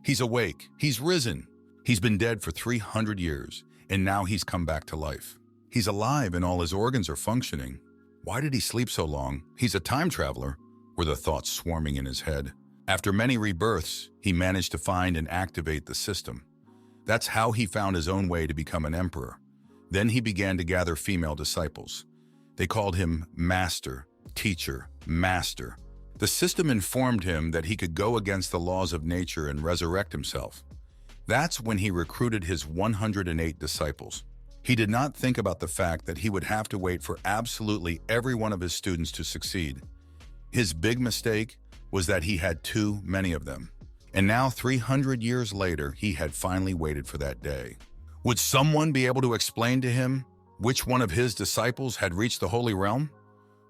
He's awake. He's risen. He's been dead for 300 years, and now he's come back to life. He's alive and all his organs are functioning. Why did he sleep so long? He's a time traveler, were the thoughts swarming in his head. After many rebirths, he managed to find and activate the system. That's how he found his own way to become an emperor. Then he began to gather female disciples. They called him Master, Teacher, Master. The system informed him that he could go against the laws of nature and resurrect himself. That's when he recruited his 108 disciples. He did not think about the fact that he would have to wait for absolutely every one of his students to succeed. His big mistake was that he had too many of them. And now, 300 years later, he had finally waited for that day. Would someone be able to explain to him which one of his disciples had reached the Holy Realm?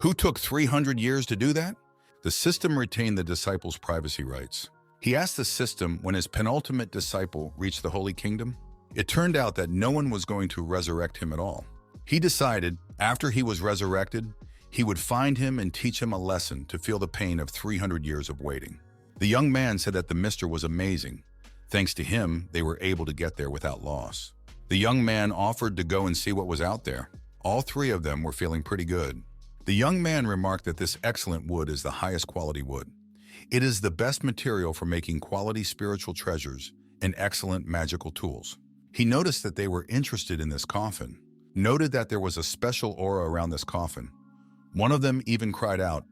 Who took 300 years to do that? The system retained the disciples' privacy rights. He asked the system when his penultimate disciple reached the Holy Kingdom. It turned out that no one was going to resurrect him at all. He decided, after he was resurrected, he would find him and teach him a lesson to feel the pain of 300 years of waiting. The young man said that the mister was amazing. Thanks to him, they were able to get there without loss. The young man offered to go and see what was out there. All three of them were feeling pretty good. The young man remarked that this excellent wood is the highest quality wood. It is the best material for making quality spiritual treasures and excellent magical tools. He noticed that they were interested in this coffin, noted that there was a special aura around this coffin. One of them even cried out.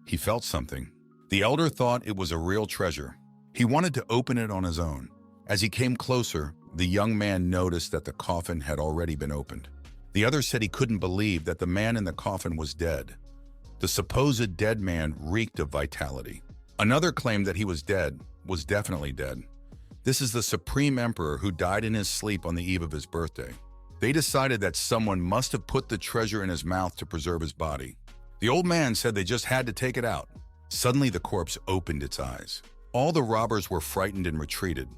He felt something. The elder thought it was a real treasure. He wanted to open it on his own. As he came closer, the young man noticed that the coffin had already been opened. The other said he couldn't believe that the man in the coffin was dead. The supposed dead man reeked of vitality. Another claimed that he was dead, was definitely dead. This is the Supreme Emperor who died in his sleep on the eve of his birthday. They decided that someone must have put the treasure in his mouth to preserve his body. The old man said they just had to take it out. Suddenly the corpse opened its eyes. All the robbers were frightened and retreated.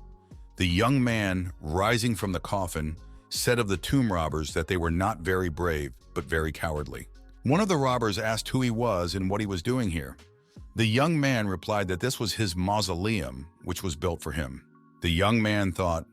The young man, rising from the coffin, said of the tomb robbers that they were not very brave, but very cowardly. One of the robbers asked who he was and what he was doing here. The young man replied that this was his mausoleum, which was built for him. The young man thought,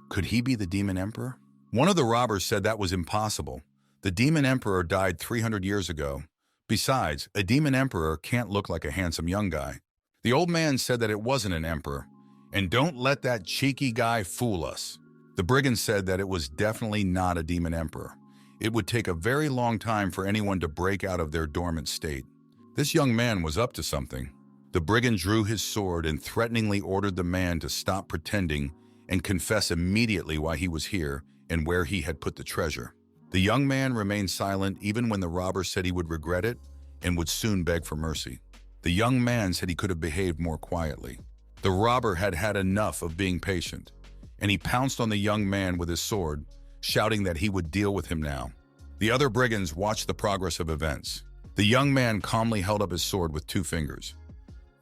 could he be the demon emperor? One of the robbers said that was impossible. The demon emperor died 300 years ago. Besides, a demon emperor can't look like a handsome young guy. The old man said that it wasn't an emperor. And don't let that cheeky guy fool us. The brigand said that it was definitely not a demon emperor. It would take a very long time for anyone to break out of their dormant state. This young man was up to something. The brigand drew his sword and threateningly ordered the man to stop pretending and confess immediately why he was here and where he had put the treasure. The young man remained silent even when the robber said he would regret it and would soon beg for mercy. The young man said he could have behaved more quietly. The robber had had enough of being patient, and he pounced on the young man with his sword, shouting that he would deal with him now. The other brigands watched the progress of events. The young man calmly held up his sword with 2 fingers.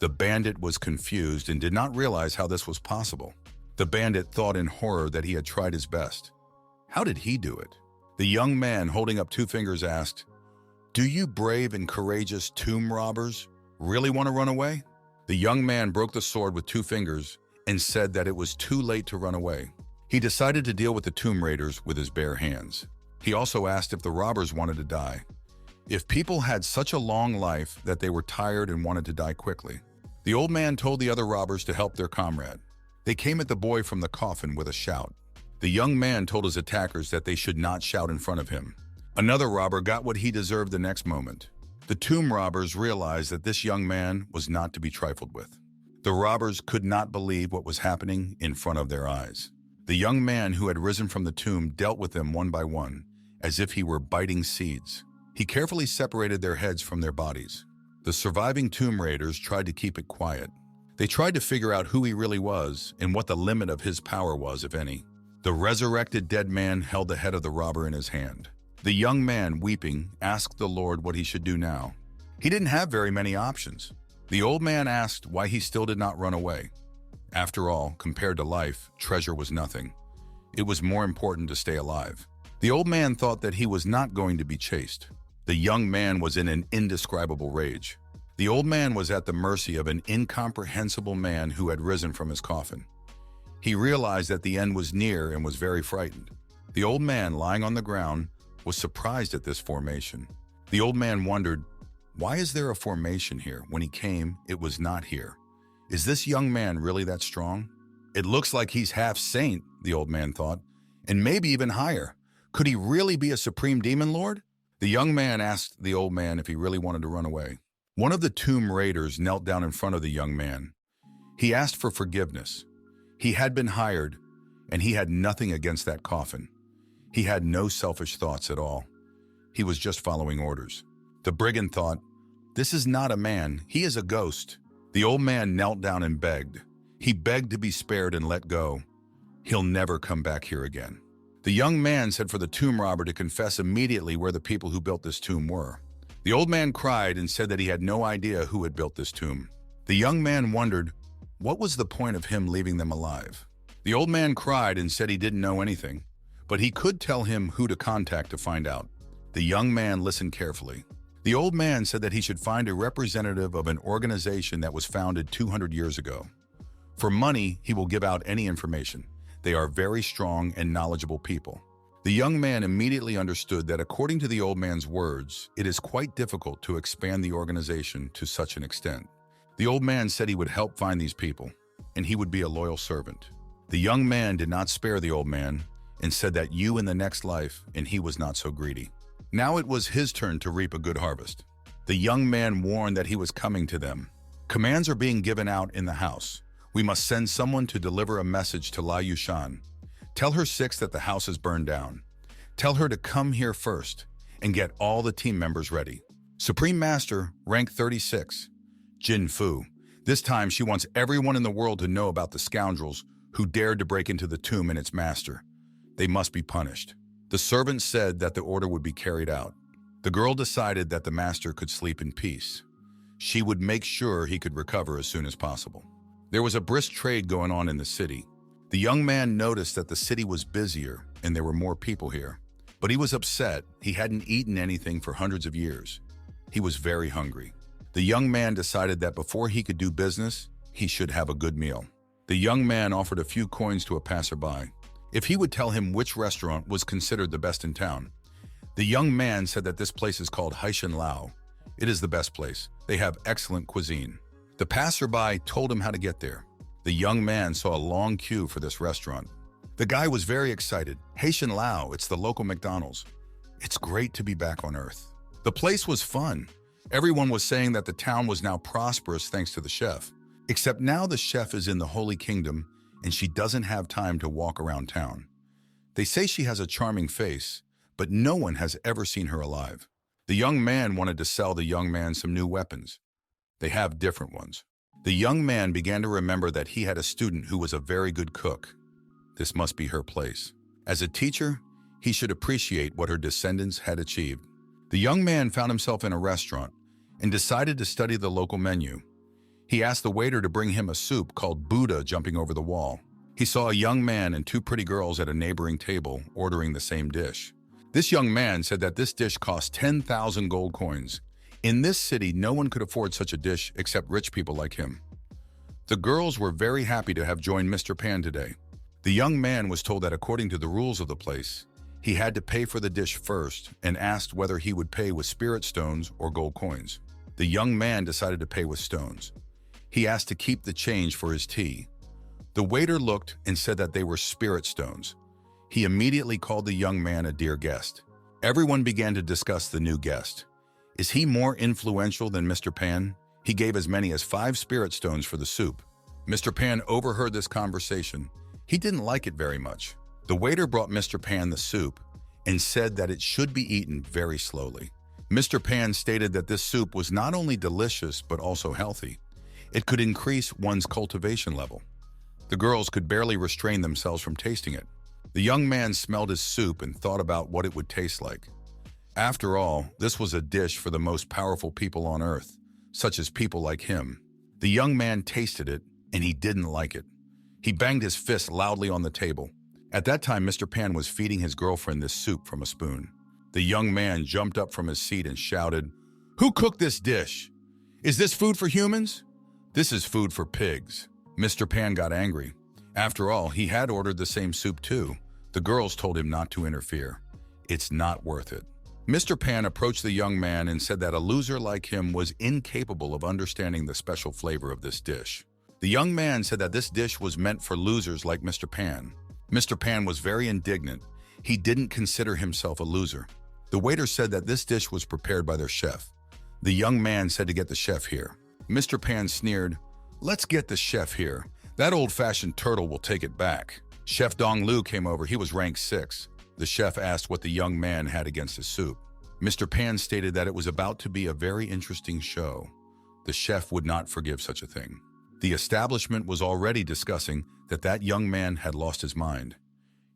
The bandit was confused and did not realize how this was possible. The bandit thought in horror that he had tried his best. How did he do it? The young man holding up 2 fingers asked, "Do you brave and courageous tomb robbers really want to run away?" The young man broke the sword with 2 fingers and said that it was too late to run away. He decided to deal with the tomb raiders with his bare hands. He also asked if the robbers wanted to die. If people had such a long life that they were tired and wanted to die quickly. The old man told the other robbers to help their comrade. They came at the boy from the coffin with a shout. The young man told his attackers that they should not shout in front of him. Another robber got what he deserved the next moment. The tomb robbers realized that this young man was not to be trifled with. The robbers could not believe what was happening in front of their eyes. The young man who had risen from the tomb dealt with them one by one, as if he were biting seeds. He carefully separated their heads from their bodies. The surviving tomb raiders tried to keep it quiet. They tried to figure out who he really was and what the limit of his power was, if any. The resurrected dead man held the head of the robber in his hand. The young man, weeping, asked the Lord what he should do now. He didn't have very many options. The old man asked why he still did not run away. After all, compared to life, treasure was nothing. It was more important to stay alive. The old man thought that he was not going to be chased. The young man was in an indescribable rage. The old man was at the mercy of an incomprehensible man who had risen from his coffin. He realized that the end was near and was very frightened. The old man, lying on the ground, was surprised at this formation. The old man wondered, why is there a formation here? When he came, it was not here. Is this young man really that strong? It looks like he's half saint, the old man thought, and maybe even higher. Could he really be a supreme demon lord? The young man asked the old man if he really wanted to run away. One of the tomb raiders knelt down in front of the young man. He asked for forgiveness. He had been hired, and he had nothing against that coffin. He had no selfish thoughts at all. He was just following orders. The brigand thought, this is not a man, he is a ghost. The old man knelt down and begged. He begged to be spared and let go. He'll never come back here again. The young man said for the tomb robber to confess immediately where the people who built this tomb were. The old man cried and said that he had no idea who had built this tomb. The young man wondered, what was the point of him leaving them alive? The old man cried and said he didn't know anything, but he could tell him who to contact to find out. The young man listened carefully. The old man said that he should find a representative of an organization that was founded 200 years ago. For money, he will give out any information. They are very strong and knowledgeable people. The young man immediately understood that according to the old man's words, it is quite difficult to expand the organization to such an extent. The old man said he would help find these people, and he would be a loyal servant. The young man did not spare the old man and said that you in the next life, and he was not so greedy. Now it was his turn to reap a good harvest. The young man warned that he was coming to them. Commands are being given out in the house. We must send someone to deliver a message to La Yushan. Tell her 6 that the house is burned down. Tell her to come here first and get all the team members ready. Supreme Master, rank 36, Jin Fu. This time she wants everyone in the world to know about the scoundrels who dared to break into the tomb and its master. They must be punished. The servant said that the order would be carried out. The girl decided that the master could sleep in peace. She would make sure he could recover as soon as possible. There was a brisk trade going on in the city. The young man noticed that the city was busier and there were more people here. But he was upset. He hadn't eaten anything for hundreds of years. He was very hungry. The young man decided that before he could do business, he should have a good meal. The young man offered a few coins to a passerby if he would tell him which restaurant was considered the best in town. The young man said that this place is called Haishan Lao. It is the best place. They have excellent cuisine. The passerby told him how to get there. The young man saw a long queue for this restaurant. The guy was very excited. Haishan Lao, it's the local McDonald's. It's great to be back on Earth. The place was fun. Everyone was saying that the town was now prosperous thanks to the chef. Except now the chef is in the Holy Kingdom and she doesn't have time to walk around town. They say she has a charming face, but no one has ever seen her alive. The young man wanted to sell the young man some new weapons. They have different ones. The young man began to remember that he had a student who was a very good cook. This must be her place. As a teacher, he should appreciate what her descendants had achieved. The young man found himself in a restaurant and decided to study the local menu. He asked the waiter to bring him a soup called Buddha jumping over the wall. He saw a young man and 2 pretty girls at a neighboring table ordering the same dish. This young man said that this dish cost 10,000 gold coins. In this city, no one could afford such a dish except rich people like him. The girls were very happy to have joined Mr. Pan today. The young man was told that according to the rules of the place, he had to pay for the dish first and asked whether he would pay with spirit stones or gold coins. The young man decided to pay with stones. He asked to keep the change for his tea. The waiter looked and said that they were spirit stones. He immediately called the young man a dear guest. Everyone began to discuss the new guest. Is he more influential than Mr. Pan? He gave as many as 5 spirit stones for the soup. Mr. Pan overheard this conversation. He didn't like it very much. The waiter brought Mr. Pan the soup and said that it should be eaten very slowly. Mr. Pan stated that this soup was not only delicious but also healthy. It could increase one's cultivation level. The girls could barely restrain themselves from tasting it. The young man smelled his soup and thought about what it would taste like. After all, this was a dish for the most powerful people on Earth, such as people like him. The young man tasted it, and he didn't like it. He banged his fist loudly on the table. At that time, Mr. Pan was feeding his girlfriend this soup from a spoon. The young man jumped up from his seat and shouted, "Who cooked this dish? Is this food for humans? This is food for pigs." Mr. Pan got angry. After all, he had ordered the same soup too. The girls told him not to interfere. It's not worth it. Mr. Pan approached the young man and said that a loser like him was incapable of understanding the special flavor of this dish. The young man said that this dish was meant for losers like Mr. Pan. Mr. Pan was very indignant. He didn't consider himself a loser. The waiter said that this dish was prepared by their chef. The young man said to get the chef here. Mr. Pan sneered, "Let's get the chef here. That old-fashioned turtle will take it back." Chef Dong Lu came over. He was rank 6. The chef asked what the young man had against his soup. Mr. Pan stated that it was about to be a very interesting show. The chef would not forgive such a thing. The establishment was already discussing that young man had lost his mind.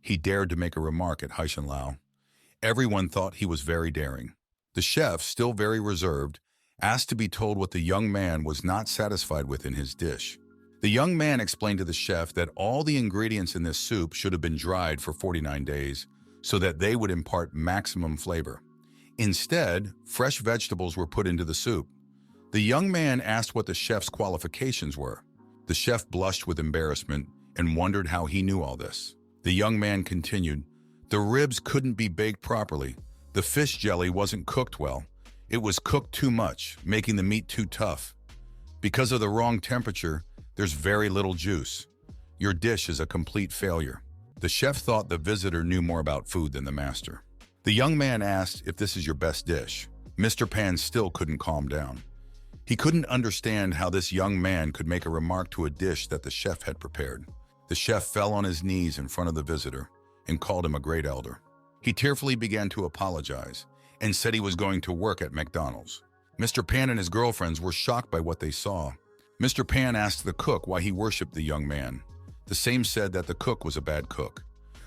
He dared to make a remark at Haishan Lao. Everyone thought he was very daring. The chef, still very reserved, asked to be told what the young man was not satisfied with in his dish. The young man explained to the chef that all the ingredients in this soup should have been dried for 49 days so that they would impart maximum flavor. Instead, fresh vegetables were put into the soup. The young man asked what the chef's qualifications were. The chef blushed with embarrassment and wondered how he knew all this. The young man continued, "The ribs couldn't be baked properly. The fish jelly wasn't cooked well. It was cooked too much, making the meat too tough. Because of the wrong temperature, there's very little juice. Your dish is a complete failure." The chef thought the visitor knew more about food than the master. The young man asked if this is your best dish. Mr. Pan still couldn't calm down. He couldn't understand how this young man could make a remark to a dish that the chef had prepared. The chef fell on his knees in front of the visitor and called him a great elder. He tearfully began to apologize and said he was going to work at McDonald's. Mr. Pan and his girlfriends were shocked by what they saw. Mr. Pan asked the cook why he worshipped the young man. The same said that the cook was a bad cook.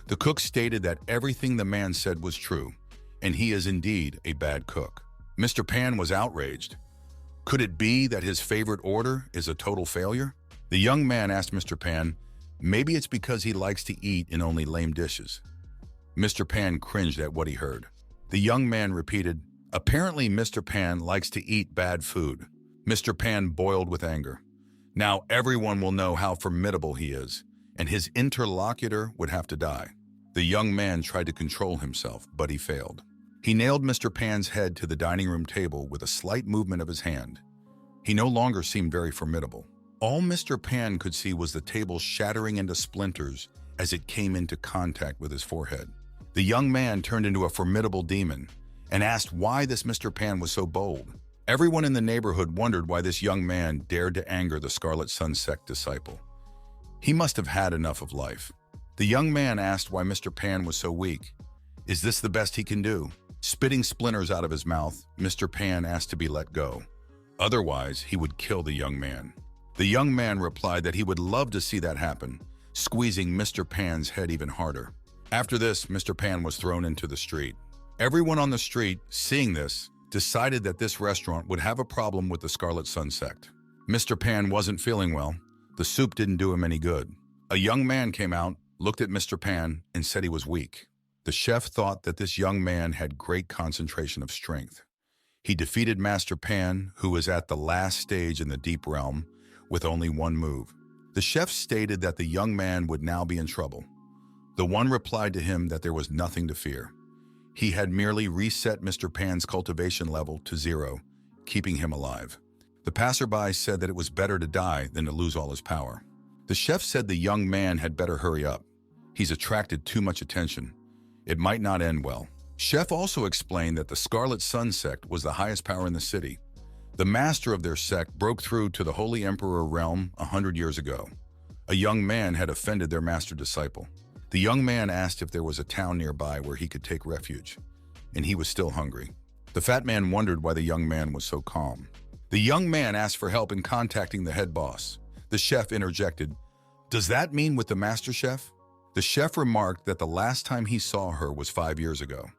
The cook stated that everything the man said was true, and he is indeed a bad cook. Mr. Pan was outraged. Could it be that his favorite order is a total failure? The young man asked Mr. Pan, maybe it's because he likes to eat in only lame dishes. Mr. Pan cringed at what he heard. The young man repeated, apparently Mr. Pan likes to eat bad food. Mr. Pan boiled with anger. Now everyone will know how formidable he is, and his interlocutor would have to die. The young man tried to control himself, but he failed. He nailed Mr. Pan's head to the dining room table with a slight movement of his hand. He no longer seemed very formidable. All Mr. Pan could see was the table shattering into splinters as it came into contact with his forehead. The young man turned into a formidable demon and asked why this Mr. Pan was so bold. Everyone in the neighborhood wondered why this young man dared to anger the Scarlet Sun Sect disciple. He must have had enough of life. The young man asked why Mr. Pan was so weak. Is this the best he can do? Spitting splinters out of his mouth, Mr. Pan asked to be let go. Otherwise, he would kill the young man. The young man replied that he would love to see that happen, squeezing Mr. Pan's head even harder. After this, Mr. Pan was thrown into the street. Everyone on the street, seeing this, decided that this restaurant would have a problem with the Scarlet Sun Sect. Mr. Pan wasn't feeling well. The soup didn't do him any good. A young man came out, looked at Mr. Pan, and said he was weak. The chef thought that this young man had great concentration of strength. He defeated Master Pan, who was at the last stage in the deep realm, with only one move. The chef stated that the young man would now be in trouble. The one replied to him that there was nothing to fear. He had merely reset Mr. Pan's cultivation level to 0, keeping him alive. The passerby said that it was better to die than to lose all his power. The chef said the young man had better hurry up. He's attracted too much attention. It might not end well. Chef also explained that the Scarlet Sun Sect was the highest power in the city. The master of their sect broke through to the Holy Emperor realm 100 years ago. A young man had offended their master disciple. The young man asked if there was a town nearby where he could take refuge, and he was still hungry. The fat man wondered why the young man was so calm. The young man asked for help in contacting the head boss. The chef interjected, "Does that mean with the master chef?" The chef remarked that the last time he saw her was 5 years ago.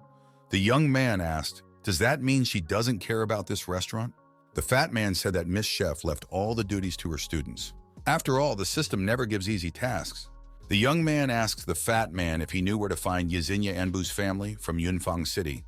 The young man asked, "Does that mean she doesn't care about this restaurant?" The fat man said that Miss Chef left all the duties to her students. After all, the system never gives easy tasks. The young man asked the fat man if he knew where to find Yzinya Anbu's family from Yunfang City.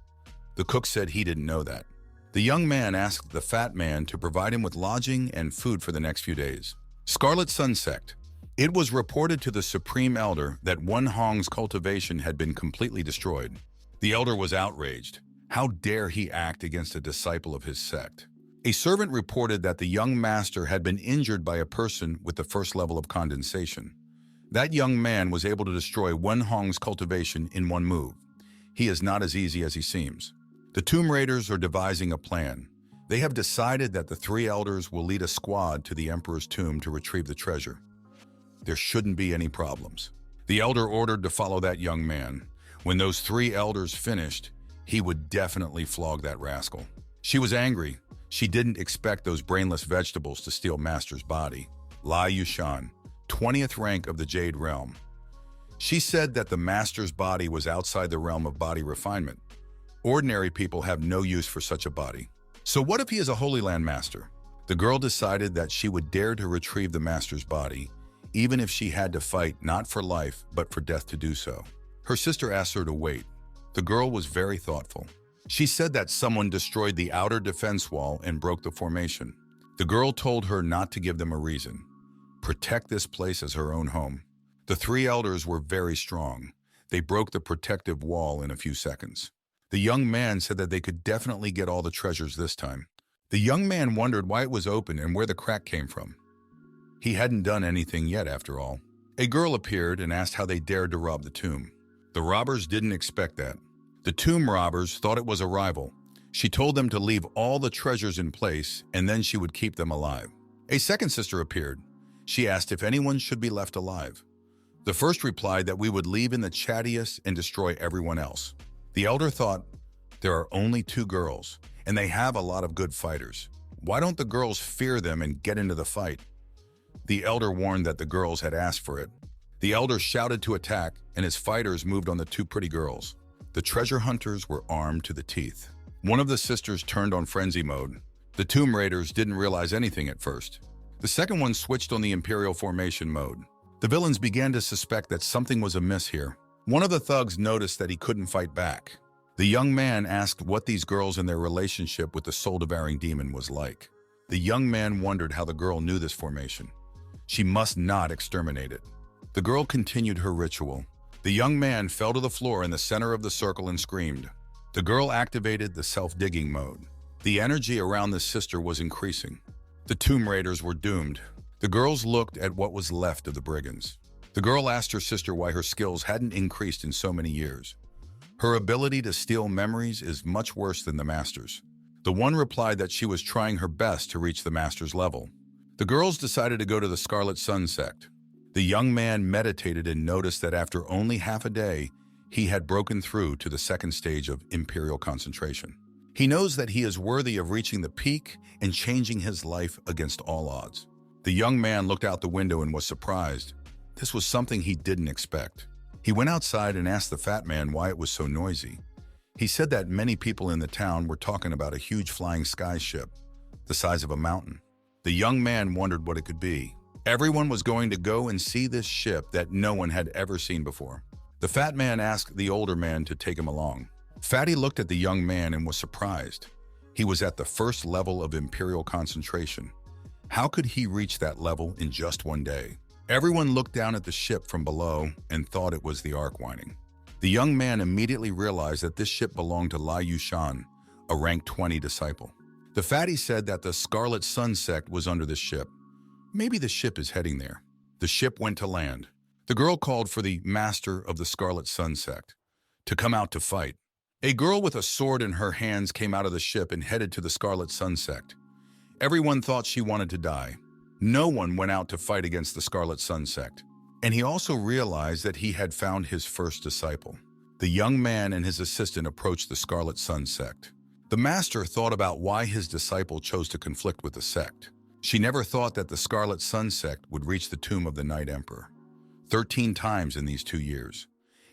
The cook said he didn't know that. The young man asked the fat man to provide him with lodging and food for the next few days. Scarlet Sun Sect. It was reported to the Supreme Elder that One Hong's cultivation had been completely destroyed. The elder was outraged. How dare he act against a disciple of his sect? A servant reported that the young master had been injured by a person with the first level of condensation. That young man was able to destroy One Hong's cultivation in one move. He is not as easy as he seems. The Tomb Raiders are devising a plan. They have decided that the three elders will lead a squad to the Emperor's tomb to retrieve the treasure. There shouldn't be any problems. The elder ordered to follow that young man. When those three elders finished, he would definitely flog that rascal. She was angry. She didn't expect those brainless vegetables to steal Master's body. Lai Yushan, 20th rank of the Jade Realm. She said that the Master's body was outside the realm of body refinement. Ordinary people have no use for such a body. So what if he is a Holy Land Master? The girl decided that she would dare to retrieve the Master's body, even if she had to fight not for life, but for death to do so. Her sister asked her to wait. The girl was very thoughtful. She said that someone destroyed the outer defense wall and broke the formation. The girl told her not to give them a reason. Protect this place as her own home. The three elders were very strong. They broke the protective wall in a few seconds. The young man said that they could definitely get all the treasures this time. The young man wondered why it was open and where the crack came from. He hadn't done anything yet, after all. A girl appeared and asked how they dared to rob the tomb. The robbers didn't expect that. The tomb robbers thought it was a rival. She told them to leave all the treasures in place and then she would keep them alive. A second sister appeared. She asked if anyone should be left alive. The first replied that we would leave in the chattiest and destroy everyone else. The elder thought, there are only two girls, and they have a lot of good fighters. Why don't the girls fear them and get into the fight? The elder warned that the girls had asked for it. The elder shouted to attack, and his fighters moved on the two pretty girls. The treasure hunters were armed to the teeth. One of the sisters turned on frenzy mode. The Tomb Raiders didn't realize anything at first. The second one switched on the Imperial formation mode. The villains began to suspect that something was amiss here. One of the thugs noticed that he couldn't fight back. The young man asked what these girls and their relationship with the soul-devouring demon was like. The young man wondered how the girl knew this formation. She must not exterminate it. The girl continued her ritual. The young man fell to the floor in the center of the circle and screamed. The girl activated the self-digging mode. The energy around the sister was increasing. The Tomb Raiders were doomed. The girls looked at what was left of the brigands. The girl asked her sister why her skills hadn't increased in so many years. Her ability to steal memories is much worse than the master's. The one replied that she was trying her best to reach the master's level. The girls decided to go to the Scarlet Sun Sect. The young man meditated and noticed that after only half a day, he had broken through to the second stage of Imperial concentration. He knows that he is worthy of reaching the peak and changing his life against all odds. The young man looked out the window and was surprised. This was something he didn't expect. He went outside and asked the fat man why it was so noisy. He said that many people in the town were talking about a huge flying sky ship, the size of a mountain. The young man wondered what it could be. Everyone was going to go and see this ship that no one had ever seen before. The fat man asked the older man to take him along. Fatty looked at the young man and was surprised. He was at the first level of Imperial concentration. How could he reach that level in just one day? Everyone looked down at the ship from below and thought it was the Arkwinding. The young man immediately realized that this ship belonged to Lai Yushan, a rank 20 disciple. The fatty said that the Scarlet Sun Sect was under the ship. Maybe the ship is heading there. The ship went to land. The girl called for the master of the Scarlet Sun Sect to come out to fight. A girl with a sword in her hands came out of the ship and headed to the Scarlet Sun Sect. Everyone thought she wanted to die. No one went out to fight against the Scarlet Sun Sect. And he also realized that he had found his first disciple. The young man and his assistant approached the Scarlet Sun Sect. The master thought about why his disciple chose to conflict with the sect. She never thought that the Scarlet Sun Sect would reach the tomb of the Night Emperor. 13 times in these 2 years.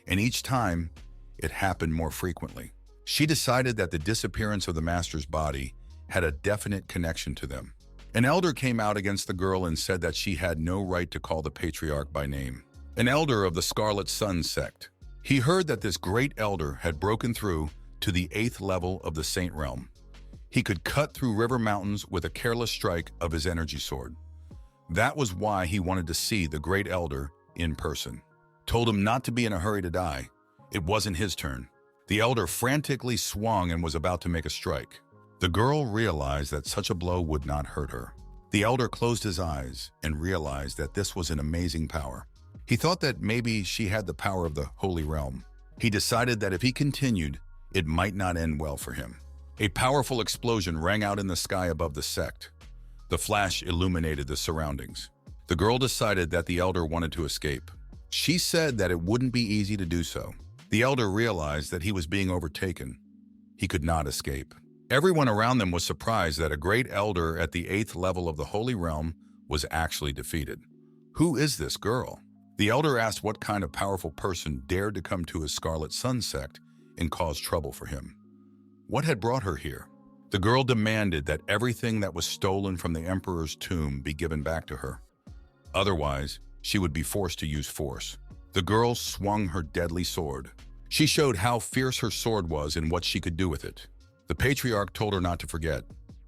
And each time, it happened more frequently. She decided that the disappearance of the master's body had a definite connection to them. An elder came out against the girl and said that she had no right to call the patriarch by name. An elder of the Scarlet Sun Sect. He heard that this great elder had broken through to the 8th level of the Saint Realm. He could cut through river mountains with a careless strike of his energy sword. That was why he wanted to see the Great Elder in person. Told him not to be in a hurry to die. It wasn't his turn. The Elder frantically swung and was about to make a strike. The girl realized that such a blow would not hurt her. The Elder closed his eyes and realized that this was an amazing power. He thought that maybe she had the power of the Holy Realm. He decided that if he continued, it might not end well for him. A powerful explosion rang out in the sky above the Sect. The flash illuminated the surroundings. The girl decided that the Elder wanted to escape. She said that it wouldn't be easy to do so. The Elder realized that he was being overtaken. He could not escape. Everyone around them was surprised that a great Elder at the 8th level of the Holy Realm was actually defeated. Who is this girl? The Elder asked what kind of powerful person dared to come to his Scarlet Sun sect and cause trouble for him. What had brought her here? The girl demanded that everything that was stolen from the Emperor's tomb be given back to her. Otherwise, she would be forced to use force. The girl swung her deadly sword. She showed how fierce her sword was and what she could do with it. The Patriarch told her not to forget.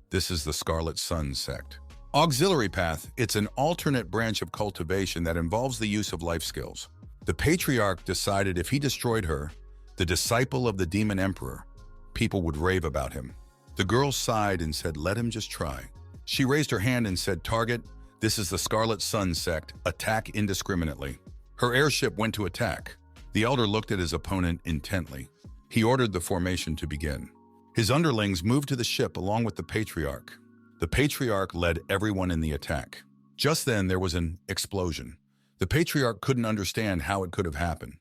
This is the Scarlet Sun sect. Auxiliary path, it's an alternate branch of cultivation that involves the use of life skills. The Patriarch decided if he destroyed her, the disciple of the Demon Emperor, people would rave about him. The girl sighed and said, let him just try. She raised her hand and said, target, this is the Scarlet Sun sect, attack indiscriminately. Her airship went to attack. The Elder looked at his opponent intently. He ordered the formation to begin. His underlings moved to the ship along with the Patriarch. The Patriarch led everyone in the attack. Just then, there was an explosion. The Patriarch couldn't understand how it could have happened.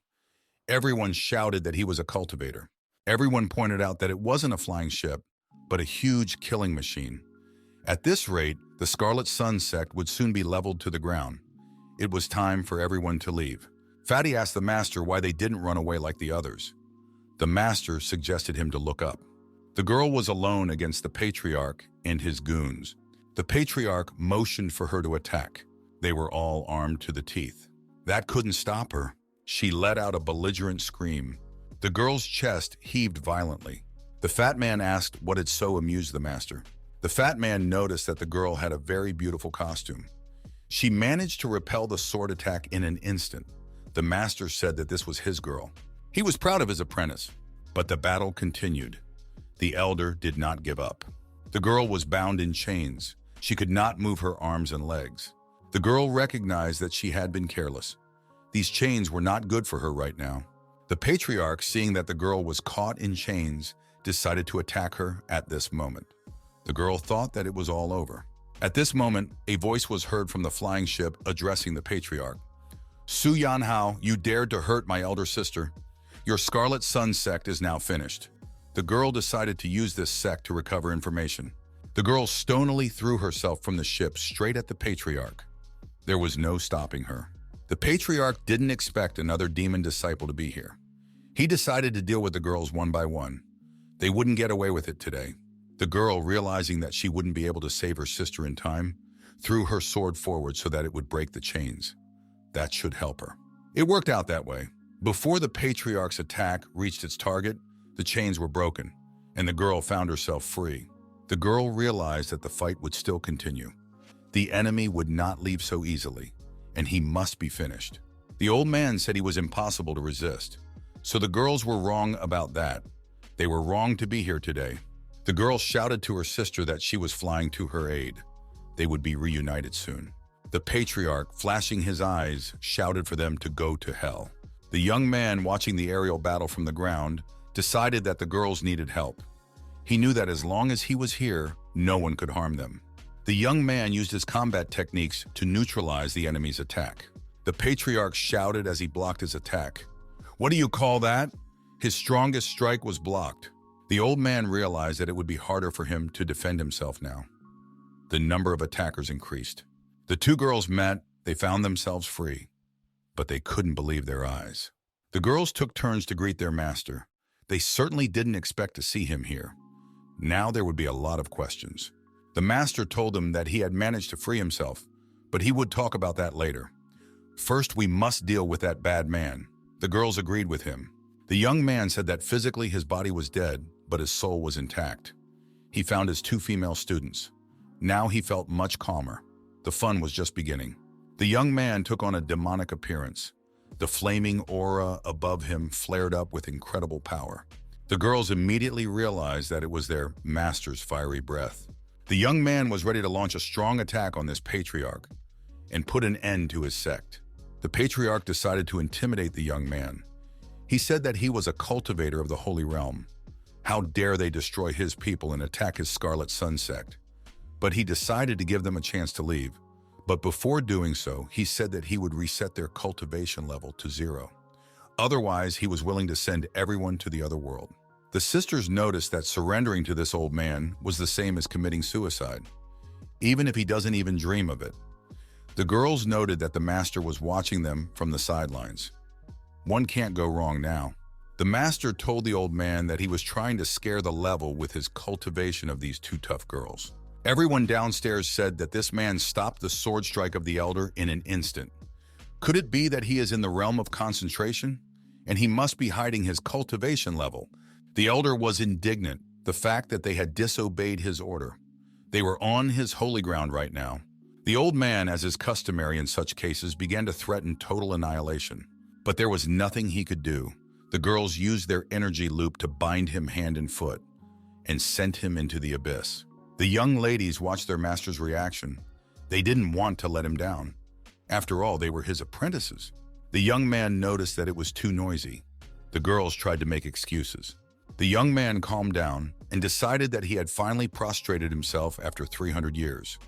Everyone shouted that he was a cultivator. Everyone pointed out that it wasn't a flying ship, but a huge killing machine. At this rate, the Scarlet Sun sect would soon be leveled to the ground. It was time for everyone to leave. Fatty asked the Master why they didn't run away like the others. The Master suggested him to look up. The girl was alone against the Patriarch and his goons. The Patriarch motioned for her to attack. They were all armed to the teeth. That couldn't stop her. She let out a belligerent scream. The girl's chest heaved violently. The fat man asked what had so amused the Master. The fat man noticed that the girl had a very beautiful costume. She managed to repel the sword attack in an instant. The Master said that this was his girl. He was proud of his apprentice, but the battle continued. The Elder did not give up. The girl was bound in chains. She could not move her arms and legs. The girl recognized that she had been careless. These chains were not good for her right now. The Patriarch, seeing that the girl was caught in chains, decided to attack her at this moment. The girl thought that it was all over. At this moment, a voice was heard from the flying ship addressing the Patriarch. Su Yanhao, you dared to hurt my elder sister. Your Scarlet Sun sect is now finished. The girl decided to use this sect to recover information. The girl stonily threw herself from the ship straight at the Patriarch. There was no stopping her. The Patriarch didn't expect another demon disciple to be here. He decided to deal with the girls one by one. They wouldn't get away with it today. The girl, realizing that she wouldn't be able to save her sister in time, threw her sword forward so that it would break the chains. That should help her. It worked out that way. Before the Patriarch's attack reached its target, the chains were broken, and the girl found herself free. The girl realized that the fight would still continue. The enemy would not leave so easily, and he must be finished. The old man said he was impossible to resist, so the girls were wrong about that. They were wrong to be here today. The girl shouted to her sister that she was flying to her aid. They would be reunited soon. The Patriarch, flashing his eyes, shouted for them to go to hell. The young man, watching the aerial battle from the ground, decided that the girls needed help. He knew that as long as he was here, no one could harm them. The young man used his combat techniques to neutralize the enemy's attack. The Patriarch shouted as he blocked his attack. What do you call that? His strongest strike was blocked. The old man realized that it would be harder for him to defend himself now. The number of attackers increased. The two girls met, they found themselves free, but they couldn't believe their eyes. The girls took turns to greet their master. They certainly didn't expect to see him here. Now there would be a lot of questions. The master told them that he had managed to free himself, but he would talk about that later. First, we must deal with that bad man. The girls agreed with him. The young man said that physically his body was dead, but his soul was intact. He found his two female students. Now he felt much calmer. the fun was just beginning. The young man took on a demonic appearance. The flaming aura above him flared up with incredible power. The girls immediately realized that it was their master's fiery breath. The young man was ready to launch a strong attack on this patriarch and put an end to his sect. The patriarch decided to intimidate the young man. He said that he was a cultivator of the Holy Realm. How dare they destroy his people and attack his Scarlet Sun sect? But he decided to give them a chance to leave. But before doing so, he said that he would reset their cultivation level to 0. Otherwise, he was willing to send everyone to the other world. The sisters noticed that surrendering to this old man was the same as committing suicide, even if he doesn't even dream of it. The girls noted that the master was watching them from the sidelines. One can't go wrong now. The master told the old man that he was trying to scare the level with his cultivation of these two tough girls. Everyone downstairs said that this man stopped the sword strike of the elder in an instant. Could it be that he is in the realm of concentration? And he must be hiding his cultivation level. The elder was indignant, the fact that they had disobeyed his order. They were on his holy ground right now. The old man, as is customary in such cases, began to threaten total annihilation. But there was nothing he could do. The girls used their energy loop to bind him hand and foot and sent him into the abyss. The young ladies watched their master's reaction. They didn't want to let him down. After all, they were his apprentices. The young man noticed that it was too noisy. The girls tried to make excuses. The young man calmed down and decided that he had finally prostrated himself after 300 years.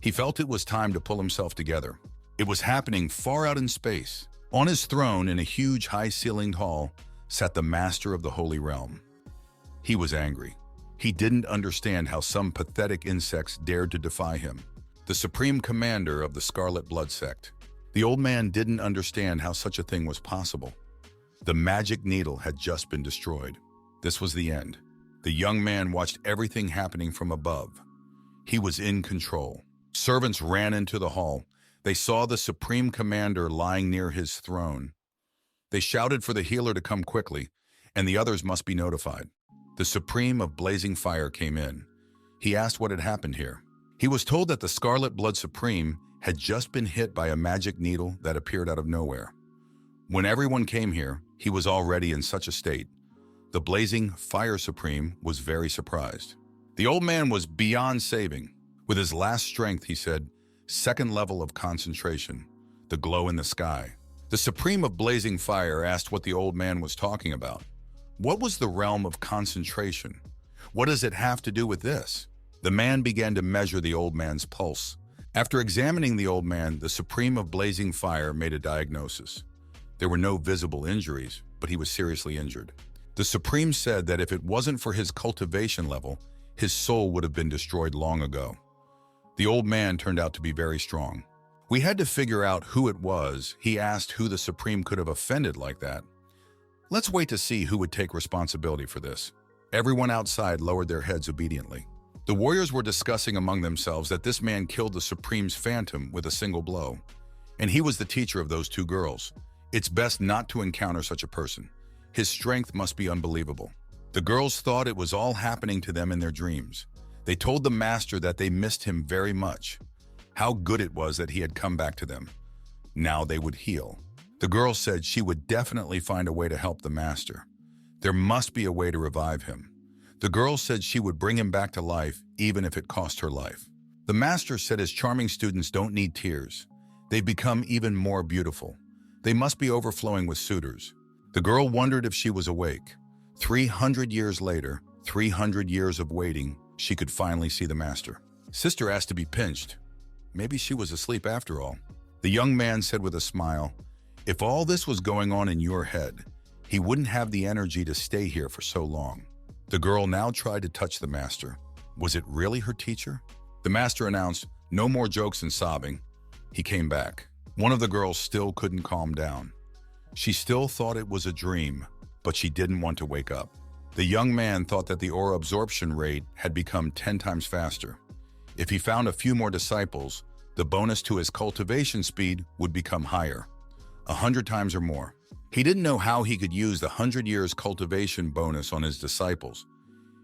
He felt it was time to pull himself together. It was happening far out in space. On his throne in a huge high-ceilinged hall sat the master of the Holy Realm. He was angry. He didn't understand how some pathetic insects dared to defy him. The supreme commander of the Scarlet Blood Sect. The old man didn't understand how such a thing was possible. The magic needle had just been destroyed. This was the end. The young man watched everything happening from above. He was in control. Servants ran into the hall. They saw the supreme commander lying near his throne. They shouted for the healer to come quickly, and the others must be notified. The Supreme of Blazing Fire came in. He asked what had happened here. He was told that the Scarlet Blood Supreme had just been hit by a magic needle that appeared out of nowhere. When everyone came here, he was already in such a state. The Blazing Fire Supreme was very surprised. The old man was beyond saving. With his last strength, he said, "Second level of concentration, the glow in the sky." The Supreme of Blazing Fire asked what the old man was talking about. What was the realm of concentration? What does it have to do with this? The man began to measure the old man's pulse. After examining the old man, the Supreme of Blazing Fire made a diagnosis. There were no visible injuries, but he was seriously injured. The Supreme said that if it wasn't for his cultivation level, his soul would have been destroyed long ago. The old man turned out to be very strong. We had to figure out who it was. He asked who the Supreme could have offended like that. Let's wait to see who would take responsibility for this. Everyone outside lowered their heads obediently. The warriors were discussing among themselves that this man killed the Supreme's phantom with a single blow. And he was the teacher of those two girls. It's best not to encounter such a person. His strength must be unbelievable. The girls thought it was all happening to them in their dreams. They told the master that they missed him very much. How good it was that he had come back to them. Now they would heal. The girl said she would definitely find a way to help the master. There must be a way to revive him. The girl said she would bring him back to life, even if it cost her life. The master said his charming students don't need tears. They've become even more beautiful. They must be overflowing with suitors. The girl wondered if she was awake. 300 years later, 300 years of waiting, she could finally see the master. Sister asked to be pinched. Maybe she was asleep after all. The young man said with a smile, "If all this was going on in your head, he wouldn't have the energy to stay here for so long." The girl now tried to touch the master. Was it really her teacher? The master announced, "No more jokes and sobbing." He came back. One of the girls still couldn't calm down. She still thought it was a dream, but she didn't want to wake up. The young man thought that the aura absorption rate had become 10 times faster. If he found a few more disciples, the bonus to his cultivation speed would become higher, 100 times or more. He didn't know how he could use the 100 years cultivation bonus on his disciples.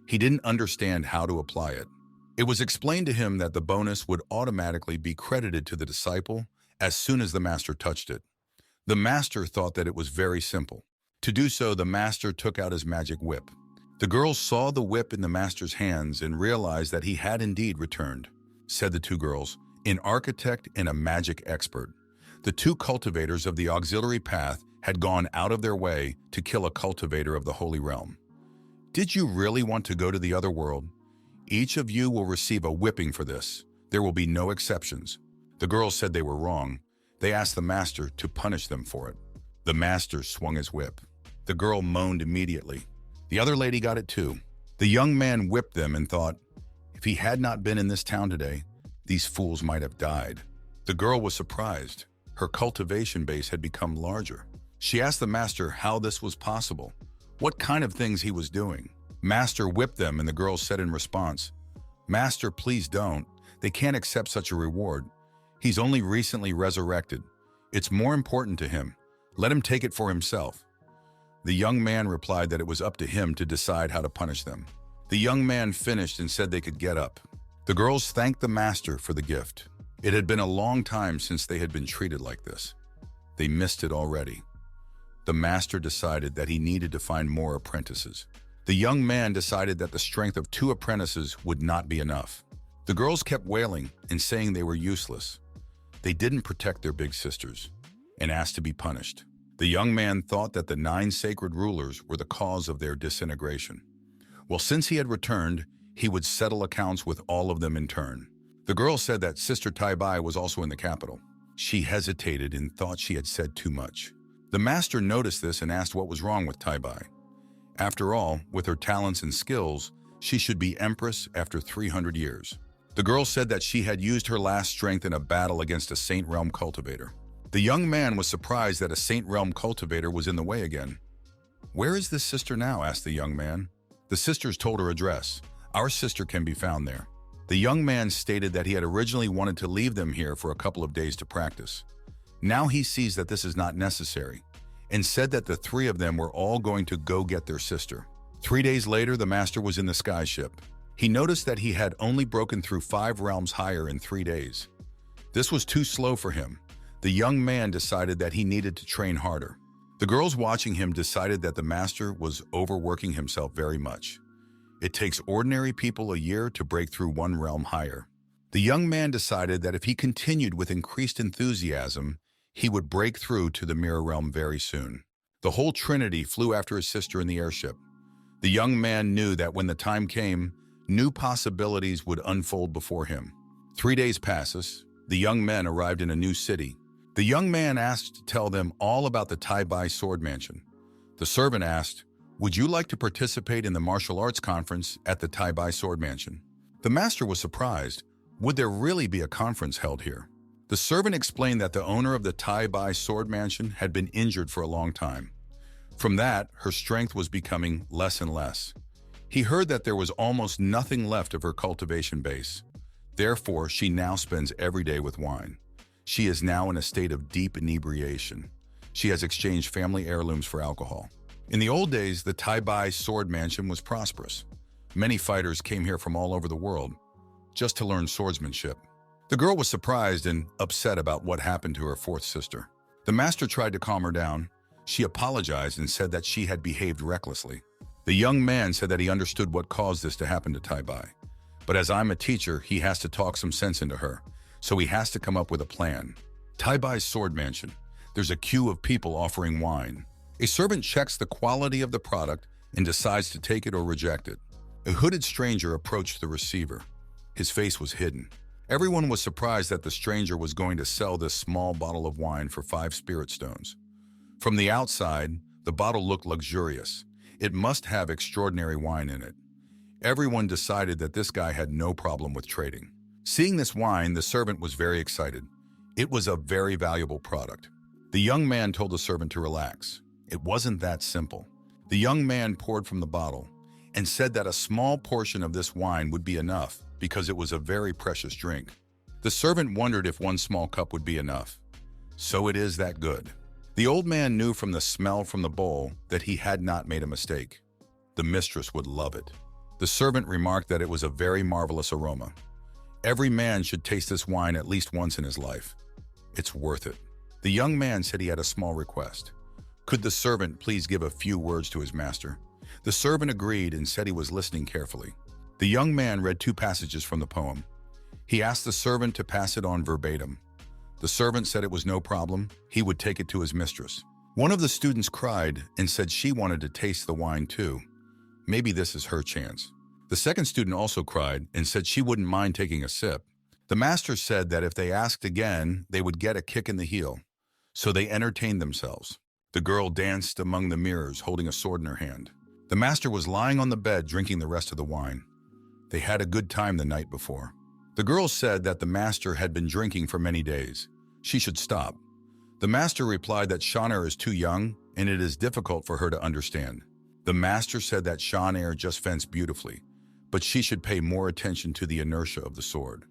He didn't understand how to apply it. It was explained to him that the bonus would automatically be credited to the disciple as soon as the master touched it. The master thought that it was very simple. To do so, the master took out his magic whip. The girls saw the whip in the master's hands and realized that he had indeed returned, said the two girls, an architect and a magic expert. The two cultivators of the auxiliary path had gone out of their way to kill a cultivator of the Holy Realm. Did you really want to go to the other world? Each of you will receive a whipping for this. There will be no exceptions. The girls said they were wrong. They asked the master to punish them for it. The master swung his whip. The girl moaned immediately. The other lady got it too. The young man whipped them and thought, if he had not been in this town today, these fools might have died. The girl was surprised. Her cultivation base had become larger. She asked the master how this was possible, what kind of things he was doing. Master whipped them, and the girl said in response, Master, please don't. They can't accept such a reward. He's only recently resurrected. It's more important to him. Let him take it for himself. The young man replied that it was up to him to decide how to punish them. The young man finished and said they could get up. The girls thanked the master for the gift. It had been a long time since they had been treated like this. They missed it already. The master decided that he needed to find more apprentices. The young man decided that the strength of 2 apprentices would not be enough. The girls kept wailing and saying they were useless. They didn't protect their big sisters and asked to be punished. The young man thought that the 9 sacred rulers were the cause of their disintegration. Well, since he had returned, he would settle accounts with all of them in turn. The girl said that Sister Taibai was also in the capital. She hesitated and thought she had said too much. The master noticed this and asked what was wrong with Taibai. After all, with her talents and skills, she should be empress after 300 years. The girl said that she had used her last strength in a battle against a Saint Realm cultivator. The young man was surprised that a Saint Realm cultivator was in the way again. Where is this sister now? Asked the young man. The sisters told her address. Our sister can be found there. The young man stated that he had originally wanted to leave them here for a couple of days to practice. Now he sees that this is not necessary, and said that the 3 of them were all going to go get their sister. 3 days later, the master was in the sky ship. He noticed that he had only broken through 5 realms higher in 3 days. This was too slow for him. The young man decided that he needed to train harder. The girls watching him decided that the master was overworking himself very much. It takes ordinary people a year to break through 1 realm higher. The young man decided that if he continued with increased enthusiasm, he would break through to the mirror realm very soon. The whole Trinity flew after his sister in the airship. The young man knew that when the time came, new possibilities would unfold before him. 3 days passes. The young men arrived in a new city. The young man asked to tell them all about the Taibai sword mansion. The servant asked, would you like to participate in the martial arts conference at the Taibai sword mansion? The master was surprised. Would there really be a conference held here? The servant explained that the owner of the Taibai sword mansion had been injured for a long time. From that, her strength was becoming less and less. He heard that there was almost nothing left of her cultivation base. Therefore, she now spends every day with wine. She is now in a state of deep inebriation. She has exchanged family heirlooms for alcohol. In the old days, the Taibai sword mansion was prosperous. Many fighters came here from all over the world just to learn swordsmanship. The girl was surprised and upset about what happened to her 4th sister. The master tried to calm her down. She apologized and said that she had behaved recklessly. The young man said that he understood what caused this to happen to Taibai. But as I'm a teacher, he has to talk some sense into her, so he has to come up with a plan. Taibai's sword mansion. There's a queue of people offering wine. A servant checks the quality of the product and decides to take it or reject it. A hooded stranger approached the receiver. His face was hidden. Everyone was surprised that the stranger was going to sell this small bottle of wine for 5 spirit stones. From the outside, the bottle looked luxurious. It must have extraordinary wine in it. Everyone decided that this guy had no problem with trading. Seeing this wine, the servant was very excited. It was a very valuable product. The young man told the servant to relax. It wasn't that simple. The young man poured from the bottle and said that a small portion of this wine would be enough because it was a very precious drink. The servant wondered if 1 small cup would be enough. So it is that good. The old man knew from the smell from the bowl that he had not made a mistake. The mistress would love it. The servant remarked that it was a very marvelous aroma. Every man should taste this wine at least once in his life. It's worth it. The young man said he had a small request. Could the servant please give a few words to his master? The servant agreed and said he was listening carefully. The young man read 2 passages from the poem. He asked the servant to pass it on verbatim. The servant said it was no problem. He would take it to his mistress. One of the students cried and said she wanted to taste the wine too. Maybe this is her chance. The second student also cried and said she wouldn't mind taking a sip. The master said that if they asked again, they would get a kick in the heel. So they entertained themselves. The girl danced among the mirrors, holding a sword in her hand. The master was lying on the bed, drinking the rest of the wine. They had a good time the night before. The girl said that the master had been drinking for many days. She should stop. The master replied that Shanair is too young and it is difficult for her to understand. The master said that Shanair just fenced beautifully, but she should pay more attention to the inertia of the sword.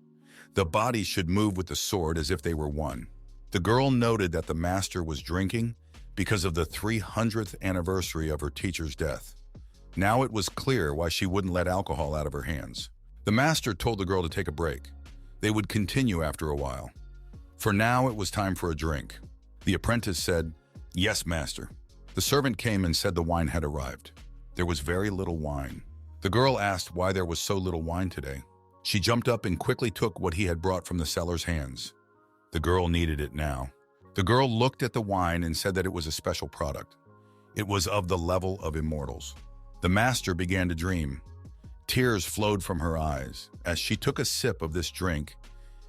The body should move with the sword as if they were one. The girl noted that the master was drinking because of the 300th anniversary of her teacher's death. Now it was clear why she wouldn't let alcohol out of her hands. The master told the girl to take a break. They would continue after a while. For now, it was time for a drink. The apprentice said, "Yes, master." The servant came and said the wine had arrived. There was very little wine. The girl asked why there was so little wine today. She jumped up and quickly took what he had brought from the seller's hands. The girl needed it now. The girl looked at the wine and said that it was a special product. It was of the level of immortals. The master began to dream. Tears flowed from her eyes. As she took a sip of this drink,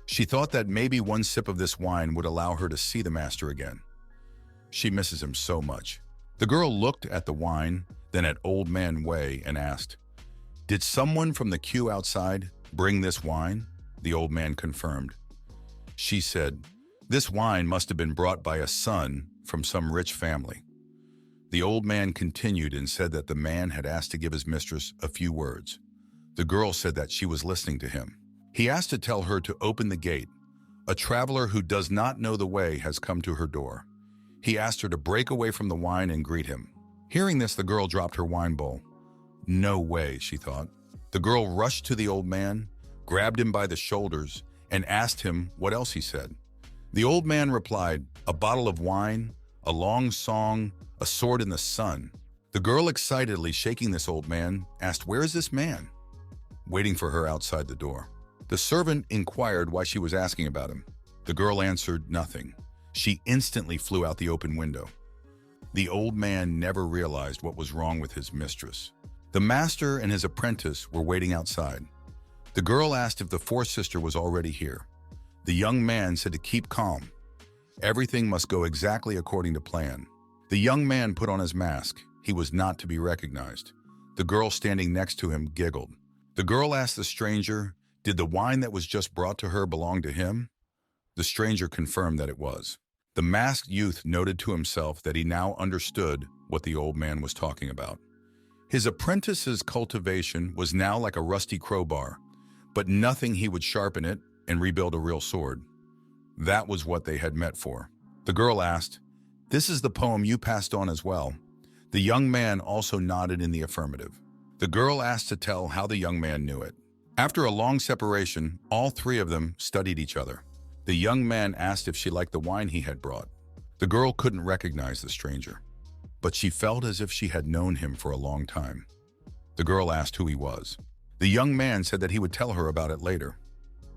she thought that maybe one sip of this wine would allow her to see the master again. She misses him so much. The girl looked at the wine, then at Old Man Wei and asked, "Did someone from the queue outside bring this wine?" The old man confirmed. She said, "This wine must have been brought by a son from some rich family." The old man continued and said that the man had asked to give his mistress a few words. The girl said that she was listening to him. He asked to tell her to open the gate. A traveler who does not know the way has come to her door. He asked her to break away from the wine and greet him. Hearing this, the girl dropped her wine bowl. No way, she thought. The girl rushed to the old man, grabbed him by the shoulders, and asked him what else he said. The old man replied, "A bottle of wine, a long song, a sword in the sun." The girl, excitedly shaking this old man, asked, "Where is this man?" Waiting for her outside the door. The servant inquired why she was asking about him. The girl answered nothing. She instantly flew out the open window. The old man never realized what was wrong with his mistress. The master and his apprentice were waiting outside. The girl asked if the fourth sister was already here. The young man said to keep calm. Everything must go exactly according to plan. The young man put on his mask. He was not to be recognized. The girl standing next to him giggled. The girl asked the stranger, did the wine that was just brought to her belong to him? The stranger confirmed that it was. The masked youth noted to himself that he now understood what the old man was talking about. His apprentice's cultivation was now like a rusty crowbar, but nothing he would sharpen it and rebuild a real sword. That was what they had met for. The girl asked, "This is the poem you passed on as well?" The young man also nodded in the affirmative. The girl asked to tell how the young man knew it. After a long separation, all three of them studied each other. The young man asked if she liked the wine he had brought. The girl couldn't recognize the stranger, but she felt as if she had known him for a long time. The girl asked who he was. The young man said that he would tell her about it later.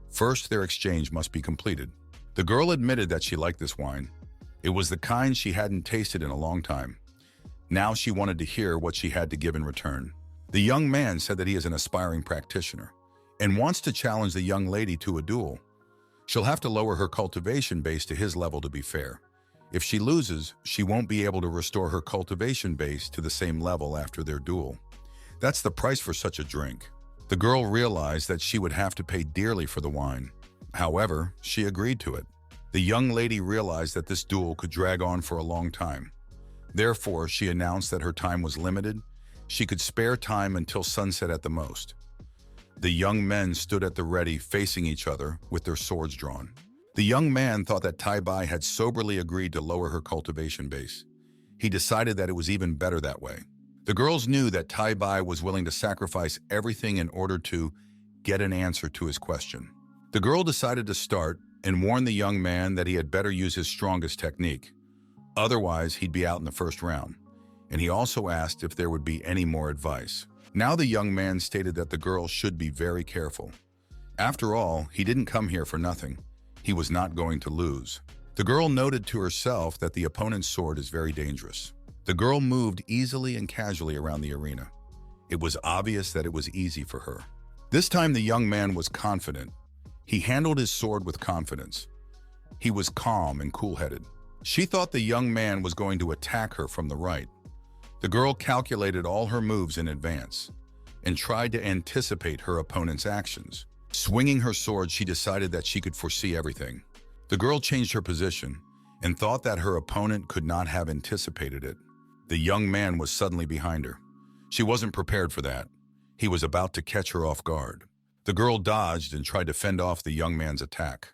First, their exchange must be completed. The girl admitted that she liked this wine. It was the kind she hadn't tasted in a long time. Now she wanted to hear what she had to give in return. The young man said that he is an aspiring practitioner and wants to challenge the young lady to a duel. She'll have to lower her cultivation base to his level to be fair. If she loses, she won't be able to restore her cultivation base to the same level after their duel. That's the price for such a drink. The girl realized that she would have to pay dearly for the wine. However, she agreed to it. The young lady realized that this duel could drag on for a long time. Therefore, she announced that her time was limited. She could spare time until sunset at the most. The young men stood at the ready, facing each other with their swords drawn. The young man thought that Taibai had soberly agreed to lower her cultivation base. He decided that it was even better that way. The girls knew that Taibai was willing to sacrifice everything in order to get an answer to his question. The girl decided to start and warn the young man that he had better use his strongest technique. Otherwise, he'd be out in the first round. And he also asked if there would be any more advice. Now the young man stated that the girl should be very careful. After all, he didn't come here for nothing. He was not going to lose. The girl noted to herself that the opponent's sword is very dangerous. The girl moved easily and casually around the arena. It was obvious that it was easy for her. This time the young man was confident. He handled his sword with confidence. He was calm and cool-headed. She thought the young man was going to attack her from the right. The girl calculated all her moves in advance and tried to anticipate her opponent's actions. Swinging her sword, she decided that she could foresee everything. The girl changed her position and thought that her opponent could not have anticipated it. The young man was suddenly behind her. She wasn't prepared for that. He was about to catch her off guard. The girl dodged and tried to fend off the young man's attack.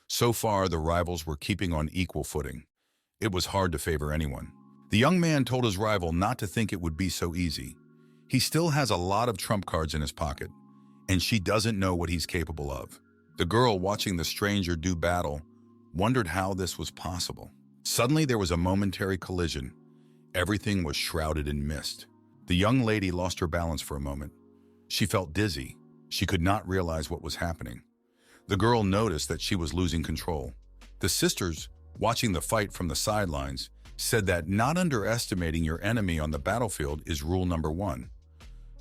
So far, the rivals were keeping on equal footing. It was hard to favor anyone. The young man told his rival not to think it would be so easy. He still has a lot of trump cards in his pocket, and she doesn't know what he's capable of. The girl, watching the stranger do battle, wondered how this was possible. Suddenly, there was a momentary collision. Everything was shrouded in mist. The young lady lost her balance for a moment. She felt dizzy. She could not realize what was happening. The girl noticed that she was losing control. The sisters, watching the fight from the sidelines, said that not underestimating your enemy on the battlefield is rule number 1.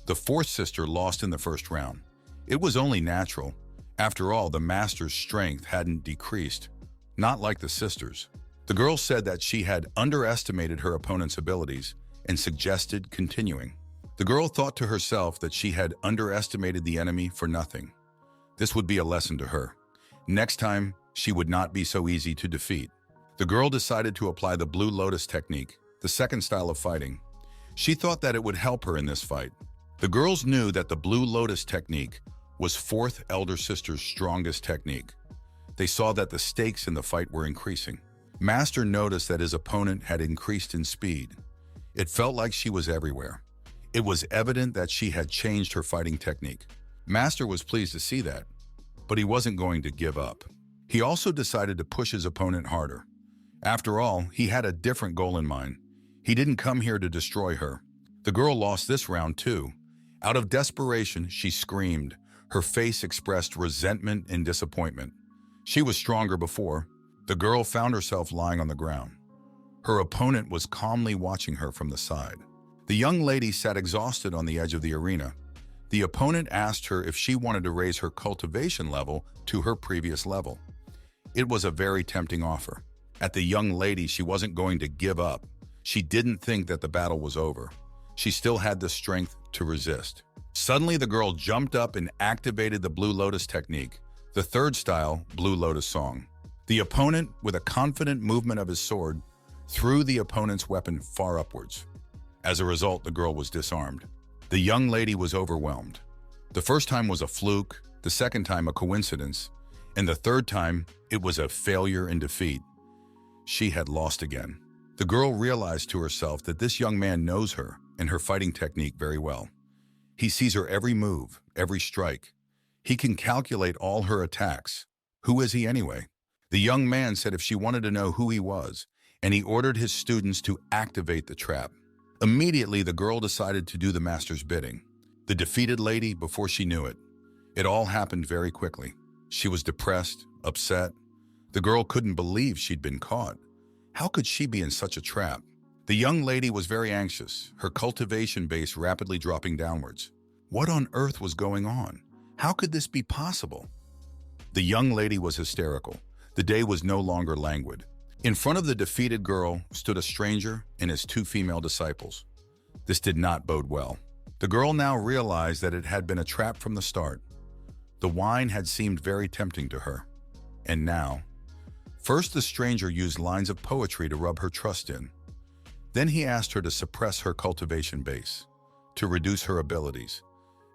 The fourth sister lost in the first round. It was only natural. After all, the master's strength hadn't decreased, not like the sisters. The girl said that she had underestimated her opponent's abilities and suggested continuing. The girl thought to herself that she had underestimated the enemy for nothing. This would be a lesson to her. Next time, she would not be so easy to defeat. The girl decided to apply the Blue Lotus technique, the second style of fighting. She thought that it would help her in this fight. The girls knew that the Blue Lotus technique was fourth elder sister's strongest technique. They saw that the stakes in the fight were increasing. Master noticed that his opponent had increased in speed. It felt like she was everywhere. It was evident that she had changed her fighting technique. Master was pleased to see that, but he wasn't going to give up. He also decided to push his opponent harder. After all, he had a different goal in mind. He didn't come here to destroy her. The girl lost this round too. Out of desperation, she screamed. Her face expressed resentment and disappointment. She was stronger before. The girl found herself lying on the ground. Her opponent was calmly watching her from the side. The young lady sat exhausted on the edge of the arena. The opponent asked her if she wanted to raise her cultivation level to her previous level. It was a very tempting offer. At the young lady, she wasn't going to give up. She didn't think that the battle was over. She still had the strength to resist. Suddenly, the girl jumped up and activated the Blue Lotus technique, the third style, Blue Lotus Song. The opponent, with a confident movement of his sword, threw the opponent's weapon far upwards. As a result, the girl was disarmed. The young lady was overwhelmed. The first time was a fluke, the second time a coincidence, and the third time it was a failure and defeat. She had lost again. The girl realized to herself that this young man knows her and her fighting technique very well. He sees her every move, every strike. He can calculate all her attacks. Who is he anyway? The young man said if she wanted to know who he was, and he ordered his students to activate the trap. Immediately, the girl decided to do the master's bidding. The defeated lady, before she knew it. It all happened very quickly. She was depressed, upset. The girl couldn't believe she'd been caught. How could she be in such a trap? The young lady was very anxious, her cultivation base rapidly dropping downwards. What on earth was going on? How could this be possible? The young lady was hysterical. The day was no longer languid. In front of the defeated girl stood a stranger and his 2 female disciples. This did not bode well. The girl now realized that it had been a trap from the start. The wine had seemed very tempting to her. And now, first the stranger used lines of poetry to rub her trust in. Then he asked her to suppress her cultivation base, to reduce her abilities.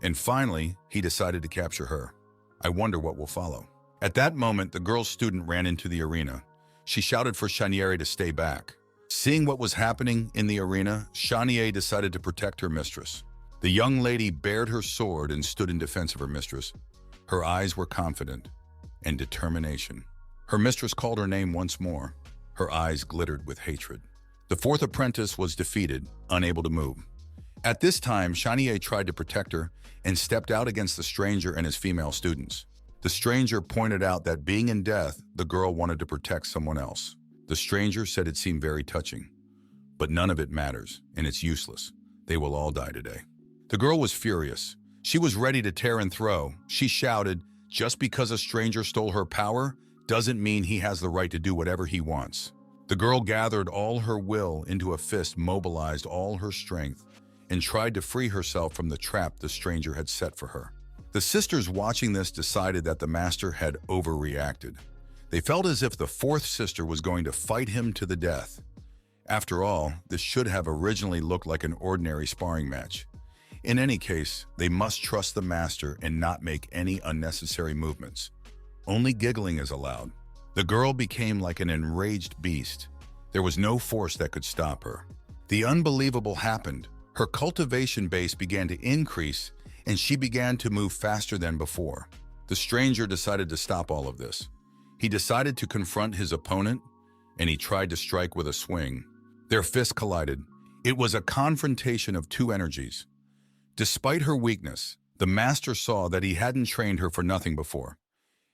And finally, he decided to capture her. I wonder what will follow. At that moment, the girl's student ran into the arena. She shouted for Chanieri to stay back. Seeing what was happening in the arena, Shania decided to protect her mistress. The young lady bared her sword and stood in defense of her mistress. Her eyes were confident and determination. Her mistress called her name once more. Her eyes glittered with hatred. The fourth apprentice was defeated, unable to move. At this time, Shania tried to protect her and stepped out against the stranger and his female students. The stranger pointed out that being in death, the girl wanted to protect someone else. The stranger said it seemed very touching. But none of it matters, and it's useless. They will all die today. The girl was furious. She was ready to tear and throw. She shouted, "Just because a stranger stole her power doesn't mean he has the right to do whatever he wants." The girl gathered all her will into a fist, mobilized all her strength, and tried to free herself from the trap the stranger had set for her. The sisters watching this decided that the master had overreacted. They felt as if the fourth sister was going to fight him to the death. After all, this should have originally looked like an ordinary sparring match. In any case, they must trust the master and not make any unnecessary movements. Only giggling is allowed. The girl became like an enraged beast. There was no force that could stop her. The unbelievable happened. Her cultivation base began to increase, and she began to move faster than before. The stranger decided to stop all of this. He decided to confront his opponent, and he tried to strike with a swing. Their fists collided. It was a confrontation of two energies. Despite her weakness, the master saw that he hadn't trained her for nothing before.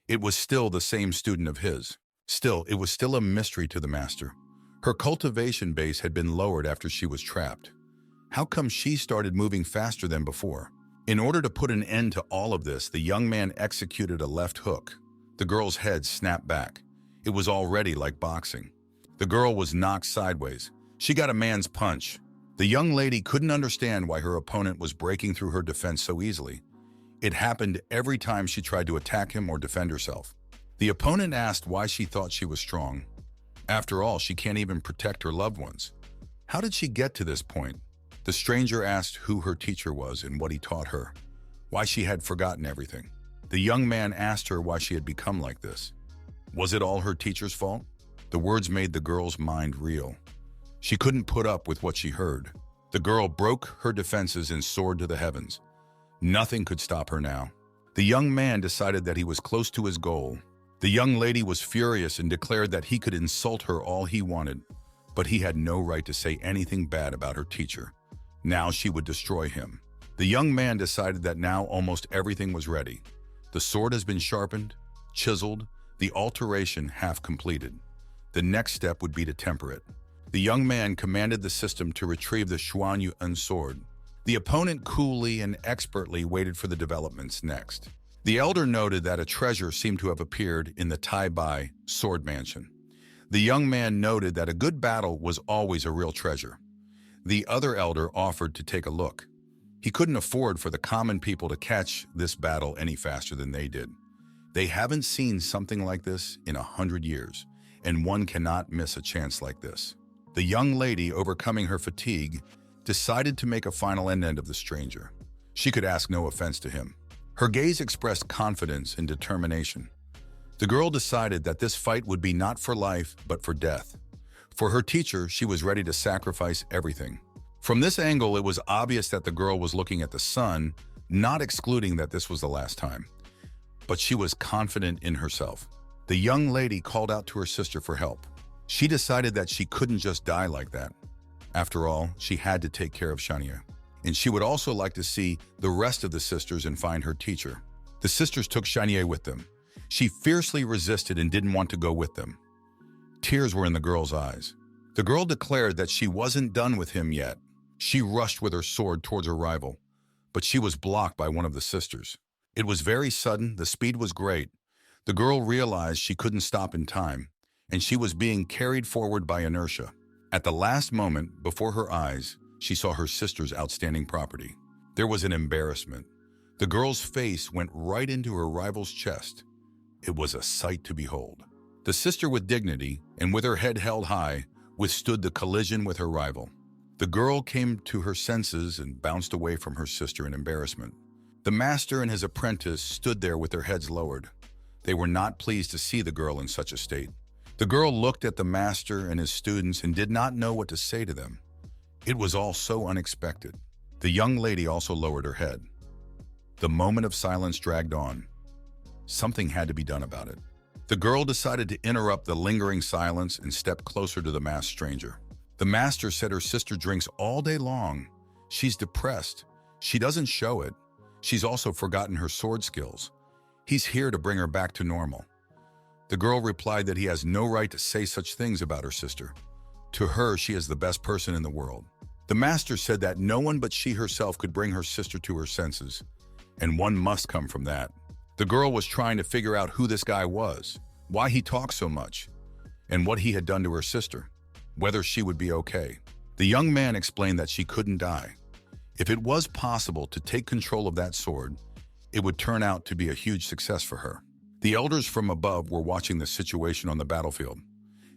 It was still the same student of his. Still, it was still a mystery to the master. Her cultivation base had been lowered after she was trapped. How come she started moving faster than before? In order to put an end to all of this, the young man executed a left hook. The girl's head snapped back. It was already like boxing. The girl was knocked sideways. She got a man's punch. The young lady couldn't understand why her opponent was breaking through her defense so easily. It happened every time she tried to attack him or defend herself. The opponent asked why she thought she was strong. After all, she can't even protect her loved ones. How did she get to this point? The stranger asked who her teacher was and what he taught her, why she had forgotten everything. The young man asked her why she had become like this. Was it all her teacher's fault? The words made the girl's mind reel. She couldn't put up with what she heard. The girl broke her defenses and soared to the heavens. Nothing could stop her now. The young man decided that he was close to his goal. The young lady was furious and declared that he could insult her all he wanted, but he had no right to say anything bad about her teacher. Now she would destroy him. The young man decided that now almost everything was ready. The sword has been sharpened, chiseled, the alteration half completed. The next step would be to temper it. The young man commanded the system to retrieve the Xuanyuan sword. The opponent coolly and expertly waited for the developments next. The elder noted that a treasure seemed to have appeared in the Taibai sword mansion. The young man noted that a good battle was always a real treasure. The other elder offered to take a look. He couldn't afford for the common people to catch this battle any faster than they did. They haven't seen something like this in 100 years, and one cannot miss a chance like this. The young lady, overcoming her fatigue, decided to make a final end of the stranger. She could ask no offense to him. Her gaze expressed confidence and determination. The girl decided that this fight would be not for life, but for death. For her teacher, she was ready to sacrifice everything. From this angle, it was obvious that the girl was looking at the sun, not excluding that this was the last time. But she was confident in herself. The young lady called out to her sister for help. She decided that she couldn't just die like that. After all, she had to take care of Shania. And she would also like to see the rest of the sisters and find her teacher. The sisters took Shania with them. She fiercely resisted and didn't want to go with them. Tears were in the girl's eyes. The girl declared that she wasn't done with him yet. She rushed with her sword towards her rival, but she was blocked by one of the sisters. It was very sudden, the speed was great. The girl realized she couldn't stop in time, and she was being carried forward by inertia. At the last moment, before her eyes, she saw her sister's outstanding property. There was an embarrassment. The girl's face went right into her rival's chest. It was a sight to behold. The sister, with dignity and with her head held high, withstood the collision with her rival. The girl came to her senses and bounced away from her sister in embarrassment. The master and his apprentice stood there with their heads lowered. They were not pleased to see the girl in such a state. The girl looked at the master and his students and did not know what to say to them. It was all so unexpected. The young lady also lowered her head. The moment of silence dragged on. Something had to be done about it. The girl decided to interrupt the lingering silence and step closer to the masked stranger. The master said her sister drinks all day long. She's depressed. She doesn't show it. She's also forgotten her sword skills. He's here to bring her back to normal. The girl replied that he has no right to say such things about her sister. To her, she is the best person in the world. The master said that no one but she herself could bring her sister to her senses, and one must come from that. The girl was trying to figure out who this guy was, why he talked so much, and what he had done to her sister, whether she would be okay. The young man explained that she couldn't die. If it was possible to take control of that sword, it would turn out to be a huge success for her. The elders from above were watching the situation on the battlefield.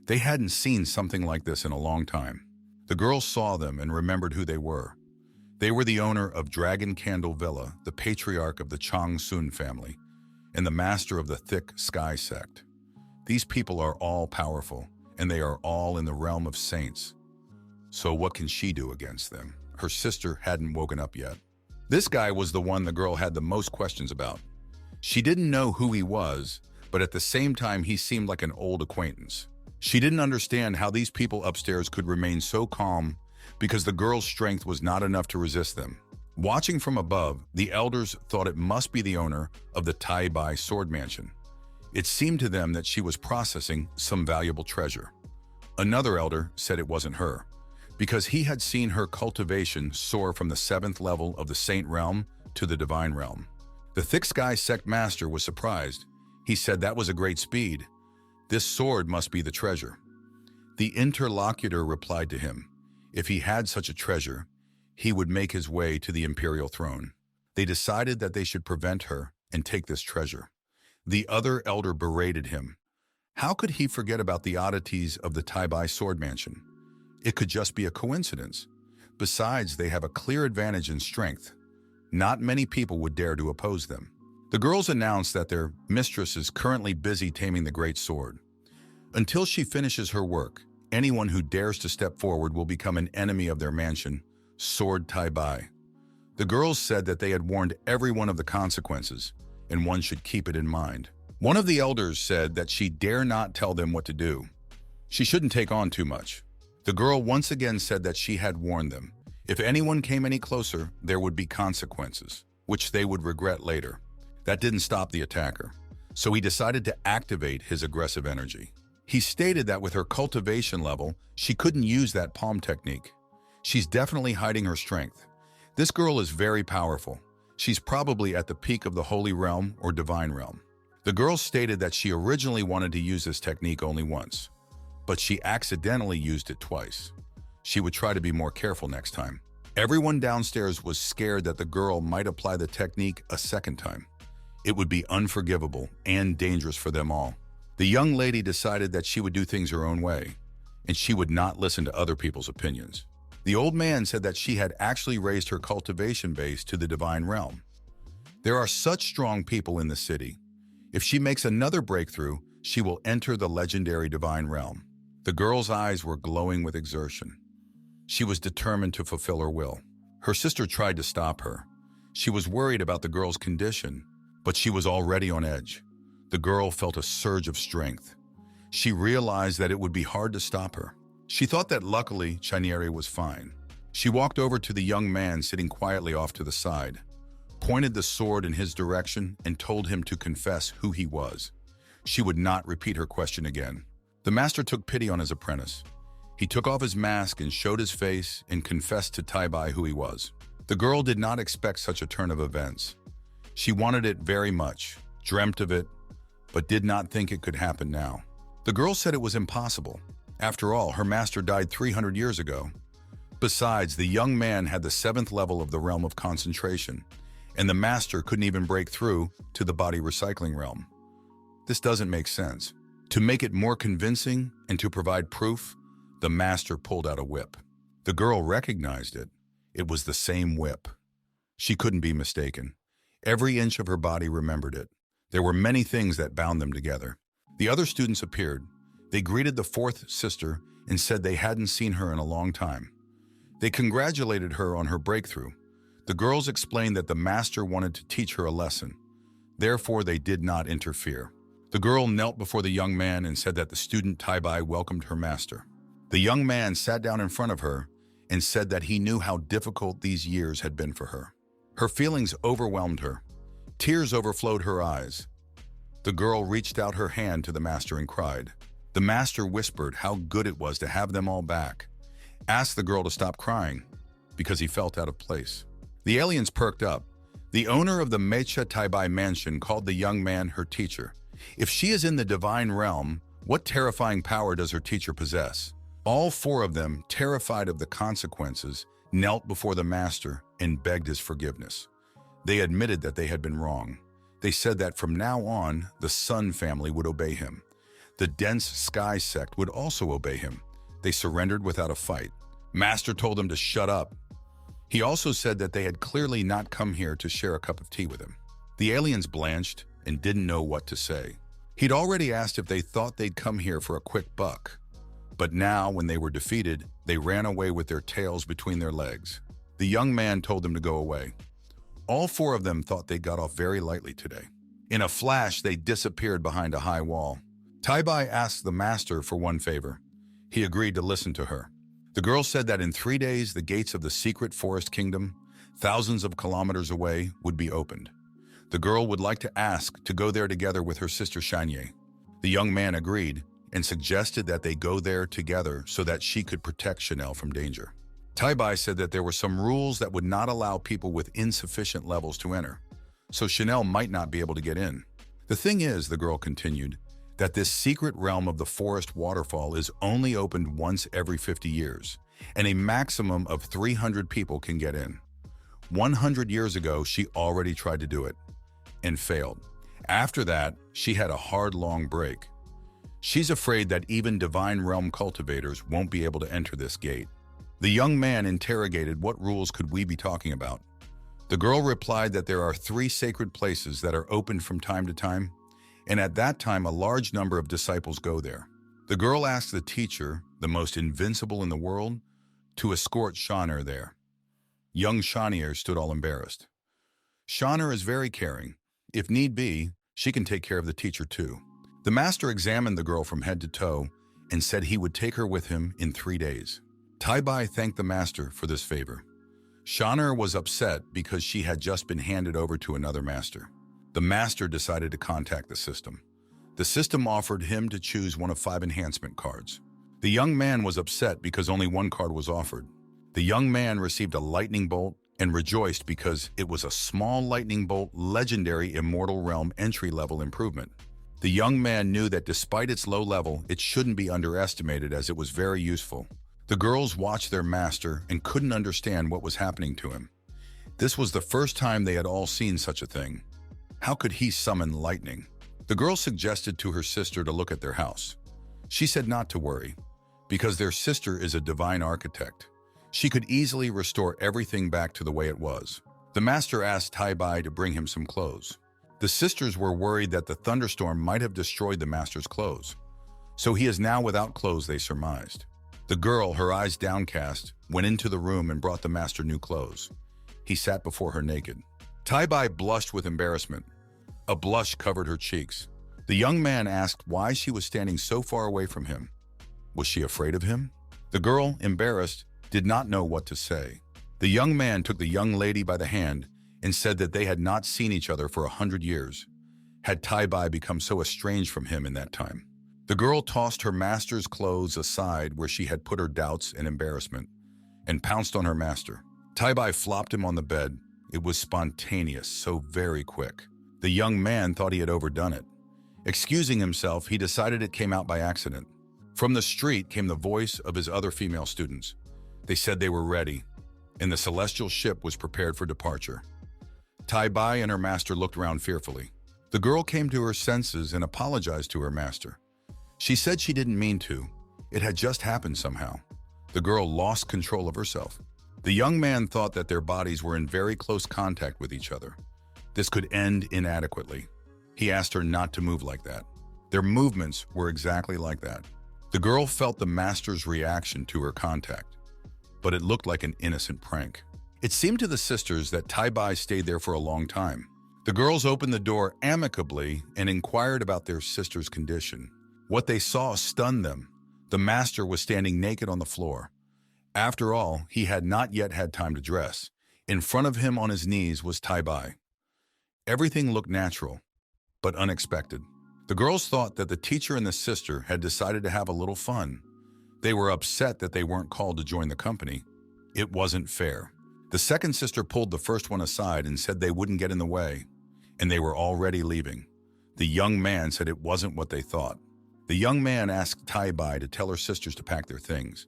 They hadn't seen something like this in a long time. The girl saw them and remembered who they were. They were the owner of Dragon Candle Villa, the patriarch of the Chang Sun family, and the master of the Thick Sky Sect. These people are all powerful, and they are all in the realm of saints. So what can she do against them? Her sister hadn't woken up yet. This guy was the one the girl had the most questions about. She didn't know who he was, but at the same time he seemed like an old acquaintance. She didn't understand how these people upstairs could remain so calm because the girl's strength was not enough to resist them. Watching from above, the elders thought it must be the owner of the Taibai sword mansion. It seemed to them that she was processing some valuable treasure. Another elder said it wasn't her, because he had seen her cultivation soar from the 7th level of the Saint realm to the Divine realm. The Thick Sky Sect master was surprised. He said that was a great speed. This sword must be the treasure. The interlocutor replied to him, if he had such a treasure, he would make his way to the imperial throne. They decided that they should prevent her and take this treasure. The other elder berated him. How could he forget about the oddities of the Taibai sword mansion? It could just be a coincidence. Besides, they have a clear advantage in strength. Not many people would dare to oppose them. The girls announced that their mistress is currently busy taming the great sword. Until she finishes her work, anyone who dares to step forward will become an enemy of their mansion, Sword Taibai. The girls said that they had warned everyone of the consequences, and one should keep it in mind. One of the elders said that she dare not tell them what to do. She shouldn't take on too much. The girl once again said that she had warned them. If anyone came any closer, there would be consequences, which they would regret later. That didn't stop the attacker, so he decided to activate his aggressive energy. He stated that with her cultivation level, she couldn't use that palm technique. She's definitely hiding her strength. This girl is very powerful. She's probably at the peak of the Holy Realm or Divine Realm. The girl stated that she originally wanted to use this technique only once, but she accidentally used it twice. She would try to be more careful next time. Everyone downstairs was scared that the girl might apply the technique a second time. It would be unforgivable and dangerous for them all. The young lady decided that she would do things her own way, and she would not listen to other people's opinions. The old man said that she had actually raised her cultivation base to the Divine Realm. There are such strong people in the city. If she makes another breakthrough, she will enter the legendary Divine Realm. The girl's eyes were glowing with exertion. She was determined to fulfill her will. Her sister tried to stop her. She was worried about the girl's condition, but she was already on edge. The girl felt a surge of strength. She realized that it would be hard to stop her. She thought that luckily Chanieri was fine. She walked over to the young man sitting quietly off to the side, pointed the sword in his direction, and told him to confess who he was. She would not repeat her question again. The master took pity on his apprentice. He took off his mask and showed his face and confessed to Taibai who he was. The girl did not expect such a turn of events. She wanted it very much, dreamt of it, but did not think it could happen now. The girl said it was impossible. After all, her master died 300 years ago. Besides, the young man had the 7th level of the realm of concentration, and the master couldn't even break through to the body recycling realm. This doesn't make sense. To make it more convincing and to provide proof, the master pulled out a whip. The girl recognized it. It was the same whip. She couldn't be mistaken. Every inch of her body remembered it. There were many things that bound them together. The other students appeared. They greeted the fourth sister and said they hadn't seen her in a long time. They congratulated her on her breakthrough. The girls explained that the master wanted to teach her a lesson. Therefore, they did not interfere. The girl knelt before the young man and said that the student Taibai welcomed her master. The young man sat down in front of her and said that he knew how difficult these years had been for her. Her feelings overwhelmed her. Tears overflowed her eyes. The girl reached out her hand to the master and cried. The master whispered how good it was to have them all back, asked the girl to stop crying because he felt out of place. The aliens perked up. The owner of the Mecha Taibai mansion called the young man her teacher. If she is in the divine realm, what terrifying power does her teacher possess? All four of them, terrified of the consequences, knelt before the master and begged his forgiveness. They admitted that they had been wrong. They said that from now on, the Sun family would obey him. The dense Sky Sect would also obey him. They surrendered without a fight. Master told them to shut up. He also said that they had clearly not come here to share a cup of tea with him. The aliens blanched and didn't know what to say. He'd already asked if they thought they'd come here for a quick buck. But now, when they were defeated, they ran away with their tails between their legs. The young man told them to go away. All four of them thought they got off very lightly today. In a flash, they disappeared behind a high wall. Taibai asked the master for one favor. He agreed to listen to her. The girl said that in 3 days, the gates of the secret forest kingdom, thousands of kilometers away, would be opened. The girl would like to ask to go there together with her sister Shanye. The young man agreed and suggested that they go there together so that she could protect Chanel from danger. Taibai said that there were some rules that would not allow people with insufficient levels to enter, so Chanel might not be able to get in. The thing is, the girl continued, that this secret realm of the forest waterfall is only opened once every 50 years, and a maximum of 300 people can get in. 100 years ago, she already tried to do it and failed. After that, she had a hard, long break. She's afraid that even divine realm cultivators won't be able to enter this gate. The young man interrogated what rules could we be talking about. The girl replied that there are 3 sacred places that are opened from time to time, and at that time a large number of disciples go there. The girl asked the teacher, the most invincible in the world, to escort Shaner there. Young Shanier stood all embarrassed. Shaner is very caring. If need be, she can take care of the teacher too. The master examined the girl from head to toe and said he would take her with him in 3 days. Taibai thanked the master for this favor. Shaner was upset because she had just been handed over to another master. The master decided to contact the system. The system offered him to choose one of 5 enhancement cards. The young man was upset because only 1 card was offered. The young man received a lightning bolt and rejoiced because it was a small lightning bolt legendary immortal realm entry-level improvement. The young man knew that despite its low level, it shouldn't be underestimated as it was very useful. The girls watched their master and couldn't understand what was happening to him. This was the first time they had all seen such a thing. How could he summon lightning? The girl suggested to her sister to look at their house. She said not to worry, because their sister is a divine architect. She could easily restore everything back to the way it was. The master asked Taibai to bring him some clothes. The sisters were worried that the thunderstorm might have destroyed the master's clothes. So he is now without clothes, they surmised. The girl, her eyes downcast, went into the room and brought the master new clothes. He sat before her naked. Taibai blushed with embarrassment. A blush covered her cheeks. The young man asked why she was standing so far away from him. Was she afraid of him? The girl, embarrassed, did not know what to say. The young man took the young lady by the hand and said that they had not seen each other for 100 years. Had Taibai become so estranged from him in that time? The girl tossed her master's clothes aside where she had put her doubts and embarrassment, and pounced on her master. Taibai flopped him on the bed. It was spontaneous, so very quick. The young man thought he had overdone it. Excusing himself, he decided it came out by accident. From the street came the voice of his other female students. They said they were ready, and the celestial ship was prepared for departure. Taibai and her master looked around fearfully. The girl came to her senses and apologized to her master. She said she didn't mean to. It had just happened somehow. The girl lost control of herself. The young man thought that their bodies were in very close contact with each other. This could end inadequately. He asked her not to move like that. Their movements were exactly like that. The girl felt the master's reaction to her contact, but it looked like an innocent prank. It seemed to the sisters that Taibai stayed there for a long time. The girls opened the door amicably and inquired about their sister's condition. What they saw stunned them. The master was standing naked on the floor. After all, he had not yet had time to dress. In front of him on his knees was Taibai. Everything looked natural, but unexpected. The girls thought that the teacher and the sister had decided to have a little fun. They were upset that they weren't called to join the company. It wasn't fair. The second sister pulled the first one aside and said they wouldn't get in the way, and they were already leaving. The young man said it wasn't what they thought. The young man asked Taibai to tell her sisters to pack their things.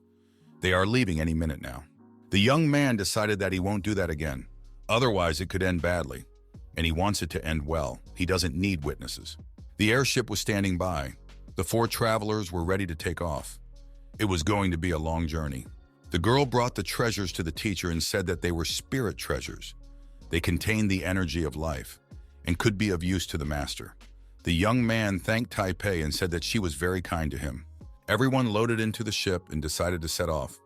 They are leaving any minute now. The young man decided that he won't do that again. Otherwise, it could end badly, and he wants it to end well. He doesn't need witnesses. The airship was standing by. The 4 travelers were ready to take off. It was going to be a long journey. The girl brought the treasures to the teacher and said that they were spirit treasures. They contained the energy of life and could be of use to the master. The young man thanked Taipei and said that she was very kind to him. Everyone loaded into the ship and decided to set off,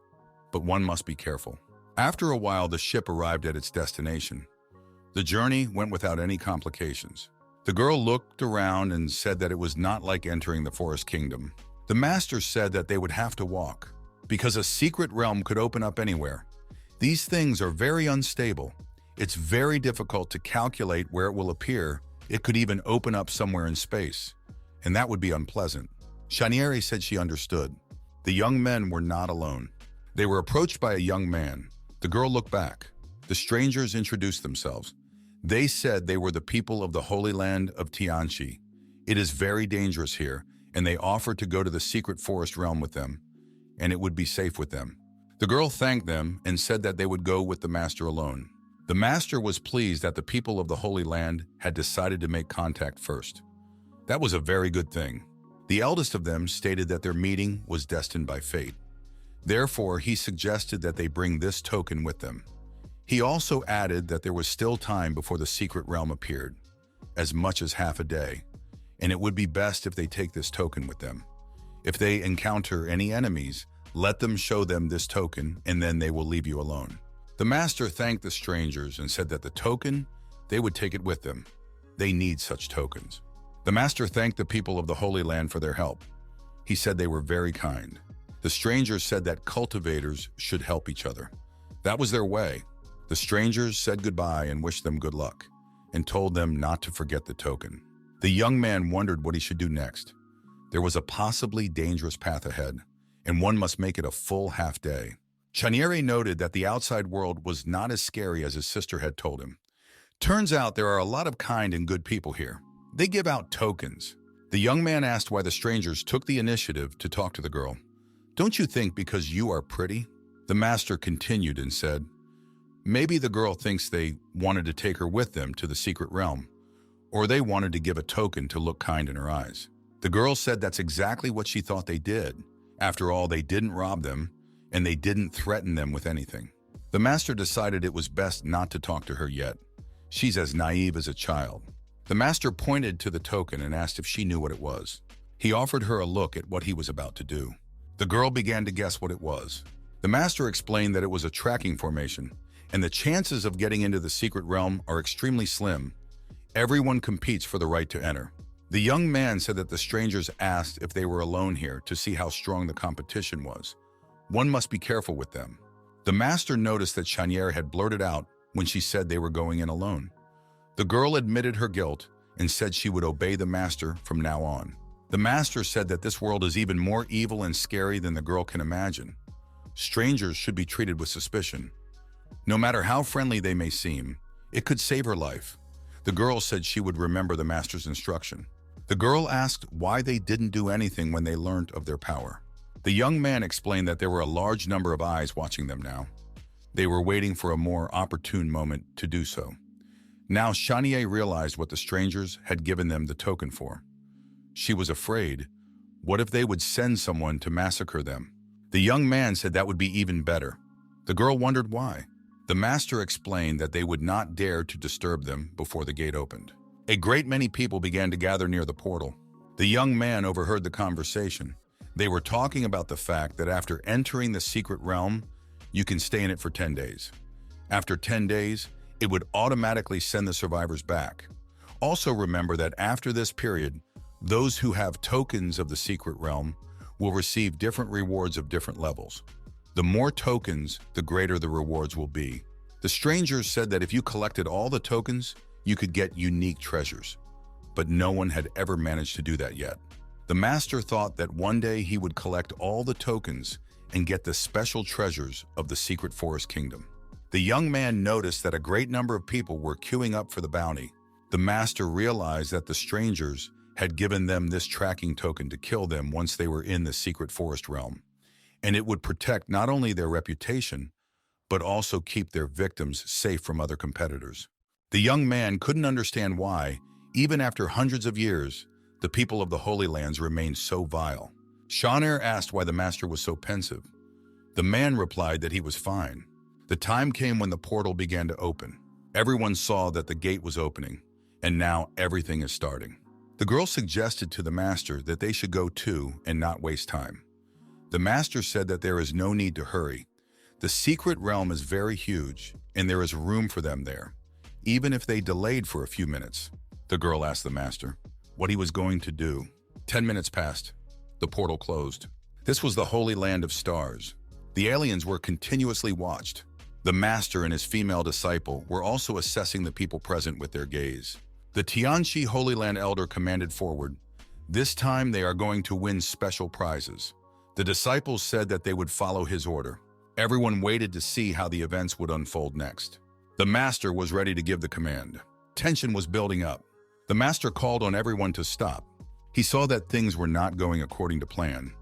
but one must be careful. After a while, the ship arrived at its destination. The journey went without any complications. The girl looked around and said that it was not like entering the forest kingdom. The master said that they would have to walk, because a secret realm could open up anywhere. These things are very unstable. It's very difficult to calculate where it will appear. It could even open up somewhere in space, and that would be unpleasant. Chanieri said she understood. The young men were not alone. They were approached by a young man. The girl looked back. The strangers introduced themselves. They said they were the people of the Holy Land of Tianxi. It is very dangerous here, and they offered to go to the secret forest realm with them, and it would be safe with them. The girl thanked them and said that they would go with the master alone. The master was pleased that the people of the Holy Land had decided to make contact first. That was a very good thing. The eldest of them stated that their meeting was destined by fate. Therefore, he suggested that they bring this token with them. He also added that there was still time before the secret realm appeared, as much as half a day, and it would be best if they take this token with them. If they encounter any enemies, let them show them this token, and then they will leave you alone. The master thanked the strangers and said that the token, they would take it with them. They need such tokens. The master thanked the people of the Holy Land for their help. He said they were very kind. The strangers said that cultivators should help each other. That was their way. The strangers said goodbye and wished them good luck, and told them not to forget the token. The young man wondered what he should do next. There was a possibly dangerous path ahead, and one must make it a full half day. Chanieri noted that the outside world was not as scary as his sister had told him. Turns out there are a lot of kind and good people here. They give out tokens. The young man asked why the strangers took the initiative to talk to the girl. Don't you think because you are pretty? The master continued and said, maybe the girl thinks they wanted to take her with them to the secret realm, or they wanted to give a token to look kind in her eyes. The girl said that's exactly what she thought they did. After all, they didn't rob them, and they didn't threaten them with anything. The master decided it was best not to talk to her yet. She's as naive as a child. The master pointed to the token and asked if she knew what it was. He offered her a look at what he was about to do. The girl began to guess what it was. The master explained that it was a tracking formation, and the chances of getting into the secret realm are extremely slim. Everyone competes for the right to enter. The young man said that the strangers asked if they were alone here to see how strong the competition was. One must be careful with them. The master noticed that Chanier had blurted out when she said they were going in alone. The girl admitted her guilt and said she would obey the master from now on. The master said that this world is even more evil and scary than the girl can imagine. Strangers should be treated with suspicion. No matter how friendly they may seem, it could save her life. The girl said she would remember the master's instruction. The girl asked why they didn't do anything when they learned of their power. The young man explained that there were a large number of eyes watching them now. They were waiting for a more opportune moment to do so. Now Chanier realized what the strangers had given them the token for. She was afraid. What if they would send someone to massacre them? The young man said that would be even better. The girl wondered why. The master explained that they would not dare to disturb them before the gate opened. A great many people began to gather near the portal. The young man overheard the conversation. They were talking about the fact that after entering the secret realm, you can stay in it for 10 days. After 10 days, it would automatically send the survivors back. Also remember that after this period, those who have tokens of the secret realm will receive different rewards of different levels. The more tokens, the greater the rewards will be. The strangers said that if you collected all the tokens, you could get unique treasures. But no one had ever managed to do that yet. The master thought that one day he would collect all the tokens and get the special treasures of the secret forest kingdom. The young man noticed that a great number of people were queuing up for the bounty. The master realized that the strangers had given them this tracking token to kill them once they were in the secret forest realm, and it would protect not only their reputation, but also keep their victims safe from other competitors. The young man couldn't understand why, even after hundreds of years, the people of the Holy Lands remained so vile. Shanair asked why the master was so pensive. The man replied that he was fine. The time came when the portal began to open. Everyone saw that the gate was opening, and now everything is starting. The girl suggested to the master that they should go too and not waste time. The master said that there is no need to hurry. The secret realm is very huge, and there is room for them there, even if they delayed for a few minutes. The girl asked the master what he was going to do. 10 minutes passed. The portal closed. This was the Holy Land of Stars. The aliens were continuously watched. The master and his female disciple were also assessing the people present with their gaze. The Tianchi Holy Land elder commanded forward. This time they are going to win special prizes. The disciples said that they would follow his order. Everyone waited to see how the events would unfold next. The master was ready to give the command. Tension was building up. The master called on everyone to stop. He saw that things were not going according to plan.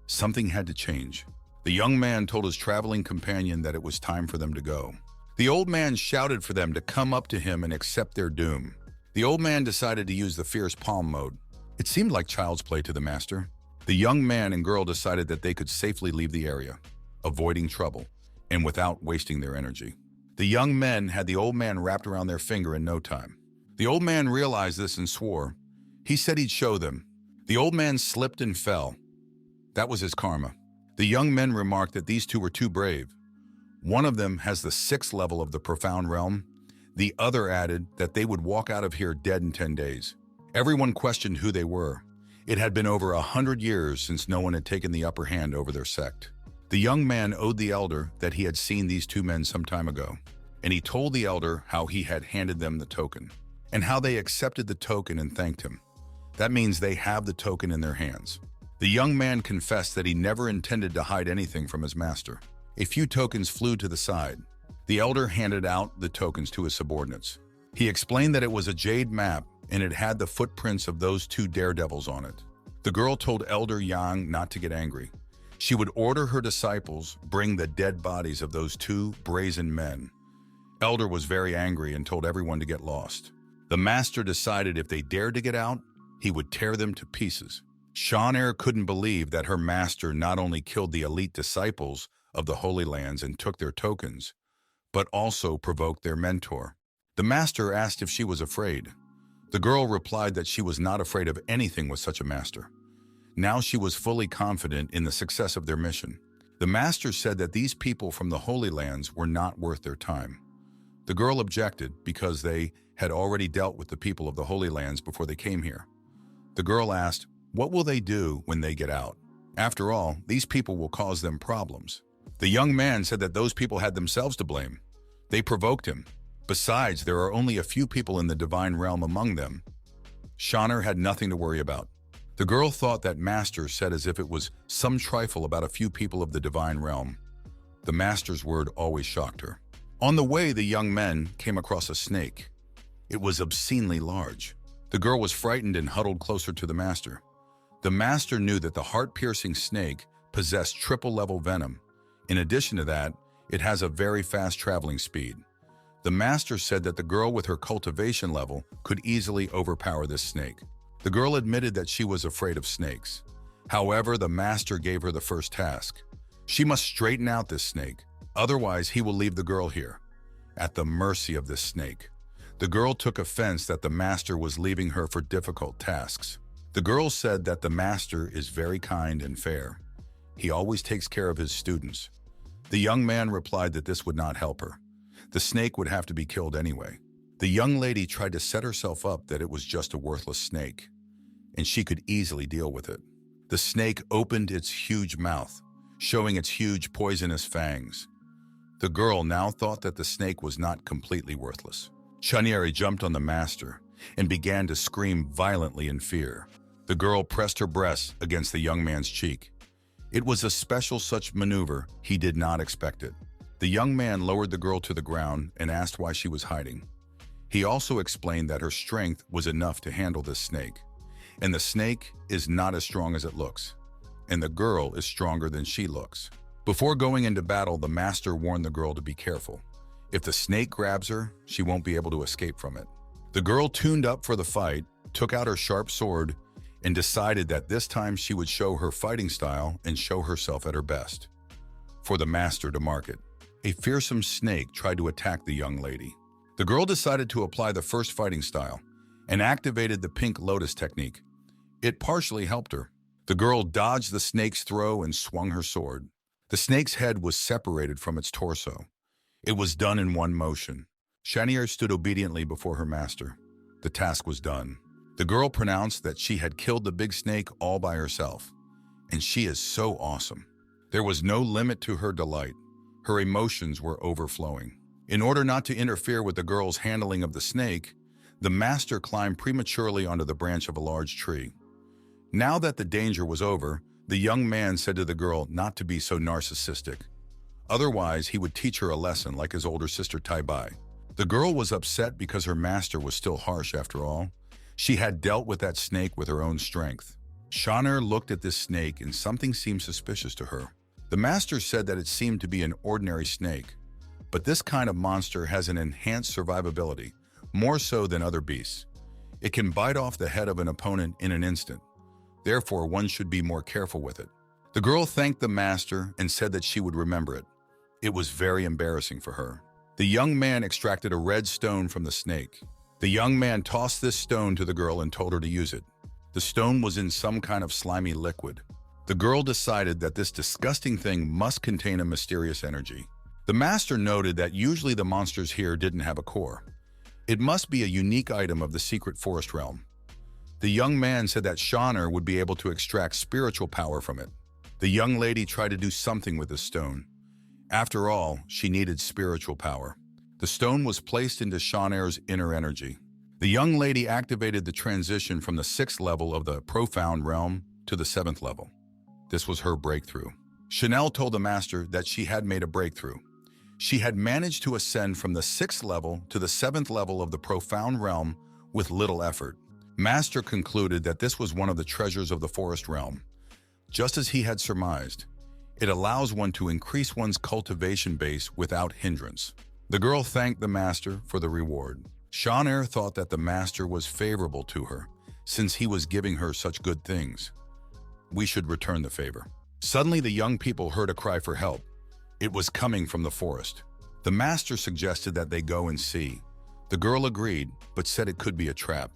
Something had to change. The young man told his traveling companion that it was time for them to go. The old man shouted for them to come up to him and accept their doom. The old man decided to use the fierce palm mode. It seemed like child's play to the master. The young man and girl decided that they could safely leave the area, avoiding trouble, and without wasting their energy. The young men had the old man wrapped around their finger in no time. The old man realized this and swore. He said he'd show them. The old man slipped and fell. That was his karma. The young men remarked that these two were too brave. One of them has the 6th level of the profound realm. The other added that they would walk out of here dead in 10 days. Everyone questioned who they were. It had been over 100 years since no one had taken the upper hand over their sect. The young man owed the elder that he had seen these two men some time ago, and he told the elder how he had handed them the token, and how they accepted the token and thanked him. That means they have the token in their hands. The young man confessed that he never intended to hide anything from his master. A few tokens flew to the side. The elder handed out the tokens to his subordinates. He explained that it was a jade map and it had the footprints of those two daredevils on it. The girl told Elder Yang not to get angry. She would order her disciples bring the dead bodies of those two brazen men. Elder was very angry and told everyone to get lost. The master decided if they dared to get out, he would tear them to pieces. Shanair couldn't believe that her master not only killed the elite disciples of the Holy Lands and took their tokens, but also provoked their mentor. The master asked if she was afraid. The girl replied that she was not afraid of anything with such a master. Now she was fully confident in the success of their mission. The master said that these people from the Holy Lands were not worth their time. The girl objected because they had already dealt with the people of the Holy Lands before they came here. The girl asked, what will they do when they get out? After all, these people will cause them problems. The young man said that those people had themselves to blame. They provoked him. Besides, there are only a few people in the divine realm among them. Shanair had nothing to worry about. The girl thought that master said as if it was some trifle about a few people of the divine realm. The master's word always shocked her. On the way, the young men came across a snake. It was obscenely large. The girl was frightened and huddled closer to the master. The master knew that the heart-piercing snake possessed triple-level venom. In addition to that, it has a very fast traveling speed. The master said that the girl with her cultivation level could easily overpower this snake. The girl admitted that she was afraid of snakes. However, the master gave her the first task. She must straighten out this snake, otherwise he will leave the girl here, at the mercy of this snake. The girl took offense that the master was leaving her for difficult tasks. The girl said that the master is very kind and fair. He always takes care of his students. The young man replied that this would not help her. The snake would have to be killed anyway. The young lady tried to set herself up that it was just a worthless snake, and she could easily deal with it. The snake opened its huge mouth, showing its huge poisonous fangs. The girl now thought that the snake was not completely worthless. Chanieri jumped on the master and began to scream violently in fear. The girl pressed her breast against the young man's cheek. It was a special such maneuver. He did not expect it. The young man lowered the girl to the ground and asked why she was hiding. He also explained that her strength was enough to handle this snake, and the snake is not as strong as it looks, and the girl is stronger than she looks. Before going into battle, the master warned the girl to be careful. If the snake grabs her, she won't be able to escape from it. The girl tuned up for the fight, took out her sharp sword, and decided that this time she would show her fighting style and show herself at her best. For the master to mark it, a fearsome snake tried to attack the young lady. The girl decided to apply the first fighting style and activated the pink lotus technique. It partially helped her. The girl dodged the snake's throw and swung her sword. The snake's head was separated from its torso. It was done in one motion. Chanier stood obediently before her master. The task was done. The girl pronounced that she had killed the big snake all by herself, and she is so awesome. There was no limit to her delight. Her emotions were overflowing. In order not to interfere with the girl's handling of the snake, the master climbed prematurely onto the branch of a large tree. Now that the danger was over, the young man said to the girl not to be so narcissistic. Otherwise, he would teach her a lesson like his older sister Taibai. The girl was upset because her master was still harsh after all. She had dealt with that snake with her own strength. Chanier looked at this snake and something seemed suspicious to her. The master said that it seemed to be an ordinary snake, but this kind of monster has an enhanced survivability, more so than other beasts. It can bite off the head of an opponent in an instant. Therefore, one should be more careful with it. The girl thanked the master and said that she would remember it. It was very embarrassing for her. The young man extracted a red stone from the snake. The young man tossed this stone to the girl and told her to use it. The stone was in some kind of slimy liquid. The girl decided that this disgusting thing must contain a mysterious energy. The master noted that usually the monsters here didn't have a core. It must be a unique item of the secret forest realm. The young man said that Chanier would be able to extract spiritual power from it. The young lady tried to do something with the stone. After all, she needed spiritual power. The stone was placed into Chanier's inner energy. The young lady activated the transition from the 6th level of the profound realm to the 7th level. This was her breakthrough. Chanel told the master that she had made a breakthrough. She had managed to ascend from the 6th level to the 7th level of the profound realm with little effort. Master concluded that this was one of the treasures of the forest realm. Just as he had surmised, it allows one to increase one's cultivation base without hindrance. The girl thanked the master for the reward. Chanier thought that the master was favorable to her, since he was giving her such good things. We should return the favor. Suddenly, the young people heard a cry for help. It was coming from the forest. The master suggested that they go and see. The girl agreed, but said it could be a trap.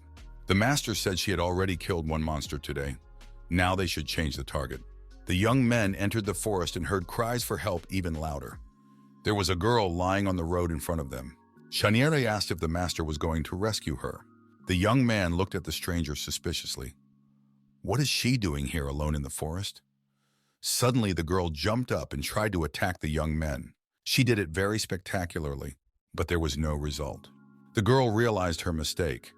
The master said she had already killed one monster today. Now they should change the target. The young men entered the forest and heard cries for help even louder. There was a girl lying on the road in front of them. Chanier asked if the master was going to rescue her. The young man looked at the stranger suspiciously. What is she doing here alone in the forest? Suddenly, the girl jumped up and tried to attack the young men. She did it very spectacularly, but there was no result. The girl realized her mistake.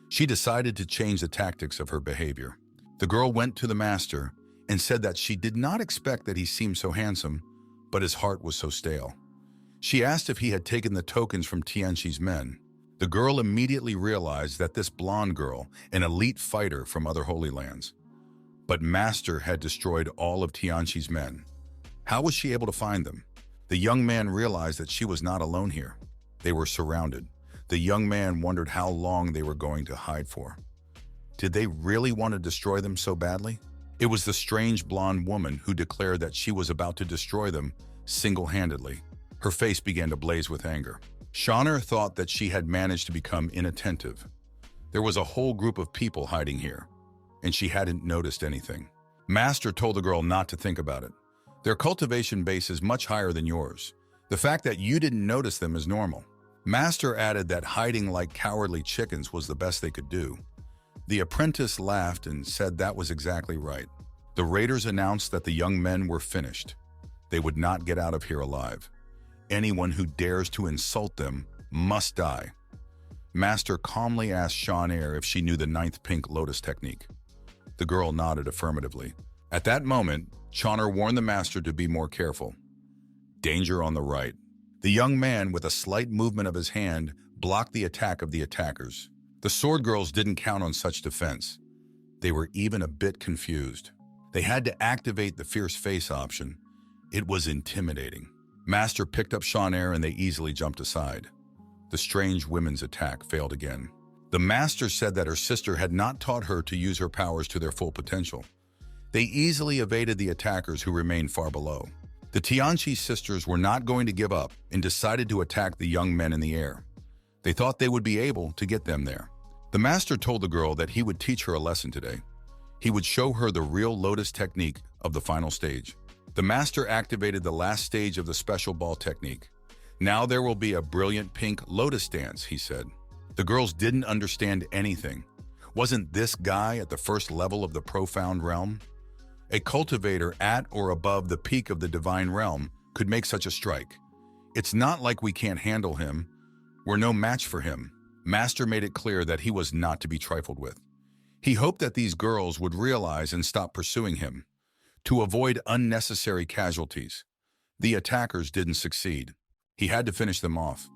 She decided to change the tactics of her behavior. The girl went to the master and said that she did not expect that he seemed so handsome, but his heart was so stale. She asked if he had taken the tokens from Tianqi's men. The girl immediately realized that this blonde girl, an elite fighter from other Holy Lands. But Master had destroyed all of Tianqi's men. How was she able to find them? The young man realized that she was not alone here. They were surrounded. The young man wondered how long they were going to hide for. Did they really want to destroy them so badly? It was the strange blonde woman who declared that she was about to destroy them single-handedly. Her face began to blaze with anger. Chanier thought that she had managed to become inattentive. There was a whole group of people hiding here. and she hadn't noticed anything. Master told the girl not to think about it. Their cultivation base is much higher than yours. The fact that you didn't notice them is normal. Master added that hiding like cowardly chickens was the best they could do. The apprentice laughed and said that was exactly right. The raiders announced that the young men were finished. They would not get out of here alive. Anyone who dares to insult them must die. Master calmly asked Shanair if she knew the 9th pink lotus technique. The girl nodded affirmatively. At that moment, Shanair warned the master to be more careful. Danger on the right. The young man, with a slight movement of his hand, blocked the attack of the attackers. The sword girls didn't count on such defense. They were even a bit confused. They had to activate the fierce face option. It was intimidating. Master picked up Shanair and they easily jumped aside. The strange women's attack failed again. The master said that her sister had not taught her to use her powers to their full potential. They easily evaded the attackers who remained far below. The Tianchi sisters were not going to give up and decided to attack the young men in the air. They thought they would be able to get them there. The master told the girl that he would teach her a lesson today. He would show her the real lotus technique of the final stage. The master activated the last stage of the special ball technique. Now there will be a brilliant pink lotus dance, he said. The girls didn't understand anything. Wasn't this guy at the first level of the profound realm? A cultivator at or above the peak of the divine realm could make such a strike. It's not like we can't handle him. We're no match for him. Master made it clear that he was not to be trifled with. He hoped that these girls would realize and stop pursuing him, to avoid unnecessary casualties. The attackers didn't succeed. He had to finish them off.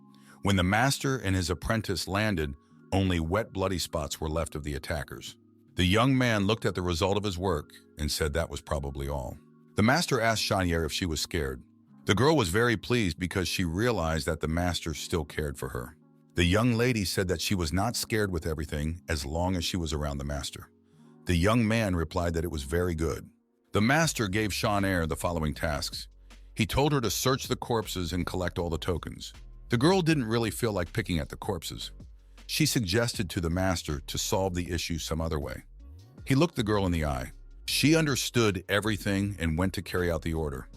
When the master and his apprentice landed, only wet, bloody spots were left of the attackers. The young man looked at the result of his work and said that was probably all. The master asked Shanair if she was scared. The girl was very pleased because she realized that the master still cared for her. The young lady said that she was not scared with everything as long as she was around the master. The young man replied that it was very good. The master gave Shanair the following tasks. He told her to search the corpses and collect all the tokens. The girl didn't really feel like picking at the corpses. She suggested to the master to solve the issue some other way. He looked the girl in the eye. She understood everything and went to carry out the order.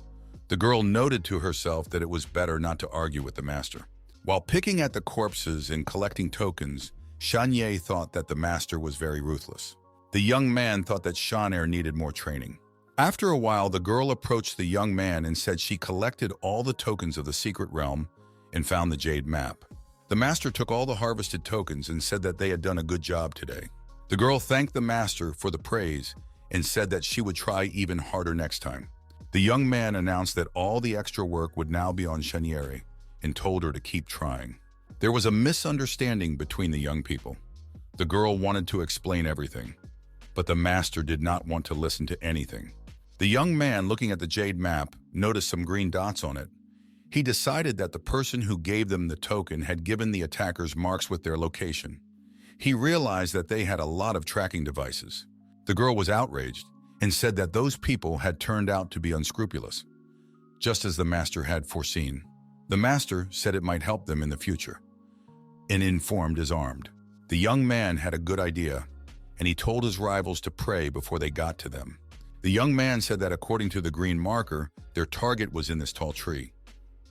The girl noted to herself that it was better not to argue with the master. While picking at the corpses and collecting tokens, Shanair thought that the master was very ruthless. The young man thought that Shanair needed more training. After a while, the girl approached the young man and said she collected all the tokens of the secret realm and found the jade map. The master took all the harvested tokens and said that they had done a good job today. The girl thanked the master for the praise and said that she would try even harder next time. The young man announced that all the extra work would now be on Shanair and told her to keep trying. There was a misunderstanding between the young people. The girl wanted to explain everything, but the master did not want to listen to anything. The young man, looking at the jade map, noticed some green dots on it. He decided that the person who gave them the token had given the attackers marks with their location. He realized that they had a lot of tracking devices. The girl was outraged and said that those people had turned out to be unscrupulous, just as the master had foreseen. The master said it might help them in the future. And informed is armed. The young man had a good idea, and he told his rivals to pray before they got to them. The young man said that according to the green marker, their target was in this tall tree.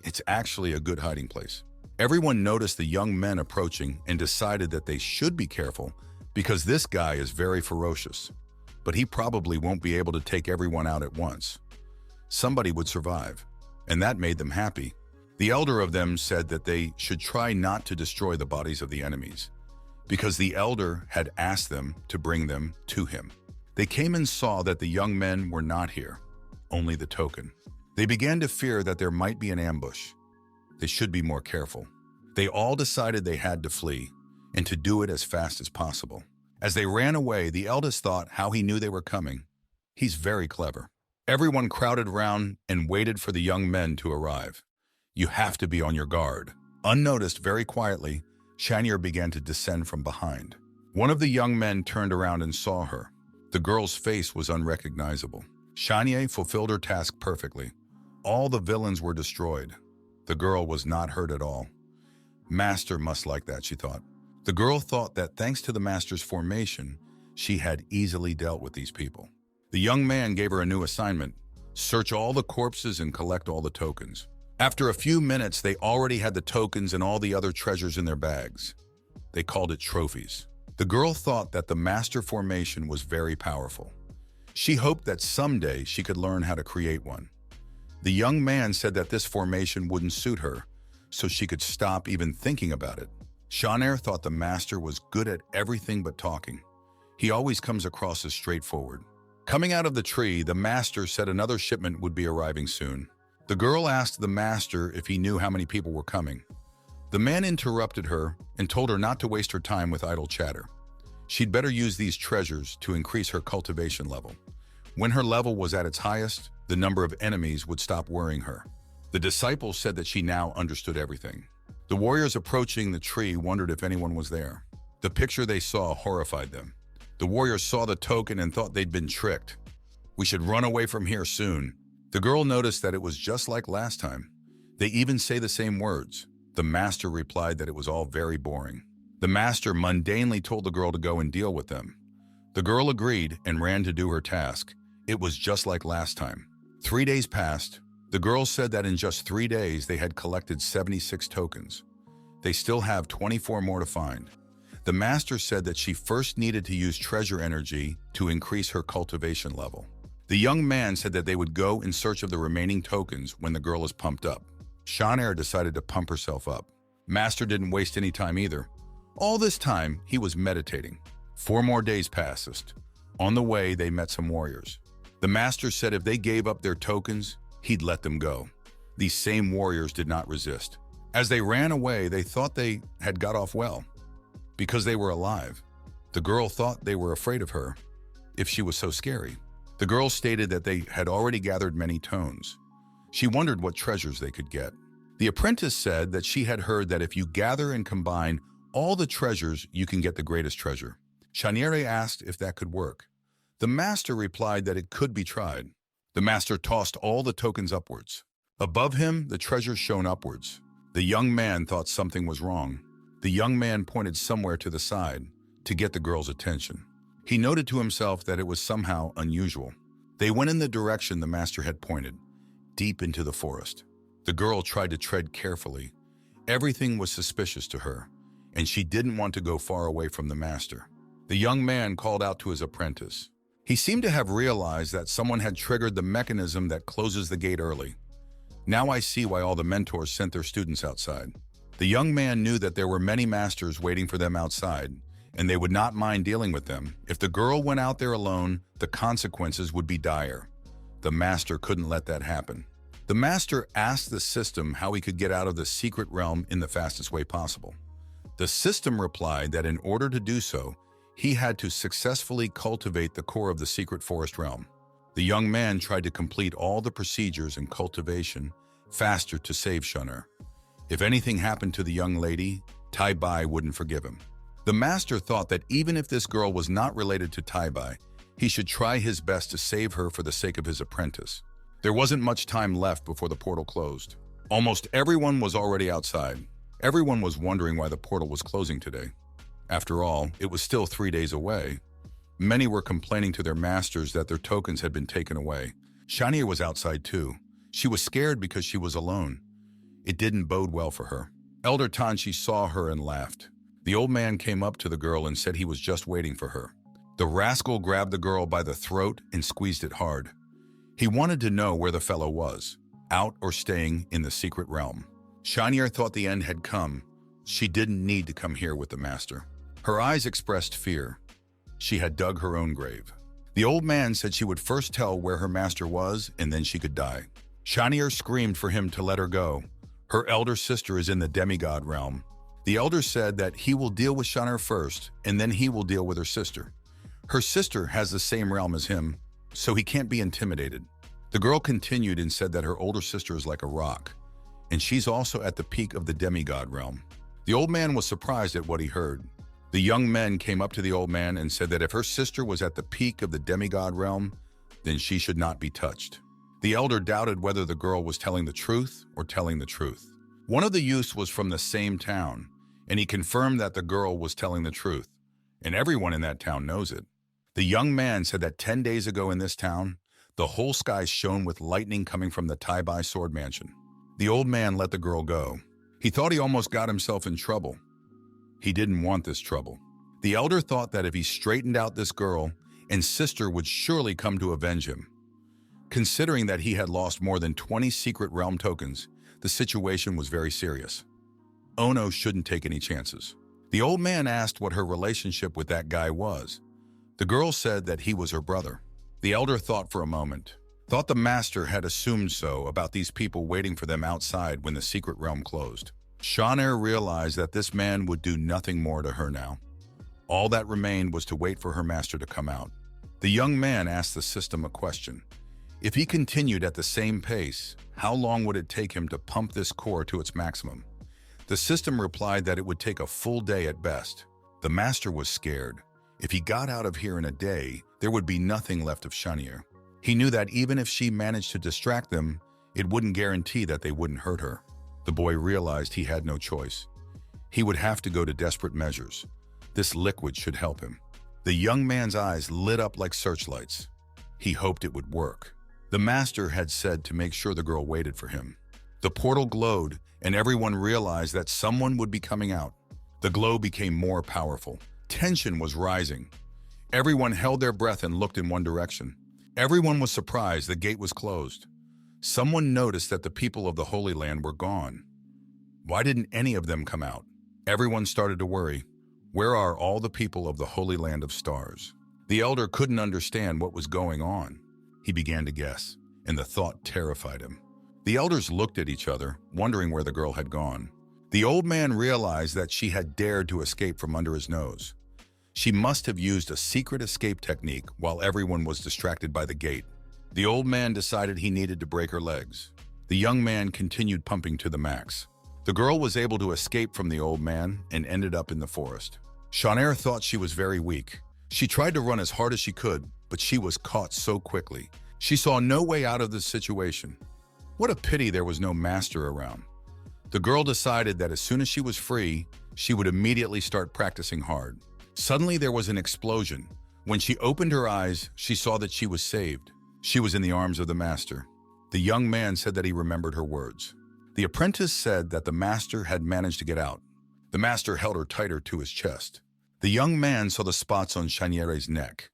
It's actually a good hiding place. Everyone noticed the young men approaching and decided that they should be careful because this guy is very ferocious, but he probably won't be able to take everyone out at once. Somebody would survive, and that made them happy. The elder of them said that they should try not to destroy the bodies of the enemies, because the elder had asked them to bring them to him. They came and saw that the young men were not here, only the token. They began to fear that there might be an ambush. They should be more careful. They all decided they had to flee, and to do it as fast as possible. As they ran away, the eldest thought how he knew they were coming. He's very clever. Everyone crowded round and waited for the young men to arrive. You have to be on your guard. Unnoticed, very quietly, Shanair began to descend from behind. One of the young men turned around and saw her. The girl's face was unrecognizable. Shanair fulfilled her task perfectly. All the villains were destroyed. The girl was not hurt at all. Master must like that, she thought. The girl thought that thanks to the master's formation, She had easily dealt with these people. The young man gave her a new assignment: search all the corpses and collect all the tokens. After a few minutes, they already had the tokens and all the other treasures in their bags. They called it trophies. The girl thought that the master formation was very powerful. She hoped that someday she could learn how to create one. The young man said that this formation wouldn't suit her, so she could stop even thinking about it. Shanair thought the master was good at everything but talking. He always comes across as straightforward. Coming out of the tree, the master said another shipment would be arriving soon. The girl asked the master if he knew how many people were coming. The man interrupted her and told her not to waste her time with idle chatter. She'd better use these treasures to increase her cultivation level. When her level was at its highest, the number of enemies would stop worrying her. The disciples said that she now understood everything. The warriors approaching the tree wondered if anyone was there. The picture they saw horrified them. The warriors saw the token and thought they'd been tricked. We should run away from here soon. The girl noticed that it was just like last time. They even say the same words. The master replied that it was all very boring. The master mundanely told the girl to go and deal with them. The girl agreed and ran to do her task. It was just like last time. 3 days passed. The girl said that in just 3 days they had collected 76 tokens. They still have 24 more to find. The master said that she first needed to use treasure energy to increase her cultivation level. The young man said that they would go in search of the remaining tokens when the girl is pumped up. Shanair decided to pump herself up. Master didn't waste any time either. All this time, he was meditating. 4 more days passed. On the way, they met some warriors. The master said if they gave up their tokens, he'd let them go. These same warriors did not resist. As they ran away, they thought they had got off well, because they were alive. The girl thought they were afraid of her, if she was so scary. The girl stated that they had already gathered many tones. She wondered what treasures they could get. The apprentice said that she had heard that if you gather and combine all the treasures, you can get the greatest treasure. Shanair asked if that could work. The master replied that it could be tried. The master tossed all the tokens upwards. Above him, the treasures shone upwards. The young man thought something was wrong. The young man pointed somewhere to the side to get the girl's attention. He noted to himself that it was somehow unusual. They went in the direction the master had pointed, deep into the forest. The girl tried to tread carefully. Everything was suspicious to her, and she didn't want to go far away from the master. The young man called out to his apprentice. He seemed to have realized that someone had triggered the mechanism that closes the gate early. Now I see why all the mentors sent their students outside. The young man knew that there were many masters waiting for them outside, and they would not mind dealing with them. If the girl went out there alone, the consequences would be dire. The master couldn't let that happen. The master asked the system how he could get out of the secret realm in the fastest way possible. The system replied that in order to do so, he had to successfully cultivate the core of the secret forest realm. The young man tried to complete all the procedures and cultivation faster to save Shanair. If anything happened to the young lady, Taibai wouldn't forgive him. The master thought that even if this girl was not related to Taibai, he should try his best to save her for the sake of his apprentice. There wasn't much time left before the portal closed. Almost everyone was already outside. Everyone was wondering why the portal was closing today. After all, it was still 3 days away. Many were complaining to their masters that their tokens had been taken away. Shanair was outside too. She was scared because she was alone. It didn't bode well for her. Elder Tanshi saw her and laughed. The old man came up to the girl and said he was just waiting for her. The rascal grabbed the girl by the throat and squeezed it hard. He wanted to know where the fellow was, out or staying in the secret realm. Shanair thought the end had come. She didn't need to come here with the master. Her eyes expressed fear. She had dug her own grave. The old man said she would first tell where her master was and then she could die. Shanair screamed for him to let her go. Her elder sister is in the demigod realm. The elder said that he will deal with Shanair first and then he will deal with her sister. Her sister has the same realm as him, so he can't be intimidated. The girl continued and said that her older sister is like a rock, and she's also at the peak of the demigod realm. The old man was surprised at what he heard. The young men came up to the old man and said that if her sister was at the peak of the demigod realm, then she should not be touched. The elder doubted whether the girl was telling the truth or telling the truth. One of the youths was from the same town, and he confirmed that the girl was telling the truth, and everyone in that town knows it. The young man said that 10 days ago in this town, the whole sky shone with lightning coming from the Taibai sword mansion. The old man let the girl go. He thought he almost got himself in trouble. He didn't want this trouble. The elder thought that if he straightened out this girl, and sister would surely come to avenge him. Considering that he had lost more than 20 secret realm tokens, the situation was very serious. Ono shouldn't take any chances. The old man asked what her relationship with that guy was. The girl said that he was her brother. The elder thought for a moment, thought the master had assumed so about these people waiting for them outside when the secret realm closed. Shanair realized that this man would do nothing more to her now. All that remained was to wait for her master to come out. The young man asked the system a question. If he continued at the same pace, how long would it take him to pump this core to its maximum? The system replied that it would take a full day at best. The master was scared. If he got out of here in a day, there would be nothing left of Shanair. He knew that even if she managed to distract them, it wouldn't guarantee that they wouldn't hurt her. The boy realized he had no choice. He would have to go to desperate measures. This liquid should help him. The young man's eyes lit up like searchlights. He hoped it would work. The master had said to make sure the girl waited for him. The portal glowed, and everyone realized that someone would be coming out. The glow became more powerful. Tension was rising. Everyone held their breath and looked in one direction. Everyone was surprised the gate was closed. Someone noticed that the people of the Holy Land were gone. Why didn't any of them come out? Everyone started to worry. Where are all the people of the Holy Land of Stars? The elder couldn't understand what was going on. He began to guess, and the thought terrified him. The elders looked at each other, wondering where the girl had gone. The old man realized that she had dared to escape from under his nose. She must have used a secret escape technique while everyone was distracted by the gate. The old man decided he needed to break her legs. The young man continued pumping to the max. The girl was able to escape from the old man and ended up in the forest. Shanair thought she was very weak. She tried to run as hard as she could, but she was caught so quickly. She saw no way out of this situation. What a pity there was no master around. The girl decided that as soon as she was free, she would immediately start practicing hard. Suddenly there was an explosion. When she opened her eyes, she saw that she was saved. She was in the arms of the master. The young man said that he remembered her words. The apprentice said that the master had managed to get out. The master held her tighter to his chest. The young man saw the spots on Shanair's neck.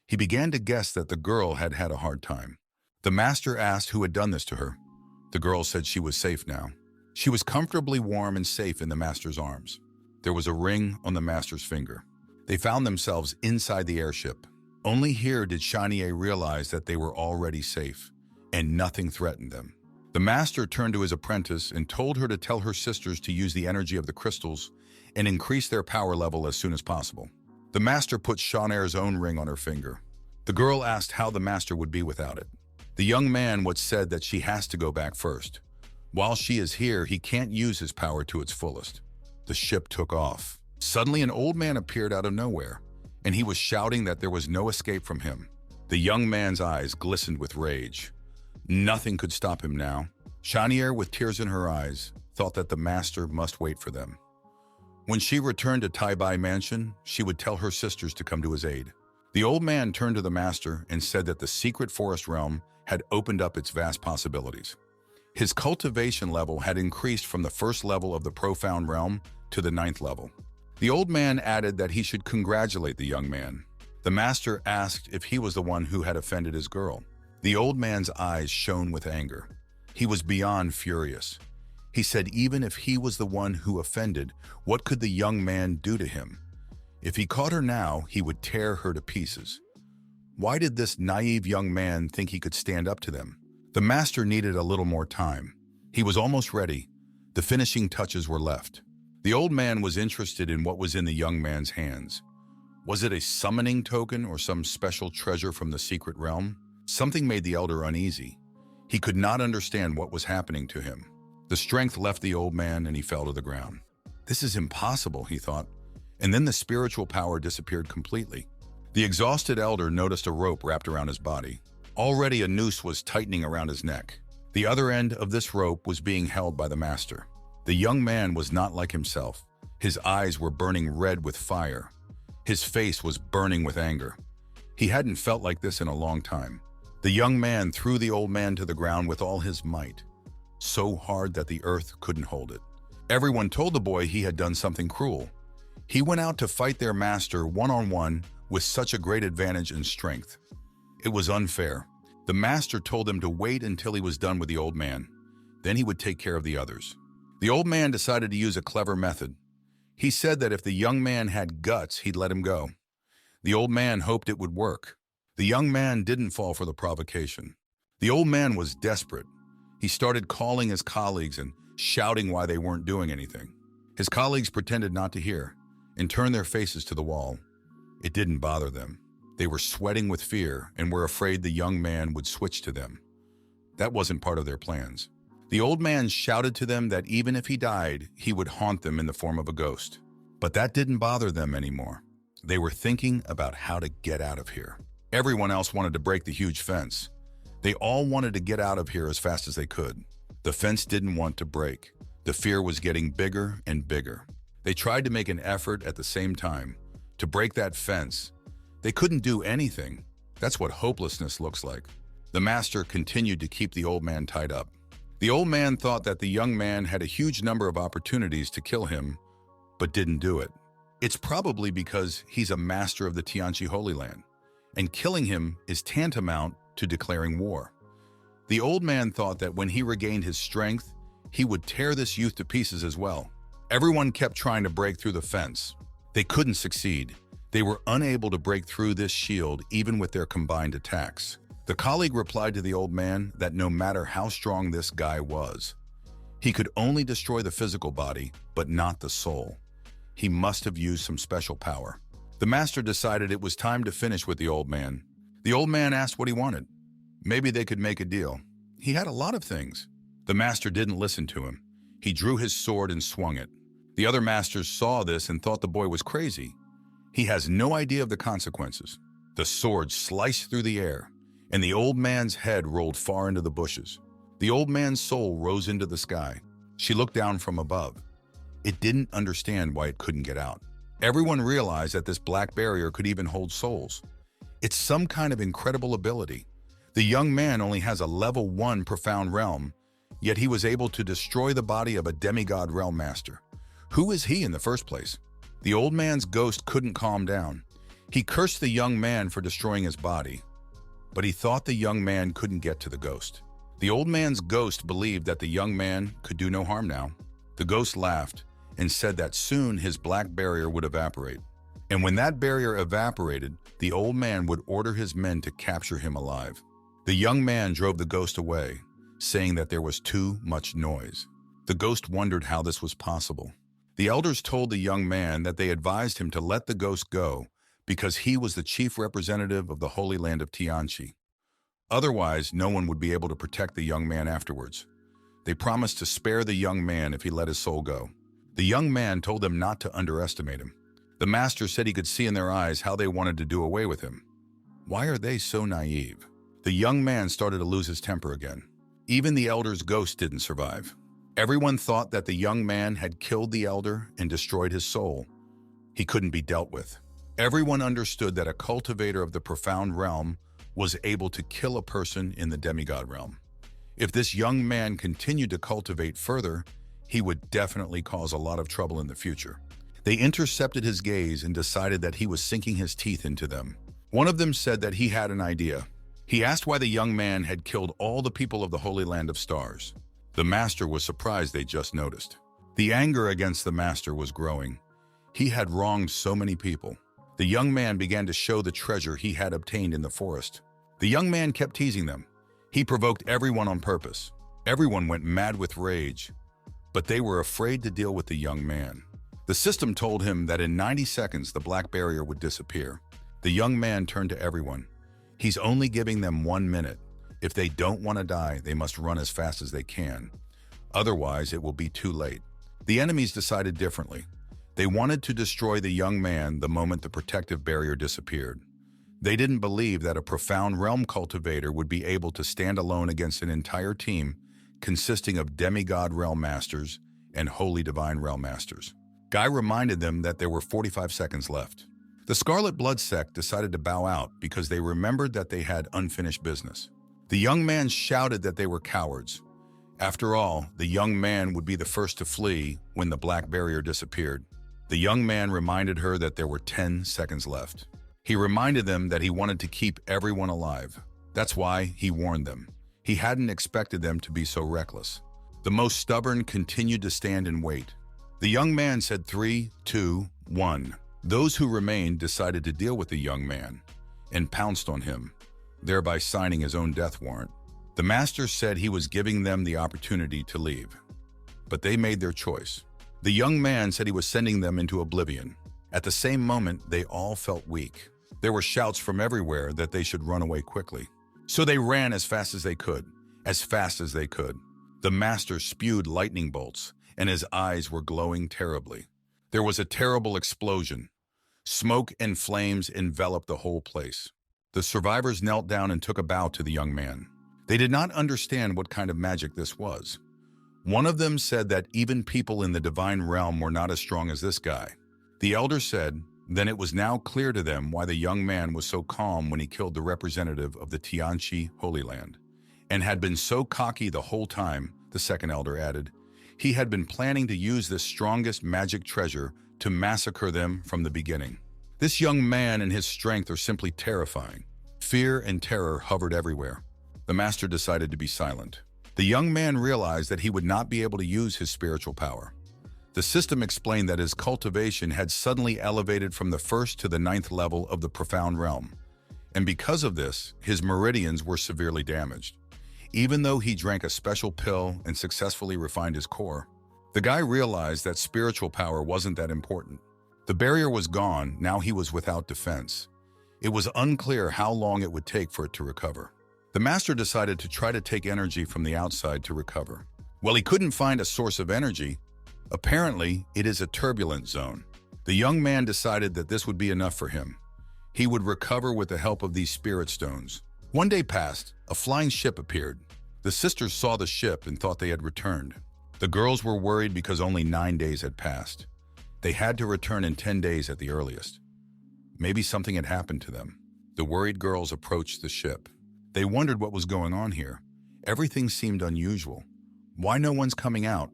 He began to guess that the girl had had a hard time. The master asked who had done this to her. The girl said she was safe now. She was comfortably warm and safe in the master's arms. There was a ring on the master's finger. They found themselves inside the airship. Only here did Shanair realize that they were already safe, and nothing threatened them. The master turned to his apprentice and told her to tell her sisters to use the energy of the crystals and increase their power level as soon as possible. The master put Shanair's own ring on her finger. The girl asked how the master would be without it. The young man said that she has to go back first. While she is here, he can't use his power to its fullest. The ship took off. Suddenly, an old man appeared out of nowhere, and he was shouting that there was no escape from him. The young man's eyes glistened with rage. Nothing could stop him now. Shanair, with tears in her eyes, thought that the master must wait for them. When she returned to Taibai Mansion, she would tell her sisters to come to his aid. The old man turned to the master and said that the secret forest realm had opened up its vast possibilities. His cultivation level had increased from the first level of the profound realm to the 9th level. The old man added that he should congratulate the young man. The master asked if he was the one who had offended his girl. The old man's eyes shone with anger. He was beyond furious. He said even if he was the one who offended, what could the young man do to him? If he caught her now, he would tear her to pieces. Why did this naive young man think he could stand up to them? The master needed a little more time. He was almost ready. The finishing touches were left. The old man was interested in what was in the young man's hands. Was it a summoning token or some special treasure from the secret realm? Something made the elder uneasy. He could not understand what was happening to him. The strength left the old man and he fell to the ground. This is impossible, he thought. And then the spiritual power disappeared completely. The exhausted elder noticed a rope wrapped around his body. Already a noose was tightening around his neck. The other end of this rope was being held by the master. The young man was not like himself. His eyes were burning red with fire. His face was burning with anger. He hadn't felt like this in a long time. The young man threw the old man to the ground with all his might, so hard that the earth couldn't hold it. Everyone told the boy he had done something cruel. He went out to fight their master one-on-one with such a great advantage and strength. It was unfair. The master told him to wait until he was done with the old man. Then he would take care of the others. The old man decided to use a clever method. He said that if the young man had guts, he'd let him go. The old man hoped it would work. The young man didn't fall for the provocation. The old man was desperate. He started calling his colleagues and shouting why they weren't doing anything. His colleagues pretended not to hear and turned their faces to the wall. It didn't bother them. They were sweating with fear and were afraid the young man would switch to them. That wasn't part of their plans. The old man shouted to them that even if he died, he would haunt them in the form of a ghost. But that didn't bother them anymore. They were thinking about how to get out of here. Everyone else wanted to break the huge fence. They all wanted to get out of here as fast as they could. The fence didn't want to break. The fear was getting bigger and bigger. They tried to make an effort at the same time to break that fence. They couldn't do anything. That's what hopelessness looks like. The master continued to keep the old man tied up. The old man thought that the young man had a huge number of opportunities to kill him, but didn't do it. It's probably because he's a master of the Tianqi Holy Land, and killing him is tantamount to declaring war. The old man thought that when he regained his strength, he would tear this youth to pieces as well. Everyone kept trying to break through the fence. They couldn't succeed. They were unable to break through this shield even with their combined attacks. The colleague replied to the old man that no matter how strong this guy was, he could only destroy the physical body, but not the soul. He must have used some special power. The master decided it was time to finish with the old man. The old man asked what he wanted. Maybe they could make a deal. He had a lot of things. The master didn't listen to him. He drew his sword and swung it. The other masters saw this and thought the boy was crazy. He has no idea of the consequences. The sword sliced through the air, and the old man's head rolled far into the bushes. The old man's soul rose into the sky. She looked down from above. It didn't understand why it couldn't get out. Everyone realized that this black barrier could even hold souls. It's some kind of incredible ability. The young man only has a level 1 profound realm, yet he was able to destroy the body of a demigod realm master. Who is he in the first place? The old man's ghost couldn't calm down. He cursed the young man for destroying his body, but he thought the young man couldn't get to the ghost. The old man's ghost believed that the young man could do no harm now. The ghost laughed and said that soon his black barrier would evaporate. And when that barrier evaporated, the old man would order his men to capture him alive. The young man drove the ghost away, saying that there was too much noise. The ghost wondered how this was possible. The elders told the young man that they advised him to let the ghost go because he was the chief representative of the Holy Land of Tianqi. Otherwise, no one would be able to protect the young man afterwards. They promised to spare the young man if he let his soul go. The young man told them not to underestimate him. The master said he could see in their eyes how they wanted to do away with him. Why are they so naive? The young man started to lose his temper again. Even the elder's ghost didn't survive. Everyone thought that the young man had killed the elder and destroyed his soul. He couldn't be dealt with. Everyone understood that a cultivator of the profound realm was able to kill a person in the demigod realm. If this young man continued to cultivate further, he would definitely cause a lot of trouble in the future. They intercepted his gaze and decided that he was sinking his teeth into them. One of them said that he had an idea. He asked why the young man had killed all the people of the Holy Land of Stars. The master was surprised they just noticed. The anger against the master was growing. He had wronged so many people. The young man began to show the treasure he had obtained in the forest. The young man kept teasing them. He provoked everyone on purpose. Everyone went mad with rage, but they were afraid to deal with the young man. The system told him that in 90 seconds the black barrier would disappear. The young man turned to everyone. He's only giving them 1 minute. If they don't want to die, they must run as fast as they can. Otherwise, it will be too late. The enemies decided differently. They wanted to destroy the young man the moment the protective barrier disappeared. They didn't believe that a profound realm cultivator would be able to stand alone against an entire team consisting of demigod realm masters and holy divine realm masters. Guy reminded them that there were 45 seconds left. The Scarlet Blood Sect decided to bow out because they remembered that they had unfinished business. The young man shouted that they were cowards. After all, the young man would be the first to flee when the black barrier disappeared. The young man reminded her that there were 10 seconds left. He reminded them that he wanted to keep everyone alive. That's why he warned them. He hadn't expected them to be so reckless. The most stubborn continued to stand and wait. The young man said 3, 2, 1. Those who remained decided to deal with the young man and pounced on him, thereby signing his own death warrant. The master said he was giving them the opportunity to leave, but they made their choice. The young man said he was sending them into oblivion. At the same moment, they all felt weak. There were shouts from everywhere that they should run away quickly. So they ran as fast as they could, as fast as they could. The master spewed lightning bolts, and his eyes were glowing terribly. There was a terrible explosion. Smoke and flames enveloped the whole place. The survivors knelt down and took a bow to the young man. They did not understand what kind of magic this was. One of them said that even people in the divine realm were not as strong as this guy. The elder said, then it was now clear to them why the young man was so calm when he killed the representative of the Tianchi Holy Land, and had been so cocky the whole time. The second elder added, he had been planning to use this strongest magic treasure to massacre them from the beginning. This young man and his strength are simply terrifying. Fear and terror hovered everywhere. The master decided to be silent. The young man realized that he would not be able to use his spiritual power. The system explained that his cultivation had suddenly elevated from the 1st to the 9th level of the profound realm, and because of this, his meridians were severely damaged. Even though he drank a special pill and successfully refined his core, the guy realized that spiritual power wasn't that important. The barrier was gone, now he was without defense. It was unclear how long it would take for it to recover. The master decided to try to take energy from the outside to recover. Well, he couldn't find a source of energy. Apparently, it is a turbulent zone. The young man decided that this would be enough for him. He would recover with the help of these spirit stones. One day passed, a flying ship appeared. The sisters saw the ship and thought they had returned. The girls were worried because only 9 days had passed. They had to return in 10 days at the earliest. Maybe something had happened to them. The worried girls approached the ship. They wondered what was going on here. Everything seemed unusual. Why no one's coming out?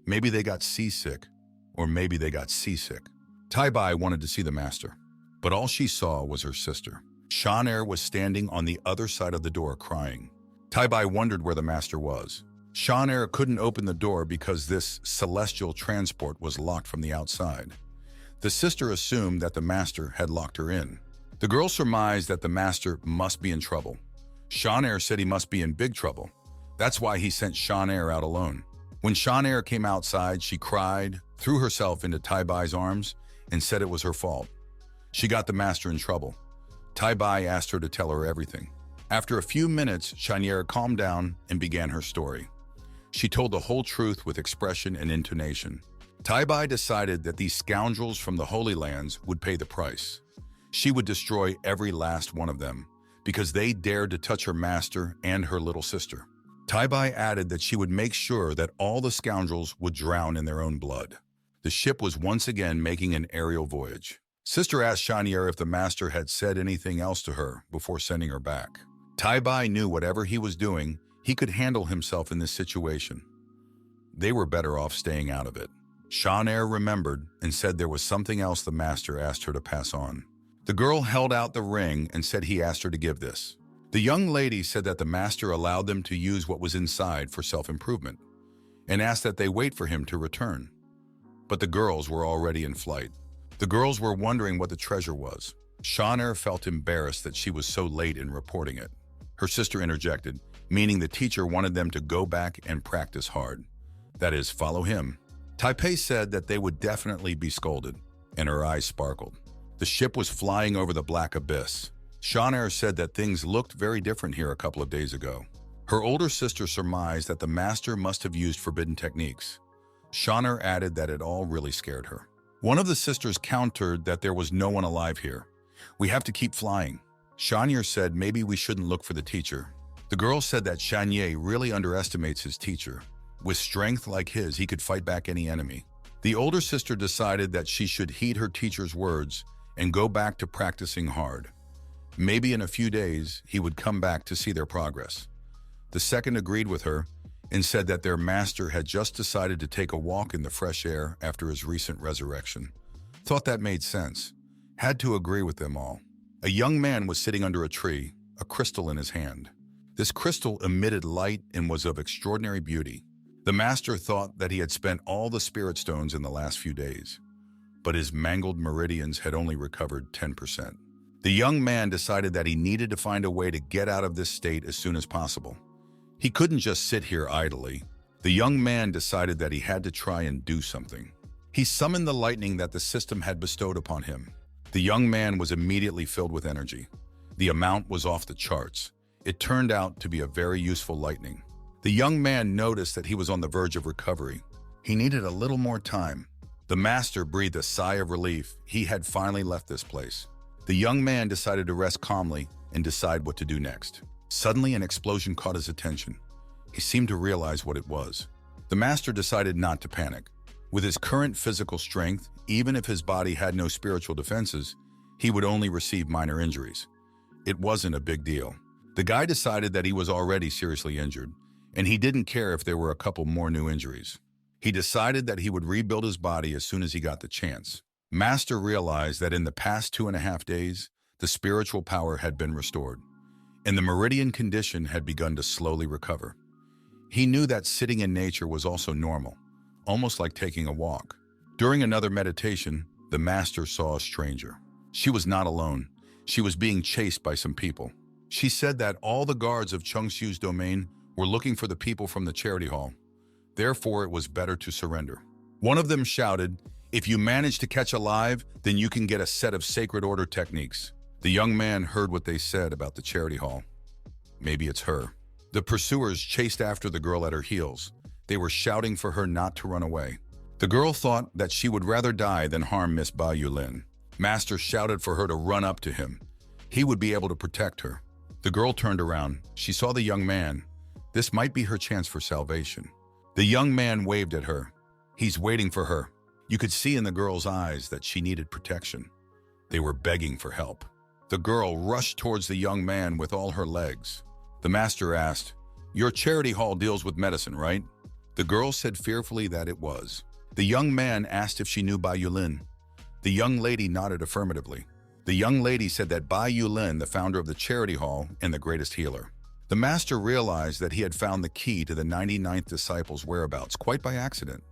Maybe they got seasick, or maybe they got seasick. Taibai wanted to see the master, but all she saw was her sister. Shanair was standing on the other side of the door crying. Taibai wondered where the master was. Shanair couldn't open the door because this celestial transport was locked from the outside. The sister assumed that the master had locked her in. The girl surmised that the master must be in trouble. Shanair said he must be in big trouble. That's why he sent Shanair out alone. When Shanair came outside, she cried, threw herself into Taibai's arms, and said it was her fault. She got the master in trouble. Taibai asked her to tell her everything. After a few minutes, Shanair calmed down and began her story. She told the whole truth with expression and intonation. Taibai decided that these scoundrels from the Holy Lands would pay the price. She would destroy every last one of them, because they dared to touch her master and her little sister. Taibai added that she would make sure that all the scoundrels would drown in their own blood. The ship was once again making an aerial voyage. Sister asked Shanair if the master had said anything else to her before sending her back. Taibai knew whatever he was doing, he could handle himself in this situation. They were better off staying out of it. Shanair remembered and said there was something else the master asked her to pass on. The girl held out the ring and said he asked her to give this. The young lady said that the master allowed them to use what was inside for self-improvement and asked that they wait for him to return. But the girls were already in flight. The girls were wondering what the treasure was. Shanair felt embarrassed that she was so late in reporting it. Her sister interjected, meaning the teacher wanted them to go back and practice hard. That is, follow him. Taipei said that they would definitely be scolded, and her eyes sparkled. The ship was flying over the black abyss. Shanair said that things looked very different here a couple of days ago. Her older sister surmised that the master must have used forbidden techniques. Shanair added that it all really scared her. One of the sisters countered that there was no one alive here. We have to keep flying. Shanair said maybe we shouldn't look for the teacher. The girl said that Shanair really underestimates his teacher. With strength like his, he could fight back any enemy. The older sister decided that she should heed her teacher's words and go back to practicing hard. Maybe in a few days, he would come back to see their progress. The second agreed with her and said that their master had just decided to take a walk in the fresh air after his recent resurrection. Thought that made sense. Had to agree with them all. A young man was sitting under a tree, a crystal in his hand. This crystal emitted light and was of extraordinary beauty. The master thought that he had spent all the spirit stones in the last few days, but his mangled meridians had only recovered 10%. The young man decided that he needed to find a way to get out of this state as soon as possible. He couldn't just sit here idly. The young man decided that he had to try and do something. He summoned the lightning that the system had bestowed upon him. The young man was immediately filled with energy. The amount was off the charts. It turned out to be a very useful lightning. The young man noticed that he was on the verge of recovery. He needed a little more time. The master breathed a sigh of relief. He had finally left this place. The young man decided to rest calmly and decide what to do next. Suddenly, an explosion caught his attention. He seemed to realize what it was. The master decided not to panic. With his current physical strength, even if his body had no spiritual defenses, he would only receive minor injuries. It wasn't a big deal. The guy decided that he was already seriously injured, and he didn't care if there were a couple more new injuries. He decided that he would rebuild his body as soon as he got the chance. Master realized that in the past 2.5 days, the spiritual power had been restored, and the meridian condition had begun to slowly recover. He knew that sitting in nature was also normal, almost like taking a walk. During another meditation, the master saw a stranger. She was not alone. She was being chased by some people. She said that all the guards of Chungshu's domain were looking for the people from the charity hall. Therefore, it was better to surrender. One of them shouted, "If you manage to catch alive, then you can get a set of sacred order techniques." The young man heard what they said about the charity hall. Maybe it's her. The pursuers chased after the girl at her heels. They were shouting for her not to run away. The girl thought that she would rather die than harm Miss Ba Yulin. Master shouted for her to run up to him. He would be able to protect her. The girl turned around. She saw the young man. This might be her chance for salvation. The young man waved at her. He's waiting for her. You could see in the girl's eyes that she needed protection. They were begging for help. The girl rushed towards the young man with all her legs. The master asked, "Your charity hall deals with medicine, right?" The girl said fearfully that it was. The young man asked if she knew Bai Yulin. The young lady nodded affirmatively. The young lady said that Bai Yulin, the founder of the charity hall and the greatest healer. The master realized that he had found the key to the 99th disciple's whereabouts quite by accident.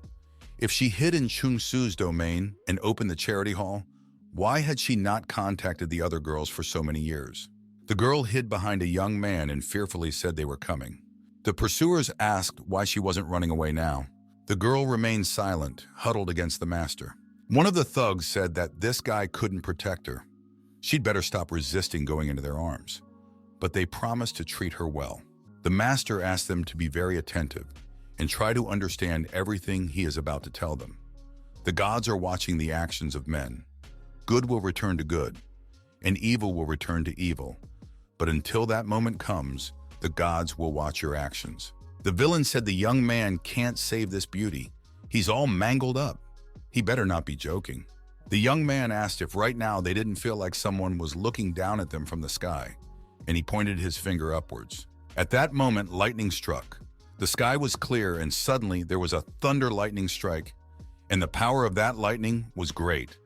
If she hid in Chungshu's domain and opened the charity hall, why had she not contacted the other girls for so many years? The girl hid behind a young man and fearfully said they were coming. The pursuers asked why she wasn't running away now. The girl remained silent, huddled against the master. One of the thugs said that this guy couldn't protect her. She'd better stop resisting going into their arms. But they promised to treat her well. The master asked them to be very attentive and try to understand everything he is about to tell them. The gods are watching the actions of men. Good will return to good, and evil will return to evil. But until that moment comes, the gods will watch your actions. The villain said the young man can't save this beauty. He's all mangled up. He better not be joking. The young man asked if right now they didn't feel like someone was looking down at them from the sky, and he pointed his finger upwards. At that moment, lightning struck. The sky was clear, and suddenly there was a thunder lightning strike, and the power of that lightning was great.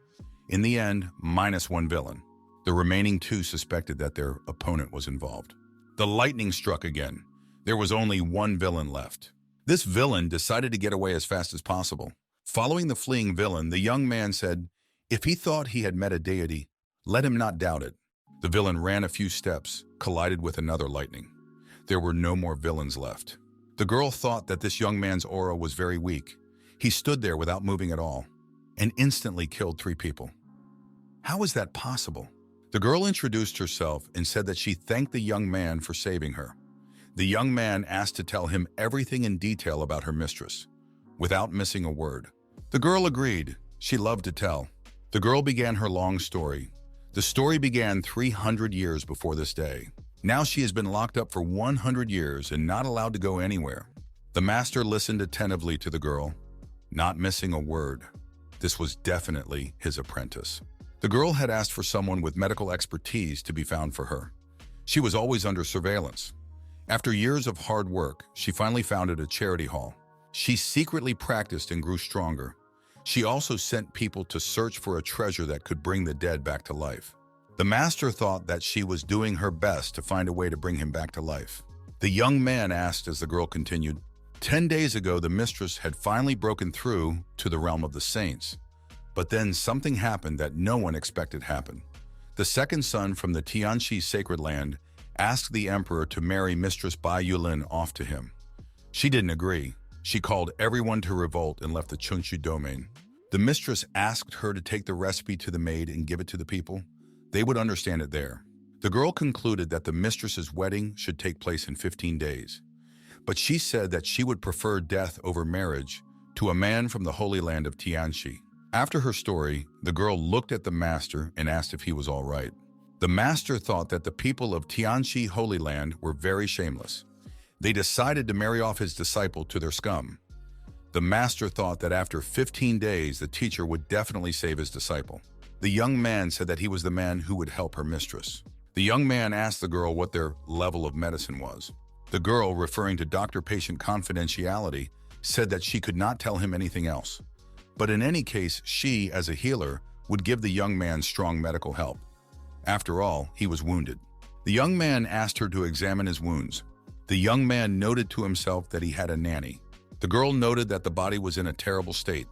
In the end, -1 villain. The remaining 2 suspected that their opponent was involved. The lightning struck again. There was only 1 villain left. This villain decided to get away as fast as possible. Following the fleeing villain, the young man said, if he thought he had met a deity, let him not doubt it. The villain ran a few steps, collided with another lightning. There were no more villains left. The girl thought that this young man's aura was very weak. He stood there without moving at all, and instantly killed 3 people. How is that possible? The girl introduced herself and said that she thanked the young man for saving her. The young man asked to tell him everything in detail about her mistress, without missing a word. The girl agreed. She loved to tell. The girl began her long story. The story began 300 years before this day. Now she has been locked up for 100 years and not allowed to go anywhere. The master listened attentively to the girl, not missing a word. This was definitely his apprentice. The girl had asked for someone with medical expertise to be found for her. She was always under surveillance. After years of hard work, she finally founded a charity hall. She secretly practiced and grew stronger. She also sent people to search for a treasure that could bring the dead back to life. The master thought that she was doing her best to find a way to bring him back to life. The young man asked as the girl continued, 10 days ago, the mistress had finally broken through to the realm of the saints. But then something happened that no one expected happen. The second son from the Tianxi sacred land asked the emperor to marry Mistress Bai Yulin off to him. She didn't agree. She called everyone to revolt and left the Chunxu domain. The mistress asked her to take the recipe to the maid and give it to the people. They would understand it there. The girl concluded that the mistress's wedding should take place in 15 days. But she said that she would prefer death over marriage to a man from the Holy Land of Tianxi. After her story, the girl looked at the master and asked if he was all right. The master thought that the people of Tianxi Holy Land were very shameless. They decided to marry off his disciple to their scum. The master thought that after 15 days, the teacher would definitely save his disciple. The young man said that he was the man who would help her mistress. The young man asked the girl what their level of medicine was. The girl, referring to doctor-patient confidentiality, said that she could not tell him anything else. But in any case, she, as a healer, would give the young man strong medical help. After all, he was wounded. The young man asked her to examine his wounds. The young man noted to himself that he had a nanny. The girl noted that the body was in a terrible state.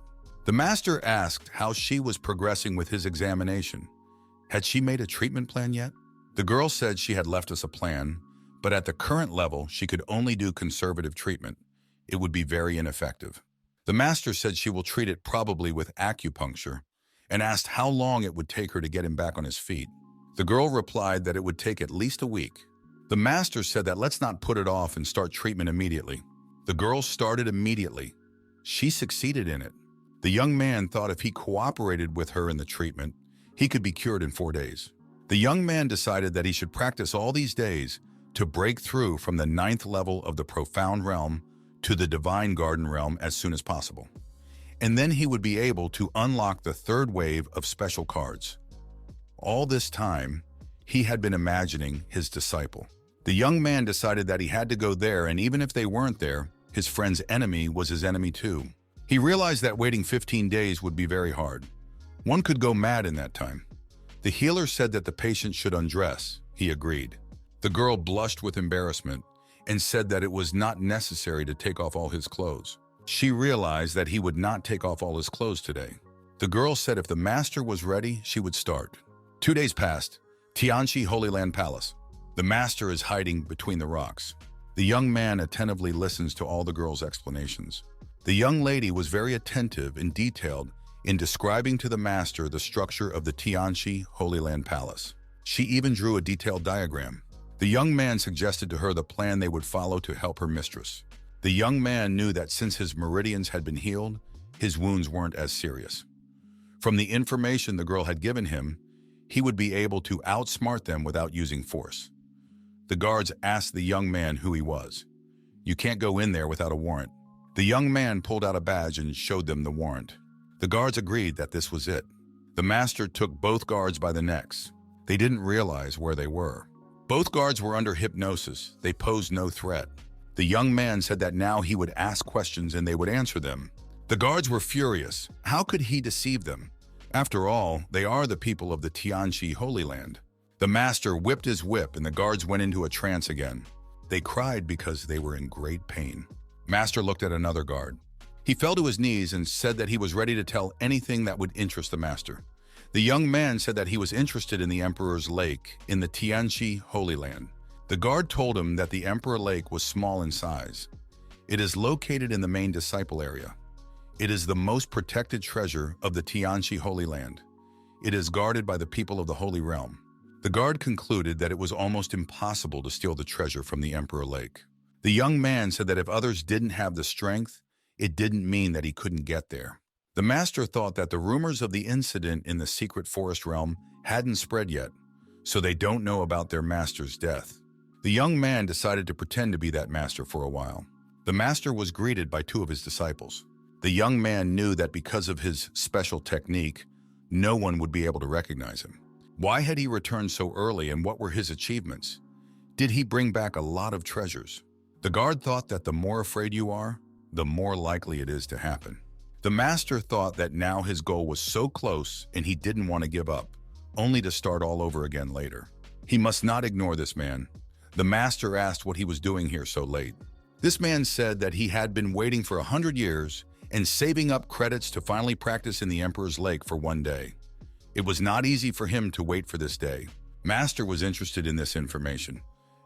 The master asked how she was progressing with his examination. Had she made a treatment plan yet? The girl said she had left us a plan, but at the current level, she could only do conservative treatment. It would be very ineffective. The master said she will treat it probably with acupuncture and asked how long it would take her to get him back on his feet. The girl replied that it would take at least a week. The master said that let's not put it off and start treatment immediately. The girl started immediately. She succeeded in it. The young man thought if he cooperated with her in the treatment, he could be cured in 4 days. The young man decided that he should practice all these days to break through from the 9th level of the profound realm to the divine garden realm as soon as possible. And then he would be able to unlock the 3rd wave of special cards. All this time, he had been imagining his disciple. The young man decided that he had to go there, and even if they weren't there, his friend's enemy was his enemy too. He realized that waiting 15 days would be very hard. One could go mad in that time. The healer said that the patient should undress. He agreed. The girl blushed with embarrassment and said that it was not necessary to take off all his clothes. She realized that he would not take off all his clothes today. The girl said if the master was ready, she would start. 2 days passed. Tianxi Holy Land Palace. The master is hiding between the rocks. The young man attentively listens to all the girl's explanations. The young lady was very attentive and detailed in describing to the master the structure of the Tianxi Holy Land Palace. She even drew a detailed diagram. The young man suggested to her the plan they would follow to help her mistress. The young man knew that since his meridians had been healed, his wounds weren't as serious. From the information the girl had given him, he would be able to outsmart them without using force. The guards asked the young man who he was. "You can't go in there without a warrant." The young man pulled out a badge and showed them the warrant. The guards agreed that this was it. The master took both guards by the necks. They didn't realize where they were. Both guards were under hypnosis. They posed no threat. The young man said that now he would ask questions and they would answer them. The guards were furious. How could he deceive them? After all, they are the people of the Tianxi Holy Land. The master whipped his whip and the guards went into a trance again. They cried because they were in great pain. Master looked at another guard. He fell to his knees and said that he was ready to tell anything that would interest the master. The young man said that he was interested in the Emperor's Lake in the Tianxi Holy Land. The guard told him that the Emperor Lake was small in size. It is located in the main disciple area. It is the most protected treasure of the Tianxi Holy Land. It is guarded by the people of the Holy Realm. The guard concluded that it was almost impossible to steal the treasure from the Emperor Lake. The young man said that if others didn't have the strength, it didn't mean that he couldn't get there. The master thought that the rumors of the incident in the secret forest realm hadn't spread yet, so they don't know about their master's death. The young man decided to pretend to be that master for a while. The master was greeted by 2 of his disciples. The young man knew that because of his special technique, No one would be able to recognize him. Why had he returned so early, and what were his achievements? Did he bring back a lot of treasures? The guard thought that the more afraid you are, the more likely it is to happen. The master thought that now his goal was so close and he didn't want to give up, only to start all over again later. He must not ignore this man. The master asked what he was doing here so late. This man said that he had been waiting for 100 years and saving up credits to finally practice in the Emperor's Lake for one day. It was not easy for him to wait for this day. Master was interested in this information.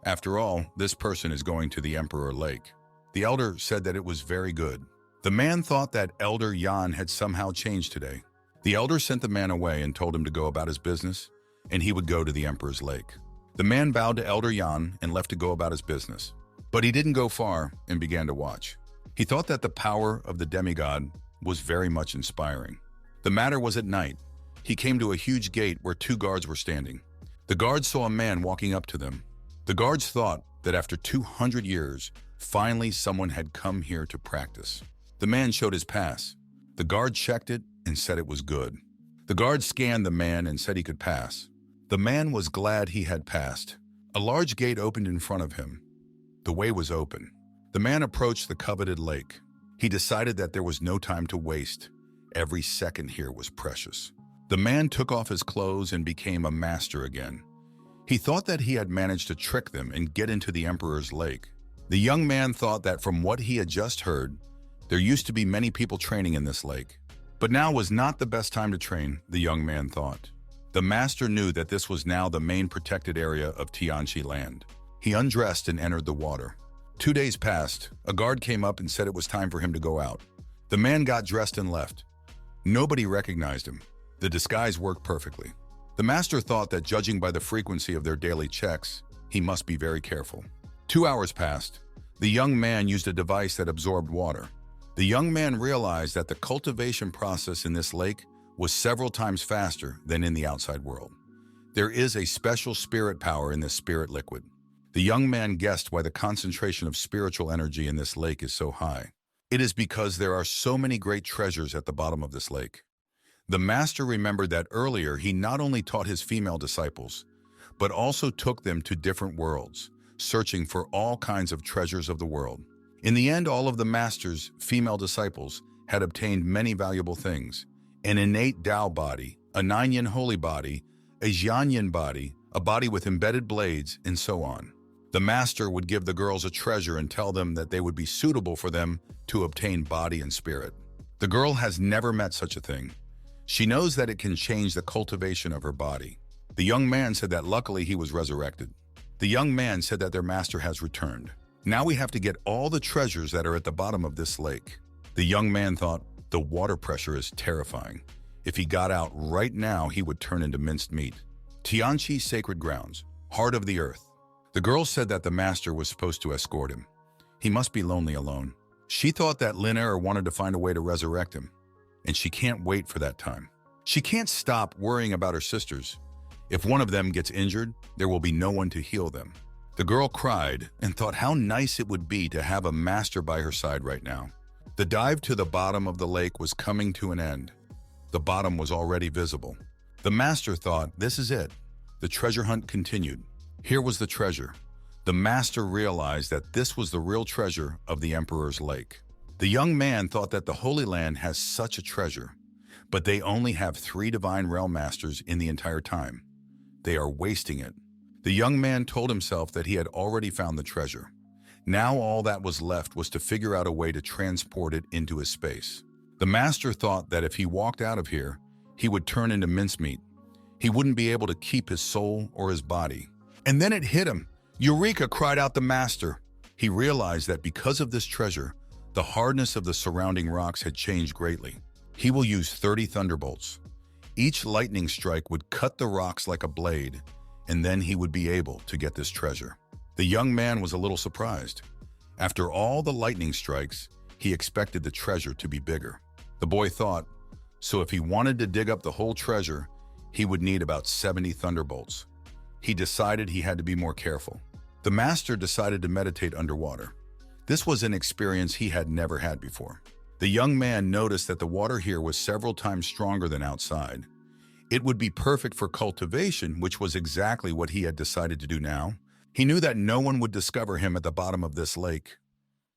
After all, this person is going to the Emperor Lake. The elder said that it was very good. The man thought that Elder Yan had somehow changed today. The elder sent the man away and told him to go about his business, and he would go to the Emperor's Lake. The man bowed to Elder Yan and left to go about his business. But he didn't go far and began to watch. He thought that the power of the demigod was very much inspiring. The matter was at night. He came to a huge gate where two guards were standing. The guards saw a man walking up to them. The guards thought that after 200 years, finally someone had come here to practice. The man showed his pass. The guard checked it and said it was good. The guard scanned the man and said he could pass. The man was glad he had passed. A large gate opened in front of him. The way was open. The man approached the coveted lake. He decided that there was no time to waste. Every second here was precious. The man took off his clothes and became a master again. He thought that he had managed to trick them and get into the Emperor's Lake. The young man thought that from what he had just heard, there used to be many people training in this lake. But now was not the best time to train, the young man thought. The master knew that this was now the main protected area of Tianchi land. He undressed and entered the water. 2 days passed. A guard came up and said it was time for him to go out. The man got dressed and left. Nobody recognized him. The disguise worked perfectly. The master thought that judging by the frequency of their daily checks, he must be very careful. 2 hours passed. The young man used a device that absorbed water. The young man realized that the cultivation process in this lake was several times faster than in the outside world. There is a special spirit power in this spirit liquid. The young man guessed why the concentration of spiritual energy in this lake is so high. It is because there are so many great treasures at the bottom of this lake. The master remembered that earlier he not only taught his female disciples, but also took them to different worlds, searching for all kinds of treasures of the world. In the end, all of the master's female disciples had obtained many valuable things: an innate Tao body, a 9-yin holy body, a Jianyin body, a body with embedded blades, and so on. The master would give the girls a treasure and tell them that they would be suitable for them to obtain body and spirit. The girl has never met such a thing. She knows that it can change the cultivation of her body. The young man said that luckily he was resurrected. The young man said that their master has returned. Now we have to get all the treasures that are at the bottom of this lake. The young man thought, the water pressure is terrifying. If he got out right now, he would turn into minced meat. Tianchi sacred grounds, heart of the earth. The girl said that the master was supposed to escort him. He must be lonely alone. She thought that Lin wanted to find a way to resurrect him, and she can't wait for that time. She can't stop worrying about her sisters. If one of them gets injured, there will be no one to heal them. The girl cried and thought how nice it would be to have a master by her side right now. The dive to the bottom of the lake was coming to an end. The bottom was already visible. The master thought, this is it. The treasure hunt continued. Here was the treasure. The master realized that this was the real treasure of the Emperor's Lake. The young man thought that the Holy Land has such a treasure, but they only have 3 divine realm masters in the entire time. They are wasting it. The young man told himself that he had already found the treasure. Now all that was left was to figure out a way to transport it into his space. The master thought that if he walked out of here, he would turn into mincemeat. He wouldn't be able to keep his soul or his body. And then it hit him. Eureka, cried out the master. He realized that because of this treasure, the hardness of the surrounding rocks had changed greatly. He will use 30 thunderbolts. Each lightning strike would cut the rocks like a blade, and then he would be able to get this treasure. The young man was a little surprised. After all the lightning strikes, he expected the treasure to be bigger. The boy thought, so if he wanted to dig up the whole treasure, he would need about 70 thunderbolts. He decided he had to be more careful. The master decided to meditate underwater. This was an experience he had never had before. The young man noticed that the water here was several times stronger than outside. It would be perfect for cultivation, which was exactly what he had decided to do now. He knew that no one would discover him at the bottom of this lake.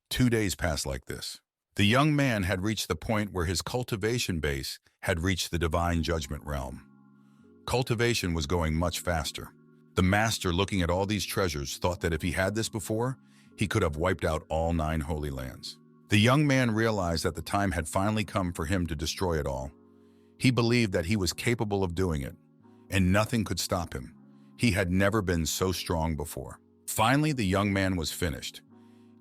2 days passed like this. The young man had reached the point where his cultivation base had reached the divine judgment realm. Cultivation was going much faster. The master, looking at all these treasures, thought that if he had this before, he could have wiped out all 9 holy lands. The young man realized that the time had finally come for him to destroy it all. He believed that he was capable of doing it, and nothing could stop him. He had never been so strong before. Finally, the young man was finished.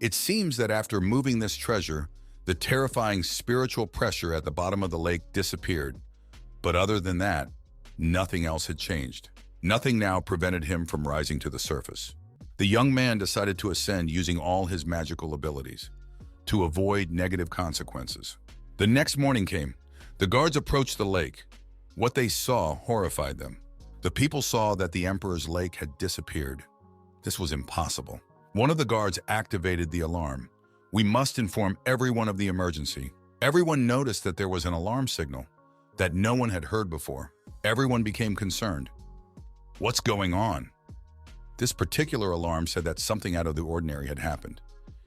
It seems that after moving this treasure, the terrifying spiritual pressure at the bottom of the lake disappeared. But other than that, nothing else had changed. Nothing now prevented him from rising to the surface. The young man decided to ascend using all his magical abilities to avoid negative consequences. The next morning came. The guards approached the lake. What they saw horrified them. The people saw that the emperor's lake had disappeared. This was impossible. One of the guards activated the alarm. We must inform everyone of the emergency. Everyone noticed that there was an alarm signal that no one had heard before. Everyone became concerned. What's going on? This particular alarm said that something out of the ordinary had happened.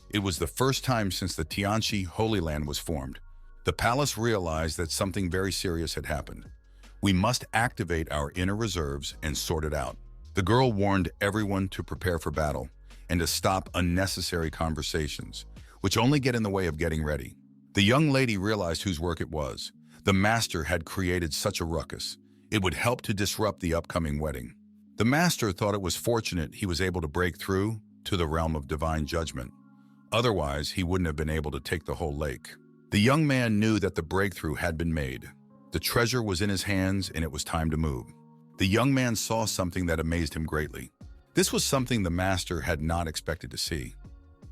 It was the first time since the Tianchi Holy Land was formed. The palace realized that something very serious had happened. We must activate our inner reserves and sort it out. The girl warned everyone to prepare for battle and to stop unnecessary conversations, which only get in the way of getting ready. The young lady realized whose work it was. The master had created such a ruckus. It would help to disrupt the upcoming wedding. The master thought it was fortunate he was able to break through to the realm of divine judgment. Otherwise, he wouldn't have been able to take the whole lake. The young man knew that the breakthrough had been made. The treasure was in his hands and it was time to move. The young man saw something that amazed him greatly. This was something the master had not expected to see.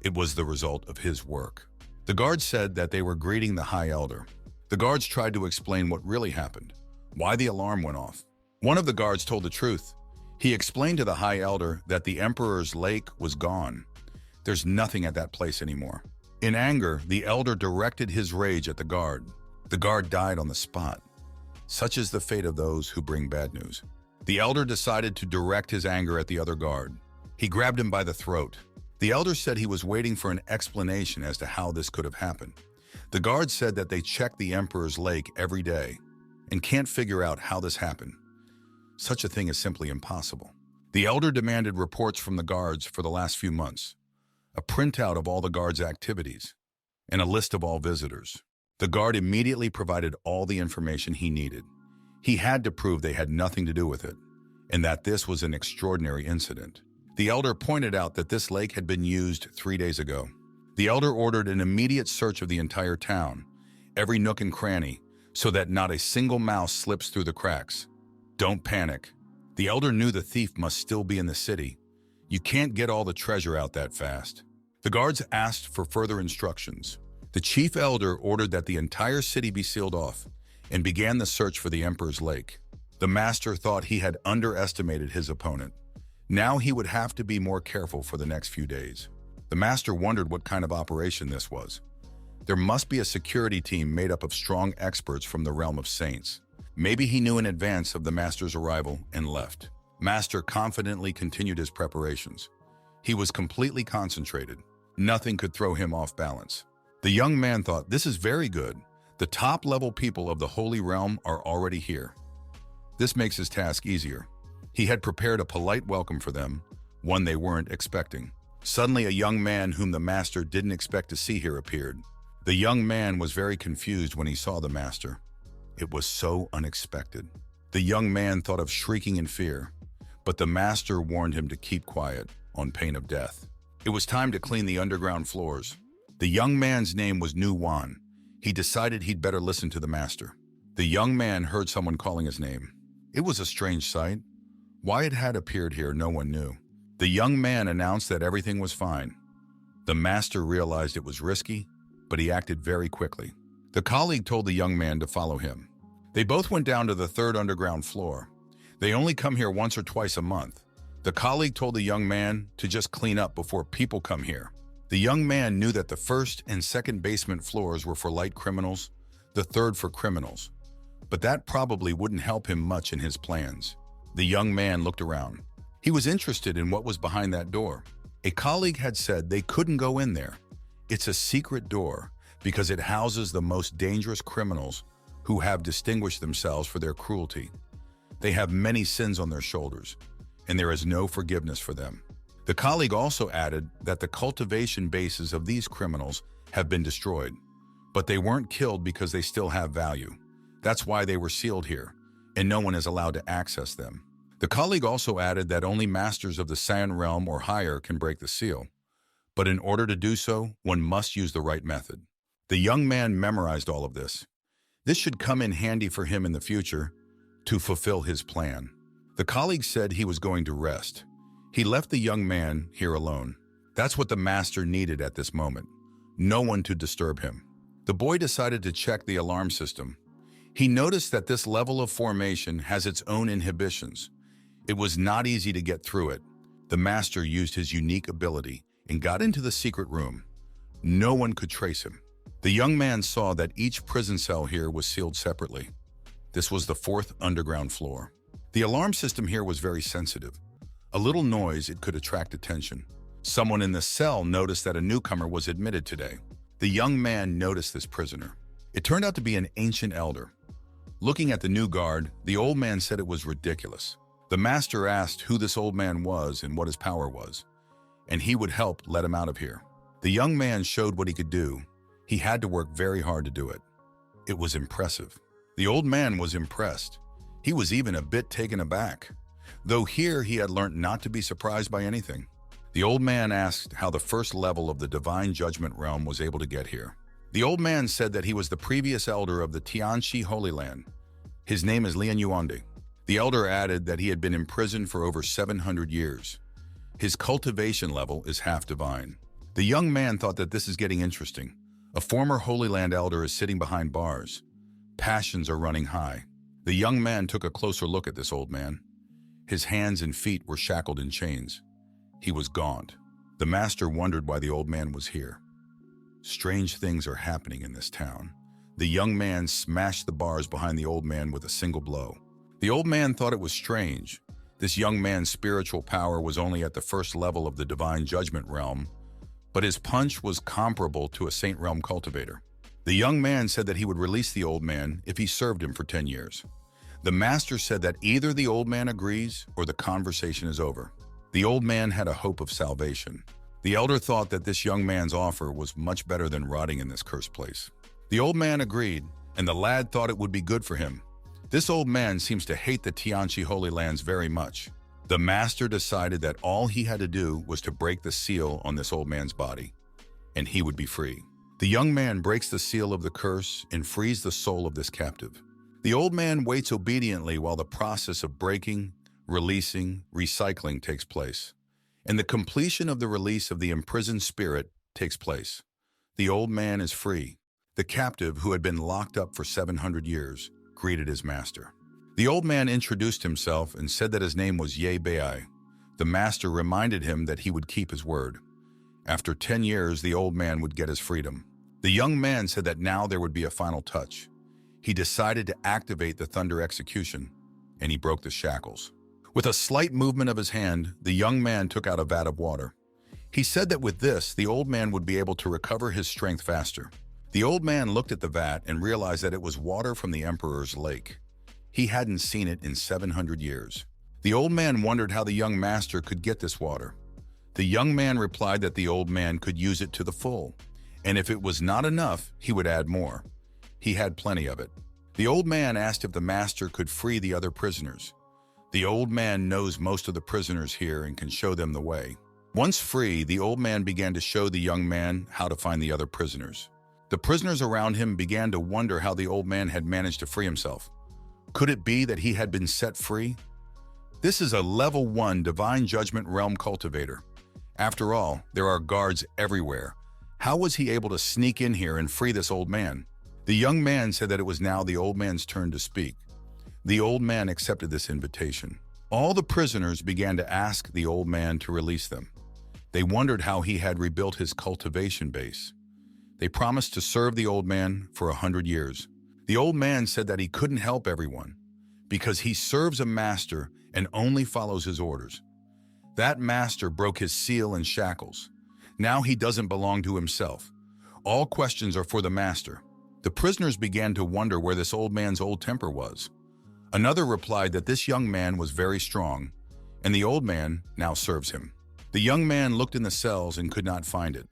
It was the result of his work. The guards said that they were greeting the High Elder. The guards tried to explain what really happened, why the alarm went off. One of the guards told the truth. He explained to the High Elder that the Emperor's lake was gone. There's nothing at that place anymore. In anger, the elder directed his rage at the guard. The guard died on the spot. Such is the fate of those who bring bad news. The elder decided to direct his anger at the other guard. He grabbed him by the throat. The elder said he was waiting for an explanation as to how this could have happened. The guard said that they check the Emperor's lake every day and can't figure out how this happened. Such a thing is simply impossible. The elder demanded reports from the guards for the last few months, a printout of all the guards' activities, and a list of all visitors. The guard immediately provided all the information he needed. He had to prove they had nothing to do with it, and that this was an extraordinary incident. The elder pointed out that this lake had been used 3 days ago. The elder ordered an immediate search of the entire town, every nook and cranny, so that not a single mouse slips through the cracks. Don't panic. The elder knew the thief must still be in the city. You can't get all the treasure out that fast. The guards asked for further instructions. The chief elder ordered that the entire city be sealed off and began the search for the Emperor's lake. The master thought he had underestimated his opponent. Now he would have to be more careful for the next few days. The master wondered what kind of operation this was. There must be a security team made up of strong experts from the realm of saints. Maybe he knew in advance of the master's arrival and left. Master confidently continued his preparations. He was completely concentrated. Nothing could throw him off balance. The young man thought, this is very good. The top-level people of the Holy Realm are already here. This makes his task easier. He had prepared a polite welcome for them, one they weren't expecting. Suddenly, a young man whom the master didn't expect to see here appeared. The young man was very confused when he saw the master. It was so unexpected. The young man thought of shrieking in fear, but the master warned him to keep quiet, on pain of death. It was time to clean the underground floors. The young man's name was Nu Wan. He decided he'd better listen to the master. The young man heard someone calling his name. It was a strange sight. Why it had appeared here, no one knew. The young man announced that everything was fine. The master realized it was risky, but he acted very quickly. The colleague told the young man to follow him. They both went down to the third underground floor. They only come here once or twice a month. The colleague told the young man to just clean up before people come here. The young man knew that the first and second basement floors were for light criminals, the third for criminals. but that probably wouldn't help him much in his plans. The young man looked around. He was interested in what was behind that door. A colleague had said they couldn't go in there. It's a secret door because it houses the most dangerous criminals who have distinguished themselves for their cruelty. They have many sins on their shoulders, and there is no forgiveness for them. The colleague also added that the cultivation bases of these criminals have been destroyed, but they weren't killed because they still have value. That's why they were sealed here, and no one is allowed to access them. The colleague also added that only masters of the Saiyan realm or higher can break the seal, but in order to do so, one must use the right method. The young man memorized all of this. This should come in handy for him in the future to fulfill his plan. The colleague said he was going to rest. He left the young man here alone. That's what the master needed at this moment. No one to disturb him. The boy decided to check the alarm system. He noticed that this level of formation has its own inhibitions. It was not easy to get through it. The master used his unique ability and got into the secret room. No one could trace him. The young man saw that each prison cell here was sealed separately. This was the 4th underground floor. The alarm system here was very sensitive. A little noise, it could attract attention. Someone in the cell noticed that a newcomer was admitted today. The young man noticed this prisoner. It turned out to be an ancient elder. Looking at the new guard, the old man said it was ridiculous. The master asked who this old man was and what his power was, and he would help let him out of here. The young man showed what he could do. He had to work very hard to do it. It was impressive. The old man was impressed. He was even a bit taken aback, though here he had learned not to be surprised by anything. The old man asked how the first level of the divine judgment realm was able to get here. The old man said that he was the previous elder of the Tianxi Holy Land. His name is Lian Yuande. The elder added that he had been imprisoned for over 700 years. His cultivation level is half divine. The young man thought that this is getting interesting. A former Holy Land elder is sitting behind bars. Passions are running high. The young man took a closer look at this old man. His hands and feet were shackled in chains. He was gaunt. The master wondered why the old man was here. Strange things are happening in this town. The young man smashed the bars behind the old man with a single blow. The old man thought it was strange. This young man's spiritual power was only at the first level of the divine judgment realm, but his punch was comparable to a Saint Realm cultivator. The young man said that he would release the old man if he served him for 10 years. The master said that either the old man agrees or the conversation is over. The old man had a hope of salvation. The elder thought that this young man's offer was much better than rotting in this cursed place. The old man agreed, and the lad thought it would be good for him. This old man seems to hate the Tianxi Holy Lands very much. The master decided that all he had to do was to break the seal on this old man's body, and he would be free. The young man breaks the seal of the curse and frees the soul of this captive. The old man waits obediently while the process of breaking, releasing, recycling takes place, and the completion of the release of the imprisoned spirit takes place. The old man is free. The captive, who had been locked up for 700 years, greeted his master. The old man introduced himself and said that his name was Ye Bai. The master reminded him that he would keep his word. After 10 years, the old man would get his freedom. The young man said that now there would be a final touch. He decided to activate the thunder execution, and he broke the shackles. With a slight movement of his hand, the young man took out a vat of water. He said that with this, the old man would be able to recover his strength faster. The old man looked at the vat and realized that it was water from the emperor's lake. He hadn't seen it in 700 years. The old man wondered how the young master could get this water. The young man replied that the old man could use it to the full, and if it was not enough, he would add more. He had plenty of it. The old man asked if the master could free the other prisoners. The old man knows most of the prisoners here and can show them the way. Once free, the old man began to show the young man how to find the other prisoners. The prisoners around him began to wonder how the old man had managed to free himself. Could it be that he had been set free? This is a level 1 divine judgment realm cultivator. After all, there are guards everywhere. How was he able to sneak in here and free this old man? The young man said that it was now the old man's turn to speak. The old man accepted this invitation. All the prisoners began to ask the old man to release them. They wondered how he had rebuilt his cultivation base. They promised to serve the old man for 100 years. The old man said that he couldn't help everyone because he serves a master and only follows his orders. That master broke his seal and shackles. Now he doesn't belong to himself. All questions are for the master. The prisoners began to wonder where this old man's old temper was. Another replied that this young man was very strong, and the old man now serves him. The young man looked in the cells and could not find it.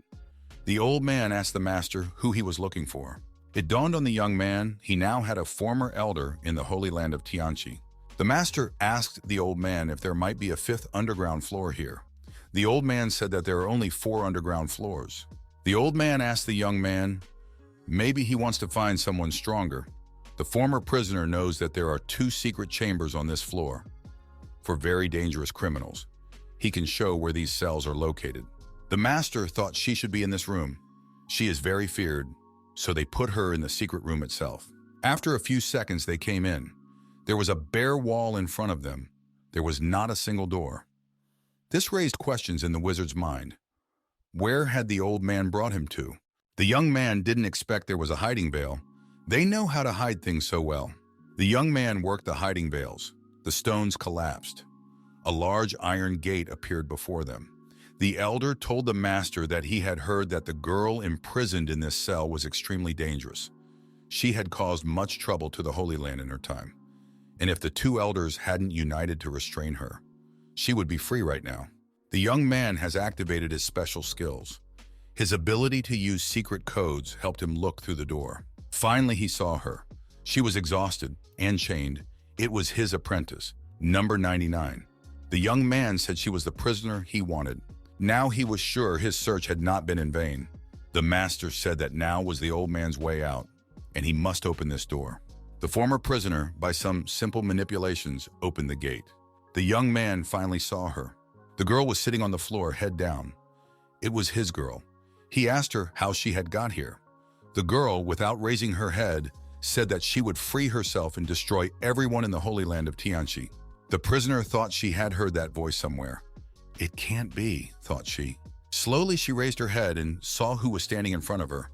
The old man asked the master who he was looking for. It dawned on the young man he now had a former elder in the Holy Land of Tianqi. The master asked the old man if there might be a fifth underground floor here. The old man said that there are only 4 underground floors. The old man asked the young man, maybe he wants to find someone stronger. The former prisoner knows that there are 2 secret chambers on this floor for very dangerous criminals. He can show where these cells are located. The master thought she should be in this room. She is very feared, so they put her in the secret room itself. After a few seconds, they came in. There was a bare wall in front of them. There was not a single door. This raised questions in the wizard's mind. Where had the old man brought him to? The young man didn't expect there was a hiding veil. They know how to hide things so well. The young man worked the hiding veils. The stones collapsed. A large iron gate appeared before them. The elder told the master that he had heard that the girl imprisoned in this cell was extremely dangerous. She had caused much trouble to the Holy Land in her time. And if the 2 elders hadn't united to restrain her, she would be free right now. The young man has activated his special skills. His ability to use secret codes helped him look through the door. Finally, he saw her. She was exhausted and chained. It was his apprentice, number 99. The young man said she was the prisoner he wanted. Now he was sure his search had not been in vain. The master said that now was the old man's way out, and he must open this door. The former prisoner, by some simple manipulations, opened the gate. The young man finally saw her. The girl was sitting on the floor, head down. It was his girl. He asked her how she had got here. The girl, without raising her head, said that she would free herself and destroy everyone in the Holy Land of Tianqi. The prisoner thought she had heard that voice somewhere. It can't be, thought she. Slowly she raised her head and saw who was standing in front of her.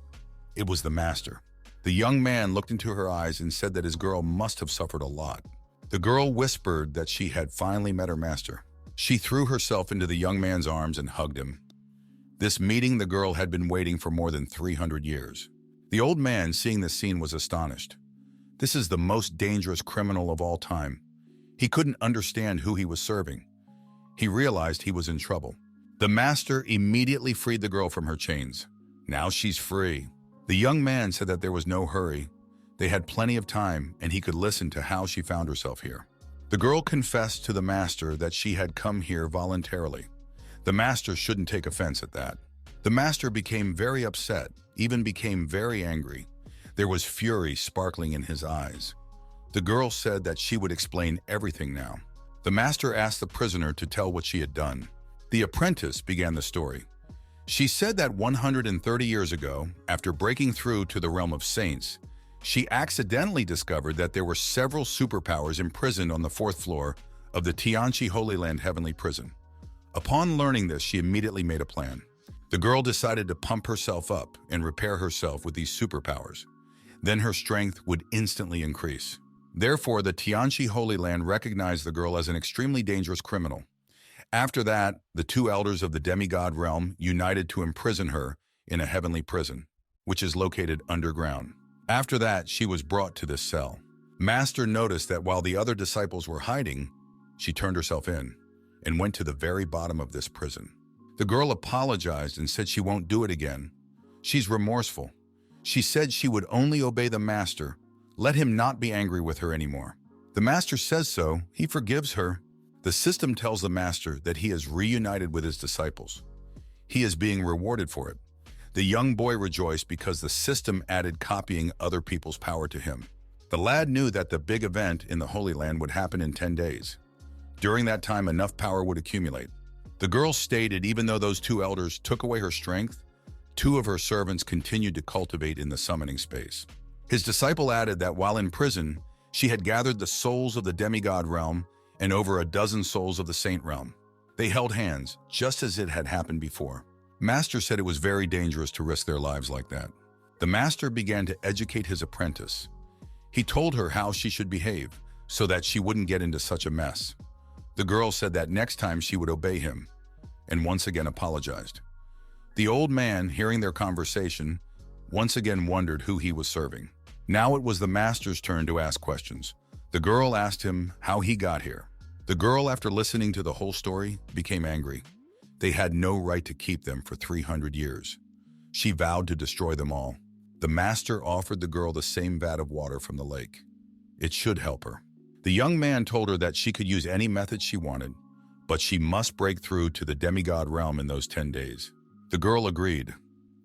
It was the master. The young man looked into her eyes and said that his girl must have suffered a lot. The girl whispered that she had finally met her master. She threw herself into the young man's arms and hugged him. This meeting the girl had been waiting for more than 300 years. The old man, seeing this scene, was astonished. This is the most dangerous criminal of all time. He couldn't understand who he was serving. He realized he was in trouble. The master immediately freed the girl from her chains. Now she's free. The young man said that there was no hurry. They had plenty of time, and he could listen to how she found herself here. The girl confessed to the master that she had come here voluntarily. The master shouldn't take offense at that. The master became very upset, even became very angry. There was fury sparkling in his eyes. The girl said that she would explain everything now. The master asked the prisoner to tell what she had done. The apprentice began the story. She said that 130 years ago, after breaking through to the realm of saints, she accidentally discovered that there were several superpowers imprisoned on the 4th floor of the Tianqi Holy Land Heavenly Prison. Upon learning this, she immediately made a plan. The girl decided to pump herself up and repair herself with these superpowers. Then her strength would instantly increase. Therefore, the Tianqi Holy Land recognized the girl as an extremely dangerous criminal. After that, the 2 elders of the demigod realm united to imprison her in a heavenly prison, which is located underground. After that, she was brought to this cell. Master noticed that while the other disciples were hiding, she turned herself in and went to the very bottom of this prison. The girl apologized and said she won't do it again. She's remorseful. She said she would only obey the master. Let him not be angry with her anymore. The master says so. He forgives her. The system tells the master that he is reunited with his disciples. He is being rewarded for it. The young boy rejoiced because the system added copying other people's power to him. The lad knew that the big event in the Holy Land would happen in 10 days. During that time, enough power would accumulate. The girl stated even though those 2 elders took away her strength, 2 of her servants continued to cultivate in the summoning space. His disciple added that while in prison, she had gathered the souls of the demigod realm and over a dozen souls of the saint realm. They held hands, just as it had happened before. Master said it was very dangerous to risk their lives like that. The master began to educate his apprentice. He told her how she should behave so that she wouldn't get into such a mess. The girl said that next time she would obey him, and once again apologized. The old man, hearing their conversation, once again wondered who he was serving. Now it was the master's turn to ask questions. The girl asked him how he got here. The girl, after listening to the whole story, became angry. They had no right to keep them for 300 years. She vowed to destroy them all. The master offered the girl the same vat of water from the lake. It should help her. The young man told her that she could use any method she wanted, but she must break through to the demigod realm in those 10 days. The girl agreed.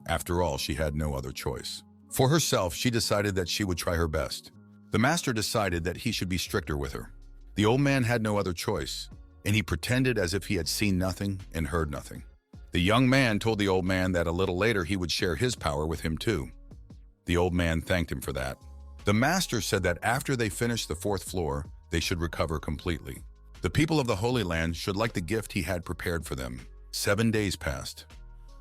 After all, she had no other choice. For herself, she decided that she would try her best. The master decided that he should be stricter with her. The old man had no other choice, and he pretended as if he had seen nothing and heard nothing. The young man told the old man that a little later he would share his power with him too. The old man thanked him for that. The master said that after they finished the 4th floor, they should recover completely. The people of the Holy Land should like the gift he had prepared for them. 7 days passed.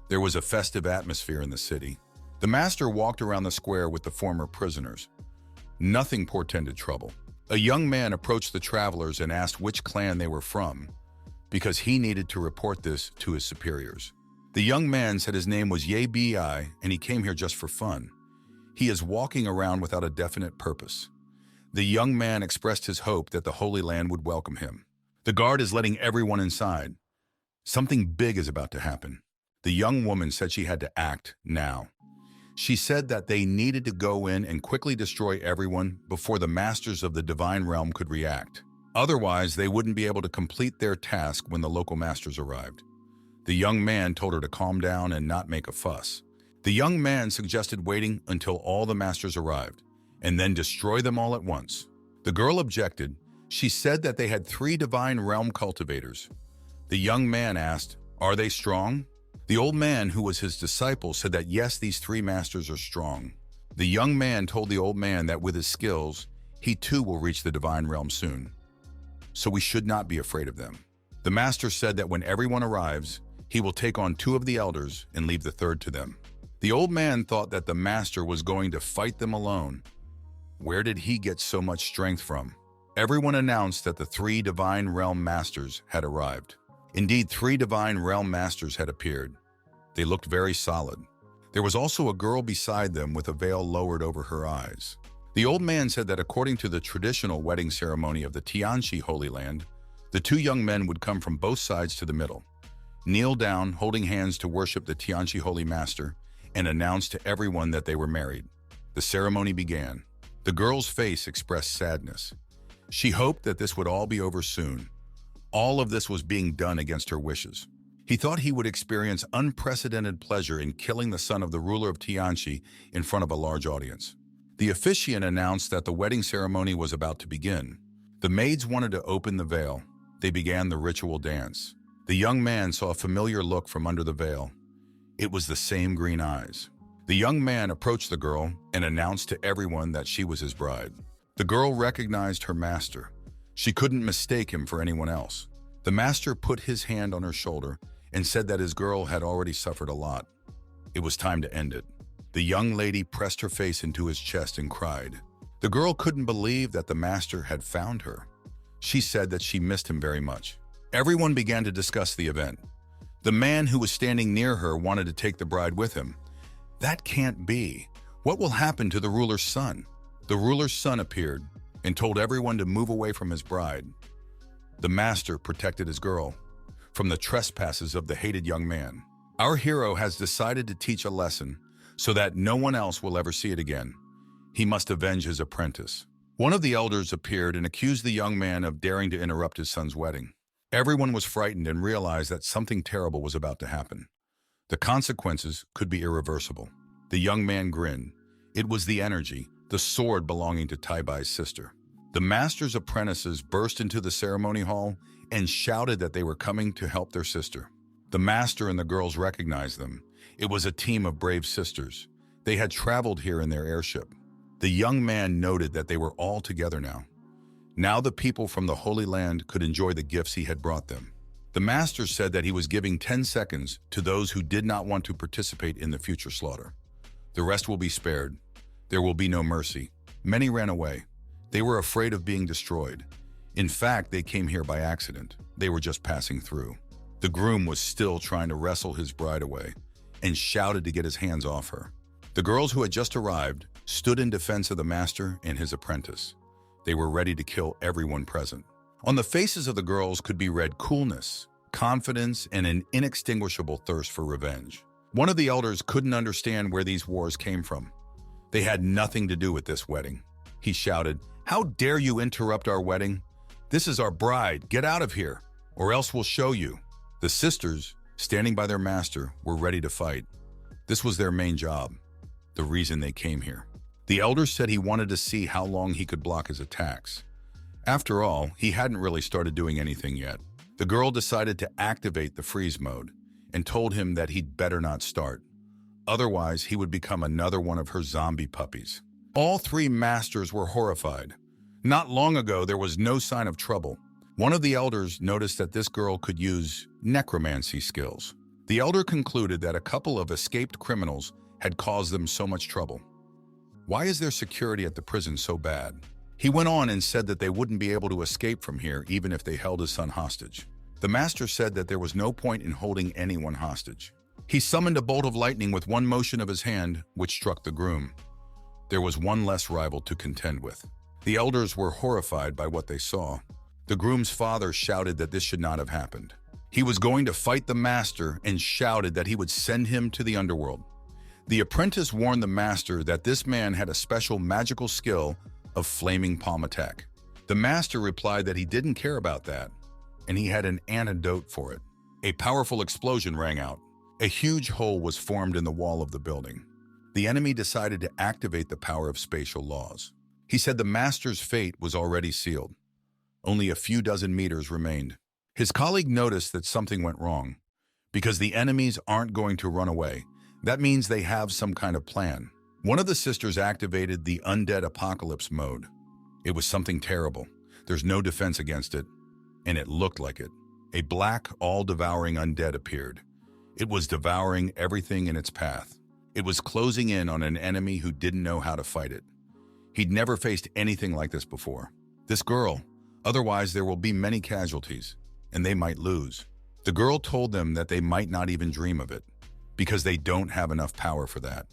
There was a festive atmosphere in the city. The master walked around the square with the former prisoners. Nothing portended trouble. A young man approached the travelers and asked which clan they were from, because he needed to report this to his superiors. The young man said his name was Yabi and he came here just for fun. He is walking around without a definite purpose. The young man expressed his hope that the Holy Land would welcome him. The guard is letting everyone inside. Something big is about to happen. The young woman said she had to act now. She said that they needed to go in and quickly destroy everyone before the masters of the divine realm could react. Otherwise, they wouldn't be able to complete their task when the local masters arrived. The young man told her to calm down and not make a fuss. The young man suggested waiting until all the masters arrived, and then destroy them all at once. The girl objected. She said that they had 3 divine realm cultivators. The young man asked, "Are they strong?" The old man, who was his disciple, said that yes, these 3 masters are strong. The young man told the old man that with his skills, he too will reach the divine realm soon. So we should not be afraid of them. The master said that when everyone arrives, he will take on 2 of the elders and leave the 3rd to them. The old man thought that the master was going to fight them alone. Where did he get so much strength from? Everyone announced that the 3 divine realm masters had arrived. Indeed, 3 divine realm masters had appeared. They looked very solid. There was also a girl beside them with a veil lowered over her eyes. The old man said that according to the traditional wedding ceremony of the Tianxi Holy Land, the 2 young men would come from both sides to the middle, kneel down, holding hands to worship the Tianxi Holy Master, and announce to everyone that they were married. The ceremony began. The girl's face expressed sadness. She hoped that this would all be over soon. All of this was being done against her wishes. He thought he would experience unprecedented pleasure in killing the son of the ruler of Tianxi in front of a large audience. The officiant announced that the wedding ceremony was about to begin. The maids wanted to open the veil. They began the ritual dance. The young man saw a familiar look from under the veil. It was the same green eyes. The young man approached the girl and announced to everyone that she was his bride. The girl recognized her master. She couldn't mistake him for anyone else. The master put his hand on her shoulder and said that his girl had already suffered a lot. It was time to end it. The young lady pressed her face into his chest and cried. The girl couldn't believe that the master had found her. She said that she missed him very much. Everyone began to discuss the event. The man who was standing near her wanted to take the bride with him. That can't be. What will happen to the ruler's son? The ruler's son appeared and told everyone to move away from his bride. The master protected his girl from the trespasses of the hated young man. Our hero has decided to teach a lesson so that no one else will ever see it again. He must avenge his apprentice. One of the elders appeared and accused the young man of daring to interrupt his son's wedding. Everyone was frightened and realized that something terrible was about to happen. The consequences could be irreversible. The young man grinned. It was the energy, the sword belonging to Taibai's sister. The master's apprentices burst into the ceremony hall and shouted that they were coming to help their sister. The master and the girls recognized them. It was a team of brave sisters. They had traveled here in their airship. The young man noted that they were all together now. Now the people from the Holy Land could enjoy the gifts he had brought them. The master said that he was giving 10 seconds to those who did not want to participate in the future slaughter. The rest will be spared. There will be no mercy. Many ran away. They were afraid of being destroyed. In fact, they came here by accident. They were just passing through. The groom was still trying to wrestle his bride away and shouted to get his hands off her. The girls who had just arrived stood in defense of the master and his apprentice. They were ready to kill everyone present. On the faces of the girls could be read coolness, confidence, and an inextinguishable thirst for revenge. One of the elders couldn't understand where these wars came from. They had nothing to do with this wedding. He shouted, "How dare you interrupt our wedding? This is our bride. Get out of here, or else we'll show you." The sisters, standing by their master, were ready to fight. This was their main job, the reason they came here. The elder said he wanted to see how long he could block his attacks. After all, he hadn't really started doing anything yet. The girl decided to activate the freeze mode and told him that he'd better not start. Otherwise, he would become another one of her zombie puppies. All three masters were horrified. Not long ago, there was no sign of trouble. One of the elders noticed that this girl could use necromancy skills. The elder concluded that a couple of escaped criminals had caused them so much trouble. Why is their security at the prison so bad? He went on and said that they wouldn't be able to escape from here even if they held his son hostage. The master said that there was no point in holding anyone hostage. He summoned a bolt of lightning with one motion of his hand, which struck the groom. There was one less rival to contend with. The elders were horrified by what they saw. The groom's father shouted that this should not have happened. He was going to fight the master and shouted that he would send him to the underworld. The apprentice warned the master that this man had a special magical skill of flaming palm attack. The master replied that he didn't care about that, and he had an antidote for it. A powerful explosion rang out. A huge hole was formed in the wall of the building. The enemy decided to activate the power of spatial laws. He said the master's fate was already sealed. Only a few dozen meters remained. His colleague noticed that something went wrong. Because the enemies aren't going to run away, that means they have some kind of plan. One of the sisters activated the undead apocalypse mode. It was something terrible. There's no defense against it, and it looked like it. A black, all-devouring undead appeared. It was devouring everything in its path. It was closing in on an enemy who didn't know how to fight it. He'd never faced anything like this before. This girl, otherwise there will be many casualties, and they might lose. The girl told them that they might not even dream of it, because they don't have enough power for that.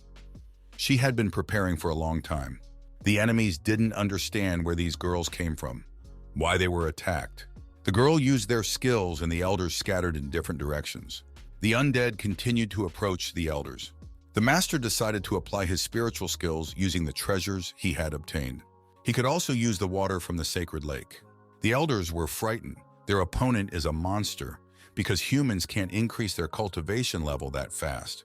She had been preparing for a long time. The enemies didn't understand where these girls came from, why they were attacked. The girl used their skills and the elders scattered in different directions. The undead continued to approach the elders. The master decided to apply his spiritual skills using the treasures he had obtained. He could also use the water from the sacred lake. The elders were frightened. Their opponent is a monster, because humans can't increase their cultivation level that fast.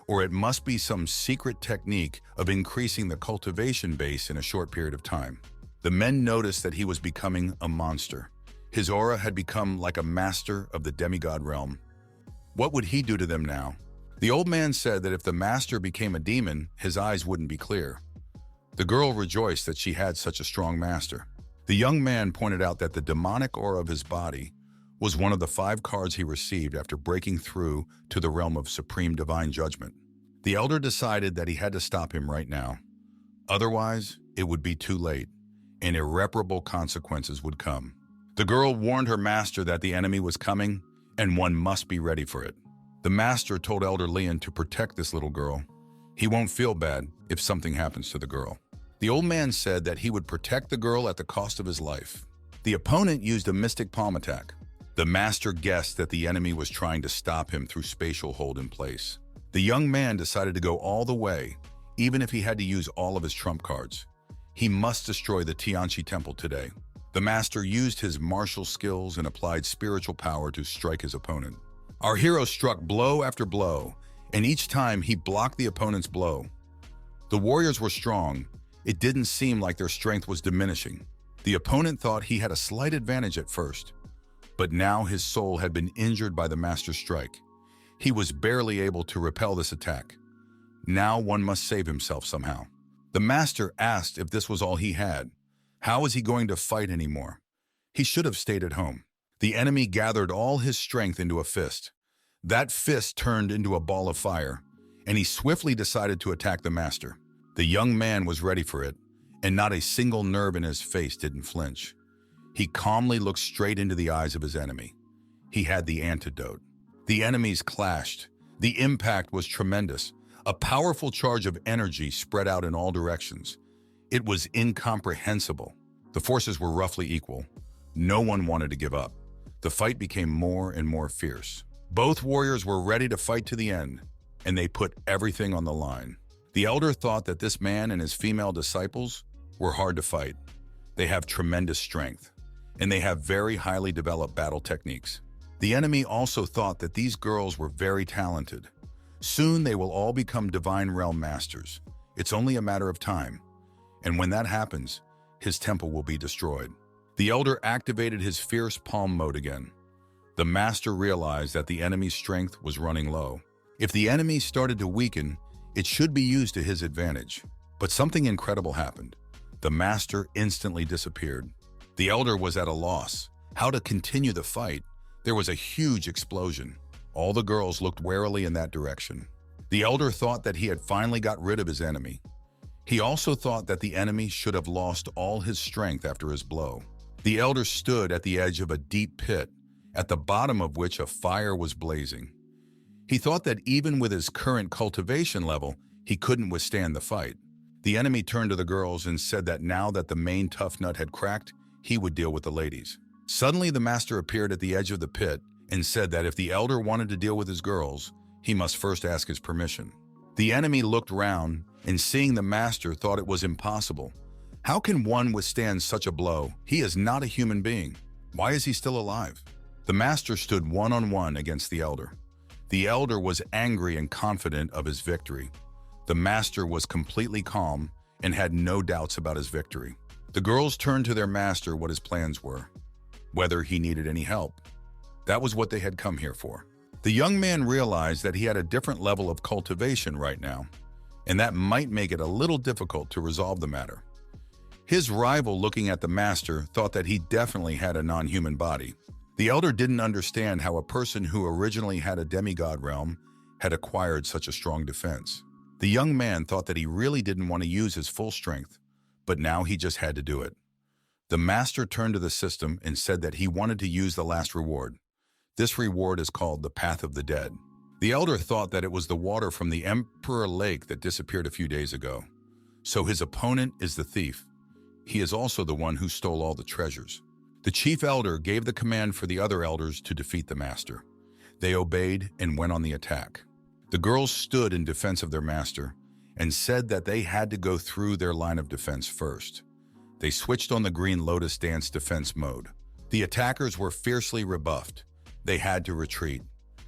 Or it must be some secret technique of increasing the cultivation base in a short period of time. The men noticed that he was becoming a monster. His aura had become like a master of the demigod realm. What would he do to them now? The old man said that if the master became a demon, his eyes wouldn't be clear. The girl rejoiced that she had such a strong master. The young man pointed out that the demonic aura of his body was one of the 5 cards he received after breaking through to the realm of supreme divine judgment. The elder decided that he had to stop him right now. Otherwise, it would be too late, and irreparable consequences would come. The girl warned her master that the enemy was coming, and one must be ready for it. The master told Elder Leon to protect this little girl. He won't feel bad if something happens to the girl. The old man said that he would protect the girl at the cost of his life. The opponent used a mystic palm attack. The master guessed that the enemy was trying to stop him through spatial hold in place. The young man decided to go all the way, even if he had to use all of his trump cards. He must destroy the Tianchi temple today. The master used his martial skills and applied spiritual power to strike his opponent. Our hero struck blow after blow, and each time he blocked the opponent's blow. The warriors were strong. It didn't seem like their strength was diminishing. The opponent thought he had a slight advantage at first, but now his soul had been injured by the master's strike. He was barely able to repel this attack. Now one must save himself somehow. The master asked if this was all he had. How was he going to fight anymore? He should have stayed at home. The enemy gathered all his strength into a fist. That fist turned into a ball of fire, and he swiftly decided to attack the master. The young man was ready for it, and not a single nerve in his face didn't flinch. He calmly looked straight into the eyes of his enemy. He had the antidote. The enemies clashed. The impact was tremendous. A powerful charge of energy spread out in all directions. It was incomprehensible. The forces were roughly equal. No one wanted to give up. The fight became more and more fierce. Both warriors were ready to fight to the end, and they put everything on the line. The elder thought that this man and his female disciples were hard to fight. They have tremendous strength, and they have very highly developed battle techniques. The enemy also thought that these girls were very talented. Soon they will all become divine realm masters. It's only a matter of time. And when that happens, his temple will be destroyed. The elder activated his fierce palm mode again. The master realized that the enemy's strength was running low. If the enemy started to weaken, it should be used to his advantage. But something incredible happened. The master instantly disappeared. The elder was at a loss. How to continue the fight? There was a huge explosion. All the girls looked warily in that direction. The elder thought that he had finally got rid of his enemy. He also thought that the enemy should have lost all his strength after his blow. The elder stood at the edge of a deep pit, at the bottom of which a fire was blazing. He thought that even with his current cultivation level, he couldn't withstand the fight. The enemy turned to the girls and said that now that the main tough nut had cracked, he would deal with the ladies. Suddenly, the master appeared at the edge of the pit and said that if the elder wanted to deal with his girls, he must first ask his permission. The enemy looked round, and seeing the master thought it was impossible. How can one withstand such a blow? He is not a human being. Why is he still alive? The master stood one-on-one against the elder. The elder was angry and confident of his victory. The master was completely calm and had no doubts about his victory. The girls turned to their master what his plans were, whether he needed any help. That was what they had come here for. The young man realized that he had a different level of cultivation right now, and that might make it a little difficult to resolve the matter. His rival, looking at the master, thought that he definitely had a non-human body. The elder didn't understand how a person who originally had a demigod realm had acquired such a strong defense. The young man thought that he really didn't want to use his full strength, but now he just had to do it. The master turned to the system and said that he wanted to use the last reward. This reward is called the Path of the Dead. The elder thought that it was the water from the Emperor Lake that disappeared a few days ago. So his opponent is the thief. He is also the one who stole all the treasures. The chief elder gave the command for the other elders to defeat the master. They obeyed and went on the attack. The girls stood in defense of their master and said that they had to go through their line of defense first. They switched on the Green Lotus Dance defense mode. The attackers were fiercely rebuffed. They had to retreat.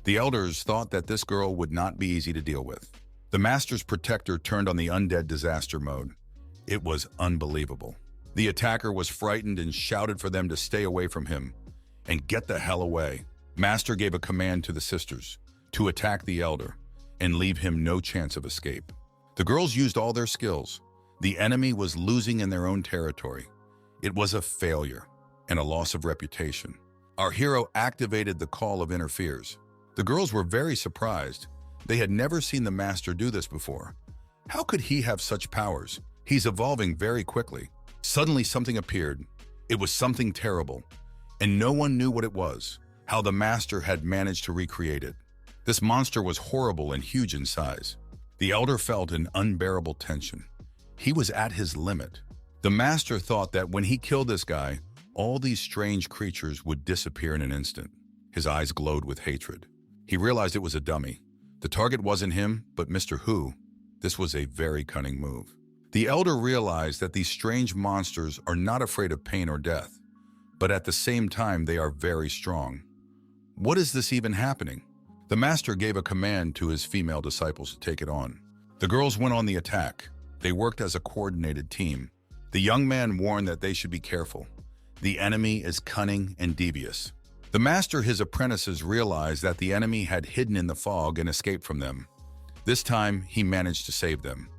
The elders thought that this girl would not be easy to deal with. The master's protector turned on the undead disaster mode. It was unbelievable. The attacker was frightened and shouted for them to stay away from him and get the hell away. Master gave a command to the sisters to attack the elder and leave him no chance of escape. The girls used all their skills. The enemy was losing in their own territory. It was a failure and a loss of reputation. Our hero activated the call of interferes. The girls were very surprised. They had never seen the master do this before. How could he have such powers? He's evolving very quickly. Suddenly something appeared. It was something terrible, and no one knew what it was, how the master had managed to recreate it. This monster was horrible and huge in size. The elder felt an unbearable tension. He was at his limit. The master thought that when he killed this guy, all these strange creatures would disappear in an instant. His eyes glowed with hatred. He realized it was a dummy. The target wasn't him, but Mr. Who. This was a very cunning move. The elder realized that these strange monsters are not afraid of pain or death, but at the same time they are very strong. What is this even happening? The master gave a command to his female disciples to take it on. The girls went on the attack. They worked as a coordinated team. The young man warned that they should be careful. The enemy is cunning and devious. The master, his apprentices, realized that the enemy had hidden in the fog and escaped from them. This time, he managed to save them.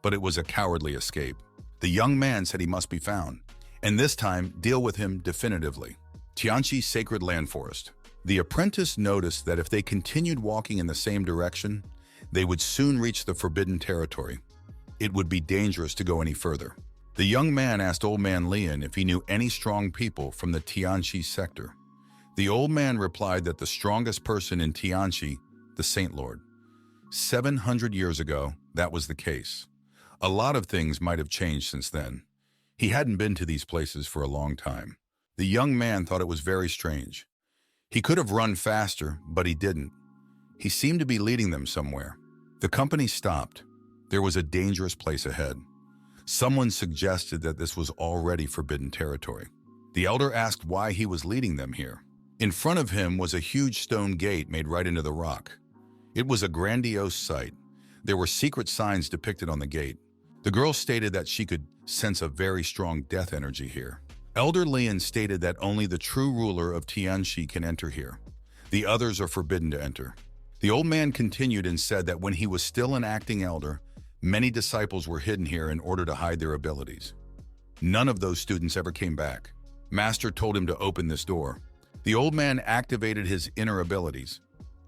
But it was a cowardly escape. The young man said he must be found, and this time deal with him definitively. Tianchi Sacred Land Forest. The apprentice noticed that if they continued walking in the same direction, they would soon reach the forbidden territory. It would be dangerous to go any further. The young man asked Old Man Lian if he knew any strong people from the Tianchi sector. The old man replied that the strongest person in Tianchi, the Saint Lord. 700 years ago, that was the case. A lot of things might have changed since then. He hadn't been to these places for a long time. The young man thought it was very strange. He could have run faster, but he didn't. He seemed to be leading them somewhere. The company stopped. There was a dangerous place ahead. Someone suggested that this was already forbidden territory. The elder asked why he was leading them here. In front of him was a huge stone gate made right into the rock. It was a grandiose sight. There were secret signs depicted on the gate. The girl stated that she could sense a very strong death energy here. Elder Lian stated that only the true ruler of Tianchi can enter here. The others are forbidden to enter. The old man continued and said that when he was still an acting elder, many disciples were hidden here in order to hide their abilities. None of those students ever came back. Master told him to open this door. The old man activated his inner abilities,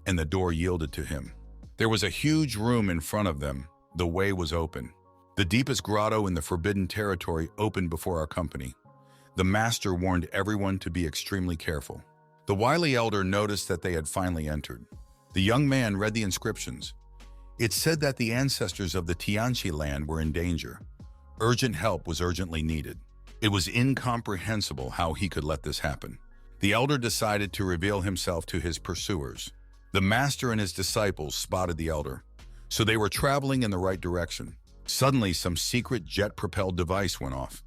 and the door yielded to him. There was a huge room in front of them. The way was open. The deepest grotto in the forbidden territory opened before our company. The master warned everyone to be extremely careful. The wily elder noticed that they had finally entered. The young man read the inscriptions. It said that the ancestors of the Tianchi land were in danger. Urgent help was urgently needed. It was incomprehensible how he could let this happen. The elder decided to reveal himself to his pursuers. The master and his disciples spotted the elder, so they were traveling in the right direction. Suddenly, some secret jet-propelled device went off.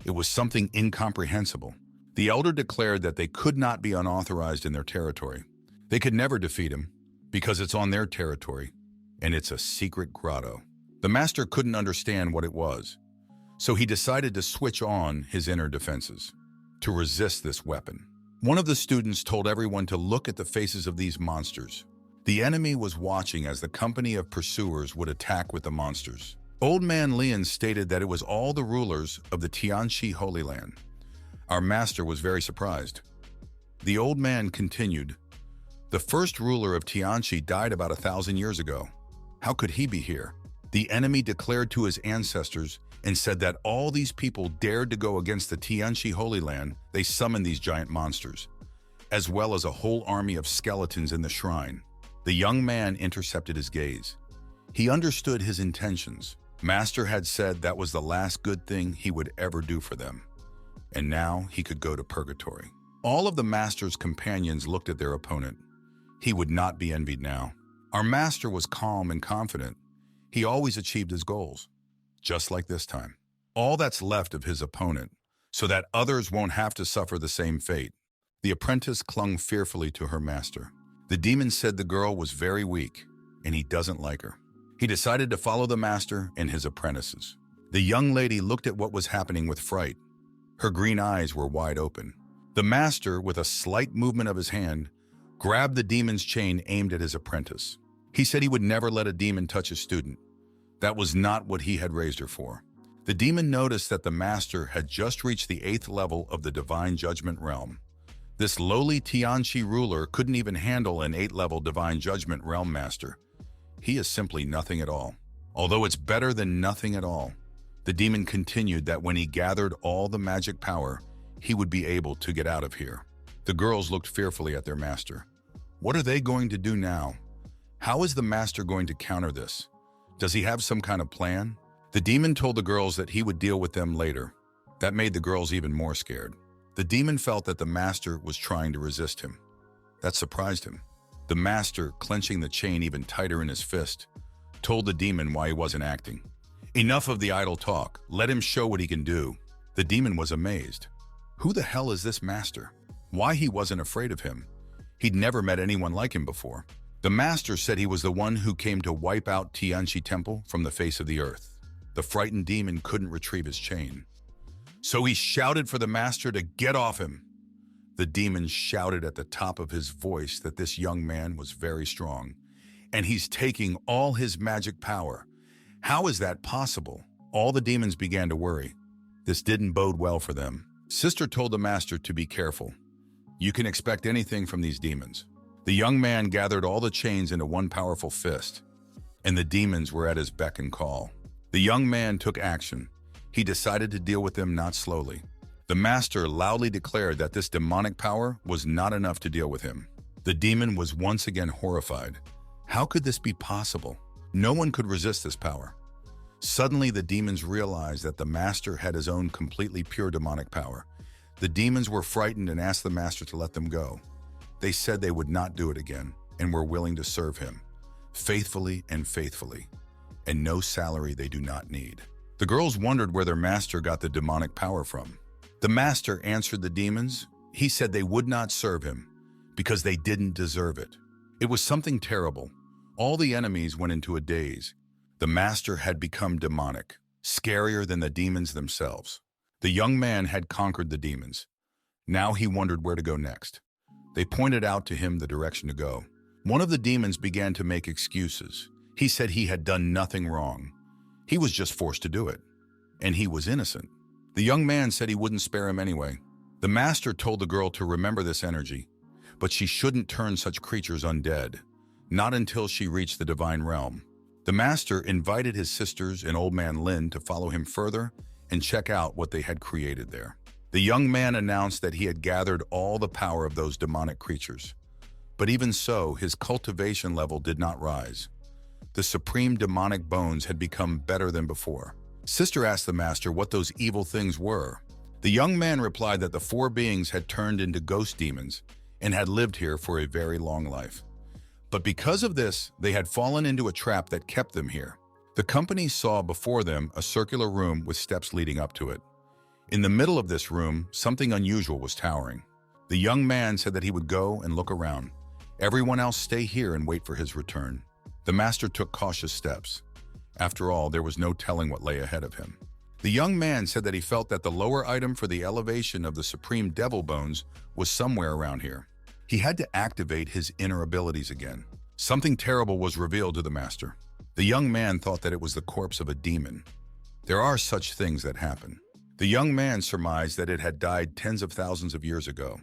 It was something incomprehensible. The elder declared that they could not be unauthorized in their territory. They could never defeat him, because it's on their territory, and it's a secret grotto. The master couldn't understand what it was, so he decided to switch on his inner defenses to resist this weapon. One of the students told everyone to look at the faces of these monsters. The enemy was watching as the company of pursuers would attack with the monsters. Old Man Lian stated that it was all the rulers of the Tianchi Holy Land. Our master was very surprised. The old man continued, "The first ruler of Tianchi died about 1,000 years ago. How could he be here?" The enemy declared to his ancestors and said that all these people dared to go against the Tianchi Holy Land. They summoned these giant monsters, as well as a whole army of skeletons in the shrine. The young man intercepted his gaze. He understood his intentions. Master had said that was the last good thing he would ever do for them, and now he could go to purgatory. All of the master's companions looked at their opponent. He would not be envied now. Our master was calm and confident. He always achieved his goals, just like this time. All that's left of his opponent, so that others won't have to suffer the same fate. The apprentice clung fearfully to her master. The demon said the girl was very weak, and he doesn't like her. He decided to follow the master and his apprentices. The young lady looked at what was happening with fright. Her green eyes were wide open. The master, with a slight movement of his hand, grabbed the demon's chain aimed at his apprentice. He said he would never let a demon touch a student. That was not what he had raised her for. The demon noticed that the master had just reached the 8th level of the divine judgment realm. This lowly Tianchi ruler couldn't even handle an 8th-level divine judgment realm master. He is simply nothing at all. Although it's better than nothing at all. The demon continued that when he gathered all the magic power, he would be able to get out of here. The girls looked fearfully at their master. What are they going to do now? How is the master going to counter this? Does he have some kind of plan? The demon told the girls that he would deal with them later. That made the girls even more scared. The demon felt that the master was trying to resist him. That surprised him. The master, clenching the chain even tighter in his fist, told the demon why he wasn't acting. Enough of the idle talk. Let him show what he can do. The demon was amazed. Who the hell is this master? Why he wasn't afraid of him? He'd never met anyone like him before. The master said he was the one who came to wipe out Tianchi Temple from the face of the earth. The frightened demon couldn't retrieve his chain. So he shouted for the master to get off him. The demon shouted at the top of his voice that this young man was very strong, and he's taking all his magic power. How is that possible? All the demons began to worry. This didn't bode well for them. Sister told the master to be careful. You can expect anything from these demons. The young man gathered all the chains into one powerful fist, and the demons were at his beck and call. The young man took action. He decided to deal with them not slowly. The master loudly declared that this demonic power was not enough to deal with him. The demon was once again horrified. How could this be possible? No one could resist this power. Suddenly, the demons realized that the master had his own completely pure demonic power. The demons were frightened and asked the master to let them go. They said they would not do it again and were willing to serve him, faithfully, and no salary they do not need. The girls wondered where their master got the demonic power from. The master answered the demons. He said they would not serve him because they didn't deserve it. It was something terrible. All the enemies went into a daze. The master had become demonic, scarier than the demons themselves. The young man had conquered the demons. Now he wondered where to go next. They pointed out to him the direction to go. One of the demons began to make excuses. He said he had done nothing wrong. He was just forced to do it, and he was innocent. The young man said he wouldn't spare him anyway. The master told the girl to remember this energy, but she shouldn't turn such creatures undead, not until she reached the divine realm. The master invited his sisters and old man Lin to follow him further and check out what they had created there. The young man announced that he had gathered all the power of those demonic creatures. But even so, his cultivation level did not rise. The supreme demonic bones had become better than before. Sister asked the master what those evil things were. The young man replied that the four beings had turned into ghost demons and had lived here for a very long life. But because of this, they had fallen into a trap that kept them here. The company saw before them a circular room with steps leading up to it. In the middle of this room, something unusual was towering. The young man said that he would go and look around. Everyone else stay here and wait for his return. The master took cautious steps. After all, there was no telling what lay ahead of him. The young man said that he felt that the lower item for the elevation of the supreme devil bones was somewhere around here. He had to activate his inner abilities again. Something terrible was revealed to the master. The young man thought that it was the corpse of a demon. There are such things that happen. The young man surmised that it had died tens of thousands of years ago.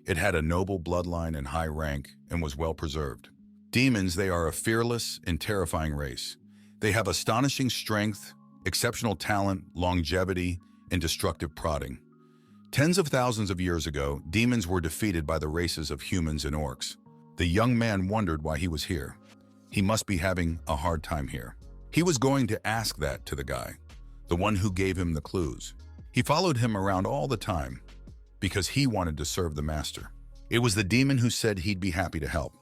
It had a noble bloodline and high rank and was well preserved. Demons, they are a fearless and terrifying race. They have astonishing strength, exceptional talent, longevity, and destructive prodding. Tens of thousands of years ago, demons were defeated by the races of humans and orcs. The young man wondered why he was here. He must be having a hard time here. He was going to ask that to the guy, the one who gave him the clues. He followed him around all the time because he wanted to serve the master. It was the demon who said he'd be happy to help.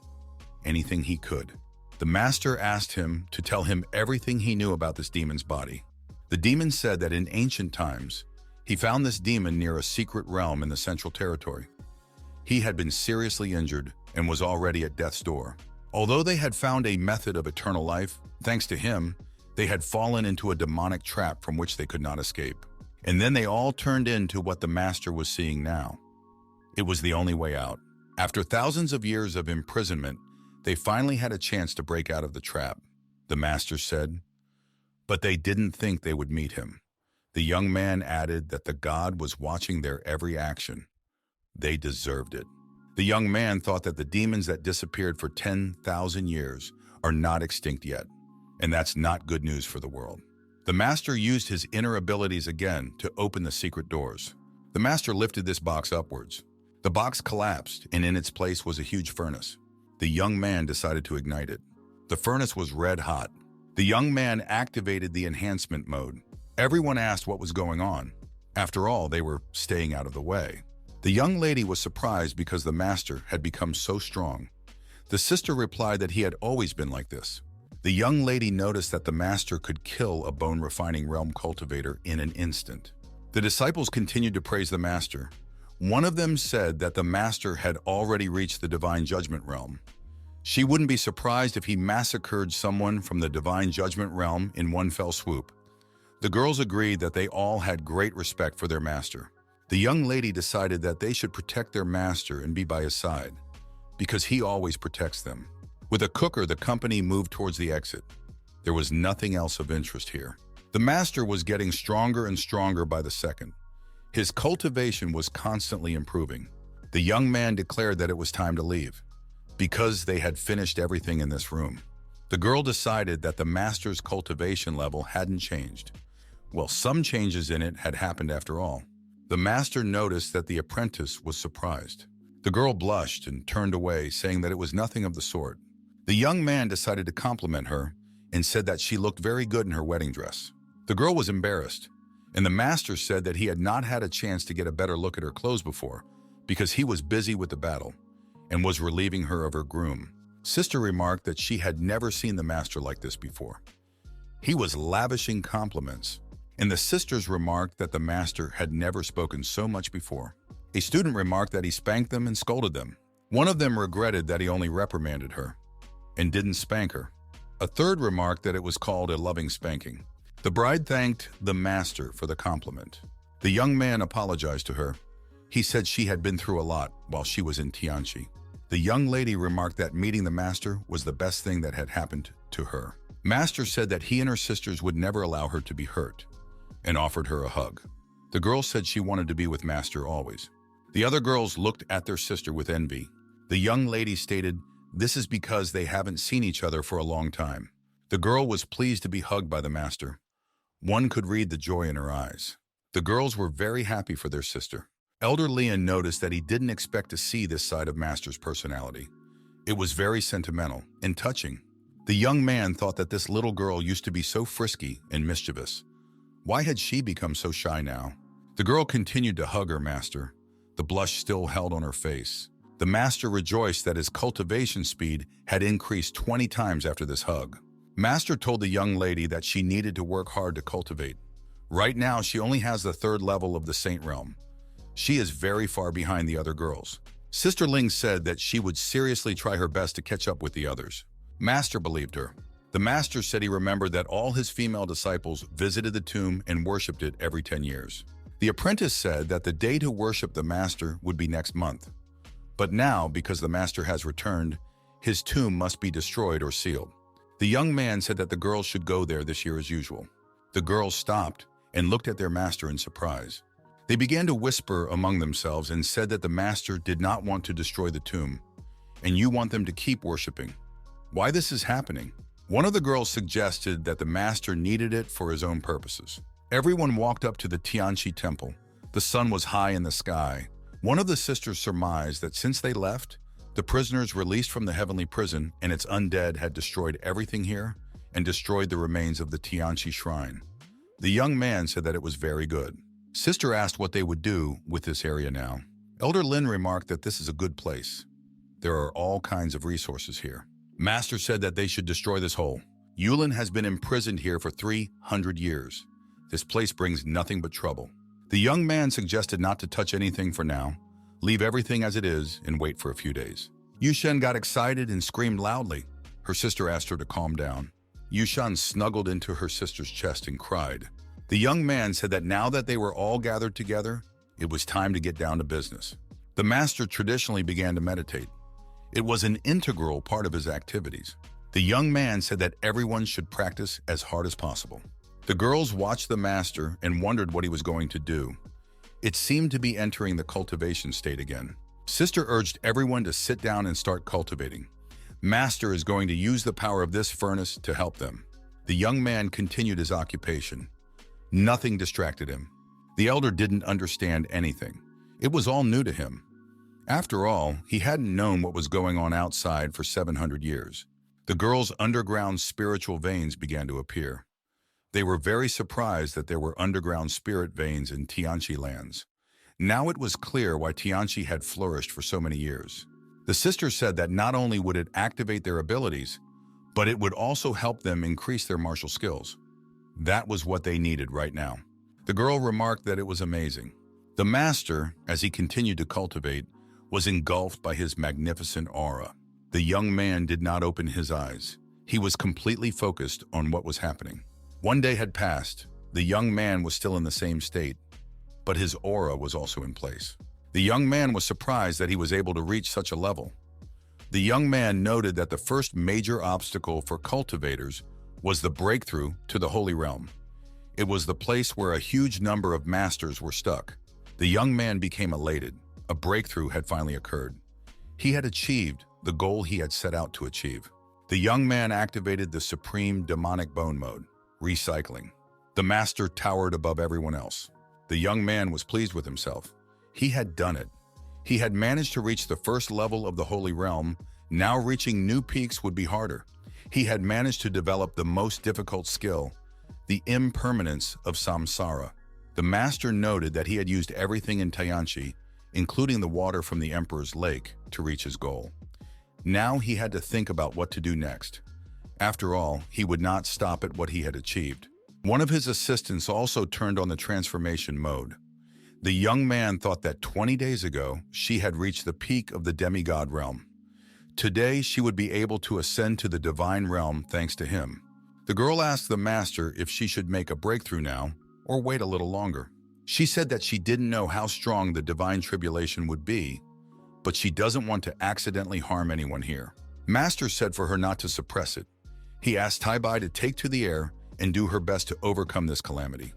Anything he could. The master asked him to tell him everything he knew about this demon's body. The demon said that in ancient times, he found this demon near a secret realm in the Central Territory. He had been seriously injured and was already at death's door. Although they had found a method of eternal life, thanks to him, they had fallen into a demonic trap from which they could not escape. And then they all turned into what the master was seeing now. It was the only way out. After thousands of years of imprisonment, they finally had a chance to break out of the trap, the master said. But they didn't think they would meet him. The young man added that the god was watching their every action. They deserved it. The young man thought that the demons that disappeared for 10,000 years are not extinct yet, and that's not good news for the world. The master used his inner abilities again to open the secret doors. The master lifted this box upwards. The box collapsed, and in its place was a huge furnace. The young man decided to ignite it. The furnace was red hot. The young man activated the enhancement mode. Everyone asked what was going on. After all, they were staying out of the way. The young lady was surprised because the master had become so strong. The sister replied that he had always been like this. The young lady noticed that the master could kill a bone-refining realm cultivator in an instant. The disciples continued to praise the master. One of them said that the master had already reached the divine judgment realm. She wouldn't be surprised if he massacred someone from the divine judgment realm in one fell swoop. The girls agreed that they all had great respect for their master. The young lady decided that they should protect their master and be by his side, because he always protects them. With a cooker, the company moved towards the exit. There was nothing else of interest here. The master was getting stronger and stronger by the second. His cultivation was constantly improving. The young man declared that it was time to leave, because they had finished everything in this room. The girl decided that the master's cultivation level hadn't changed. Well, some changes in it had happened after all. The master noticed that the apprentice was surprised. The girl blushed and turned away, saying that it was nothing of the sort. The young man decided to compliment her and said that she looked very good in her wedding dress. The girl was embarrassed, and the master said that he had not had a chance to get a better look at her clothes before because he was busy with the battle and was relieving her of her groom. Sister remarked that she had never seen the master like this before. He was lavishing compliments, and the sisters remarked that the master had never spoken so much before. A student remarked that he spanked them and scolded them. One of them regretted that he only reprimanded her and didn't spank her. A third remarked that it was called a loving spanking. The bride thanked the master for the compliment. The young man apologized to her. He said she had been through a lot while she was in Tianchi. The young lady remarked that meeting the master was the best thing that had happened to her. Master said that he and her sisters would never allow her to be hurt and offered her a hug. The girl said she wanted to be with Master always. The other girls looked at their sister with envy. The young lady stated, "This is because they haven't seen each other for a long time." The girl was pleased to be hugged by the master. One could read the joy in her eyes. The girls were very happy for their sister. Elder Leon noticed that he didn't expect to see this side of Master's personality. It was very sentimental and touching. The young man thought that this little girl used to be so frisky and mischievous. Why had she become so shy now? The girl continued to hug her master. The blush still held on her face. The master rejoiced that his cultivation speed had increased 20 times after this hug. Master told the young lady that she needed to work hard to cultivate. Right now, she only has the 3rd level of the Saint Realm. She is very far behind the other girls. Sister Ling said that she would seriously try her best to catch up with the others. Master believed her. The master said he remembered that all his female disciples visited the tomb and worshipped it every 10 years. The apprentice said that the day to worship the master would be next month. But now, because the master has returned, his tomb must be destroyed or sealed. The young man said that the girls should go there this year as usual. The girls stopped and looked at their master in surprise. They began to whisper among themselves and said that the master did not want to destroy the tomb, and you want them to keep worshiping. Why this is happening? One of the girls suggested that the master needed it for his own purposes. Everyone walked up to the Tianchi temple. The sun was high in the sky. One of the sisters surmised that since they left, the prisoners released from the heavenly prison and its undead had destroyed everything here and destroyed the remains of the Tianchi shrine. The young man said that it was very good. Sister asked what they would do with this area now. Elder Lin remarked that this is a good place. There are all kinds of resources here. Master said that they should destroy this hole. Yulin has been imprisoned here for 300 years. This place brings nothing but trouble. The young man suggested not to touch anything for now, leave everything as it is, and wait for a few days. Yushen got excited and screamed loudly. Her sister asked her to calm down. Yushan snuggled into her sister's chest and cried. The young man said that now that they were all gathered together, it was time to get down to business. The master traditionally began to meditate. It was an integral part of his activities. The young man said that everyone should practice as hard as possible. The girls watched the master and wondered what he was going to do. It seemed to be entering the cultivation state again. Sister urged everyone to sit down and start cultivating. Master is going to use the power of this furnace to help them. The young man continued his occupation. Nothing distracted him. The elder didn't understand anything. It was all new to him. After all, he hadn't known what was going on outside for 700 years. The girls' underground spiritual veins began to appear. They were very surprised that there were underground spirit veins in Tianchi lands. Now it was clear why Tianchi had flourished for so many years. The sister said that not only would it activate their abilities, but it would also help them increase their martial skills. That was what they needed right now. The girl remarked that it was amazing. The master, as he continued to cultivate, was engulfed by his magnificent aura. The young man did not open his eyes. He was completely focused on what was happening. One day had passed. The young man was still in the same state, but his aura was also in place. The young man was surprised that he was able to reach such a level. The young man noted that the first major obstacle for cultivators was the breakthrough to the Holy Realm. It was the place where a huge number of masters were stuck. The young man became elated. A breakthrough had finally occurred. He had achieved the goal he had set out to achieve. The young man activated the supreme demonic bone mode, recycling. The master towered above everyone else. The young man was pleased with himself. He had done it. He had managed to reach the first level of the Holy Realm. Now reaching new peaks would be harder. He had managed to develop the most difficult skill, the impermanence of samsara. The master noted that he had used everything in Tianchi, including the water from the emperor's lake, to reach his goal. Now he had to think about what to do next. After all, he would not stop at what he had achieved. One of his assistants also turned on the transformation mode. The young man thought that 20 days ago, she had reached the peak of the demigod realm. Today, she would be able to ascend to the divine realm thanks to him. The girl asked the master if she should make a breakthrough now or wait a little longer. She said that she didn't know how strong the divine tribulation would be, but she doesn't want to accidentally harm anyone here. Master said for her not to suppress it. He asked Taibai to take to the air and do her best to overcome this calamity.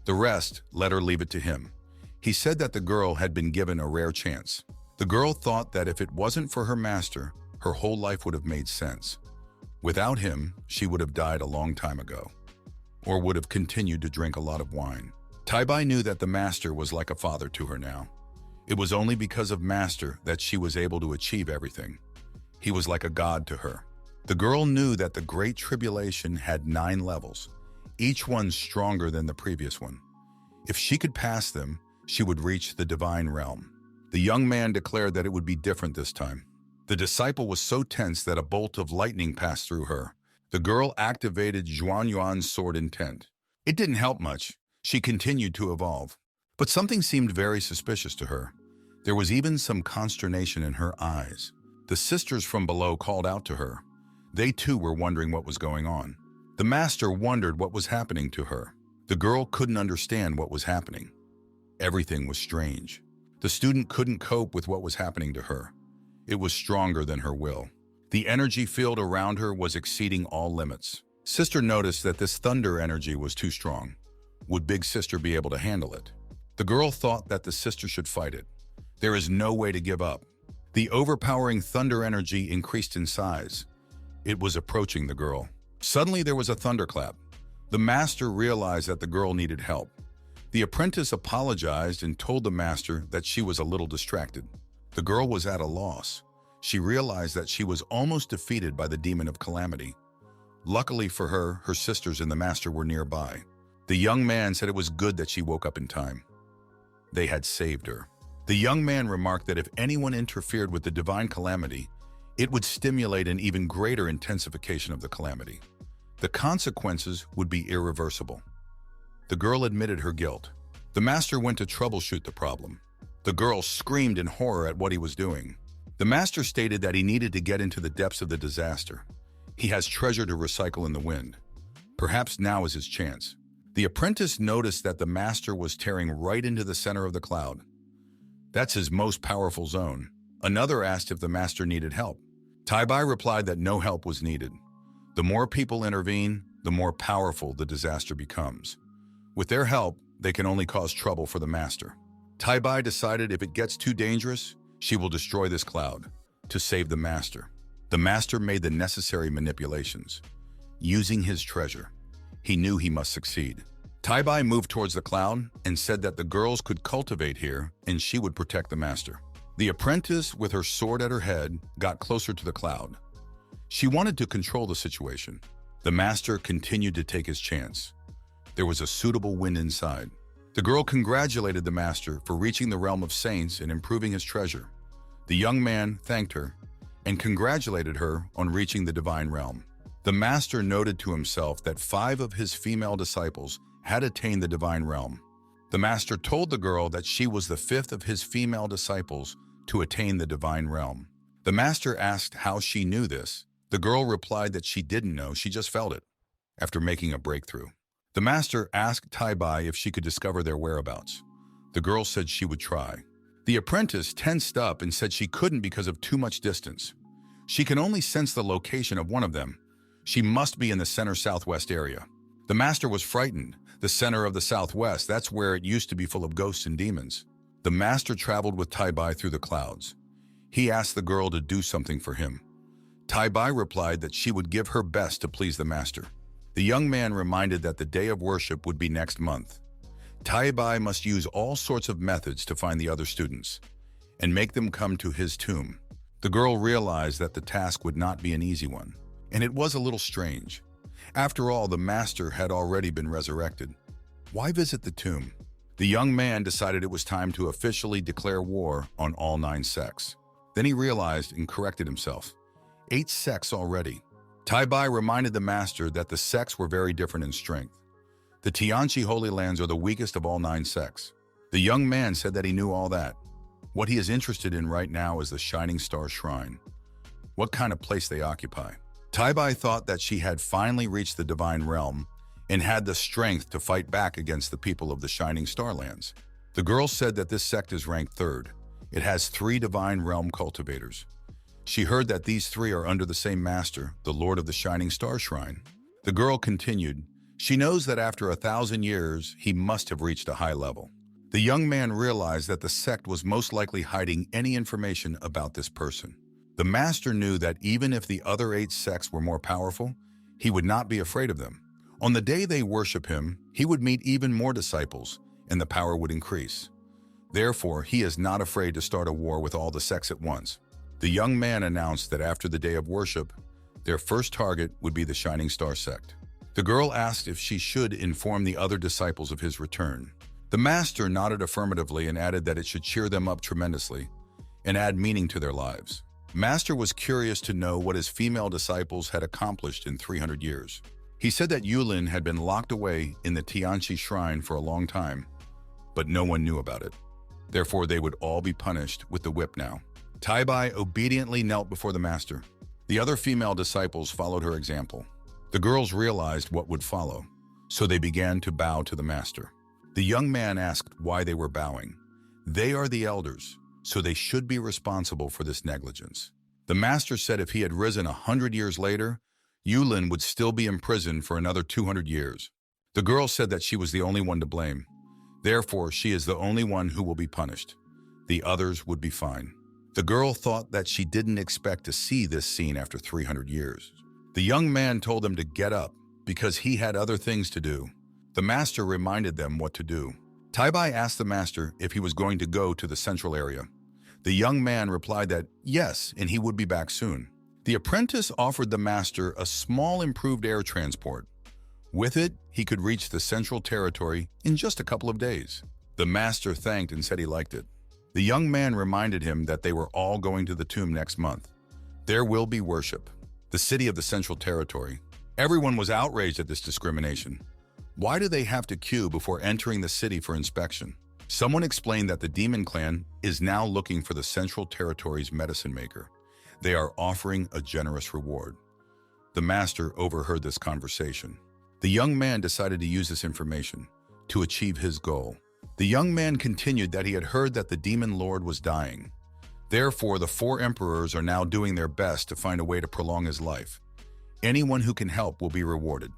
The rest, let her leave it to him. He said that the girl had been given a rare chance. The girl thought that if it wasn't for her master, her whole life would have made sense. Without him, she would have died a long time ago, or would have continued to drink a lot of wine. Taibai knew that the master was like a father to her now. It was only because of master that she was able to achieve everything. He was like a god to her. The girl knew that the Great Tribulation had 9 levels, each one stronger than the previous one. If she could pass them, she would reach the divine realm. The young man declared that it would be different this time. The disciple was so tense that a bolt of lightning passed through her. The girl activated Zhuan Yuan's sword intent. It didn't help much. She continued to evolve. But something seemed very suspicious to her. There was even some consternation in her eyes. The sisters from below called out to her. They too were wondering what was going on. The master wondered what was happening to her. The girl couldn't understand what was happening. Everything was strange. The student couldn't cope with what was happening to her. It was stronger than her will. The energy field around her was exceeding all limits. Sister noticed that this thunder energy was too strong. Would big sister be able to handle it? The girl thought that the sister should fight it. There is no way to give up. The overpowering thunder energy increased in size. It was approaching the girl. Suddenly there was a thunderclap. The master realized that the girl needed help. The apprentice apologized and told the master that she was a little distracted. The girl was at a loss. She realized that she was almost defeated by the demon of calamity. Luckily for her, her sisters and the master were nearby. The young man said it was good that she woke up in time. They had saved her. The young man remarked that if anyone interfered with the divine calamity, it would stimulate an even greater intensification of the calamity. The consequences would be irreversible. The girl admitted her guilt. The master went to troubleshoot the problem. The girl screamed in horror at what he was doing. The master stated that he needed to get into the depths of the disaster. He has treasure to recycle in the wind. Perhaps now is his chance. The apprentice noticed that the master was tearing right into the center of the cloud. That's his most powerful zone. Another asked if the master needed help. Taibai replied that no help was needed. The more people intervene, the more powerful the disaster becomes. With their help, they can only cause trouble for the master. Taibai decided if it gets too dangerous, she will destroy this cloud to save the master. The master made the necessary manipulations. Using his treasure, he knew he must succeed. Taibai moved towards the cloud and said that the girls could cultivate here and she would protect the master. The apprentice, with her sword at her head, got closer to the cloud. She wanted to control the situation. The master continued to take his chance. There was a suitable wind inside. The girl congratulated the master for reaching the realm of saints and improving his treasure. The young man thanked her and congratulated her on reaching the divine realm. The master noted to himself that 5 of his female disciples had attained the divine realm. The master told the girl that she was the 5th of his female disciples to attain the divine realm. The master asked how she knew this. The girl replied that she didn't know, she just felt it, after making a breakthrough. The master asked Taibai if she could discover their whereabouts. The girl said she would try. The apprentice tensed up and said she couldn't because of too much distance. She can only sense the location of one of them. She must be in the center southwest area. The master was frightened. The center of the southwest, that's where it used to be full of ghosts and demons. The master traveled with Taibai through the clouds. He asked the girl to do something for him. Taibai replied that she would give her best to please the master. The young man reminded that the day of worship would be next month. Taibai must use all sorts of methods to find the other students and make them come to his tomb. The girl realized that the task would not be an easy one, and it was a little strange. After all, the master had already been resurrected. Why visit the tomb? The young man decided it was time to officially declare war on all 9 sects. Then he realized and corrected himself. 8 sects already. Taibai reminded the master that the sects were very different in strength. The Tianchi Holy Lands are the weakest of all 9 sects. The young man said that he knew all that. What he is interested in right now is the Shining Star Shrine. What kind of place they occupy. Taibai thought that she had finally reached the divine realm and had the strength to fight back against the people of the Shining Star Lands. The girl said that this sect is ranked 3rd. It has 3 divine realm cultivators. She heard that these 3 are under the same master, the Lord of the Shining Star Shrine. The girl continued, she knows that after 1,000 years, he must have reached a high level. The young man realized that the sect was most likely hiding any information about this person. The master knew that even if the other 8 sects were more powerful, he would not be afraid of them. On the day they worship him, he would meet even more disciples, and the power would increase. Therefore, he is not afraid to start a war with all the sects at once. The young man announced that after the day of worship, their first target would be the Shining Star sect. The girl asked if she should inform the other disciples of his return. The master nodded affirmatively and added that it should cheer them up tremendously and add meaning to their lives. Master was curious to know what his female disciples had accomplished in 300 years. He said that Yulin had been locked away in the Tianchi shrine for a long time, but no one knew about it. Therefore, they would all be punished with the whip now. Taibai obediently knelt before the master. The other female disciples followed her example. The girls realized what would follow, so they began to bow to the master. The young man asked why they were bowing. They are the elders, so they should be responsible for this negligence. The master said if he had risen 100 years later, Yulin would still be imprisoned for another 200 years. The girl said that she was the only one to blame. Therefore, she is the only one who will be punished. The others would be fine. The girl thought that she didn't expect to see this scene after 300 years. The young man told them to get up because he had other things to do. The master reminded them what to do. Taibai asked the master if he was going to go to the central area. The young man replied that yes, and he would be back soon. The apprentice offered the master a small improved air transport. With it, he could reach the central territory in just a couple of days. The master thanked and said he liked it. The young man reminded him that they were all going to the tomb next month. There will be worship. The city of the central territory. Everyone was outraged at this discrimination. Why do they have to queue before entering the city for inspection? Someone explained that the demon clan is now looking for the central territory's medicine maker. They are offering a generous reward. The master overheard this conversation. The young man decided to use this information to achieve his goal. The young man continued that he had heard that the demon lord was dying. Therefore, the 4 emperors are now doing their best to find a way to prolong his life. Anyone who can help will be rewarded.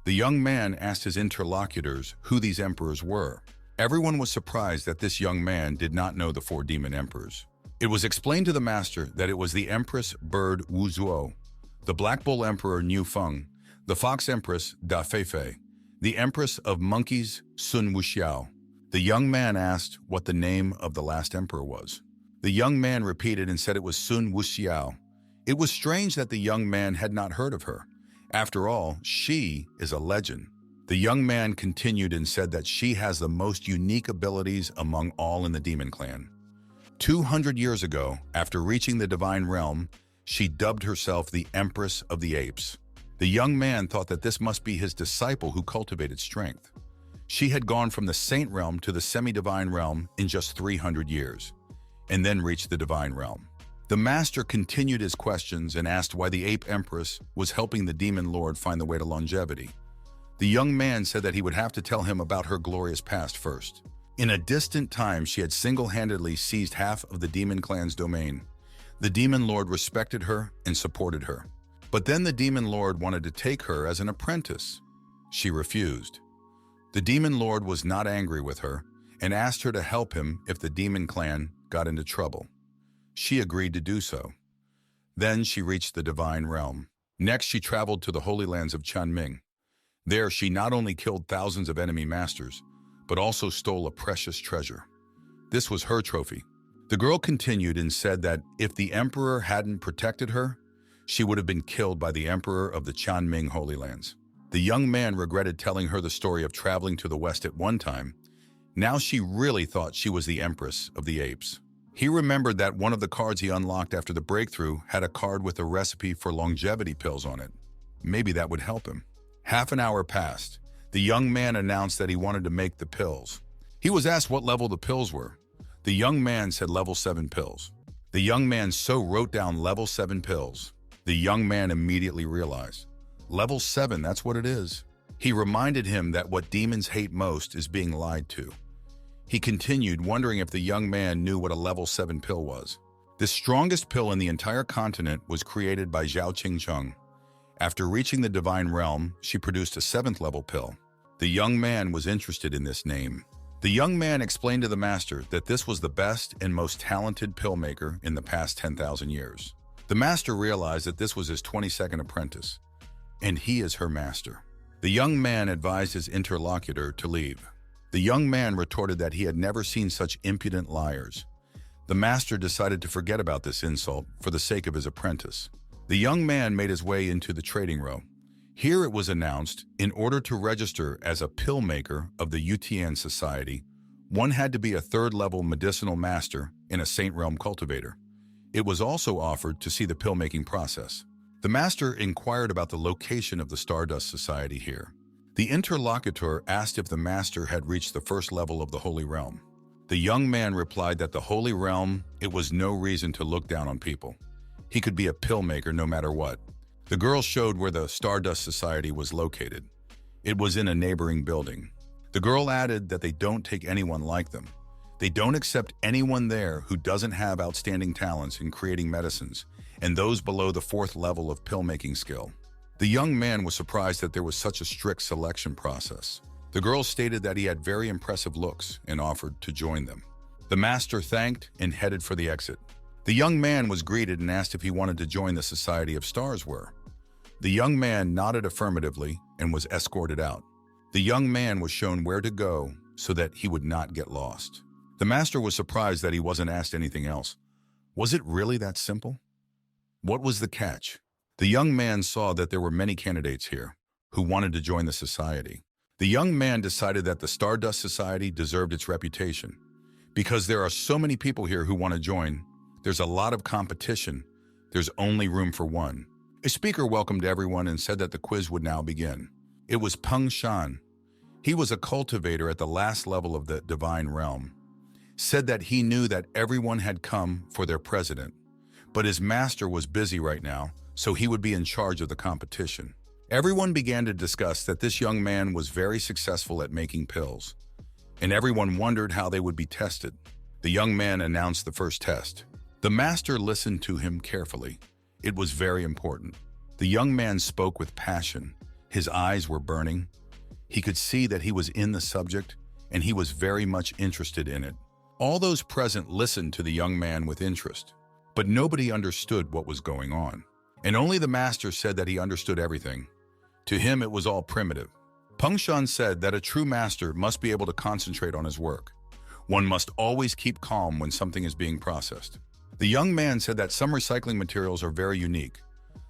The young man asked his interlocutors who these emperors were. Everyone was surprised that this young man did not know the 4 demon emperors. It was explained to the master that it was the Empress Bird Wu Zuo, the Black Bull Emperor Niu Feng, the Fox Empress Da Feifei, the Empress of Monkeys Sun Wuxiao. The young man asked what the name of the last emperor was. The young man repeated and said it was Sun Wuxiao. It was strange that the young man had not heard of her. After all, she is a legend. The young man continued and said that she has the most unique abilities among all in the demon clan. 200 years ago, after reaching the divine realm, she dubbed herself the Empress of the Apes. The young man thought that this must be his disciple who cultivated strength. She had gone from the saint realm to the semi-divine realm in just 300 years, and then reached the divine realm. The master continued his questions and asked why the ape empress was helping the demon lord find the way to longevity. The young man said that he would have to tell him about her glorious past first. In a distant time, she had single-handedly seized half of the demon clan's domain. The demon lord respected her and supported her. But then the demon lord wanted to take her as an apprentice. She refused. The demon lord was not angry with her and asked her to help him if the demon clan got into trouble. She agreed to do so. Then she reached the divine realm. Next, she traveled to the holy lands of Chanming. There, she not only killed thousands of enemy masters, but also stole a precious treasure. This was her trophy. The girl continued and said that if the emperor hadn't protected her, she would have been killed by the emperor of the Chanming Holy Lands. The young man regretted telling her the story of traveling to the west at one time. Now she really thought she was the empress of the apes. He remembered that one of the cards he unlocked after the breakthrough had a card with a recipe for longevity pills on it. Maybe that would help him. Half an hour passed. The young man announced that he wanted to make the pills. He was asked what level the pills were. The young man said level 7 pills. The young man wrote down level 7 pills. The young man immediately realized, level 7, that's what it is. He reminded him that what demons hate most is being lied to. He continued, wondering if the young man knew what a level 7 pill was. The strongest pill in the entire continent was created by Zhao Qingcheng. After reaching the divine realm, she produced a 7th level pill. The young man was interested in this name. The young man explained to the master that this was the best and most talented pill maker in the past 10,000 years. The master realized that this was his 22nd apprentice, and he is her master. The young man advised his interlocutor to leave. The young man retorted that he had never seen such impudent liars. The master decided to forget about this insult for the sake of his apprentice. The young man made his way into the trading row. Here it was announced, in order to register as a pill maker of the Yutian Society, one had to be a 3rd-level medicinal master and a Saint Realm cultivator. It was also offered to see the pill-making process. The master inquired about the location of the Stardust Society here. The interlocutor asked if the master had reached the 1st level of the Holy Realm. The young man replied that the Holy Realm, it was no reason to look down on people. He could be a pill maker no matter what. The girl showed where the Stardust Society was located. It was in a neighboring building. The girl added that they don't take anyone like them. They don't accept anyone there who doesn't have outstanding talents in creating medicines, and those below the 4th level of pill-making skill. The young man was surprised that there was such a strict selection process. The girl stated that he had very impressive looks and offered to join them. The master thanked and headed for the exit. The young man was greeted and asked if he wanted to join the Society of Stars were. The young man nodded affirmatively and was escorted out. The young man was shown where to go so that he would not get lost. The master was surprised that he wasn't asked anything else. Was it really that simple? What was the catch? The young man saw that there were many candidates here who wanted to join the society. The young man decided that the Stardust Society deserved its reputation. Because there are so many people here who want to join, there's a lot of competition. There's only room for one. A speaker welcomed everyone and said that the quiz would now begin. It was Peng Shan. He was a cultivator at the last level of the divine realm. Said that he knew that everyone had come for their president, but his master was busy right now, so he would be in charge of the competition. Everyone began to discuss that this young man was very successful at making pills, and everyone wondered how they would be tested. The young man announced the first test. The master listened to him carefully. It was very important. The young man spoke with passion. His eyes were burning. He could see that he was in the subject, and he was very much interested in it. All those present listened to the young man with interest, but nobody understood what was going on. And only the master said that he understood everything. To him, it was all primitive. Peng Shan said that a true master must be able to concentrate on his work. One must always keep calm when something is being processed. The young man said that some recycling materials are very unique.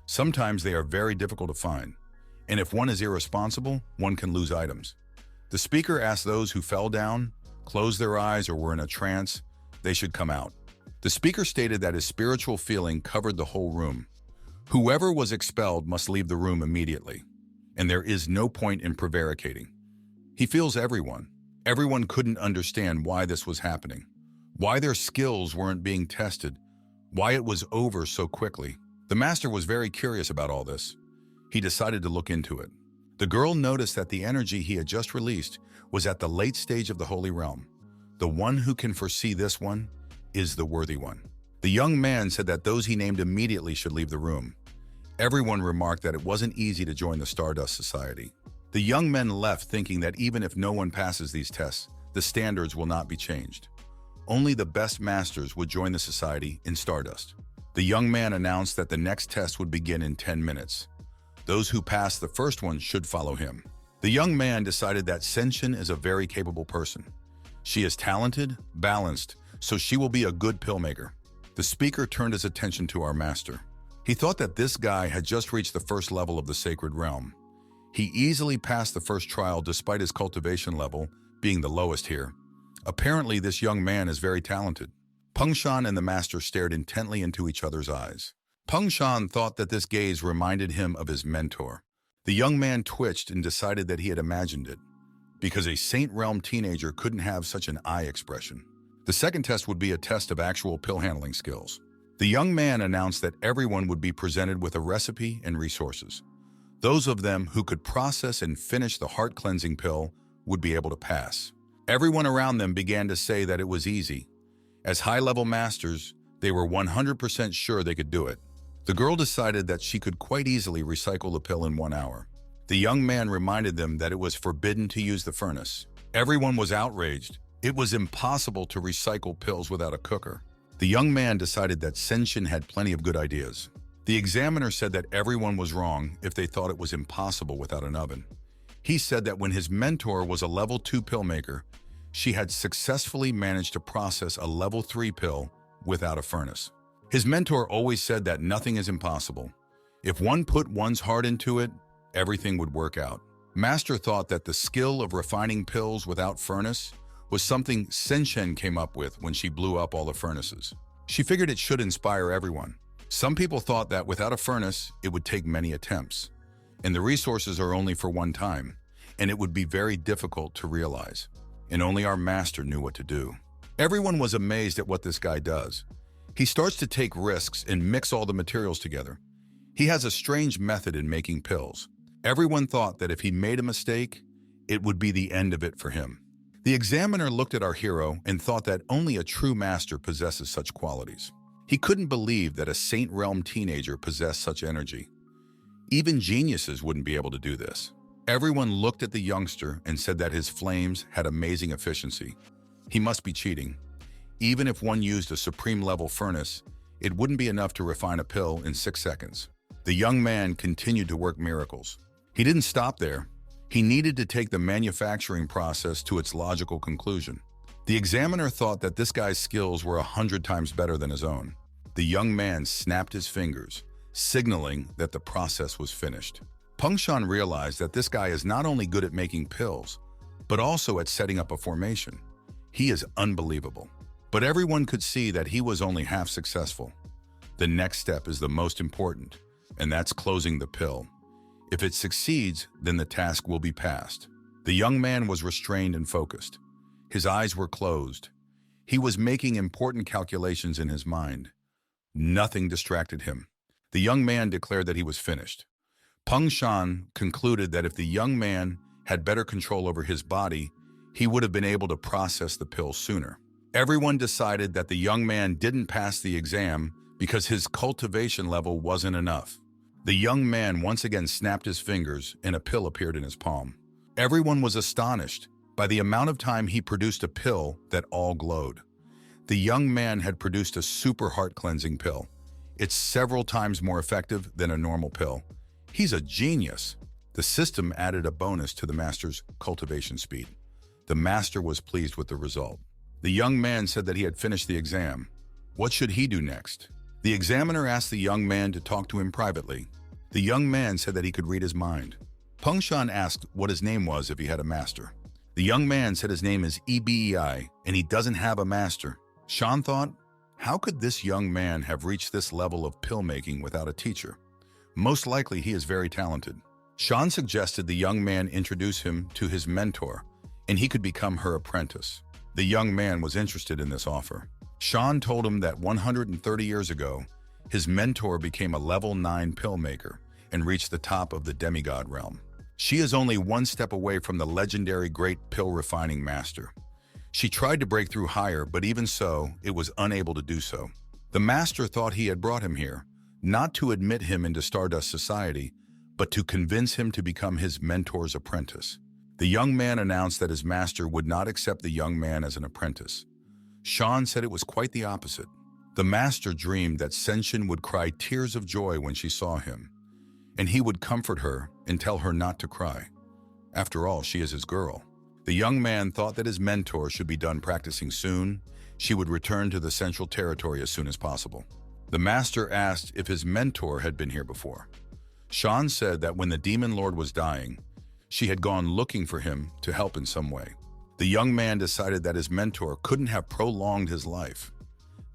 Sometimes they are very difficult to find. And if one is irresponsible, one can lose items. The speaker asked those who fell down, closed their eyes, or were in a trance, they should come out. The speaker stated that his spiritual feeling covered the whole room. Whoever was expelled must leave the room immediately, and there is no point in prevaricating. He feels everyone. Everyone couldn't understand why this was happening, why their skills weren't being tested, why it was over so quickly. The master was very curious about all this. He decided to look into it. The girl noticed that the energy he had just released was at the late stage of the Holy Realm. The one who can foresee this one is the worthy one. The young man said that those he named immediately should leave the room. Everyone remarked that it wasn't easy to join the Stardust Society. The young men left thinking that even if no one passes these tests, the standards will not be changed. Only the best masters would join the society in Stardust. The young man announced that the next test would begin in 10 minutes. Those who passed the first one should follow him. The young man decided that Ascension is a very capable person. She is talented, balanced, so she will be a good pill maker. The speaker turned his attention to our master. He thought that this guy had just reached the first level of the sacred realm. He easily passed the first trial despite his cultivation level being the lowest here. Apparently, this young man is very talented. Peng Shan and the master stared intently into each other's eyes. Peng Shan thought that this gaze reminded him of his mentor. The young man twitched and decided that he had imagined it, because a Saint Realm teenager couldn't have such an eye expression. The second test would be a test of actual pill handling skills. The young man announced that everyone would be presented with a recipe and resources. Those of them who could process and finish the heart-cleansing pill would be able to pass. Everyone around them began to say that it was easy. As high-level masters, they were 100% sure they could do it. The girl decided that she could quite easily recycle the pill in 1 hour. The young man reminded them that it was forbidden to use the furnace. Everyone was outraged. It was impossible to recycle pills without a cooker. The young man decided that Ascension had plenty of good ideas. The examiner said that everyone was wrong if they thought it was impossible without an oven. He said that when his mentor was a level 2 pill maker, she had successfully managed to process a level 3 pill without a furnace. His mentor always said that nothing is impossible. If one put one's heart into it, everything would work out. Master thought that the skill of refining pills without furnace was something Ascension came up with when she blew up all the furnaces. She figured it should inspire everyone. Some people thought that without a furnace, it would take many attempts, and the resources are only for one time, and it would be very difficult to realize. And only our master knew what to do. Everyone was amazed at what this guy does. He starts to take risks and mix all the materials together. He has a strange method in making pills. Everyone thought that if he made a mistake, it would be the end of it for him. The examiner looked at our hero and thought that only a true master possesses such qualities. He couldn't believe that a Saint Realm teenager possessed such energy. Even geniuses wouldn't be able to do this. Everyone looked at the youngster and said that his flames had amazing efficiency. He must be cheating. Even if one used a supreme level furnace, it wouldn't be enough to refine a pill in 6 seconds. The young man continued to work miracles. He didn't stop there. He needed to take the manufacturing process to its logical conclusion. The examiner thought that this guy's skills were 100 times better than his own. The young man snapped his fingers, signaling that the process was finished. Peng Shan realized that this guy is not only good at making pills, but also at setting up a formation. He is unbelievable. But everyone could see that he was only half successful. The next step is the most important, and that's closing the pill. If it succeeds, then the task will be passed. The young man was restrained and focused. His eyes were closed. He was making important calculations in his mind. Nothing distracted him. The young man declared that he was finished. Peng Shan concluded that if the young man had better control over his body, he would have been able to process the pill sooner. Everyone decided that the young man didn't pass the exam because his cultivation level wasn't enough. The young man once again snapped his fingers and a pill appeared in his palm. Everyone was astonished by the amount of time he produced a pill that all glowed. The young man had produced a super heart-cleansing pill. It's several times more effective than a normal pill. He's a genius. The system added a bonus to the master's cultivation speed. The master was pleased with the result. The young man said that he had finished the exam. What should he do next? The examiner asked the young man to talk to him privately. The young man said that he could read his mind. Peng Shan asked what his name was if he had a master. The young man said his name is Ebei, and he doesn't have a master. Shan thought, how could this young man have reached this level of pill making without a teacher? Most likely he is very talented. Shan suggested the young man introduce him to his mentor, and he could become her apprentice. The young man was interested in this offer. Shan told him that 130 years ago, his mentor became a level 9 pill maker and reached the top of the demigod realm. She is only one step away from the legendary great pill refining master. She tried to break through higher, but even so, it was unable to do so. The master thought he had brought him here, not to admit him into Stardust Society, but to convince him to become his mentor's apprentice. The young man announced that his master would not accept the young man as an apprentice. Shan said it was quite the opposite. The master dreamed that Ascension would cry tears of joy when she saw him, and he would comfort her and tell her not to cry. After all, she is his girl. The young man thought that his mentor should be done practicing soon. She would return to the Central Territory as soon as possible. The master asked if his mentor had been here before. Sean said that when the demon lord was dying, she had gone looking for him to help in some way. The young man decided that his mentor couldn't have prolonged his life.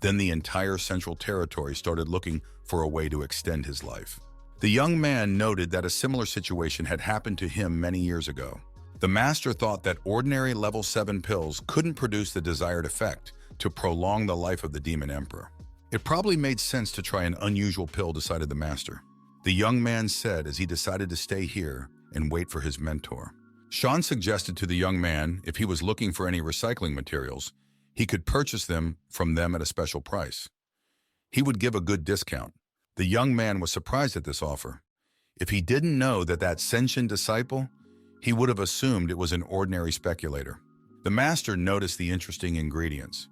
Then the entire Central Territory started looking for a way to extend his life. The young man noted that a similar situation had happened to him many years ago. The master thought that ordinary level 7 pills couldn't produce the desired effect to prolong the life of the demon emperor. It probably made sense to try an unusual pill, decided the master. The young man said as he decided to stay here and wait for his mentor. Sean suggested to the young man if he was looking for any recycling materials, he could purchase them from them at a special price. He would give a good discount. The young man was surprised at this offer. If he didn't know that Ascension disciple, he would have assumed it was an ordinary speculator. The master noticed the interesting ingredients.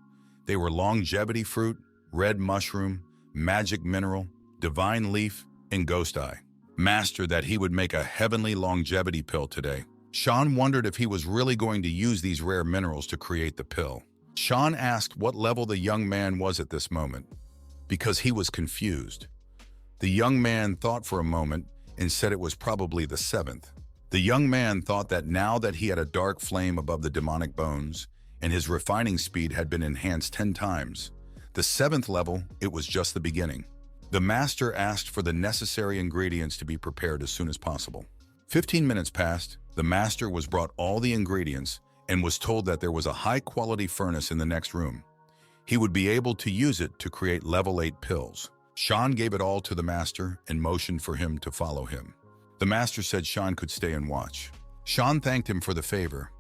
They were longevity fruit, red mushroom, magic mineral, divine leaf, and ghost eye. Master that he would make a heavenly longevity pill today. Sean wondered if he was really going to use these rare minerals to create the pill. Sean asked what level the young man was at this moment, because he was confused. The young man thought for a moment and said it was probably the 7th. The young man thought that now that he had a dark flame above the demonic bones and his refining speed had been enhanced 10 times, the 7th level, it was just the beginning. The master asked for the necessary ingredients to be prepared as soon as possible. 15 minutes passed. The master was brought all the ingredients and was told that there was a high-quality furnace in the next room. He would be able to use it to create level 8 pills. Sean gave it all to the master and motioned for him to follow him. The master said Sean could stay and watch. Sean thanked him for the favor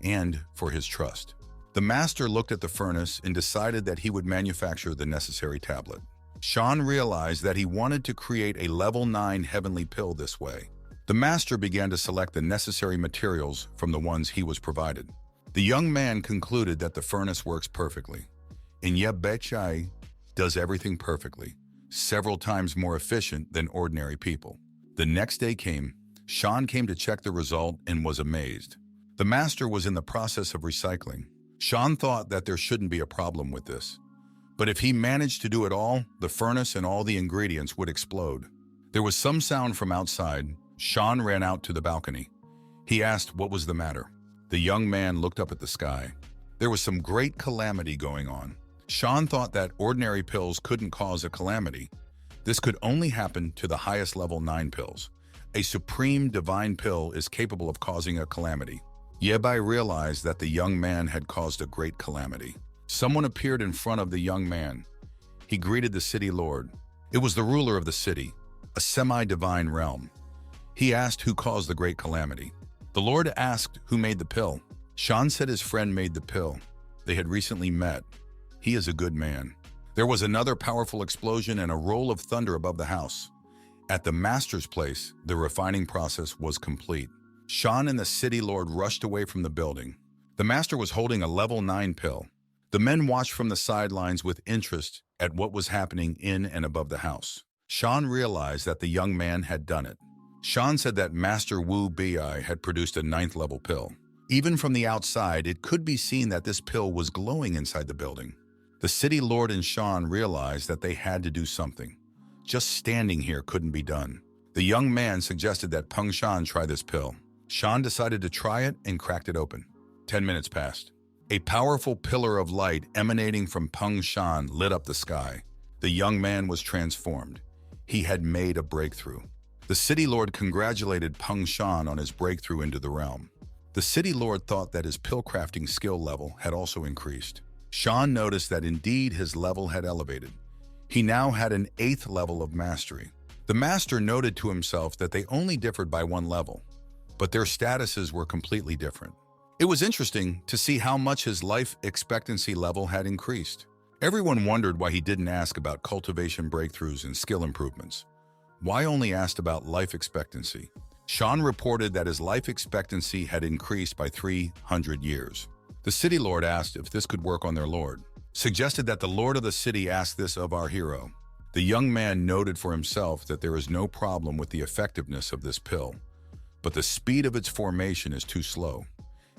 and for his trust. The master looked at the furnace and decided that he would manufacture the necessary tablet. Sean realized that he wanted to create a level 9 heavenly pill this way. The master began to select the necessary materials from the ones he was provided. The young man concluded that the furnace works perfectly. And Yebechai does everything perfectly, several times more efficient than ordinary people. The next day came. Sean came to check the result and was amazed. The master was in the process of recycling. Sean thought that there shouldn't be a problem with this. But if he managed to do it all, the furnace and all the ingredients would explode. There was some sound from outside. Sean ran out to the balcony. He asked what was the matter. The young man looked up at the sky. There was some great calamity going on. Sean thought that ordinary pills couldn't cause a calamity. This could only happen to the highest level 9 pills. A supreme divine pill is capable of causing a calamity. Yebai realized that the young man had caused a great calamity. Someone appeared in front of the young man. He greeted the city lord. It was the ruler of the city, a semi-divine realm. He asked who caused the great calamity. The lord asked who made the pill. Sean said his friend made the pill. They had recently met. He is a good man. There was another powerful explosion and a roll of thunder above the house. At the master's place, the refining process was complete. Sean and the city lord rushed away from the building. The master was holding a level 9 pill. The men watched from the sidelines with interest at what was happening in and above the house. Sean realized that the young man had done it. Sean said that Master Wu Bi had produced a 9th level pill. Even from the outside, it could be seen that this pill was glowing inside the building. The city lord and Sean realized that they had to do something. Just standing here couldn't be done. The young man suggested that Peng Shan try this pill. Sean decided to try it and cracked it open. 10 minutes passed. A powerful pillar of light emanating from Peng Shan lit up the sky. The young man was transformed. He had made a breakthrough. The city lord congratulated Peng Shan on his breakthrough into the realm. The city lord thought that his pill crafting skill level had also increased. Sean noticed that indeed his level had elevated. He now had an 8th level of mastery. The master noted to himself that they only differed by 1 level, but their statuses were completely different. It was interesting to see how much his life expectancy level had increased. Everyone wondered why he didn't ask about cultivation breakthroughs and skill improvements. Why only asked about life expectancy? Sean reported that his life expectancy had increased by 300 years. The city lord asked if this could work on their lord. Suggested that the lord of the city ask this of our hero. The young man noted for himself that there is no problem with the effectiveness of this pill. but the speed of its formation is too slow.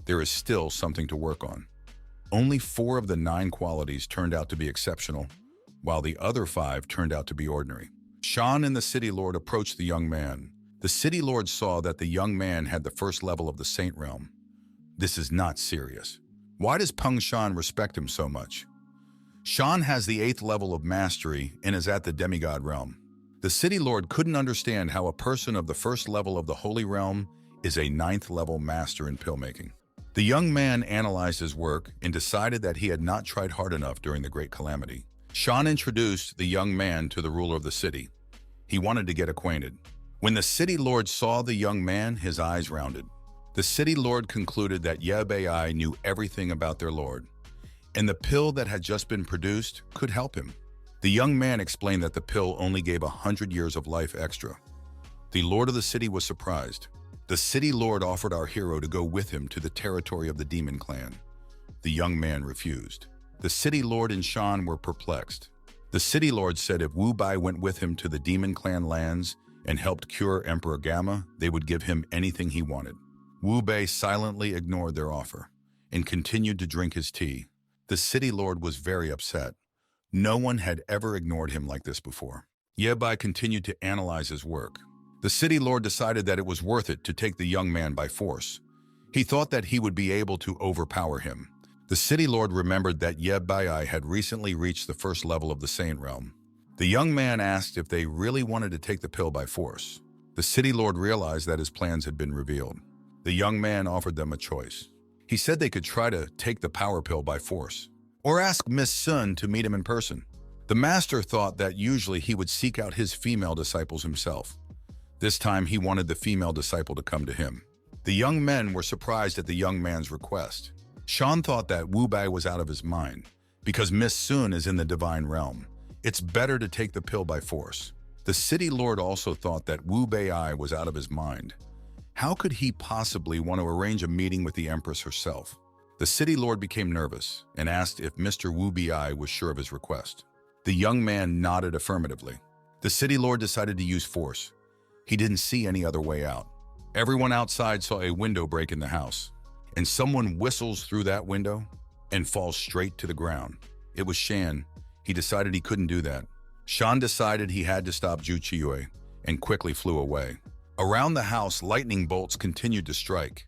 There is still something to work on. Only 4 of the 9 qualities turned out to be exceptional, while the other 5 turned out to be ordinary. Shan and the City Lord approached the young man. The City Lord saw that the young man had the first level of the Saint Realm. This is not serious. Why does Peng Shan respect him so much? Shan has the 8th level of mastery and is at the demigod realm. The City Lord couldn't understand how a person of the first level of the Holy Realm is a 9th level master in pill making. The young man analyzed his work and decided that he had not tried hard enough during the Great Calamity. Shan introduced the young man to the ruler of the city. He wanted to get acquainted. When the City Lord saw the young man, his eyes rounded. The City Lord concluded that Ye Bai knew everything about their lord, and the pill that had just been produced could help him. The young man explained that the pill only gave 100 years of life extra. The lord of the city was surprised. The City Lord offered our hero to go with him to the territory of the demon clan. The young man refused. The City Lord and Shan were perplexed. The City Lord said if Wu Bai went with him to the demon clan lands and helped cure Emperor Gamma, they would give him anything he wanted. Wu Bai silently ignored their offer and continued to drink his tea. The City Lord was very upset. No one had ever ignored him like this before. Ye Bai continued to analyze his work. The City Lord decided that it was worth it to take the young man by force. He thought that he would be able to overpower him. The City Lord remembered that Ye Bai had recently reached the first level of the Saint Realm. The young man asked if they really wanted to take the pill by force. The City Lord realized that his plans had been revealed. The young man offered them a choice. He said they could try to take the power pill by force, or ask Miss Sun to meet him in person. The master thought that usually he would seek out his female disciples himself. This time he wanted the female disciple to come to him. The young men were surprised at the young man's request. Shan thought that Wu Bai was out of his mind. Because Miss Sun is in the divine realm, it's better to take the pill by force. The City Lord also thought that Wu Bai was out of his mind. How could he possibly want to arrange a meeting with the Empress herself? The City Lord became nervous and asked if Mr. Wu Bai was sure of his request. The young man nodded affirmatively. The City Lord decided to use force. He didn't see any other way out. Everyone outside saw a window break in the house, and someone whistles through that window and falls straight to the ground. It was Shan. He decided he couldn't do that. Shan decided he had to stop Zhu Qiuyue and quickly flew away. Around the house, lightning bolts continued to strike.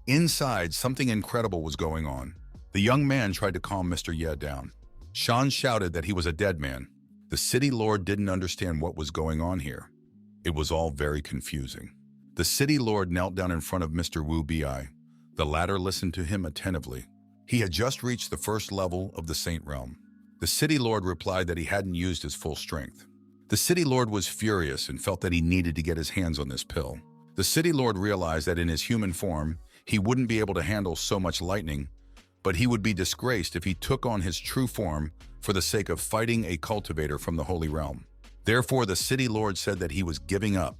Inside, something incredible was going on. The young man tried to calm Mr. Ye down. Shan shouted that he was a dead man. The City Lord didn't understand what was going on here. It was all very confusing. The City Lord knelt down in front of Mr. Wu Bai. The latter listened to him attentively. He had just reached the first level of the Saint Realm. The City Lord replied that he hadn't used his full strength. The City Lord was furious and felt that he needed to get his hands on this pill. The City Lord realized that in his human form, he wouldn't be able to handle so much lightning, but he would be disgraced if he took on his true form for the sake of fighting a cultivator from the Holy Realm. Therefore, the City Lord said that he was giving up.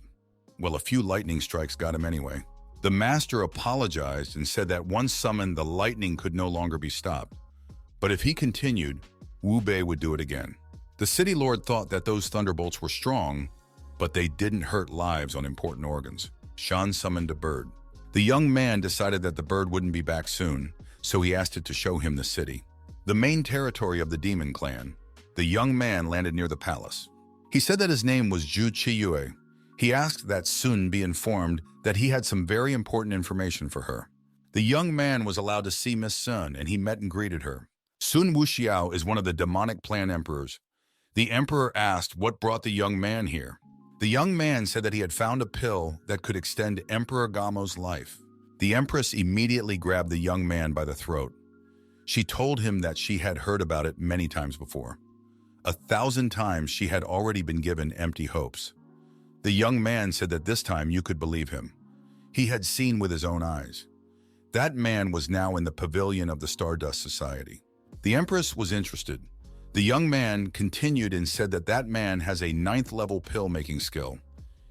Well, a few lightning strikes got him anyway. The master apologized and said that once summoned, the lightning could no longer be stopped. But if he continued, Wu Bai would do it again. The City Lord thought that those thunderbolts were strong, but they didn't hurt lives on important organs. Shan summoned a bird. The young man decided that the bird wouldn't be back soon, so he asked it to show him the city. The main territory of the demon clan. The young man landed near the palace. He said that his name was Zhu Qiuyue. He asked that Sun be informed that he had some very important information for her. The young man was allowed to see Miss Sun, and he met and greeted her. Sun Wuxiao is one of the demonic clan emperors. The emperor asked what brought the young man here. The young man said that he had found a pill that could extend Emperor Gamo's life. The empress immediately grabbed the young man by the throat. She told him that she had heard about it many times before. 1,000 times she had already been given empty hopes. The young man said that this time you could believe him. He had seen with his own eyes. That man was now in the pavilion of the Stardust Society. The empress was interested. The young man continued and said that that man has a 9th level pill-making skill.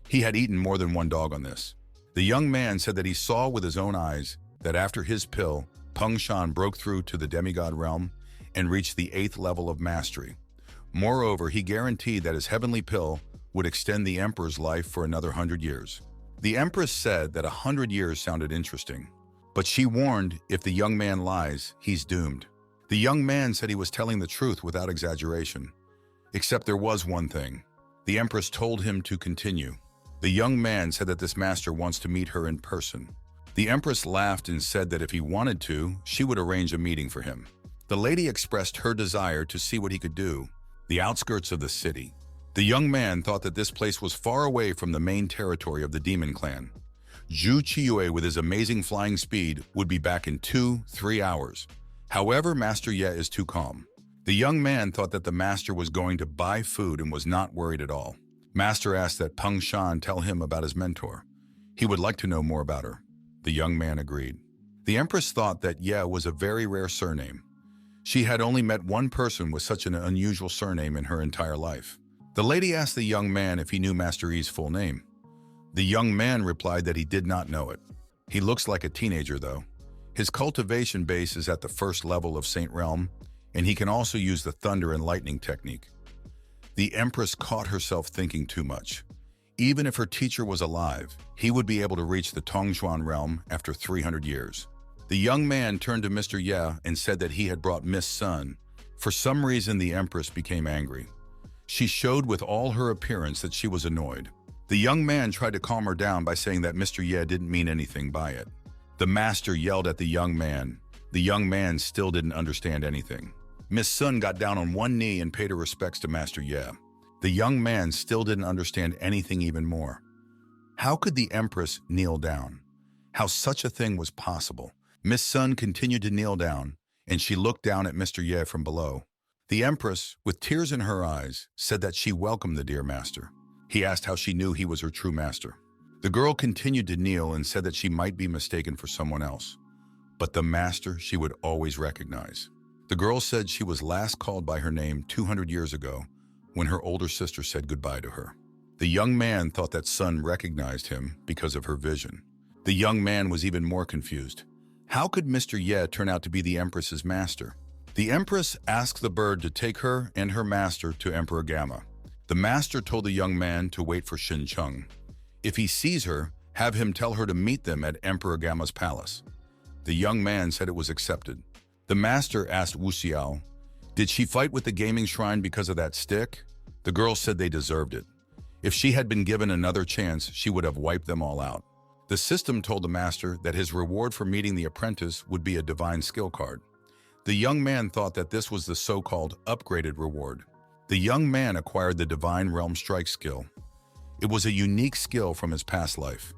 He had eaten more than one dog on this. The young man said that he saw with his own eyes that after his pill, Peng Shan broke through to the demigod realm and reached the 8th level of mastery. Moreover, he guaranteed that his heavenly pill would extend the emperor's life for another 100 years. The Empress said that 100 years sounded interesting, but she warned if the young man lies, he's doomed. The young man said he was telling the truth without exaggeration, except there was one thing. The Empress told him to continue. The young man said that this master wants to meet her in person. The Empress laughed and said that if he wanted to, she would arrange a meeting for him. The lady expressed her desire to see what he could do. The outskirts of the city. The young man thought that this place was far away from the main territory of the demon clan. Zhu Qiuyue, with his amazing flying speed, would be back in 2-3 hours. However, Master Ye is too calm. The young man thought that the master was going to buy food and was not worried at all. Master asked that Peng Shan tell him about his mentor. He would like to know more about her. The young man agreed. The Empress thought that Ye was a very rare surname. She had only met one person with such an unusual surname in her entire life. The lady asked the young man if he knew Master Yi's full name. The young man replied that he did not know it. He looks like a teenager, though. His cultivation base is at the first level of Saint Realm, and he can also use the thunder and lightning technique. The Empress caught herself thinking too much. Even if her teacher was alive, he would be able to reach the Tongxuan realm after 300 years. The young man turned to Mr. Ye and said that he had brought Miss Sun. For some reason, the Empress became angry. She showed with all her appearance that she was annoyed. The young man tried to calm her down by saying that Mr. Ye didn't mean anything by it. The master yelled at the young man. The young man still didn't understand anything. Miss Sun got down on one knee and paid her respects to Master Ye. The young man still didn't understand anything even more. How could the Empress kneel down? How such a thing was possible? Miss Sun continued to kneel down, and she looked down at Mr. Ye from below. The Empress, with tears in her eyes, said that she welcomed the dear master. He asked how she knew he was her true master. The girl continued to kneel and said that she might be mistaken for someone else, but the master she would always recognize. The girl said she was last called by her name 200 years ago when her older sister said goodbye to her. The young man thought that Sun recognized him because of her vision. The young man was even more confused. How could Mr. Ye turn out to be the Empress's master? The Empress asked the bird to take her and her master to Emperor Gamma. The master told the young man to wait for Xin Cheng. If he sees her, have him tell her to meet them at Emperor Gamma's palace. The young man said it was accepted. The master asked Wu Xiao, did she fight with the gaming shrine because of that stick? The girl said they deserved it. If she had been given another chance, she would have wiped them all out. The system told the master that his reward for meeting the apprentice would be a divine skill card. The young man thought that this was the so-called upgraded reward. The young man acquired the Divine Realm Strike skill. It was a unique skill from his past life.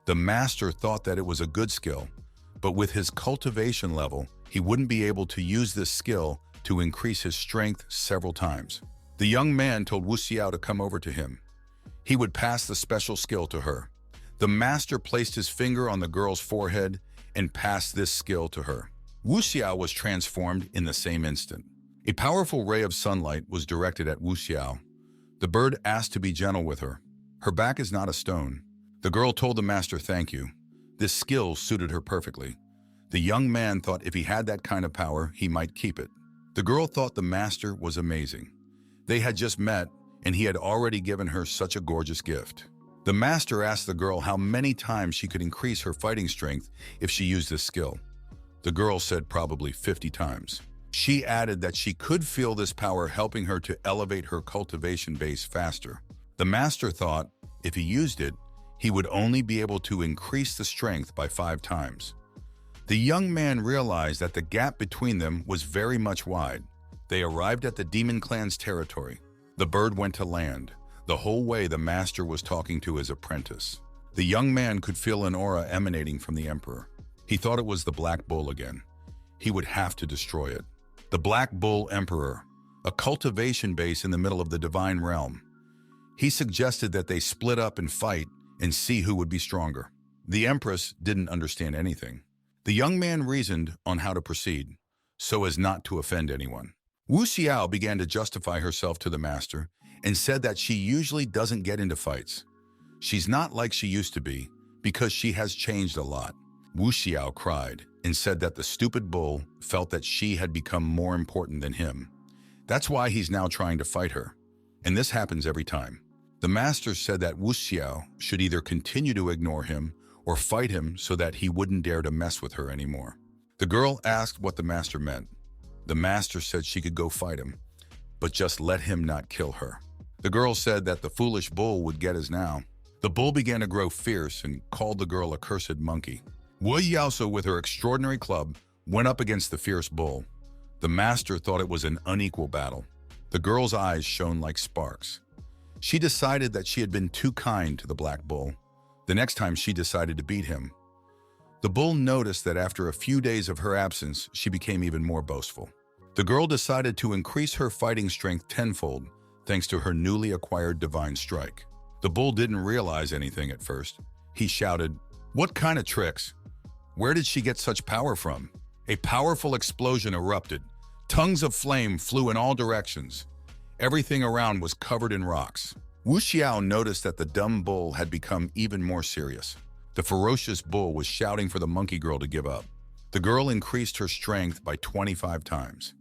The master thought that it was a good skill, but with his cultivation level, he wouldn't be able to use this skill to increase his strength several times. The young man told Wu Xiao to come over to him. He would pass the special skill to her. The master placed his finger on the girl's forehead and passed this skill to her. Wu Xiao was transformed in the same instant. A powerful ray of sunlight was directed at Wu Xiao. The bird asked to be gentle with her. Her back is not a stone. The girl told the master thank you. This skill suited her perfectly. The young man thought if he had that kind of power, he might keep it. The girl thought the master was amazing. They had just met, and he had already given her such a gorgeous gift. The master asked the girl how many times she could increase her fighting strength if she used this skill. The girl said probably 50 times. She added that she could feel this power helping her to elevate her cultivation base faster. The master thought if he used it, he would only be able to increase the strength by 5 times. The young man realized that the gap between them was very much wide. They arrived at the demon clan's territory. The bird went to land. The whole way the master was talking to his apprentice. The young man could feel an aura emanating from the emperor. He thought it was the Black Bull again. He would have to destroy it. The Black Bull Emperor, a cultivation base in the middle of the divine realm. He suggested that they split up and fight and see who would be stronger. The Empress didn't understand anything. The young man reasoned on how to proceed, so as not to offend anyone. Wu Xiao began to justify herself to the master and said that she usually doesn't get into fights. She's not like she used to be because she has changed a lot. Wu Xiao cried and said that the stupid bull felt that she had become more important than him. That's why he's now trying to fight her. And this happens every time. The master said that Wu Xiao should either continue to ignore him or fight him so that he wouldn't dare to mess with her anymore. The girl asked what the master meant. The master said she could go fight him, but just let him not kill her. The girl said that the foolish bull would get his now. The bull began to grow fierce and called the girl a cursed monkey. Wu Yaosu, with her extraordinary club, went up against the fierce bull. The master thought it was an unequal battle. The girl's eyes shone like sparks. She decided that she had been too kind to the black bull. The next time she decided to beat him. The bull noticed that after a few days of her absence, she became even more boastful. The girl decided to increase her fighting strength tenfold, thanks to her newly acquired divine strike. The bull didn't realize anything at first. He shouted, "What kind of tricks? Where did she get such power from?" A powerful explosion erupted. Tongues of flame flew in all directions. Everything around was covered in rocks. Wu Xiao noticed that the dumb bull had become even more serious. The ferocious bull was shouting for the monkey girl to give up. The girl increased her strength by 25 times.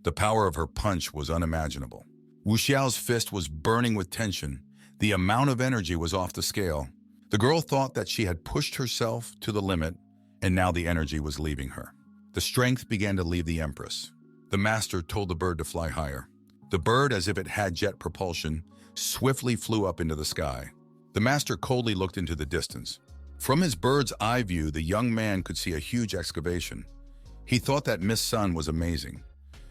The power of her punch was unimaginable. Wu Xiao's fist was burning with tension. The amount of energy was off the scale. The girl thought that she had pushed herself to the limit, and now the energy was leaving her. The strength began to leave the Empress. The master told the bird to fly higher. The bird, as if it had jet propulsion, swiftly flew up into the sky. The master coldly looked into the distance. From his bird's eye view, the young man could see a huge excavation. He thought that Miss Sun was amazing.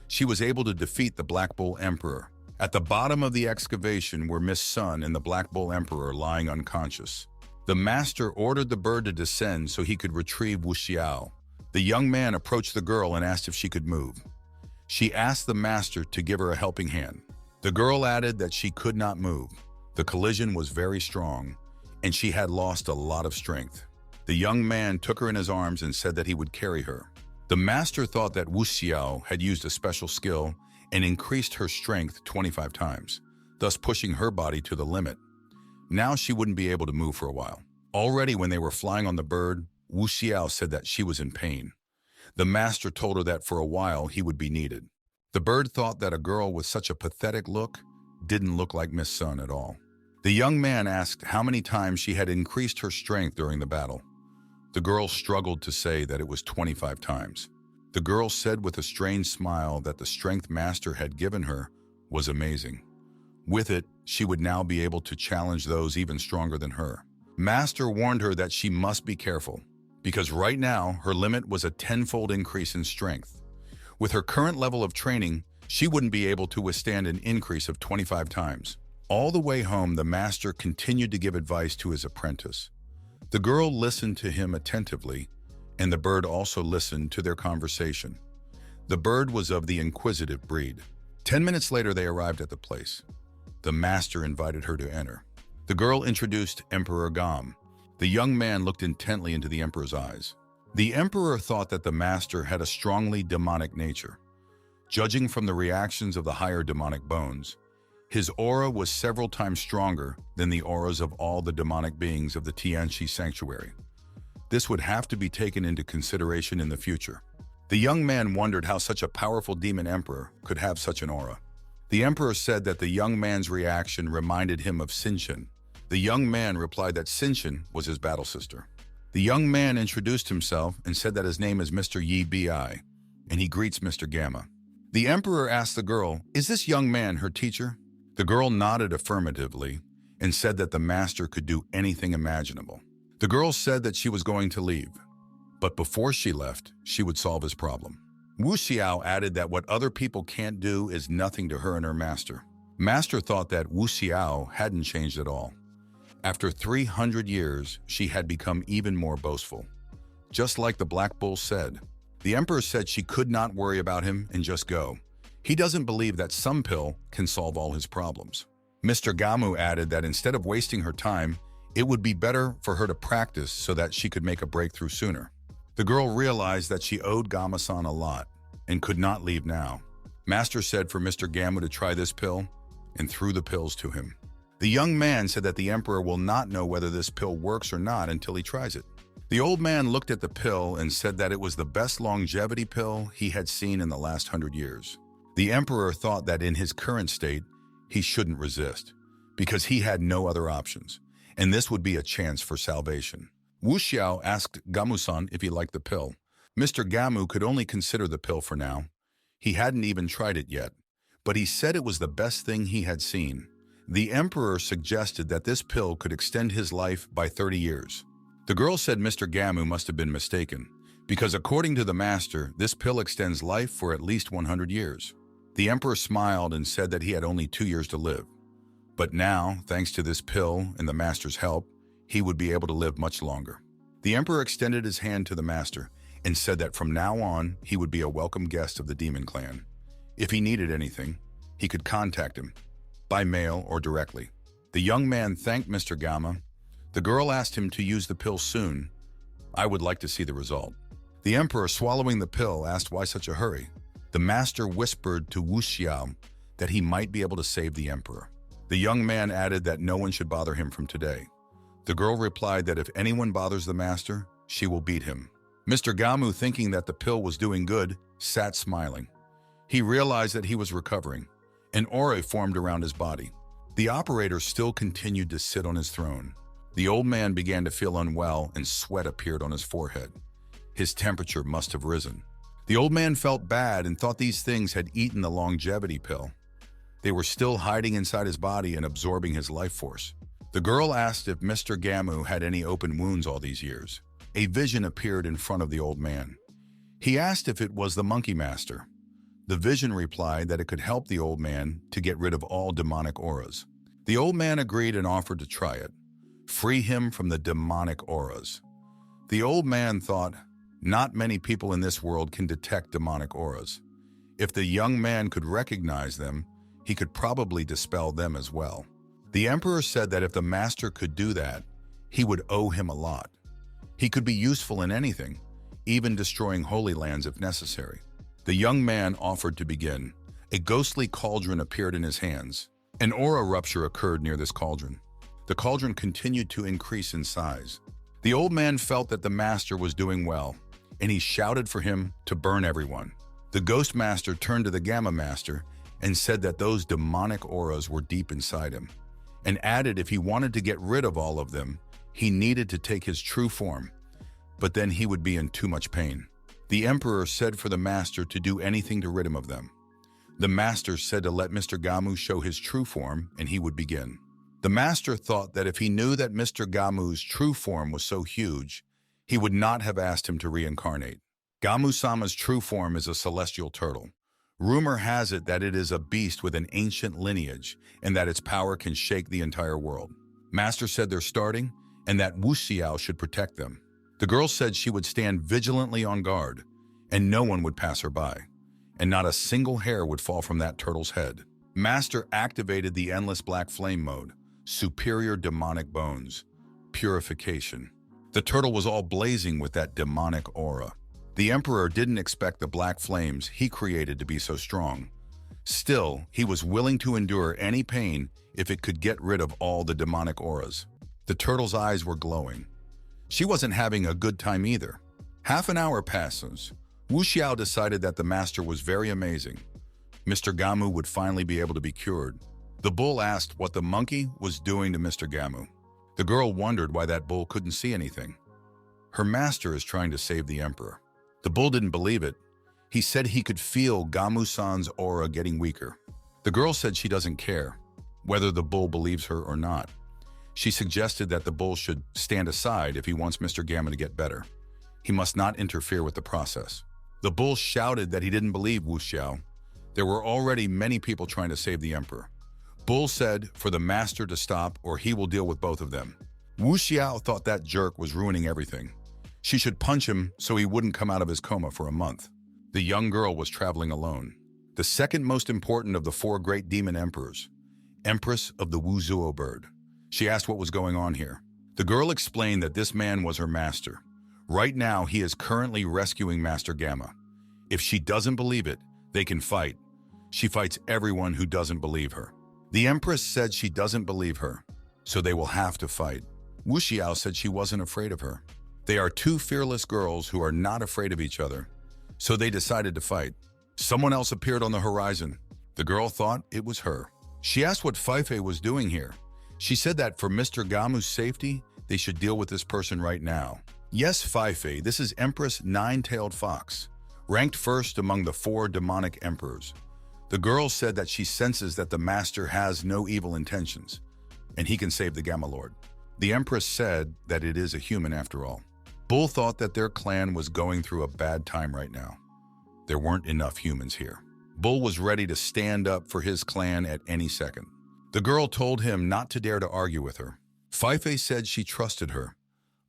She was able to defeat the Black Bull Emperor. At the bottom of the excavation were Miss Sun and the Black Bull Emperor lying unconscious. The master ordered the bird to descend so he could retrieve Wu Xiao. The young man approached the girl and asked if she could move. She asked the master to give her a helping hand. The girl added that she could not move. The collision was very strong, and she had lost a lot of strength. The young man took her in his arms and said that he would carry her. The master thought that Wu Xiao had used a special skill and increased her strength 25 times, thus pushing her body to the limit. Now she wouldn't be able to move for a while. Already when they were flying on the bird, Wu Xiao said that she was in pain. The master told her that for a while he would be needed. The bird thought that a girl with such a pathetic look didn't look like Miss Sun at all. The young man asked how many times she had increased her strength during the battle. The girl struggled to say that it was 25 times. The girl said with a strange smile that the strength master had given her was amazing. With it, she would now be able to challenge those even stronger than her. Master warned her that she must be careful, because right now her limit was a tenfold increase in strength. With her current level of training, she wouldn't be able to withstand an increase of 25 times. All the way home, the master continued to give advice to his apprentice. The girl listened to him attentively, and the bird also listened to their conversation. The bird was of the inquisitive breed. 10 minutes later, they arrived at the place. The master invited her to enter. The girl introduced Emperor Gam. The young man looked intently into the emperor's eyes. The emperor thought that the master had a strongly demonic nature. Judging from the reactions of the higher demonic bones, his aura was several times stronger than the auras of all the demonic beings of the Tianxi sanctuary. This would have to be taken into consideration in the future. The young man wondered how such a powerful demon emperor could have such an aura. The emperor said that the young man's reaction reminded him of Ascension. The young man replied that Ascension was his battle sister. The young man introduced himself and said that his name is Mr. Yi Bi, and he greets Mr. Gamma. The emperor asked the girl, "Is this young man her teacher?" The girl nodded affirmatively and said that the master could do anything imaginable. The girl said that she was going to leave, but before she left, she would solve his problem. Wu Xiao added that what other people can't do is nothing to her and her master. Master thought that Wu Xiao hadn't changed at all. After 300 years, she had become even more boastful. Just like the Black Bull said, the emperor said she could not worry about him and just go. He doesn't believe that some pill can solve all his problems. Mr. Gamu added that instead of wasting her time, it would be better for her to practice so that she could make a breakthrough sooner. The girl realized that she owed Gama-san a lot and could not leave now. Master said for Mr. Gamu to try this pill and threw the pills to him. The young man said that the emperor will not know whether this pill works or not until he tries it. The old man looked at the pill and said that it was the best longevity pill he had seen in the last 100 years. The emperor thought that in his current state, he shouldn't resist, because he had no other options, and this would be a chance for salvation. Wu Xiao asked Gamu-san if he liked the pill. Mr. Gamu could only consider the pill for now. He hadn't even tried it yet, but he said it was the best thing he had seen. The emperor suggested that this pill could extend his life by 30 years. The girl said Mr. Gamu must have been mistaken, because according to the master, this pill extends life for at least 100 years. The emperor smiled and said that he had only 2 years to live. But now, thanks to this pill and the master's help, he would be able to live much longer. The emperor extended his hand to the master and said that from now on, he would be a welcome guest of the demon clan. If he needed anything, he could contact him, by mail or directly. The young man thanked Mr. Gama. The girl asked him to use the pill soon. I would like to see the result. The emperor, swallowing the pill, asked why such a hurry. The master whispered to Wu Xiao that he might be able to save the emperor. The young man added that no one should bother him from today. The girl replied that if anyone bothers the master, she will beat him. Mr. Gamu, thinking that the pill was doing good, sat smiling. He realized that he was recovering. An aura formed around his body. The operator still continued to sit on his throne. The old man began to feel unwell and sweat appeared on his forehead. His temperature must have risen. The old man felt bad and thought these things had eaten the longevity pill. They were still hiding inside his body and absorbing his life force. The girl asked if Mr. Gamu had any open wounds all these years. A vision appeared in front of the old man. He asked if it was the monkey master. The vision replied that it could help the old man to get rid of all demonic auras. The old man agreed and offered to try it. Free him from the demonic auras. The old man thought, not many people in this world can detect demonic auras. If the young man could recognize them, he could probably dispel them as well. The emperor said that if the master could do that, he would owe him a lot. He could be useful in anything, even destroying holy lands if necessary. The young man offered to begin. A ghostly cauldron appeared in his hands. An aura rupture occurred near this cauldron. The cauldron continued to increase in size. The old man felt that the master was doing well, and he shouted for him to burn everyone. The ghost master turned to the Gamma master and said that those demonic auras were deep inside him, and added if he wanted to get rid of all of them, he needed to take his true form, but then he would be in too much pain. The emperor said for the master to do anything to rid him of them. The master said to let Mr. Gamu show his true form and he would begin. The master thought that if he knew that Mr. Gamu's true form was so huge, he would not have asked him to reincarnate. Gamu-sama's true form is a celestial turtle. Rumor has it that it is a beast with an ancient lineage and that its power can shake the entire world. Master said they're starting and that Wu Xiao should protect them. The girl said she would stand vigilantly on guard and no one would pass her by, and not a single hair would fall from that turtle's head. Master activated the endless black flame mode, superior demonic bones, purification. The turtle was all blazing with that demonic aura. The emperor didn't expect the black flames he created to be so strong. Still, he was willing to endure any pain if it could get rid of all the demonic auras. The turtle's eyes were glowing. She wasn't having a good time either. Half an hour passes. Wu Xiao decided that the master was very amazing. Mr. Gamu would finally be able to be cured. The bull asked what the monkey was doing to Mr. Gamu. The girl wondered why that bull couldn't see anything. Her master is trying to save the emperor. The bull didn't believe it. He said he could feel Gamu-san's aura getting weaker. The girl said she doesn't care whether the bull believes her or not. She suggested that the bull should stand aside if he wants Mr. Gamu to get better. He must not interfere with the process. The bull shouted that he didn't believe Wu Xiao. There were already many people trying to save the emperor. Bull said for the master to stop or he will deal with both of them. Wu Xiao thought that jerk was ruining everything. She should punch him so he wouldn't come out of his coma for a month. The young girl was traveling alone. The second most important of the 4 great demon emperors, Empress of the Wuzuo bird. She asked what was going on here. The girl explained that this man was her master. Right now, he is currently rescuing Master Gamma. If she doesn't believe it, they can fight. She fights everyone who doesn't believe her. The Empress said she doesn't believe her, so they will have to fight. Wu Xiao said she wasn't afraid of her. They are 2 fearless girls who are not afraid of each other, so they decided to fight. Someone else appeared on the horizon. The girl thought it was her. She asked what Feifei was doing here. She said that for Mr. Gamu's safety, they should deal with this person right now. Yes, Feifei, this is Empress Nine-Tailed Fox, ranked first among the 4 demonic emperors. The girl said that she senses that the master has no evil intentions, and he can save the Gamma Lord. The Empress said that it is a human after all. Bull thought that their clan was going through a bad time right now. There weren't enough humans here. Bull was ready to stand up for his clan at any second. The girl told him not to dare to argue with her. Feifei said she trusted her,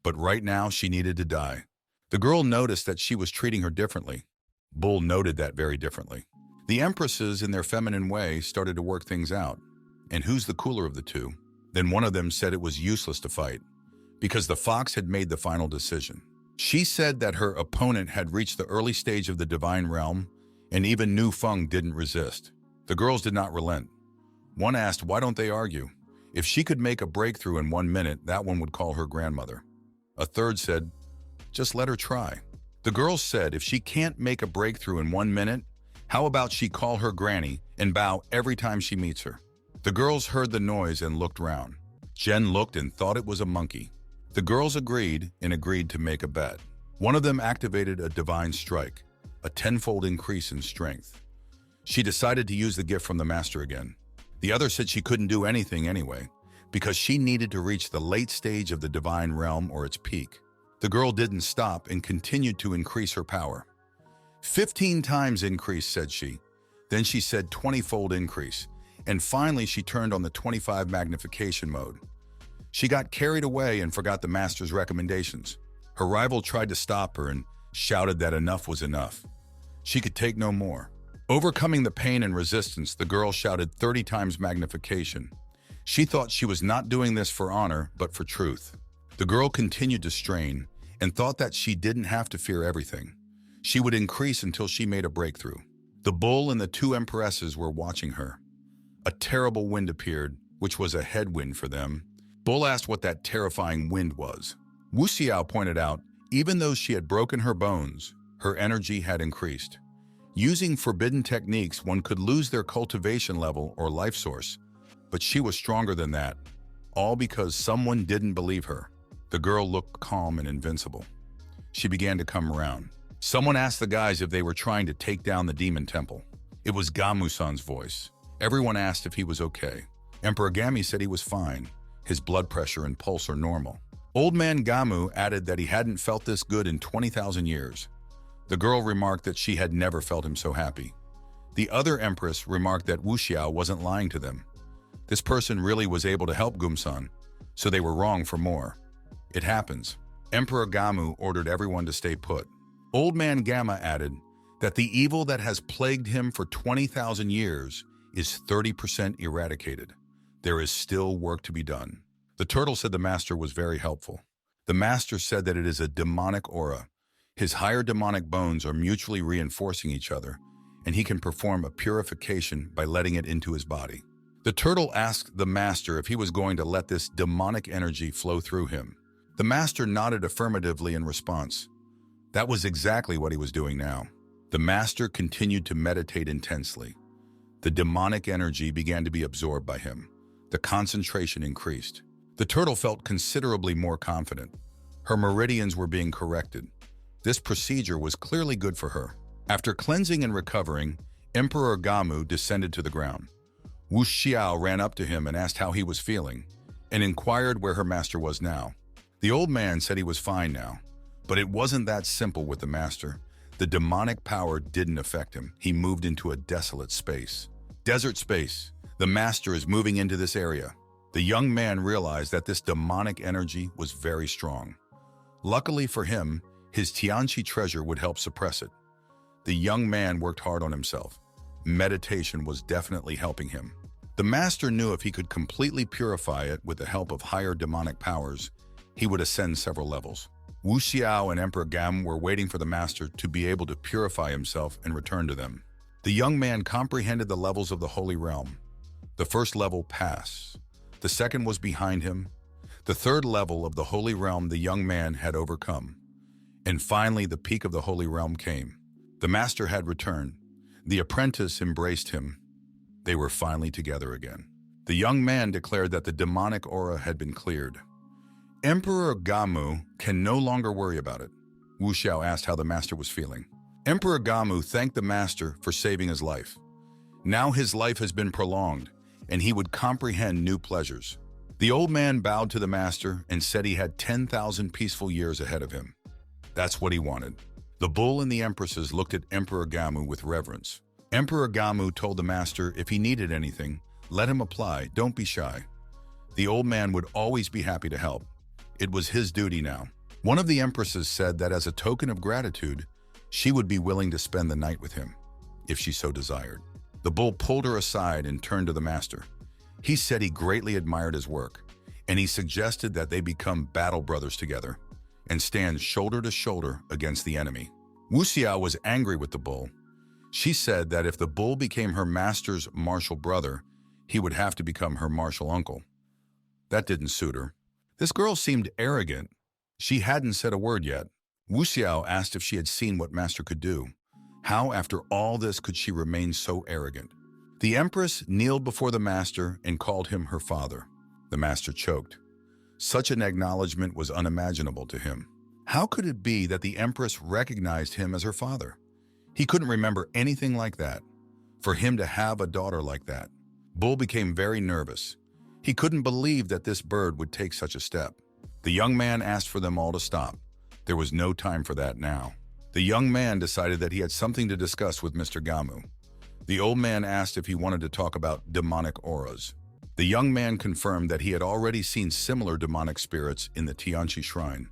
but right now she needed to die. The girl noticed that she was treating her differently. Bull noted that very differently. The empresses, in their feminine way, started to work things out. And who's the cooler of the two? Then one of them said it was useless to fight, because the fox had made the final decision. She said that her opponent had reached the early stage of the divine realm, and even Nu Feng didn't resist. The girls did not relent. One asked, why don't they argue? If she could make a breakthrough in 1 minute, that one would call her grandmother. A third said, just let her try. The girls said if she can't make a breakthrough in 1 minute, how about she call her granny and bow every time she meets her? The girls heard the noise and looked round. Jen looked and thought it was a monkey. The girls agreed to make a bet. One of them activated a divine strike, a 10-fold increase in strength. She decided to use the gift from the master again. The other said she couldn't do anything anyway, because she needed to reach the late stage of the divine realm or its peak. The girl didn't stop and continued to increase her power. 15 times increase, said she. Then she said 20-fold increase, and finally she turned on the 25 magnification mode. She got carried away and forgot the master's recommendations. Her rival tried to stop her and shouted that enough was enough. She could take no more. Overcoming the pain and resistance, the girl shouted 30 times magnification. She thought she was not doing this for honor, but for truth. The girl continued to strain and thought that she didn't have to fear everything. She would increase until she made a breakthrough. The bull and the 2 empresses were watching her. A terrible wind appeared, which was a headwind for them. Bull asked what that terrifying wind was. Wu Xiao pointed out, even though she had broken her bones, her energy had increased. Using forbidden techniques, one could lose their cultivation level or life source, but she was stronger than that, all because someone didn't believe her. The girl looked calm and invincible. She began to come around. Someone asked the guys if they were trying to take down the demon temple. It was Gamu-san's voice. Everyone asked if he was okay. Emperor Gami said he was fine. His blood pressure and pulse are normal. Old man Gamu added that he hadn't felt this good in 20,000 years. The girl remarked that she had never felt him so happy. The other empress remarked that Wu Xiao wasn't lying to them. This person really was able to help Gumsan, so they were wrong for more. It happens. Emperor Gamu ordered everyone to stay put. Old man Gamma added that the evil that has plagued him for 20,000 years is 30% eradicated. There is still work to be done. The turtle said the master was very helpful. The master said that it is a demonic aura. His higher demonic bones are mutually reinforcing each other, and he can perform a purification by letting it into his body. The turtle asked the master if he was going to let this demonic energy flow through him. The master nodded affirmatively in response. That was exactly what he was doing now. The master continued to meditate intensely. The demonic energy began to be absorbed by him. The concentration increased. The turtle felt considerably more confident. Her meridians were being corrected. This procedure was clearly good for her. After cleansing and recovering, Emperor Gamu descended to the ground. Wu Xiao ran up to him and asked how he was feeling, and inquired where her master was now. The old man said he was fine now, but it wasn't that simple with the master. The demonic power didn't affect him. He moved into a desolate space. Desert space. The master is moving into this area. The young man realized that this demonic energy was very strong. Luckily for him, his Tianqi treasure would help suppress it. The young man worked hard on himself. Meditation was definitely helping him. The master knew if he could completely purify it with the help of higher demonic powers, he would ascend several levels. Wu Xiao and Emperor Gam were waiting for the master to be able to purify himself and return to them. The young man comprehended the levels of the Holy Realm. The first level passed. The second was behind him. The third level of the Holy Realm the young man had overcome. And finally, the peak of the Holy Realm came. The master had returned. The apprentice embraced him. They were finally together again. The young man declared that the demonic aura had been cleared. Emperor Gamu can no longer worry about it. Wu Xiao asked how the master was feeling. Emperor Gamu thanked the master for saving his life. Now his life has been prolonged, and he would comprehend new pleasures. The old man bowed to the master and said he had 10,000 peaceful years ahead of him. That's what he wanted. The bull and the empresses looked at Emperor Gamu with reverence. Emperor Gamu told the master if he needed anything, let him apply, don't be shy. The old man would always be happy to help. It was his duty now. One of the empresses said that as a token of gratitude, she would be willing to spend the night with him, if she so desired. The bull pulled her aside and turned to the master. He said he greatly admired his work, and he suggested that they become battle brothers together and stand shoulder to shoulder against the enemy. Wu Xiao was angry with the bull. She said that if the bull became her master's martial brother, he would have to become her martial uncle. That didn't suit her. This girl seemed arrogant. She hadn't said a word yet. Wu Xiao asked if she had seen what master could do. How, after all this, could she remain so arrogant? The empress kneeled before the master and called him her father. The master choked. Such an acknowledgement was unimaginable to him. How could it be that the empress recognized him as her father? He couldn't remember anything like that. For him to have a daughter like that. Bull became very nervous. He couldn't believe that this bird would take such a step. The young man asked for them all to stop. There was no time for that now. The young man decided that he had something to discuss with Mr. Gamu. The old man asked if he wanted to talk about demonic auras. The young man confirmed that he had already seen similar demonic spirits in the Tianqi shrine.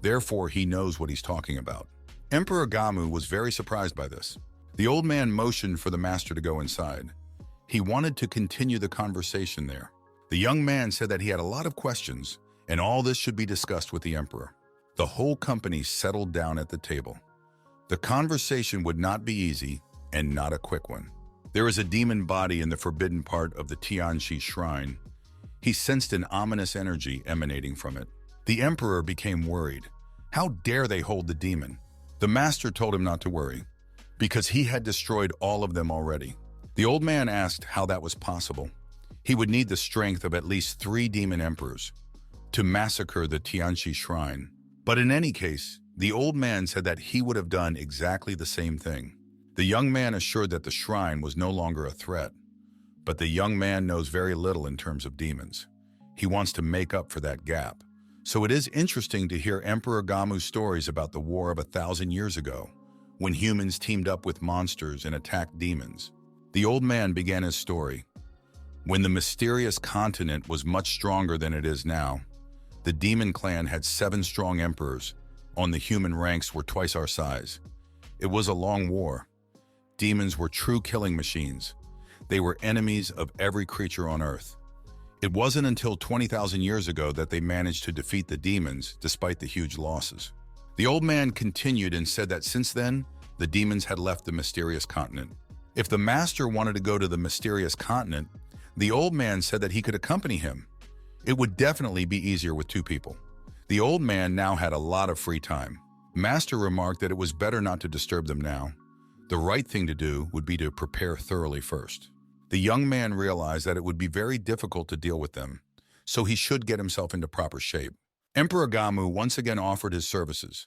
Therefore, he knows what he's talking about. Emperor Gamu was very surprised by this. The old man motioned for the master to go inside. He wanted to continue the conversation there. The young man said that he had a lot of questions, and all this should be discussed with the emperor. The whole company settled down at the table. The conversation would not be easy, and not a quick one. There is a demon body in the forbidden part of the Tianqi shrine. He sensed an ominous energy emanating from it. The emperor became worried. How dare they hold the demon? The master told him not to worry, because he had destroyed all of them already. The old man asked how that was possible. He would need the strength of at least 3 demon emperors to massacre the Tianqi shrine. But in any case, the old man said that he would have done exactly the same thing. The young man assured that the shrine was no longer a threat, but the young man knows very little in terms of demons. He wants to make up for that gap. So it is interesting to hear Emperor Gamu's stories about the war of 1,000 years ago, when humans teamed up with monsters and attacked demons. The old man began his story. When the mysterious continent was much stronger than it is now, the demon clan had 7 strong emperors. On the human ranks were twice our size. It was a long war. Demons were true killing machines. They were enemies of every creature on Earth. It wasn't until 20,000 years ago that they managed to defeat the demons despite the huge losses. The old man continued and said that since then, the demons had left the mysterious continent. If the master wanted to go to the mysterious continent, the old man said that he could accompany him. It would definitely be easier with 2 people. The old man now had a lot of free time. Master remarked that it was better not to disturb them now. The right thing to do would be to prepare thoroughly first. The young man realized that it would be very difficult to deal with them, so he should get himself into proper shape. Emperor Gamu once again offered his services.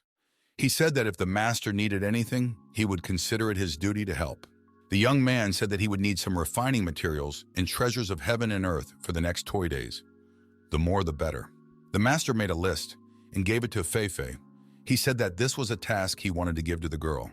He said that if the master needed anything, he would consider it his duty to help. The young man said that he would need some refining materials and treasures of heaven and earth for the next toy days. The more the better. The master made a list and gave it to Feifei. He said that this was a task he wanted to give to the girl,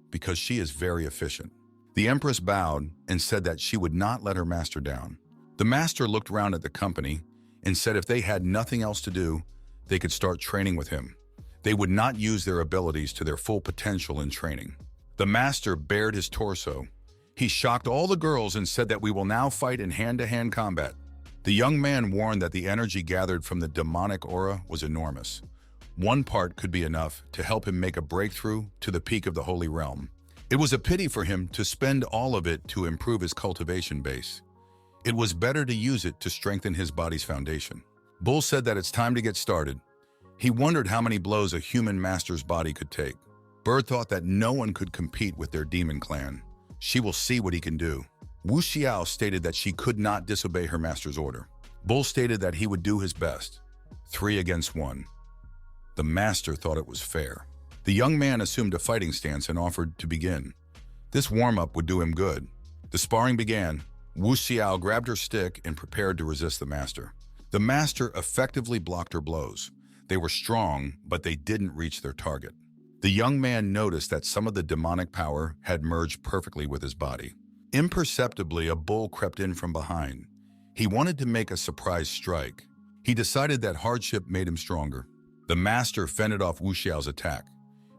because she is very efficient. The empress bowed and said that she would not let her master down. The master looked around at the company and said if they had nothing else to do, they could start training with him. They would not use their abilities to their full potential in training. The master bared his torso. He shocked all the girls and said that we will now fight in hand-to-hand combat. The young man warned that the energy gathered from the demonic aura was enormous. One part could be enough to help him make a breakthrough to the peak of the Holy Realm. It was a pity for him to spend all of it to improve his cultivation base. It was better to use it to strengthen his body's foundation. Bull said that it's time to get started. He wondered how many blows a human master's body could take. Bird thought that no one could compete with their demon clan. She will see what he can do. Wu Xiao stated that she could not disobey her master's order. Bull stated that he would do his best. 3 against 1. The master thought it was fair. The young man assumed a fighting stance and offered to begin. This warm-up would do him good. The sparring began. Wu Xiao grabbed her stick and prepared to resist the master. The master effectively blocked her blows. They were strong, but they didn't reach their target. The young man noticed that some of the demonic power had merged perfectly with his body. Imperceptibly, a bull crept in from behind. He wanted to make a surprise strike. He decided that hardship made him stronger. The master fended off Wu Xiao's attack.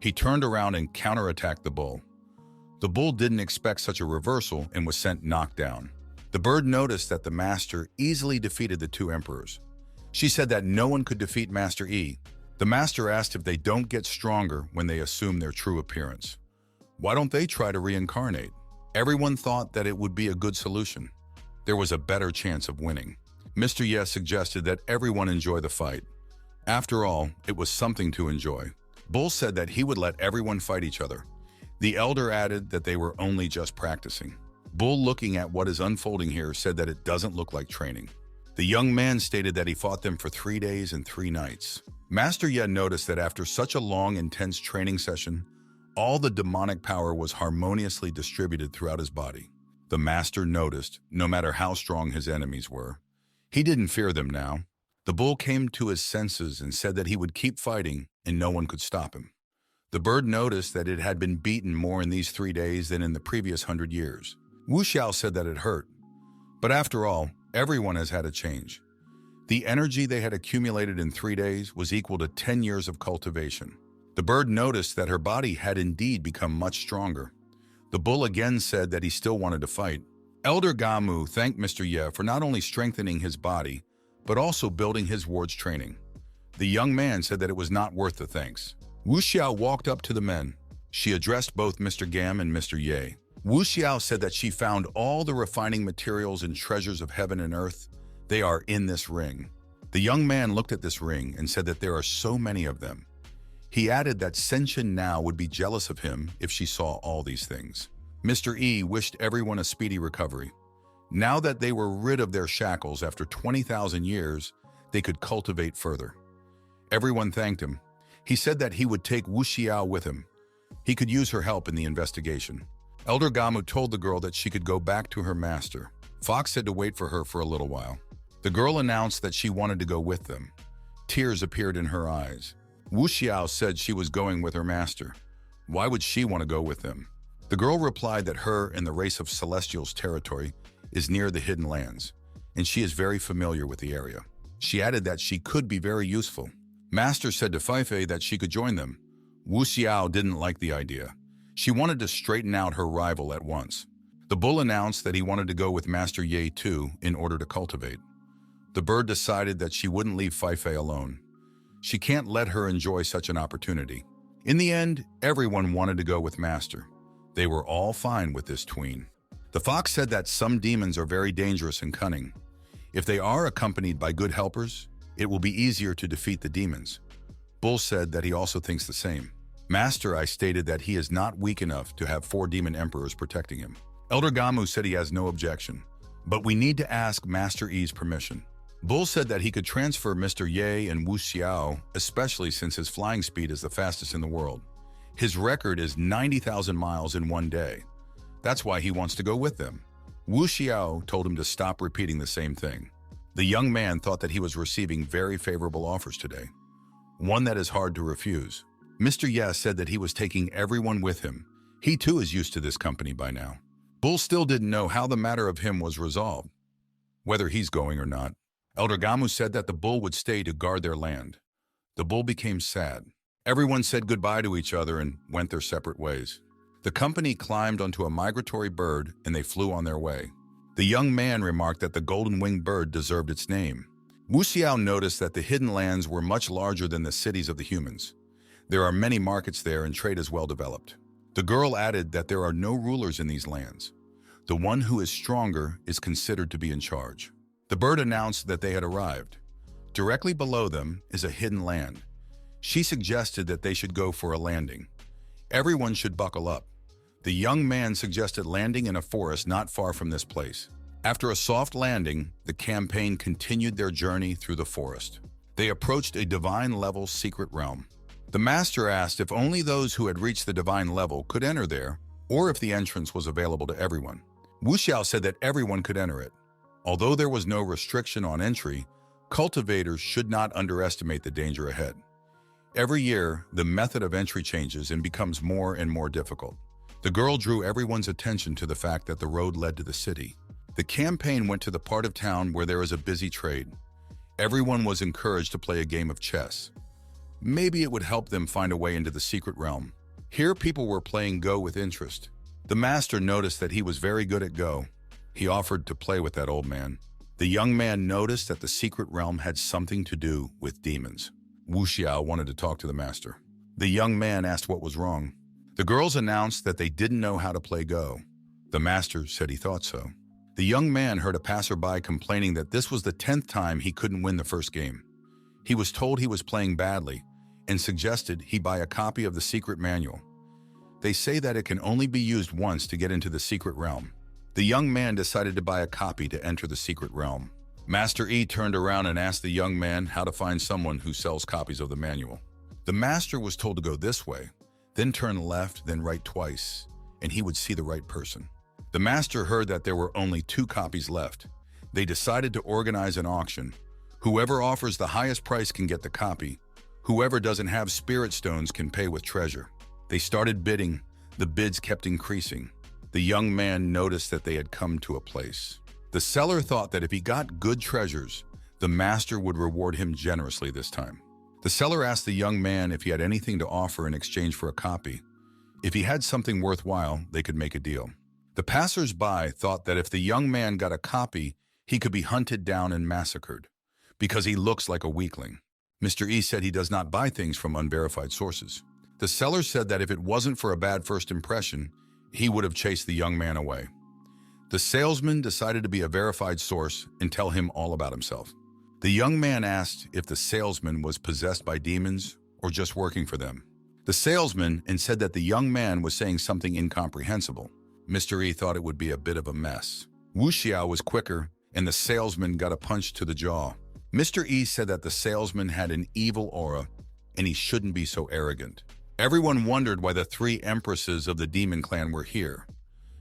He turned around and counterattacked the bull. The bull didn't expect such a reversal and was sent knocked down. The bird noticed that the master easily defeated the 2 emperors. She said that no one could defeat Master Yi. The master asked if they don't get stronger when they assume their true appearance. Why don't they try to reincarnate? Everyone thought that it would be a good solution. There was a better chance of winning. Mr. Ye suggested that everyone enjoy the fight. After all, it was something to enjoy. Bull said that he would let everyone fight each other. The elder added that they were only just practicing. Bull, looking at what is unfolding here, said that it doesn't look like training. The young man stated that he fought them for 3 days and 3 nights. Master Ye noticed that after such a long, intense training session, all the demonic power was harmoniously distributed throughout his body. The master noticed, no matter how strong his enemies were, he didn't fear them now. The bull came to his senses and said that he would keep fighting and no one could stop him. The bird noticed that it had been beaten more in these 3 days than in the previous 100 years. Wu Xiao said that it hurt. But after all, everyone has had a change. The energy they had accumulated in 3 days was equal to 10 years of cultivation. The bird noticed that her body had indeed become much stronger. The bull again said that he still wanted to fight. Elder Gamu thanked Mr. Ye for not only strengthening his body, but also building his ward's training. The young man said that it was not worth the thanks. Wu Xiao walked up to the men. She addressed both Mr. Gam and Mr. Ye. Wu Xiao said that she found all the refining materials and treasures of heaven and earth. They are in this ring. The young man looked at this ring and said that there are so many of them. He added that Ascension now would be jealous of him if she saw all these things. Mr. E wished everyone a speedy recovery. Now that they were rid of their shackles after 20,000 years, they could cultivate further. Everyone thanked him. He said that he would take Wu Xiao with him. He could use her help in the investigation. Elder Gamu told the girl that she could go back to her master. Fox said to wait for her for a little while. The girl announced that she wanted to go with them. Tears appeared in her eyes. Wu Xiao said she was going with her master. Why would she want to go with them? The girl replied that her and the race of Celestials' territory is near the Hidden Lands, and she is very familiar with the area. She added that she could be very useful. Master said to Feifei that she could join them. Wu Xiao didn't like the idea. She wanted to straighten out her rival at once. The bull announced that he wanted to go with Master Ye too in order to cultivate. The bird decided that she wouldn't leave Feifei alone. She can't let her enjoy such an opportunity. In the end, everyone wanted to go with Master. They were all fine with this tween. The fox said that some demons are very dangerous and cunning. If they are accompanied by good helpers, it will be easier to defeat the demons. Bull said that he also thinks the same. Master I stated that he is not weak enough to have 4 demon emperors protecting him. Elder Gamu said he has no objection, but we need to ask Master Yi's permission. Bull said that he could transfer Mr. Ye and Wu Xiao, especially since his flying speed is the fastest in the world. His record is 90,000 miles in 1 day. That's why he wants to go with them. Wu Xiao told him to stop repeating the same thing. The young man thought that he was receiving very favorable offers today, one that is hard to refuse. Mr. Ye said that he was taking everyone with him. He too is used to this company by now. Bull still didn't know how the matter of him was resolved, whether he's going or not. Elder Gamu said that the bull would stay to guard their land. The bull became sad. Everyone said goodbye to each other and went their separate ways. The company climbed onto a migratory bird and they flew on their way. The young man remarked that the golden-winged bird deserved its name. Wu Xiao noticed that the hidden lands were much larger than the cities of the humans. There are many markets there and trade is well developed. The girl added that there are no rulers in these lands. The one who is stronger is considered to be in charge. The bird announced that they had arrived. Directly below them is a hidden land. She suggested that they should go for a landing. Everyone should buckle up. The young man suggested landing in a forest not far from this place. After a soft landing, the campaign continued their journey through the forest. They approached a divine-level secret realm. The master asked if only those who had reached the divine level could enter there, or if the entrance was available to everyone. Wu Xiao said that everyone could enter it. Although there was no restriction on entry, cultivators should not underestimate the danger ahead. Every year, the method of entry changes and becomes more and more difficult. The girl drew everyone's attention to the fact that the road led to the city. The campaign went to the part of town where there is a busy trade. Everyone was encouraged to play a game of chess. Maybe it would help them find a way into the secret realm. Here people were playing Go with interest. The master noticed that he was very good at Go. He offered to play with that old man. The young man noticed that the secret realm had something to do with demons. Wu Xiao wanted to talk to the master. The young man asked what was wrong. The girls announced that they didn't know how to play Go. The master said he thought so. The young man heard a passerby complaining that this was the 10th time he couldn't win the first game. He was told he was playing badly and suggested he buy a copy of the secret manual. They say that it can only be used once to get into the secret realm. The young man decided to buy a copy to enter the secret realm. Master Yi turned around and asked the young man how to find someone who sells copies of the manual. The master was told to go this way, then turn left, then right twice, and he would see the right person. The master heard that there were only 2 copies left. They decided to organize an auction. Whoever offers the highest price can get the copy. Whoever doesn't have spirit stones can pay with treasure. They started bidding. The bids kept increasing. The young man noticed that they had come to a place. The seller thought that if he got good treasures, the master would reward him generously this time. The seller asked the young man if he had anything to offer in exchange for a copy. If he had something worthwhile, they could make a deal. The passers-by thought that if the young man got a copy, he could be hunted down and massacred, because he looks like a weakling. Mr. E said he does not buy things from unverified sources. The seller said that if it wasn't for a bad first impression, he would have chased the young man away. The salesman decided to be a verified source and tell him all about himself. The young man asked if the salesman was possessed by demons or just working for them. The salesman said that the young man was saying something incomprehensible. Mr. E thought it would be a bit of a mess. Wu Xiao was quicker, and the salesman got a punch to the jaw. Mr. E said that the salesman had an evil aura, and he shouldn't be so arrogant. Everyone wondered why the 3 empresses of the demon clan were here.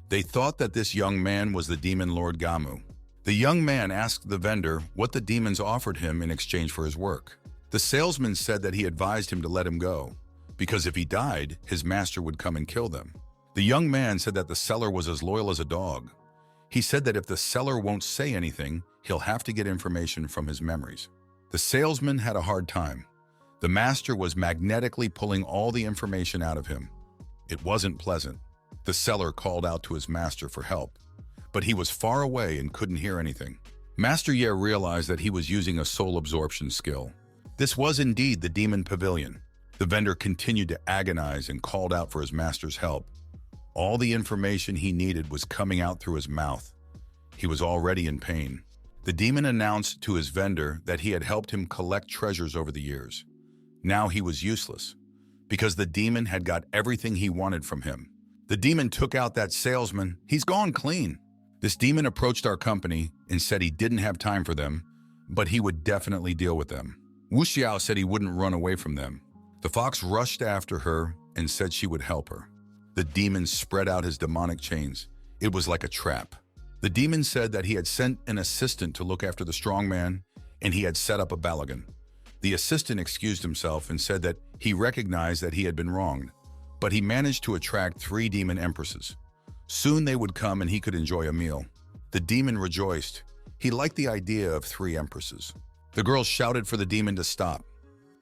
They thought that this young man was the demon lord Gamu. The young man asked the vendor what the demons offered him in exchange for his work. The salesman said that he advised him to let him go, because if he died, his master would come and kill them. The young man said that the seller was as loyal as a dog. He said that if the seller won't say anything, he'll have to get information from his memories. The salesman had a hard time. The master was magnetically pulling all the information out of him. It wasn't pleasant. The seller called out to his master for help, but he was far away and couldn't hear anything. Master Ye realized that he was using a soul absorption skill. This was indeed the demon pavilion. The vendor continued to agonize and called out for his master's help. All the information he needed was coming out through his mouth. He was already in pain. The demon announced to his vendor that he had helped him collect treasures over the years. Now he was useless, because the demon had got everything he wanted from him. The demon took out that salesman. He's gone clean. This demon approached our company and said he didn't have time for them, but he would definitely deal with them. Wu Xiao said he wouldn't run away from them. The fox rushed after her and said she would help her. The demon spread out his demonic chains. It was like a trap. The demon said that he had sent an assistant to look after the strong man, and he had set up a balagan. The assistant excused himself and said that he recognized that he had been wronged, but he managed to attract 3 demon empresses. Soon they would come and he could enjoy a meal. The demon rejoiced. He liked the idea of 3 empresses. The girls shouted for the demon to stop.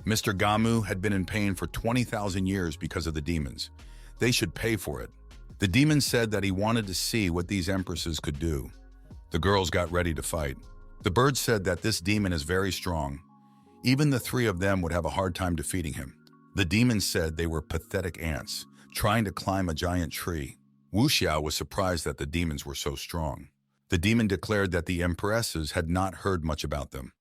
Mr. Gamu had been in pain for 20,000 years because of the demons. They should pay for it. The demon said that he wanted to see what these empresses could do. The girls got ready to fight. The bird said that this demon is very strong. Even the 3 of them would have a hard time defeating him. The demons said they were pathetic ants, trying to climb a giant tree. Wu Xiao was surprised that the demons were so strong. The demon declared that the empresses had not heard much about them.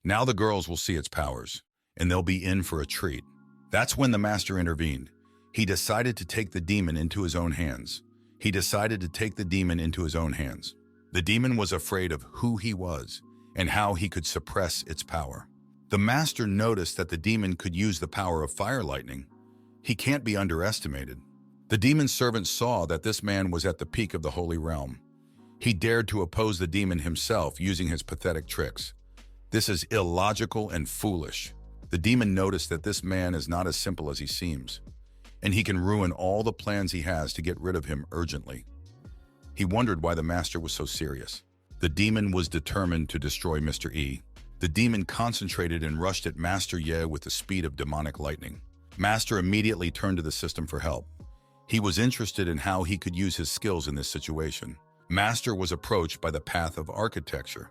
Now the girls will see its powers, and they'll be in for a treat. That's when the master intervened. He decided to take the demon into his own hands. He decided to take the demon into his own hands. The demon was afraid of who he was and how he could suppress its power. The master noticed that the demon could use the power of fire lightning. He can't be underestimated. The demon's servant saw that this man was at the peak of the holy realm. He dared to oppose the demon himself using his pathetic tricks. This is illogical and foolish. The demon noticed that this man is not as simple as he seems, and he can ruin all the plans he has to get rid of him urgently. He wondered why the master was so serious. The demon was determined to destroy Mr. E. The demon concentrated and rushed at Master Ye with the speed of demonic lightning. Master immediately turned to the system for help. He was interested in how he could use his skills in this situation. Master was approached by the path of architecture.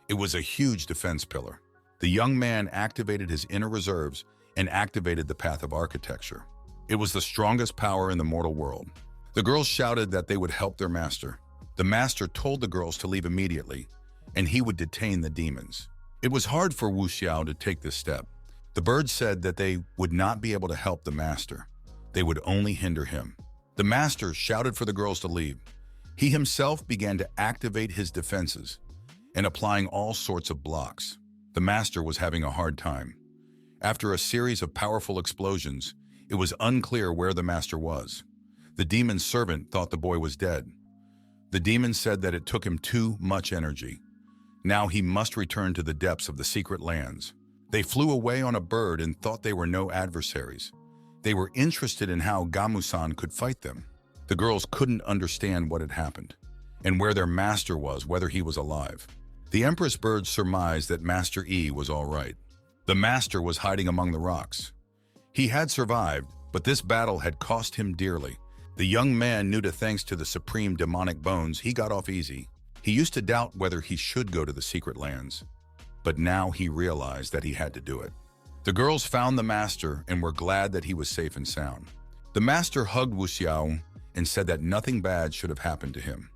It was a huge defense pillar. The young man activated his inner reserves and activated the path of architecture. It was the strongest power in the mortal world. The girls shouted that they would help their master. The master told the girls to leave immediately, and he would detain the demons. It was hard for Wu Xiao to take this step. The birds said that they would not be able to help the master. They would only hinder him. The master shouted for the girls to leave. He himself began to activate his defenses and applying all sorts of blocks. The master was having a hard time. After a series of powerful explosions, it was unclear where the master was. The demon's servant thought the boy was dead. The demon said that it took him too much energy. Now he must return to the depths of the secret lands. They flew away on a bird and thought they were no adversaries. They were interested in how Gamusan could fight them. The girls couldn't understand what had happened and where their master was, whether he was alive. The Empress bird surmised that Master E was all right. The master was hiding among the rocks. He had survived, but this battle had cost him dearly. The young man knew that thanks to the supreme demonic bones, he got off easy. He used to doubt whether he should go to the secret lands, but now he realized that he had to do it. The girls found the master and were glad that he was safe and sound. The master hugged Wu Xiao and said that nothing bad should have happened to him.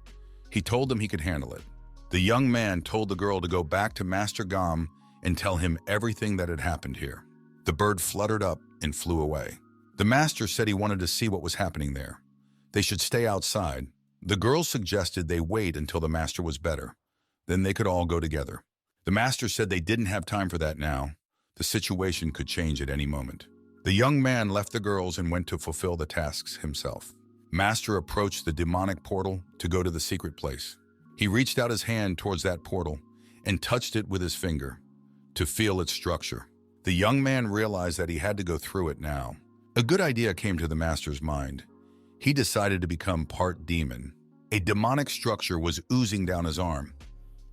He told them he could handle it. The young man told the girl to go back to Master Gam and tell him everything that had happened here. The bird fluttered up and flew away. The master said he wanted to see what was happening there. They should stay outside. The girls suggested they wait until the master was better. Then they could all go together. The master said they didn't have time for that now. The situation could change at any moment. The young man left the girls and went to fulfill the tasks himself. Master approached the demonic portal to go to the secret place. He reached out his hand towards that portal and touched it with his finger to feel its structure. The young man realized that he had to go through it now. A good idea came to the master's mind. He decided to become part demon. A demonic structure was oozing down his arm.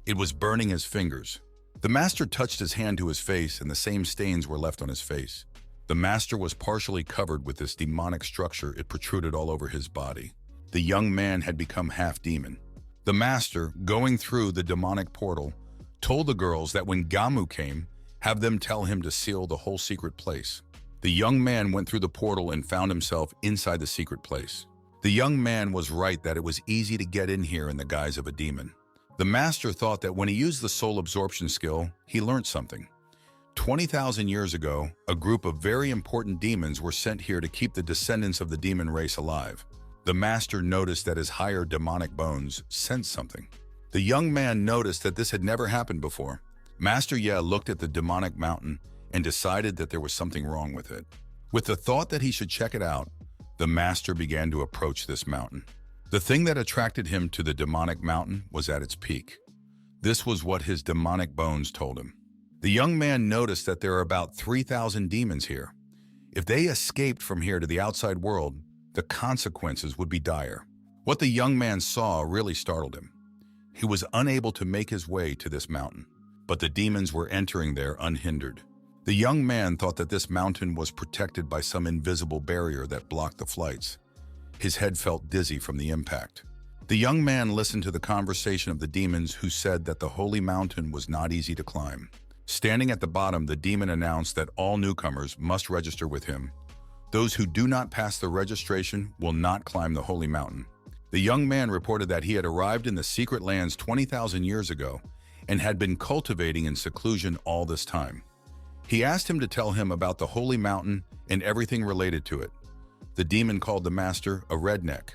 It was burning his fingers. The master touched his hand to his face and the same stains were left on his face. The master was partially covered with this demonic structure. It protruded all over his body. The young man had become half demon. The master, going through the demonic portal, told the girls that when Gamu came, have them tell him to seal the whole secret place. The young man went through the portal and found himself inside the secret place. The young man was right that it was easy to get in here in the guise of a demon. The master thought that when he used the soul absorption skill, he learned something. 20,000 years ago, a group of very important demons were sent here to keep the descendants of the demon race alive. The master noticed that his higher demonic bones sensed something. The young man noticed that this had never happened before. Master Ye looked at the demonic mountain and decided that there was something wrong with it. With the thought that he should check it out, the master began to approach this mountain. The thing that attracted him to the demonic mountain was at its peak. This was what his demonic bones told him. The young man noticed that there are about 3,000 demons here. If they escaped from here to the outside world, the consequences would be dire. What the young man saw really startled him. He was unable to make his way to this mountain, but the demons were entering there unhindered. The young man thought that this mountain was protected by some invisible barrier that blocked the flights. His head felt dizzy from the impact. The young man listened to the conversation of the demons who said that the holy mountain was not easy to climb. Standing at the bottom, the demon announced that all newcomers must register with him. Those who do not pass the registration will not climb the holy mountain. The young man reported that he had arrived in the secret lands 20,000 years ago and had been cultivating in seclusion all this time. He asked him to tell him about the holy mountain and everything related to it. The demon called the master a redneck.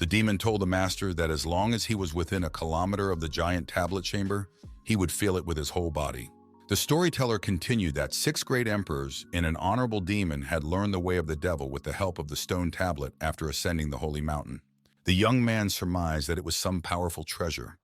The demon told the master that as long as he was within a kilometer of the giant tablet chamber, he would feel it with his whole body. The storyteller continued that 6 great emperors and an honorable demon had learned the way of the devil with the help of the stone tablet after ascending the holy mountain. The young man surmised that it was some powerful treasure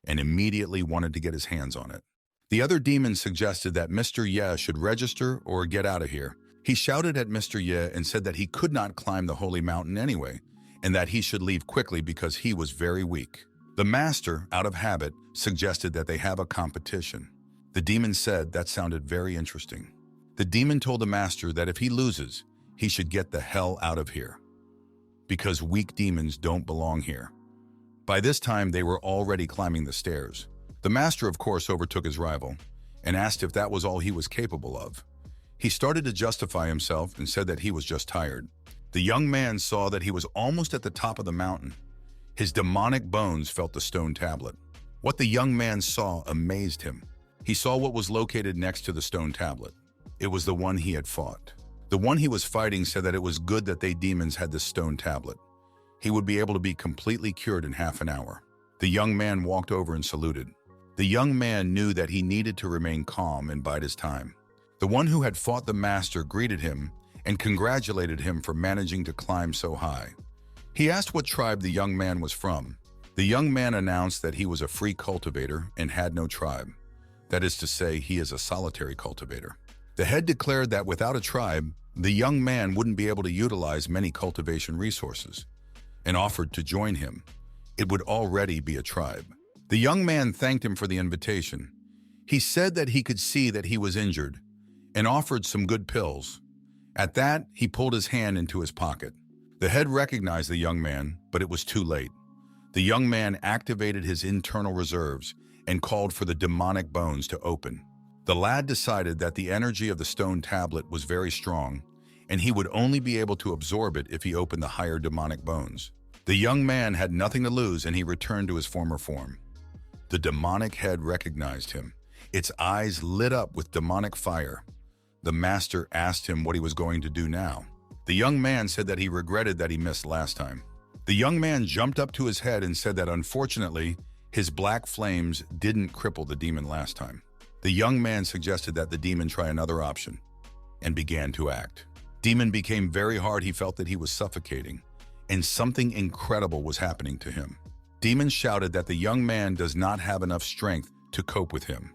and immediately wanted to get his hands on it. The other demon suggested that Mr. Ye should register or get out of here. He shouted at Mr. Ye and said that he could not climb the holy mountain anyway, and that he should leave quickly because he was very weak. The master, out of habit, suggested that they have a competition. The demon said that sounded very interesting. The demon told the master that if he loses, he should get the hell out of here, because weak demons don't belong here. By this time, they were already climbing the stairs. The master, of course, overtook his rival and asked if that was all he was capable of. He started to justify himself and said that he was just tired. The young man saw that he was almost at the top of the mountain. His demonic bones felt the stone tablet. What the young man saw amazed him. He saw what was located next to the stone tablet. It was the one he had fought. The one he was fighting said that it was good that they demons had this stone tablet. He would be able to be completely cured in half an hour. The young man walked over and saluted. The young man knew that he needed to remain calm and bide his time. The one who had fought the master greeted him and congratulated him for managing to climb so high. He asked what tribe the young man was from. The young man announced that he was a free cultivator and had no tribe. That is to say, he is a solitary cultivator. The head declared that without a tribe, the young man wouldn't be able to utilize many cultivation resources, and offered to join him. It would already be a tribe. The young man thanked him for the invitation. He said that he could see that he was injured and offered some good pills. At that, he pulled his hand into his pocket. The head recognized the young man, but it was too late. The young man activated his internal reserves and called for the demonic bones to open. The lad decided that the energy of the stone tablet was very strong, and he would only be able to absorb it if he opened the higher demonic bones. The young man had nothing to lose, and he returned to his former form. The demonic head recognized him. Its eyes lit up with demonic fire. The master asked him what he was going to do now. The young man said that he regretted that he missed last time. The young man jumped up to his head and said that unfortunately, his black flames didn't cripple the demon last time. The young man suggested that the demon try another option and began to act. Demon became very hard. He felt that he was suffocating, and something incredible was happening to him. Demon shouted that the young man does not have enough strength to cope with him.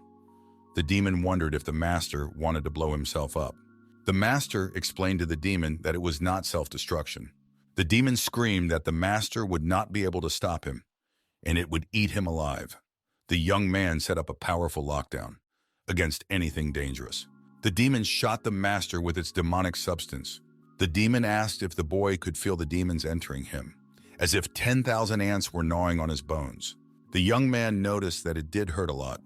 The demon wondered if the master wanted to blow himself up. The master explained to the demon that it was not self-destruction. The demon screamed that the master would not be able to stop him, and it would eat him alive. The young man set up a powerful lockdown against anything dangerous. The demon shot the master with its demonic substance. The demon asked if the boy could feel the demons entering him, as if 10,000 ants were gnawing on his bones. The young man noticed that it did hurt a lot,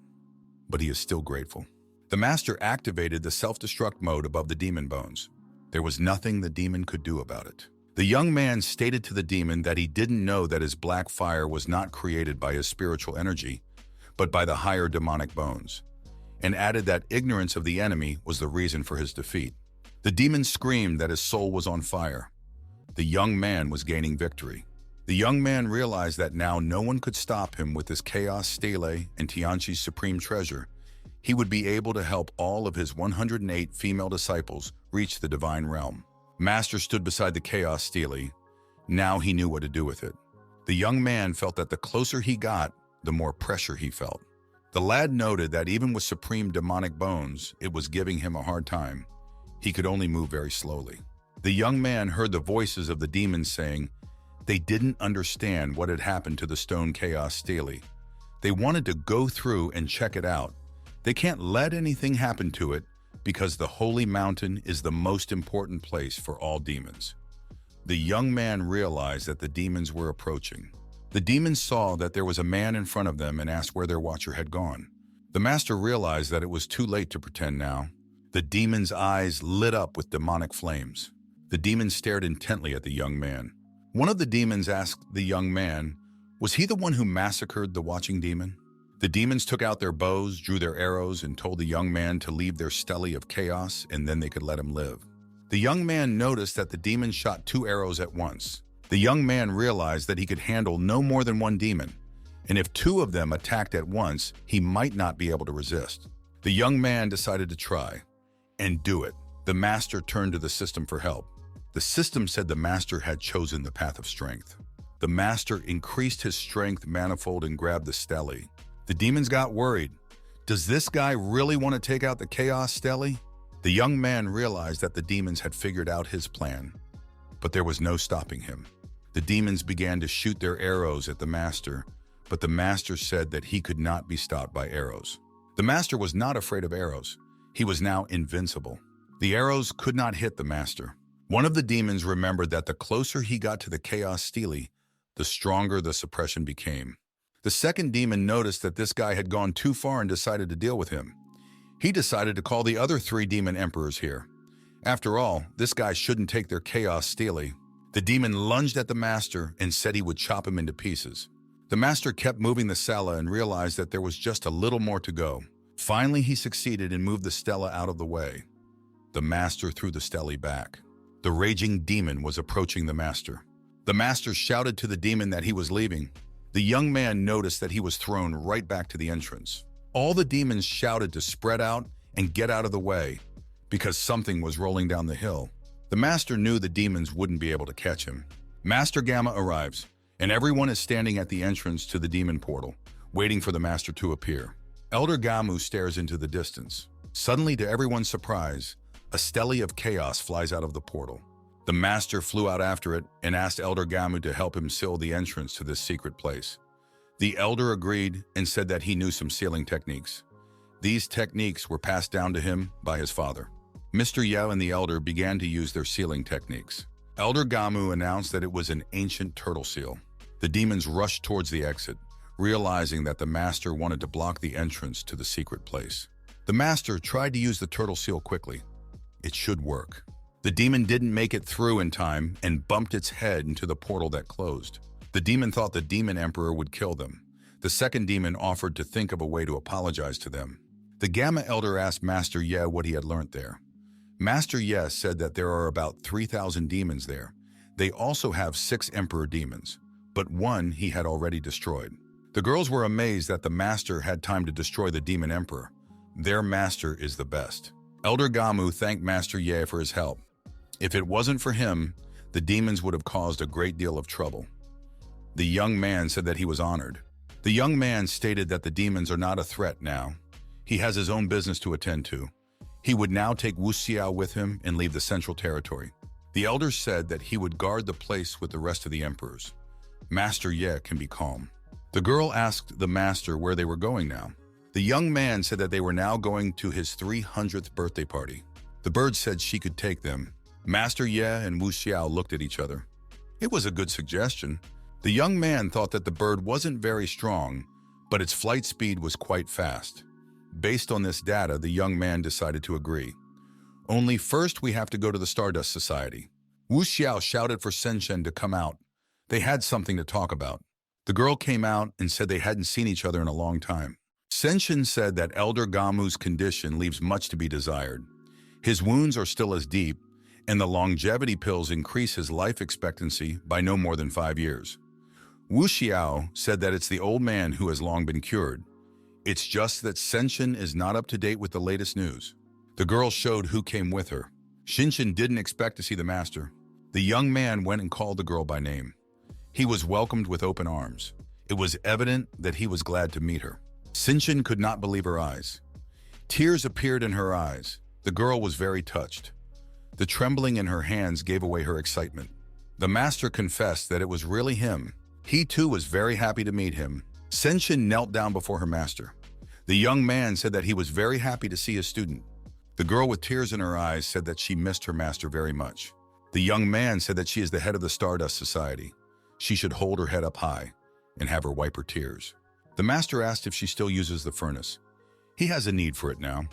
but he is still grateful. The master activated the self-destruct mode above the demon bones. There was nothing the demon could do about it. The young man stated to the demon that he didn't know that his black fire was not created by his spiritual energy, but by the higher demonic bones, and added that ignorance of the enemy was the reason for his defeat. The demon screamed that his soul was on fire. The young man was gaining victory. The young man realized that now no one could stop him with his chaos stele and Tianqi's supreme treasure. He would be able to help all of his 108 female disciples reach the divine realm. Master stood beside the chaos stele. Now he knew what to do with it. The young man felt that the closer he got, the more pressure he felt. The lad noted that even with supreme demonic bones, it was giving him a hard time. He could only move very slowly. The young man heard the voices of the demons saying they didn't understand what had happened to the stone chaos stele. They wanted to go through and check it out. They can't let anything happen to it because the holy mountain is the most important place for all demons. The young man realized that the demons were approaching. The demons saw that there was a man in front of them and asked where their watcher had gone. The master realized that it was too late to pretend now. The demon's eyes lit up with demonic flames. The demon stared intently at the young man. One of the demons asked the young man, was he the one who massacred the watching demon? The demons took out their bows, drew their arrows, and told the young man to leave their stele of chaos, and then they could let him live. The young man noticed that the demon shot 2 arrows at once. The young man realized that he could handle no more than one demon, and if two of them attacked at once, he might not be able to resist. The young man decided to try and do it. The master turned to the system for help. The system said the master had chosen the path of strength. The master increased his strength manifold and grabbed the stele. The demons got worried. Does this guy really want to take out the chaos stele? The young man realized that the demons had figured out his plan, but there was no stopping him. The demons began to shoot their arrows at the master, but the master said that he could not be stopped by arrows. The master was not afraid of arrows. He was now invincible. The arrows could not hit the master. One of the demons remembered that the closer he got to the chaos stele, the stronger the suppression became. The second demon noticed that this guy had gone too far and decided to deal with him. He decided to call the other 3 demon emperors here. After all, this guy shouldn't take their chaos stele. The demon lunged at the master and said he would chop him into pieces. The master kept moving the sala and realized that there was just a little more to go. Finally, he succeeded and moved the stela out of the way. The master threw the stele back. The raging demon was approaching the master. The master shouted to the demon that he was leaving. The young man noticed that he was thrown right back to the entrance. All the demons shouted to spread out and get out of the way because something was rolling down the hill. The master knew the demons wouldn't be able to catch him. Master Gamma arrives, and everyone is standing at the entrance to the demon portal, waiting for the master to appear. Elder Gamu stares into the distance. Suddenly, to everyone's surprise, a stele of chaos flies out of the portal. The master flew out after it and asked Elder Gamu to help him seal the entrance to this secret place. The elder agreed and said that he knew some sealing techniques. These techniques were passed down to him by his father. Mr. Yao and the elder began to use their sealing techniques. Elder Gamu announced that it was an ancient turtle seal. The demons rushed towards the exit, realizing that the master wanted to block the entrance to the secret place. The master tried to use the turtle seal quickly. It should work. The demon didn't make it through in time and bumped its head into the portal that closed. The demon thought the demon emperor would kill them. The second demon offered to think of a way to apologize to them. The Gamma elder asked Master Ye what he had learned there. Master Ye said that there are about 3,000 demons there. They also have 6 emperor demons, but one he had already destroyed. The girls were amazed that the master had time to destroy the demon emperor. Their master is the best. Elder Gamu thanked Master Ye for his help. If it wasn't for him, the demons would have caused a great deal of trouble. The young man said that he was honored. The young man stated that the demons are not a threat now. He has his own business to attend to. He would now take Wu Xiao with him and leave the central territory. The elders said that he would guard the place with the rest of the emperors. Master Ye can be calm. The girl asked the master where they were going now. The young man said that they were now going to his 300th birthday party. The bird said she could take them. Master Ye and Wu Xiao looked at each other. It was a good suggestion. The young man thought that the bird wasn't very strong, but its flight speed was quite fast. Based on this data, the young man decided to agree. Only first we have to go to the Stardust Society. Wu Xiao shouted for Ascension to come out. They had something to talk about. The girl came out and said they hadn't seen each other in a long time. Ascension said that Elder Gamu's condition leaves much to be desired. His wounds are still as deep, and the longevity pills increase his life expectancy by no more than 5 years. Wu Xiao said that it's the old man who has long been cured. It's just that Ascension is not up to date with the latest news. The girl showed who came with her. Shinshin didn't expect to see the master. The young man went and called the girl by name. He was welcomed with open arms. It was evident that he was glad to meet her. Shinshin could not believe her eyes. Tears appeared in her eyes. The girl was very touched. The trembling in her hands gave away her excitement. The master confessed that it was really him. He too was very happy to meet him. Shinshin knelt down before her master. The young man said that he was very happy to see his student. The girl with tears in her eyes said that she missed her master very much. The young man said that she is the head of the Stardust Society. She should hold her head up high and have her wipe her tears. The master asked if she still uses the furnace. He has a need for it now.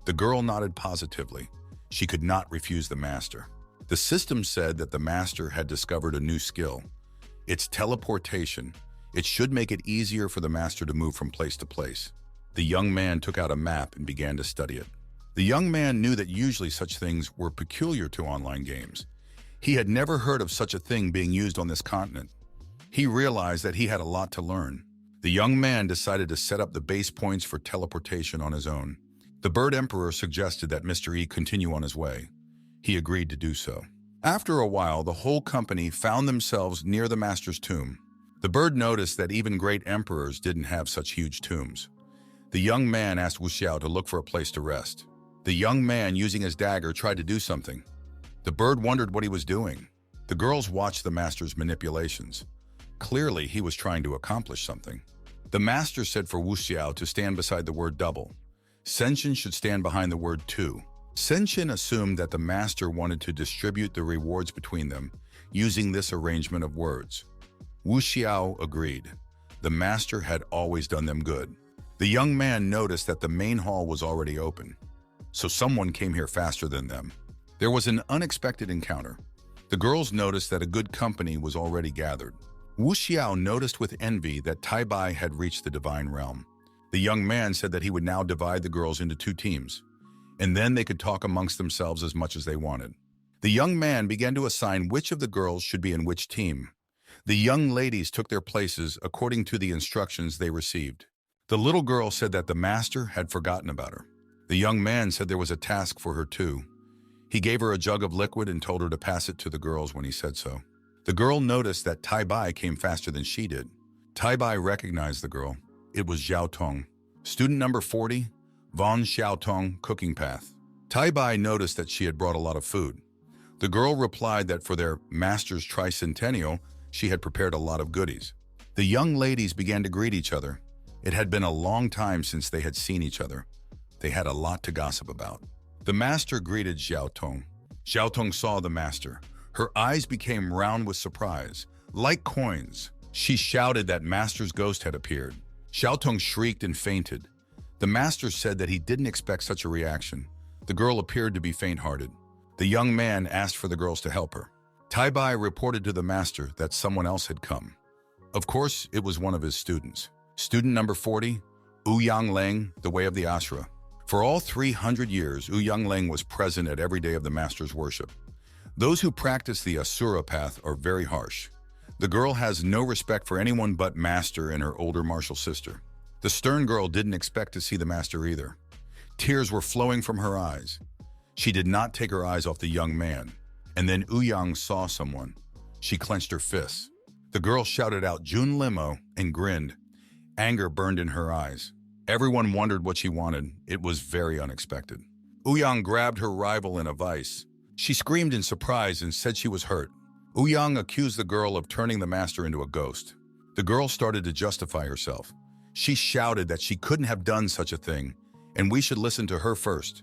The girl nodded positively. She could not refuse the master. The system said that the master had discovered a new skill. It's teleportation. It should make it easier for the master to move from place to place. The young man took out a map and began to study it. The young man knew that usually such things were peculiar to online games. He had never heard of such a thing being used on this continent. He realized that he had a lot to learn. The young man decided to set up the base points for teleportation on his own. The bird emperor suggested that Mr. E continue on his way. He agreed to do so. After a while, the whole company found themselves near the master's tomb. The bird noticed that even great emperors didn't have such huge tombs. The young man asked Wu Xiao to look for a place to rest. The young man, using his dagger, tried to do something. The bird wondered what he was doing. The girls watched the master's manipulations. Clearly, he was trying to accomplish something. The master said for Wu Xiao to stand beside the word double. Ascension should stand behind the word two. Ascension assumed that the master wanted to distribute the rewards between them, using this arrangement of words. Wu Xiao agreed. The master had always done them good. The young man noticed that the main hall was already open, so someone came here faster than them. There was an unexpected encounter. The girls noticed that a good company was already gathered. Wu Xiao noticed with envy that Taibai had reached the divine realm. The young man said that he would now divide the girls into two teams, and then they could talk amongst themselves as much as they wanted. The young man began to assign which of the girls should be in which team. The young ladies took their places according to the instructions they received. The little girl said that the master had forgotten about her. The young man said there was a task for her too. He gave her a jug of liquid and told her to pass it to the girls when he said so. The girl noticed that Taibai came faster than she did. Taibai recognized the girl. It was Zhao Tong. Student number 40, Von Xiao Tong, cooking path. Taibai noticed that she had brought a lot of food. The girl replied that for their master's tricentennial, she had prepared a lot of goodies. The young ladies began to greet each other. It had been a long time since they had seen each other. They had a lot to gossip about. The master greeted Xiao Tong. Xiao Tong saw the master. Her eyes became round with surprise, like coins. She shouted that master's ghost had appeared. Xiao Tong shrieked and fainted. The master said that he didn't expect such a reaction. The girl appeared to be faint-hearted. The young man asked for the girls to help her. Taibai reported to the master that someone else had come. Of course, it was one of his students. Student number 40, Ouyang Leng, the way of the Ashra. For all 300 years, Ouyang Leng was present at every day of the master's worship. Those who practice the Asura path are very harsh. The girl has no respect for anyone but master and her older martial sister. The stern girl didn't expect to see the master either. Tears were flowing from her eyes. She did not take her eyes off the young man. And then Ouyang saw someone. She clenched her fists. The girl shouted out Jun Limo and grinned. Anger burned in her eyes. Everyone wondered what she wanted. It was very unexpected. Ouyang grabbed her rival in a vice. She screamed in surprise and said she was hurt. Ouyang accused the girl of turning the master into a ghost. The girl started to justify herself. She shouted that she couldn't have done such a thing, and we should listen to her first.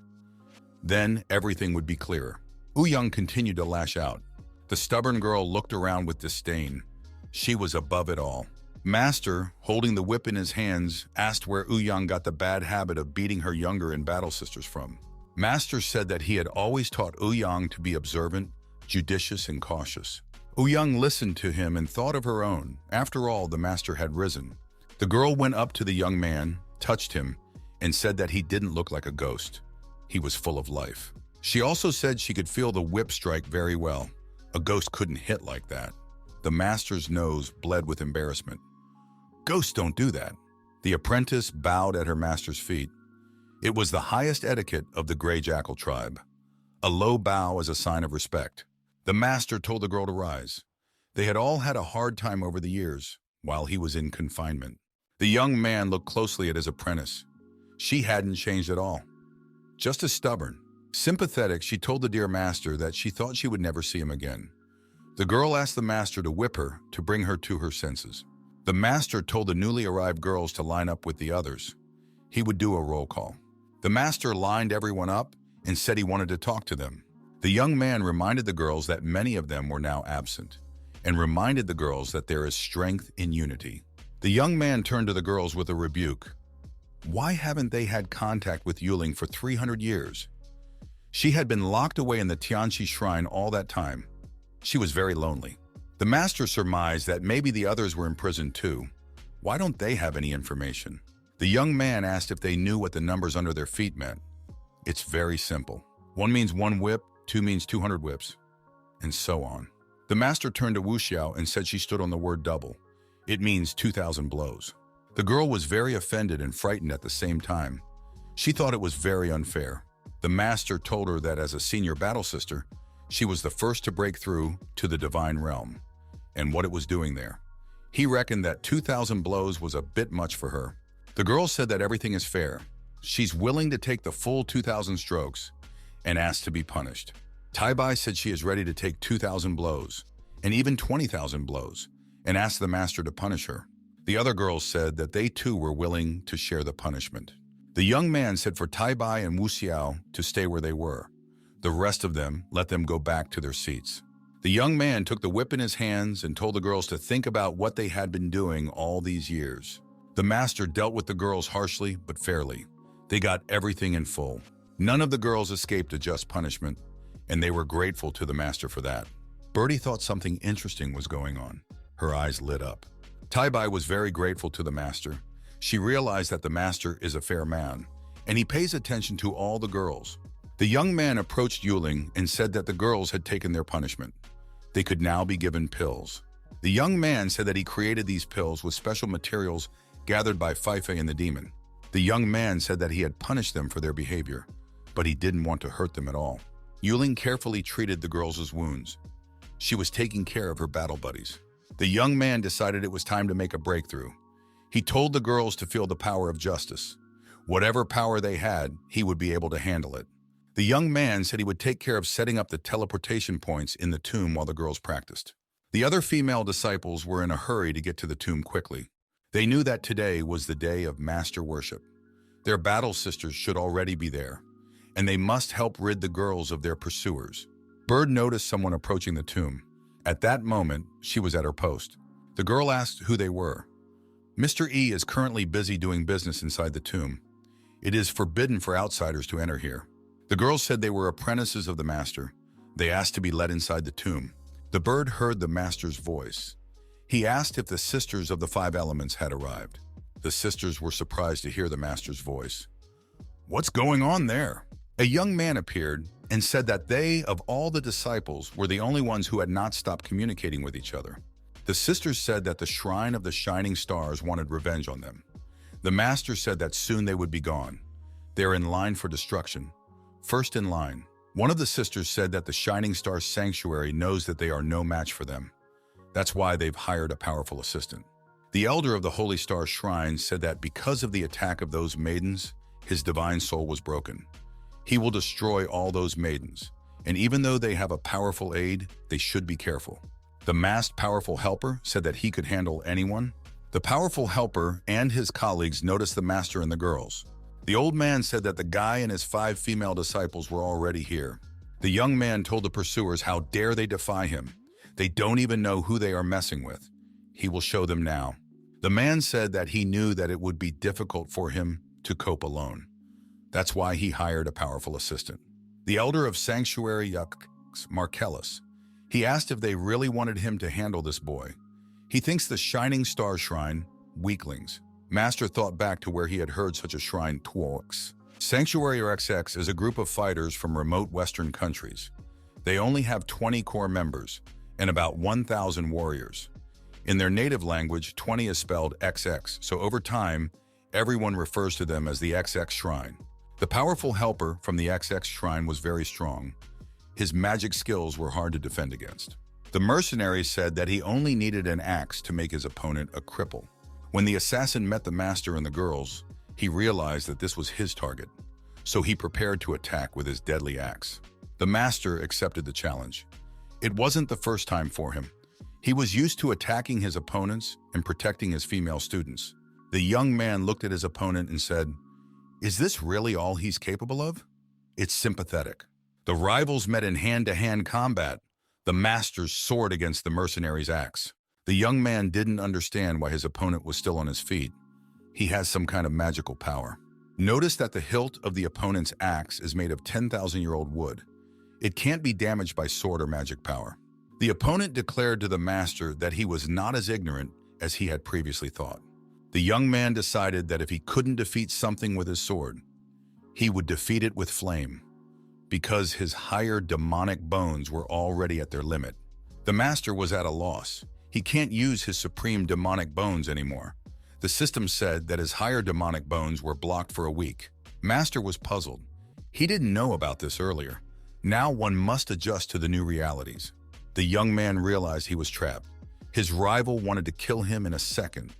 Then everything would be clearer. Ouyang continued to lash out. The stubborn girl looked around with disdain. She was above it all. Master, holding the whip in his hands, asked where Ouyang got the bad habit of beating her younger and battle sisters from. Master said that he had always taught Ouyang to be observant, judicious, and cautious. Ouyang listened to him and thought of her own. After all, the master had risen. The girl went up to the young man, touched him, and said that he didn't look like a ghost. He was full of life. She also said she could feel the whip strike very well. A ghost couldn't hit like that. The master's nose bled with embarrassment. Ghosts don't do that. The apprentice bowed at her master's feet. It was the highest etiquette of the Gray Jackal tribe. A low bow as a sign of respect. The master told the girl to rise. They had all had a hard time over the years, while he was in confinement. The young man looked closely at his apprentice. She hadn't changed at all. Just as stubborn. Sympathetic, she told the dear master that she thought she would never see him again. The girl asked the master to whip her to bring her to her senses. The master told the newly arrived girls to line up with the others. He would do a roll call. The master lined everyone up and said he wanted to talk to them. The young man reminded the girls that many of them were now absent, and reminded the girls that there is strength in unity. The young man turned to the girls with a rebuke. Why haven't they had contact with Yuling for 300 years? She had been locked away in the Tianxi shrine all that time. She was very lonely. The master surmised that maybe the others were in prison too. Why don't they have any information? The young man asked if they knew what the numbers under their feet meant. It's very simple. 1 means 1 whip, 2 means 200 whips. and so on. The master turned to Wu Xiao and said she stood on the word double. It means 2,000 blows. The girl was very offended and frightened at the same time. She thought it was very unfair. The master told her that as a senior battle sister, she was the first to break through to the divine realm, and what it was doing there. He reckoned that 2,000 blows was a bit much for her. The girl said that everything is fair. She's willing to take the full 2,000 strokes and asked to be punished. Taibai said she is ready to take 2,000 blows and even 20,000 blows and asked the master to punish her. The other girls said that they too were willing to share the punishment. The young man said for Taibai and Wu Xiao to stay where they were. The rest of them let them go back to their seats. The young man took the whip in his hands and told the girls to think about what they had been doing all these years. The master dealt with the girls harshly but fairly. They got everything in full. None of the girls escaped a just punishment, and they were grateful to the master for that. Birdie thought something interesting was going on. Her eyes lit up. Taibai was very grateful to the master. She realized that the master is a fair man, and he pays attention to all the girls. The young man approached Yuling and said that the girls had taken their punishment. They could now be given pills. The young man said that he created these pills with special materials gathered by Feifei and the demon. The young man said that he had punished them for their behavior, but he didn't want to hurt them at all. Yuling carefully treated the girls' wounds. She was taking care of her battle buddies. The young man decided it was time to make a breakthrough. He told the girls to feel the power of justice. Whatever power they had, he would be able to handle it. The young man said he would take care of setting up the teleportation points in the tomb while the girls practiced. The other female disciples were in a hurry to get to the tomb quickly. They knew that today was the day of master worship. Their battle sisters should already be there, and they must help rid the girls of their pursuers. Bird noticed someone approaching the tomb. At that moment, she was at her post. The girl asked who they were. Mr. E is currently busy doing business inside the tomb. It is forbidden for outsiders to enter here. The girls said they were apprentices of the master. They asked to be led inside the tomb. The bird heard the master's voice. He asked if the sisters of the 5 elements had arrived. The sisters were surprised to hear the master's voice. What's going on there? A young man appeared and said that they, of all the disciples, were the only ones who had not stopped communicating with each other. The sisters said that the shrine of the shining stars wanted revenge on them. The master said that soon they would be gone. They're in line for destruction. First in line. One of the sisters said that the Shining Star Sanctuary knows that they are no match for them. That's why they've hired a powerful assistant. The elder of the Holy Star Shrine said that because of the attack of those maidens, his divine soul was broken. He will destroy all those maidens, and even though they have a powerful aid, they should be careful. The masked powerful helper said that he could handle anyone. The powerful helper and his colleagues noticed the master and the girls. The old man said that the guy and his 5 female disciples were already here. The young man told the pursuers how dare they defy him. They don't even know who they are messing with. He will show them now. The man said that he knew that it would be difficult for him to cope alone. That's why he hired a powerful assistant. The elder of Sanctuary Marcellus. He asked if they really wanted him to handle this boy. He thinks the Shining Star Shrine, weaklings. Master thought back to where he had heard such a shrine twice. Sanctuary XX is a group of fighters from remote Western countries. They only have 20 core members and about 1,000 warriors. In their native language, 20 is spelled XX, so over time, everyone refers to them as the XX Shrine. The powerful helper from the XX Shrine was very strong. His magic skills were hard to defend against. The mercenary said that he only needed an axe to make his opponent a cripple. When the assassin met the master and the girls, he realized that this was his target, so he prepared to attack with his deadly axe. The master accepted the challenge. It wasn't the first time for him. He was used to attacking his opponents and protecting his female students. The young man looked at his opponent and said, "Is this really all he's capable of?" It's sympathetic. The rivals met in hand-to-hand combat. The master's sword against the mercenary's axe. The young man didn't understand why his opponent was still on his feet. He has some kind of magical power. Notice that the hilt of the opponent's axe is made of 10,000-year-old wood. It can't be damaged by sword or magic power. The opponent declared to the master that he was not as ignorant as he had previously thought. The young man decided that if he couldn't defeat something with his sword, he would defeat it with flame. because his higher demonic bones were already at their limit. The master was at a loss. He can't use his supreme demonic bones anymore. The system said that his higher demonic bones were blocked for a week. Master was puzzled. He didn't know about this earlier. Now one must adjust to the new realities. The young man realized he was trapped. His rival wanted to kill him in a second.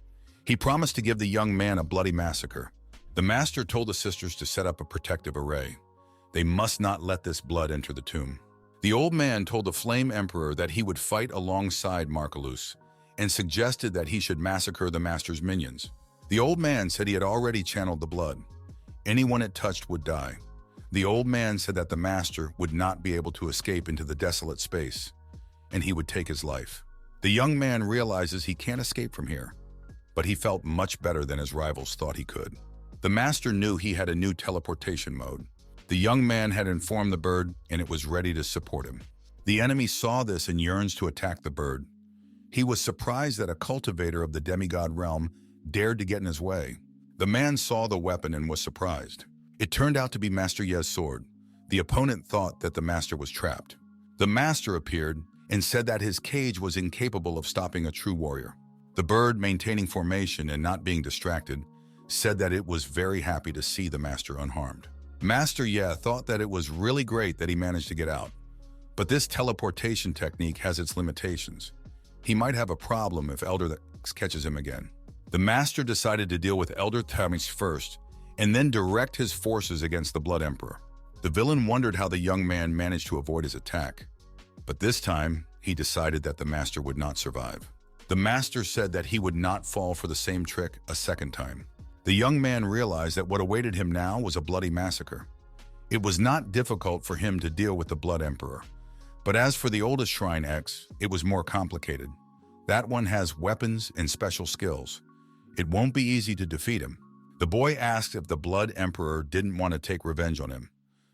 He promised to give the young man a bloody massacre. The master told the sisters to set up a protective array. They must not let this blood enter the tomb. The old man told the Flame Emperor that he would fight alongside Marcellus and suggested that he should massacre the master's minions. The old man said he had already channeled the blood. Anyone it touched would die. The old man said that the master would not be able to escape into the desolate space, and he would take his life. The young man realizes he can't escape from here, but he felt much better than his rivals thought he could. The master knew he had a new teleportation mode. The young man had informed the bird, and it was ready to support him. The enemy saw this and yearns to attack the bird. He was surprised that a cultivator of the demigod realm dared to get in his way. The man saw the weapon and was surprised. It turned out to be Master Ye's sword. The opponent thought that the master was trapped. The master appeared and said that his cage was incapable of stopping a true warrior. The bird, maintaining formation and not being distracted, said that it was very happy to see the master unharmed. Master Ye thought that it was really great that he managed to get out. But this teleportation technique has its limitations. He might have a problem if Elder Thamis catches him again. The master decided to deal with Elder Thamis first and then direct his forces against the Blood Emperor. The villain wondered how the young man managed to avoid his attack. But this time, he decided that the master would not survive. The master said that he would not fall for the same trick a second time. The young man realized that what awaited him now was a bloody massacre. It was not difficult for him to deal with the Blood Emperor. But as for the oldest Shrine X, it was more complicated. That one has weapons and special skills. It won't be easy to defeat him. The boy asked if the Blood Emperor didn't want to take revenge on him.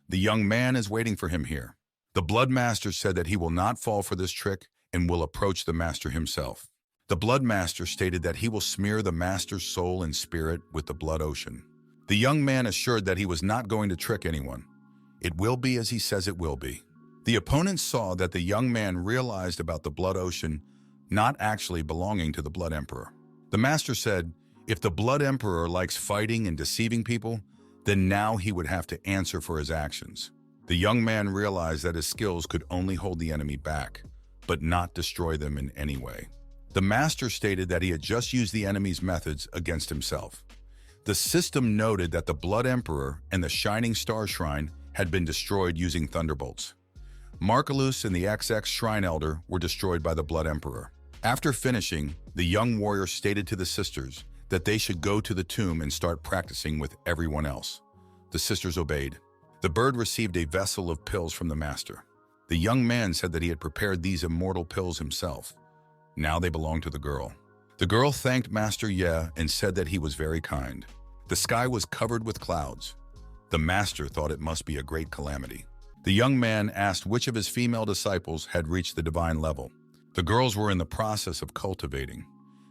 The young man is waiting for him here. The Blood Master said that he will not fall for this trick and will approach the master himself. The Blood Master stated that he will smear the master's soul and spirit with the blood ocean. The young man assured that he was not going to trick anyone. It will be as he says it will be. The opponents saw that the young man realized about the blood ocean not actually belonging to the Blood Emperor. The master said, if the Blood Emperor likes fighting and deceiving people, then now he would have to answer for his actions. The young man realized that his skills could only hold the enemy back, but not destroy them in any way. The master stated that he had just used the enemy's methods against himself. The system noted that the Blood Emperor and the Shining Star Shrine had been destroyed using thunderbolts. Marcellus and the XX Shrine Elder were destroyed by the Blood Emperor. After finishing, the young warrior stated to the sisters that they should go to the tomb and start practicing with everyone else. The sisters obeyed. The bird received a vessel of pills from the master. The young man said that he had prepared these immortal pills himself. Now they belonged to the girl. The girl thanked Master Ye and said that he was very kind. The sky was covered with clouds. The master thought it must be a great calamity. The young man asked which of his female disciples had reached the divine level. The girls were in the process of cultivating.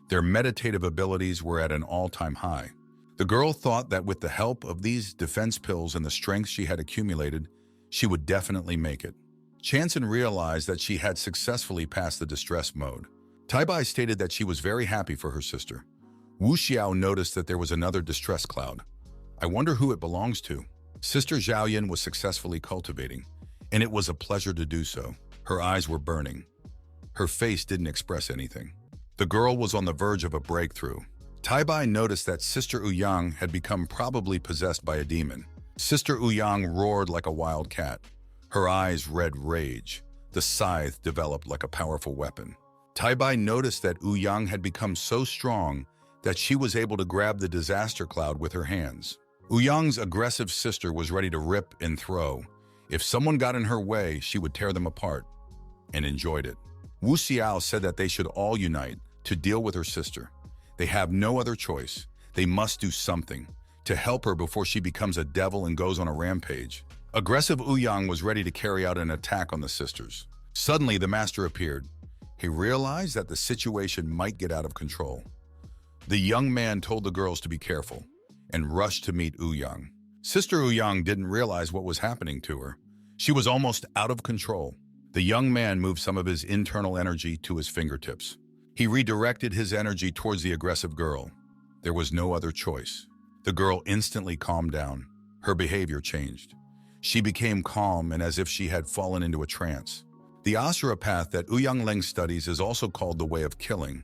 Their meditative abilities were at an all-time high. The girl thought that with the help of these defense pills and the strength she had accumulated, she would definitely make it. Chanson realized that she had successfully passed the distress mode. Taibai stated that she was very happy for her sister. Wu Xiao noticed that there was another distress cloud. I wonder who it belongs to. Sister Zhaoyan was successfully cultivating, and it was a pleasure to do so. Her eyes were burning. Her face didn't express anything. The girl was on the verge of a breakthrough. Taibai noticed that Sister Ouyang had become probably possessed by a demon. Sister Ouyang roared like a wild cat. Her eyes read rage. The scythe developed like a powerful weapon. Taibai noticed that Ouyang had become so strong that she was able to grab the disaster cloud with her hands. Ouyang's aggressive sister was ready to rip and throw. If someone got in her way, she would tear them apart, and enjoyed it. Wu Xiao said that they should all unite to deal with her sister. They have no other choice. They must do something to help her before she becomes a devil and goes on a rampage. Aggressive Ouyang was ready to carry out an attack on the sisters. Suddenly, the master appeared. He realized that the situation might get out of control. The young man told the girls to be careful and rushed to meet Ouyang. Sister Ouyang didn't realize what was happening to her. She was almost out of control. The young man moved some of his internal energy to his fingertips. He redirected his energy towards the aggressive girl. There was no other choice. The girl instantly calmed down. Her behavior changed. She became calm and as if she had fallen into a trance. The Asura path that Ouyang Leng studies is also called the way of killing,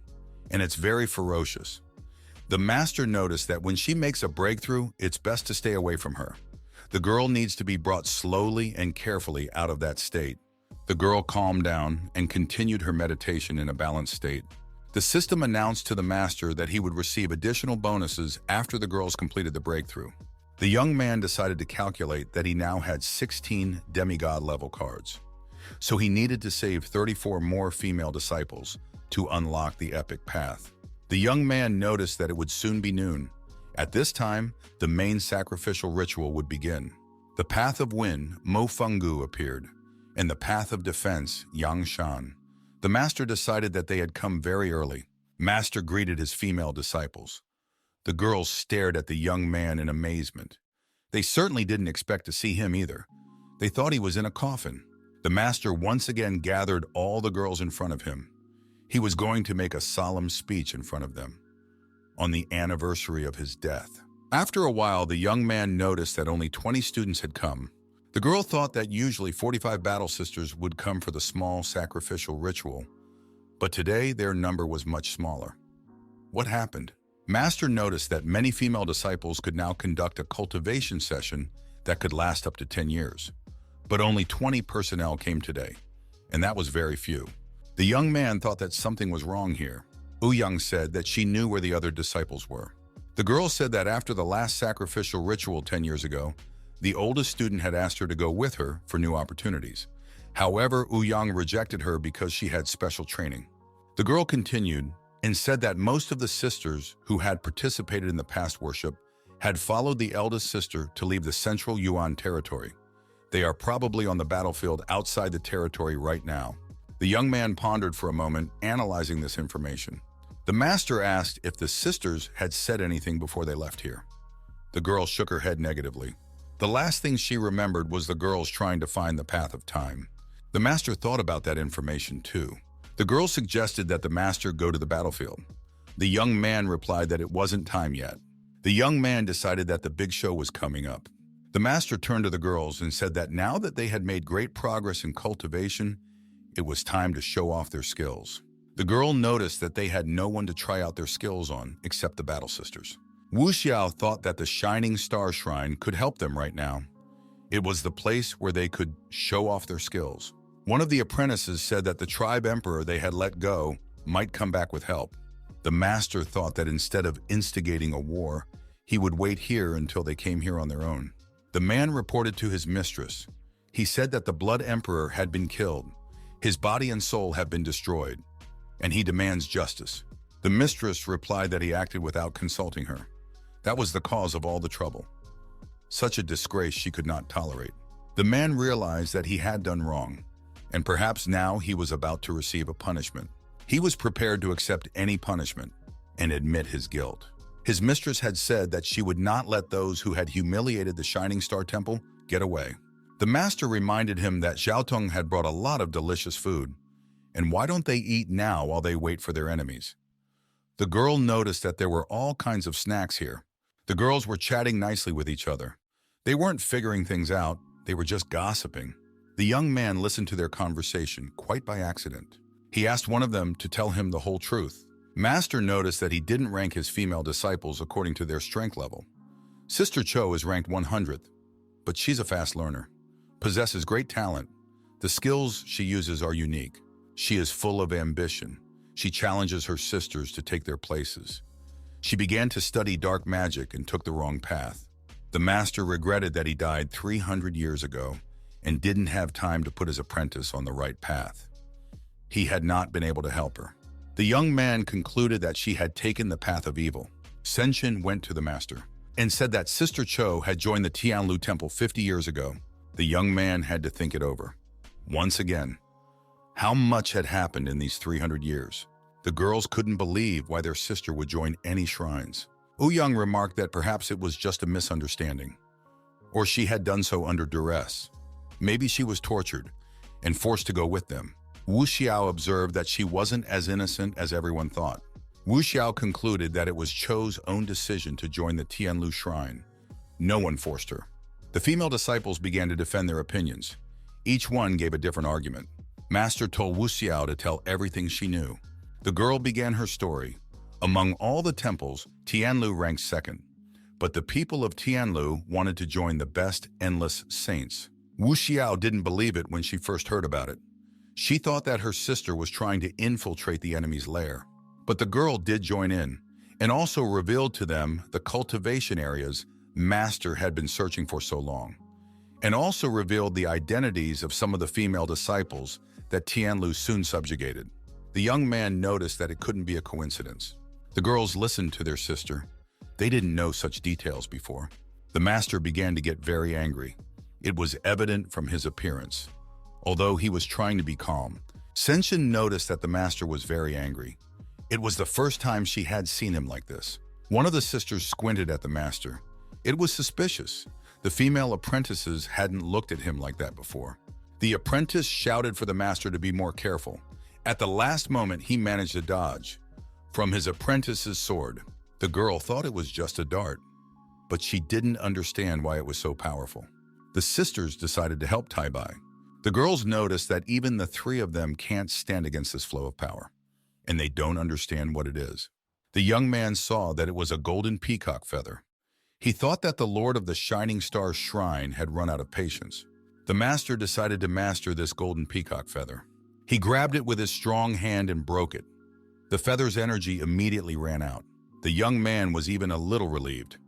and it's very ferocious. The master noticed that when she makes a breakthrough, it's best to stay away from her. The girl needs to be brought slowly and carefully out of that state. The girl calmed down and continued her meditation in a balanced state. The system announced to the master that he would receive additional bonuses after the girls completed the breakthrough. The young man decided to calculate that he now had 16 demigod level cards. So he needed to save 34 more female disciples to unlock the epic path. The young man noticed that it would soon be noon. At this time, the main sacrificial ritual would begin. The path of wind, Mo Fungu, appeared, and the path of defense, Yang Shan. The master decided that they had come very early. Master greeted his female disciples. The girls stared at the young man in amazement. They certainly didn't expect to see him either. They thought he was in a coffin. The master once again gathered all the girls in front of him. He was going to make a solemn speech in front of them on the anniversary of his death. After a while, the young man noticed that only 20 students had come. The girl thought that usually 45 battle sisters would come for the small sacrificial ritual, but today their number was much smaller. What happened? Master noticed that many female disciples could now conduct a cultivation session that could last up to 10 years. But only 20 personnel came today, and that was very few. The young man thought that something was wrong here. Ouyang said that she knew where the other disciples were. The girl said that after the last sacrificial ritual 10 years ago, the oldest student had asked her to go with her for new opportunities. However, Ouyang rejected her because she had special training. The girl continued and said that most of the sisters who had participated in the past worship had followed the eldest sister to leave the central Yuan territory. They are probably on the battlefield outside the territory right now. The young man pondered for a moment, analyzing this information. The master asked if the sisters had said anything before they left here. The girl shook her head negatively. The last thing she remembered was the girls trying to find the path of time. The master thought about that information too. The girl suggested that the master go to the battlefield. The young man replied that it wasn't time yet. The young man decided that the big show was coming up. The master turned to the girls and said that now that they had made great progress in cultivation, it was time to show off their skills. The girl noticed that they had no one to try out their skills on except the battle sisters. Wu Xiao thought that the Shining Star Shrine could help them right now. It was the place where they could show off their skills. One of the apprentices said that the tribe emperor they had let go might come back with help. The master thought that instead of instigating a war, he would wait here until they came here on their own. The man reported to his mistress. He said that the Blood Emperor had been killed. His body and soul have been destroyed, and he demands justice. The mistress replied that he acted without consulting her. That was the cause of all the trouble. Such a disgrace she could not tolerate. The man realized that he had done wrong, and perhaps now he was about to receive a punishment. He was prepared to accept any punishment and admit his guilt. His mistress had said that she would not let those who had humiliated the Shining Star Temple get away. The master reminded him that Xiaotong had brought a lot of delicious food, and why don't they eat now while they wait for their enemies? The girl noticed that there were all kinds of snacks here. The girls were chatting nicely with each other. They weren't figuring things out, they were just gossiping. The young man listened to their conversation quite by accident. He asked one of them to tell him the whole truth. Master noticed that he didn't rank his female disciples according to their strength level. Sister Cho is ranked 100th, but she's a fast learner, possesses great talent. The skills she uses are unique. She is full of ambition. She challenges her sisters to take their places. She began to study dark magic and took the wrong path. The master regretted that he died 300 years ago and didn't have time to put his apprentice on the right path. He had not been able to help her. The young man concluded that she had taken the path of evil. Ascension went to the master and said that Sister Cho had joined the Tianlu Temple 50 years ago. The young man had to think it over. Once again, how much had happened in these 300 years? The girls couldn't believe why their sister would join any shrines. Ouyang remarked that perhaps it was just a misunderstanding, or she had done so under duress. Maybe she was tortured and forced to go with them. Wu Xiao observed that she wasn't as innocent as everyone thought. Wu Xiao concluded that it was Chou's own decision to join the Tianlu shrine. No one forced her. The female disciples began to defend their opinions. Each one gave a different argument. Master told Wu Xiao to tell everything she knew. The girl began her story. Among all the temples, Tianlu ranked second. But the people of Tianlu wanted to join the best endless saints. Wu Xiao didn't believe it when she first heard about it. She thought that her sister was trying to infiltrate the enemy's lair. But the girl did join in, and also revealed to them the cultivation areas Master had been searching for so long, and also revealed the identities of some of the female disciples that Tianlu soon subjugated. The young man noticed that it couldn't be a coincidence. The girls listened to their sister. They didn't know such details before. The master began to get very angry. It was evident from his appearance. Although he was trying to be calm, Ascension noticed that the master was very angry. It was the first time she had seen him like this. One of the sisters squinted at the master. It was suspicious. The female apprentices hadn't looked at him like that before. The apprentice shouted for the master to be more careful. At the last moment, he managed to dodge from his apprentice's sword. The girl thought it was just a dart, but she didn't understand why it was so powerful. The sisters decided to help Taibai. The girls noticed that even the three of them can't stand against this flow of power, and they don't understand what it is. The young man saw that it was a golden peacock feather. He thought that the Lord of the Shining Star Shrine had run out of patience. The master decided to master this golden peacock feather. He grabbed it with his strong hand and broke it. The feather's energy immediately ran out. The young man was even a little relieved.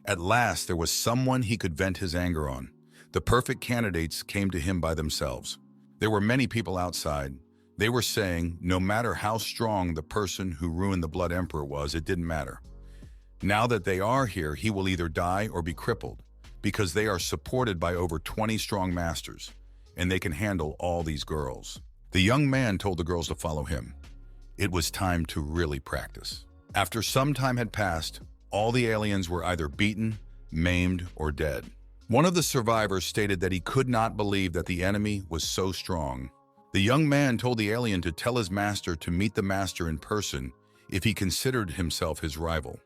At last, there was someone he could vent his anger on. The perfect candidates came to him by themselves. There were many people outside. They were saying, no matter how strong the person who ruined the Blood Emperor was, it didn't matter. Now that they are here, he will either die or be crippled, because they are supported by over 20 strong masters, and they can handle all these girls. The young man told the girls to follow him. It was time to really practice. After some time had passed, all the aliens were either beaten, maimed, or dead. One of the survivors stated that he could not believe that the enemy was so strong. The young man told the alien to tell his master to meet the master in person if he considered himself his rival,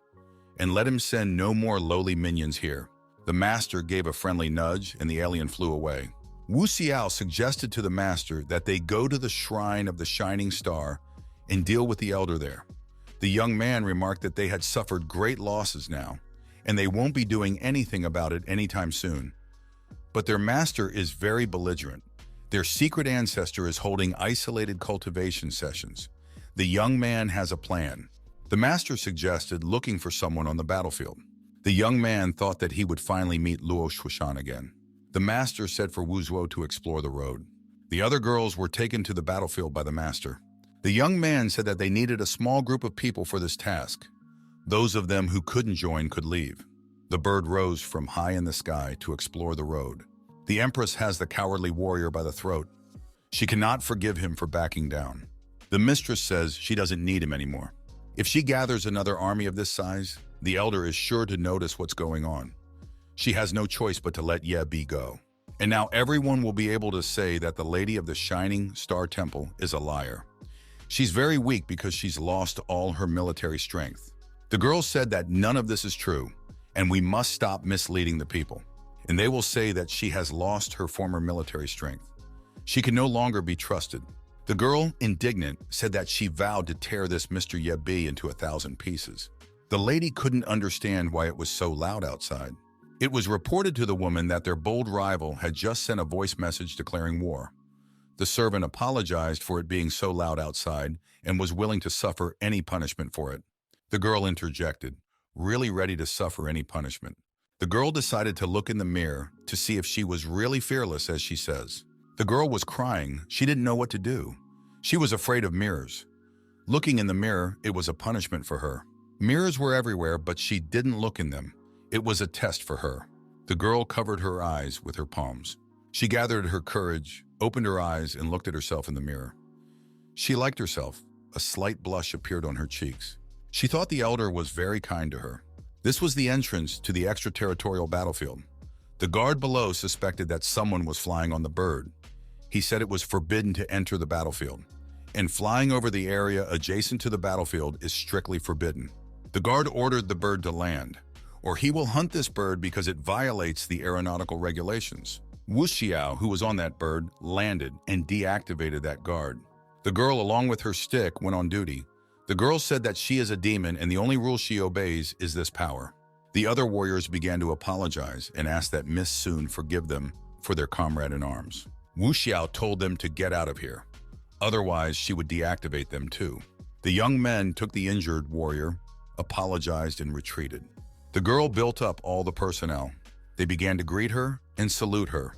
and let him send no more lowly minions here. The master gave a friendly nudge and the alien flew away. Wu Xiao suggested to the master that they go to the shrine of the Shining Star and deal with the elder there. The young man remarked that they had suffered great losses now, and they won't be doing anything about it anytime soon. But their master is very belligerent. Their secret ancestor is holding isolated cultivation sessions. The young man has a plan. The master suggested looking for someone on the battlefield. The young man thought that he would finally meet Luo Shuishan again. The master said for Wu Zuo to explore the road. The other girls were taken to the battlefield by the master. The young man said that they needed a small group of people for this task. Those of them who couldn't join could leave. The bird rose from high in the sky to explore the road. The Empress has the cowardly warrior by the throat. She cannot forgive him for backing down. The mistress says she doesn't need him anymore. If she gathers another army of this size, the elder is sure to notice what's going on. She has no choice but to let Ye Bi go. And now everyone will be able to say that the Lady of the Shining Star Temple is a liar. She's very weak because she's lost all her military strength. The girls said that none of this is true, and we must stop misleading the people. And they will say that she has lost her former military strength. She can no longer be trusted. The girl, indignant, said that she vowed to tear this Mr. Ye Bi into 1,000 pieces. The lady couldn't understand why it was so loud outside. It was reported to the woman that their bold rival had just sent a voice message declaring war. The servant apologized for it being so loud outside and was willing to suffer any punishment for it. The girl interjected, really ready to suffer any punishment. The girl decided to look in the mirror to see if she was really fearless, as she says. The girl was crying. She didn't know what to do. She was afraid of mirrors. Looking in the mirror, it was a punishment for her. Mirrors were everywhere, but she didn't look in them. It was a test for her. The girl covered her eyes with her palms. She gathered her courage, opened her eyes, and looked at herself in the mirror. She liked herself. A slight blush appeared on her cheeks. She thought the elder was very kind to her. This was the entrance to the extraterritorial battlefield. The guard below suspected that someone was flying on the bird. He said it was forbidden to enter the battlefield, and flying over the area adjacent to the battlefield is strictly forbidden. The guard ordered the bird to land, or he will hunt this bird because it violates the aeronautical regulations. Wu Xiao, who was on that bird, landed and deactivated that guard. The girl, along with her stick, went on duty. The girl said that she is a demon and the only rule she obeys is this power. The other warriors began to apologize and asked that Miss Sun forgive them for their comrade in arms. Wu Xiao told them to get out of here. Otherwise, she would deactivate them too. The young men took the injured warrior, apologized, and retreated. The girl built up all the personnel. They began to greet her and salute her.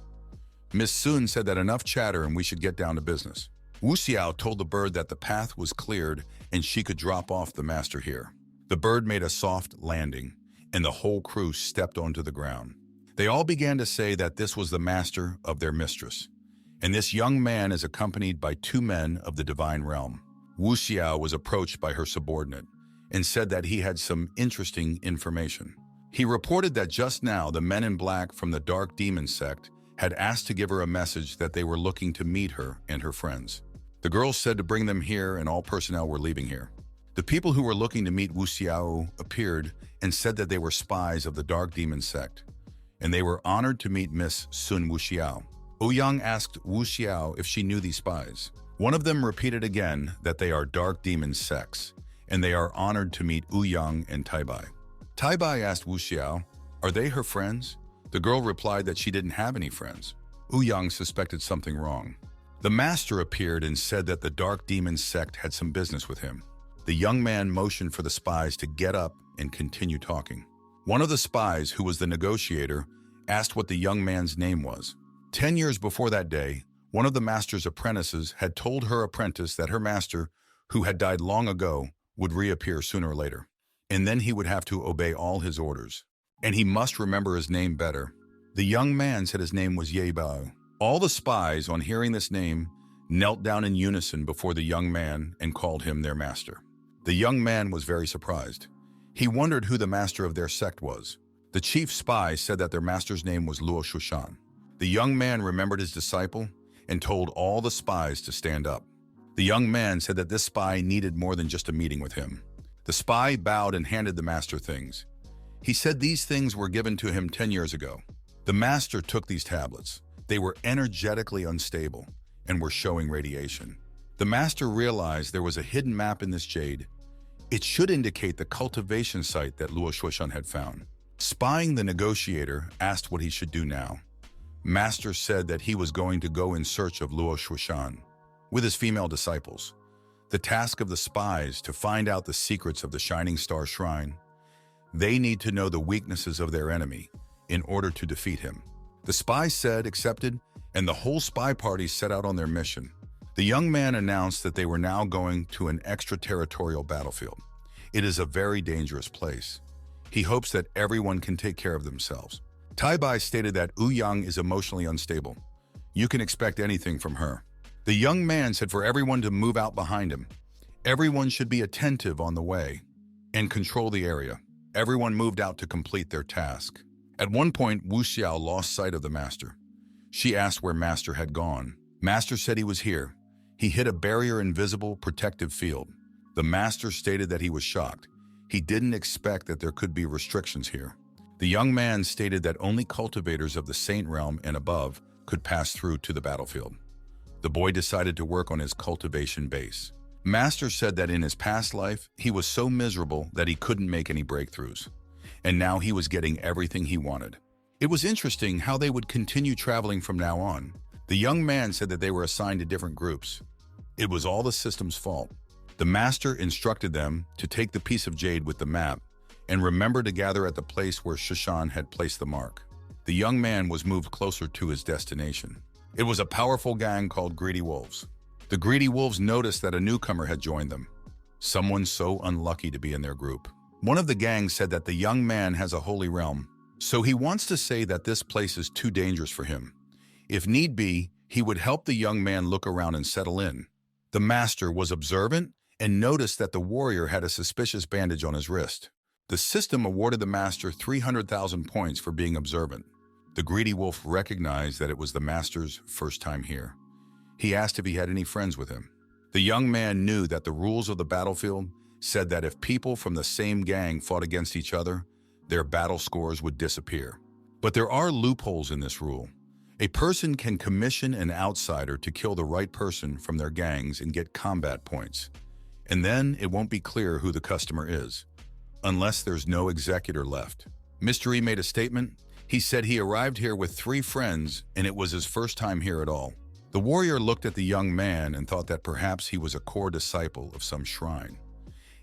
Miss Sun said that enough chatter and we should get down to business. Wu Xiao told the bird that the path was cleared and she could drop off the master here. The bird made a soft landing, and the whole crew stepped onto the ground. They all began to say that this was the master of their mistress, and this young man is accompanied by 2 men of the divine realm. Wu Xiao was approached by her subordinate and said that he had some interesting information. He reported that just now the men in black from the Dark Demon Sect had asked to give her a message that they were looking to meet her and her friends. The girls said to bring them here and all personnel were leaving here. The people who were looking to meet Wu Xiao appeared and said that they were spies of the Dark Demon Sect, and they were honored to meet Miss Sun Wu Xiao. Ouyang asked Wu Xiao if she knew these spies. One of them repeated again that they are Dark Demon Sects, and they are honored to meet Ouyang and Taibai. Taibai asked Wu Xiao, are they her friends? The girl replied that she didn't have any friends. Ouyang suspected something wrong. The master appeared and said that the Dark Demon Sect had some business with him. The young man motioned for the spies to get up and continue talking. One of the spies, who was the negotiator, asked what the young man's name was. 10 years before that day, one of the master's apprentices had told her apprentice that her master, who had died long ago, would reappear sooner or later, and then he would have to obey all his orders. And he must remember his name better. The young man said his name was Ye Bao. All the spies, on hearing this name, knelt down in unison before the young man and called him their master. The young man was very surprised. He wondered who the master of their sect was. The chief spy said that their master's name was Luo Shushan. The young man remembered his disciple and told all the spies to stand up. The young man said that this spy needed more than just a meeting with him. The spy bowed and handed the master things. He said these things were given to him 10 years ago. The master took these tablets. They were energetically unstable and were showing radiation. The master realized there was a hidden map in this jade. It should indicate the cultivation site that Luo Shuishan had found. Spying the negotiator asked what he should do now. Master said that he was going to go in search of Luo Shuishan with his female disciples. The task of the spies to find out the secrets of the Shining Star Shrine. They need to know the weaknesses of their enemy in order to defeat him. The spies said accepted, and the whole spy party set out on their mission. The young man announced that they were now going to an extraterritorial battlefield. It is a very dangerous place. He hopes that everyone can take care of themselves. Taibai stated that Ouyang is emotionally unstable. You can expect anything from her. The young man said for everyone to move out behind him. Everyone should be attentive on the way and control the area. Everyone moved out to complete their task. At one point, Wu Xiao lost sight of the master. She asked where master had gone. Master said he was here. He hit a barrier invisible protective field. The master stated that he was shocked. He didn't expect that there could be restrictions here. The young man stated that only cultivators of the Saint Realm and above could pass through to the battlefield. The boy decided to work on his cultivation base. Master said that in his past life, he was so miserable that he couldn't make any breakthroughs. And now he was getting everything he wanted. It was interesting how they would continue traveling from now on. The young man said that they were assigned to different groups. It was all the system's fault. The master instructed them to take the piece of jade with the map and remember to gather at the place where Shushan had placed the mark. The young man was moved closer to his destination. It was a powerful gang called Greedy Wolves. The Greedy Wolves noticed that a newcomer had joined them, someone so unlucky to be in their group. One of the gang said that the young man has a holy realm, so he wants to say that this place is too dangerous for him. If need be, he would help the young man look around and settle in. The master was observant and noticed that the warrior had a suspicious bandage on his wrist. The system awarded the master 300,000 points for being observant. The greedy wolf recognized that it was the master's first time here. He asked if he had any friends with him. The young man knew that the rules of the battlefield said that if people from the same gang fought against each other, their battle scores would disappear. But there are loopholes in this rule. A person can commission an outsider to kill the right person from their gangs and get combat points. And then it won't be clear who the customer is, unless there's no executor left. Mystery made a statement. He said he arrived here with 3 friends and it was his first time here at all. The warrior looked at the young man and thought that perhaps he was a core disciple of some shrine.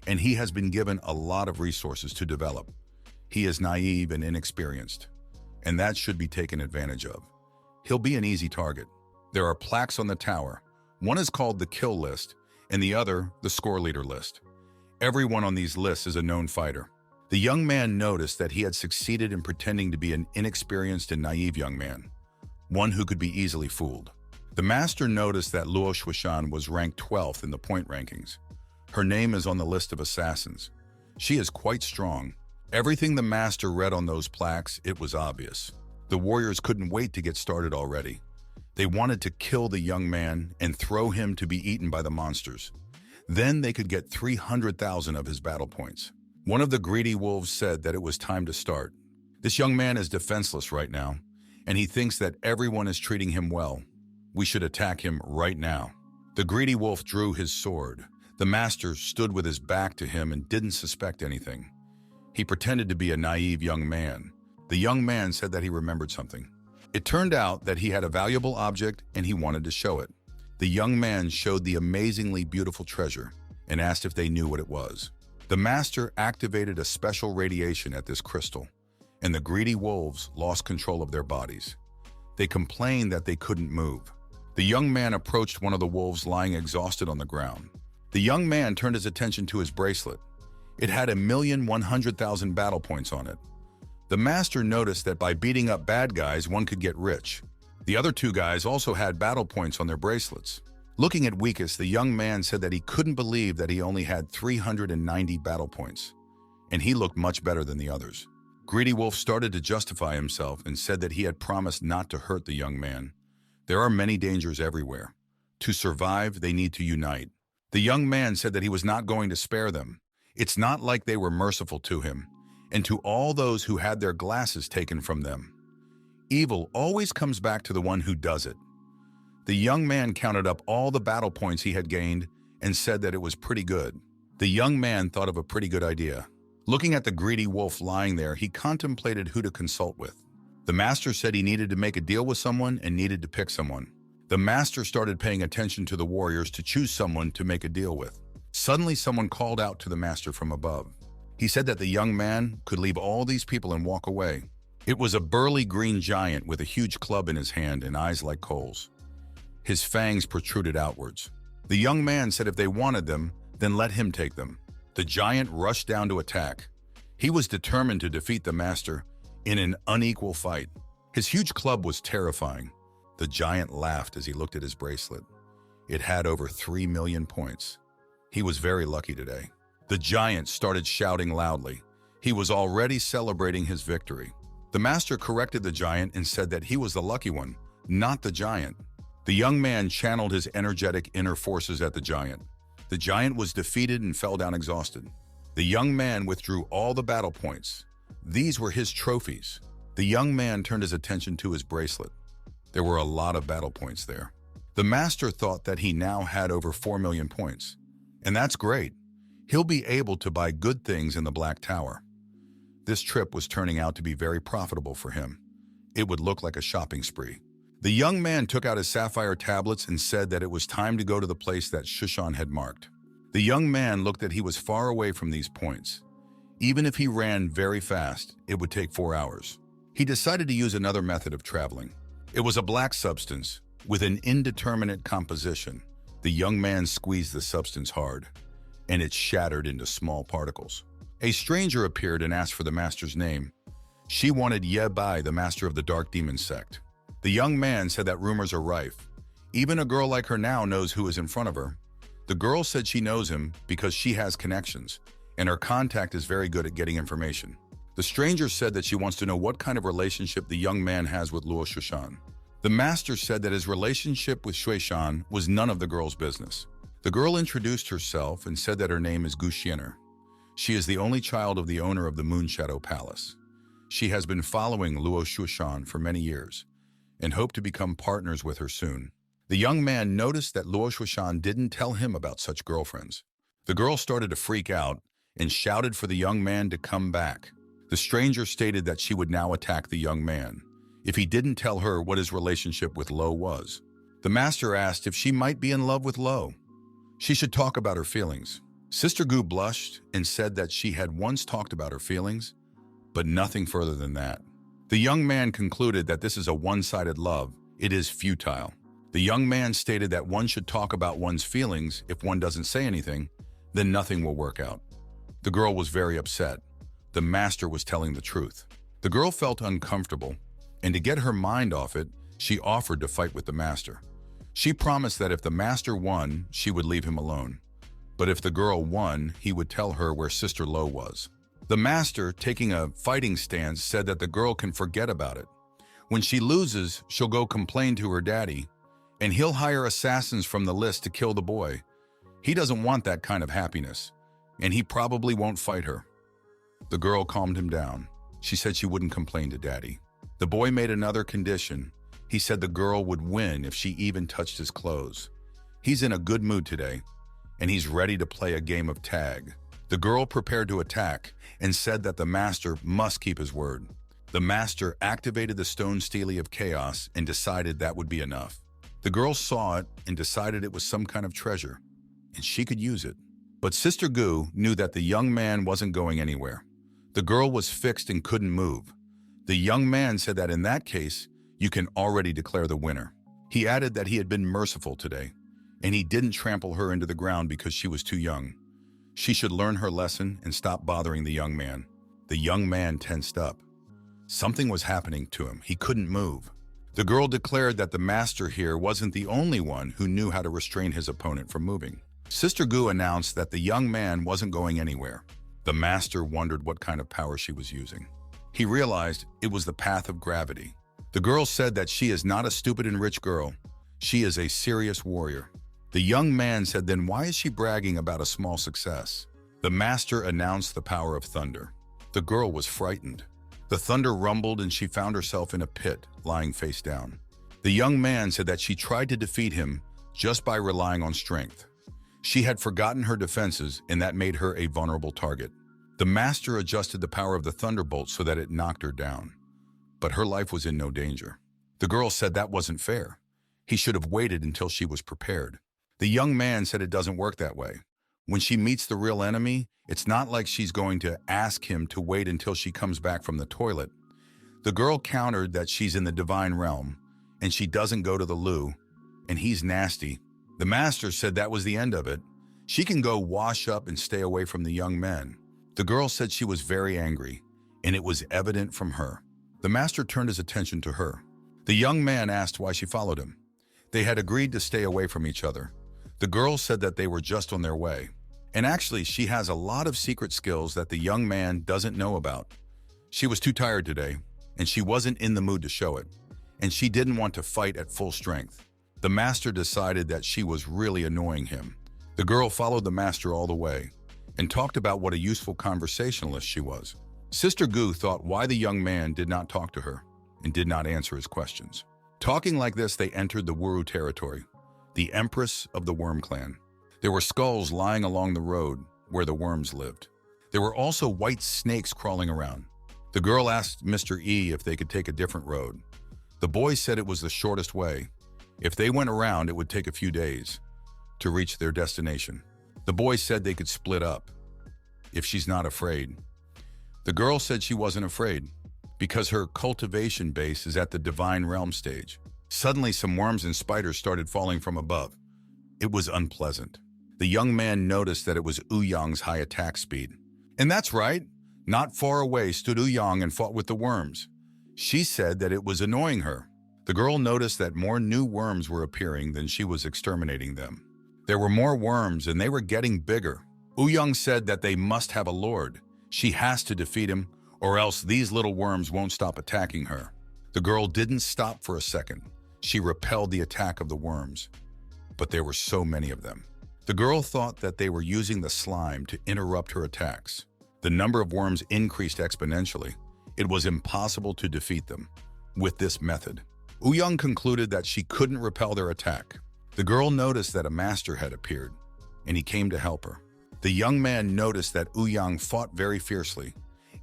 And he has been given a lot of resources to develop. He is naive and inexperienced, and that should be taken advantage of. He'll be an easy target. There are plaques on the tower. One is called the kill list, and the other the score leader list. Everyone on these lists is a known fighter. The young man noticed that he had succeeded in pretending to be an inexperienced and naive young man, one who could be easily fooled. The master noticed that Luo Shuishan was ranked 12th in the point rankings. Her name is on the list of assassins. She is quite strong. Everything the master read on those plaques, it was obvious. The warriors couldn't wait to get started already. They wanted to kill the young man and throw him to be eaten by the monsters. Then they could get 300,000 of his battle points. One of the greedy wolves said that it was time to start. This young man is defenseless right now, and he thinks that everyone is treating him well. We should attack him right now. The greedy wolf drew his sword. The master stood with his back to him and didn't suspect anything. He pretended to be a naive young man. The young man said that he remembered something. It turned out that he had a valuable object and he wanted to show it. The young man showed the amazingly beautiful treasure and asked if they knew what it was. The master activated a special radiation at this crystal, and the greedy wolves lost control of their bodies. They complained that they couldn't move. The young man approached one of the wolves lying exhausted on the ground. The young man turned his attention to his bracelet. It had 1,100,000 battle points on it. The master noticed that by beating up bad guys, one could get rich. The other 2 guys also had battle points on their bracelets. Looking at Weakest, the young man said that he couldn't believe that he only had 390 battle points, and he looked much better than the others. Greedy Wolf started to justify himself and said that he had promised not to hurt the young man. There are many dangers everywhere. To survive, they need to unite. The young man said that he was not going to spare them. It's not like they were merciful to him, and to all those who had their glasses taken from them. Evil always comes back to the one who does it. The young man counted up all the battle points he had gained and said that it was pretty good. The young man thought of a pretty good idea. Looking at the greedy wolf lying there, he contemplated who to consult with. The master said he needed to make a deal with someone and needed to pick someone. The master started paying attention to the warriors to choose someone to make a deal with. Suddenly, someone called out to the master from above. He said that the young man could leave all these people and walk away. It was a burly green giant with a huge club in his hand and eyes like coals. His fangs protruded outwards. The young man said if they wanted them, then let him take them. The giant rushed down to attack. He was determined to defeat the master in an unequal fight. His huge club was terrifying. The giant laughed as he looked at his bracelet. It had over 3 million points. He was very lucky today. The giant started shouting loudly. He was already celebrating his victory. The master corrected the giant and said that he was the lucky one, not the giant. The young man channeled his energetic inner forces at the giant. The giant was defeated and fell down exhausted. The young man withdrew all the battle points. These were his trophies. The young man turned his attention to his bracelet. There were a lot of battle points there. The master thought that he now had over 4 million points. And that's great. He'll be able to buy good things in the Black Tower. This trip was turning out to be very profitable for him. It would look like a shopping spree. The young man took out his sapphire tablets and said that it was time to go to the place that Shushan had marked. The young man looked that he was far away from these points. Even if he ran very fast, it would take 4 hours. He decided to use another method of traveling. It was a black substance with an indeterminate composition. The young man squeezed the substance hard, and it shattered into small particles. A stranger appeared and asked for the master's name. She wanted Ye Bai, the master of the Dark Demon Sect. The young man said that rumors are rife. Even a girl like her now knows who is in front of her. The girl said she knows him because she has connections, and her contact is very good at getting information. The stranger said that she wants to know what kind of relationship the young man has with Luo Shushan. The master said that his relationship with Shuishan was none of the girl's business. The girl introduced herself and said that her name is Gu Xiener. She is the only child of the owner of the Moonshadow Palace. She has been following Luo Shushan for many years and hoped to become partners with her soon. The young man noticed that Luo Shushan didn't tell him about such girlfriends. The girl started to freak out and shouted for the young man to come back. The stranger stated that she would now attack the young man if he didn't tell her what his relationship with Lo was. The master asked if she might be in love with Lo. She should talk about her feelings. Sister Gu blushed and said that she had once talked about her feelings, but nothing further than that. The young man concluded that this is a one-sided love. It is futile. The young man stated that one should talk about one's feelings. If one doesn't say anything, then nothing will work out. The girl was very upset. The master was telling the truth. The girl felt uncomfortable, and to get her mind off it, she offered to fight with the master. She promised that if the master won, she would leave him alone. But if the girl won, he would tell her where Sister Lo was. The master, taking a fighting stance, said that the girl can forget about it. When she loses, she'll go complain to her daddy, and he'll hire assassins from the list to kill the boy. He doesn't want that kind of happiness, and he probably won't fight her. The girl calmed him down. She said she wouldn't complain to daddy. The boy made another condition. He said the girl would win if she even touched his clothes. He's in a good mood today, and he's ready to play a game of tag. The girl prepared to attack and said that the master must keep his word. The master activated the stone stele of chaos and decided that would be enough. The girl saw it and decided it was some kind of treasure, and she could use it. But Sister Gu knew that the young man wasn't going anywhere. The girl was fixed and couldn't move. The young man said that in that case, you can already declare the winner. He added that he had been merciful today, and he didn't trample her into the ground because she was too young. She should learn her lesson and stop bothering the young man. The young man tensed up. Something was happening to him. He couldn't move. The girl declared that the master here wasn't the only one who knew how to restrain his opponent from moving. Sister Gu announced that the young man wasn't going anywhere. The master wondered what kind of power she was using. He realized it was the path of gravity. The girl said that she is not a stupid and rich girl. She is a serious warrior. The young man said, then why is she bragging about a small success? The master announced the power of thunder. The girl was frightened. The thunder rumbled and she found herself in a pit, lying face down. The young man said that she tried to defeat him just by relying on strength. She had forgotten her defenses, and that made her a vulnerable target. The master adjusted the power of the thunderbolt so that it knocked her down. But her life was in no danger. The girl said that wasn't fair. He should have waited until she was prepared. The young man said it doesn't work that way. When she meets the real enemy, it's not like she's going to ask him to wait until she comes back from the toilet. The girl countered that she's in the divine realm, and she doesn't go to the loo, and he's nasty. The master said that was the end of it. She can go wash up and stay away from the young men. The girl said she was very angry, and it was evident from her. The master turned his attention to her. The young man asked why she followed him. They had agreed to stay away from each other. The girl said that they were just on their way. And actually, she has a lot of secret skills that the young man doesn't know about. She was too tired today, and she wasn't in the mood to show it. And she didn't want to fight at full strength. The master decided that she was really annoying him. The girl followed the master all the way and talked about what a useful conversationalist she was. Sister Gu thought why the young man did not talk to her and did not answer his questions. Talking like this, they entered the Wuru territory, the empress of the worm clan. There were skulls lying along the road where the worms lived. There were also white snakes crawling around. The girl asked Mr. E if they could take a different road. The boy said it was the shortest way. If they went around, it would take a few days to reach their destination. The boy said they could split up if she's not afraid. The girl said she wasn't afraid because her cultivation base is at the divine realm stage. Suddenly, some worms and spiders started falling from above. It was unpleasant. The young man noticed that it was Ouyang's high attack speed. And that's right. Not far away stood Ouyang and fought with the worms. She said that it was annoying her. The girl noticed that more new worms were appearing than she was exterminating them. There were more worms and they were getting bigger. Ouyang said that they must have a lord. She has to defeat him or else these little worms won't stop attacking her. The girl didn't stop for a second. She repelled the attack of the worms, but there were so many of them. The girl thought that they were using the slime to interrupt her attacks. The number of worms increased exponentially. It was impossible to defeat them with this method. Young concluded that she couldn't repel their attack. The girl noticed that a master had appeared, and he came to help her. The young man noticed that Young fought very fiercely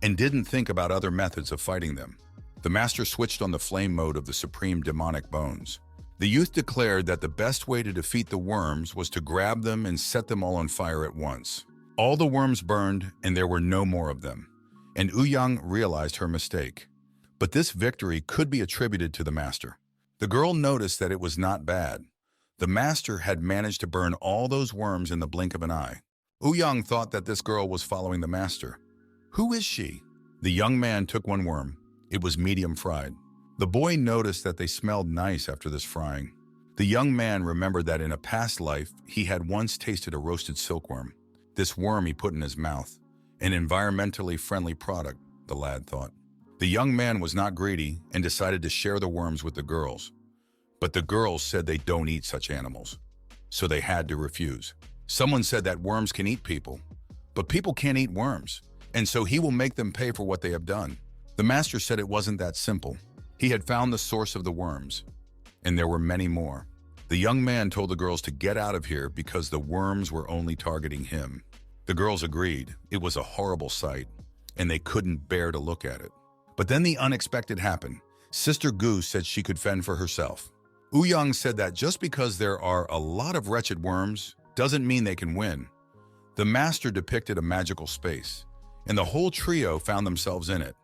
and didn't think about other methods of fighting them. The master switched on the flame mode of the supreme demonic bones. The youth declared that the best way to defeat the worms was to grab them and set them all on fire at once. All the worms burned, and there were no more of them, and Young realized her mistake. But this victory could be attributed to the master. The girl noticed that it was not bad. The master had managed to burn all those worms in the blink of an eye. Young thought that this girl was following the master. Who is she? The young man took one worm. It was medium fried. The boy noticed that they smelled nice after this frying. The young man remembered that in a past life, he had once tasted a roasted silkworm. This worm he put in his mouth. An environmentally friendly product, the lad thought. The young man was not greedy and decided to share the worms with the girls. But the girls said they don't eat such animals, so they had to refuse. Someone said that worms can eat people, but people can't eat worms, and so he will make them pay for what they have done. The master said it wasn't that simple. He had found the source of the worms, and there were many more. The young man told the girls to get out of here because the worms were only targeting him. The girls agreed. It was a horrible sight, and they couldn't bear to look at it. But then the unexpected happened. Sister Gu said she could fend for herself. Young said that just because there are a lot of wretched worms doesn't mean they can win. The master depicted a magical space, and the whole trio found themselves in it.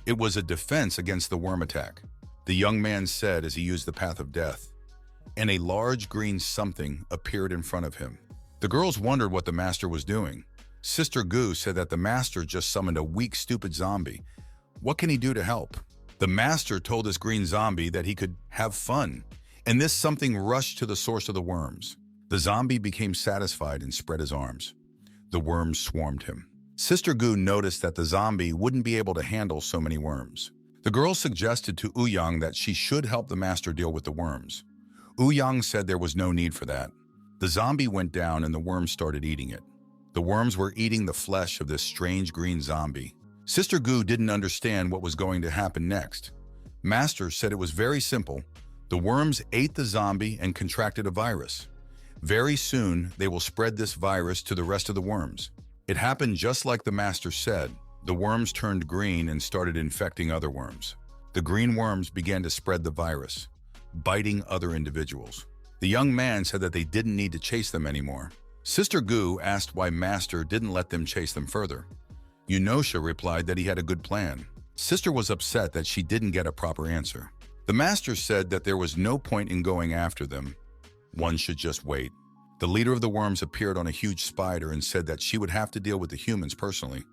It was a defense against the worm attack, the young man said as he used the path of death, and a large green something appeared in front of him. The girls wondered what the master was doing. Sister Gu said that the master just summoned a weak, stupid zombie. What can he do to help? The master told this green zombie that he could have fun, and this something rushed to the source of the worms. The zombie became satisfied and spread his arms. The worms swarmed him. Sister Gu noticed that the zombie wouldn't be able to handle so many worms. The girl suggested to Young that she should help the master deal with the worms. Young said there was no need for that. The zombie went down and the worms started eating it. The worms were eating the flesh of this strange green zombie. Sister Gu didn't understand what was going to happen next. Master said it was very simple. The worms ate the zombie and contracted a virus. Very soon, they will spread this virus to the rest of the worms. It happened just like the master said. The worms turned green and started infecting other worms. The green worms began to spread the virus, biting other individuals. The young man said that they didn't need to chase them anymore. Sister Gu asked why Master didn't let them chase them further. Yunosha replied that he had a good plan. Sister was upset that she didn't get a proper answer. The master said that there was no point in going after them. One should just wait. The leader of the worms appeared on a huge spider and said that she would have to deal with the humans personally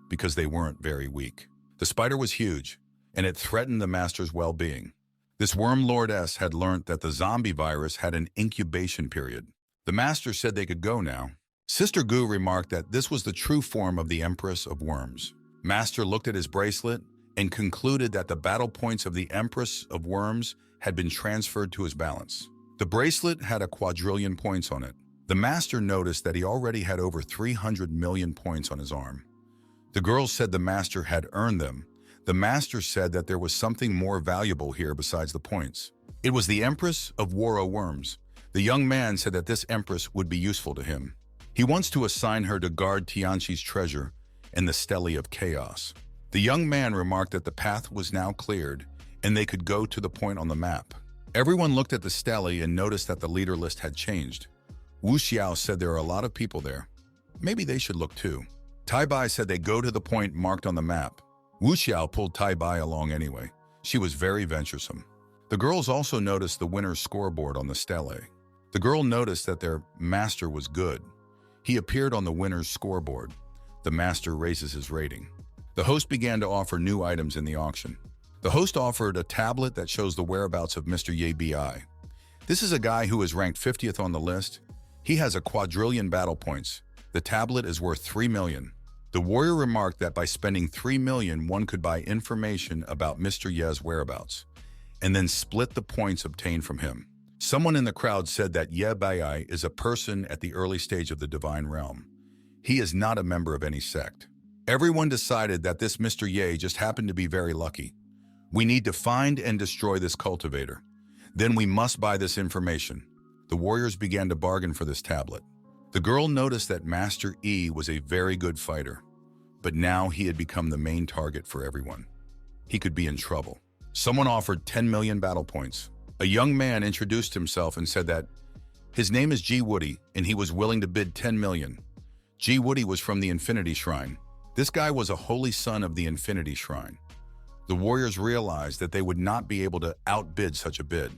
because they weren't very weak. The spider was huge, and it threatened the master's well-being. This worm lordess had learnt that the zombie virus had an incubation period. The master said they could go now. Sister Gu remarked that this was the true form of the Empress of Worms. Master looked at his bracelet and concluded that the battle points of the Empress of Worms had been transferred to his balance. The bracelet had a quadrillion points on it. The master noticed that he already had over 300 million points on his arm. The girls said the master had earned them. The master said that there was something more valuable here besides the points. It was the Empress of Worms. The young man said that this Empress would be useful to him. He wants to assign her to guard Tianqi's treasure and the Stele of Chaos. The young man remarked that the path was now cleared and they could go to the point on the map. Everyone looked at the Stele and noticed that the leader list had changed. Wu Xiao said there are a lot of people there. Maybe they should look too. Taibai said they go to the point marked on the map. Wu Xiao pulled Taibai along anyway. She was very venturesome. The girls also noticed the winner's scoreboard on the Stele. The girl noticed that their master was good. He appeared on the winner's scoreboard. The master raises his rating. The host began to offer new items in the auction. The host offered a tablet that shows the whereabouts of Mr. Ye Bi. This is a guy who is ranked 50th on the list. He has a quadrillion battle points. The tablet is worth 3 million. The warrior remarked that by spending 3 million, one could buy information about Mr. Ye's whereabouts, and then split the points obtained from him. Someone in the crowd said that Ye Bai is a person at the early stage of the divine realm. He is not a member of any sect. Everyone decided that this Mr. Ye just happened to be very lucky. We need to find and destroy this cultivator. Then we must buy this information. The warriors began to bargain for this tablet. The girl noticed that Master E was a very good fighter, but now he had become the main target for everyone. He could be in trouble. Someone offered 10 million battle points. A young man introduced himself and said that his name is G. Woody and he was willing to bid 10 million. G. Woody was from the Infinity Shrine. This guy was a holy son of the Infinity Shrine. The warriors realized that they would not be able to outbid such a bid.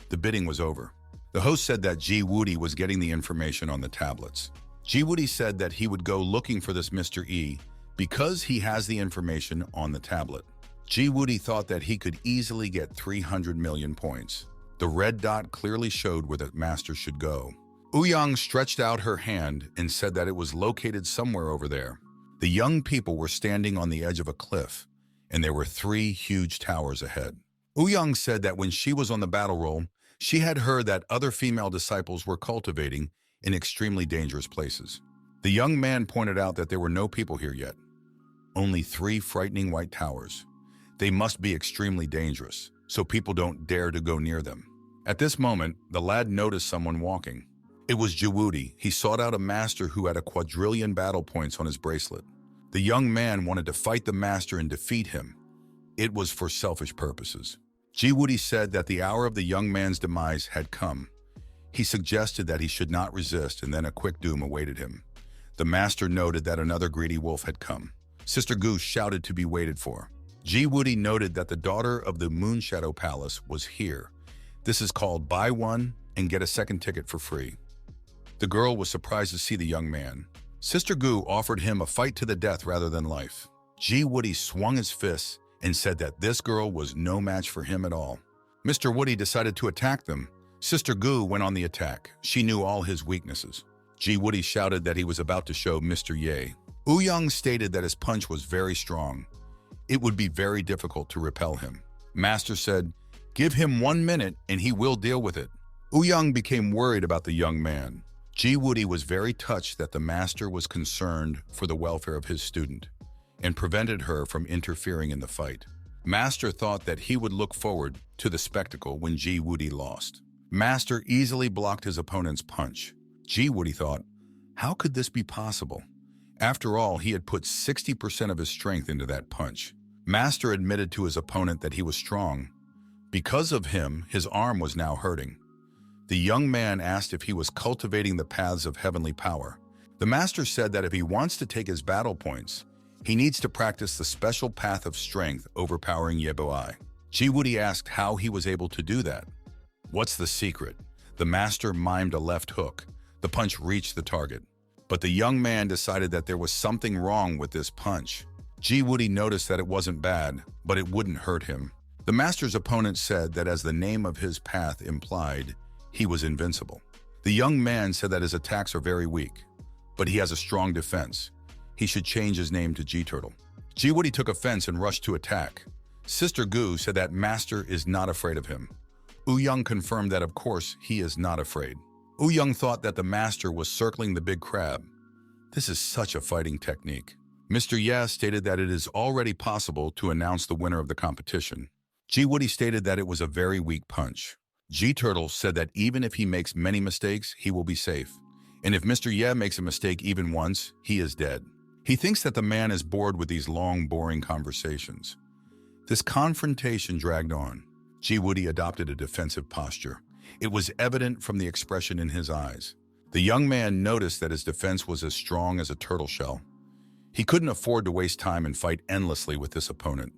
The bidding was over. The host said that G. Woody was getting the information on the tablets. G. Woody said that he would go looking for this Mr. E because he has the information on the tablet. G. Woody thought that he could easily get 300 million points. The red dot clearly showed where the master should go. Ouyang stretched out her hand and said that it was located somewhere over there. The young people were standing on the edge of a cliff, and there were 3 huge towers ahead. Ouyang said that when she was on the battle roll, she had heard that other female disciples were cultivating in extremely dangerous places. The young man pointed out that there were no people here yet. Only 3 frightening white towers. They must be extremely dangerous, so people don't dare to go near them. At this moment, the lad noticed someone walking. It was Jawudi. He sought out a master who had a quadrillion battle points on his bracelet. The young man wanted to fight the master and defeat him. It was for selfish purposes. Jawudi said that the hour of the young man's demise had come. He suggested that he should not resist, and then a quick doom awaited him. The master noted that another greedy wolf had come. Sister Goose shouted to be waited for. Jawudi noted that the daughter of the Moonshadow Palace was here. This is called buy one and get a second ticket for free. The girl was surprised to see the young man. Sister Gu offered him a fight to the death rather than life. Woody swung his fists and said that this girl was no match for him at all. Mr. Woody decided to attack them. Sister Gu went on the attack. She knew all his weaknesses. Woody shouted that he was about to show Mr. Ye. Ouyang stated that his punch was very strong. It would be very difficult to repel him. Master said, "Give him 1 minute and he will deal with it." Ouyang became worried about the young man. Woody was very touched that the master was concerned for the welfare of his student and prevented her from interfering in the fight. Master thought that he would look forward to the spectacle when Woody lost. Master easily blocked his opponent's punch. Woody thought, how could this be possible? After all, he had put 60% of his strength into that punch. Master admitted to his opponent that he was strong. Because of him, his arm was now hurting. The young man asked if he was cultivating the paths of heavenly power. The master said that if he wants to take his battle points, he needs to practice the special path of strength overpowering Yeboi. Woody asked how he was able to do that. What's the secret? The master mimed a left hook. The punch reached the target. But the young man decided that there was something wrong with this punch. Woody noticed that it wasn't bad, but it wouldn't hurt him. The master's opponent said that as the name of his path implied, he was invincible. The young man said that his attacks are very weak, but he has a strong defense. He should change his name to G-Turtle. Woody took offense and rushed to attack. Sister Gu said that Master is not afraid of him. Ouyang confirmed that of course he is not afraid. Ouyang thought that the master was circling the big crab. This is such a fighting technique. Mr. Ye stated that it is already possible to announce the winner of the competition. Woody stated that it was a very weak punch. G-Turtle said that even if he makes many mistakes, he will be safe. And if Mr. Ye makes a mistake even once, he is dead. He thinks that the man is bored with these long, boring conversations. This confrontation dragged on. Woody adopted a defensive posture. It was evident from the expression in his eyes. The young man noticed that his defense was as strong as a turtle shell. He couldn't afford to waste time and fight endlessly with this opponent.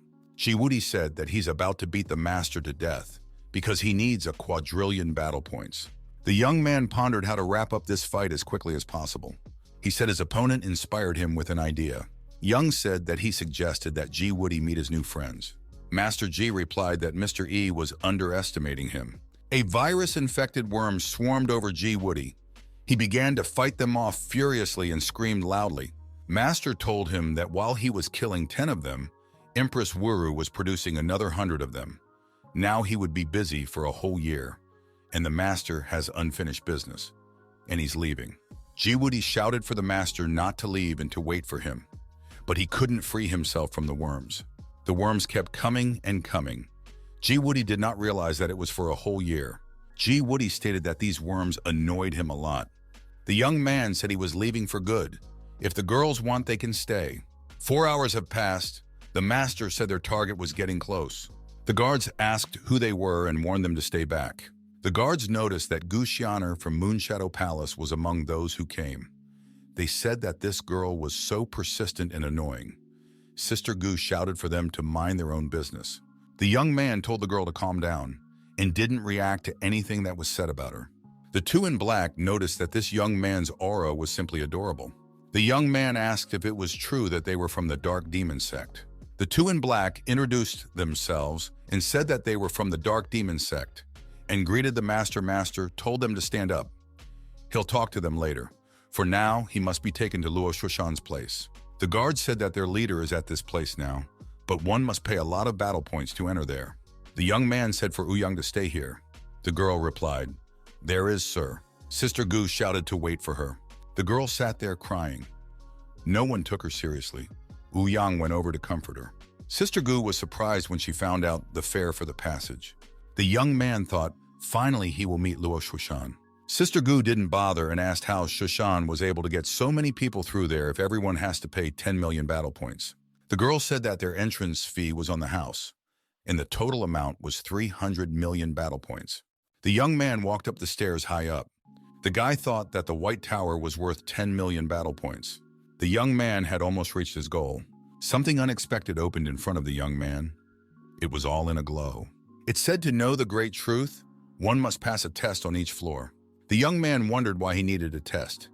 Woody said that he's about to beat the master to death because he needs a quadrillion battle points. The young man pondered how to wrap up this fight as quickly as possible. He said his opponent inspired him with an idea. Young said that he suggested that Woody meet his new friends. Master G replied that Mr. E was underestimating him. A virus-infected worm swarmed over Woody. He began to fight them off furiously and screamed loudly. Master told him that while he was killing 10 of them, Empress Wuru was producing another 100 of them. Now he would be busy for a whole year, and the master has unfinished business, and he's leaving. Jiwoody shouted for the master not to leave and to wait for him, but he couldn't free himself from the worms. The worms kept coming and coming. Jiwoody did not realize that it was for a whole year. Jiwoody stated that these worms annoyed him a lot. The young man said he was leaving for good. If the girls want, they can stay. 4 hours have passed. The master said their target was getting close. The guards asked who they were and warned them to stay back. The guards noticed that Guxianer from Moonshadow Palace was among those who came. They said that this girl was so persistent and annoying. Sister Gu shouted for them to mind their own business. The young man told the girl to calm down and didn't react to anything that was said about her. The two in black noticed that this young man's aura was simply adorable. The young man asked if it was true that they were from the Dark Demon Sect. The two in black introduced themselves and said that they were from the Dark Demon Sect and greeted the master. Master told them to stand up. He'll talk to them later. For now, he must be taken to Luo Shushan's place. The guards said that their leader is at this place now, but one must pay a lot of battle points to enter there. The young man said for Ouyang to stay here. The girl replied, "There is, sir." Sister Gu shouted to wait for her. The girl sat there crying. No one took her seriously. Ouyang went over to comfort her. Sister Gu was surprised when she found out the fare for the passage. The young man thought, finally he will meet Luo Shushan. Sister Gu didn't bother and asked how Shushan was able to get so many people through there if everyone has to pay 10 million battle points. The girl said that their entrance fee was on the house, and the total amount was 300 million battle points. The young man walked up the stairs high up. The guy thought that the White Tower was worth 10 million battle points. The young man had almost reached his goal. Something unexpected opened in front of the young man. It was all in a glow. It said to know the great truth, one must pass a test on each floor. The young man wondered why he needed a test.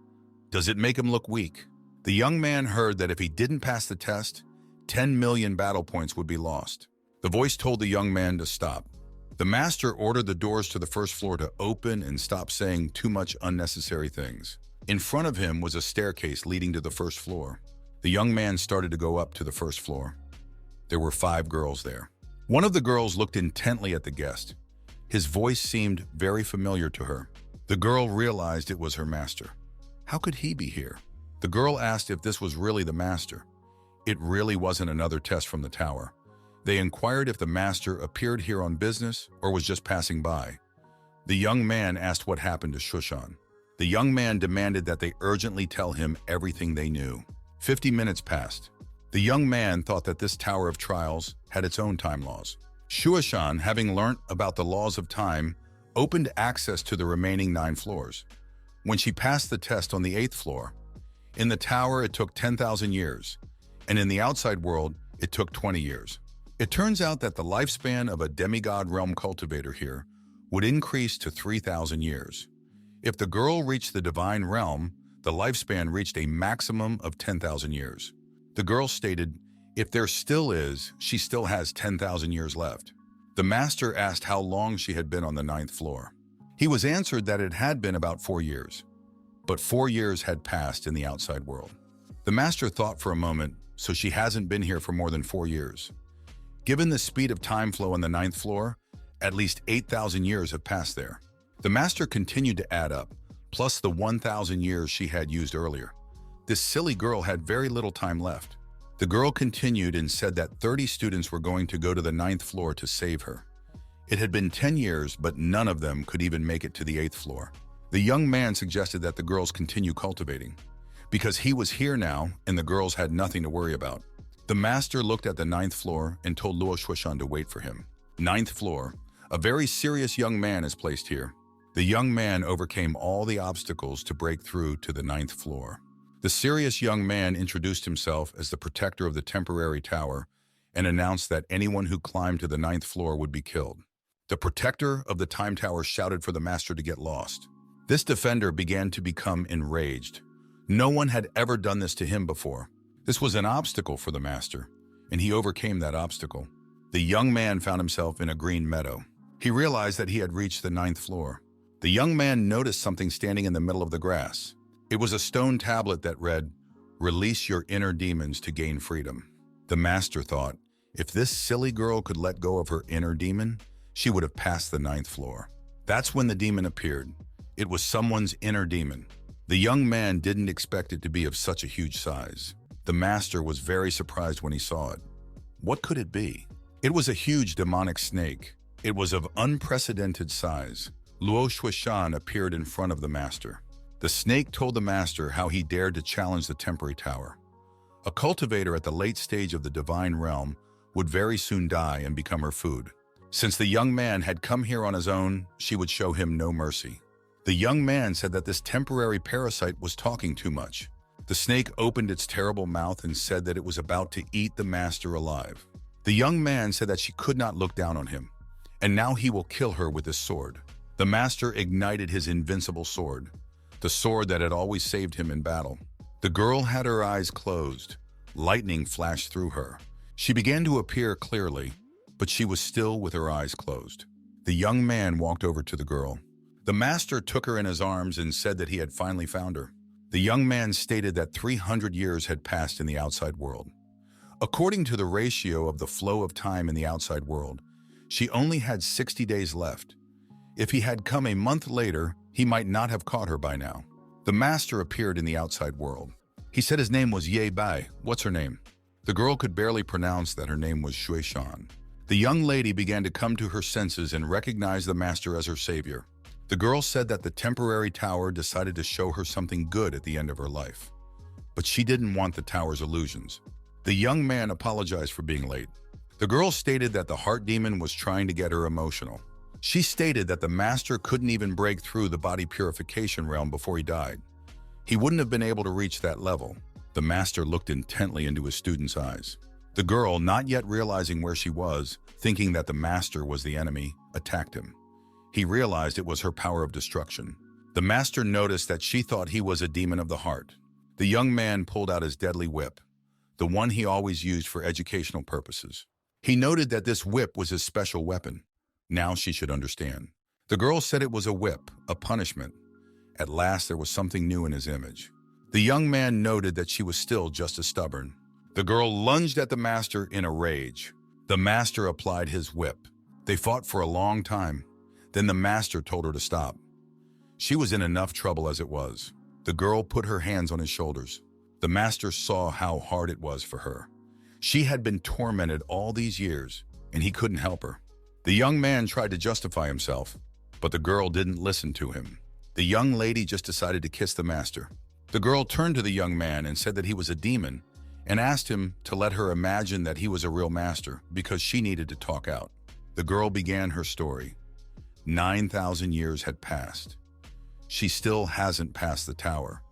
Does it make him look weak? The young man heard that if he didn't pass the test, 10 million battle points would be lost. The voice told the young man to stop. The master ordered the doors to the first floor to open and stop saying too much unnecessary things. In front of him was a staircase leading to the first floor. The young man started to go up to the first floor. There were 5 girls there. One of the girls looked intently at the guest. His voice seemed very familiar to her. The girl realized it was her master. How could he be here? The girl asked if this was really the master. It really wasn't another test from the tower. They inquired if the master appeared here on business or was just passing by. The young man asked what happened to Shushan. The young man demanded that they urgently tell him everything they knew. 50 minutes passed. The young man thought that this Tower of Trials had its own time laws. Shushan, having learnt about the laws of time, opened access to the remaining 9 floors. When she passed the test on the 8th floor, in the tower it took 10,000 years, and in the outside world it took 20 years. It turns out that the lifespan of a demigod realm cultivator here would increase to 3,000 years. If the girl reached the divine realm, the lifespan reached a maximum of 10,000 years. The girl stated, if there still is, she still has 10,000 years left. The master asked how long she had been on the 9th floor. He was answered that it had been about 4 years, but 4 years had passed in the outside world. The master thought for a moment, so she hasn't been here for more than 4 years. Given the speed of time flow on the 9th floor, at least 8,000 years have passed there. The master continued to add up, plus the 1,000 years she had used earlier. This silly girl had very little time left. The girl continued and said that 30 students were going to go to the 9th floor to save her. It had been 10 years, but none of them could even make it to the 8th floor. The young man suggested that the girls continue cultivating, because he was here now and the girls had nothing to worry about. The master looked at the 9th floor and told Luo Shuishan to wait for him. 9th floor, a very serious young man is placed here. The young man overcame all the obstacles to break through to the 9th floor. The serious young man introduced himself as the protector of the temporary tower and announced that anyone who climbed to the 9th floor would be killed. The protector of the time tower shouted for the master to get lost. This defender began to become enraged. No one had ever done this to him before. This was an obstacle for the master, and he overcame that obstacle. The young man found himself in a green meadow. He realized that he had reached the 9th floor. The young man noticed something standing in the middle of the grass. It was a stone tablet that read, Release your inner demons to gain freedom. The master thought, if this silly girl could let go of her inner demon, she would have passed the 9th floor. That's when the demon appeared. It was someone's inner demon. The young man didn't expect it to be of such a huge size. The master was very surprised when he saw it. What could it be? It was a huge demonic snake. It was of unprecedented size. Luo Shuishan appeared in front of the master. The snake told the master how he dared to challenge the temporary tower. A cultivator at the late stage of the divine realm would very soon die and become her food. Since the young man had come here on his own, she would show him no mercy. The young man said that this temporary parasite was talking too much. The snake opened its terrible mouth and said that it was about to eat the master alive. The young man said that she could not look down on him, and now he will kill her with his sword. The master ignited his invincible sword, the sword that had always saved him in battle. The girl had her eyes closed. Lightning flashed through her. She began to appear clearly, but she was still with her eyes closed. The young man walked over to the girl. The master took her in his arms and said that he had finally found her. The young man stated that 300 years had passed in the outside world. According to the ratio of the flow of time in the outside world, she only had 60 days left. If he had come a month later, he might not have caught her by now. The master appeared in the outside world. He said his name was Ye Bai. What's her name? The girl could barely pronounce that her name was Shuishan. The young lady began to come to her senses and recognize the master as her savior. The girl said that the temporary tower decided to show her something good at the end of her life. But she didn't want the tower's illusions. The young man apologized for being late. The girl stated that the heart demon was trying to get her emotional. She stated that the master couldn't even break through the body purification realm before he died. He wouldn't have been able to reach that level. The master looked intently into his student's eyes. The girl, not yet realizing where she was, thinking that the master was the enemy, attacked him. He realized it was her power of destruction. The master noticed that she thought he was a demon of the heart. The young man pulled out his deadly whip, the one he always used for educational purposes. He noted that this whip was his special weapon. Now she should understand. The girl said it was a whip, a punishment. At last there was something new in his image. The young man noted that she was still just as stubborn. The girl lunged at the master in a rage. The master applied his whip. They fought for a long time. Then the master told her to stop. She was in enough trouble as it was. The girl put her hands on his shoulders. The master saw how hard it was for her. She had been tormented all these years, and he couldn't help her. The young man tried to justify himself, but the girl didn't listen to him. The young lady just decided to kiss the master. The girl turned to the young man and said that he was a demon and asked him to let her imagine that he was a real master because she needed to talk out. The girl began her story. 9,000 years had passed. She still hasn't passed the tower.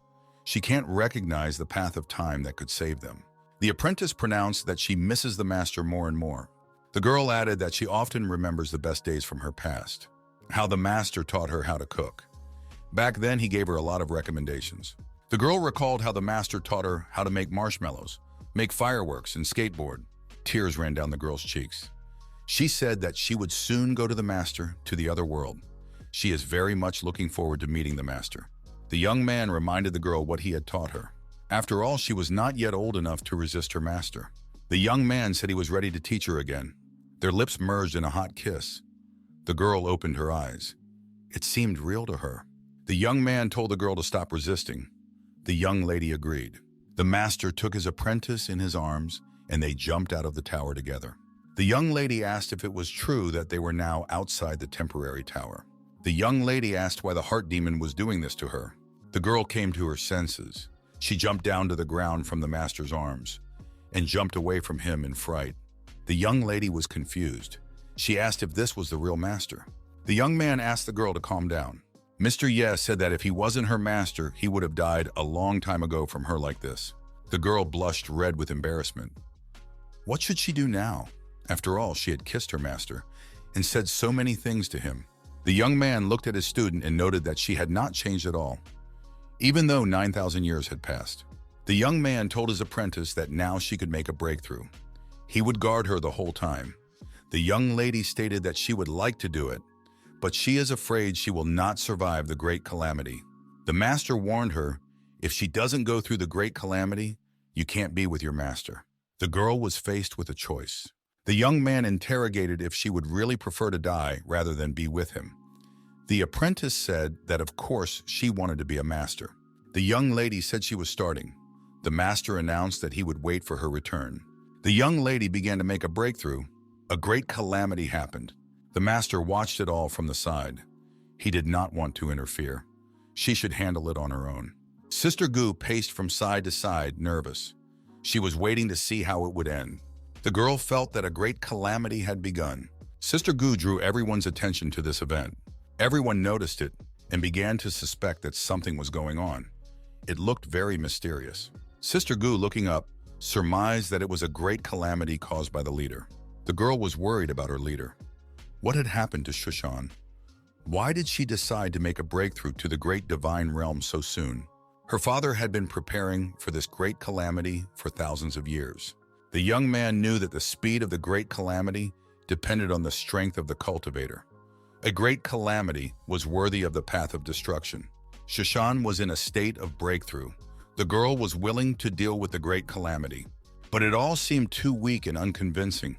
She can't recognize the path of time that could save them. The apprentice pronounced that she misses the master more and more. The girl added that she often remembers the best days from her past, how the master taught her how to cook. Back then, he gave her a lot of recommendations. The girl recalled how the master taught her how to make marshmallows, make fireworks, and skateboard. Tears ran down the girl's cheeks. She said that she would soon go to the master, to the other world. She is very much looking forward to meeting the master. The young man reminded the girl what he had taught her. After all, she was not yet old enough to resist her master. The young man said he was ready to teach her again. Their lips merged in a hot kiss. The girl opened her eyes. It seemed real to her. The young man told the girl to stop resisting. The young lady agreed. The master took his apprentice in his arms, and they jumped out of the tower together. The young lady asked if it was true that they were now outside the temporary tower. The young lady asked why the heart demon was doing this to her. The girl came to her senses. She jumped down to the ground from the master's arms and jumped away from him in fright. The young lady was confused. She asked if this was the real master. The young man asked the girl to calm down. Mr. Yes said that if he wasn't her master, he would have died a long time ago from her like this. The girl blushed red with embarrassment. What should she do now? After all, she had kissed her master and said so many things to him. The young man looked at his student and noted that she had not changed at all, even though 9,000 years had passed. The young man told his apprentice that now she could make a breakthrough. He would guard her the whole time. The young lady stated that she would like to do it, but she is afraid she will not survive the great calamity. The master warned her, if she doesn't go through the great calamity, You can't be with your master. The girl was faced with a choice. The young man interrogated if she would really prefer to die rather than be with him. The apprentice said that of course she wanted to be a master. The young lady said she was starting. The master announced that he would wait for her return. The young lady began to make a breakthrough. A great calamity happened. The master watched it all from the side. He did not want to interfere. She should handle it on her own. Sister Gu paced from side to side, nervous. She was waiting to see how it would end. The girl felt that a great calamity had begun. Sister Gu drew everyone's attention to this event. Everyone noticed it and began to suspect that something was going on. It looked very mysterious. Sister Gu, looking up, surmised that it was a great calamity caused by the leader. The girl was worried about her leader. What had happened to Shushan? Why did she decide to make a breakthrough to the great divine realm so soon? Her father had been preparing for this great calamity for thousands of years. The young man knew that the speed of the great calamity depended on the strength of the cultivator. A great calamity was worthy of the path of destruction. Shushan was in a state of breakthrough. The girl was willing to deal with the great calamity, but it all seemed too weak and unconvincing.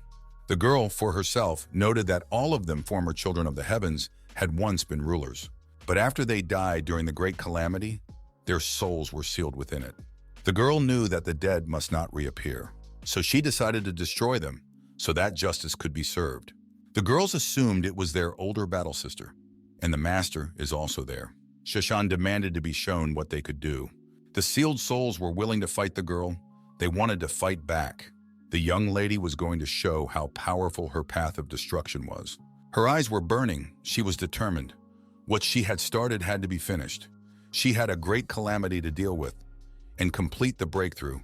The girl, for herself, noted that all of them, former children of the heavens, had once been rulers. But after they died during the great calamity, their souls were sealed within it. The girl knew that the dead must not reappear, so she decided to destroy them so that justice could be served. The girls assumed it was their older battle sister, and the master is also there. Shushan demanded to be shown what they could do. The sealed souls were willing to fight the girl. They wanted to fight back. The young lady was going to show how powerful her path of destruction was. Her eyes were burning. She was determined. What she had started had to be finished. She had a great calamity to deal with and complete the breakthrough.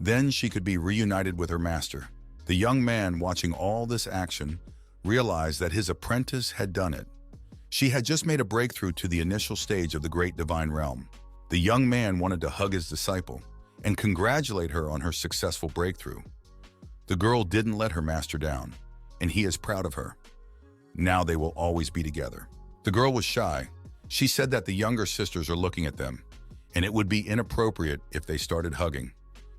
Then she could be reunited with her master. The young man, watching all this action, realized that his apprentice had done it. She had just made a breakthrough to the initial stage of the great divine realm. The young man wanted to hug his disciple and congratulate her on her successful breakthrough. The girl didn't let her master down, and he is proud of her. Now they will always be together. The girl was shy. She said that the younger sisters are looking at them, and it would be inappropriate if they started hugging.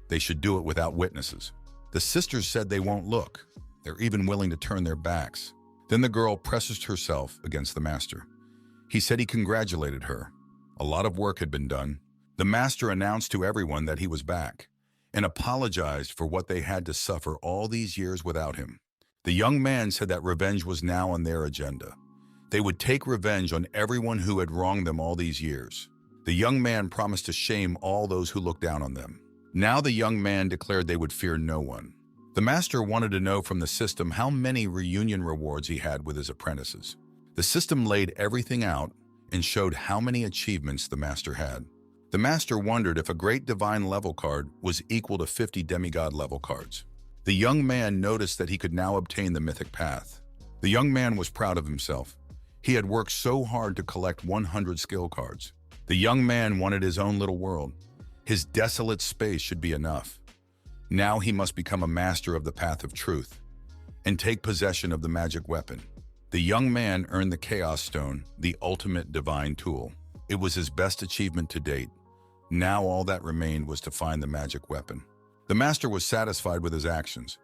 They should do it without witnesses. The sisters said they won't look. They're even willing to turn their backs. Then the girl pressed herself against the master. He said he congratulated her. A lot of work had been done. The master announced to everyone that he was back and apologized for what they had to suffer all these years without him. The young man said that revenge was now on their agenda. They would take revenge on everyone who had wronged them all these years. The young man promised to shame all those who looked down on them. Now the young man declared they would fear no one. The master wanted to know from the system how many reunion rewards he had with his apprentices. The system laid everything out and showed how many achievements the master had. The master wondered if a great divine level card was equal to 50 demigod level cards. The young man noticed that he could now obtain the mythic path. The young man was proud of himself. He had worked so hard to collect 100 skill cards. The young man wanted his own little world. His desolate space should be enough. Now he must become a master of the path of truth and take possession of the magic weapon. The young man earned the Chaos Stone, the ultimate divine tool. It was his best achievement to date. Now all that remained was to find the magic weapon. The master was satisfied with his actions.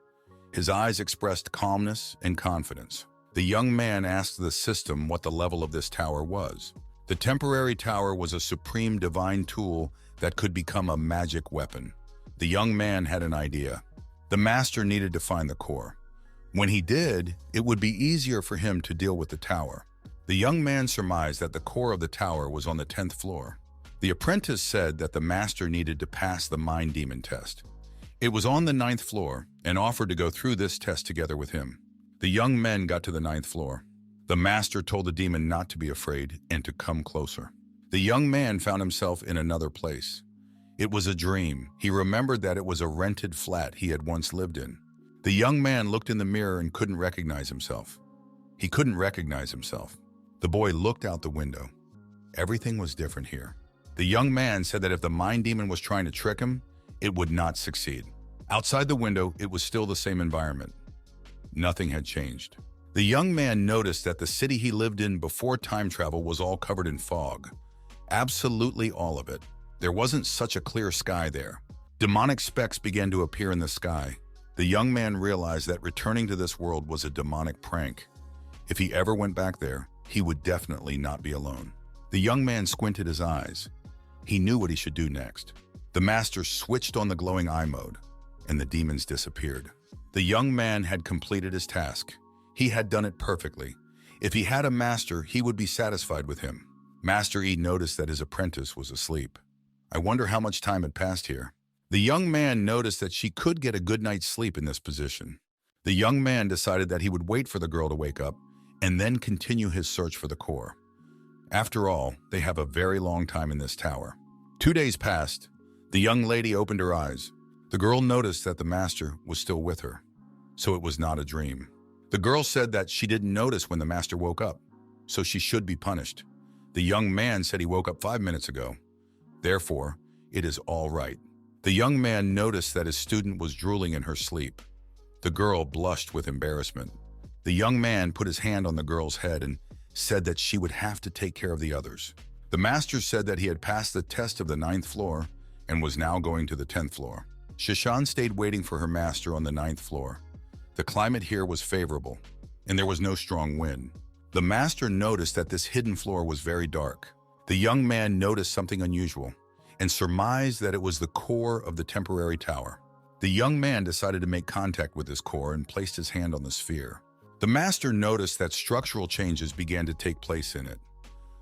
His eyes expressed calmness and confidence. The young man asked the system what the level of this tower was. The temporary tower was a supreme divine tool that could become a magic weapon. The young man had an idea. The master needed to find the core. When he did, it would be easier for him to deal with the tower. The young man surmised that the core of the tower was on the 10th floor. The apprentice said that the master needed to pass the mind demon test. It was on the 9th floor and offered to go through this test together with him. The young men got to the 9th floor. The master told the demon not to be afraid and to come closer. The young man found himself in another place. It was a dream. He remembered that it was a rented flat he had once lived in. The young man looked in the mirror and couldn't recognize himself. He couldn't recognize himself. The boy looked out the window. Everything was different here. The young man said that if the mind demon was trying to trick him, it would not succeed. Outside the window, it was still the same environment. Nothing had changed. The young man noticed that the city he lived in before time travel was all covered in fog. Absolutely all of it. There wasn't such a clear sky there. Demonic specks began to appear in the sky. The young man realized that returning to this world was a demonic prank. If he ever went back there, he would definitely not be alone. The young man squinted his eyes. He knew what he should do next. The master switched on the glowing eye mode, and the demons disappeared. The young man had completed his task. He had done it perfectly. If he had a master, he would be satisfied with him. Master E noticed that his apprentice was asleep. I wonder how much time had passed here. The young man noticed that she could get a good night's sleep in this position. The young man decided that he would wait for the girl to wake up and then continue his search for the core. After all, they have a very long time in this tower. 2 days passed. The young lady opened her eyes. The girl noticed that the master was still with her, so it was not a dream. The girl said that she didn't notice when the master woke up, so she should be punished. The young man said he woke up 5 minutes ago. Therefore, it is all right. The young man noticed that his student was drooling in her sleep. The girl blushed with embarrassment. The young man put his hand on the girl's head and said that she would have to take care of the others. The master said that he had passed the test of the 9th floor and was now going to the 10th floor. Shishan stayed waiting for her master on the 9th floor. The climate here was favorable, and there was no strong wind. The master noticed that this hidden floor was very dark. The young man noticed something unusual and surmised that it was the core of the temporary tower. The young man decided to make contact with this core and placed his hand on the sphere. The master noticed that structural changes began to take place in it,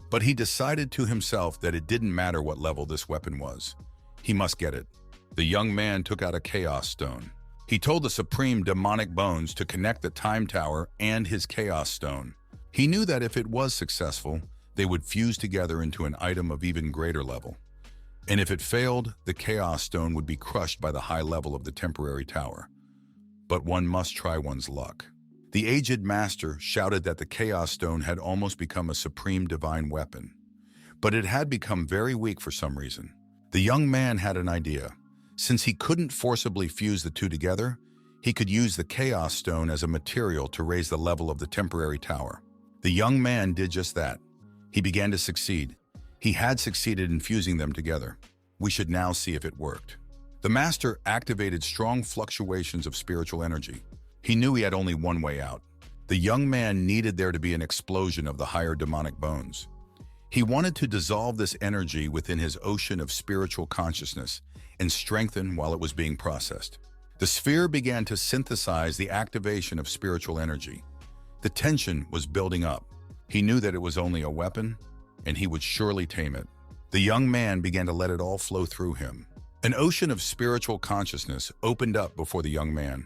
but he decided to himself that it didn't matter what level this weapon was. He must get it. The young man took out a chaos stone. He told the supreme demonic bones to connect the time tower and his chaos stone. He knew that if it was successful, they would fuse together into an item of even greater level. And if it failed, the chaos stone would be crushed by the high level of the temporary tower. But one must try one's luck. The aged master shouted that the chaos stone had almost become a supreme divine weapon, but it had become very weak for some reason. The young man had an idea. Since he couldn't forcibly fuse the two together, he could use the chaos stone as a material to raise the level of the temporary tower. The young man did just that. He began to succeed. He had succeeded in fusing them together. We should now see if it worked. The master activated strong fluctuations of spiritual energy. He knew he had only one way out. The young man needed there to be an explosion of the higher demonic bones. He wanted to dissolve this energy within his ocean of spiritual consciousness and strengthen while it was being processed. The sphere began to synthesize the activation of spiritual energy. The tension was building up. He knew that it was only a weapon, and he would surely tame it. The young man began to let it all flow through him. An ocean of spiritual consciousness opened up before the young man.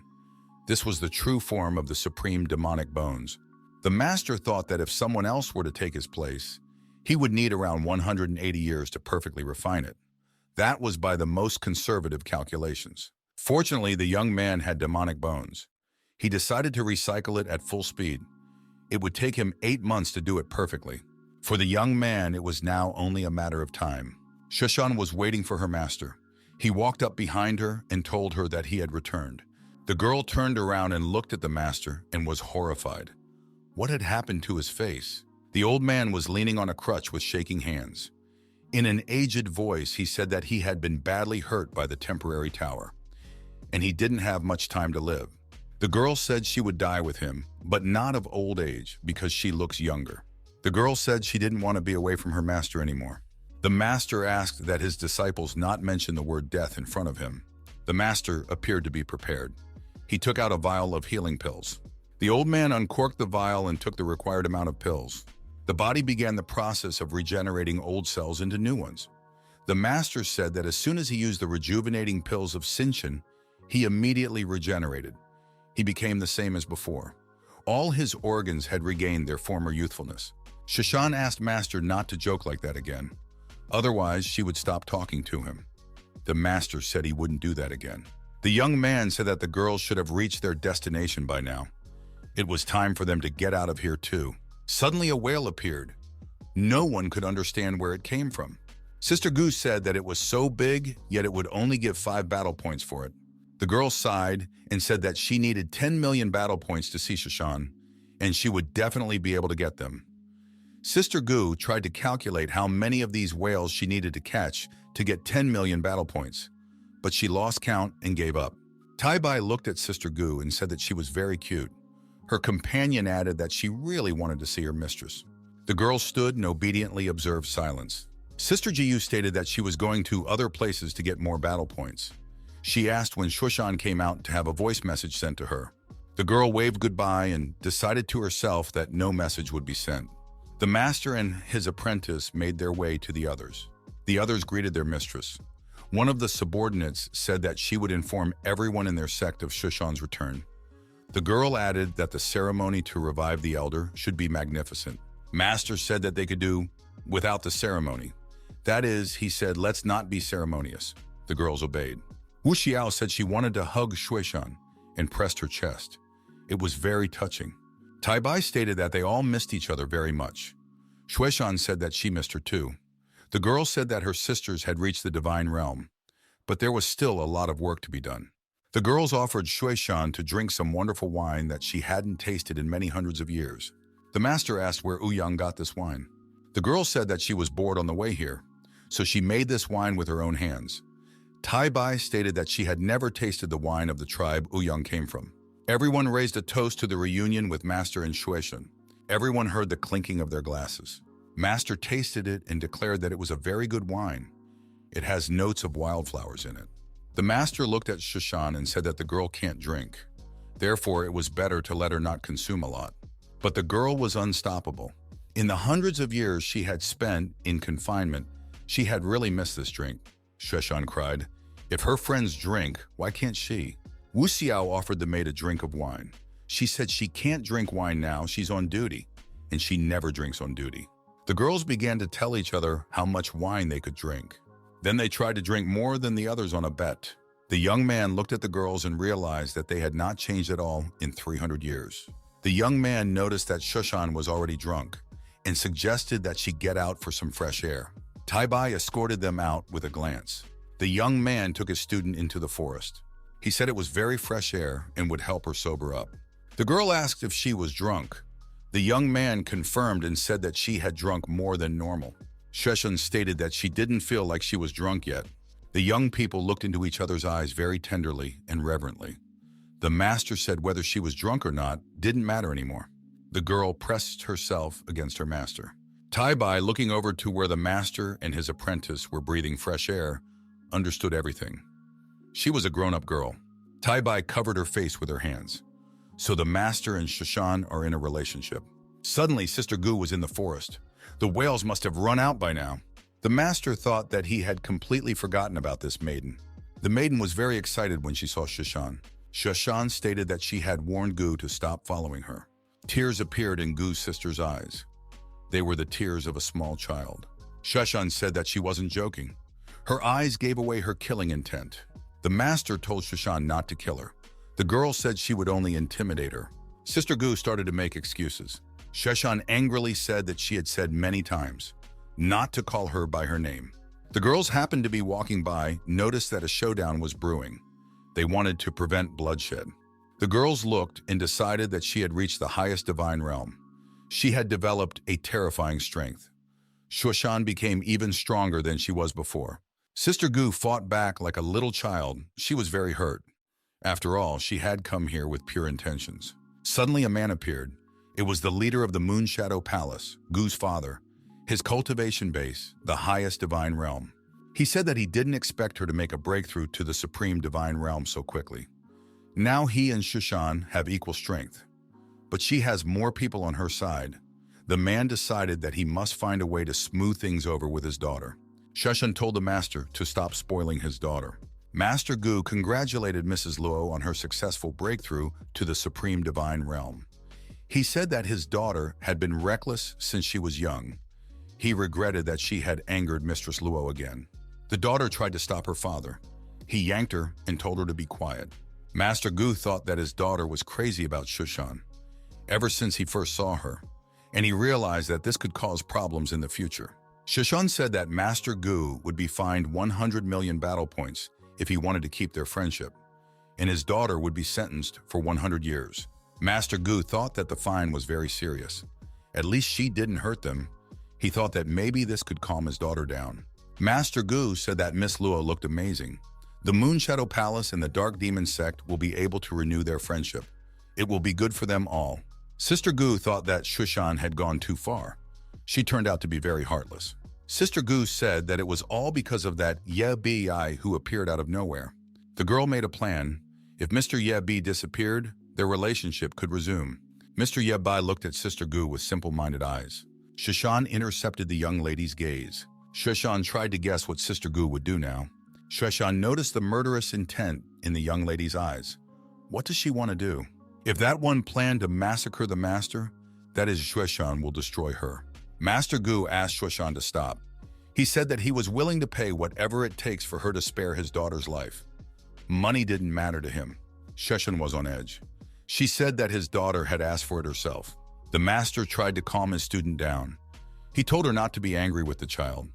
This was the true form of the supreme demonic bones. The master thought that if someone else were to take his place, he would need around 180 years to perfectly refine it. That was by the most conservative calculations. Fortunately, the young man had demonic bones. He decided to recycle it at full speed. It would take him 8 months to do it perfectly. For the young man, it was now only a matter of time. Shushan was waiting for her master. He walked up behind her and told her that he had returned. The girl turned around and looked at the master and was horrified. What had happened to his face? The old man was leaning on a crutch with shaking hands. In an aged voice, he said that he had been badly hurt by the temporary tower, and he didn't have much time to live. The girl said she would die with him, but not of old age because she looks younger. The girl said she didn't want to be away from her master anymore. The master asked that his disciples not mention the word death in front of him. The master appeared to be prepared. He took out a vial of healing pills. The old man uncorked the vial and took the required amount of pills. The body began the process of regenerating old cells into new ones. The master said that as soon as he used the rejuvenating pills of Ascension, he immediately regenerated. He became the same as before. All his organs had regained their former youthfulness. Shushan asked Master not to joke like that again. Otherwise, she would stop talking to him. The master said he wouldn't do that again. The young man said that the girls should have reached their destination by now. It was time for them to get out of here too. Suddenly a whale appeared. No one could understand where it came from. Sister Goose said that it was so big, yet it would only give 5 battle points for it. The girl sighed and said that she needed 10 million battle points to see Shushan, and she would definitely be able to get them. Sister Goo tried to calculate how many of these whales she needed to catch to get 10 million battle points, but she lost count and gave up. Taibai looked at Sister Gu and said that she was very cute. Her companion added that she really wanted to see her mistress. The girl stood and obediently observed silence. Sister Jiyu stated that she was going to other places to get more battle points. She asked when Shushan came out to have a voice message sent to her. The girl waved goodbye and decided to herself that no message would be sent. The master and his apprentice made their way to the others. The others greeted their mistress. One of the subordinates said that she would inform everyone in their sect of Shushan's return. The girl added that the ceremony to revive the elder should be magnificent. Master said that they could do without the ceremony. That is, he said, let's not be ceremonious. The girls obeyed. Wu Xiao said she wanted to hug Shuishan and pressed her chest. It was very touching. Taibai stated that they all missed each other very much. Shuishan said that she missed her too. The girl said that her sisters had reached the divine realm, but there was still a lot of work to be done. The girls offered Shuishan to drink some wonderful wine that she hadn't tasted in many hundreds of years. The master asked where Ouyang got this wine. The girl said that she was bored on the way here, so she made this wine with her own hands. Taibai stated that she had never tasted the wine of the tribe Ouyang came from. Everyone raised a toast to the reunion with Master and Shuishan. Everyone heard the clinking of their glasses. Master tasted it and declared that it was a very good wine. It has notes of wildflowers in it. The master looked at Shushan and said that the girl can't drink. Therefore, it was better to let her not consume a lot. But the girl was unstoppable. In the hundreds of years she had spent in confinement, she had really missed this drink. Shushan cried, "If her friends drink, why can't she?" Wu Xiao offered the maid a drink of wine. She said she can't drink wine now, she's on duty, and she never drinks on duty. The girls began to tell each other how much wine they could drink. Then they tried to drink more than the others on a bet. The young man looked at the girls and realized that they had not changed at all in 300 years. The young man noticed that Shushan was already drunk and suggested that she get out for some fresh air. Taibai escorted them out with a glance. The young man took his student into the forest. He said it was very fresh air and would help her sober up. The girl asked if she was drunk. The young man confirmed and said that she had drunk more than normal. Shushan stated that she didn't feel like she was drunk yet. The young people looked into each other's eyes very tenderly and reverently. The master said whether she was drunk or not didn't matter anymore. The girl pressed herself against her master. Taibai, looking over to where the master and his apprentice were breathing fresh air, understood everything. She was a grown-up girl. Taibai covered her face with her hands. So the master and Shushan are in a relationship. Suddenly, Sister Gu was in the forest. The whales must have run out by now. The master thought that he had completely forgotten about this maiden. The maiden was very excited when she saw Shushan. Shushan stated that she had warned Gu to stop following her. Tears appeared in Gu's sister's eyes. They were the tears of a small child. Shushan said that she wasn't joking. Her eyes gave away her killing intent. The master told Shushan not to kill her. The girl said she would only intimidate her. Sister Gu started to make excuses. Shushan angrily said that she had said many times not to call her by her name. The girls happened to be walking by, noticed that a showdown was brewing. They wanted to prevent bloodshed. The girls looked and decided that she had reached the highest divine realm. She had developed a terrifying strength. Shushan became even stronger than she was before. Sister Gu fought back like a little child. She was very hurt. After all, she had come here with pure intentions. Suddenly a man appeared. It was the leader of the Moon Shadow Palace, Gu's father, his cultivation base, the highest divine realm. He said that he didn't expect her to make a breakthrough to the supreme divine realm so quickly. Now he and Shushan have equal strength, but she has more people on her side. The man decided that he must find a way to smooth things over with his daughter. Shushan told the master to stop spoiling his daughter. Master Gu congratulated Mrs. Luo on her successful breakthrough to the supreme divine realm. He said that his daughter had been reckless since she was young. He regretted that she had angered Mistress Luo again. The daughter tried to stop her father. He yanked her and told her to be quiet. Master Gu thought that his daughter was crazy about Shushan ever since he first saw her, and he realized that this could cause problems in the future. Shushan said that Master Gu would be fined 100 million battle points if he wanted to keep their friendship, and his daughter would be sentenced for 100 years. Master Gu thought that the fine was very serious. At least she didn't hurt them. He thought that maybe this could calm his daughter down. Master Gu said that Miss Luo looked amazing. The Moon Shadow Palace and the Dark Demon Sect will be able to renew their friendship. It will be good for them all. Sister Gu thought that Shushan had gone too far. She turned out to be very heartless. Sister Gu said that it was all because of that Yebi who appeared out of nowhere. The girl made a plan. If Mr. Yebi disappeared, their relationship could resume. Mr. Yebi looked at Sister Gu with simple-minded eyes. Shushan intercepted the young lady's gaze. Shushan tried to guess what Sister Gu would do now. Shushan noticed the murderous intent in the young lady's eyes. What does she want to do? If that one planned to massacre the master, that is Shushan will destroy her. Master Gu asked Shushan to stop. He said that he was willing to pay whatever it takes for her to spare his daughter's life. Money didn't matter to him. Shushan was on edge. She said that his daughter had asked for it herself. The master tried to calm his student down. He told her not to be angry with the child.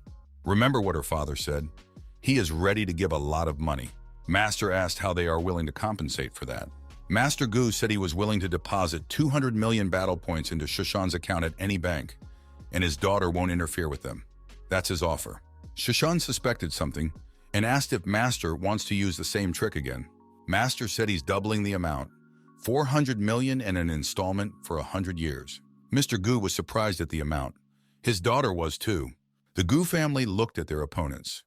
Remember what her father said. He is ready to give a lot of money. Master asked how they are willing to compensate for that. Master Gu said he was willing to deposit 200 million battle points into Shushan's account at any bank, and his daughter won't interfere with them. That's his offer. Shushan suspected something and asked if Master wants to use the same trick again. Master said he's doubling the amount, 400 million and an installment for 100 years. Mr. Gu was surprised at the amount. His daughter was too. The Gu family looked at their opponents.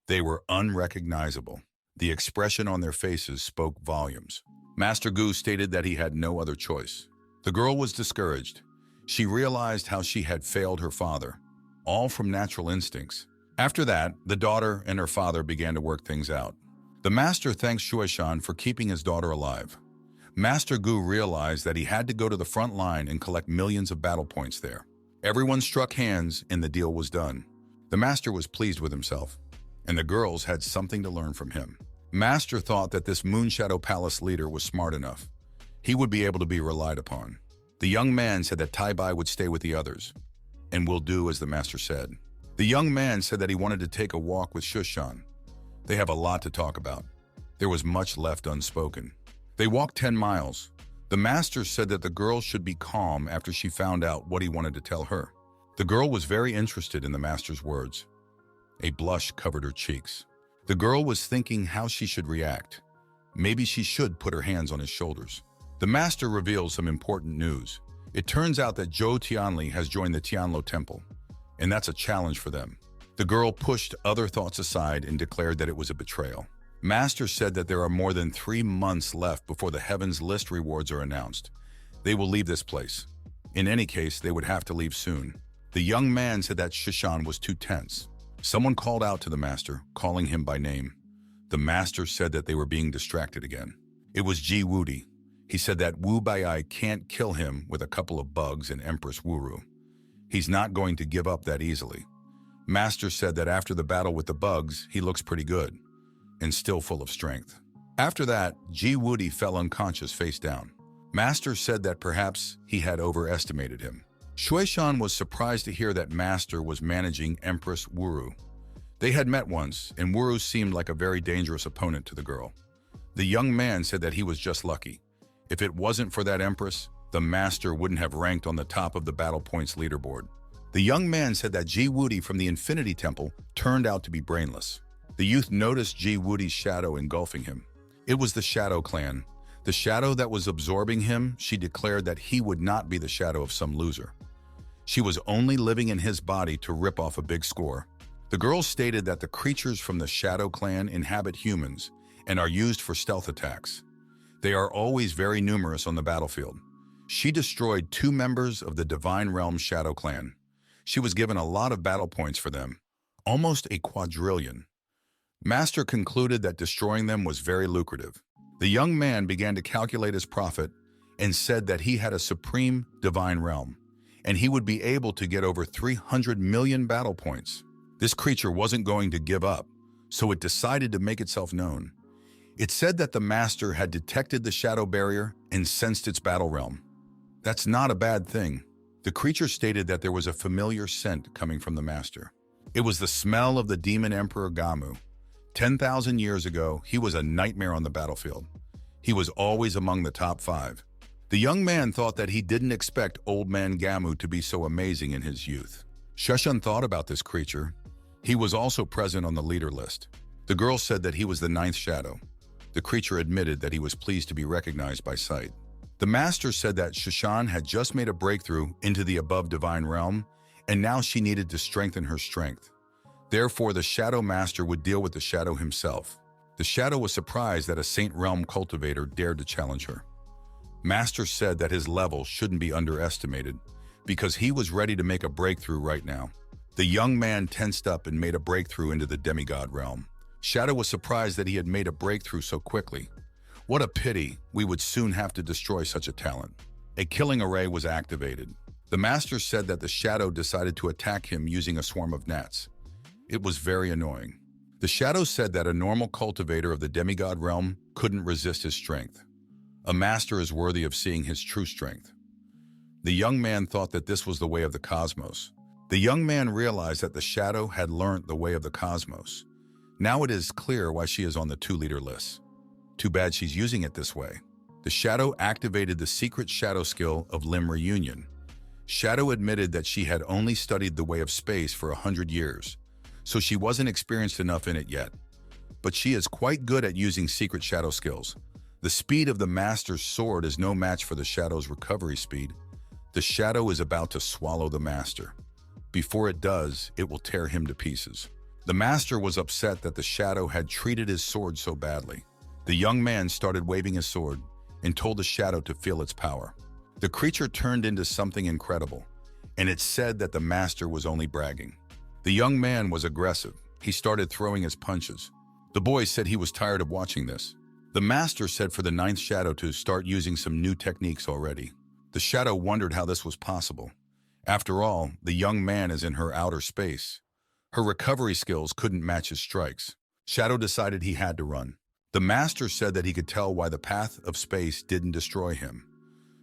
They were unrecognizable. The expression on their faces spoke volumes. Master Gu stated that he had no other choice. The girl was discouraged. She realized how she had failed her father, all from natural instincts. After that, the daughter and her father began to work things out. The master thanked Shuishan for keeping his daughter alive. Master Gu realized that he had to go to the front line and collect millions of battle points there. Everyone struck hands and the deal was done. The master was pleased with himself, and the girls had something to learn from him. Master thought that this Moonshadow Palace leader was smart enough. He would be able to be relied upon. The young man said that Taibai would stay with the others, and will do as the master said. The young man said that he wanted to take a walk with Shushan. They have a lot to talk about. There was much left unspoken. They walked 10 miles. The master said that the girl should be calm after she found out what he wanted to tell her. The girl was very interested in the master's words. A blush covered her cheeks. The girl was thinking how she should react. Maybe she should put her hands on his shoulders. The master reveals some important news. It turns out that Zhou Tianli has joined the Tianlo Temple, and that's a challenge for them. The girl pushed other thoughts aside and declared that it was a betrayal. Master said that there are more than 3 months left before the Heavens List rewards are announced. They will leave this place. In any case, they would have to leave soon. The young man said that Shishan was too tense. Someone called out to the master, calling him by name. The master said that they were being distracted again. It was Ji Wudi. He said that Wu Baiai can't kill him with a couple of bugs and Empress Wuru. He's not going to give up that easily. Master said that after the battle with the bugs, he looks pretty good and still full of strength. After that, Ji Wudi fell unconscious face down. Master said that perhaps he had overestimated him. Shuishan was surprised to hear that Master was managing Empress Wuru. They had met once, and Wuru seemed like a very dangerous opponent to the girl. The young man said that he was just lucky. If it wasn't for that Empress, the Master wouldn't have ranked on the top of the battle points leaderboard. The young man said that Ji Wudi from the Infinity Temple turned out to be brainless. The youth noticed Ji Wudi's shadow engulfing him. It was the Shadow Clan. The shadow that was absorbing him, she declared that he would not be the shadow of some loser. She was only living in his body to rip off a big score. The girl stated that the creatures from the Shadow Clan inhabit humans and are used for stealth attacks. They are always very numerous on the battlefield. She destroyed 2 members of the Divine Realm Shadow Clan. She was given a lot of battle points for them, almost a quadrillion. Master concluded that destroying them was very lucrative. The young man began to calculate his profit and said that he had a supreme divine realm, and he would be able to get over 300 million battle points. This creature wasn't going to give up, so it decided to make itself known. It said that the master had detected the shadow barrier and sensed its battle realm. That's not a bad thing. The creature stated that there was a familiar scent coming from the master. It was the smell of the demon emperor Gamu. 10,000 years ago, he was a nightmare on the battlefield. He was always among the top 5. The young man thought that he didn't expect old man Gamu to be so amazing in his youth. Shushan thought about this creature. He was also present on the leader list. The girl said that he was the ninth shadow. The creature admitted that he was pleased to be recognized by sight. The master said that Shashan had just made a breakthrough into the above divine realm, and now she needed to strengthen her strength. Therefore, the shadow master would deal with the shadow himself. The shadow was surprised that a saint realm cultivator dared to challenge her. Master said that his level shouldn't be underestimated because he was ready to make a breakthrough right now. The young man tensed up and made a breakthrough into the demigod realm. Shadow was surprised that he had made a breakthrough so quickly. What a pity, we would soon have to destroy such a talent. A killing array was activated. The master said that the shadow decided to attack him using a swarm of gnats. It was very annoying. The shadow said that a normal cultivator of the demigod realm couldn't resist his strength. A master is worthy of seeing his true strength. The young man thought that this was the way of the cosmos. The young man realized that the shadow had learnt the way of the cosmos. Now it is clear why she is on the 2-leader list. Too bad she's using it this way. The shadow activated the secret shadow skill of limb reunion. Shadow admitted that she had only studied the way of space for 100 years, so she wasn't experienced enough in it yet. But she is quite good at using secret shadow skills. The speed of the master's sword is no match for the shadow's recovery speed. The shadow is about to swallow the master. Before it does, it will tear him to pieces. The master was upset that the shadow had treated his sword so badly. The young man started waving his sword and told the shadow to feel its power. The creature turned into something incredible, and it said that the master was only bragging. The young man was aggressive. He started throwing his punches. The boy said he was tired of watching this. The master said for the ninth shadow to start using some new techniques already. The shadow wondered how this was possible. After all, the young man is in her outer space. Her recovery skills couldn't match his strikes. Shadow decided he had to run. The master said that he could tell why the path of space didn't destroy him.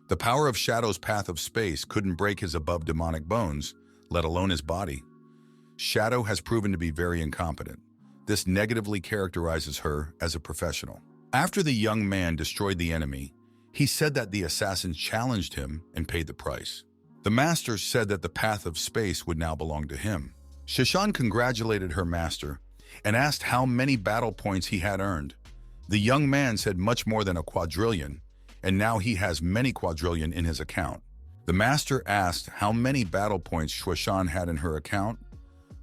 The power of Shadow's path of space couldn't break his above demonic bones, let alone his body. Shadow has proven to be very incompetent. This negatively characterizes her as a professional. After the young man destroyed the enemy, he said that the assassins challenged him and paid the price. The master said that the path of space would now belong to him. Shashan congratulated her master and asked how many battle points he had earned. The young man said much more than a quadrillion, and now he has many quadrillion in his account. The master asked how many battle points Shashan had in her account.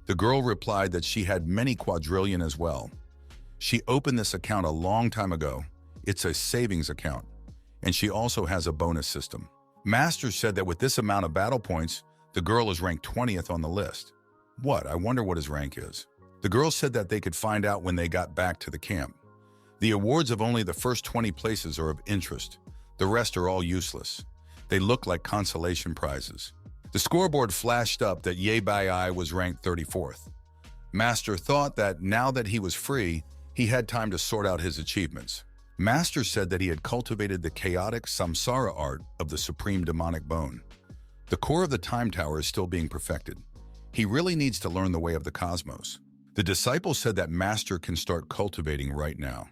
The girl replied that she had many quadrillion as well. She opened this account a long time ago. It's a savings account, and she also has a bonus system. Master said that with this amount of battle points, the girl is ranked 20th on the list. What? I wonder what his rank is. The girl said that they could find out when they got back to the camp. The awards of only the first 20 places are of interest. The rest are all useless. They look like consolation prizes. The scoreboard flashed up that Taibai was ranked 34th. Master thought that now that he was free, he had time to sort out his achievements. Master said that he had cultivated the chaotic samsara art of the supreme demonic bone. The core of the time tower is still being perfected. He really needs to learn the way of the cosmos. The disciple said that Master can start cultivating right now.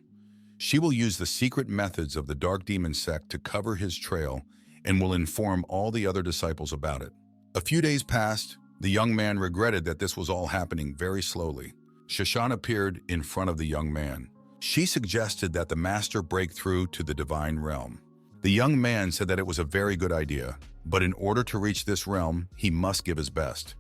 She will use the secret methods of the dark demon sect to cover his trail and will inform all the other disciples about it. A few days passed. The young man regretted that this was all happening very slowly. Shashan appeared in front of the young man. She suggested that the master break through to the divine realm. The young man said that it was a very good idea, but in order to reach this realm, he must give his best.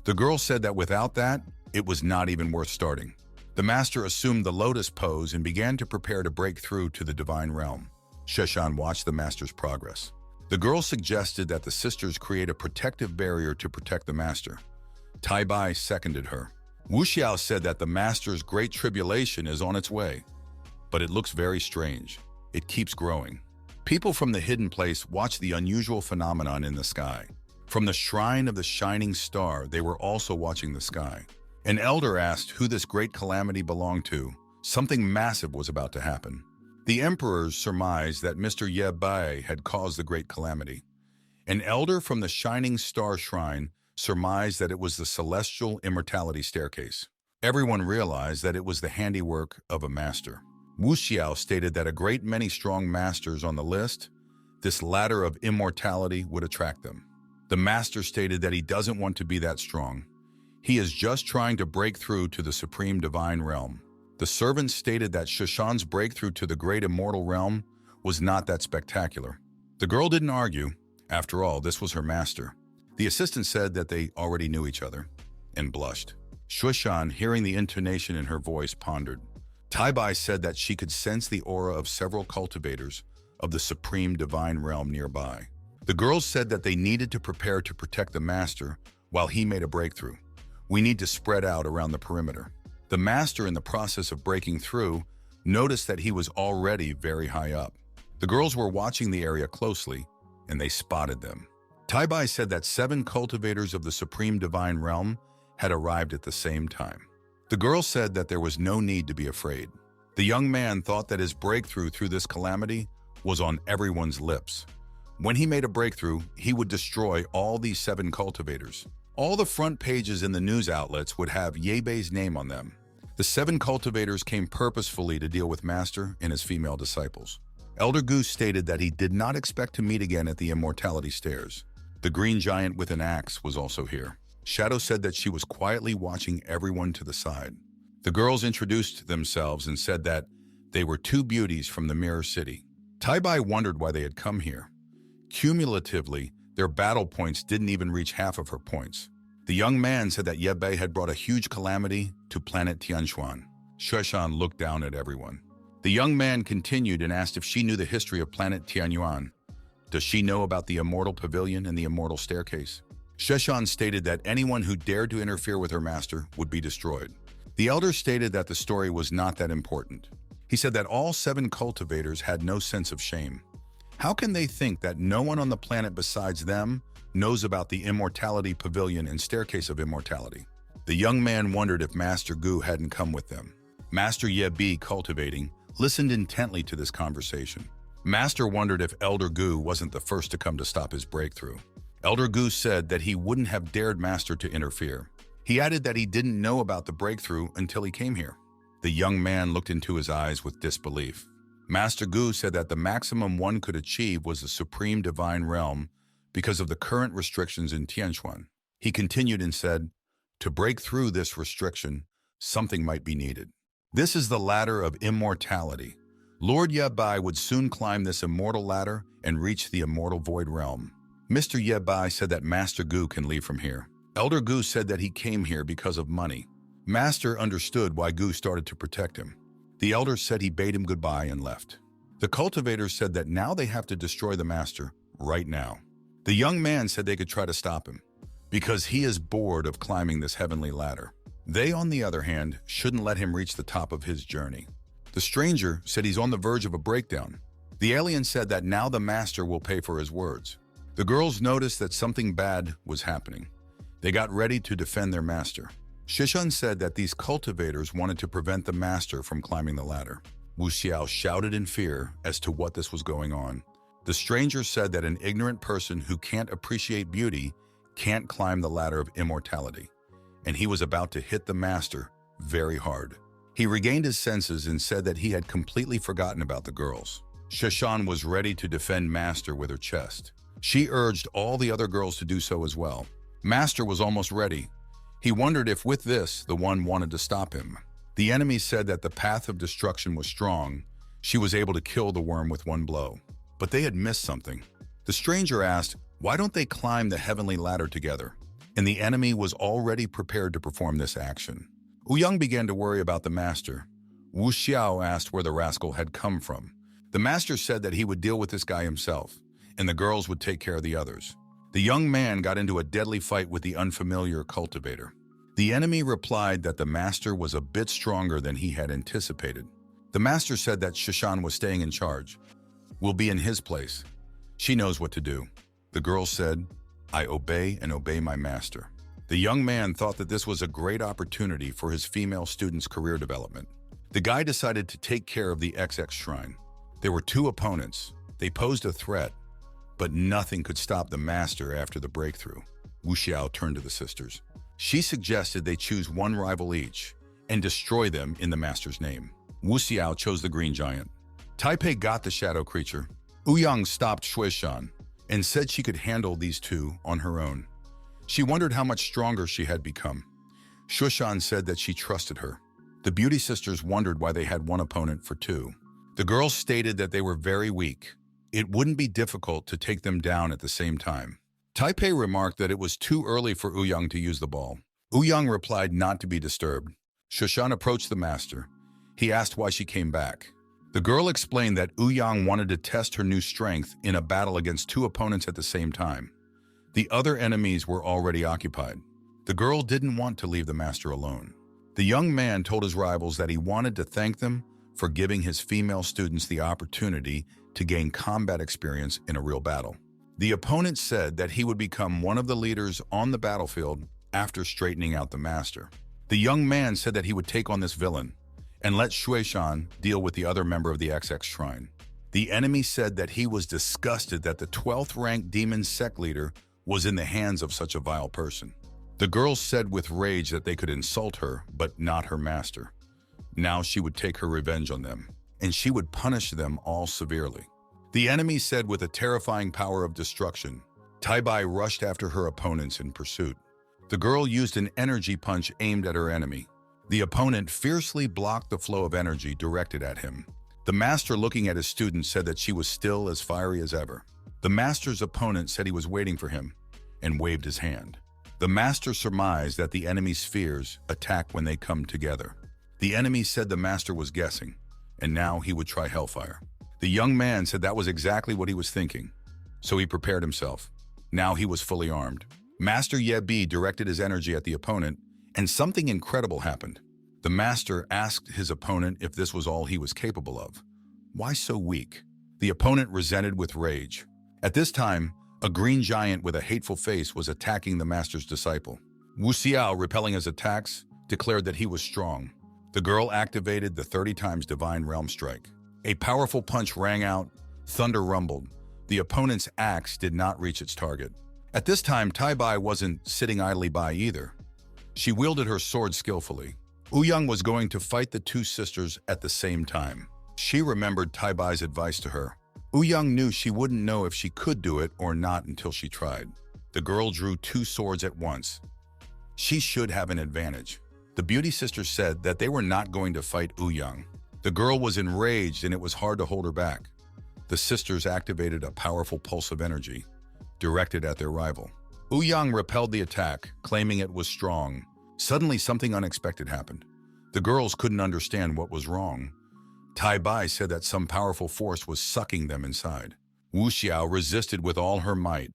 The girl said that without that, it was not even worth starting. The master assumed the lotus pose and began to prepare to break through to the divine realm. Shashan watched the master's progress. The girl suggested that the sisters create a protective barrier to protect the master. Taibai seconded her. Wu Xiao said that the master's great tribulation is on its way, but it looks very strange. It keeps growing. People from the hidden place watched the unusual phenomenon in the sky. From the shrine of the shining star, they were also watching the sky. An elder asked who this great calamity belonged to. Something massive was about to happen. The emperors surmised that Mr. Taibai had caused the great calamity. An elder from the shining star shrine surmised that it was the celestial immortality staircase. Everyone realized that it was the handiwork of a master. Wu Xiao stated that a great many strong masters on the list, this ladder of immortality would attract them. The master stated that he doesn't want to be that strong. He is just trying to break through to the supreme divine realm. The servant stated that Shushan's breakthrough to the great immortal realm was not that spectacular. The girl didn't argue. After all, this was her master. The assistant said that they already knew each other and blushed. Shushan, hearing the intonation in her voice, pondered. Taibai said that she could sense the aura of several cultivators of the supreme divine realm nearby. The girls said that they needed to prepare to protect the master while he made a breakthrough. We need to spread out around the perimeter. The master, in the process of breaking through, noticed that he was already very high up. The girls were watching the area closely, and they spotted them. Taibai said that 7 cultivators of the supreme divine realm had arrived at the same time. The girl said that there was no need to be afraid. The young man thought that his breakthrough through this calamity was on everyone's lips. When he made a breakthrough, he would destroy all these 7 cultivators. All the front pages in the news outlets would have Yebei's name on them. The 7 cultivators came purposefully to deal with Master and his female disciples. Elder Goose stated that he did not expect to meet again at the immortality stairs. The green giant with an axe was also here. Shadow said that she was quietly watching everyone to the side. The girls introduced themselves and said that they were 2 beauties from the Mirror City. Taibai wondered why they had come here. Cumulatively, their battle points didn't even reach half of her points. The young man said that Yebei had brought a huge calamity to planet Tianquan. Shushan looked down at everyone. The young man continued and asked if she knew the history of planet Tianyuan. Does she know about the immortal pavilion and the immortal staircase? Shushan stated that anyone who dared to interfere with her master would be destroyed. The elder stated that the story was not that important. He said that all 7 cultivators had no sense of shame. How can they think that no one on the planet besides them knows about the immortality pavilion and staircase of immortality? The young man wondered if Master Gu hadn't come with them. Master Yebi, cultivating, listened intently to this conversation. Master wondered if Elder Gu wasn't the first to come to stop his breakthrough. Elder Gu said that he wouldn't have dared Master to interfere. He added that he didn't know about the breakthrough until he came here. The young man looked into his eyes with disbelief. Master Gu said that the maximum one could achieve was the supreme divine realm because of the current restrictions in Tianquan. He continued and said, to break through this restriction, something might be needed. This is the ladder of immortality. Lord Yebai would soon climb this immortal ladder and reach the immortal void realm. Mr. Yebai said that Master Gu can leave from here. Elder Gu said that he came here because of money. Master understood why Gu started to protect him. The elder said he bade him goodbye and left. The cultivators said that now they have to destroy the master right now. The young man said they could try to stop him because he is bored of climbing this heavenly ladder. They, on the other hand, shouldn't let him reach the top of his journey. The stranger said he's on the verge of a breakdown. The alien said that now the master will pay for his words. The girls noticed that something bad was happening. They got ready to defend their master. Shushan said that these cultivators wanted to prevent the master from climbing the ladder. Wu Xiao shouted in fear as to what this was going on. The stranger said that an ignorant person who can't appreciate beauty can't climb the ladder of immortality, and he was about to hit the master very hard. He regained his senses and said that he had completely forgotten about the girls. Shushan was ready to defend Master with her chest. She urged all the other girls to do so as well. Master was almost ready. He wondered if with this, the one wanted to stop him. The enemy said that the path of destruction was strong. She was able to kill the worm with one blow. But they had missed something. The stranger asked, why don't they climb the heavenly ladder together? And the enemy was already prepared to perform this action. Wu Yang began to worry about the master. Wu Xiao asked where the rascal had come from. The master said that he would deal with this guy himself, and the girls would take care of the others. The young man got into a deadly fight with the unfamiliar cultivator. The enemy replied that the master was a bit stronger than he had anticipated. The master said that Shushan was staying in charge. We'll be in his place. She knows what to do. The girl said, I obey and obey my master. The young man thought that this was a great opportunity for his female student's career development. The guy decided to take care of the XX shrine. There were 2 opponents. They posed a threat, but nothing could stop the master after the breakthrough. Wu Xiao turned to the sisters. She suggested they choose one rival each and destroy them in the master's name. Wu Xiao chose the green giant. Taipei got the shadow creature. Ouyang stopped Shuishan and said she could handle these 2 on her own. She wondered how much stronger she had become. Shushan said that she trusted her. The beauty sisters wondered why they had one opponent for two. The girls stated that they were very weak. It wouldn't be difficult to take them down at the same time. Taibai remarked that it was too early for Ouyang to use the ball. Ouyang replied not to be disturbed. Shushan approached the master. He asked why she came back. The girl explained that Ouyang wanted to test her new strength in a battle against two opponents at the same time. The other enemies were already occupied. The girl didn't want to leave the master alone. The young man told his rivals that he wanted to thank them for giving his female students the opportunity to gain combat experience in a real battle. The opponent said that he would become one of the leaders on the battlefield after straightening out the master. The young man said that he would take on this villain and let Shueishan deal with the other member of the XX Shrine. The enemy said that he was disgusted that the 12th ranked demon sect leader was in the hands of such a vile person. The girls said with rage that they could insult her, but not her master. Now she would take her revenge on them, and she would punish them all severely. The enemy said with a terrifying power of destruction. Taibai rushed after her opponents in pursuit. The girl used an energy punch aimed at her enemy. The opponent fiercely blocked the flow of energy directed at him. The master, looking at his student, said that she was still as fiery as ever. The master's opponent said he was waiting for him and waved his hand. The master surmised that the enemy's fears attack when they come together. The enemy said the master was guessing, and now he would try hellfire. The young man said that was exactly what he was thinking, so he prepared himself. Now he was fully armed. Master Yebi directed his energy at the opponent, and something incredible happened. The master asked his opponent if this was all he was capable of. Why so weak? The opponent resented with rage. At this time, a green giant with a hateful face was attacking the master's disciple. Wu Xiao, repelling his attacks, declared that he was strong. The girl activated the 30 times Divine Realm Strike. A powerful punch rang out, thunder rumbled. The opponent's axe did not reach its target. At this time, Taibai wasn't sitting idly by either. She wielded her sword skillfully. Ouyang was going to fight the two sisters at the same time. She remembered Taibai's advice to her. Ouyang knew she wouldn't know if she could do it or not until she tried. The girl drew two swords at once. She should have an advantage. The beauty sisters said that they were not going to fight Ouyang. The girl was enraged and it was hard to hold her back. The sisters activated a powerful pulse of energy, directed at their rival. Ouyang repelled the attack, claiming it was strong. Suddenly, something unexpected happened. The girls couldn't understand what was wrong. Taibai said that some powerful force was sucking them inside. Wu Xiao resisted with all her might.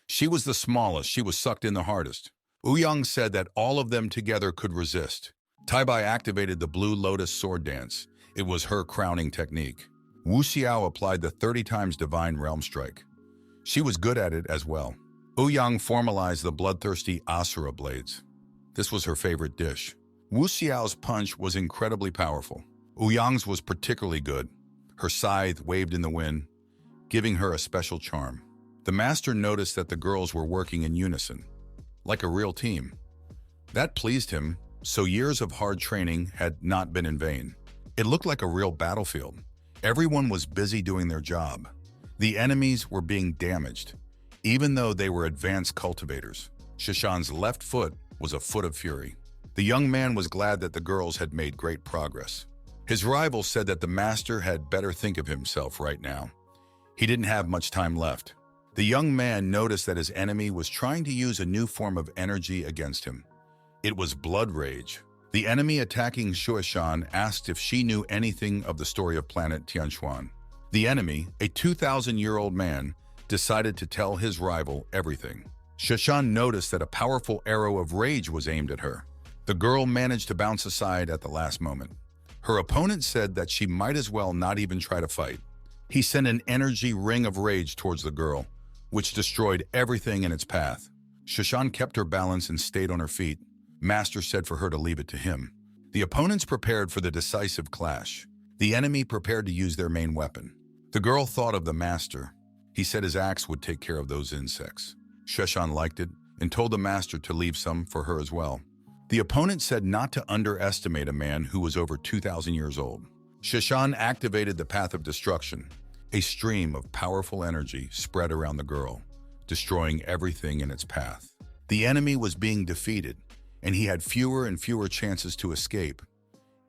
She was the smallest, she was sucked in the hardest. Ouyang said that all of them together could resist. Taibai activated the Blue Lotus Sword Dance. It was her crowning technique. Wu Xiao applied the 30 times Divine Realm Strike. She was good at it as well. Ouyang formalized the bloodthirsty Asura blades. This was her favorite dish. Wu Xiao's punch was incredibly powerful. Ouyang's was particularly good. Her scythe waved in the wind, giving her a special charm. The master noticed that the girls were working in unison, like a real team. That pleased him, so years of hard training had not been in vain. It looked like a real battlefield. Everyone was busy doing their job. The enemies were being damaged, even though they were advanced cultivators. Shushan's left foot was a foot of fury. The young man was glad that the girls had made great progress. His rival said that the master had better think of himself right now. He didn't have much time left. The young man noticed that his enemy was trying to use a new form of energy against him. It was blood rage. The enemy attacking Shueishan asked if she knew anything of the story of planet Tianxuan. The enemy, a 2,000-year-old man, decided to tell his rival everything. Shueishan noticed that a powerful arrow of rage was aimed at her. The girl managed to bounce aside at the last moment. Her opponent said that she might as well not even try to fight. He sent an energy ring of rage towards the girl, which destroyed everything in its path. Shueishan kept her balance and stayed on her feet. Master said for her to leave it to him. The opponents prepared for the decisive clash. The enemy prepared to use their main weapon. The girl thought of the master. He said his axe would take care of those insects. Shueishan liked it and told the master to leave some for her as well. The opponent said not to underestimate a man who was over 2,000 years old. Shueishan activated the Path of Destruction. A stream of powerful energy spread around the girl, destroying everything in its path. The enemy was being defeated, and he had fewer and fewer chances to escape.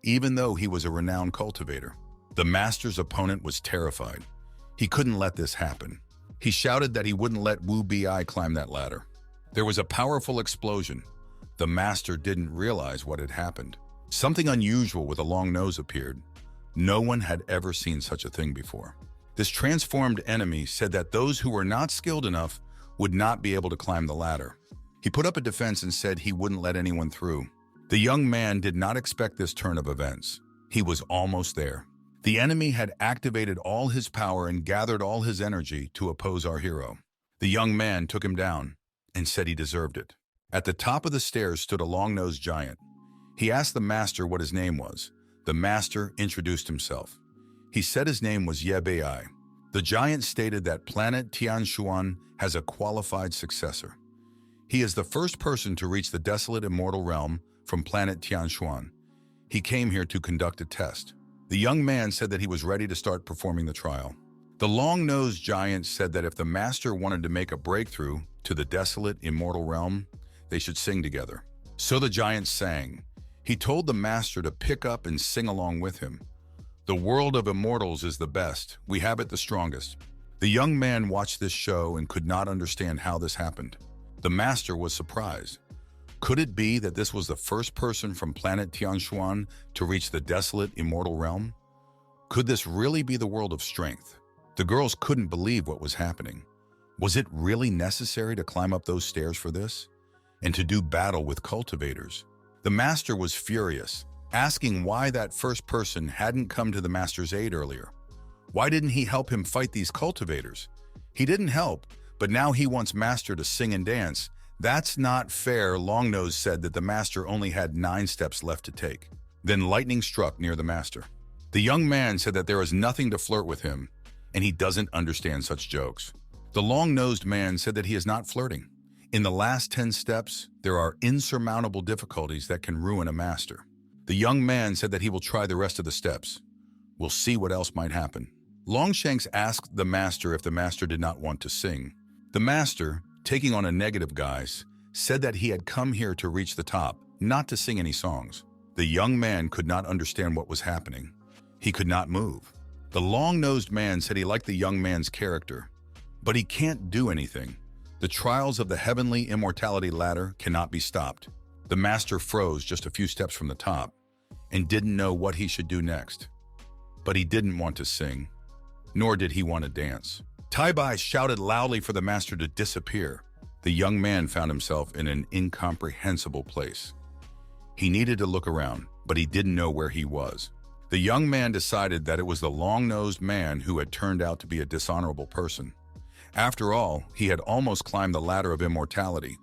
even though he was a renowned cultivator. The master's opponent was terrified. He couldn't let this happen. He shouted that he wouldn't let Wu Bi climb that ladder. There was a powerful explosion. The master didn't realize what had happened. Something unusual with a long nose appeared. No one had ever seen such a thing before. This transformed enemy said that those who were not skilled enough would not be able to climb the ladder. He put up a defense and said he wouldn't let anyone through. The young man did not expect this turn of events. He was almost there. The enemy had activated all his power and gathered all his energy to oppose our hero. The young man took him down and said he deserved it. At the top of the stairs stood a long-nosed giant. He asked the master what his name was. The master introduced himself. He said his name was Ye Bei. The giant stated that planet Tianshuan has a qualified successor. He is the first person to reach the desolate immortal realm from planet Tianshuan. He came here to conduct a test. The young man said that he was ready to start performing the trial. The long-nosed giant said that if the master wanted to make a breakthrough to the desolate immortal realm, they should sing together. So the giant sang. He told the master to pick up and sing along with him. The world of immortals is the best. We have it the strongest. The young man watched this show and could not understand how this happened. The master was surprised. Could it be that this was the first person from planet Tianshuan to reach the desolate immortal realm? Could this really be the world of strength? The girls couldn't believe what was happening. Was it really necessary to climb up those stairs for this? And to do battle with cultivators? The master was furious, asking why that first person hadn't come to the master's aid earlier. Why didn't he help him fight these cultivators? He didn't help, but now he wants master to sing and dance. That's not fair. Longnose said that the master only had 9 steps left to take. Then lightning struck near the master. The young man said that there is nothing to flirt with him, and he doesn't understand such jokes. The long-nosed man said that he is not flirting. In the last 10 steps, there are insurmountable difficulties that can ruin a master. The young man said that he will try the rest of the steps. We'll see what else might happen. Longshanks asked the master if the master did not want to sing. The master, taking on a negative guise, said that he had come here to reach the top, not to sing any songs. The young man could not understand what was happening. He could not move. The long-nosed man said he liked the young man's character, but he can't do anything. The trials of the heavenly immortality ladder cannot be stopped. The master froze just a few steps from the top and didn't know what he should do next. But he didn't want to sing, nor did he want to dance. Taibai shouted loudly for the master to disappear. The young man found himself in an incomprehensible place. He needed to look around, but he didn't know where he was. The young man decided that it was the long-nosed man who had turned out to be a dishonorable person. After all, he had almost climbed the ladder of immortality.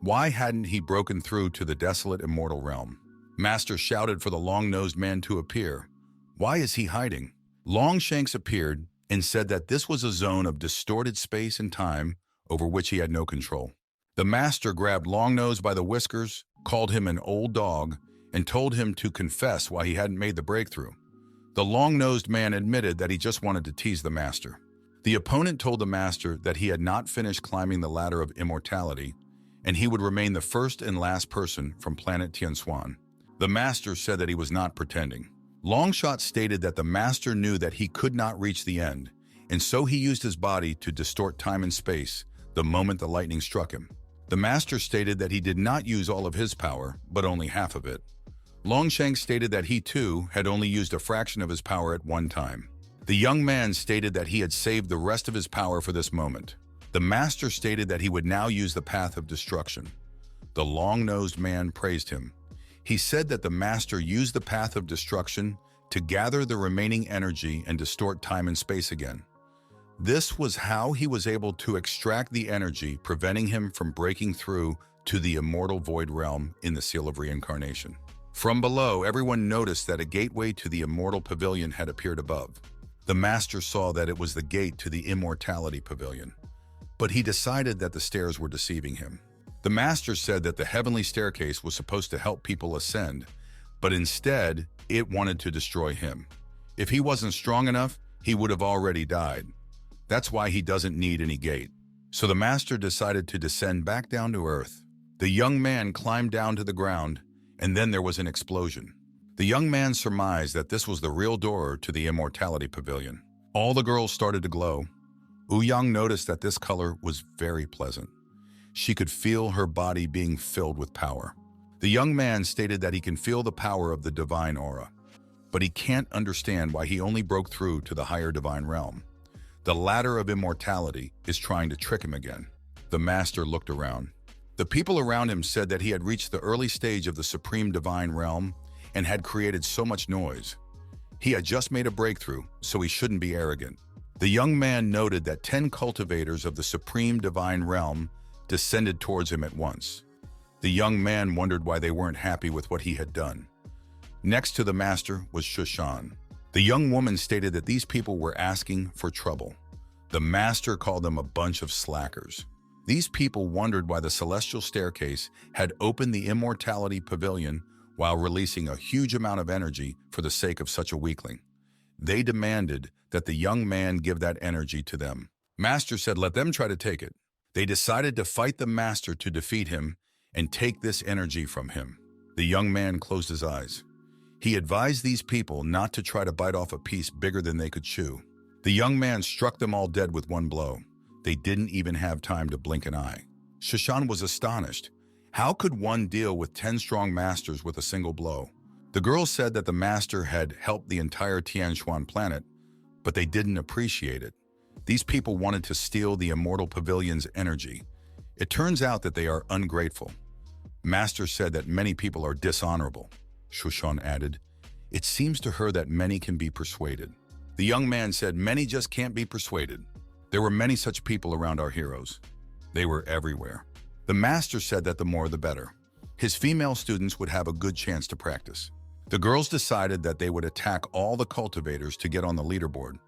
Why hadn't he broken through to the desolate immortal realm? Master shouted for the long-nosed man to appear. Why is he hiding? Longshanks appeared and said that this was a zone of distorted space and time over which he had no control. The master grabbed Longnose by the whiskers, called him an old dog, and told him to confess why he hadn't made the breakthrough. The long-nosed man admitted that he just wanted to tease the master. The opponent told the master that he had not finished climbing the ladder of immortality, and he would remain the first and last person from planet Tianshuan. The master said that he was not pretending. Longshot stated that the master knew that he could not reach the end, and so he used his body to distort time and space the moment the lightning struck him. The master stated that he did not use all of his power, but only half of it. Longshanks stated that he too had only used a fraction of his power at one time. The young man stated that he had saved the rest of his power for this moment. The master stated that he would now use the path of destruction. The long-nosed man praised him. He said that the master used the path of destruction to gather the remaining energy and distort time and space again. This was how he was able to extract the energy, preventing him from breaking through to the immortal void realm in the Seal of Reincarnation. From below, everyone noticed that a gateway to the immortal pavilion had appeared above. The master saw that it was the gate to the immortality pavilion, but he decided that the stairs were deceiving him. The master said that the heavenly staircase was supposed to help people ascend, but instead, it wanted to destroy him. If he wasn't strong enough, he would have already died. That's why he doesn't need any gate. So the master decided to descend back down to earth. The young man climbed down to the ground, and then there was an explosion. The young man surmised that this was the real door to the immortality pavilion. All the girls started to glow. Ouyang noticed that this color was very pleasant. She could feel her body being filled with power. The young man stated that he can feel the power of the divine aura, but he can't understand why he only broke through to the higher divine realm. The ladder of immortality is trying to trick him again. The master looked around. The people around him said that he had reached the early stage of the supreme divine realm and had created so much noise. He had just made a breakthrough, so he shouldn't be arrogant. The young man noted that 10 cultivators of the supreme divine realm descended towards him at once. The young man wondered why they weren't happy with what he had done. Next to the master was Shushan. The young woman stated that these people were asking for trouble. The master called them a bunch of slackers. These people wondered why the celestial staircase had opened the immortality pavilion while releasing a huge amount of energy for the sake of such a weakling. They demanded that the young man give that energy to them. Master said let them try to take it. They decided to fight the master to defeat him and take this energy from him. The young man closed his eyes. He advised these people not to try to bite off a piece bigger than they could chew. The young man struck them all dead with one blow. They didn't even have time to blink an eye. Shushan was astonished. How could one deal with 10 strong masters with a single blow? The girls said that the master had helped the entire Tianxuan planet, but they didn't appreciate it. These people wanted to steal the immortal pavilion's energy. It turns out that they are ungrateful. Master said that many people are dishonorable. Shushan added, it seems to her that many can be persuaded. The young man said many just can't be persuaded. There were many such people around our heroes. They were everywhere. The master said that the more the better. His female students would have a good chance to practice. The girls decided that they would attack all the cultivators to get on the leaderboard.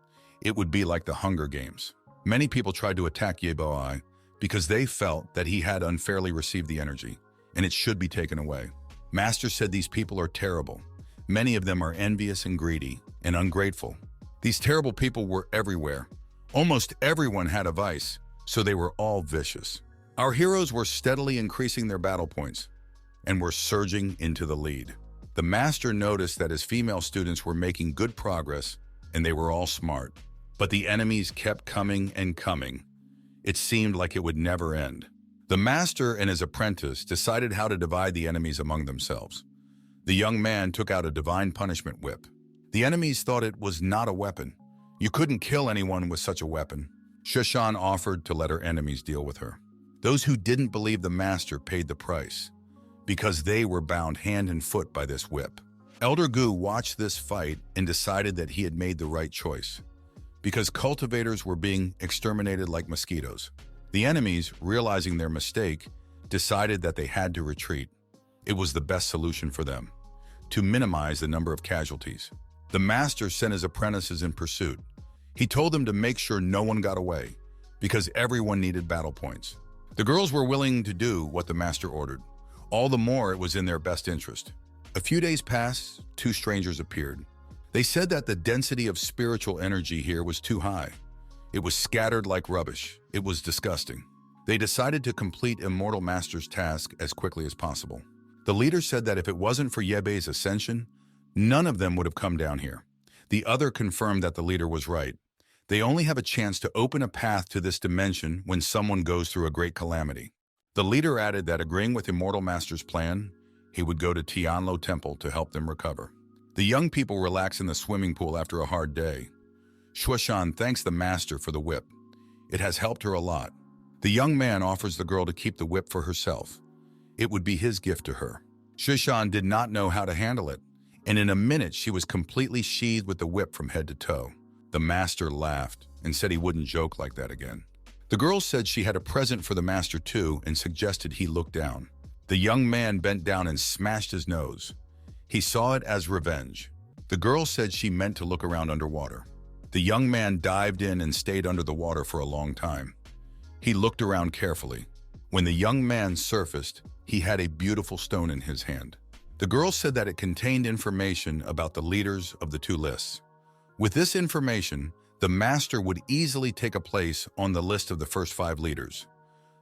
It would be like the Hunger Games. Many people tried to attack Yeboai because they felt that he had unfairly received the energy, and it should be taken away. Master said these people are terrible. Many of them are envious and greedy and ungrateful. These terrible people were everywhere. Almost everyone had a vice, so they were all vicious. Our heroes were steadily increasing their battle points and were surging into the lead. The master noticed that his female students were making good progress and they were all smart. But the enemies kept coming and coming. It seemed like it would never end. The master and his apprentice decided how to divide the enemies among themselves. The young man took out a divine punishment whip. The enemies thought it was not a weapon. You couldn't kill anyone with such a weapon. Shushan offered to let her enemies deal with her. Those who didn't believe the master paid the price, because they were bound hand and foot by this whip. Elder Gu watched this fight and decided that he had made the right choice, because cultivators were being exterminated like mosquitoes. The enemies, realizing their mistake, decided that they had to retreat. It was the best solution for them, to minimize the number of casualties. The master sent his apprentices in pursuit. He told them to make sure no one got away, because everyone needed battle points. The girls were willing to do what the master ordered. All the more it was in their best interest. A few days passed, 2 strangers appeared. They said that the density of spiritual energy here was too high. It was scattered like rubbish. It was disgusting. They decided to complete Immortal Master's task as quickly as possible. The leader said that if it wasn't for Yebei's ascension, none of them would have come down here. The other confirmed that the leader was right. They only have a chance to open a path to this dimension when someone goes through a great calamity. The leader added that agreeing with Immortal Master's plan, he would go to Tianlo Temple to help them recover. The young people relax in the swimming pool after a hard day. Shushan thanks the master for the whip. It has helped her a lot. The young man offers the girl to keep the whip for herself. It would be his gift to her. Shushan did not know how to handle it, and in a minute she was completely sheathed with the whip from head to toe. The master laughed and said he wouldn't joke like that again. The girl said she had a present for the master too and suggested he look down. The young man bent down and smashed his nose. He saw it as revenge. The girl said she meant to look around underwater. The young man dived in and stayed under the water for a long time. He looked around carefully. When the young man surfaced, he had a beautiful stone in his hand. The girl said that it contained information about the leaders of the 2 lists. With this information, the master would easily take a place on the list of the first 5 leaders.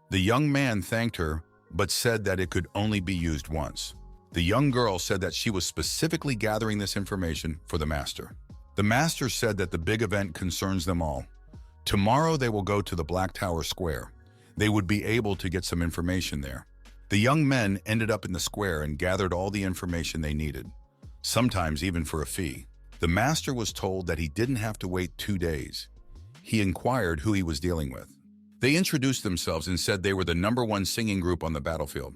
The young man thanked her, but said that it could only be used once. The young girl said that she was specifically gathering this information for the master. The master said that the big event concerns them all. Tomorrow they will go to the Black Tower Square. They would be able to get some information there. The young men ended up in the square and gathered all the information they needed, sometimes even for a fee. The master was told that he didn't have to wait 2 days. He inquired who he was dealing with. They introduced themselves and said they were the #1 singing group on the battlefield.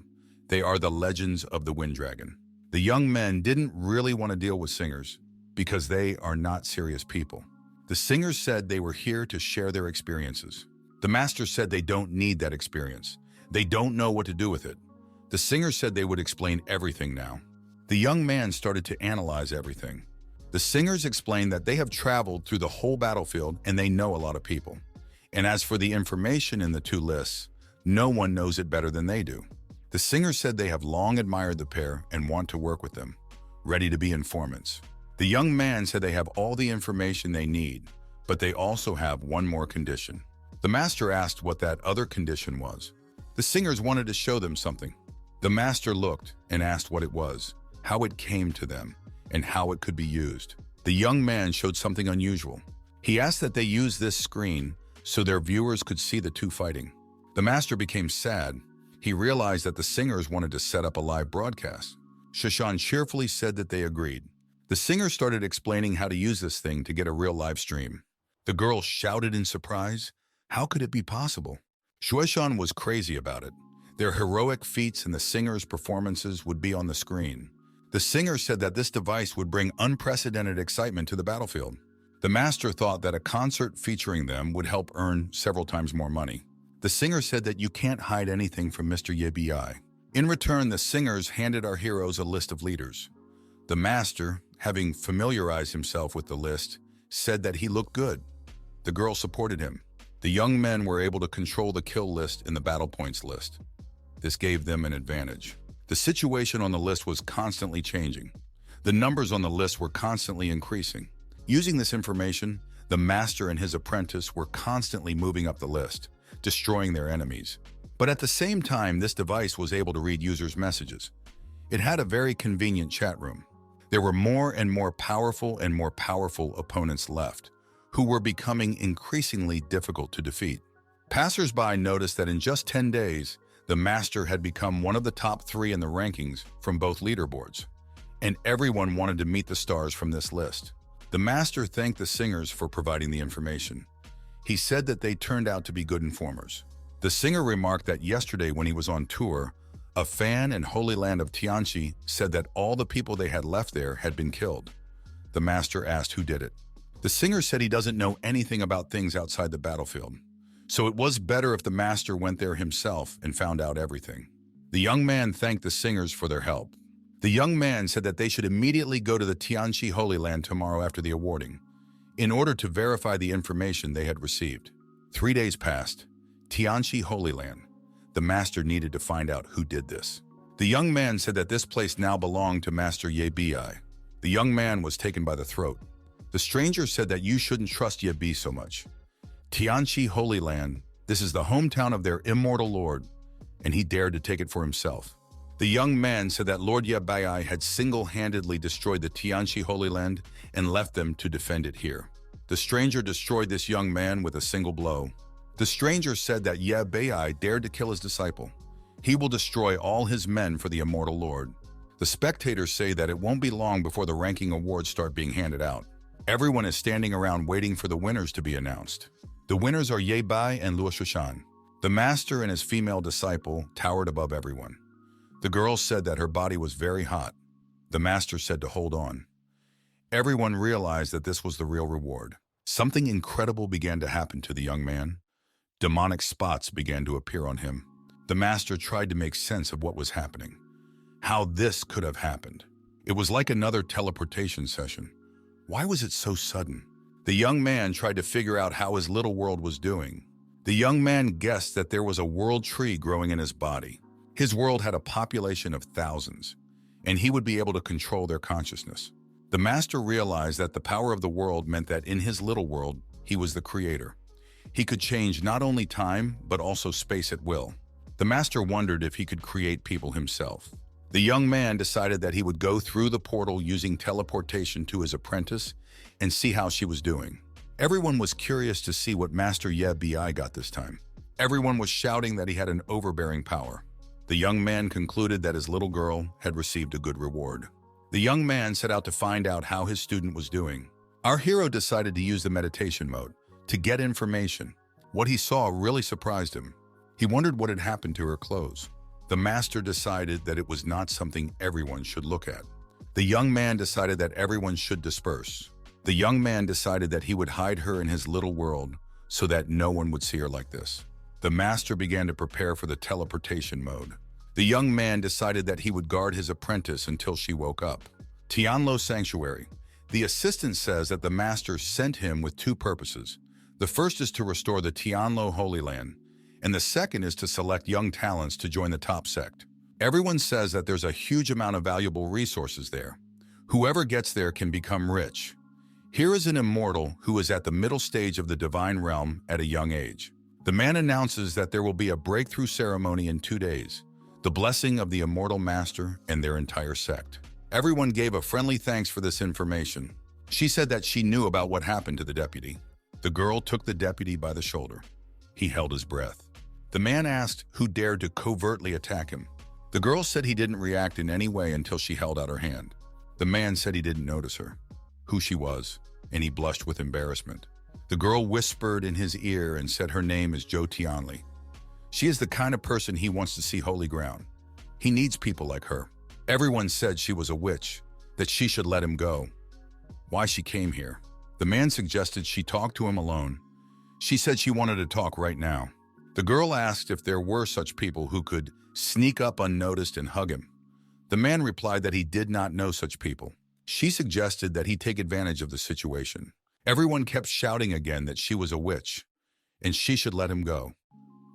They are the Legends of the Wind Dragon. The young men didn't really want to deal with singers because they are not serious people. The singers said they were here to share their experiences. The master said they don't need that experience. They don't know what to do with it. The singers said they would explain everything now. The young man started to analyze everything. The singers explained that they have traveled through the whole battlefield and they know a lot of people. And as for the information in the 2 lists, no one knows it better than they do. The singers said they have long admired the pair and want to work with them, ready to be informants. The young man said they have all the information they need, but they also have one more condition. The master asked what that other condition was. The singers wanted to show them something. The master looked and asked what it was, how it came to them, and how it could be used. The young man showed something unusual. He asked that they use this screen so their viewers could see the 2 fighting. The master became sad. He realized that the singers wanted to set up a live broadcast. Shoshan cheerfully said that they agreed. The singers started explaining how to use this thing to get a real live stream. The girl shouted in surprise, "How could it be possible?" Shueshan was crazy about it. Their heroic feats and the singers' performances would be on the screen. The singers said that this device would bring unprecedented excitement to the battlefield. The master thought that a concert featuring them would help earn several times more money. The singer said that you can't hide anything from Mr. Yebi. In return, the singers handed our heroes a list of leaders. The master, having familiarized himself with the list, said that he looked good. The girl supported him. The young men were able to control the kill list and the battle points list. This gave them an advantage. The situation on the list was constantly changing. The numbers on the list were constantly increasing. Using this information, the master and his apprentice were constantly moving up the list, destroying their enemies. But at the same time, this device was able to read users' messages. It had a very convenient chat room. There were more and more powerful opponents left, who were becoming increasingly difficult to defeat. Passers-by noticed that in just 10 days, the master had become one of the top 3 in the rankings from both leaderboards, and everyone wanted to meet the stars from this list. The master thanked the singers for providing the information. He said that they turned out to be good informers. The singer remarked that yesterday when he was on tour, a fan in Holy Land of Tianchi said that all the people they had left there had been killed. The master asked who did it. The singer said he doesn't know anything about things outside the battlefield, so it was better if the master went there himself and found out everything. The young man thanked the singers for their help. The young man said that they should immediately go to the Tianchi Holy Land tomorrow after the awarding, in order to verify the information they had received. 3 days passed. Tianchi Holy Land. The master needed to find out who did this. The young man said that this place now belonged to Master Yebi. The young man was taken by the throat. The stranger said that you shouldn't trust Yebi so much. Tianchi Holy Land, this is the hometown of their immortal lord, and he dared to take it for himself. The young man said that Lord Yebi had single-handedly destroyed the Tianchi Holy Land and left them to defend it here. The stranger destroyed this young man with a single blow. The stranger said that Yebi dared to kill his disciple. He will destroy all his men for the immortal lord. The spectators say that it won't be long before the ranking awards start being handed out. Everyone is standing around waiting for the winners to be announced. The winners are Yebi and Luo Shushan. The master and his female disciple towered above everyone. The girl said that her body was very hot. The master said to hold on. Everyone realized that this was the real reward. Something incredible began to happen to the young man. Demonic spots began to appear on him. The master tried to make sense of what was happening. How this could have happened. It was like another teleportation session. Why was it so sudden? The young man tried to figure out how his little world was doing. The young man guessed that there was a world tree growing in his body. His world had a population of thousands, and he would be able to control their consciousness. The master realized that the power of the world meant that in his little world, he was the creator. He could change not only time, but also space at will. The master wondered if he could create people himself. The young man decided that he would go through the portal using teleportation to his apprentice and see how she was doing. Everyone was curious to see what Master Ye Bi got this time. Everyone was shouting that he had an overbearing power. The young man concluded that his little girl had received a good reward. The young man set out to find out how his student was doing. Our hero decided to use the meditation mode to get information. What he saw really surprised him. He wondered what had happened to her clothes. The master decided that it was not something everyone should look at. The young man decided that everyone should disperse. The young man decided that he would hide her in his little world so that no one would see her like this. The master began to prepare for the teleportation mode. The young man decided that he would guard his apprentice until she woke up. Tianlo Sanctuary. The assistant says that the master sent him with two purposes. The first is to restore the Tianlo Holy Land, and the second is to select young talents to join the top sect. Everyone says that there's a huge amount of valuable resources there. Whoever gets there can become rich. Here is an immortal who is at the middle stage of the divine realm at a young age. The man announces that there will be a breakthrough ceremony in 2 days, the blessing of the immortal master and their entire sect. Everyone gave a friendly thanks for this information. She said that she knew about what happened to the deputy. The girl took the deputy by the shoulder. He held his breath. The man asked who dared to covertly attack him. The girl said he didn't react in any way until she held out her hand. The man said he didn't notice her, who she was, and he blushed with embarrassment. The girl whispered in his ear and said her name is Jo Tianli. She is the kind of person he wants to see holy ground. He needs people like her. Everyone said she was a witch, that she should let him go. Why she came here? The man suggested she talk to him alone. She said she wanted to talk right now. The girl asked if there were such people who could sneak up unnoticed and hug him. The man replied that he did not know such people. She suggested that he take advantage of the situation. Everyone kept shouting again that she was a witch, and she should let him go,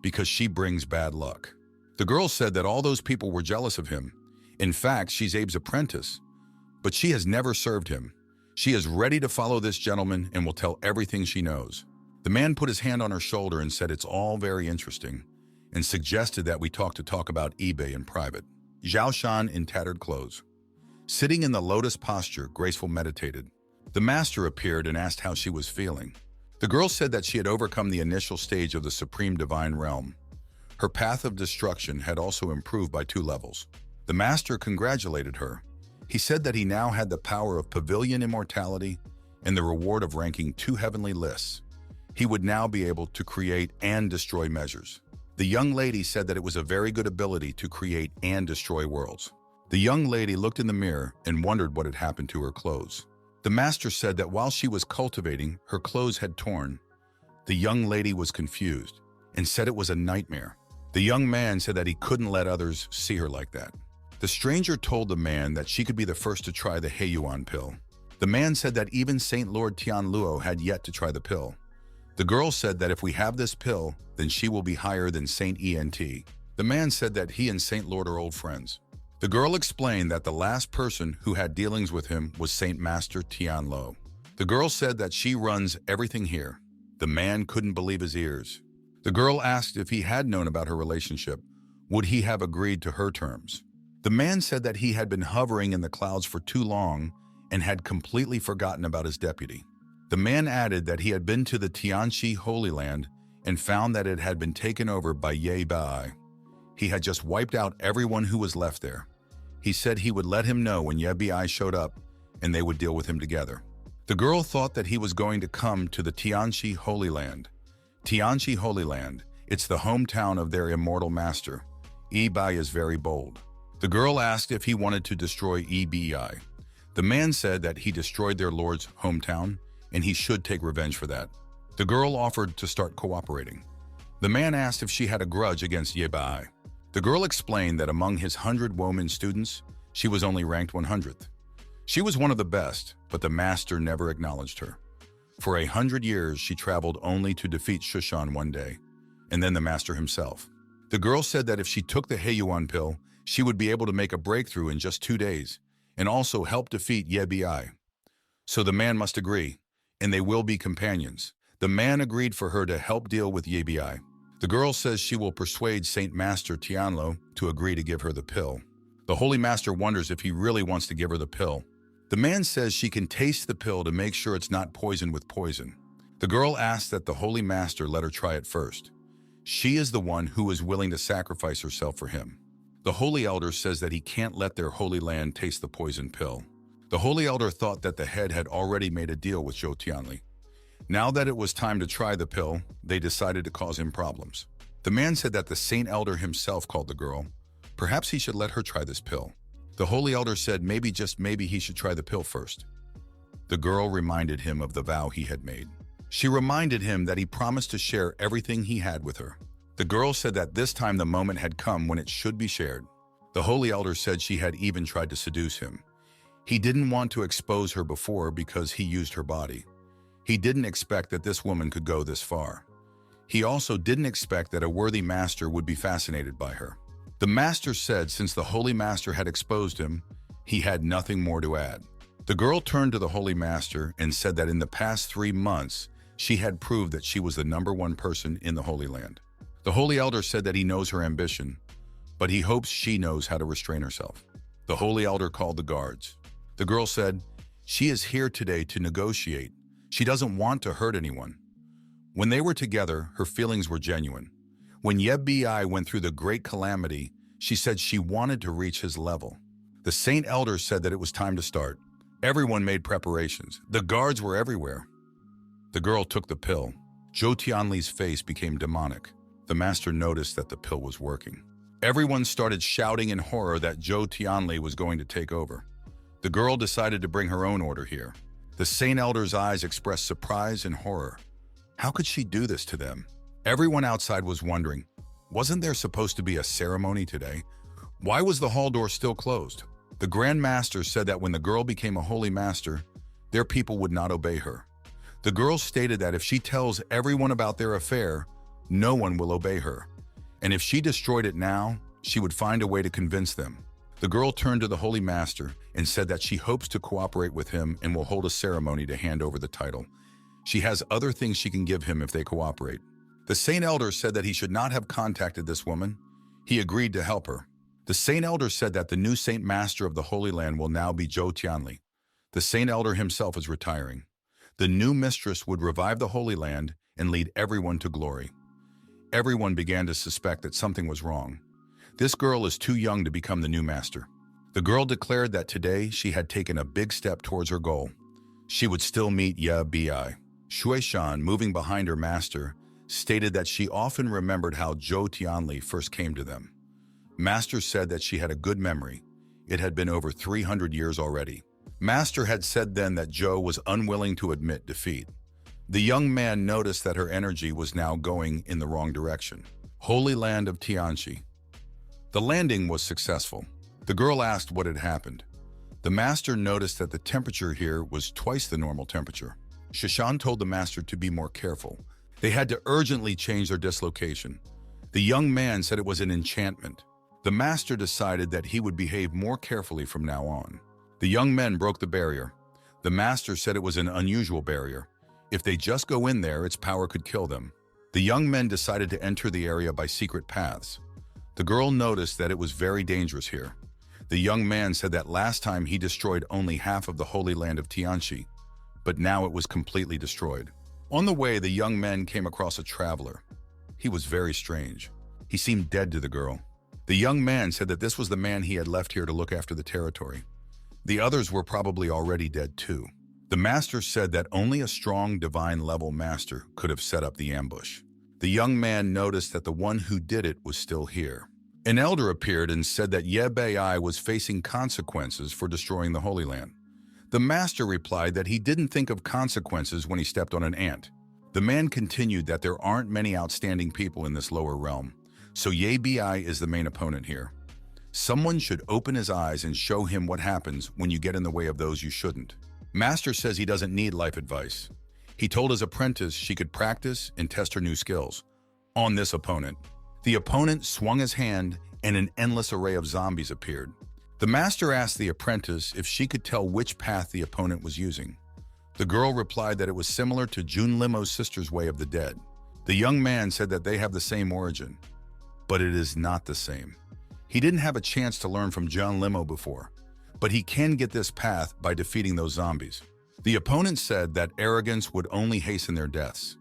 because she brings bad luck. The girl said that all those people were jealous of him. In fact, she's Abe's apprentice, but she has never served him. She is ready to follow this gentleman and will tell everything she knows. The man put his hand on her shoulder and said it's all very interesting, and suggested that we talk about eBay in private. Zhao Shan in tattered clothes. Sitting in the lotus posture, graceful meditated. The master appeared and asked how she was feeling. The girl said that she had overcome the initial stage of the supreme divine realm. Her path of destruction had also improved by 2 levels. The master congratulated her. He said that he now had the power of pavilion immortality and the reward of ranking 2 heavenly lists. He would now be able to create and destroy measures. The young lady said that it was a very good ability to create and destroy worlds. The young lady looked in the mirror and wondered what had happened to her clothes. The master said that while she was cultivating, her clothes had torn. The young lady was confused and said it was a nightmare. The young man said that he couldn't let others see her like that. The stranger told the man that she could be the first to try the Heiyuan pill. The man said that even Saint Lord Tianluo had yet to try the pill. The girl said that if we have this pill, then she will be higher than Saint Ent. The man said that he and Saint Lord are old friends. The girl explained that the last person who had dealings with him was Saint Master Tianlo. The girl said that she runs everything here. The man couldn't believe his ears. The girl asked if he had known about her relationship, would he have agreed to her terms? The man said that he had been hovering in the clouds for too long and had completely forgotten about his deputy. The man added that he had been to the Tianxi Holy Land and found that it had been taken over by Ye Bai. He had just wiped out everyone who was left there. He said he would let him know when Ye Bai showed up and they would deal with him together. The girl thought that he was going to come to the Tianxi Holy Land. Tianxi Holy Land, it's the hometown of their immortal master. Ye Bai is very bold. The girl asked if he wanted to destroy Ye Bai. The man said that he destroyed their lord's hometown and he should take revenge for that. The girl offered to start cooperating. The man asked if she had a grudge against Ye Bai. The girl explained that among his 100 women students, she was only ranked 100th. She was one of the best, but the master never acknowledged her. For 100 years, she traveled only to defeat Shushan one day, and then the master himself. The girl said that if she took the Heiyuan pill, she would be able to make a breakthrough in just 2 days, and also help defeat Ye Bai. So the man must agree, and they will be companions. The man agreed for her to help deal with Ye Bai. The girl says she will persuade Saint Master Tianlo to agree to give her the pill. The Holy Master wonders if he really wants to give her the pill. The man says she can taste the pill to make sure it's not poisoned with poison. The girl asks that the Holy Master let her try it first. She is the one who is willing to sacrifice herself for him. The Holy Elder says that he can't let their holy land taste the poison pill. The Holy Elder thought that the head had already made a deal with Zhou Tianli. Now that it was time to try the pill, they decided to cause him problems. The man said that the Saint Elder himself called the girl. Perhaps he should let her try this pill. The Holy Elder said maybe, just maybe, he should try the pill first. The girl reminded him of the vow he had made. She reminded him that he promised to share everything he had with her. The girl said that this time the moment had come when it should be shared. The Holy Elder said she had even tried to seduce him. He didn't want to expose her before because he used her body. He didn't expect that this woman could go this far. He also didn't expect that a worthy master would be fascinated by her. The master said since the Holy Master had exposed him, he had nothing more to add. The girl turned to the Holy Master and said that in the past 3 months, she had proved that she was the #1 person in the Holy Land. The Holy Elder said that he knows her ambition, but he hopes she knows how to restrain herself. The Holy Elder called the guards. The girl said, she is here today to negotiate. She doesn't want to hurt anyone. When they were together, her feelings were genuine. When Yebi went through the great calamity, she said she wanted to reach his level. The Saint Elder said that it was time to start. Everyone made preparations. The guards were everywhere. The girl took the pill. Zhou Tianli's face became demonic. The master noticed that the pill was working. Everyone started shouting in horror that Zhou Tianli was going to take over. The girl decided to bring her own order here. The Saint Elder's eyes expressed surprise and horror. How could she do this to them? Everyone outside was wondering, wasn't there supposed to be a ceremony today? Why was the hall door still closed? The Grand Master said that when the girl became a holy master, their people would not obey her. The girl stated that if she tells everyone about their affair, no one will obey her. And if she destroyed it now, she would find a way to convince them. The girl turned to the Holy Master and said that she hopes to cooperate with him and will hold a ceremony to hand over the title. She has other things she can give him if they cooperate. The Saint Elder said that he should not have contacted this woman. He agreed to help her. The Saint Elder said that the new Saint Master of the Holy Land will now be Zhou Tianli. The Saint Elder himself is retiring. The new mistress would revive the Holy Land and lead everyone to glory. Everyone began to suspect that something was wrong. This girl is too young to become the new master. The girl declared that today she had taken a big step towards her goal. She would still meet Bi. Shui Shan, moving behind her master, stated that she often remembered how Zhou Tianli first came to them. Master said that she had a good memory. It had been over 300 years already. Master had said then that Zhou was unwilling to admit defeat. The young man noticed that her energy was now going in the wrong direction. Holy Land of Tianxi. The landing was successful. The girl asked what had happened. The master noticed that the temperature here was twice the normal temperature. Shishan told the master to be more careful. They had to urgently change their dislocation. The young man said it was an enchantment. The master decided that he would behave more carefully from now on. The young men broke the barrier. The master said it was an unusual barrier. If they just go in there, its power could kill them. The young men decided to enter the area by secret paths. The girl noticed that it was very dangerous here. The young man said that last time he destroyed only half of the Holy Land of Tianxi, but now it was completely destroyed. On the way, the young men came across a traveler. He was very strange. He seemed dead to the girl. The young man said that this was the man he had left here to look after the territory. The others were probably already dead too. The master said that only a strong divine-level master could have set up the ambush. The young man noticed that the one who did it was still here. An elder appeared and said that Yebi was facing consequences for destroying the Holy Land. The master replied that he didn't think of consequences when he stepped on an ant. The man continued that there aren't many outstanding people in this lower realm, so Yebi is the main opponent here. Someone should open his eyes and show him what happens when you get in the way of those you shouldn't. Master says he doesn't need life advice. He told his apprentice she could practice and test her new skills on this opponent. The opponent swung his hand and an endless array of zombies appeared. The master asked the apprentice if she could tell which path the opponent was using. The girl replied that it was similar to Jun Limo's sister's way of the dead. The young man said that they have the same origin, but it is not the same. He didn't have a chance to learn from John Limo before, but he can get this path by defeating those zombies. The opponent said that arrogance would only hasten their deaths.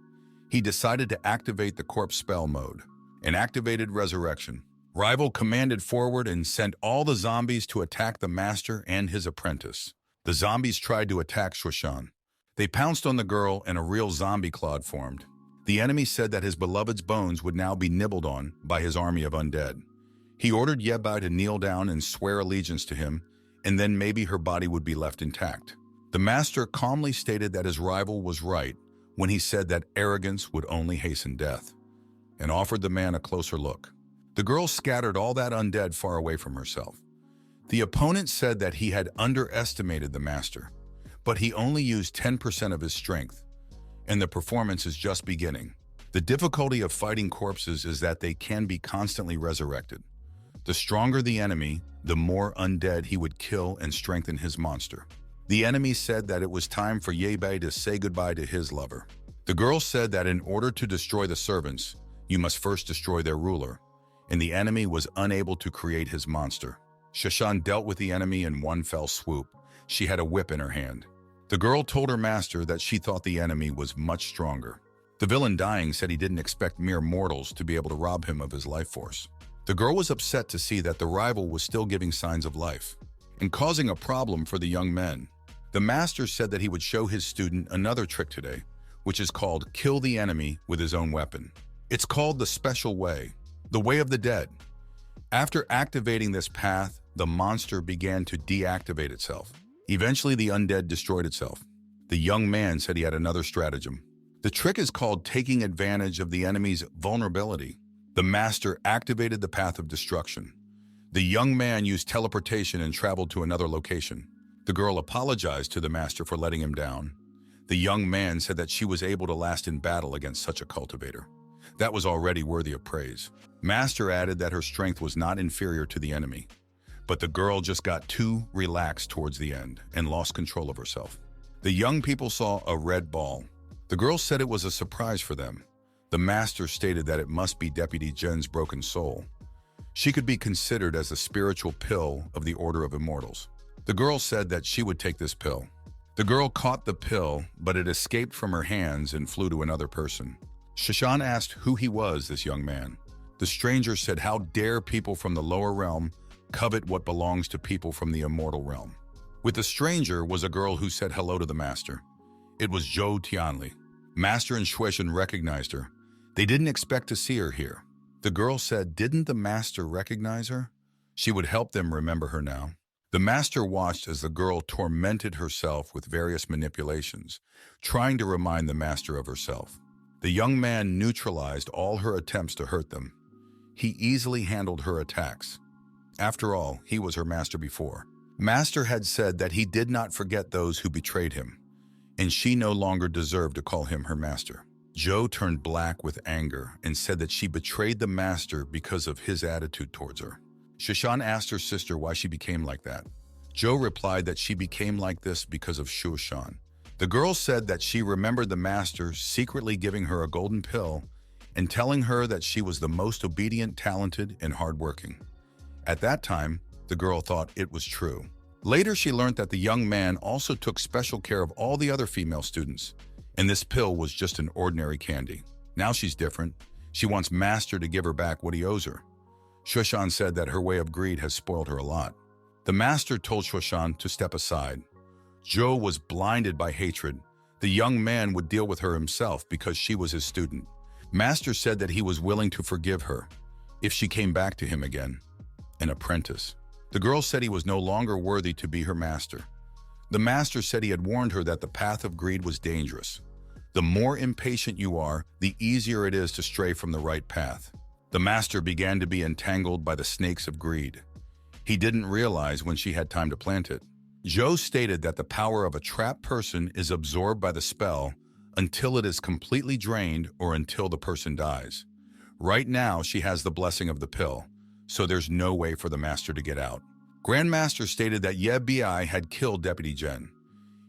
He decided to activate the corpse spell mode and activated resurrection. Rival commanded forward and sent all the zombies to attack the master and his apprentice. The zombies tried to attack Shoshan. They pounced on the girl and a real zombie clod formed. The enemy said that his beloved's bones would now be nibbled on by his army of undead. He ordered Yebai to kneel down and swear allegiance to him, and then maybe her body would be left intact. The master calmly stated that his rival was right when he said that arrogance would only hasten death, and offered the man a closer look. The girl scattered all that undead far away from herself. The opponent said that he had underestimated the master, but he only used 10% of his strength, and the performance is just beginning. The difficulty of fighting corpses is that they can be constantly resurrected. The stronger the enemy, the more undead he would kill and strengthen his monster. The enemy said that it was time for Yebai to say goodbye to his lover. The girl said that in order to destroy the servants, you must first destroy their ruler, and the enemy was unable to create his monster. Shoshan dealt with the enemy in one fell swoop. She had a whip in her hand. The girl told her master that she thought the enemy was much stronger. The villain dying said he didn't expect mere mortals to be able to rob him of his life force. The girl was upset to see that the rival was still giving signs of life and causing a problem for the young men. The master said that he would show his student another trick today, which is called kill the enemy with his own weapon. It's called the special way, the way of the dead. After activating this path, the monster began to deactivate itself. Eventually, the undead destroyed itself. The young man said he had another stratagem. The trick is called taking advantage of the enemy's vulnerability. The master activated the path of destruction. The young man used teleportation and traveled to another location. The girl apologized to the master for letting him down. The young man said that she was able to last in battle against such a cultivator. That was already worthy of praise. Master added that her strength was not inferior to the enemy, but the girl just got too relaxed towards the end and lost control of herself. The young people saw a red ball. The girl said it was a surprise for them. The master stated that it must be Deputy Jen's broken soul. She could be considered as the spiritual pill of the Order of Immortals. The girl said that she would take this pill. The girl caught the pill, but it escaped from her hands and flew to another person. Shoshan asked who he was, this young man. The stranger said, "How dare people from the lower realm covet what belongs to people from the immortal realm?" With the stranger was a girl who said hello to the master. It was Zhou Tianli. Master and Shueishan recognized her. They didn't expect to see her here. The girl said, didn't the master recognize her? She would help them remember her now. The master watched as the girl tormented herself with various manipulations, trying to remind the master of herself. The young man neutralized all her attempts to hurt them. He easily handled her attacks. After all, he was her master before. Master had said that he did not forget those who betrayed him, and she no longer deserved to call him her master. Zhou turned black with anger and said that she betrayed the master because of his attitude towards her. Shoshan asked her sister why she became like that. Zhou replied that she became like this because of Shoshan. The girl said that she remembered the master secretly giving her a golden pill and telling her that she was the most obedient, talented, and hardworking. At that time, the girl thought it was true. Later, she learned that the young man also took special care of all the other female students, and this pill was just an ordinary candy. Now she's different. She wants Master to give her back what he owes her. Shoshan said that her way of greed has spoiled her a lot. The master told Shoshan to step aside. Zhou was blinded by hatred. The young man would deal with her himself because she was his student. Master said that he was willing to forgive her if she came back to him again. An apprentice. The girl said he was no longer worthy to be her master. The master said he had warned her that the path of greed was dangerous. The more impatient you are, the easier it is to stray from the right path. The master began to be entangled by the snakes of greed. He didn't realize when she had time to plant it. Zhou stated that the power of a trapped person is absorbed by the spell until it is completely drained or until the person dies. Right now, she has the blessing of the pill, so there's no way for the master to get out. Grandmaster stated that Yebai had killed Deputy Jen.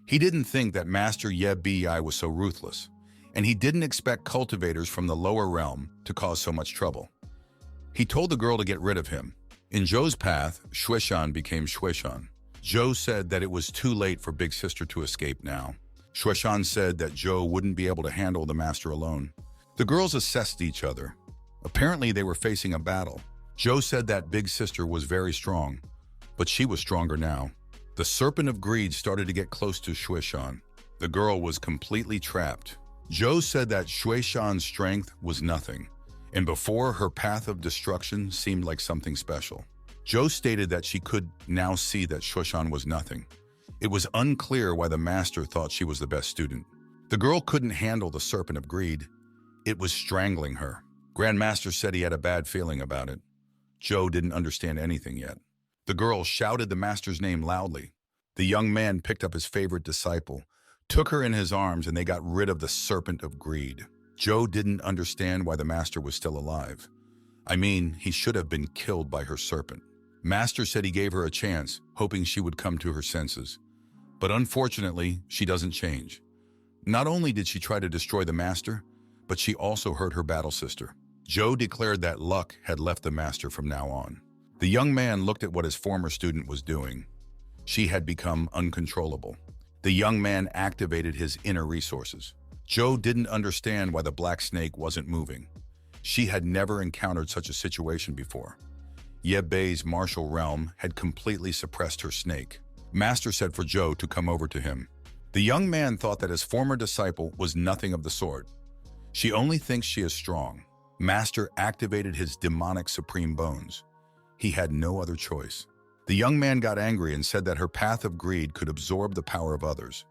He didn't think that Master Yebai was so ruthless, and he didn't expect cultivators from the lower realm to cause so much trouble. He told the girl to get rid of him. In Zhou's path, Shuishan became Shuishan. Zhou said that it was too late for Big Sister to escape now. Shuishan said that Zhou wouldn't be able to handle the master alone. The girls assessed each other. Apparently they were facing a battle. Zhou said that Big Sister was very strong, but she was stronger now. The Serpent of Greed started to get close to Shuishan. The girl was completely trapped. Zhou said that Shuishan's strength was nothing, and before her path of destruction seemed like something special. Zhou stated that she could now see that Shuishan was nothing. It was unclear why the master thought she was the best student. The girl couldn't handle the Serpent of Greed. It was strangling her. Grandmaster said he had a bad feeling about it. Zhou didn't understand anything yet. The girl shouted the master's name loudly. The young man picked up his favorite disciple, took her in his arms, and they got rid of the Serpent of Greed. Zhou didn't understand why the master was still alive. I mean, he should have been killed by her serpent. Master said he gave her a chance, hoping she would come to her senses. But unfortunately, she doesn't change. Not only did she try to destroy the master, but she also hurt her battle sister. Zhou declared that luck had left the master from now on. The young man looked at what his former student was doing. She had become uncontrollable. The young man activated his inner resources. Zhou didn't understand why the black snake wasn't moving. She had never encountered such a situation before. Ye Bei's martial realm had completely suppressed her snake. Master said for Zhou to come over to him. The young man thought that his former disciple was nothing of the sort. She only thinks she is strong. Master activated his demonic supreme bones. He had no other choice. The young man got angry and said that her path of greed could absorb the power of others.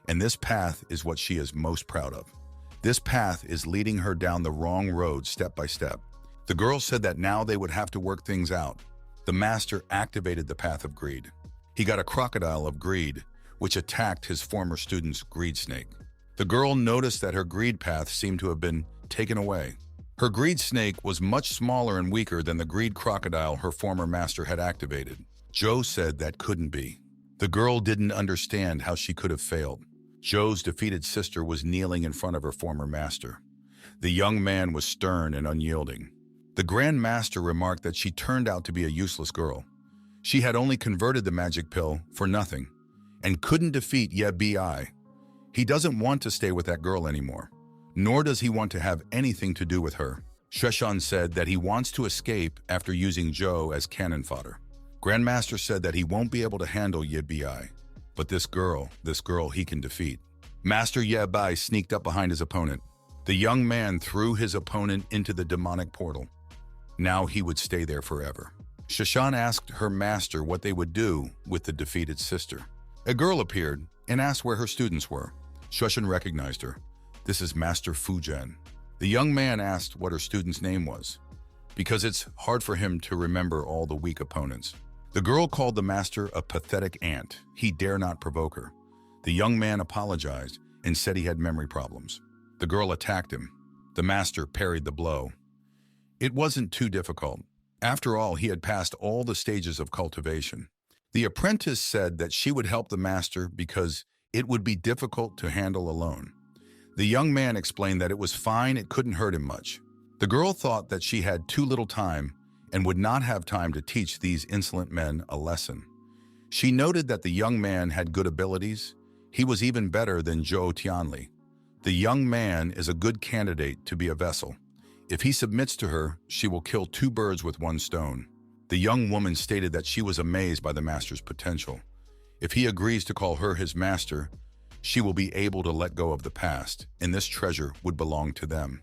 And this path is what she is most proud of. This path is leading her down the wrong road step by step. The girl said that now they would have to work things out. The master activated the path of greed. He got a crocodile of greed, which attacked his former student's greed snake. The girl noticed that her greed path seemed to have been taken away. Her greed snake was much smaller and weaker than the greed crocodile her former master had activated. Zhou said that couldn't be. The girl didn't understand how she could have failed. Zhou's defeated sister was kneeling in front of her former master. The young man was stern and unyielding. The Grand Master remarked that she turned out to be a useless girl. She had only converted the magic pill for nothing and couldn't defeat Ye Bai. He doesn't want to stay with that girl anymore, nor does he want to have anything to do with her. Shuishan said that he wants to escape after using Zhou as cannon fodder. Grandmaster said that he won't be able to handle Ye Bai, but this girl he can defeat. Master Ye Bai sneaked up behind his opponent. The young man threw his opponent into the demonic portal. Now he would stay there forever. Shuishan asked her master what they would do with the defeated sister. A girl appeared and asked where her students were. Shuishan recognized her. This is Master Fujian. The young man asked what her student's name was, because it's hard for him to remember all the weak opponents. The girl called the master a pathetic ant. He dare not provoke her. The young man apologized and said he had memory problems. The girl attacked him. The master parried the blow. It wasn't too difficult. After all, he had passed all the stages of cultivation. The apprentice said that she would help the master because it would be difficult to handle alone. The young man explained that it was fine, it couldn't hurt him much. The girl thought that she had too little time and would not have time to teach these insolent men a lesson. She noted that the young man had good abilities. He was even better than Zhou Tianli. The young man is a good candidate to be a vessel. If he submits to her, she will kill two birds with one stone. The young woman stated that she was amazed by the master's potential. If he agrees to call her his master, she will be able to let go of the past, and this treasure would belong to them.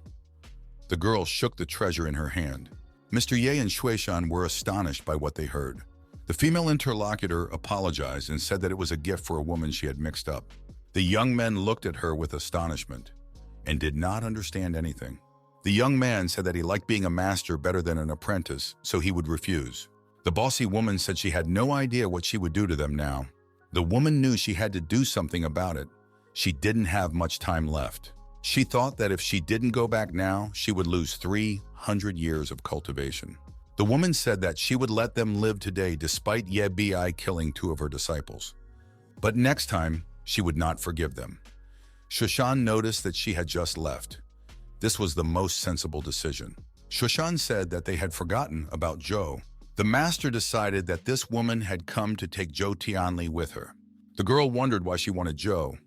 The girl shook the treasure in her hand. Mr. Ye and Shuishan were astonished by what they heard. The female interlocutor apologized and said that it was a gift for a woman she had mixed up. The young men looked at her with astonishment and did not understand anything. The young man said that he liked being a master better than an apprentice, so he would refuse. The bossy woman said she had no idea what she would do to them now. The woman knew she had to do something about it. She didn't have much time left. She thought that if she didn't go back now, she would lose 300 years of cultivation. The woman said that she would let them live today despite Ye Bai killing two of her disciples. But next time, she would not forgive them. Shuishan noticed that she had just left. This was the most sensible decision. Shuishan said that they had forgotten about Zhou. The master decided that this woman had come to take Zhou Tianli with her. The girl wondered why she wanted Zhou.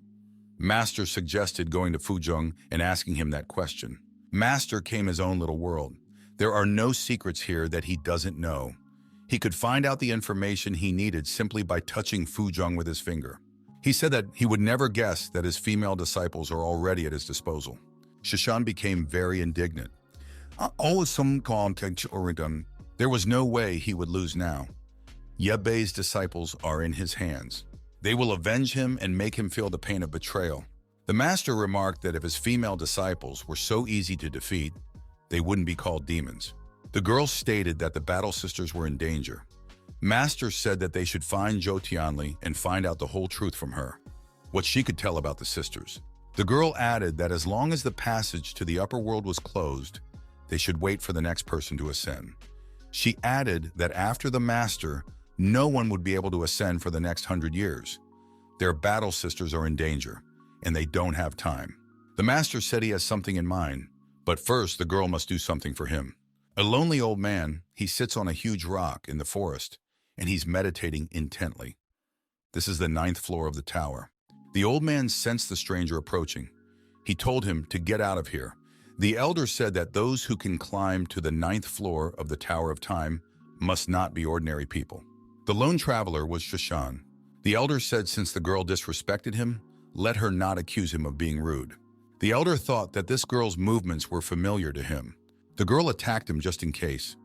Master suggested going to Fuzhong and asking him that question. Master came his own little world. There are no secrets here that he doesn't know. He could find out the information he needed simply by touching Fuzhong with his finger. He said that he would never guess that his female disciples are already at his disposal. Shishan became very indignant. There was no way he would lose now. Yebei's disciples are in his hands. They will avenge him and make him feel the pain of betrayal. The master remarked that if his female disciples were so easy to defeat, they wouldn't be called demons. The girl stated that the battle sisters were in danger. Master said that they should find Zhou Tianli and find out the whole truth from her, what she could tell about the sisters. The girl added that as long as the passage to the upper world was closed, they should wait for the next person to ascend. She added that after the master, no one would be able to ascend for the next 100 years. Their battle sisters are in danger, and they don't have time. The master said he has something in mind, but first the girl must do something for him. A lonely old man, he sits on a huge rock in the forest, and he's meditating intently. This is the 9th floor of the tower. The old man sensed the stranger approaching. He told him to get out of here. The elder said that those who can climb to the 9th floor of the Tower of Time must not be ordinary people. The lone traveler was Shishan. The elder said since the girl disrespected him, let her not accuse him of being rude. The elder thought that this girl's movements were familiar to him. The girl attacked him just in case.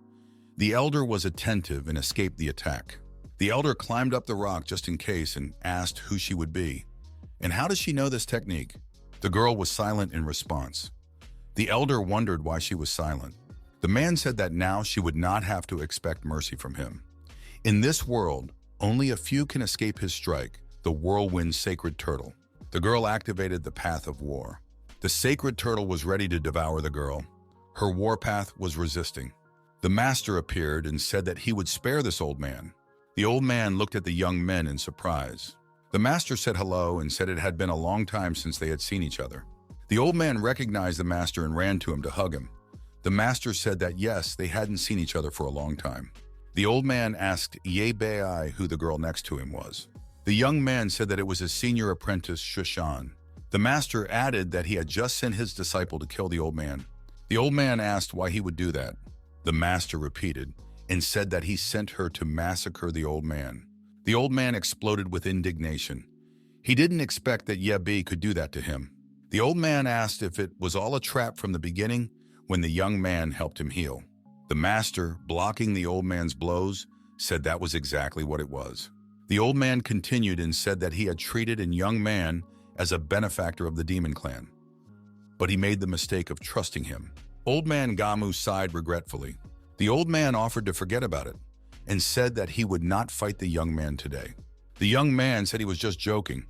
The elder was attentive and escaped the attack. The elder climbed up the rock just in case and asked who she would be. And how does she know this technique? The girl was silent in response. The elder wondered why she was silent. The man said that now she would not have to expect mercy from him. In this world, only a few can escape his strike, the whirlwind sacred turtle. The girl activated the path of war. The sacred turtle was ready to devour the girl. Her warpath was resisting. The master appeared and said that he would spare this old man. The old man looked at the young men in surprise. The master said hello and said it had been a long time since they had seen each other. The old man recognized the master and ran to him to hug him. The master said that yes, they hadn't seen each other for a long time. The old man asked Ye Bei who the girl next to him was. The young man said that it was his senior apprentice, Shishan. The master added that he had just sent his disciple to kill the old man. The old man asked why he would do that. The master repeated and said that he sent her to massacre the old man. The old man exploded with indignation. He didn't expect that Ye Bei could do that to him. The old man asked if it was all a trap from the beginning when the young man helped him heal. The master, blocking the old man's blows, said that was exactly what it was. The old man continued and said that he had treated a young man as a benefactor of the demon clan. But he made the mistake of trusting him. Old man Gamu sighed regretfully. The old man offered to forget about it and said that he would not fight the young man today. The young man said he was just joking.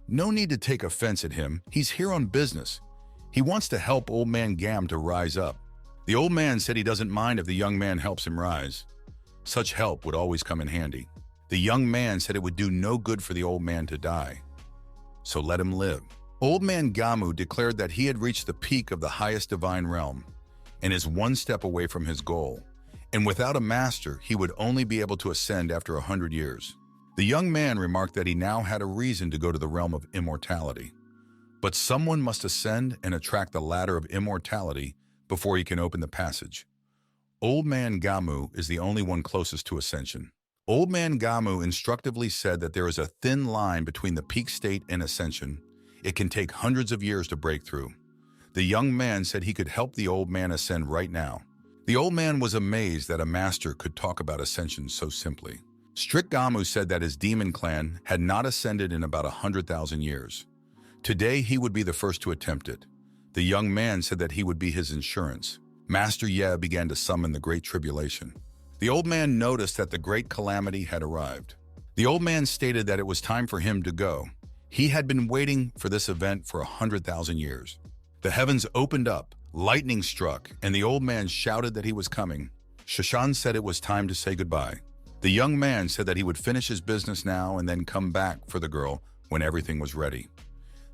No need to take offense at him. He's here on business. He wants to help old man Gam to rise up. The old man said he doesn't mind if the young man helps him rise. Such help would always come in handy. The young man said it would do no good for the old man to die. So let him live. Old man Gamu declared that he had reached the peak of the highest divine realm and is one step away from his goal. And without a master, he would only be able to ascend after 100 years. The young man remarked that he now had a reason to go to the realm of immortality. But someone must ascend and attract the ladder of immortality before he can open the passage. Old man Gamu is the only one closest to ascension. Old man Gamu instructively said that there is a thin line between the peak state and ascension. It can take hundreds of years to break through. The young man said he could help the old man ascend right now. The old man was amazed that a master could talk about ascension so simply. Strict Gamu said that his demon clan had not ascended in about 100,000 years. Today, he would be the first to attempt it. The young man said that he would be his insurance. Master Ye began to summon the Great Tribulation. The old man noticed that the great calamity had arrived. The old man stated that it was time for him to go. He had been waiting for this event for 100,000 years. The heavens opened up, lightning struck, and the old man shouted that he was coming. Shishan said it was time to say goodbye. The young man said that he would finish his business now and then come back for the girl when everything was ready.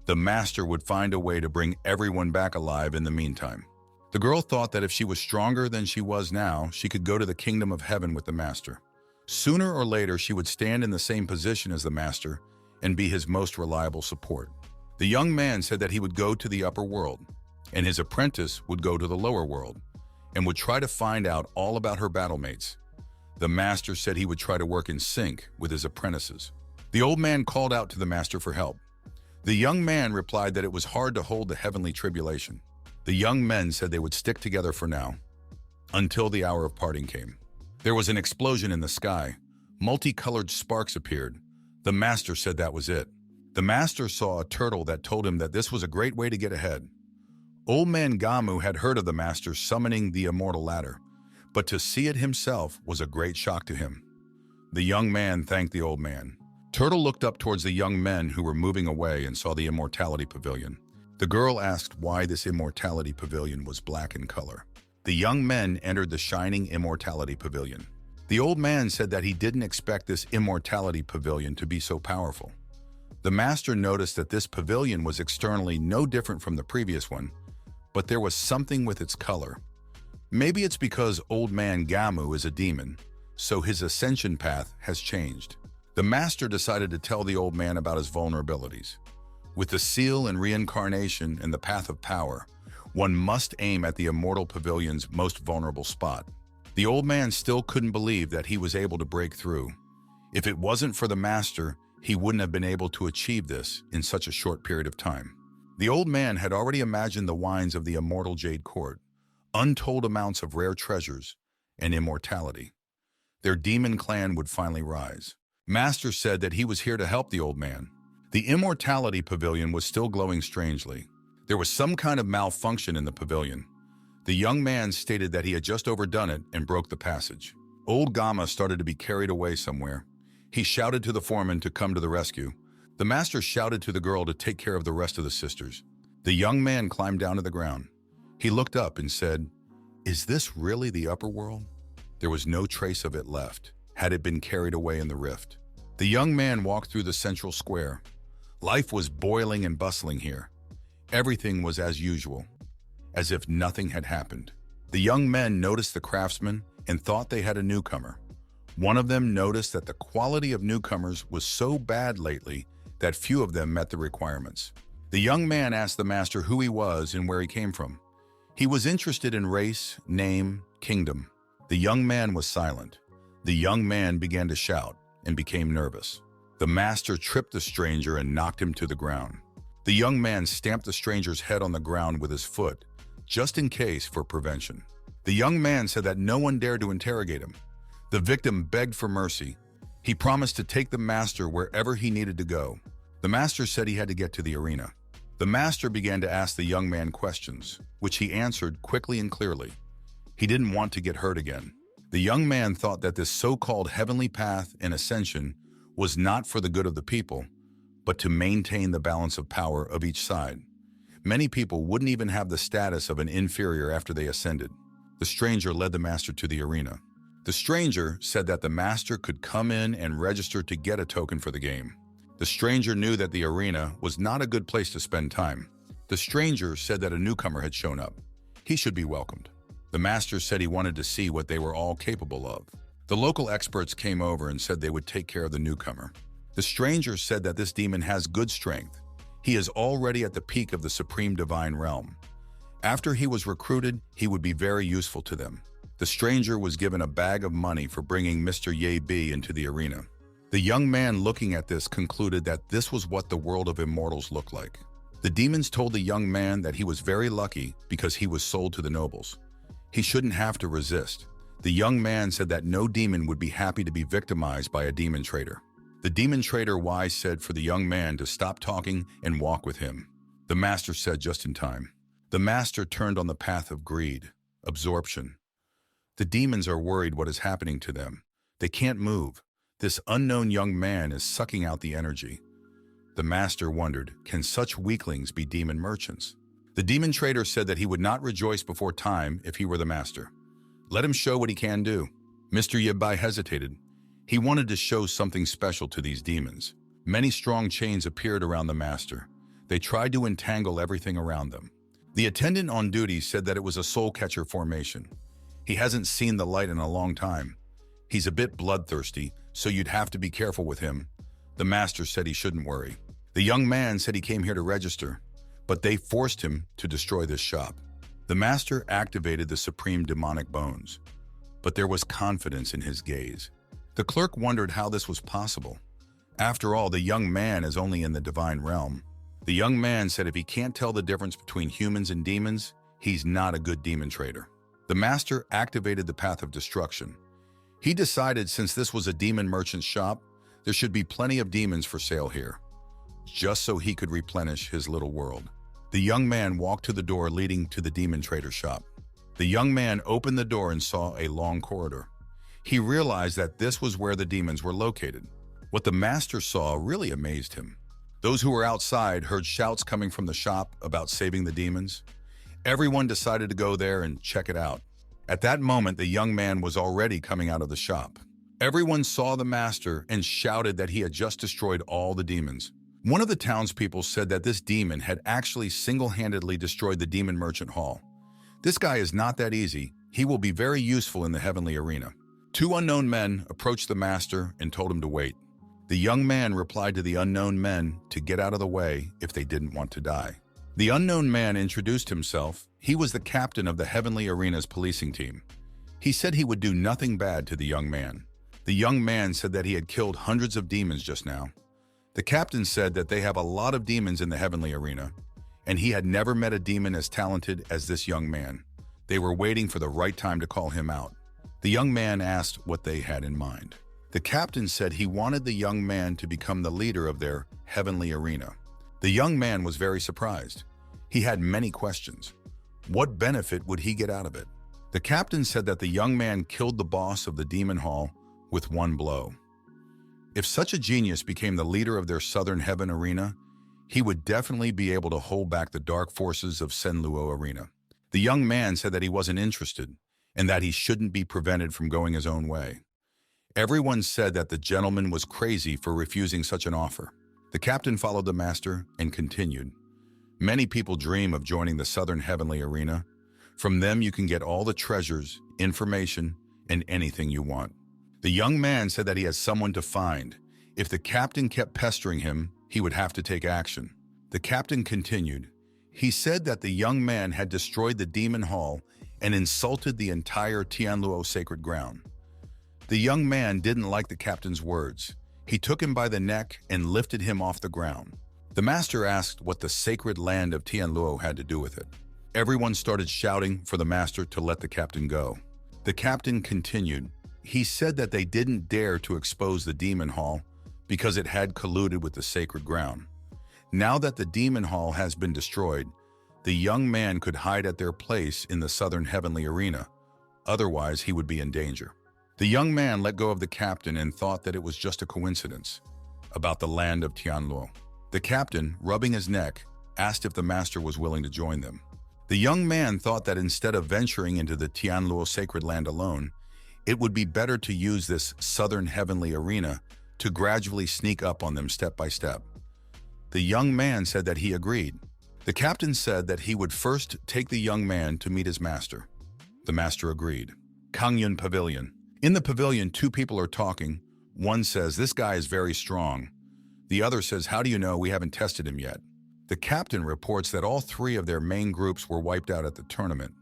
The master would find a way to bring everyone back alive in the meantime. The girl thought that if she was stronger than she was now, she could go to the kingdom of heaven with the master. Sooner or later, she would stand in the same position as the master and be his most reliable support. The young man said that he would go to the upper world, and his apprentice would go to the lower world and would try to find out all about her battlemates. The master said he would try to work in sync with his apprentices. The old man called out to the master for help. The young man replied that it was hard to hold the heavenly tribulation. The young men said they would stick together for now, until the hour of parting came. There was an explosion in the sky. Multicolored sparks appeared. The master said that was it. The master saw a turtle that told him that this was a great way to get ahead. Old man Gamu had heard of the master summoning the immortal ladder, but to see it himself was a great shock to him. The young man thanked the old man. Turtle looked up towards the young men who were moving away and saw the immortality pavilion. The girl asked why this immortality pavilion was black in color. The young men entered the shining immortality pavilion. The old man said that he didn't expect this immortality pavilion to be so powerful. The master noticed that this pavilion was externally no different from the previous one, but there was something with its color. Maybe it's because old man Gamu is a demon, so his ascension path has changed. The master decided to tell the old man about his vulnerabilities. With the seal and reincarnation and the path of power, one must aim at the immortal pavilion's most vulnerable spot. The old man still couldn't believe that he was able to break through. If it wasn't for the master, he wouldn't have been able to achieve this in such a short period of time. The old man had already imagined the wines of the immortal Jade Court, untold amounts of rare treasures, and immortality. Their demon clan would finally rise. Master said that he was here to help the old man. The immortality pavilion was still glowing strangely. There was some kind of malfunction in the pavilion. The young man stated that he had just overdone it and broke the passage. Old Gama started to be carried away somewhere. He shouted to the foreman to come to the rescue. The master shouted to the girl to take care of the rest of the sisters. The young man climbed down to the ground. He looked up and said, "Is this really the upper world?" There was no trace of it left. Had it been carried away in the rift? The young man walked through the central square. Life was boiling and bustling here. Everything was as usual, as if nothing had happened. The young men noticed the craftsmen and thought they had a newcomer. One of them noticed that the quality of newcomers was so bad lately that few of them met the requirements. The young man asked the master who he was and where he came from. He was interested in race, name, kingdom. The young man was silent. The young man began to shout and became nervous. The master tripped the stranger and knocked him to the ground. The young man stamped the stranger's head on the ground with his foot, just in case for prevention. The young man said that no one dared to interrogate him. The victim begged for mercy. He promised to take the master wherever he needed to go. The master said he had to get to the arena. The master began to ask the young man questions, which he answered quickly and clearly. He didn't want to get hurt again. The young man thought that this so-called heavenly path and ascension was not for the good of the people, but to maintain the balance of power of each side. Many people wouldn't even have the status of an inferior after they ascended. The stranger led the master to the arena. The stranger said that the master could come in and register to get a token for the game. The stranger knew that the arena was not a good place to spend time. The stranger said that a newcomer had shown up. He should be welcomed. The master said he wanted to see what they were all capable of. The local experts came over and said they would take care of the newcomer. The stranger said that this demon has good strength. He is already at the peak of the supreme divine realm. After he was recruited, he would be very useful to them. The stranger was given a bag of money for bringing Mr. Ye Bi into the arena. The young man looking at this concluded that this was what the world of immortals looked like. The demons told the young man that he was very lucky because he was sold to the nobles. He shouldn't have to resist. The young man said that no demon would be happy to be victimized by a demon trader. The demon trader wise said for the young man to stop talking and walk with him. The master said just in time. The master turned on the path of greed, absorption. The demons are worried what is happening to them. They can't move. This unknown young man is sucking out the energy. The master wondered, can such weaklings be demon merchants? The demon trader said that he would not rejoice before time if he were the master. Let him show what he can do. Mr. Yabai hesitated. He wanted to show something special to these demons. Many strong chains appeared around the master. They tried to entangle everything around them. The attendant on duty said that it was a soul catcher formation. He hasn't seen the light in a long time. He's a bit bloodthirsty, so you'd have to be careful with him. The master said he shouldn't worry. The young man said he came here to register, but they forced him to destroy this shop. The master activated the supreme demonic bones, but there was confidence in his gaze. The clerk wondered how this was possible. After all, the young man is only in the divine realm. The young man said if he can't tell the difference between humans and demons, he's not a good demon trader. The master activated the path of destruction. He decided since this was a demon merchant's shop, there should be plenty of demons for sale here, just so he could replenish his little world. The young man walked to the door leading to the demon trader shop. The young man opened the door and saw a long corridor. He realized that this was where the demons were located. What the master saw really amazed him. Those who were outside heard shouts coming from the shop about saving the demons. Everyone decided to go there and check it out. At that moment, the young man was already coming out of the shop. Everyone saw the master and shouted that he had just destroyed all the demons. One of the townspeople said that this demon had actually single-handedly destroyed the demon merchant hall. This guy is not that easy. He will be very useful in the heavenly arena. Two unknown men approached the master and told him to wait. The young man replied to the unknown men to get out of the way if they didn't want to die. The unknown man introduced himself. He was the captain of the heavenly arena's policing team. He said he would do nothing bad to the young man. The young man said that he had killed hundreds of demons just now. The captain said that they have a lot of demons in the heavenly arena, and he had never met a demon as talented as this young man. They were waiting for the right time to call him out. The young man asked what they had in mind. The captain said he wanted the young man to become the leader of their heavenly arena. The young man was very surprised. He had many questions. What benefit would he get out of it? The captain said that the young man killed the boss of the demon hall with one blow. If such a genius became the leader of their southern heaven arena, he would definitely be able to hold back the dark forces of Senluo arena. The young man said that he wasn't interested and that he shouldn't be prevented from going his own way. Everyone said that the gentleman was crazy for refusing such an offer. The captain followed the master and continued. Many people dream of joining the Southern Heavenly Arena. From them you can get all the treasures, information, and anything you want. The young man said that he has someone to find. If the captain kept pestering him, he would have to take action. The captain continued. He said that the young man had destroyed the demon hall and insulted the entire Tianluo sacred ground. The young man didn't like the captain's words. He took him by the neck and lifted him off the ground. The master asked what the sacred land of Tianluo had to do with it. Everyone started shouting for the master to let the captain go. The captain continued. He said that they didn't dare to expose the demon hall because it had colluded with the sacred ground. Now that the demon hall has been destroyed, the young man could hide at their place in the southern heavenly arena. Otherwise, he would be in danger. The young man let go of the captain and thought that it was just a coincidence about the land of Tianluo. The captain, rubbing his neck, asked if the master was willing to join them. The young man thought that instead of venturing into the Tianluo sacred land alone, it would be better to use this southern heavenly arena to gradually sneak up on them step by step. The young man said that he agreed. The captain said that he would first take the young man to meet his master. The master agreed. Kangyun Pavilion. In the pavilion, two people are talking. One says, "This guy is very strong." The other says, "How do you know? We haven't tested him yet." The captain reports that all three of their main groups were wiped out at the tournament.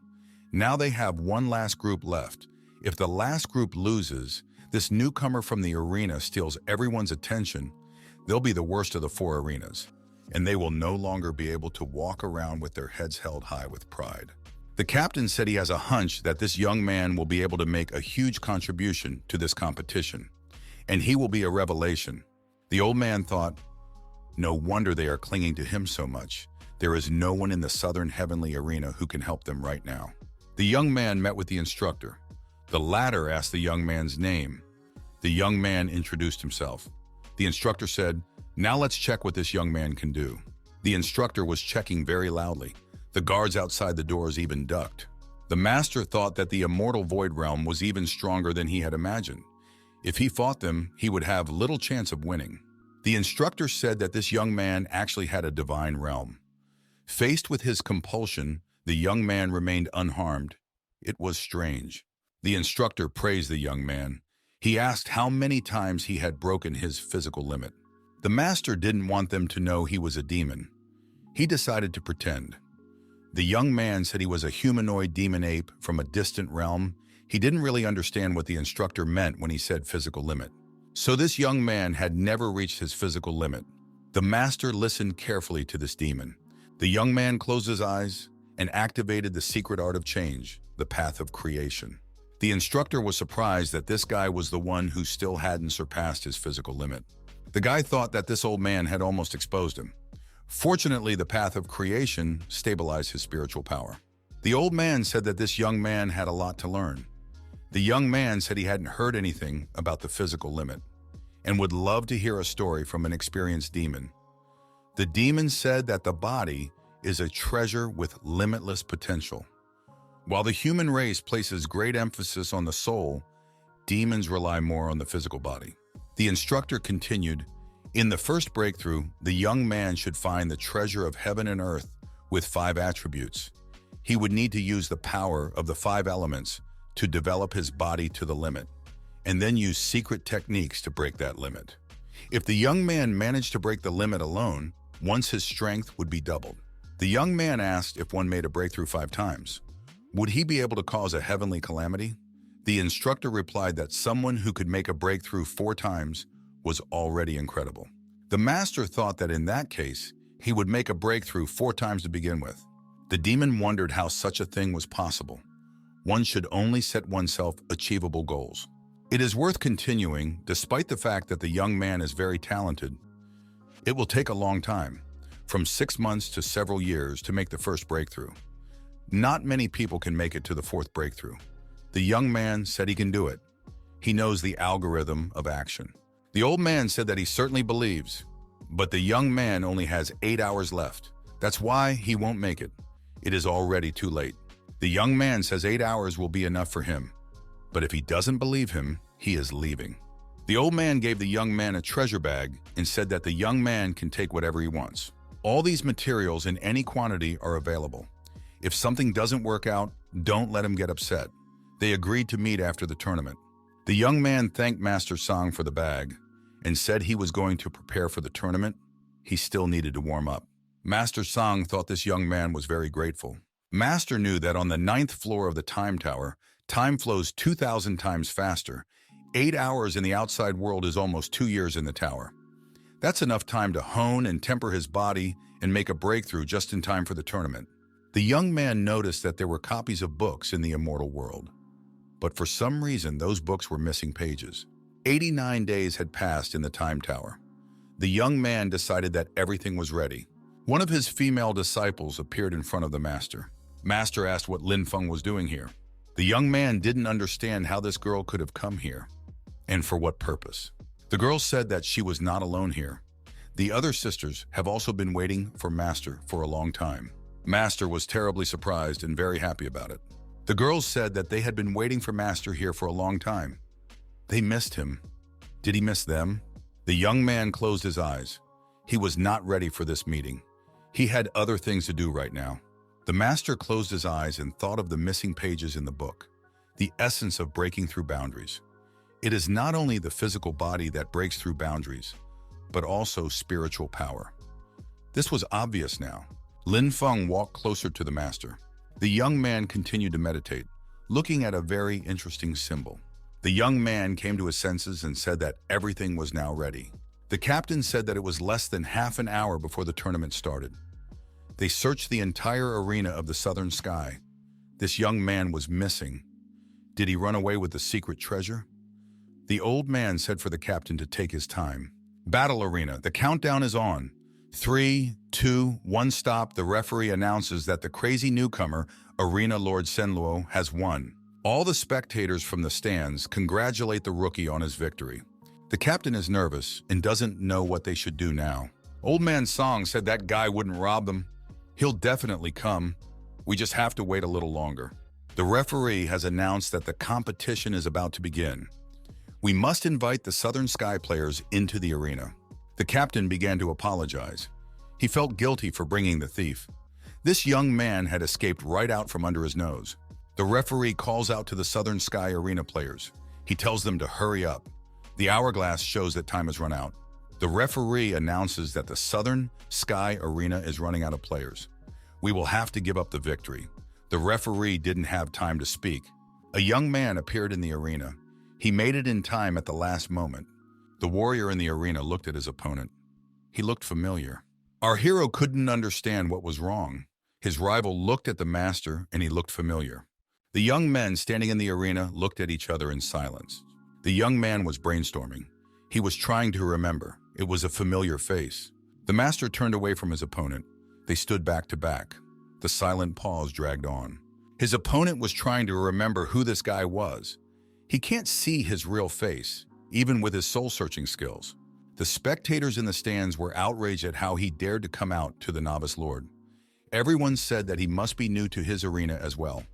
Now they have one last group left. If the last group loses, this newcomer from the arena steals everyone's attention. They'll be the worst of the four arenas, and they will no longer be able to walk around with their heads held high with pride. The captain said he has a hunch that this young man will be able to make a huge contribution to this competition, and he will be a revelation. The old man thought, no wonder they are clinging to him so much. There is no one in the southern heavenly arena who can help them right now. The young man met with the instructor. The latter asked the young man's name. The young man introduced himself. The instructor said, "Now let's check what this young man can do." The instructor was checking very loudly. The guards outside the doors even ducked. The master thought that the immortal void realm was even stronger than he had imagined. If he fought them, he would have little chance of winning. The instructor said that this young man actually had a divine realm. Faced with his compulsion, the young man remained unharmed. It was strange. The instructor praised the young man. He asked how many times he had broken his physical limit. The master didn't want them to know he was a demon. He decided to pretend. The young man said he was a humanoid demon ape from a distant realm. He didn't really understand what the instructor meant when he said physical limit. So this young man had never reached his physical limit. The master listened carefully to this demon. The young man closed his eyes and activated the secret art of change, the path of creation. The instructor was surprised that this guy was the one who still hadn't surpassed his physical limit. The guy thought that this old man had almost exposed him. Fortunately, the path of creation stabilized his spiritual power. The old man said that this young man had a lot to learn. The young man said he hadn't heard anything about the physical limit and would love to hear a story from an experienced demon. The demon said that the body is a treasure with limitless potential. While the human race places great emphasis on the soul, demons rely more on the physical body. The instructor continued, in the first breakthrough, the young man should find the treasure of heaven and earth with 5 attributes. He would need to use the power of the 5 elements to develop his body to the limit, and then use secret techniques to break that limit. If the young man managed to break the limit alone, once his strength would be doubled. The young man asked if one made a breakthrough 5 times. Would he be able to cause a heavenly calamity? The instructor replied that someone who could make a breakthrough 4 times was already incredible. The master thought that in that case, he would make a breakthrough 4 times to begin with. The demon wondered how such a thing was possible. One should only set oneself achievable goals. It is worth continuing, despite the fact that the young man is very talented. It will take a long time, from 6 months to several years, to make the first breakthrough. Not many people can make it to the 4th breakthrough. The young man said he can do it. He knows the algorithm of action. The old man said that he certainly believes, but the young man only has 8 hours left. That's why he won't make it. It is already too late. The young man says 8 hours will be enough for him, but if he doesn't believe him, he is leaving. The old man gave the young man a treasure bag and said that the young man can take whatever he wants. All these materials in any quantity are available. If something doesn't work out, don't let him get upset. They agreed to meet after the tournament. The young man thanked Master Song for the bag and said he was going to prepare for the tournament. He still needed to warm up. Master Song thought this young man was very grateful. Master knew that on the 9th floor of the Time Tower, time flows 2,000 times faster. 8 hours in the outside world is almost 2 years in the tower. That's enough time to hone and temper his body and make a breakthrough just in time for the tournament. The young man noticed that there were copies of books in the immortal world. But for some reason, those books were missing pages. 89 days had passed in the Time Tower. The young man decided that everything was ready. One of his female disciples appeared in front of the master. Master asked what Lin Feng was doing here. The young man didn't understand how this girl could have come here, and for what purpose. The girl said that she was not alone here. The other sisters have also been waiting for Master for a long time. Master was terribly surprised and very happy about it. The girls said that they had been waiting for Master here for a long time. They missed him. Did he miss them? The young man closed his eyes. He was not ready for this meeting. He had other things to do right now. The master closed his eyes and thought of the missing pages in the book, the essence of breaking through boundaries. It is not only the physical body that breaks through boundaries, but also spiritual power. This was obvious now. Lin Feng walked closer to the master. The young man continued to meditate, looking at a very interesting symbol. The young man came to his senses and said that everything was now ready. The captain said that it was less than half an hour before the tournament started. They searched the entire arena of the southern sky. This young man was missing. Did he run away with the secret treasure? The old man said for the captain to take his time. Battle arena, the countdown is on. 3, 2, 1 stop. The referee announces that the crazy newcomer, Arena Lord Senluo, has won. All the spectators from the stands congratulate the rookie on his victory. The captain is nervous and doesn't know what they should do now. Old Man Song said that guy wouldn't rob them. He'll definitely come. We just have to wait a little longer. The referee has announced that the competition is about to begin. We must invite the Southern Sky players into the arena. The captain began to apologize. He felt guilty for bringing the thief. This young man had escaped right out from under his nose. The referee calls out to the Southern Sky Arena players. He tells them to hurry up. The hourglass shows that time has run out. The referee announces that the Southern Sky Arena is running out of players. We will have to give up the victory. The referee didn't have time to speak. A young man appeared in the arena. He made it in time at the last moment. The warrior in the arena looked at his opponent. He looked familiar. Our hero couldn't understand what was wrong. His rival looked at the master and he looked familiar. The young men standing in the arena looked at each other in silence. The young man was brainstorming. He was trying to remember. It was a familiar face. The master turned away from his opponent. They stood back to back. The silent pause dragged on. His opponent was trying to remember who this guy was. He can't see his real face, even with his soul-searching skills. The spectators in the stands were outraged at how he dared to come out to the novice lord. Everyone said that he must be new to his arena as well.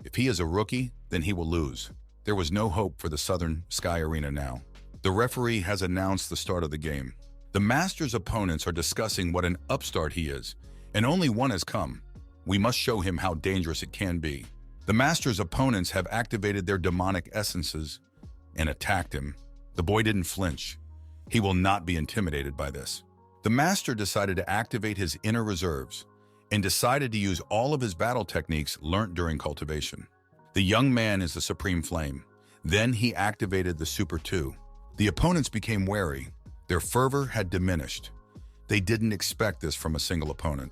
If he is a rookie, then he will lose. There was no hope for the Southern Sky Arena now. The referee has announced the start of the game. The master's opponents are discussing what an upstart he is, and only one has come. We must show him how dangerous it can be. The master's opponents have activated their demonic essences and attacked him. The boy didn't flinch. He will not be intimidated by this. The master decided to activate his inner reserves and decided to use all of his battle techniques learnt during cultivation. The young man is the supreme flame. Then he activated the Super 2. The opponents became wary. Their fervor had diminished. They didn't expect this from a single opponent.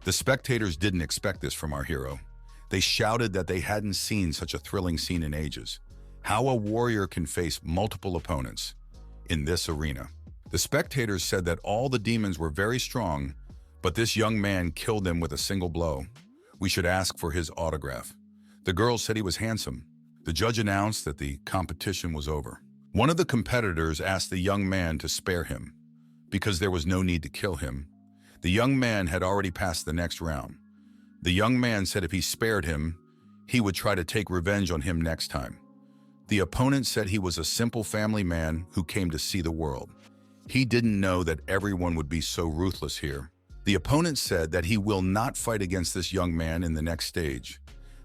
The spectators didn't expect this from our hero. They shouted that they hadn't seen such a thrilling scene in ages. How a warrior can face multiple opponents in this arena. The spectators said that all the demons were very strong, but this young man killed them with a single blow. We should ask for his autograph. The girls said he was handsome. The judge announced that the competition was over. One of the competitors asked the young man to spare him because there was no need to kill him. The young man had already passed the next round. The young man said if he spared him, he would try to take revenge on him next time. The opponent said he was a simple family man who came to see the world. He didn't know that everyone would be so ruthless here. The opponent said that he will not fight against this young man in the next stage.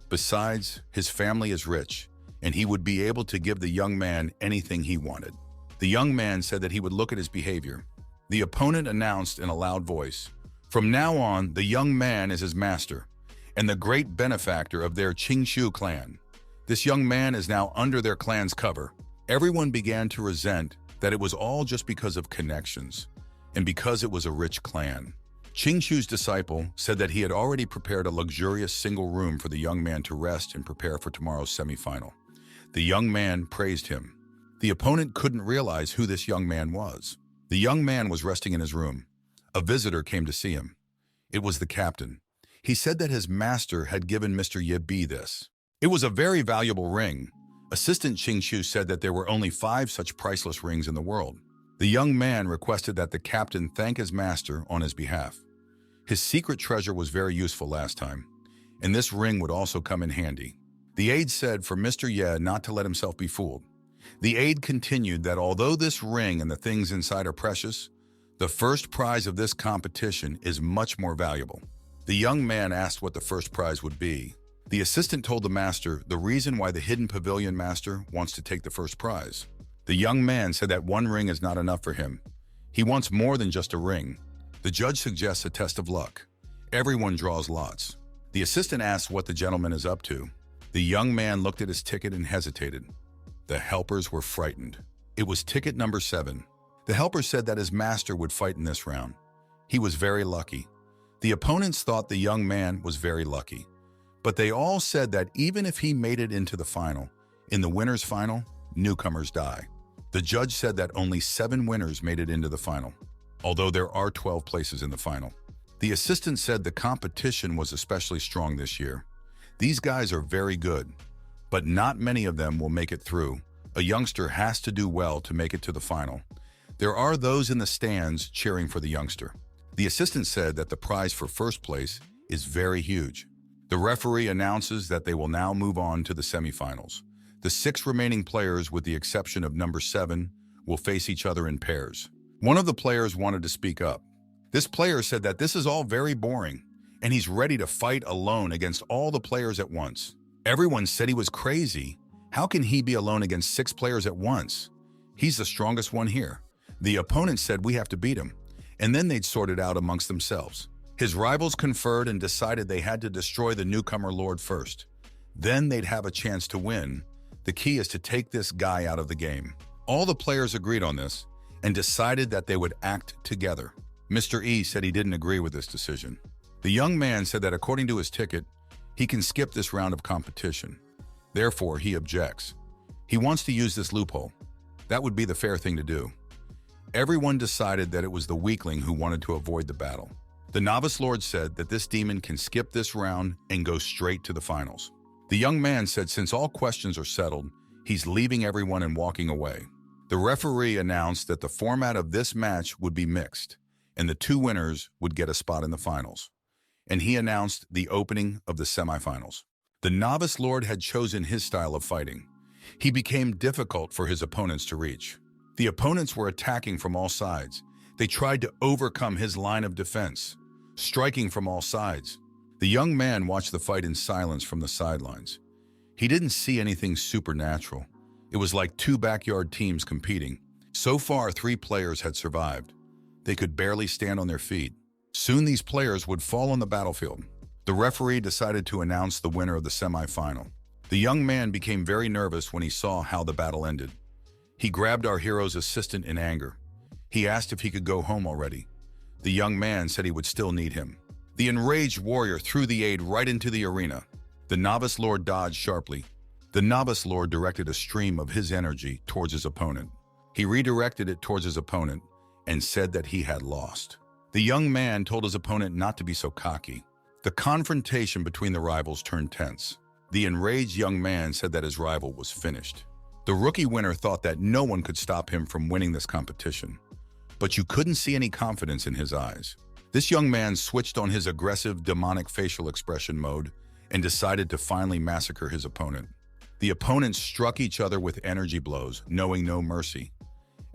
Besides, his family is rich, and he would be able to give the young man anything he wanted. The young man said that he would look at his behavior. The opponent announced in a loud voice, "From now on, the young man is his master and the great benefactor of their Qingshu clan. This young man is now under their clan's cover." Everyone began to resent that it was all just because of connections and because it was a rich clan. Qingshu's disciple said that he had already prepared a luxurious single room for the young man to rest and prepare for tomorrow's semifinal. The young man praised him. The opponent couldn't realize who this young man was. The young man was resting in his room. A visitor came to see him. It was the captain. He said that his master had given Mr. Yebi this. It was a very valuable ring. Assistant Qingshu said that there were only 5 such priceless rings in the world. The young man requested that the captain thank his master on his behalf. His secret treasure was very useful last time, and this ring would also come in handy. The aide said for Mr. Ye not to let himself be fooled. The aide continued that although this ring and the things inside are precious, the first prize of this competition is much more valuable. The young man asked what the first prize would be. The assistant told the master the reason why the hidden pavilion master wants to take the first prize. The young man said that one ring is not enough for him. He wants more than just a ring. The judge suggests a test of luck. Everyone draws lots. The assistant asks what the gentleman is up to. The young man looked at his ticket and hesitated. The helpers were frightened. It was ticket number 7. The helper said that his master would fight in this round. He was very lucky. The opponents thought the young man was very lucky. But they all said that even if he made it into the final, in the winner's final, newcomers die. The judge said that only 7 winners made it into the final, although there are 12 places in the final. The assistant said the competition was especially strong this year. These guys are very good, but not many of them will make it through. A youngster has to do well to make it to the final. There are those in the stands cheering for the youngster. The assistant said that the prize for first place is very huge. The referee announces that they will now move on to the semifinals. The 6 remaining players, with the exception of number 7, will face each other in pairs. One of the players wanted to speak up. This player said that this is all very boring, and he's ready to fight alone against all the players at once. Everyone said he was crazy. How can he be alone against 6 players at once? He's the strongest one here. The opponent said we have to beat him, and then they'd sort it out amongst themselves. His rivals conferred and decided they had to destroy the newcomer lord first. Then they'd have a chance to win. The key is to take this guy out of the game. All the players agreed on this and decided that they would act together. Mr. E said he didn't agree with this decision. The young man said that according to his ticket, he can skip this round of competition. Therefore, he objects. He wants to use this loophole. That would be the fair thing to do. Everyone decided that it was the weakling who wanted to avoid the battle. The novice lord said that this demon can skip this round and go straight to the finals. The young man said since all questions are settled, he's leaving everyone and walking away. The referee announced that the format of this match would be mixed, and the 2 winners would get a spot in the finals. And he announced the opening of the semifinals. The novice lord had chosen his style of fighting. He became difficult for his opponents to reach. The opponents were attacking from all sides. They tried to overcome his line of defense, striking from all sides. The young man watched the fight in silence from the sidelines. He didn't see anything supernatural. It was like 2 backyard teams competing. So far, 3 players had survived. They could barely stand on their feet. Soon these players would fall on the battlefield. The referee decided to announce the winner of the semi-final. The young man became very nervous when he saw how the battle ended. He grabbed our hero's assistant in anger. He asked if he could go home already. The young man said he would still need him. The enraged warrior threw the aide right into the arena. The novice lord dodged sharply. The novice lord directed a stream of his energy towards his opponent. He redirected it towards his opponent and said that he had lost. The young man told his opponent not to be so cocky. The confrontation between the rivals turned tense. The enraged young man said that his rival was finished. The rookie winner thought that no one could stop him from winning this competition. But you couldn't see any confidence in his eyes. This young man switched on his aggressive, demonic facial expression mode and decided to finally massacre his opponent. The opponents struck each other with energy blows, knowing no mercy.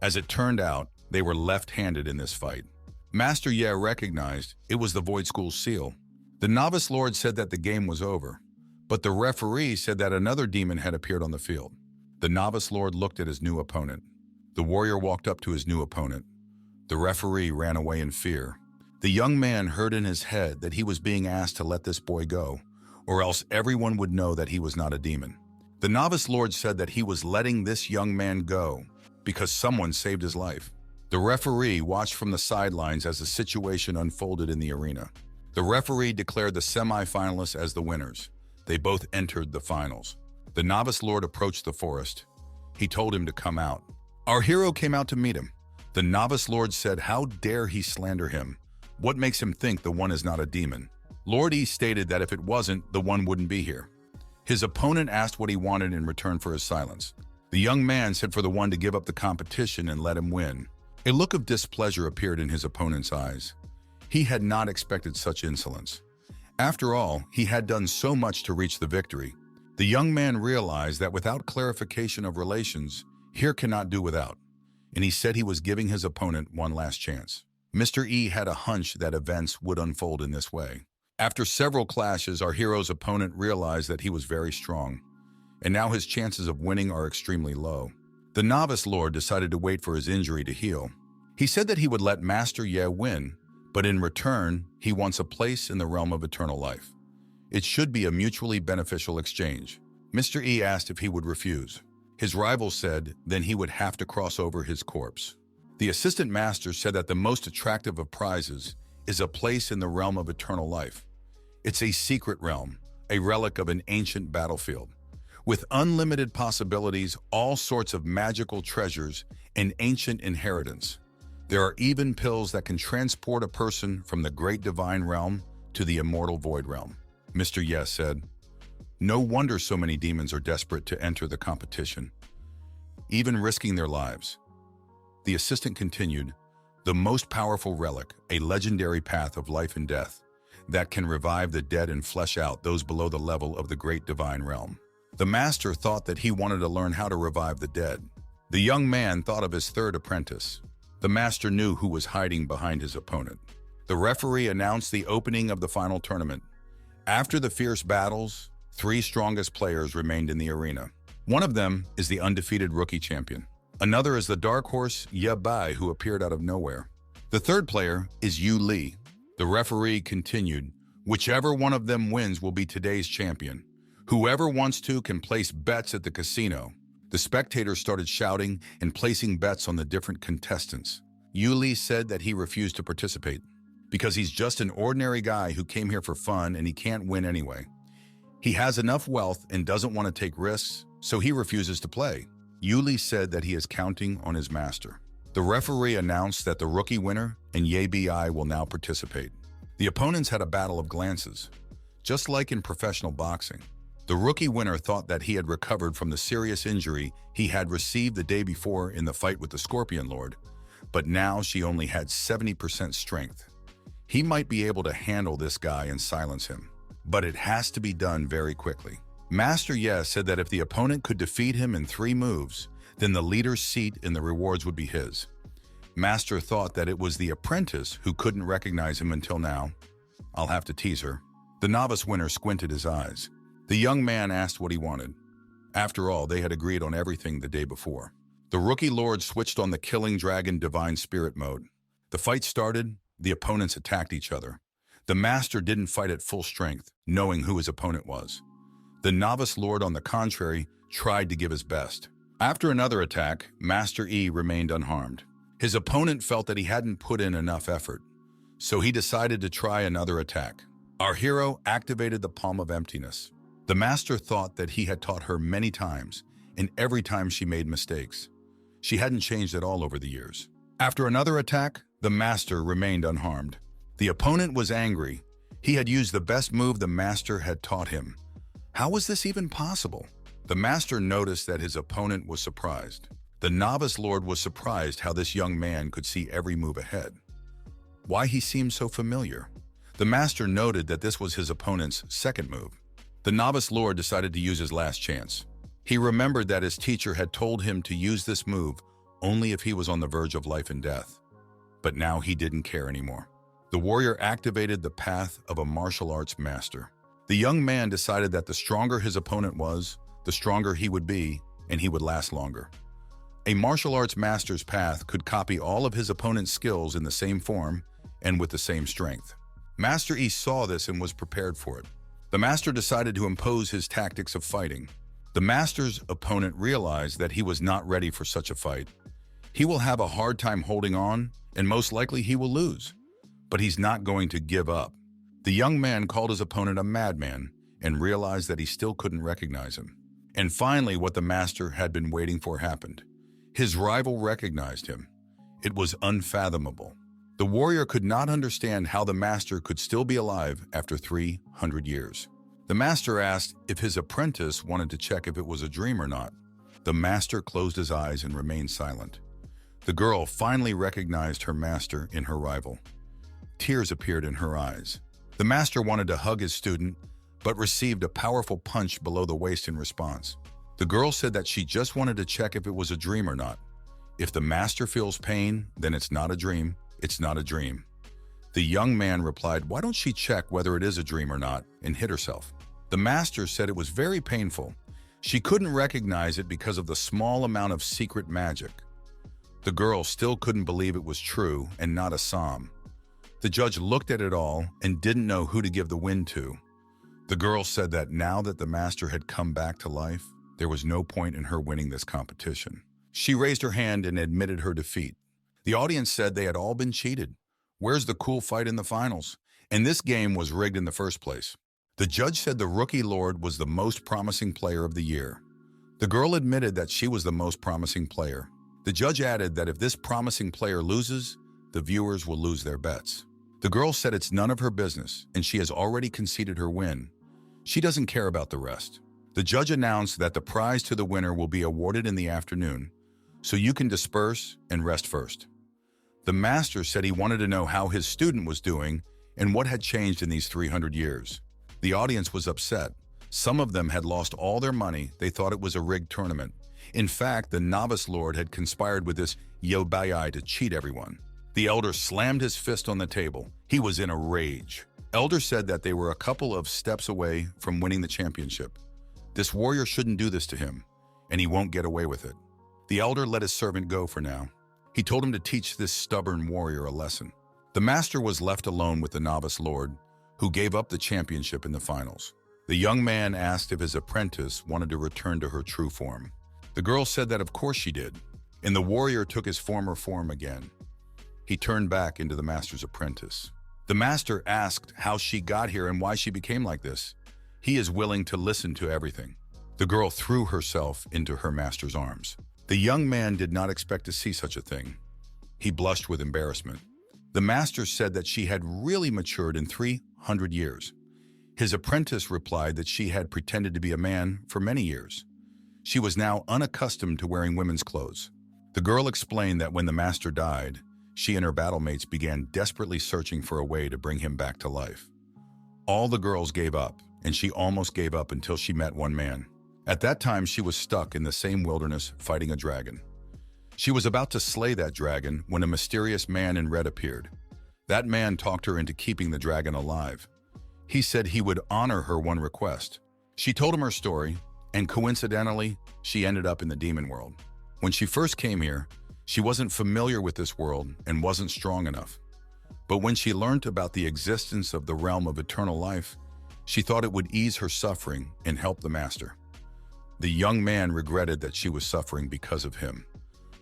As it turned out, they were left-handed in this fight. Master Ye recognized it was the Void School's seal. The novice lord said that the game was over, but the referee said that another demon had appeared on the field. The novice lord looked at his new opponent. The warrior walked up to his new opponent. The referee ran away in fear. The young man heard in his head that he was being asked to let this boy go, or else everyone would know that he was not a demon. The novice lord said that he was letting this young man go because someone saved his life. The referee watched from the sidelines as the situation unfolded in the arena. The referee declared the semi-finalists as the winners. They both entered the finals. The novice lord approached the forest. He told him to come out. Our hero came out to meet him. The novice lord said, "How dare he slander him? What makes him think the one is not a demon?" Lord E stated that if it wasn't, the one wouldn't be here. His opponent asked what he wanted in return for his silence. The young man said for the one to give up the competition and let him win. A look of displeasure appeared in his opponent's eyes. He had not expected such insolence. After all, he had done so much to reach the victory. The young man realized that without clarification of relations, here cannot do without, and he said he was giving his opponent one last chance. Mr. E had a hunch that events would unfold in this way. After several clashes, our hero's opponent realized that he was very strong, and now his chances of winning are extremely low. The novice lord decided to wait for his injury to heal. He said that he would let Master Ye win, but in return, he wants a place in the realm of eternal life. It should be a mutually beneficial exchange. Mr. E asked if he would refuse. His rival said then he would have to cross over his corpse. The assistant master said that the most attractive of prizes is a place in the realm of eternal life. It's a secret realm, a relic of an ancient battlefield. With unlimited possibilities, all sorts of magical treasures, and ancient inheritance. There are even pills that can transport a person from the great divine realm to the immortal void realm. Mr. Yes said, "No wonder so many demons are desperate to enter the competition, even risking their lives." The assistant continued, "The most powerful relic, a legendary path of life and death, that can revive the dead and flesh out those below the level of the great divine realm." The master thought that he wanted to learn how to revive the dead. The young man thought of his third apprentice. The master knew who was hiding behind his opponent. The referee announced the opening of the final tournament. After the fierce battles, 3 strongest players remained in the arena. One of them is the undefeated rookie champion. Another is the dark horse Taibai, who appeared out of nowhere. The third player is Yu Li. The referee continued, "Whichever one of them wins will be today's champion. Whoever wants to can place bets at the casino." The spectators started shouting and placing bets on the different contestants. Yu Li said that he refused to participate because he's just an ordinary guy who came here for fun and he can't win anyway. He has enough wealth and doesn't want to take risks, so he refuses to play. Yu Li said that he is counting on his master. The referee announced that the rookie winner and Taibai will now participate. The opponents had a battle of glances. Just like in professional boxing, the rookie winner thought that he had recovered from the serious injury he had received the day before in the fight with the Scorpion Lord, but now she only had 70% strength. He might be able to handle this guy and silence him, but it has to be done very quickly. Master Ye said that if the opponent could defeat him in 3 moves, then the leader's seat and the rewards would be his. Master thought that it was the apprentice who couldn't recognize him until now. "I'll have to tease her." The novice winner squinted his eyes. The young man asked what he wanted. After all, they had agreed on everything the day before. The rookie lord switched on the Killing Dragon Divine Spirit mode. The fight started, the opponents attacked each other. The master didn't fight at full strength, knowing who his opponent was. The novice lord, on the contrary, tried to give his best. After another attack, Master E remained unharmed. His opponent felt that he hadn't put in enough effort, so he decided to try another attack. Our hero activated the Palm of Emptiness. The master thought that he had taught her many times, and every time she made mistakes. She hadn't changed at all over the years. After another attack, the master remained unharmed. The opponent was angry. He had used the best move the master had taught him. How was this even possible? The master noticed that his opponent was surprised. The novice lord was surprised how this young man could see every move ahead. Why he seemed so familiar. The master noted that this was his opponent's second move. The novice lord decided to use his last chance. He remembered that his teacher had told him to use this move only if he was on the verge of life and death. But now he didn't care anymore. The warrior activated the path of a martial arts master. The young man decided that the stronger his opponent was, the stronger he would be, and he would last longer. A martial arts master's path could copy all of his opponent's skills in the same form and with the same strength. Master E saw this and was prepared for it. The master decided to impose his tactics of fighting. The master's opponent realized that he was not ready for such a fight. He will have a hard time holding on, and most likely he will lose. But he's not going to give up. The young man called his opponent a madman and realized that he still couldn't recognize him. And finally, what the master had been waiting for happened. His rival recognized him. It was unfathomable. The warrior could not understand how the master could still be alive after 300 years. The master asked if his apprentice wanted to check if it was a dream or not. The master closed his eyes and remained silent. The girl finally recognized her master in her rival. Tears appeared in her eyes. The master wanted to hug his student, but received a powerful punch below the waist in response. The girl said that she just wanted to check if it was a dream or not. If the master feels pain, then it's not a dream. It's not a dream. The young man replied, "Why don't she check whether it is a dream or not," and hit herself. The master said it was very painful. She couldn't recognize it because of the small amount of secret magic. The girl still couldn't believe it was true and not a psalm. The judge looked at it all and didn't know who to give the win to. The girl said that now that the master had come back to life, there was no point in her winning this competition. She raised her hand and admitted her defeat. The audience said they had all been cheated. Where's the cool fight in the finals? And this game was rigged in the first place. The judge said the rookie lord was the most promising player of the year. The girl admitted that she was the most promising player. The judge added that if this promising player loses, the viewers will lose their bets. The girl said it's none of her business, and she has already conceded her win. She doesn't care about the rest. The judge announced that the prize to the winner will be awarded in the afternoon, so you can disperse and rest first. The master said he wanted to know how his student was doing and what had changed in these 300 years. The audience was upset. Some of them had lost all their money. They thought it was a rigged tournament. In fact, the novice lord had conspired with this Taibai to cheat everyone. The elder slammed his fist on the table. He was in a rage. Elder said that they were a couple of steps away from winning the championship. This warrior shouldn't do this to him, and he won't get away with it. The elder let his servant go for now. He told him to teach this stubborn warrior a lesson. The master was left alone with the novice lord, who gave up the championship in the finals. The young man asked if his apprentice wanted to return to her true form. The girl said that of course she did, and the warrior took his former form again. He turned back into the master's apprentice. The master asked how she got here and why she became like this. He is willing to listen to everything. The girl threw herself into her master's arms. The young man did not expect to see such a thing. He blushed with embarrassment. The master said that she had really matured in 300 years. His apprentice replied that she had pretended to be a man for many years. She was now unaccustomed to wearing women's clothes. The girl explained that when the master died, she and her battlemates began desperately searching for a way to bring him back to life. All the girls gave up, and she almost gave up until she met one man. At that time, she was stuck in the same wilderness fighting a dragon. She was about to slay that dragon when a mysterious man in red appeared. That man talked her into keeping the dragon alive. He said he would honor her one request. She told him her story, and coincidentally, she ended up in the demon world. When she first came here, she wasn't familiar with this world and wasn't strong enough. But when she learned about the existence of the realm of eternal life, she thought it would ease her suffering and help the master. The young man regretted that she was suffering because of him.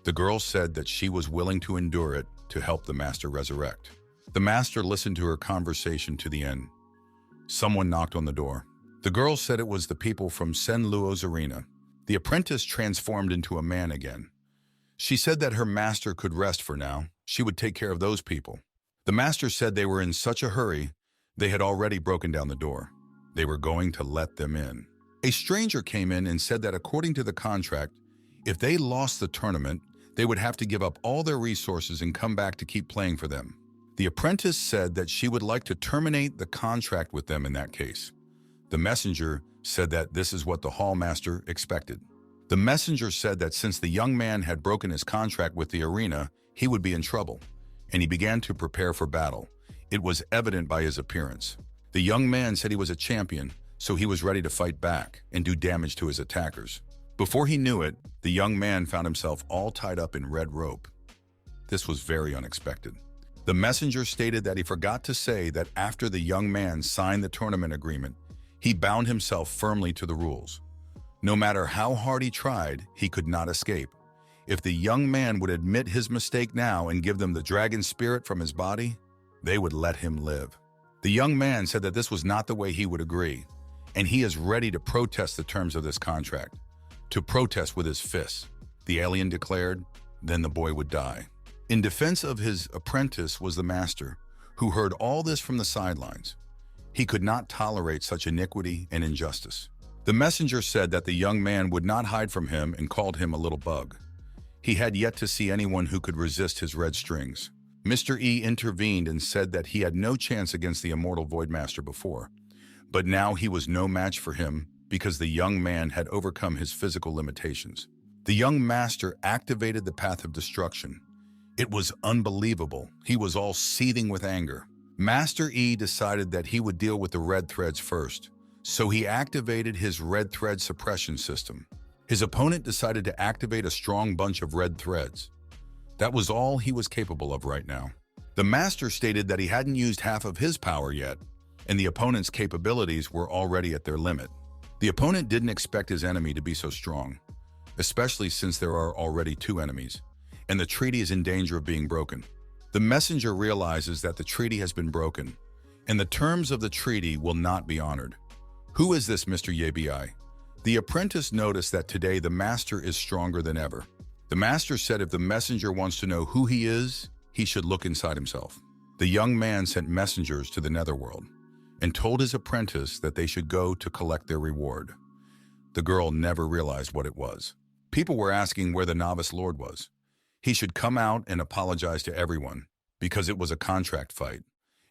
The girl said that she was willing to endure it to help the master resurrect. The master listened to her conversation to the end. Someone knocked on the door. The girl said it was the people from Sen Luo's arena. The apprentice transformed into a man again. She said that her master could rest for now. She would take care of those people. The master said they were in such a hurry, they had already broken down the door. They were going to let them in. A stranger came in and said that according to the contract, if they lost the tournament, they would have to give up all their resources and come back to keep playing for them. The apprentice said that she would like to terminate the contract with them in that case. The messenger said that this is what the hall master expected. The messenger said that since the young man had broken his contract with the arena, he would be in trouble, and he began to prepare for battle. It was evident by his appearance. The young man said he was a champion, so he was ready to fight back and do damage to his attackers. Before he knew it, the young man found himself all tied up in red rope. This was very unexpected. The messenger stated that he forgot to say that after the young man signed the tournament agreement, he bound himself firmly to the rules. No matter how hard he tried, he could not escape. If the young man would admit his mistake now and give them the dragon spirit from his body, they would let him live. The young man said that this was not the way he would agree, and he is ready to protest the terms of this contract. To protest with his fists, the alien declared, then the boy would die. In defense of his apprentice was the master, who heard all this from the sidelines. He could not tolerate such iniquity and injustice. The messenger said that the young man would not hide from him and called him a little bug. He had yet to see anyone who could resist his red strings. Mr. E intervened and said that he had no chance against the immortal Voidmaster before, but now he was no match for him because the young man had overcome his physical limitations. The young master activated the path of destruction. It was unbelievable. He was all seething with anger. Master E decided that he would deal with the red threads first, so he activated his red thread suppression system. His opponent decided to activate a strong bunch of red threads. That was all he was capable of right now. The master stated that he hadn't used half of his power yet, and the opponent's capabilities were already at their limit. The opponent didn't expect his enemy to be so strong, especially since there are already two enemies, and the treaty is in danger of being broken. The messenger realizes that the treaty has been broken, and the terms of the treaty will not be honored. Who is this Mr. Yabi? The apprentice noticed that today the master is stronger than ever. The master said if the messenger wants to know who he is, he should look inside himself. The young man sent messengers to the netherworld and told his apprentice that they should go to collect their reward. The girl never realized what it was. People were asking where the novice lord was. He should come out and apologize to everyone because it was a contract fight,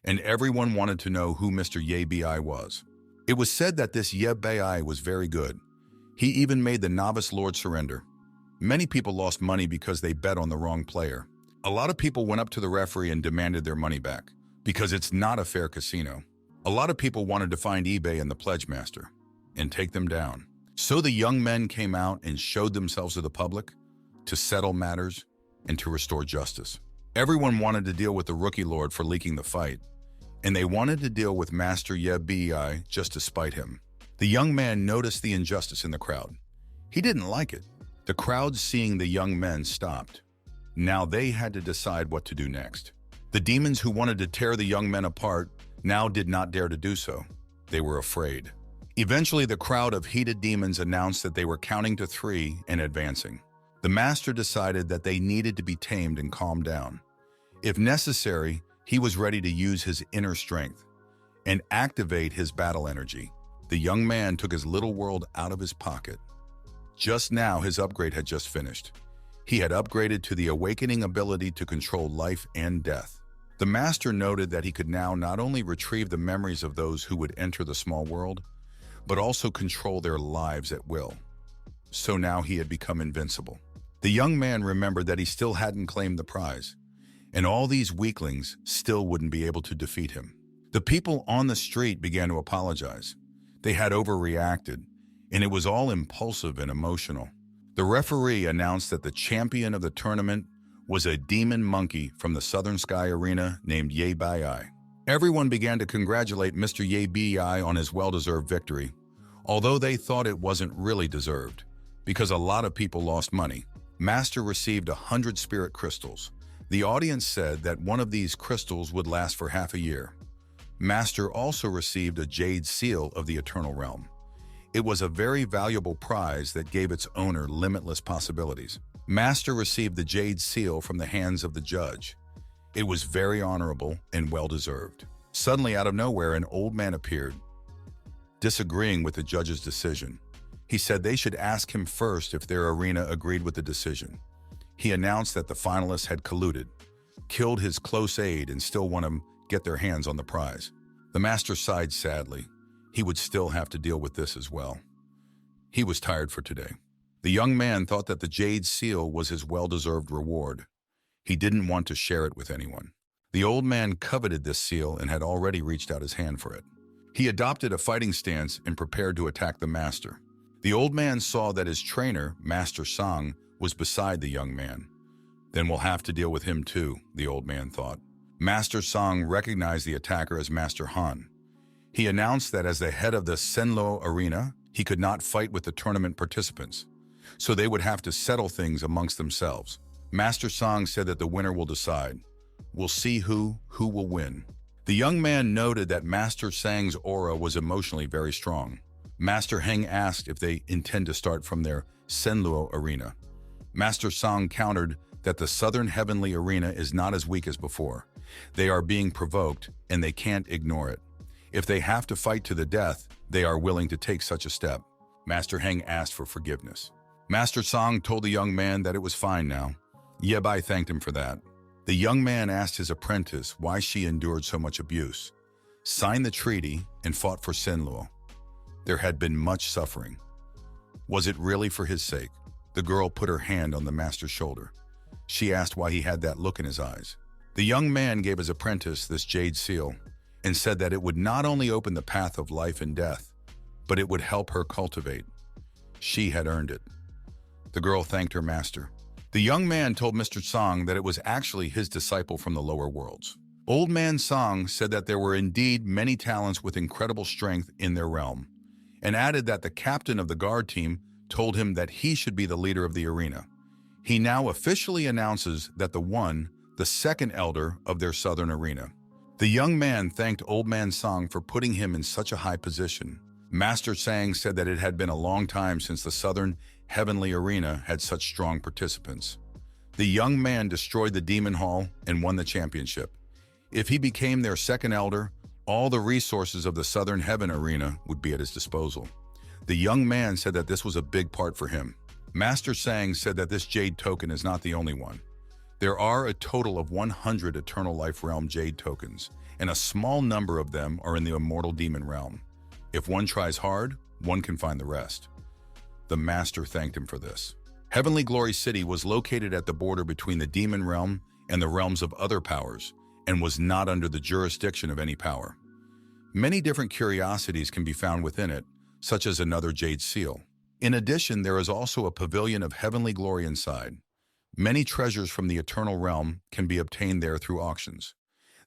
and everyone wanted to know who Mr. Yabi was. It was said that this Yabi was very good. He even made the novice lord surrender. Many people lost money because they bet on the wrong player. A lot of people went up to the referee and demanded their money back, because it's not a fair casino. A lot of people wanted to find eBay and the pledge master and take them down. So the young men came out and showed themselves to the public to settle matters and to restore justice. Everyone wanted to deal with the rookie lord for leaking the fight, and they wanted to deal with Master Yebi just to spite him. The young man noticed the injustice in the crowd. He didn't like it. The crowd, seeing the young men, stopped. Now they had to decide what to do next. The demons who wanted to tear the young men apart now did not dare to do so. They were afraid. Eventually, the crowd of heated demons announced that they were counting to 3 and advancing. The master decided that they needed to be tamed and calmed down. If necessary, he was ready to use his inner strength and activate his battle energy. The young man took his little world out of his pocket. Just now, his upgrade had just finished. He had upgraded to the awakening ability to control life and death. The master noted that he could now not only retrieve the memories of those who would enter the small world, but also control their lives at will. So now he had become invincible. The young man remembered that he still hadn't claimed the prize, and all these weaklings still wouldn't be able to defeat him. The people on the street began to apologize. They had overreacted, and it was all impulsive and emotional. The referee announced that the champion of the tournament was a demon monkey from the Southern Sky Arena named Taibai. Everyone began to congratulate Mr. Taibai on his well-deserved victory, although they thought it wasn't really deserved, because a lot of people lost money. Master received 100 spirit crystals. The audience said that one of these crystals would last for half a year. Master also received a jade seal of the Eternal Realm. It was a very valuable prize that gave its owner limitless possibilities. Master received the jade seal from the hands of the judge. It was very honorable and well-deserved. Suddenly, out of nowhere, an old man appeared, disagreeing with the judge's decision. He said they should ask him first if their arena agreed with the decision. He announced that the finalists had colluded, killed his close aide, and still want to get their hands on the prize. The master sighed sadly. He would still have to deal with this as well. He was tired for today. The young man thought that the jade seal was his well-deserved reward. He didn't want to share it with anyone. The old man coveted this seal and had already reached out his hand for it. He adopted a fighting stance and prepared to attack the master. The old man saw that his trainer, Master Song, was beside the young man. Then we'll have to deal with him too, the old man thought. Master Song recognized the attacker as Master Han. He announced that as the head of the Senlo arena, he could not fight with the tournament participants, so they would have to settle things amongst themselves. Master Song said that the winner will decide. We'll see who will win. The young man noted that Master Sang's aura was emotionally very strong. Master Heng asked if they intend to start from their Senluo arena. Master Song countered that the Southern Heavenly Arena is not as weak as before. They are being provoked, and they can't ignore it. If they have to fight to the death, they are willing to take such a step. Master Heng asked for forgiveness. Master Song told the young man that it was fine now. Yebai thanked him for that. The young man asked his apprentice why she endured so much abuse, signed the treaty, and fought for Senluo. There had been much suffering. Was it really for his sake? The girl put her hand on the master's shoulder. She asked why he had that look in his eyes. The young man gave his apprentice this jade seal and said that it would not only open the path of life and death, but it would help her cultivate. She had earned it. The girl thanked her master. The young man told Mr. Song that it was actually his disciple from the lower worlds. Old Man Song said that there were indeed many talents with incredible strength in their realm, and added that the captain of the guard team told him that he should be the leader of the arena. He now officially announces that the second elder of their southern arena. The young man thanked Old Man Song for putting him in such a high position. Master Sang said that it had been a long time since the Southern Heavenly Arena had such strong participants. The young man destroyed the Demon Hall and won the championship. If he became their second elder, all the resources of the Southern Heaven Arena would be at his disposal. The young man said that this was a big part for him. Master Sang said that this Jade token is not the only one. There are a total of 100 Eternal Life Realm Jade tokens, and a small number of them are in the Immortal Demon Realm. If one tries hard, one can find the rest. The Master thanked him for this. Heavenly Glory City was located at the border between the Demon Realm and the realms of other powers, and was not under the jurisdiction of any power. Many different curiosities can be found within it, such as another jade seal. In addition, there is also a pavilion of heavenly glory inside. Many treasures from the eternal realm can be obtained there through auctions.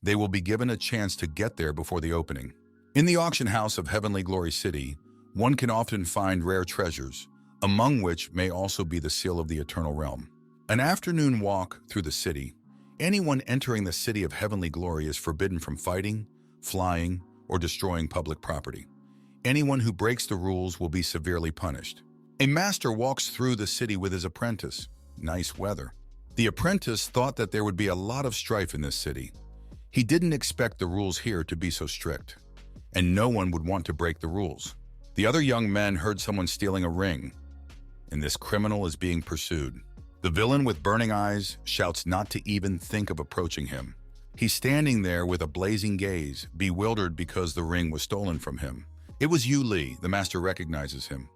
They will be given a chance to get there before the opening. In the auction house of Heavenly Glory City, one can often find rare treasures, among which may also be the seal of the eternal realm. An afternoon walk through the city. Anyone entering the city of Heavenly Glory is forbidden from fighting, flying, or destroying public property. Anyone who breaks the rules will be severely punished. A master walks through the city with his apprentice. Nice weather. The apprentice thought that there would be a lot of strife in this city. He didn't expect the rules here to be so strict, and no one would want to break the rules. The other young men heard someone stealing a ring, and this criminal is being pursued. The villain with burning eyes shouts not to even think of approaching him. He's standing there with a blazing gaze, bewildered because the ring was stolen from him. It was Yu Li. The master recognizes him.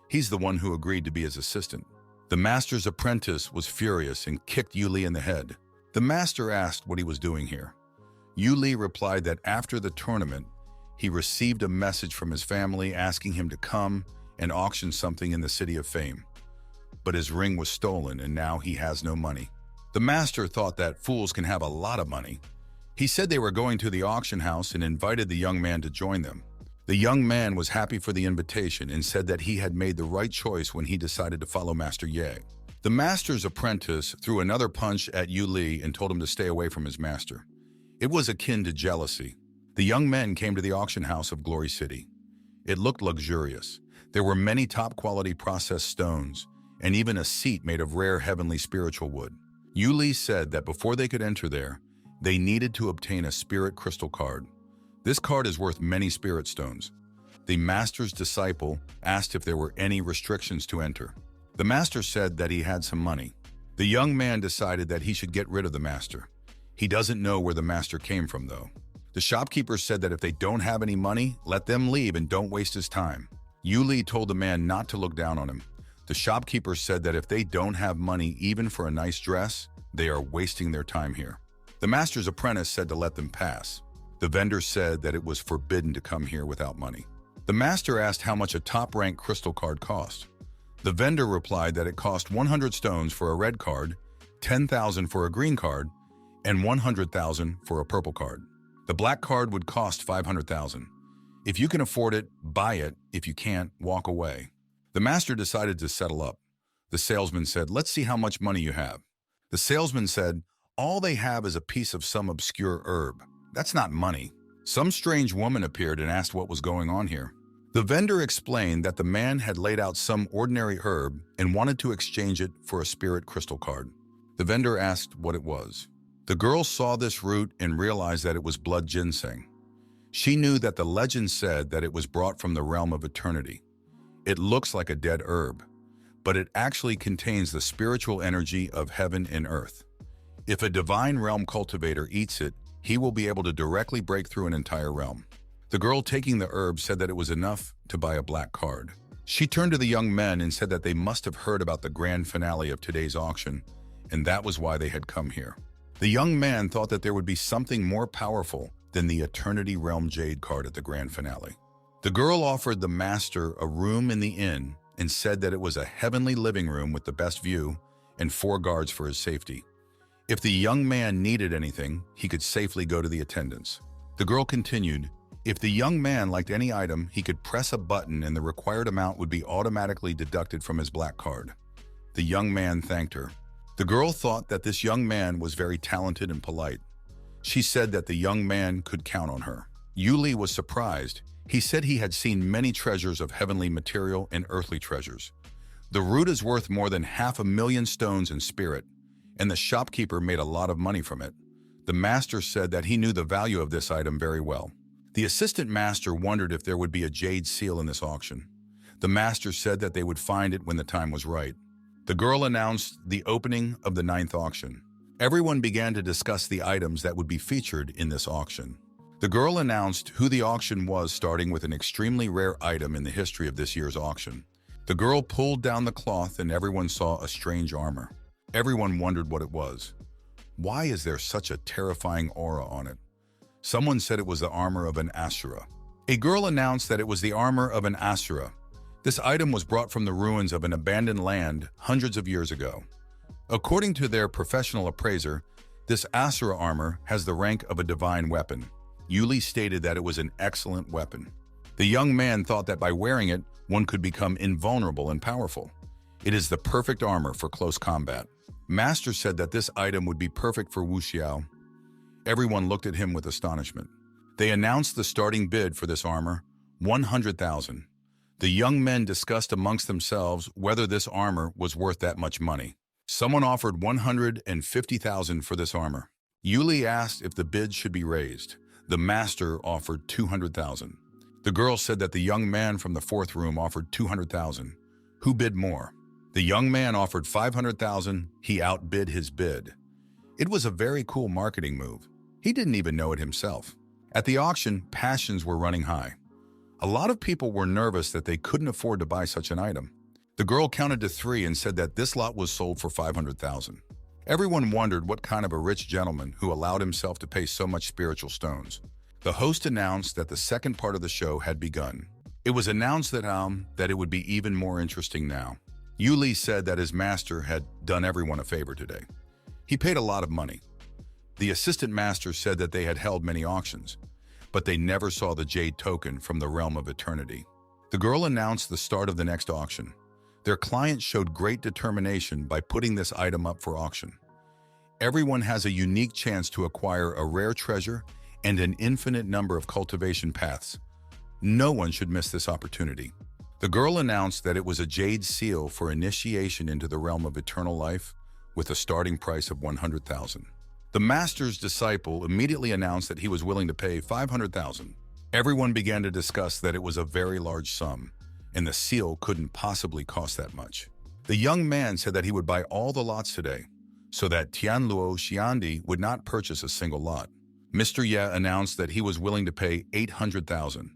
He's the one who agreed to be his assistant. The master's apprentice was furious and kicked Yu Li in the head. The master asked what he was doing here. Yu Li replied that after the tournament, he received a message from his family asking him to come and auction something in the City of Fame. But his ring was stolen and now he has no money. The master thought that fools can have a lot of money. He said they were going to the auction house and invited the young man to join them. The young man was happy for the invitation and said that he had made the right choice when he decided to follow Master Ye. The master's apprentice threw another punch at Yu Li and told him to stay away from his master. It was akin to jealousy. The young men came to the auction house of Glory City. It looked luxurious. There were many top-quality processed stones and even a seat made of rare heavenly spiritual wood. Yu Li said that before they could enter there, they needed to obtain a spirit crystal card. This card is worth many spirit stones. The master's disciple asked if there were any restrictions to enter. The master said that he had some money. The young man decided that he should get rid of the master. He doesn't know where the master came from, though. The shopkeeper said that if they don't have any money, let them leave and don't waste his time. Yu Li told the man not to look down on him. The shopkeeper said that if they don't have money even for a nice dress, they are wasting their time here. The master's apprentice said to let them pass. The vendor said that it was forbidden to come here without money. The master asked how much a top-ranked crystal card cost. The vendor replied that it cost 100 stones for a red card, 10,000 for a green card, and 100,000 for a purple card. The black card would cost 500,000. If you can afford it, buy it. If you can't, walk away. The master decided to settle up. The salesman said, "Let's see how much money you have." The salesman said, "All they have is a piece of some obscure herb. That's not money." Some strange woman appeared and asked what was going on here. The vendor explained that the man had laid out some ordinary herb and wanted to exchange it for a spirit crystal card. The vendor asked what it was. The girl saw this root and realized that it was blood ginseng. She knew that the legend said that it was brought from the realm of eternity. It looks like a dead herb, but it actually contains the spiritual energy of heaven and earth. If a divine realm cultivator eats it, he will be able to directly break through an entire realm. The girl taking the herb said that it was enough to buy a black card. She turned to the young men and said that they must have heard about the grand finale of today's auction, and that was why they had come here. The young man thought that there would be something more powerful than the Eternity Realm Jade card at the grand finale. The girl offered the master a room in the inn and said that it was a heavenly living room with the best view and 4 guards for his safety. If the young man needed anything, he could safely go to the attendants. The girl continued, if the young man liked any item, he could press a button and the required amount would be automatically deducted from his black card. The young man thanked her. The girl thought that this young man was very talented and polite. She said that the young man could count on her. Yu Li was surprised. He said he had seen many treasures of heavenly material and earthly treasures. The root is worth more than 500,000 stones in spirit, and the shopkeeper made a lot of money from it. The master said that he knew the value of this item very well. The assistant master wondered if there would be a jade seal in this auction. The master said that they would find it when the time was right. The girl announced the opening of the 9th auction. Everyone began to discuss the items that would be featured in this auction. The girl announced who the auction was, starting with an extremely rare item in the history of this year's auction. The girl pulled down the cloth and everyone saw a strange armor. Everyone wondered what it was. Why is there such a terrifying aura on it? Someone said it was the armor of an asura. A girl announced that it was the armor of an asura. This item was brought from the ruins of an abandoned land hundreds of years ago. According to their professional appraiser, this asura armor has the rank of a divine weapon. Yuli stated that it was an excellent weapon. The young man thought that by wearing it, one could become invulnerable and powerful. It is the perfect armor for close combat. Master said that this item would be perfect for Wu Xiao. Everyone looked at him with astonishment. They announced the starting bid for this armor, 100,000. The young men discussed amongst themselves whether this armor was worth that much money. Someone offered 150,000 for this armor. Yuli asked if the bid should be raised. The master offered 200,000. The girl said that the young man from the fourth room offered 200,000. Who bid more? The young man offered 500,000. He outbid his bid. It was a very cool marketing move. He didn't even know it himself. At the auction, passions were running high. A lot of people were nervous that they couldn't afford to buy such an item. The girl counted to 3 and said that this lot was sold for 500,000. Everyone wondered what kind of a rich gentleman who allowed himself to pay so much spiritual stones. The host announced that the second part of the show had begun. It was announced that it would be even more interesting now. Yuli said that his master had done everyone a favor today. He paid a lot of money. The assistant master said that they had held many auctions, but they never saw the jade token from the realm of eternity. The girl announced the start of the next auction. Their client showed great determination by putting this item up for auction. Everyone has a unique chance to acquire a rare treasure and an infinite number of cultivation paths. No one should miss this opportunity. The girl announced that it was a jade seal for initiation into the realm of eternal life with a starting price of 100,000. The master's disciple immediately announced that he was willing to pay 500,000. Everyone began to discuss that it was a very large sum, and the seal couldn't possibly cost that much. The young man said that he would buy all the lots today, so that Tianluo Xiandi would not purchase a single lot. Mr. Ye announced that he was willing to pay 800,000.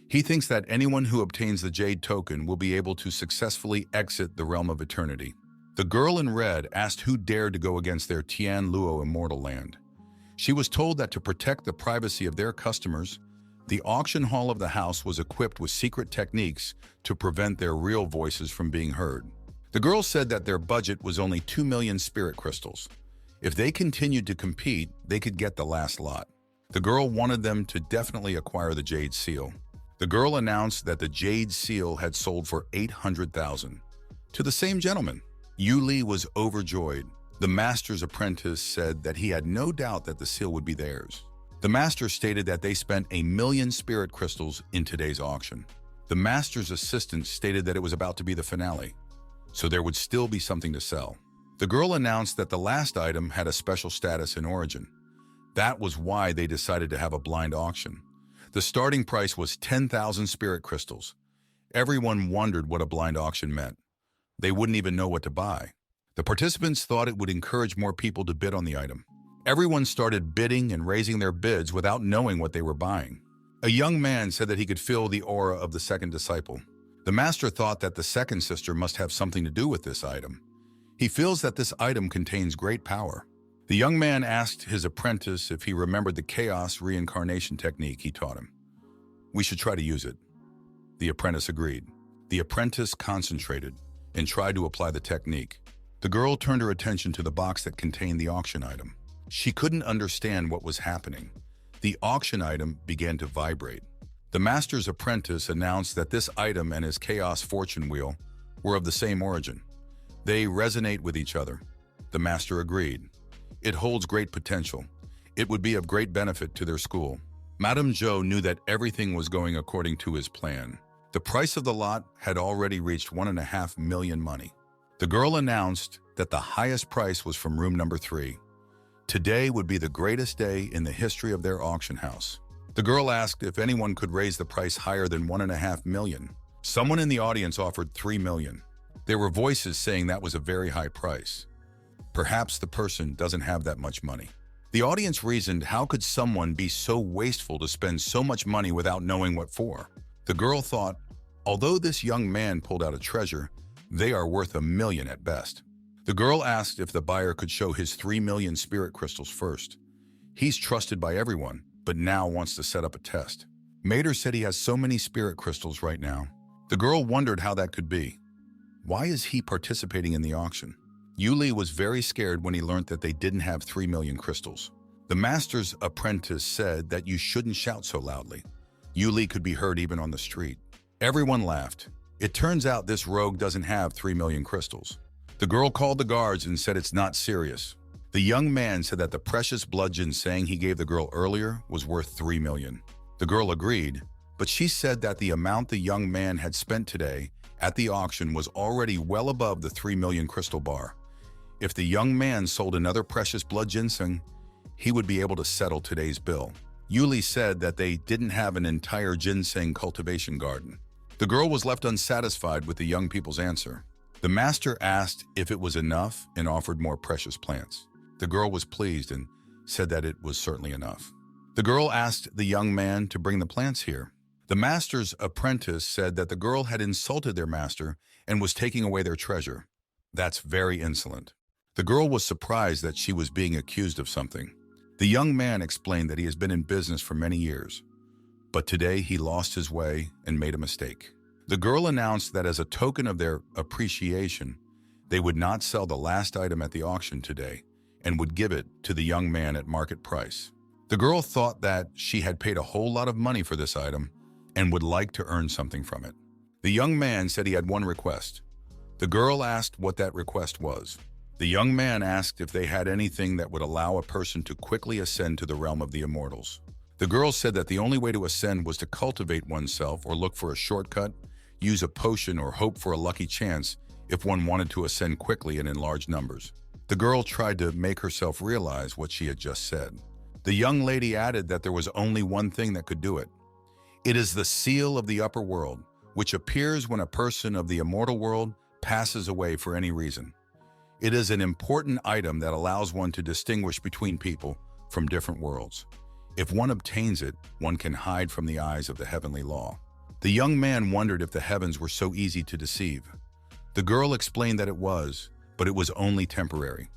He thinks that anyone who obtains the jade token will be able to successfully exit the realm of eternity. The girl in red asked who dared to go against their Tianluo immortal land. She was told that to protect the privacy of their customers, the auction hall of the house was equipped with secret techniques to prevent their real voices from being heard. The girl said that their budget was only 2 million spirit crystals. If they continued to compete, they could get the last lot. The girl wanted them to definitely acquire the jade seal. The girl announced that the jade seal had sold for 800,000 to the same gentleman. Yuli was overjoyed. The master's apprentice said that he had no doubt that the seal would be theirs. The master stated that they spent 1 million spirit crystals in today's auction. The master's assistant stated that it was about to be the finale, so there would still be something to sell. The girl announced that the last item had a special status in origin. That was why they decided to have a blind auction. The starting price was 10,000 spirit crystals. Everyone wondered what a blind auction meant. They wouldn't even know what to buy. The participants thought it would encourage more people to bid on the item. Everyone started bidding and raising their bids without knowing what they were buying. A young man said that he could feel the aura of the second disciple. The master thought that the second sister must have something to do with this item. He feels that this item contains great power. The young man asked his apprentice if he remembered the chaos reincarnation technique he taught him. We should try to use it. The apprentice agreed. The apprentice concentrated and tried to apply the technique. The girl turned her attention to the box that contained the auction item. She couldn't understand what was happening. The auction item began to vibrate. The master's apprentice announced that this item and his chaos fortune wheel were of the same origin. They resonate with each other. The master agreed. It holds great potential. It would be of great benefit to their school. Madame Zhou knew that everything was going according to his plan. The price of the lot had already reached 1.5 million money. The girl announced that the highest price was from room number 3. Today would be the greatest day in the history of their auction house. The girl asked if anyone could raise the price higher than 1.5 million. Someone in the audience offered 3 million. There were voices saying that was a very high price. Perhaps the person doesn't have that much money. The audience reasoned, how could someone be so wasteful to spend so much money without knowing what for? The girl thought, although this young man pulled out a treasure, they are worth 1 million at best. The girl asked if the buyer could show his 3 million spirit crystals first. He's trusted by everyone, but now wants to set up a test. Mater said he has so many spirit crystals right now. The girl wondered how that could be. Why is he participating in the auction? Yuli was very scared when he learned that they didn't have 3 million crystals. The master's apprentice said that you shouldn't shout so loudly. Yuli could be heard even on the street. Everyone laughed. It turns out this rogue doesn't have 3 million crystals. The girl called the guards and said it's not serious. The young man said that the precious blood ginseng he gave the girl earlier was worth 3 million. The girl agreed, but she said that the amount the young man had spent today at the auction was already well above the 3 million crystal bar. If the young man sold another precious blood ginseng, he would be able to settle today's bill. Yuli said that they didn't have an entire ginseng cultivation garden. The girl was left unsatisfied with the young people's answer. The master asked if it was enough and offered more precious plants. The girl was pleased and said that it was certainly enough. The girl asked the young man to bring the plants here. The master's apprentice said that the girl had insulted their master and was taking away their treasure. That's very insolent. The girl was surprised that she was being accused of something. The young man explained that he has been in business for many years, but today he lost his way and made a mistake. The girl announced that as a token of their appreciation, they would not sell the last item at the auction today and would give it to the young man at market price. The girl thought that she had paid a whole lot of money for this item and would like to earn something from it. The young man said he had one request. The girl asked what that request was. The young man asked if they had anything that would allow a person to quickly ascend to the realm of the immortals. The girl said that the only way to ascend was to cultivate oneself or look for a shortcut, use a potion, or hope for a lucky chance if one wanted to ascend quickly and in large numbers. The girl tried to make herself realize what she had just said. The young lady added that there was only one thing that could do it. It is the seal of the upper world, which appears when a person of the immortal world passes away for any reason. It is an important item that allows one to distinguish between people from different worlds. If one obtains it, one can hide from the eyes of the heavenly law. The young man wondered if the heavens were so easy to deceive. The girl explained that it was, but it was only temporary.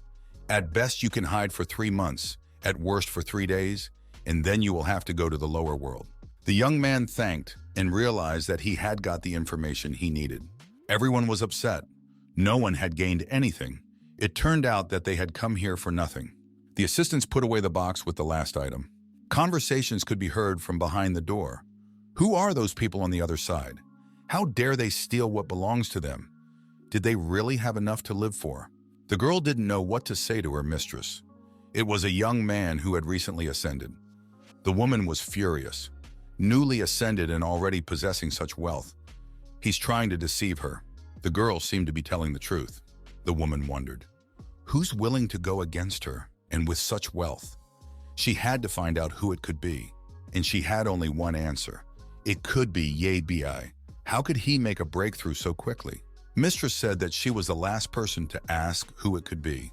At best, you can hide for 3 months, at worst for 3 days, and then you will have to go to the lower world. The young man thanked and realized that he had got the information he needed. Everyone was upset. No one had gained anything. It turned out that they had come here for nothing. The assistants put away the box with the last item. Conversations could be heard from behind the door. Who are those people on the other side? How dare they steal what belongs to them? Did they really have enough to live for? The girl didn't know what to say to her mistress. It was a young man who had recently ascended. The woman was furious. Newly ascended and already possessing such wealth. He's trying to deceive her. The girl seemed to be telling the truth. The woman wondered. Who's willing to go against her, and with such wealth? She had to find out who it could be, and she had only one answer. It could be Yabi. How could he make a breakthrough so quickly? Mistress said that she was the last person to ask who it could be.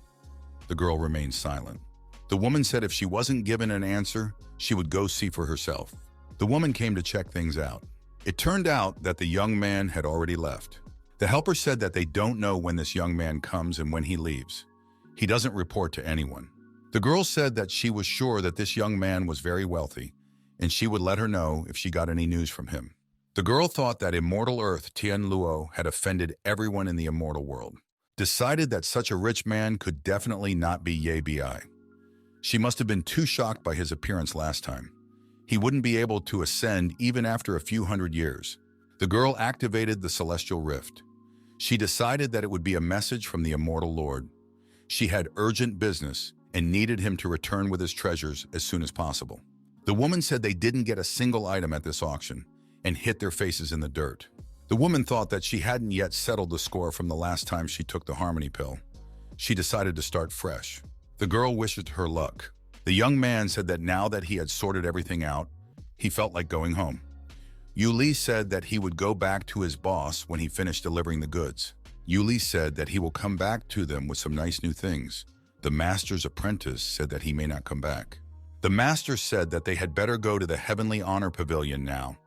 The girl remained silent. The woman said if she wasn't given an answer, she would go see for herself. The woman came to check things out. It turned out that the young man had already left. The helper said that they don't know when this young man comes and when he leaves. He doesn't report to anyone. The girl said that she was sure that this young man was very wealthy, and she would let her know if she got any news from him. The girl thought that Immortal Earth Tian Luo had offended everyone in the immortal world, decided that such a rich man could definitely not be Yabi. She must have been too shocked by his appearance last time. He wouldn't be able to ascend even after a few hundred years. The girl activated the celestial rift. She decided that it would be a message from the immortal Lord. She had urgent business and needed him to return with his treasures as soon as possible. The woman said they didn't get a single item at this auction and hit their faces in the dirt. The woman thought that she hadn't yet settled the score from the last time she took the harmony pill. She decided to start fresh. The girl wished her luck. The young man said that now that he had sorted everything out, he felt like going home. Yuli said that he would go back to his boss when he finished delivering the goods. Yuli said that he will come back to them with some nice new things. The master's apprentice said that he may not come back. The master said that they had better go to the Heavenly Honor Pavilion now,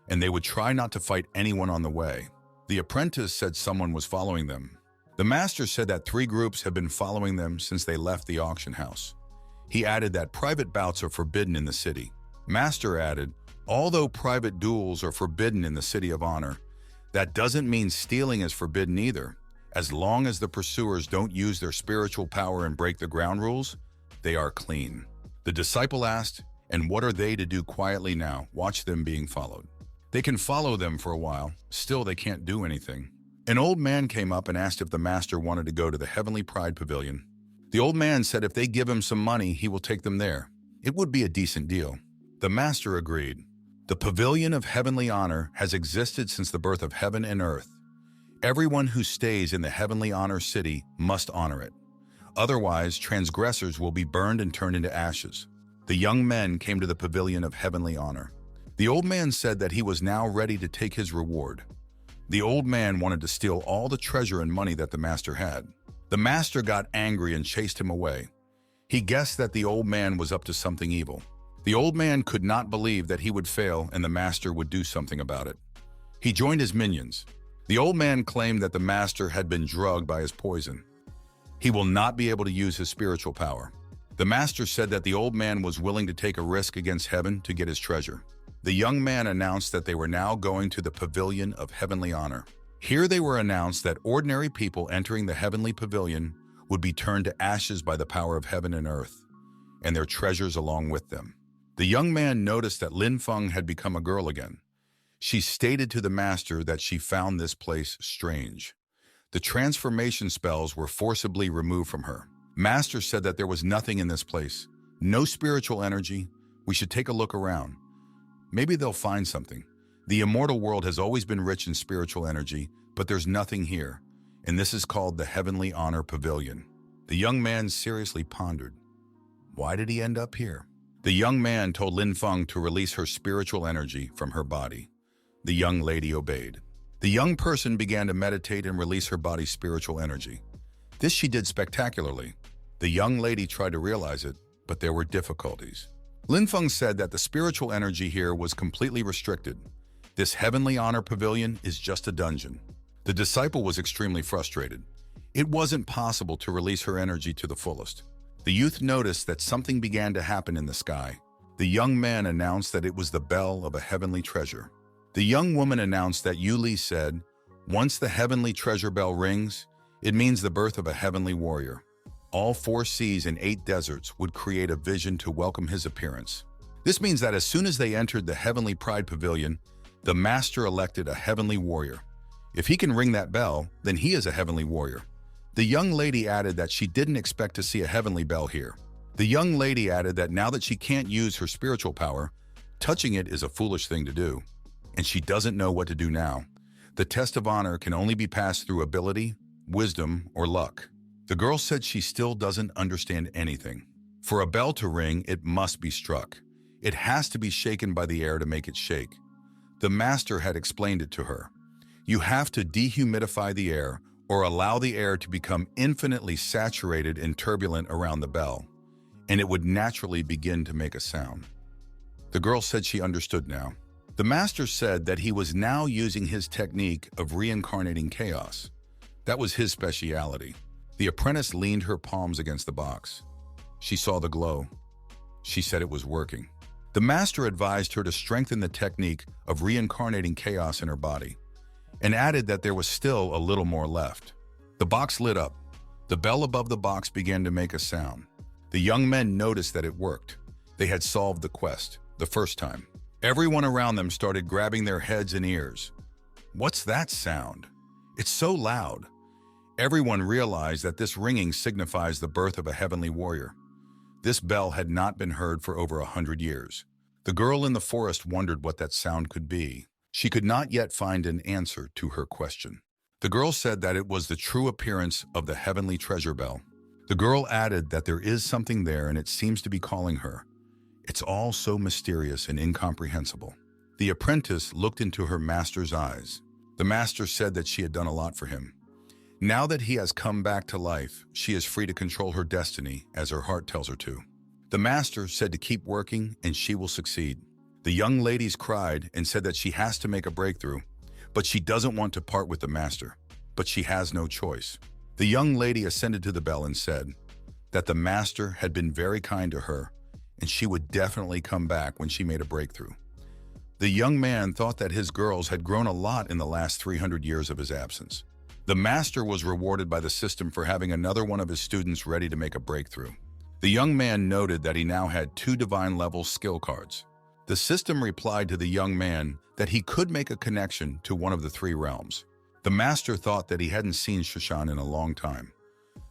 and they would try not to fight anyone on the way. The apprentice said someone was following them. The master said that 3 groups have been following them since they left the auction house. He added that private bouts are forbidden in the city. Master added, although private duels are forbidden in the City of Honor, that doesn't mean stealing is forbidden either. As long as the pursuers don't use their spiritual power and break the ground rules, they are clean. The disciple asked, and what are they to do quietly now? Watch them being followed. They can follow them for a while, still they can't do anything. An old man came up and asked if the master wanted to go to the Heavenly Pride Pavilion. The old man said if they give him some money, he will take them there. It would be a decent deal. The master agreed. The Pavilion of Heavenly Honor has existed since the birth of heaven and earth. Everyone who stays in the Heavenly Honor City must honor it. Otherwise, transgressors will be burned and turned into ashes. The young men came to the Pavilion of Heavenly Honor. The old man said that he was now ready to take his reward. The old man wanted to steal all the treasure and money that the master had. The master got angry and chased him away. He guessed that the old man was up to something evil. The old man could not believe that he would fail and the master would do something about it. He joined his minions. The old man claimed that the master had been drugged by his poison. He will not be able to use his spiritual power. The master said that the old man was willing to take a risk against heaven to get his treasure. The young man announced that they were now going to the Pavilion of Heavenly Honor. Here they were announced that ordinary people entering the Heavenly Pavilion would be turned to ashes by the power of heaven and earth, and their treasures along with them. The young man noticed that Lin Feng had become a girl again. She stated to the master that she found this place strange. The transformation spells were forcibly removed from her. Master said that there was nothing in this place, no spiritual energy. We should take a look around. Maybe they'll find something. The immortal world has always been rich in spiritual energy, but there's nothing here, and this is called the Heavenly Honor Pavilion. The young man seriously pondered. Why did he end up here? The young man told Lin Feng to release her spiritual energy from her body. The young lady obeyed. The young person began to meditate and release her body's spiritual energy. This she did spectacularly. The young lady tried to realize it, but there were difficulties. Lin Feng said that the spiritual energy here was completely restricted. This Heavenly Honor Pavilion is just a dungeon. The disciple was extremely frustrated. It wasn't possible to release her energy to the fullest. The youth noticed that something began to happen in the sky. The young man announced that it was the bell of a heavenly treasure. The young woman announced that Yuli said, once the heavenly treasure bell rings, it means the birth of a heavenly warrior. All 4 seas and 8 deserts would create a vision to welcome his appearance. This means that as soon as they entered the Heavenly Pride Pavilion, the master elected a heavenly warrior. If he can ring that bell, then he is a heavenly warrior. The young lady added that she didn't expect to see a heavenly bell here. The young lady added that now that she can't use her spiritual power, touching it is a foolish thing to do, and she doesn't know what to do now. The test of honor can only be passed through ability, wisdom, or luck. The girl said she still doesn't understand anything. For a bell to ring, it must be struck. It has to be shaken by the air to make it shake. The master had explained it to her. You have to dehumidify the air or allow the air to become infinitely saturated and turbulent around the bell, and it would naturally begin to make a sound. The girl said she understood now. The master said that he was now using his technique of reincarnating chaos. That was his speciality. The apprentice leaned her palms against the box. She saw the glow. She said it was working. The master advised her to strengthen the technique of reincarnating chaos in her body, and added that there was still a little more left. The box lit up. The bell above the box began to make a sound. The young men noticed that it worked. They had solved the quest, the first time. Everyone around them started grabbing their heads and ears. What's that sound? It's so loud. Everyone realized that this ringing signifies the birth of a heavenly warrior. This bell had not been heard for over 100 years. The girl in the forest wondered what that sound could be. She could not yet find an answer to her question. The girl said that it was the true appearance of the heavenly treasure bell. The girl added that there is something there and it seems to be calling her. It's all so mysterious and incomprehensible. The apprentice looked into her master's eyes. The master said that she had done a lot for him. Now that he has come back to life, she is free to control her destiny as her heart tells her to. The master said to keep working and she will succeed. The young ladies cried and said that she has to make a breakthrough, but she doesn't want to part with the master. But she has no choice. The young lady ascended to the bell and said that the master had been very kind to her and she would definitely come back when she made a breakthrough. The young man thought that his girls had grown a lot in the last 300 years of his absence. The master was rewarded by the system for having another one of his students ready to make a breakthrough. The young man noted that he now had 2 divine-level skill cards. The system replied to the young man that he could make a connection to one of the 3 realms. The master thought that he hadn't seen Shoshan in a long time.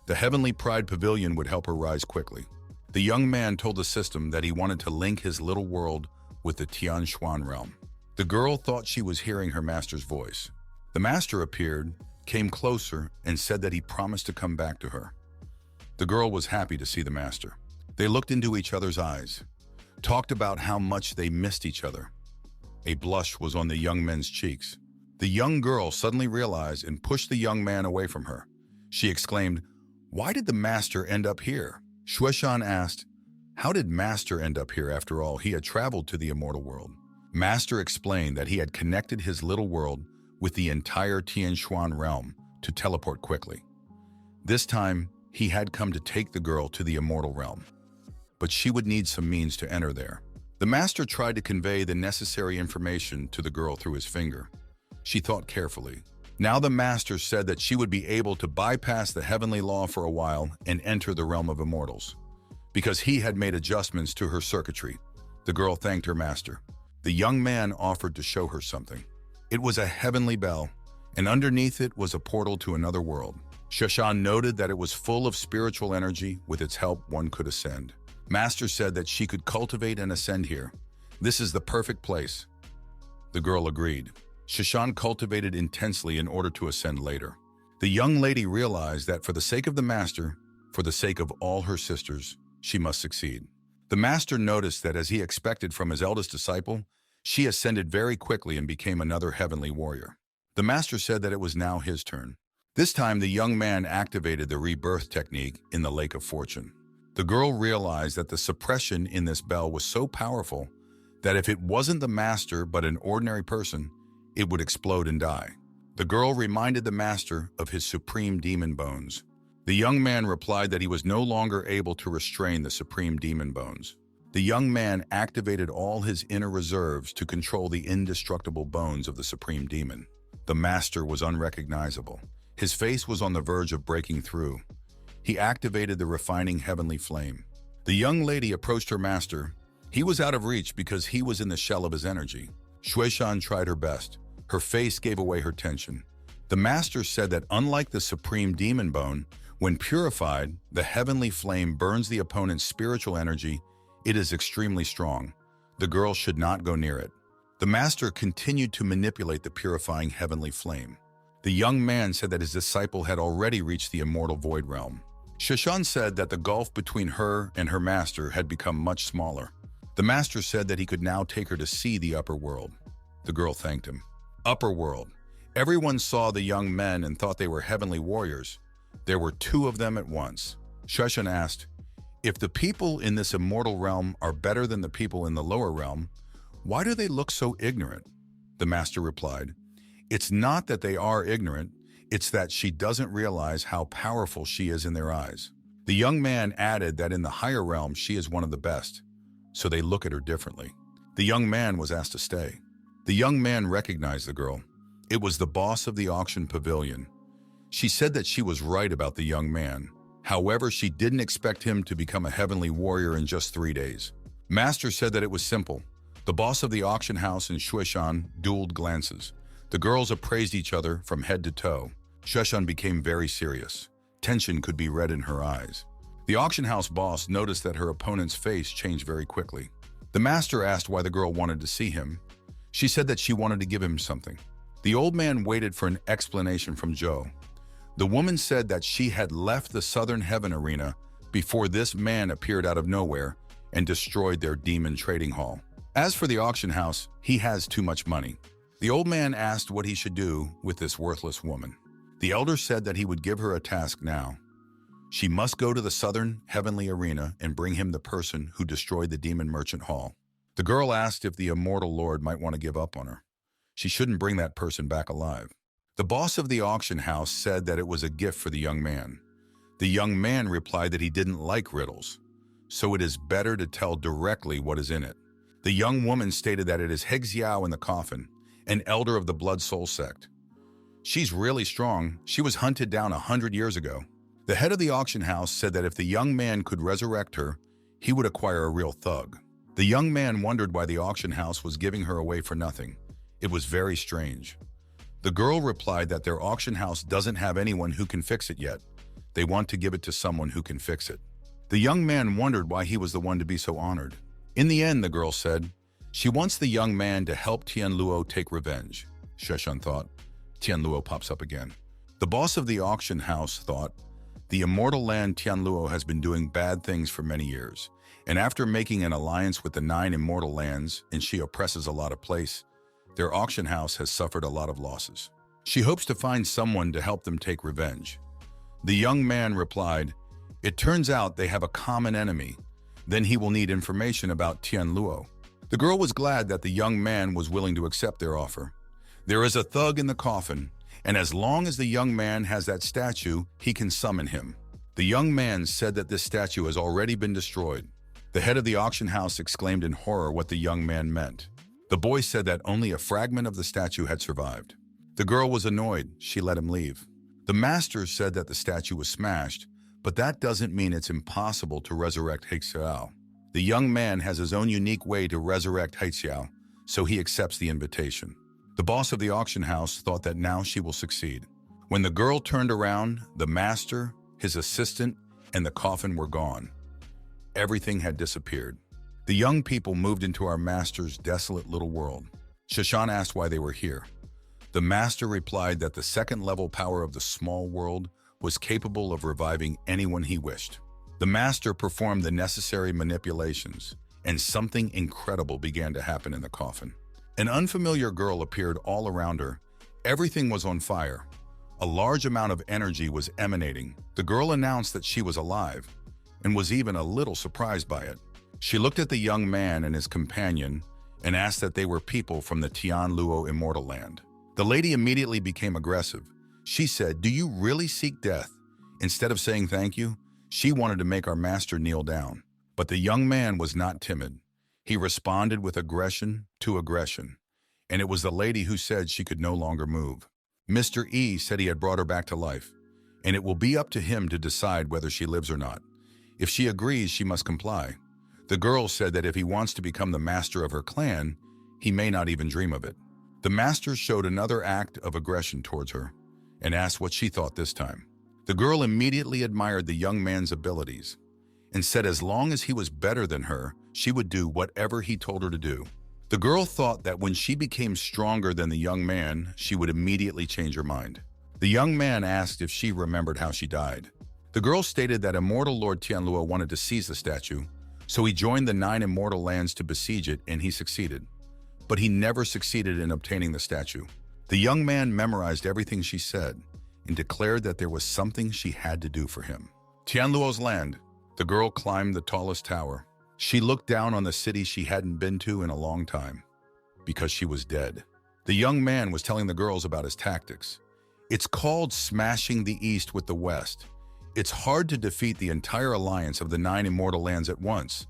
The Heavenly Pride Pavilion would help her rise quickly. The young man told the system that he wanted to link his little world with the Tianshuan realm. The girl thought she was hearing her master's voice. The master appeared, came closer, and said that he promised to come back to her. The girl was happy to see the master. They looked into each other's eyes, talked about how much they missed each other. A blush was on the young men's cheeks. The young girl suddenly realized and pushed the young man away from her. She exclaimed, "Why did the master end up here?" Shueshan asked, "How did master end up here after all? He had traveled to the immortal world." Master explained that he had connected his little world with the entire Tianshuan realm to teleport quickly. This time, he had come to take the girl to the immortal realm, but she would need some means to enter there. The master tried to convey the necessary information to the girl through his finger. She thought carefully. Now the master said that she would be able to bypass the heavenly law for a while and enter the realm of immortals. Because he had made adjustments to her circuitry, the girl thanked her master. The young man offered to show her something. It was a heavenly bell, and underneath it was a portal to another world. Shoshan noted that it was full of spiritual energy. With its help, one could ascend. Master said that she could cultivate and ascend here. This is the perfect place. The girl agreed. Shoshan cultivated intensely in order to ascend later. The young lady realized that for the sake of the master, for the sake of all her sisters, she must succeed. The master noticed that as he expected from his eldest disciple, she ascended very quickly and became another heavenly warrior. The master said that it was now his turn. This time, the young man activated the rebirth technique in the Lake of Fortune. The girl realized that the suppression in this bell was so powerful that if it wasn't the master but an ordinary person, it would explode and die. The girl reminded the master of his supreme demon bones. The young man replied that he was no longer able to restrain the supreme demon bones. The young man activated all his inner reserves to control the indestructible bones of the supreme demon. The master was unrecognizable. His face was on the verge of breaking through. He activated the refining heavenly flame. The young lady approached her master. He was out of reach because he was in the shell of his energy. Shueshan tried her best. Her face gave away her tension. The master said that unlike the supreme demon bone, when purified, the heavenly flame burns the opponent's spiritual energy. It is extremely strong. The girl should not go near it. The master continued to manipulate the purifying heavenly flame. The young man said that his disciple had already reached the immortal void realm. Shoshan said that the gulf between her and her master had become much smaller. The master said that he could now take her to see the upper world. The girl thanked him. Upper world. Everyone saw the young men and thought they were heavenly warriors. There were 2 of them at once. Shoshan asked, "If the people in this immortal realm are better than the people in the lower realm, why do they look so ignorant?" The master replied, "It's not that they are ignorant, it's that she doesn't realize how powerful she is in their eyes." The young man added that in the higher realm she is one of the best, so they look at her differently. The young man was asked to stay. The young man recognized the girl. It was the boss of the auction pavilion. She said that she was right about the young man. However, she didn't expect him to become a heavenly warrior in just 3 days. Master said that it was simple. The boss of the auction house and Shueshan dueled glances. The girls appraised each other from head to toe. Shueshan became very serious. Tension could be read in her eyes. The auction house boss noticed that her opponent's face changed very quickly. The master asked why the girl wanted to see him. She said that she wanted to give him something. The old man waited for an explanation from Joe. The woman said that she had left the Southern Heaven arena before this man appeared out of nowhere and destroyed their demon trading hall. As for the auction house, he has too much money. The old man asked what he should do with this worthless woman. The elder said that he would give her a task now. She must go to the Southern Heavenly arena and bring him the person who destroyed the demon merchant hall. The girl asked if the immortal lord might want to give up on her. She shouldn't bring that person back alive. The boss of the auction house said that it was a gift for the young man. The young man replied that he didn't like riddles, so it is better to tell directly what is in it. The young woman stated that it is Hexiao in the coffin, an elder of the Blood Soul sect. She's really strong. She was hunted down 100 years ago. The head of the auction house said that if the young man could resurrect her, he would acquire a real thug. The young man wondered why the auction house was giving her away for nothing. It was very strange. The girl replied that their auction house doesn't have anyone who can fix it yet. They want to give it to someone who can fix it. The young man wondered why he was the one to be so honored. In the end, the girl said, she wants the young man to help Tianluo take revenge. Sheshan thought. Tianluo pops up again. The boss of the auction house thought, the immortal land Tianluo has been doing bad things for many years, and after making an alliance with the 9 immortal lands and she oppresses a lot of place, their auction house has suffered a lot of losses. She hopes to find someone to help them take revenge. The young man replied, it turns out they have a common enemy. Then he will need information about Tianluo. The girl was glad that the young man was willing to accept their offer. There is a thug in the coffin, and as long as the young man has that statue, he can summon him. The young man said that this statue has already been destroyed. The head of the auction house exclaimed in horror what the young man meant. The boy said that only a fragment of the statue had survived. The girl was annoyed. She let him leave. The master said that the statue was smashed, but that doesn't mean it's impossible to resurrect Hexiao. The young man has his own unique way to resurrect Hexiao, so he accepts the invitation. The boss of the auction house thought that now she will succeed. When the girl turned around, the master, his assistant, and the coffin were gone. Everything had disappeared. The young people moved into our master's desolate little world. Sheshan asked why they were here. The master replied that the second-level power of the small world was capable of reviving anyone he wished. The master performed the necessary manipulations, and something incredible began to happen in the coffin. An unfamiliar girl appeared all around her. Everything was on fire. A large amount of energy was emanating. The girl announced that she was alive, and was even a little surprised by it. She looked at the young man and his companion and asked that they were people from the Tianluo immortal land. The lady immediately became aggressive. She said, do you really seek death? Instead of saying thank you, she wanted to make our master kneel down. But the young man was not timid. He responded with aggression to aggression, and it was the lady who said she could no longer move. Mr. E said he had brought her back to life, and it will be up to him to decide whether she lives or not. If she agrees, she must comply. The girl said that if he wants to become the master of her clan, he may not even dream of it. The master showed another act of aggression towards her and asked what she thought this time. The girl immediately admired the young man's abilities and said as long as he was better than her, she would do whatever he told her to do. The girl thought that when she became stronger than the young man, she would immediately change her mind. The young man asked if she remembered how she died. The girl stated that immortal Lord Tianluo wanted to seize the statue, so he joined the 9 immortal lands to besiege it, and he succeeded. But he never succeeded in obtaining the statue. The young man memorized everything she said and declared that there was something she had to do for him. Tianluo's land. The girl climbed the tallest tower. She looked down on the city she hadn't been to in a long time, because she was dead. The young man was telling the girls about his tactics. It's called smashing the East with the West. It's hard to defeat the entire alliance of the 9 immortal lands at once,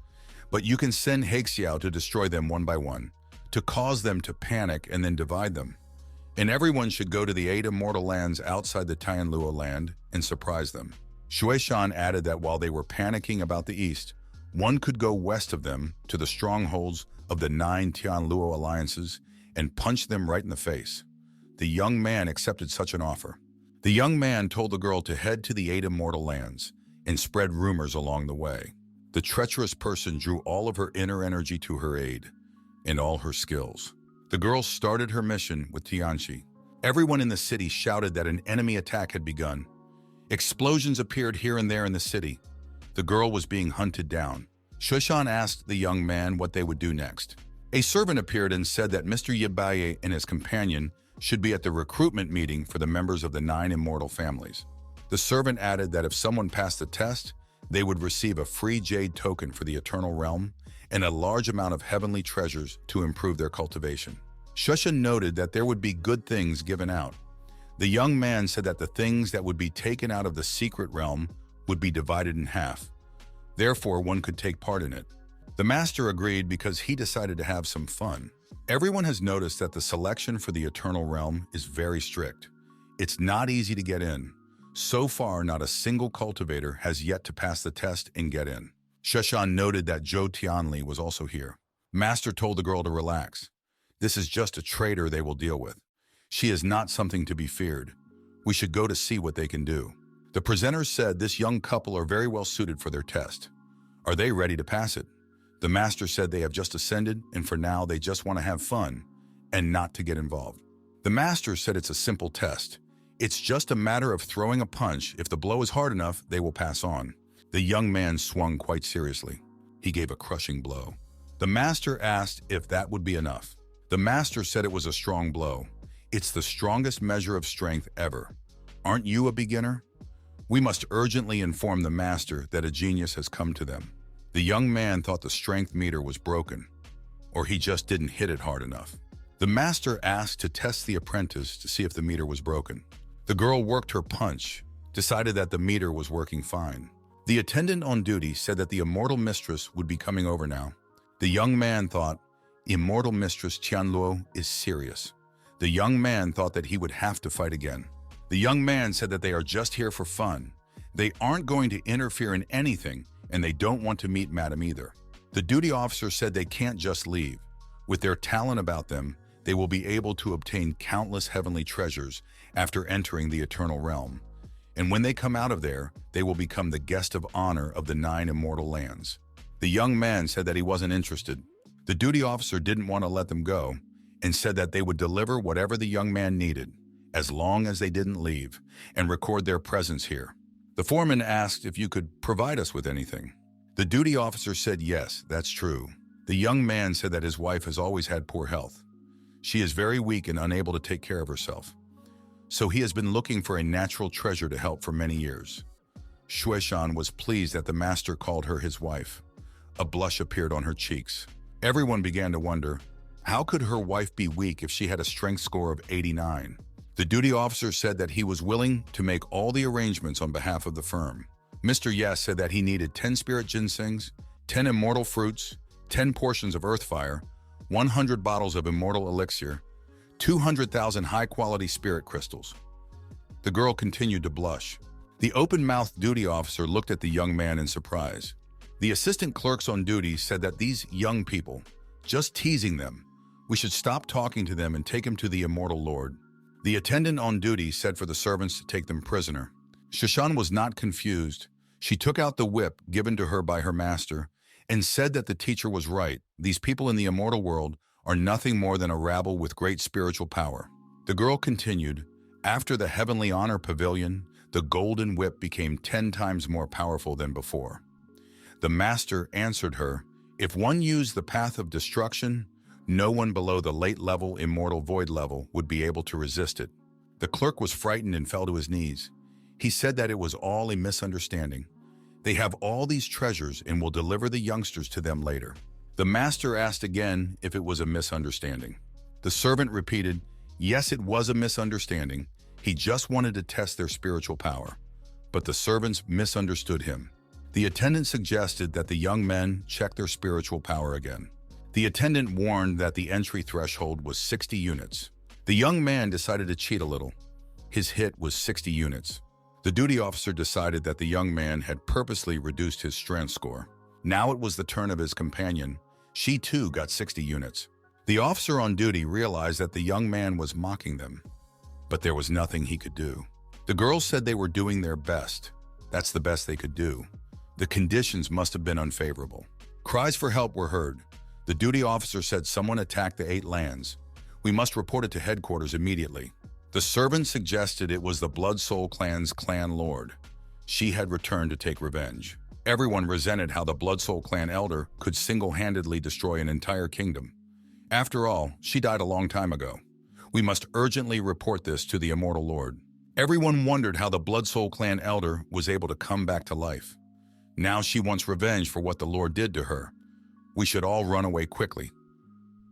but you can send Hexiao to destroy them one by one, to cause them to panic and then divide them. And everyone should go to the 8 immortal lands outside the Tianluo land and surprise them. Shueishan added that while they were panicking about the East, one could go west of them to the strongholds of the 9 Tianluo alliances and punch them right in the face. The young man accepted such an offer. The young man told the girl to head to the 8 immortal lands and spread rumors along the way. The treacherous person drew all of her inner energy to her aid and all her skills. The girl started her mission with Tianxi. Everyone in the city shouted that an enemy attack had begun. Explosions appeared here and there in the city. The girl was being hunted down. Shueishan asked the young man what they would do next. A servant appeared and said that Mr. Yibaye and his companion should be at the recruitment meeting for the members of the 9 immortal families. The servant added that if someone passed the test, they would receive a free jade token for the eternal realm and a large amount of heavenly treasures to improve their cultivation. Shushan noted that there would be good things given out. The young man said that the things that would be taken out of the secret realm would be divided in half. Therefore, one could take part in it. The master agreed because he decided to have some fun. Everyone has noticed that the selection for the eternal realm is very strict. It's not easy to get in. So far, not a single cultivator has yet to pass the test and get in. Sheshan noted that Zhou Tianli was also here. Master told the girl to relax. This is just a traitor they will deal with. She is not something to be feared. We should go to see what they can do. The presenters said this young couple are very well suited for their test. Are they ready to pass it? The master said they have just ascended, and for now they just want to have fun and not to get involved. The master said it's a simple test. It's just a matter of throwing a punch. If the blow is hard enough, they will pass on. The young man swung quite seriously. He gave a crushing blow. The master asked if that would be enough. The master said it was a strong blow. It's the strongest measure of strength ever. Aren't you a beginner? We must urgently inform the master that a genius has come to them. The young man thought the strength meter was broken, or he just didn't hit it hard enough. The master asked to test the apprentice to see if the meter was broken. The girl worked her punch, decided that the meter was working fine. The attendant on duty said that the immortal mistress would be coming over now. The young man thought, immortal mistress Tianluo is serious. The young man thought that he would have to fight again. The young man said that they are just here for fun. They aren't going to interfere in anything, and they don't want to meet Madam either. The duty officer said they can't just leave. With their talent about them, they will be able to obtain countless heavenly treasures after entering the eternal realm. And when they come out of there, they will become the guest of honor of the 9 immortal lands. The young man said that he wasn't interested. The duty officer didn't want to let them go and said that they would deliver whatever the young man needed, as long as they didn't leave, and record their presence here. The foreman asked if you could provide us with anything. The duty officer said yes, that's true. The young man said that his wife has always had poor health. She is very weak and unable to take care of herself. So he has been looking for a natural treasure to help for many years. Shueshan was pleased that the master called her his wife. A blush appeared on her cheeks. Everyone began to wonder, how could her wife be weak if she had a strength score of 89? The duty officer said that he was willing to make all the arrangements on behalf of the firm. Mr. Yes said that he needed 10 spirit ginsengs, 10 immortal fruits, 10 portions of earth fire, 100 bottles of immortal elixir, 200,000 high-quality spirit crystals. The girl continued to blush. The open-mouthed duty officer looked at the young man in surprise. The assistant clerks on duty said that these young people, just teasing them, we should stop talking to them and take him to the immortal lord. The attendant on duty said for the servants to take them prisoner. Sheshan was not confused. She took out the whip given to her by her master and said that the teacher was right. These people in the immortal world are nothing more than a rabble with great spiritual power. The girl continued, after the heavenly honor pavilion, the golden whip became 10 times more powerful than before. The master answered her, if one used the path of destruction, no one below the late level immortal void level would be able to resist it. The clerk was frightened and fell to his knees. He said that it was all a misunderstanding. They have all these treasures and will deliver the youngsters to them later. The master asked again if it was a misunderstanding. The servant repeated, yes, it was a misunderstanding. He just wanted to test their spiritual power. But the servants misunderstood him. The attendant suggested that the young men check their spiritual power again. The attendant warned that the entry threshold was 60 units. The young man decided to cheat a little. His hit was 60 units. The duty officer decided that the young man had purposely reduced his strength score. Now it was the turn of his companion. She too got 60 units. The officer on duty realized that the young man was mocking them, but there was nothing he could do. The girls said they were doing their best. That's the best they could do. The conditions must have been unfavorable. Cries for help were heard. The duty officer said someone attacked the 8 lands. We must report it to headquarters immediately. The servant suggested it was the Blood Soul Clan's clan lord. She had returned to take revenge. Everyone resented how the Blood Soul Clan elder could single-handedly destroy an entire kingdom. After all, she died a long time ago. We must urgently report this to the immortal lord. Everyone wondered how the Blood Soul Clan elder was able to come back to life. Now she wants revenge for what the lord did to her. We should all run away quickly,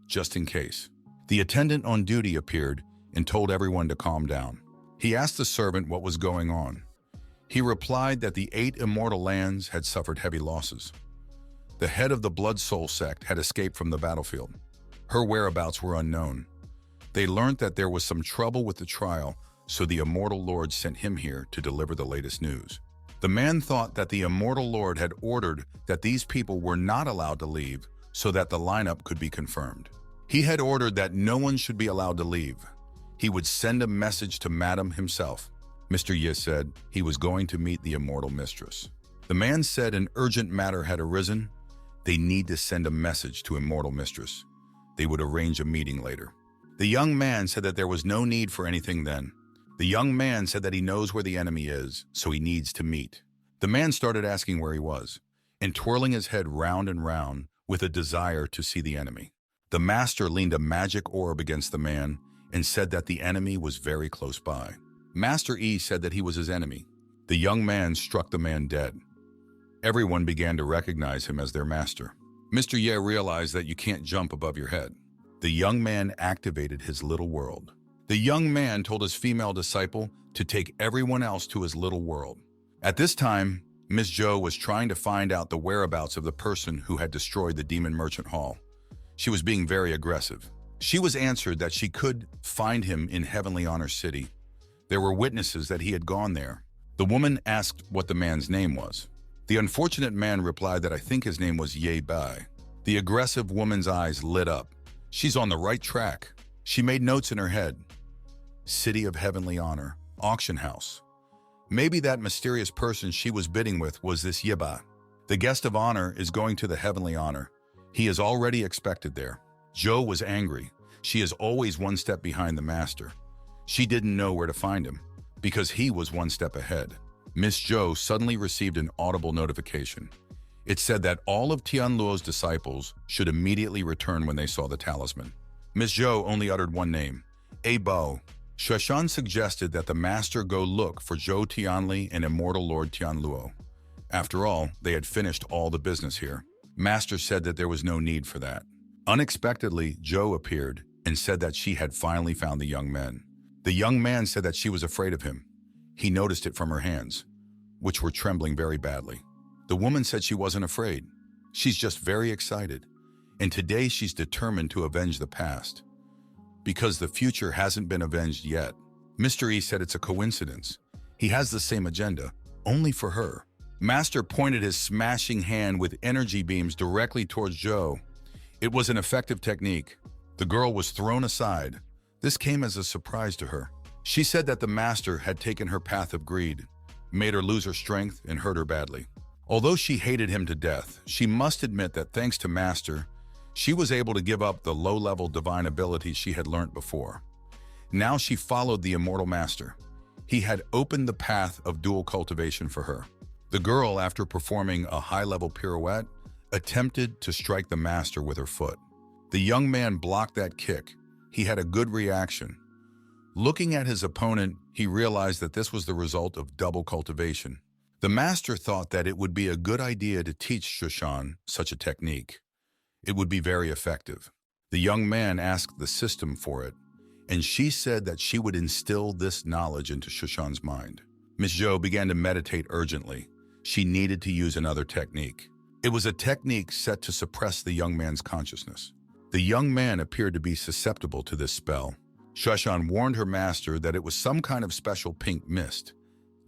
just in case. The attendant on duty appeared and told everyone to calm down. He asked the servant what was going on. He replied that the 8 immortal lands had suffered heavy losses. The head of the Blood Soul sect had escaped from the battlefield. Her whereabouts were unknown. They learned that there was some trouble with the trial, so the Immortal Lord sent him here to deliver the latest news. The man thought that the Immortal Lord had ordered that these people were not allowed to leave so that the lineup could be confirmed. He had ordered that no one should be allowed to leave. He would send a message to Madam himself. Mr. Yi said he was going to meet the Immortal Mistress. The man said an urgent matter had arisen. They need to send a message to Immortal Mistress. They would arrange a meeting later. The young man said that there was no need for anything then. The young man said that he knows where the enemy is, so he needs to meet. The man started asking where he was, and twirling his head round and round with a desire to see the enemy. The master leaned a magic orb against the man and said that the enemy was very close by. Master E said that he was his enemy. The young man struck the man dead. Everyone began to recognize him as their master. Mr. Ye realized that you can't jump above your head. The young man activated his little world. The young man told his female disciple to take everyone else to his little world. At this time, Miss Zhou was trying to find out the whereabouts of the person who had destroyed the Demon Merchant Hall. She was being very aggressive. She was answered that she could find him in Heavenly Honor City. There were witnesses that he had gone there. The woman asked what the man's name was. The unfortunate man replied that I think his name was Ye Bai. The aggressive woman's eyes lit up. She's on the right track. She made notes in her head. City of Heavenly Honor, auction house. Maybe that mysterious person she was bidding with was this Ye Bai. The guest of honor is going to the Heavenly Honor. He is already expected there. Zhou was angry. She is always one step behind the master. She didn't know where to find him, because he was one step ahead. Miss Zhou suddenly received an audible notification. It said that all of Tianluo's disciples should immediately return when they saw the talisman. Miss Zhou only uttered one name, Bao. Shushan suggested that the master go look for Zhou Tianli and Immortal Lord Tianluo. After all, they had finished all the business here. Master said that there was no need for that. Unexpectedly, Zhou appeared and said that she had finally found the young man. The young man said that she was afraid of him. He noticed it from her hands, which were trembling very badly. The woman said she wasn't afraid. She's just very excited. And today she's determined to avenge the past. Because the future hasn't been avenged yet. Mr. E said it's a coincidence. He has the same agenda, only for her. Master pointed his smashing hand with energy beams directly towards Zhou. It was an effective technique. The girl was thrown aside. This came as a surprise to her. She said that the master had taken her path of greed, made her lose her strength, and hurt her badly. Although she hated him to death, she must admit that thanks to Master, she was able to give up the low-level divine abilities she had learnt before. Now she followed the immortal master. He had opened the path of dual cultivation for her. The girl, after performing a high-level pirouette, attempted to strike the master with her foot. The young man blocked that kick. He had a good reaction. Looking at his opponent, he realized that this was the result of double cultivation. The master thought that it would be a good idea to teach Shushan such a technique. It would be very effective. The young man asked the system for it, and she said that she would instill this knowledge into Shushan's mind. Miss Zhou began to meditate urgently. She needed to use another technique. It was a technique set to suppress the young man's consciousness. The young man appeared to be susceptible to this spell. Shushan warned her master that it was some kind of special pink mist,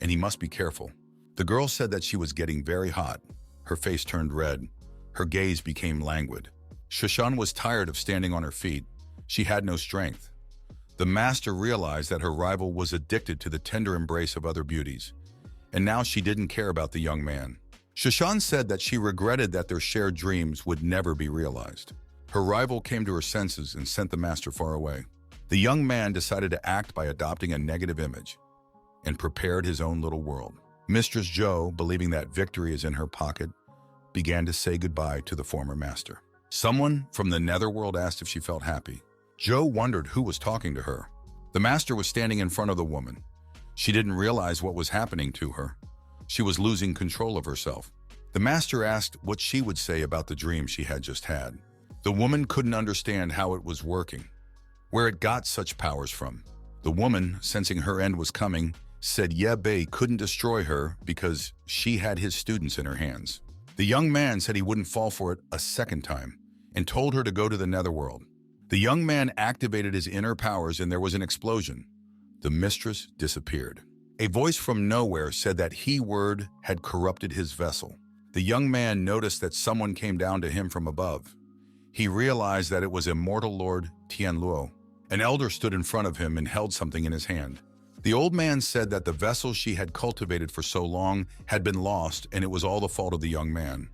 and he must be careful. The girl said that she was getting very hot. Her face turned red. Her gaze became languid. Shushan was tired of standing on her feet. She had no strength. The master realized that her rival was addicted to the tender embrace of other beauties, and now she didn't care about the young man. Shushan said that she regretted that their shared dreams would never be realized. Her rival came to her senses and sent the master far away. The young man decided to act by adopting a negative image and prepared his own little world. Mistress Zhou, believing that victory is in her pocket, began to say goodbye to the former master. Someone from the netherworld asked if she felt happy. Zhou wondered who was talking to her. The master was standing in front of the woman. She didn't realize what was happening to her. She was losing control of herself. The master asked what she would say about the dream she had just had. The woman couldn't understand how it was working, where it got such powers from. The woman, sensing her end was coming, said Bei couldn't destroy her because she had his students in her hands. The young man said he wouldn't fall for it a second time and told her to go to the netherworld. The young man activated his inner powers and there was an explosion. The mistress disappeared. A voice from nowhere said that he-word had corrupted his vessel. The young man noticed that someone came down to him from above. He realized that it was immortal Lord Tianluo. An elder stood in front of him and held something in his hand. The old man said that the vessel she had cultivated for so long had been lost and it was all the fault of the young man.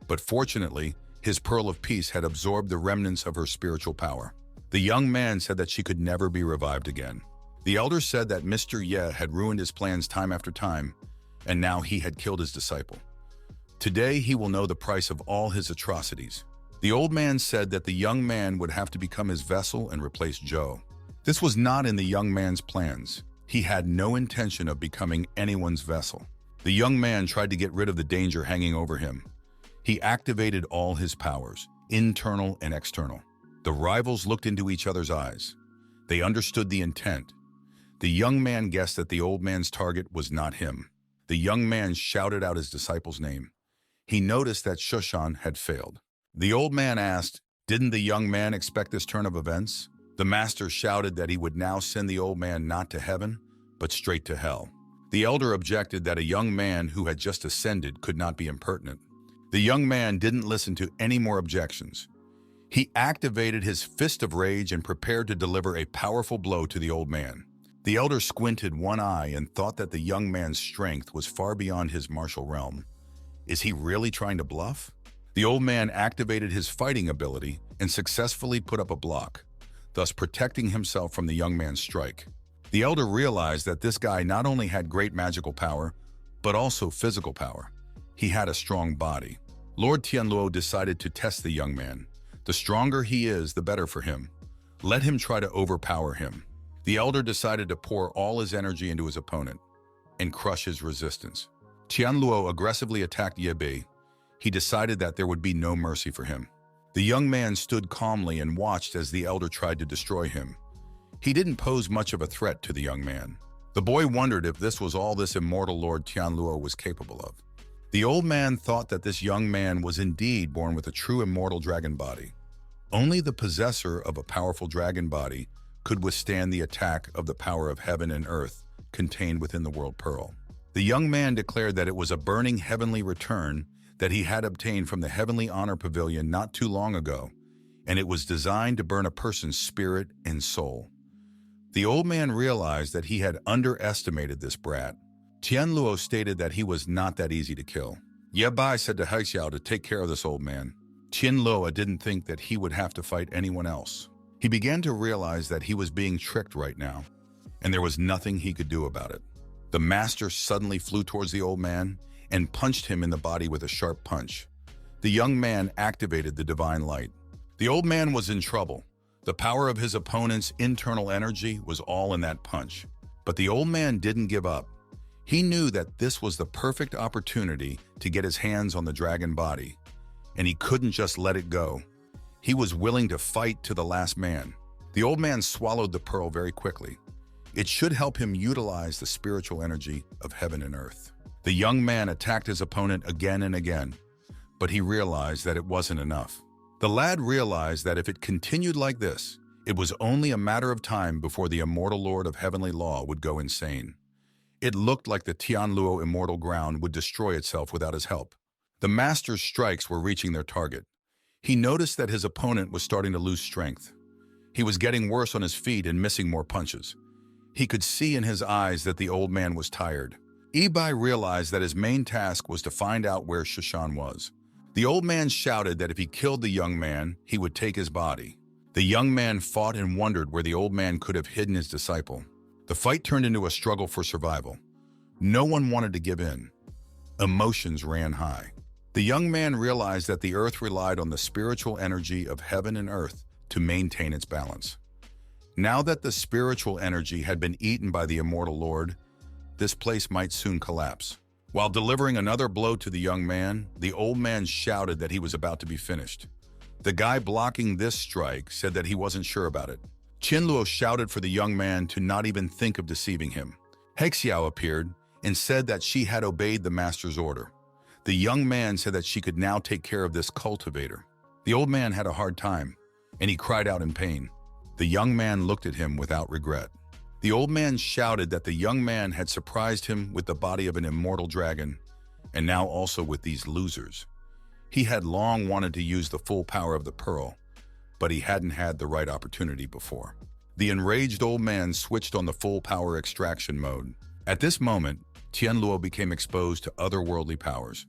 But fortunately, his pearl of peace had absorbed the remnants of her spiritual power. The young man said that she could never be revived again. The elder said that Mr. Ye had ruined his plans time after time, and now he had killed his disciple. Today he will know the price of all his atrocities. The old man said that the young man would have to become his vessel and replace Joe. This was not in the young man's plans. He had no intention of becoming anyone's vessel. The young man tried to get rid of the danger hanging over him. He activated all his powers, internal and external. The rivals looked into each other's eyes. They understood the intent. The young man guessed that the old man's target was not him. The young man shouted out his disciple's name. He noticed that Shushan had failed. The old man asked, "Didn't the young man expect this turn of events?" The master shouted that he would now send the old man not to heaven, but straight to hell. The elder objected that a young man who had just ascended could not be impertinent. The young man didn't listen to any more objections. He activated his fist of rage and prepared to deliver a powerful blow to the old man. The elder squinted one eye and thought that the young man's strength was far beyond his martial realm. Is he really trying to bluff? The old man activated his fighting ability and successfully put up a block, thus protecting himself from the young man's strike. The elder realized that this guy not only had great magical power, but also physical power. He had a strong body. Lord Tianluo decided to test the young man. The stronger he is, the better for him. Let him try to overpower him. The elder decided to pour all his energy into his opponent and crush his resistance. Tianluo aggressively attacked Bei. He decided that there would be no mercy for him. The young man stood calmly and watched as the elder tried to destroy him. He didn't pose much of a threat to the young man. The boy wondered if this was all this immortal Lord Tianluo was capable of. The old man thought that this young man was indeed born with a true immortal dragon body. Only the possessor of a powerful dragon body could withstand the attack of the power of heaven and earth contained within the world pearl. The young man declared that it was a burning heavenly return that he had obtained from the Heavenly Honor Pavilion not too long ago, and it was designed to burn a person's spirit and soul. The old man realized that he had underestimated this brat. Tianluo stated that he was not that easy to kill. Ye Bai said to Haixiao to take care of this old man. Tianluo didn't think that he would have to fight anyone else. He began to realize that he was being tricked right now, and there was nothing he could do about it. The master suddenly flew towards the old man and punched him in the body with a sharp punch. The young man activated the divine light. The old man was in trouble. The power of his opponent's internal energy was all in that punch. But the old man didn't give up. He knew that this was the perfect opportunity to get his hands on the dragon body, and he couldn't just let it go. He was willing to fight to the last man. The old man swallowed the pearl very quickly. It should help him utilize the spiritual energy of heaven and earth. The young man attacked his opponent again and again, but he realized that it wasn't enough. The lad realized that if it continued like this, it was only a matter of time before the immortal Lord of Heavenly Law would go insane. It looked like the Tianluo immortal ground would destroy itself without his help. The master's strikes were reaching their target. He noticed that his opponent was starting to lose strength. He was getting worse on his feet and missing more punches. He could see in his eyes that the old man was tired. Bai realized that his main task was to find out where Shushan was. The old man shouted that if he killed the young man, he would take his body. The young man fought and wondered where the old man could have hidden his disciple. The fight turned into a struggle for survival. No one wanted to give in. Emotions ran high. The young man realized that the earth relied on the spiritual energy of heaven and earth to maintain its balance. Now that the spiritual energy had been eaten by the immortal Lord, this place might soon collapse. While delivering another blow to the young man, the old man shouted that he was about to be finished. The guy blocking this strike said that he wasn't sure about it. Qianluo shouted for the young man to not even think of deceiving him. Hexiao appeared and said that she had obeyed the master's order. The young man said that she could now take care of this cultivator. The old man had a hard time, and he cried out in pain. The young man looked at him without regret. The old man shouted that the young man had surprised him with the body of an immortal dragon, and now also with these losers. He had long wanted to use the full power of the pearl, but he hadn't had the right opportunity before. The enraged old man switched on the full power extraction mode. At this moment, Qianluo became exposed to otherworldly powers.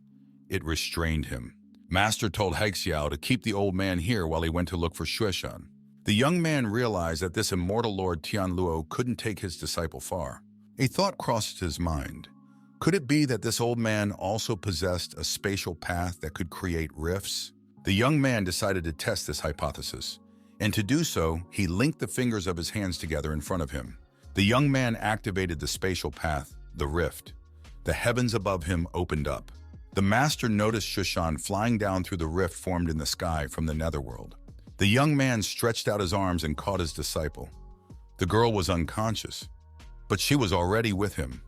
It restrained him. Master told Hexiao to keep the old man here while he went to look for Shuishan. The young man realized that this immortal Lord Tianluo couldn't take his disciple far. A thought crossed his mind. Could it be that this old man also possessed a spatial path that could create rifts? The young man decided to test this hypothesis, and to do so, he linked the fingers of his hands together in front of him. The young man activated the spatial path, the rift. The heavens above him opened up. The master noticed Shushan flying down through the rift formed in the sky from the netherworld. The young man stretched out his arms and caught his disciple. The girl was unconscious, but she was already with him.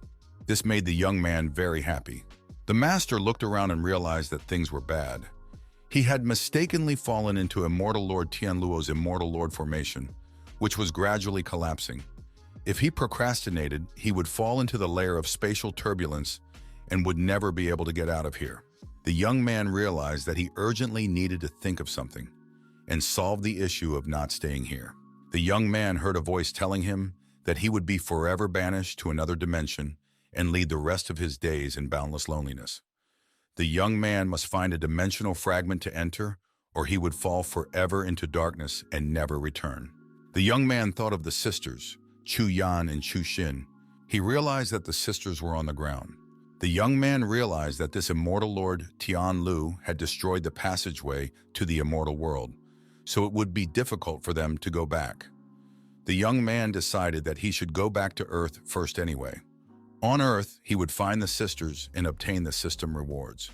This made the young man very happy. The master looked around and realized that things were bad. He had mistakenly fallen into Immortal Lord Tianluo's Immortal Lord formation, which was gradually collapsing. If he procrastinated, he would fall into the layer of spatial turbulence and would never be able to get out of here. The young man realized that he urgently needed to think of something and solve the issue of not staying here. The young man heard a voice telling him that he would be forever banished to another dimension and lead the rest of his days in boundless loneliness. The young man must find a dimensional fragment to enter, or he would fall forever into darkness and never return. The young man thought of the sisters, Chu Yan and Chu Xin. He realized that the sisters were on the ground. The young man realized that this immortal Lord Tian Lu had destroyed the passageway to the immortal world, so it would be difficult for them to go back. The young man decided that he should go back to Earth first anyway. On Earth, he would find the sisters and obtain the system rewards.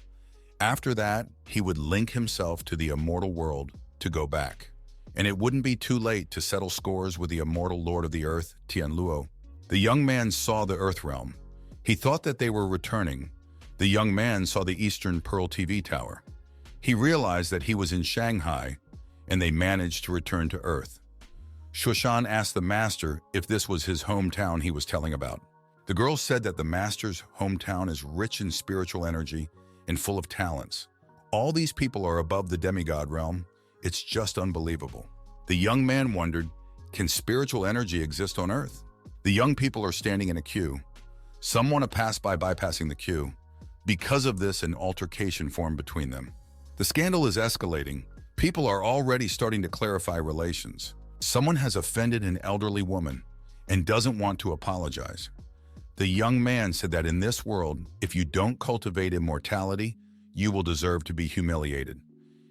After that, he would link himself to the immortal world to go back. And it wouldn't be too late to settle scores with the immortal Lord of the Earth, Tianluo. The young man saw the Earth realm. He thought that they were returning. The young man saw the Eastern Pearl TV tower. He realized that he was in Shanghai, and they managed to return to Earth. Shushan asked the master if this was his hometown he was telling about. The girl said that the master's hometown is rich in spiritual energy and full of talents. All these people are above the demigod realm. It's just unbelievable. The young man wondered, can spiritual energy exist on Earth? The young people are standing in a queue. Some want to pass by bypassing the queue. Because of this, an altercation formed between them. The scandal is escalating. People are already starting to clarify relations. Someone has offended an elderly woman and doesn't want to apologize. The young man said that in this world, if you don't cultivate immortality, you will deserve to be humiliated.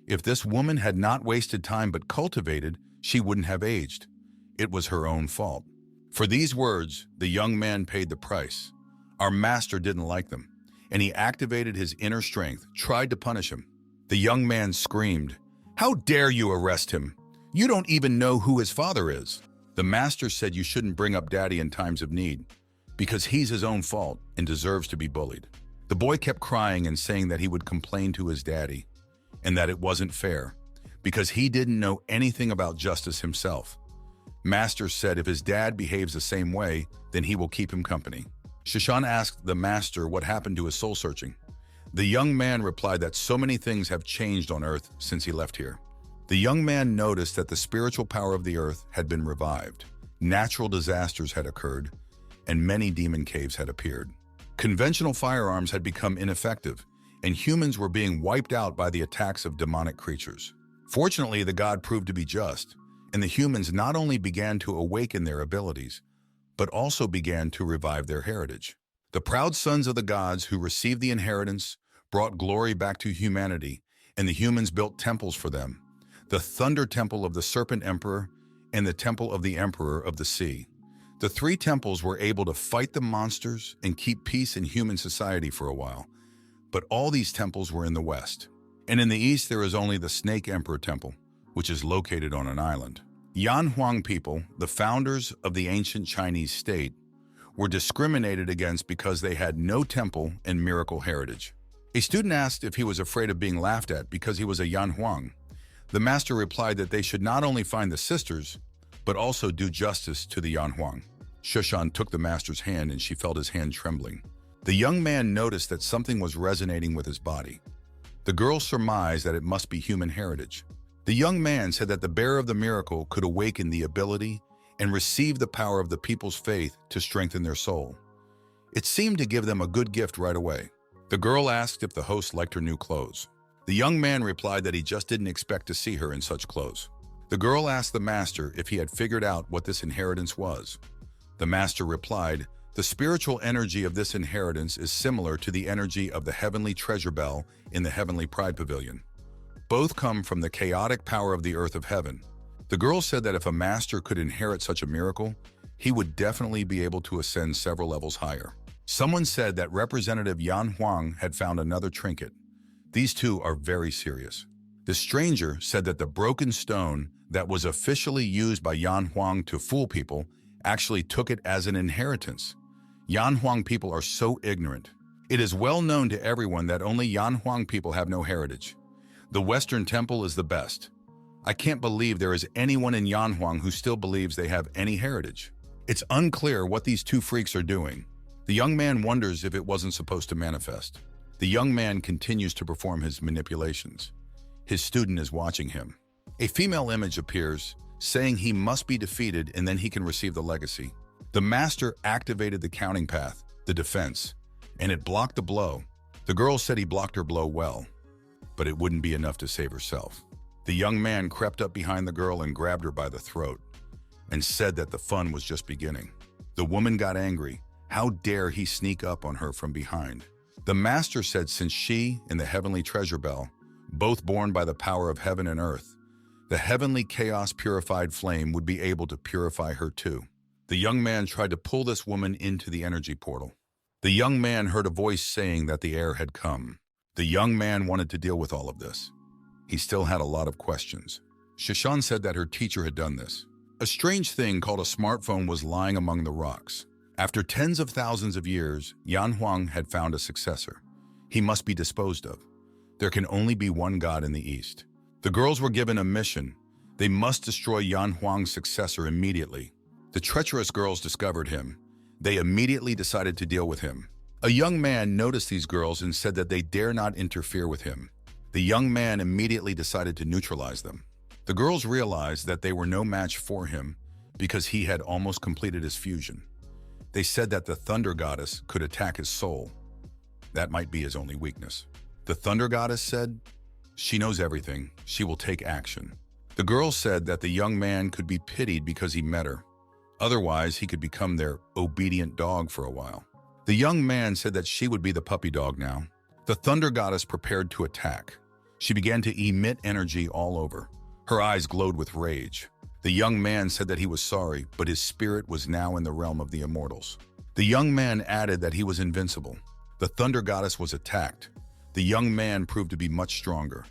If this woman had not wasted time but cultivated, she wouldn't have aged. It was her own fault. For these words, the young man paid the price. Our master didn't like them, and he activated his inner strength, tried to punish him. The young man screamed, "How dare you arrest him? You don't even know who his father is." The master said you shouldn't bring up daddy in times of need, because he's his own fault and deserves to be bullied. The boy kept crying and saying that he would complain to his daddy, and that it wasn't fair, because he didn't know anything about justice himself. Master said if his dad behaves the same way, then he will keep him company. Shushan asked the master what happened to his soul searching. The young man replied that so many things have changed on Earth since he left here. The young man noticed that the spiritual power of the Earth had been revived. Natural disasters had occurred, and many demon caves had appeared. Conventional firearms had become ineffective, and humans were being wiped out by the attacks of demonic creatures. Fortunately, the god proved to be just, and the humans not only began to awaken their abilities, but also began to revive their heritage. The proud sons of the gods who received the inheritance brought glory back to humanity, and the humans built temples for them, the Thunder Temple of the Serpent Emperor and the Temple of the Emperor of the Sea. The three temples were able to fight the monsters and keep peace in human society for a while, but all these temples were in the west. And in the east there is only the Snake Emperor Temple, which is located on an island. Yan Huang people, the founders of the ancient Chinese state, were discriminated against because they had no temple and miracle heritage. A student asked if he was afraid of being laughed at because he was a Yan Huang. The master replied that they should not only find the sisters, but also do justice to the Yan Huang. Shushan took the master's hand and she felt his hand trembling. The young man noticed that something was resonating with his body. The girl surmised that it must be human heritage. The young man said that the bearer of the miracle could awaken the ability and receive the power of the people's faith to strengthen their soul. It seemed to give them a good gift right away. The girl asked if the host liked her new clothes. The young man replied that he just didn't expect to see her in such clothes. The girl asked the master if he had figured out what this inheritance was. The master replied, "The spiritual energy of this inheritance is similar to the energy of the heavenly treasure bell in the heavenly pride pavilion. Both come from the chaotic power of the earth of heaven." The girl said that if a master could inherit such a miracle, he would definitely be able to ascend several levels higher. Someone said that Representative Yan Huang had found another trinket. These two are very serious. The stranger said that the broken stone that was officially used by Yan Huang to fool people actually took it as an inheritance. Yan Huang people are so ignorant. It is well known to everyone that only Yan Huang people have no heritage. The Western temple is the best. I can't believe there is anyone in Yan Huang who still believes they have any heritage. It's unclear what these two freaks are doing. The young man wonders if it wasn't supposed to manifest. The young man continues to perform his manipulations. His student is watching him. A female image appears, saying he must be defeated and then he can receive the legacy. The master activated the counting path, the defense, and it blocked the blow. The girl said he blocked her blow well, but it wouldn't be enough to save herself. The young man crept up behind the girl and grabbed her by the throat and said that the fun was just beginning. The woman got angry. How dare he sneak up on her from behind? The master said since she and the heavenly treasure bell, both born by the power of heaven and earth, the heavenly chaos purified flame would be able to purify her too. The young man tried to pull this woman into the energy portal. The young man heard a voice saying that the heir had come. The young man wanted to deal with all of this. He still had a lot of questions. Shushan said that her teacher had done this. A strange thing called a smartphone was lying among the rocks. After tens of thousands of years, Yan Huang had found a successor. He must be disposed of. There can only be one God in the East. The girls were given a mission. They must destroy Yan Huang's successor immediately. The treacherous girls discovered him. They immediately decided to deal with him. A young man noticed these girls and said that they dare not interfere with him. The young man immediately decided to neutralize them. The girls realized that they were no match for him because he had almost completed his fusion. They said that the Thunder Goddess could attack his soul. That might be his only weakness. The Thunder Goddess said, "She knows everything. She will take action." The girls said that the young man could be pitied because he met her. Otherwise, he could become their obedient dog for a while. The young man said that she would be the puppy dog now. The Thunder Goddess prepared to attack. She began to emit energy all over. Her eyes glowed with rage. The young man said that he was sorry, but his spirit was now in the realm of the immortals. The young man added that he was invincible. The Thunder Goddess was attacked. The young man proved to be much stronger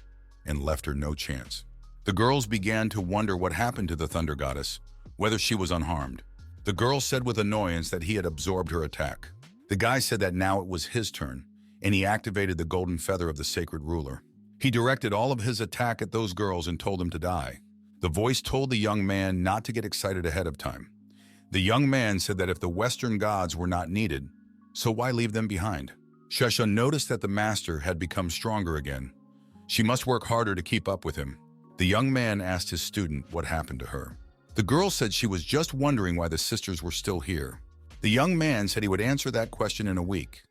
and left her no chance. The girls began to wonder what happened to the Thunder Goddess, whether she was unharmed. The girl said with annoyance that he had absorbed her attack. The guy said that now it was his turn, and he activated the golden feather of the sacred ruler. He directed all of his attack at those girls and told them to die. The voice told the young man not to get excited ahead of time. The young man said that if the Western gods were not needed, so why leave them behind? Shushan noticed that the master had become stronger again. She must work harder to keep up with him. The young man asked his student what happened to her. The girl said she was just wondering why the sisters were still here. The young man said he would answer that question in a week.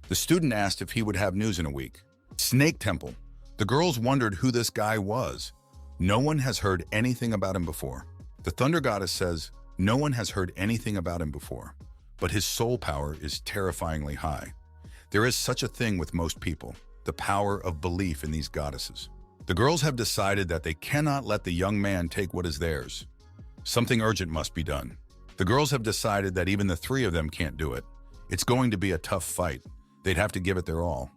The student asked if he would have news in a week. Snake Temple. The girls wondered who this guy was. No one has heard anything about him before. The Thunder Goddess says, no one has heard anything about him before, but his soul power is terrifyingly high. There is such a thing with most people, the power of belief in these goddesses. The girls have decided that they cannot let the young man take what is theirs. Something urgent must be done. The girls have decided that even the three of them can't do it. It's going to be a tough fight. They'd have to give it their all.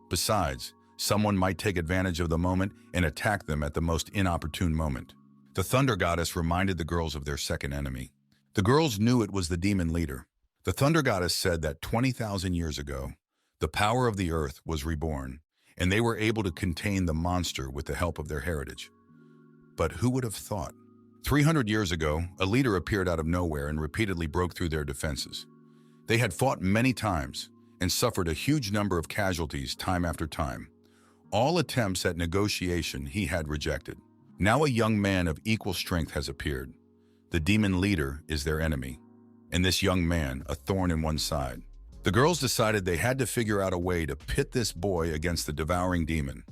Besides, someone might take advantage of the moment and attack them at the most inopportune moment. The Thunder Goddess reminded the girls of their second enemy. The girls knew it was the demon leader. The Thunder Goddess said that 20,000 years ago, the power of the earth was reborn, and they were able to contain the monster with the help of their heritage. But who would have thought? 300 years ago, a leader appeared out of nowhere and repeatedly broke through their defenses. They had fought many times and suffered a huge number of casualties time after time. All attempts at negotiation he had rejected. Now a young man of equal strength has appeared. The demon leader is their enemy, and this young man a thorn in one side. The girls decided they had to figure out a way to pit this boy against the devouring demon.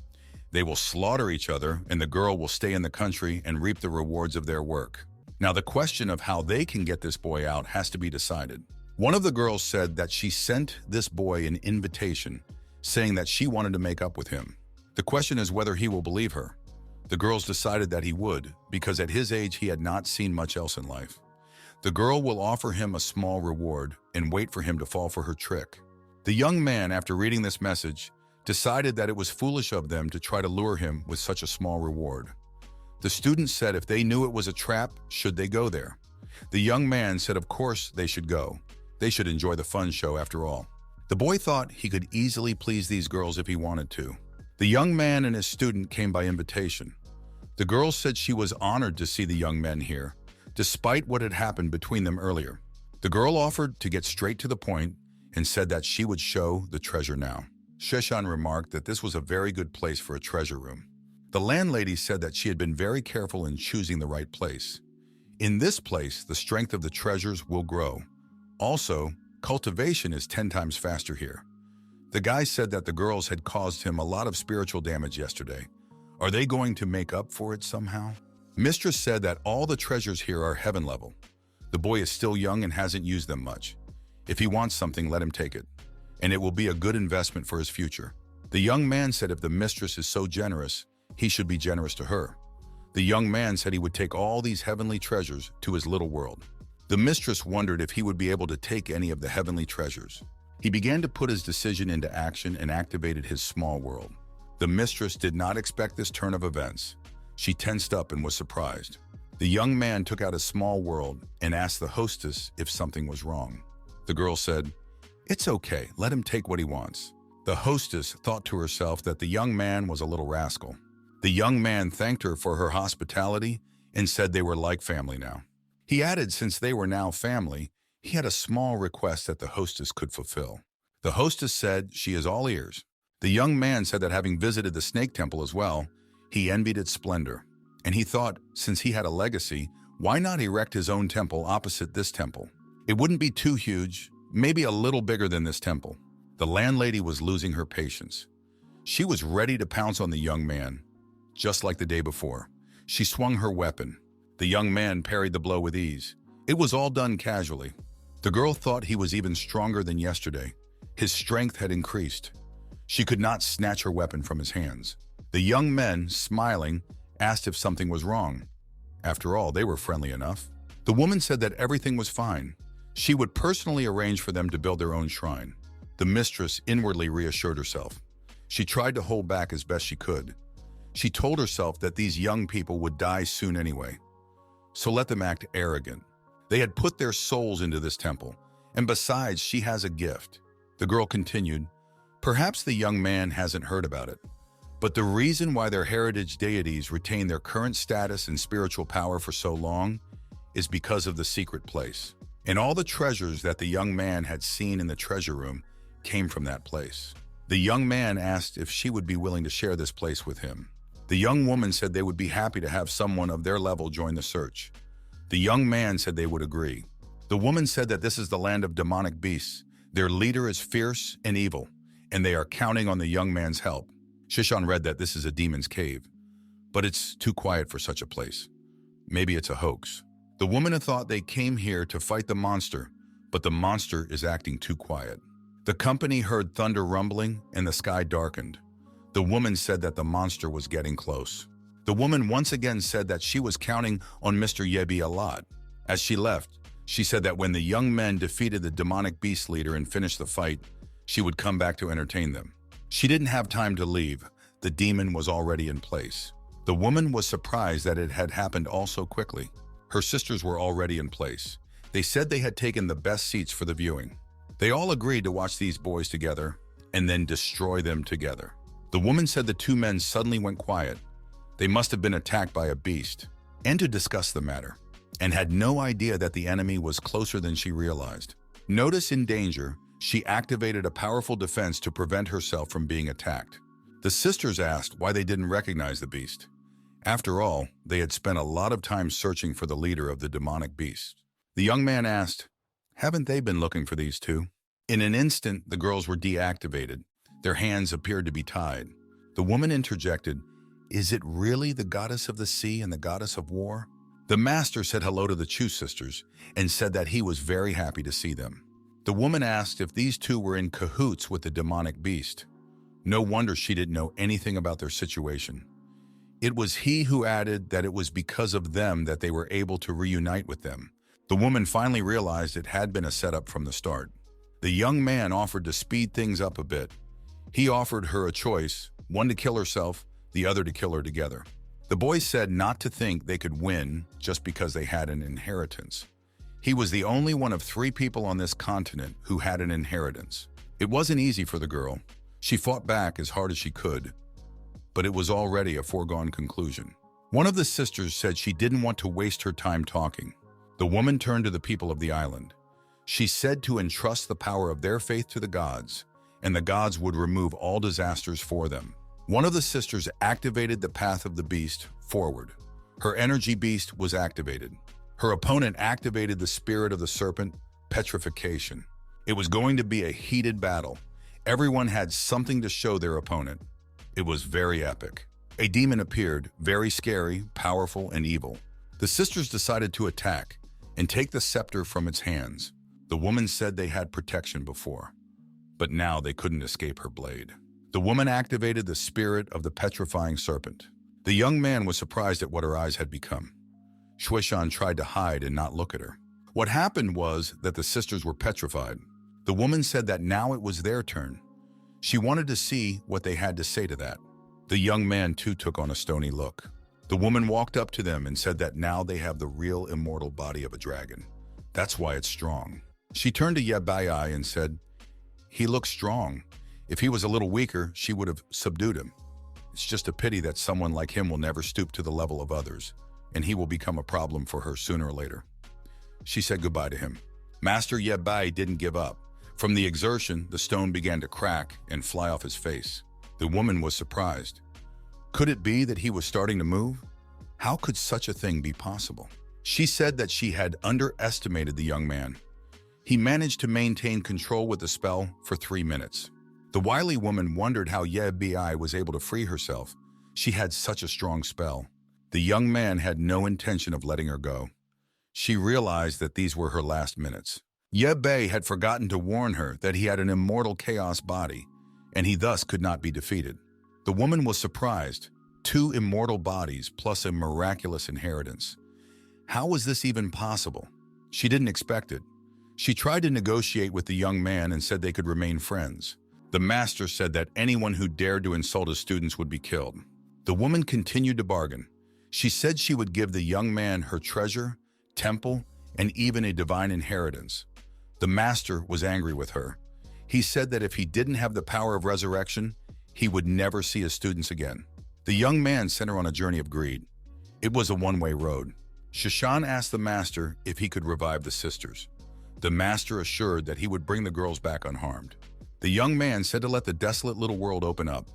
They will slaughter each other, and the girl will stay in the country and reap the rewards of their work. Now the question of how they can get this boy out has to be decided. One of the girls said that she sent this boy an invitation, saying that she wanted to make up with him. The question is whether he will believe her. The girls decided that he would, because at his age he had not seen much else in life. The girl will offer him a small reward and wait for him to fall for her trick. The young man, after reading this message, decided that it was foolish of them to try to lure him with such a small reward. The students said if they knew it was a trap, should they go there? The young man said of course they should go. They should enjoy the fun show after all. The boy thought he could easily please these girls if he wanted to. The young man and his student came by invitation. The girl said she was honored to see the young men here, despite what had happened between them earlier. The girl offered to get straight to the point and said that she would show the treasure now. Sheshan remarked that this was a very good place for a treasure room. The landlady said that she had been very careful in choosing the right place. In this place, the strength of the treasures will grow. Also, cultivation is 10 times faster here. The guy said that the girls had caused him a lot of spiritual damage yesterday. Are they going to make up for it somehow? Mistress said that all the treasures here are heaven level. The boy is still young and hasn't used them much. If he wants something, let him take it, and it will be a good investment for his future. The young man said if the mistress is so generous, he should be generous to her. The young man said he would take all these heavenly treasures to his little world. The mistress wondered if he would be able to take any of the heavenly treasures. He began to put his decision into action and activated his small world. The mistress did not expect this turn of events. She tensed up and was surprised. The young man took out a small world and asked the hostess if something was wrong. The girl said, "It's okay, let him take what he wants." The hostess thought to herself that the young man was a little rascal. The young man thanked her for her hospitality and said they were like family now. He added since they were now family, he had a small request that the hostess could fulfill. The hostess said she is all ears. The young man said that having visited the snake temple as well, he envied its splendor. And he thought, since he had a legacy, why not erect his own temple opposite this temple? It wouldn't be too huge, maybe a little bigger than this temple. The landlady was losing her patience. She was ready to pounce on the young man, just like the day before. She swung her weapon. The young man parried the blow with ease. It was all done casually. The girl thought he was even stronger than yesterday. His strength had increased. She could not snatch her weapon from his hands. The young men, smiling, asked if something was wrong. After all, they were friendly enough. The woman said that everything was fine. She would personally arrange for them to build their own shrine. The mistress inwardly reassured herself. She tried to hold back as best she could. She told herself that these young people would die soon anyway. So let them act arrogant. They had put their souls into this temple, and besides, she has a gift. The girl continued, perhaps the young man hasn't heard about it, but the reason why their heritage deities retain their current status and spiritual power for so long is because of the secret place. And all the treasures that the young man had seen in the treasure room came from that place. The young man asked if she would be willing to share this place with him. The young woman said they would be happy to have someone of their level join the search. The young man said they would agree. The woman said that this is the land of demonic beasts. Their leader is fierce and evil, and they are counting on the young man's help. Shishan read that this is a demon's cave, but it's too quiet for such a place. Maybe it's a hoax. The woman had thought they came here to fight the monster, but the monster is acting too quiet. The company heard thunder rumbling and the sky darkened. The woman said that the monster was getting close. The woman once again said that she was counting on Mr. Yebi a lot. As she left, she said that when the young men defeated the demonic beast leader and finished the fight, she would come back to entertain them. She didn't have time to leave. The demon was already in place. The woman was surprised that it had happened all so quickly. Her sisters were already in place. They said they had taken the best seats for the viewing. They all agreed to watch these boys together and then destroy them together. The woman said the two men suddenly went quiet. They must have been attacked by a beast, and to discuss the matter, and had no idea that the enemy was closer than she realized. Notice in danger, she activated a powerful defense to prevent herself from being attacked. The sisters asked why they didn't recognize the beast. After all, they had spent a lot of time searching for the leader of the demonic beast. The young man asked, "Haven't they been looking for these two?" In an instant, the girls were deactivated. Their hands appeared to be tied. The woman interjected, "Is it really the goddess of the sea and the goddess of war?" The master said hello to the Chu sisters and said that he was very happy to see them. The woman asked if these two were in cahoots with the demonic beast. No wonder she didn't know anything about their situation. It was he who added that it was because of them that they were able to reunite with them. The woman finally realized it had been a setup from the start. The young man offered to speed things up a bit. He offered her a choice, one to kill herself, the other to kill her together. The boys said not to think they could win just because they had an inheritance. He was the only one of 3 people on this continent who had an inheritance. It wasn't easy for the girl. She fought back as hard as she could, but it was already a foregone conclusion. One of the sisters said she didn't want to waste her time talking. The woman turned to the people of the island. She said to entrust the power of their faith to the gods, and the gods would remove all disasters for them. One of the sisters activated the path of the beast forward. Her energy beast was activated. Her opponent activated the spirit of the serpent, petrification. It was going to be a heated battle. Everyone had something to show their opponent. It was very epic. A demon appeared, very scary, powerful, and evil. The sisters decided to attack and take the scepter from its hands. The woman said they had protection before, but now they couldn't escape her blade. The woman activated the spirit of the petrifying serpent. The young man was surprised at what her eyes had become. Shuishan tried to hide and not look at her. What happened was that the sisters were petrified. The woman said that now it was their turn. She wanted to see what they had to say to that. The young man too took on a stony look. The woman walked up to them and said that now they have the real immortal body of a dragon. That's why it's strong. She turned to Yebai and said, "He looks strong. If he was a little weaker, she would have subdued him. It's just a pity that someone like him will never stoop to the level of others, and he will become a problem for her sooner or later." She said goodbye to him. Master Yebai didn't give up. From the exertion, the stone began to crack and fly off his face. The woman was surprised. Could it be that he was starting to move? How could such a thing be possible? She said that she had underestimated the young man. He managed to maintain control with the spell for 3 minutes. The wily woman wondered how Yebai was able to free herself. She had such a strong spell. The young man had no intention of letting her go. She realized that these were her last minutes. Yebai had forgotten to warn her that he had an immortal chaos body, and he thus could not be defeated. The woman was surprised. 2 immortal bodies plus a miraculous inheritance. How was this even possible? She didn't expect it. She tried to negotiate with the young man and said they could remain friends. The master said that anyone who dared to insult his students would be killed. The woman continued to bargain. She said she would give the young man her treasure, temple, and even a divine inheritance. The master was angry with her. He said that if he didn't have the power of resurrection, he would never see his students again. The young man sent her on a journey of greed. It was a one-way road. Shishan asked the master if he could revive the sisters. The master assured that he would bring the girls back unharmed. The young man said to let the desolate little world open up.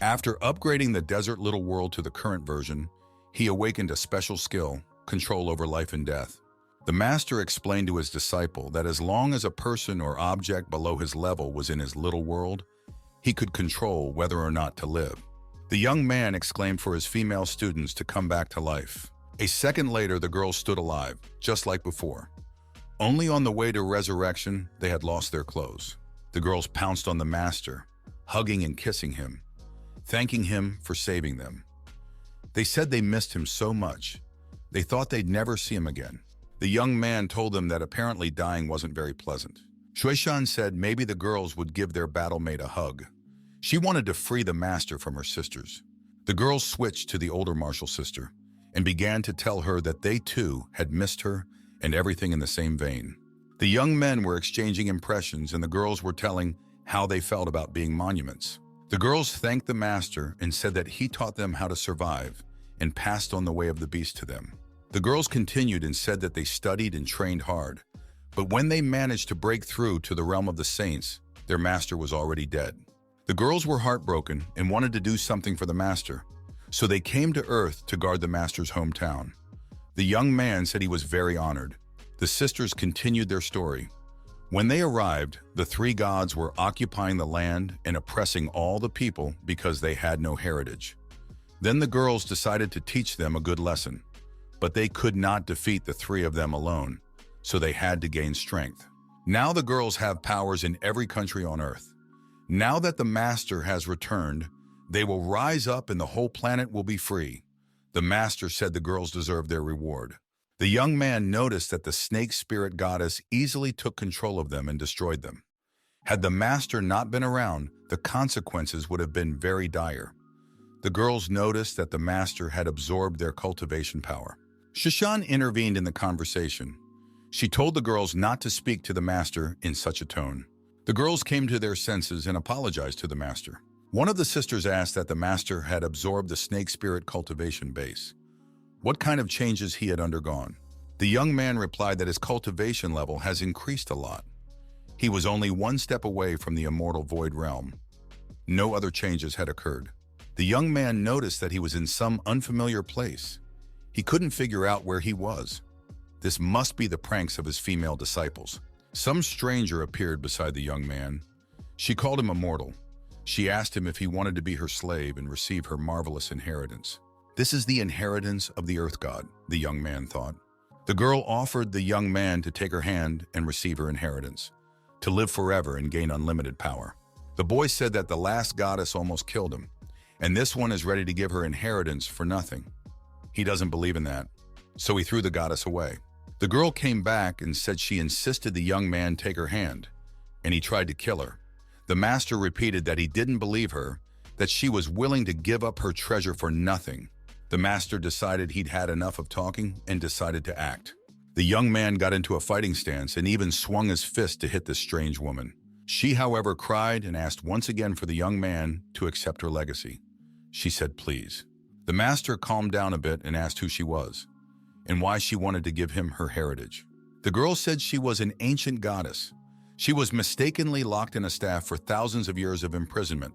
After upgrading the desert little world to the current version, he awakened a special skill, control over life and death. The master explained to his disciple that as long as a person or object below his level was in his little world, he could control whether or not to live. The young man exclaimed for his female students to come back to life. A second later, the girls stood alive, just like before. Only on the way to resurrection, they had lost their clothes. The girls pounced on the master, hugging and kissing him, thanking him for saving them. They said they missed him so much. They thought they'd never see him again. The young man told them that apparently dying wasn't very pleasant. Shuishan said maybe the girls would give their battle mate a hug. She wanted to free the master from her sisters. The girls switched to the older martial sister and began to tell her that they too had missed her and everything in the same vein. The young men were exchanging impressions and the girls were telling how they felt about being monuments. The girls thanked the master and said that he taught them how to survive and passed on the way of the beast to them. The girls continued and said that they studied and trained hard, but when they managed to break through to the realm of the saints, their master was already dead. The girls were heartbroken and wanted to do something for the master, so they came to Earth to guard the master's hometown. The young man said he was very honored. The sisters continued their story. When they arrived, the three gods were occupying the land and oppressing all the people because they had no heritage. Then the girls decided to teach them a good lesson, but they could not defeat the three of them alone, so they had to gain strength. Now the girls have powers in every country on Earth. Now that the master has returned, they will rise up and the whole planet will be free. The master said the girls deserved their reward. The young man noticed that the snake spirit goddess easily took control of them and destroyed them. Had the master not been around, the consequences would have been very dire. The girls noticed that the master had absorbed their cultivation power. Shashan intervened in the conversation. She told the girls not to speak to the master in such a tone. The girls came to their senses and apologized to the master. One of the sisters asked that the master had absorbed the snake spirit cultivation base. What kind of changes he had undergone? The young man replied that his cultivation level has increased a lot. He was only one step away from the immortal void realm. No other changes had occurred. The young man noticed that he was in some unfamiliar place. He couldn't figure out where he was. This must be the pranks of his female disciples. Some stranger appeared beside the young man. She called him immortal. She asked him if he wanted to be her slave and receive her marvelous inheritance. This is the inheritance of the earth god, the young man thought. The girl offered the young man to take her hand and receive her inheritance, to live forever and gain unlimited power. The boy said that the last goddess almost killed him, and this one is ready to give her inheritance for nothing. He doesn't believe in that, so he threw the goddess away. The girl came back and said she insisted the young man take her hand, and he tried to kill her. The master repeated that he didn't believe her, that she was willing to give up her treasure for nothing. The master decided he'd had enough of talking and decided to act. The young man got into a fighting stance and even swung his fist to hit this strange woman. She, however, cried and asked once again for the young man to accept her legacy. She said, please. The master calmed down a bit and asked who she was and why she wanted to give him her heritage. The girl said she was an ancient goddess. She was mistakenly locked in a staff for thousands of years of imprisonment.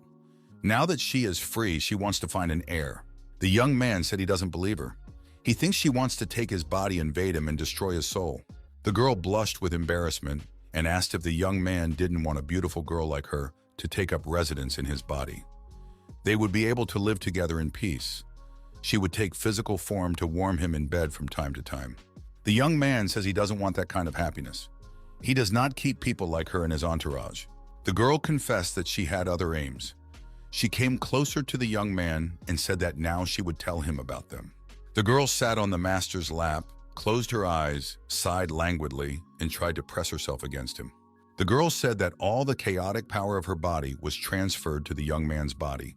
Now that she is free, she wants to find an heir. The young man said he doesn't believe her. He thinks she wants to take his body, invade him, and destroy his soul. The girl blushed with embarrassment and asked if the young man didn't want a beautiful girl like her to take up residence in his body. They would be able to live together in peace. She would take physical form to warm him in bed from time to time. The young man says he doesn't want that kind of happiness. He does not keep people like her in his entourage. The girl confessed that she had other aims. She came closer to the young man and said that now she would tell him about them. The girl sat on the master's lap, closed her eyes, sighed languidly, and tried to press herself against him. The girl said that all the chaotic power of her body was transferred to the young man's body,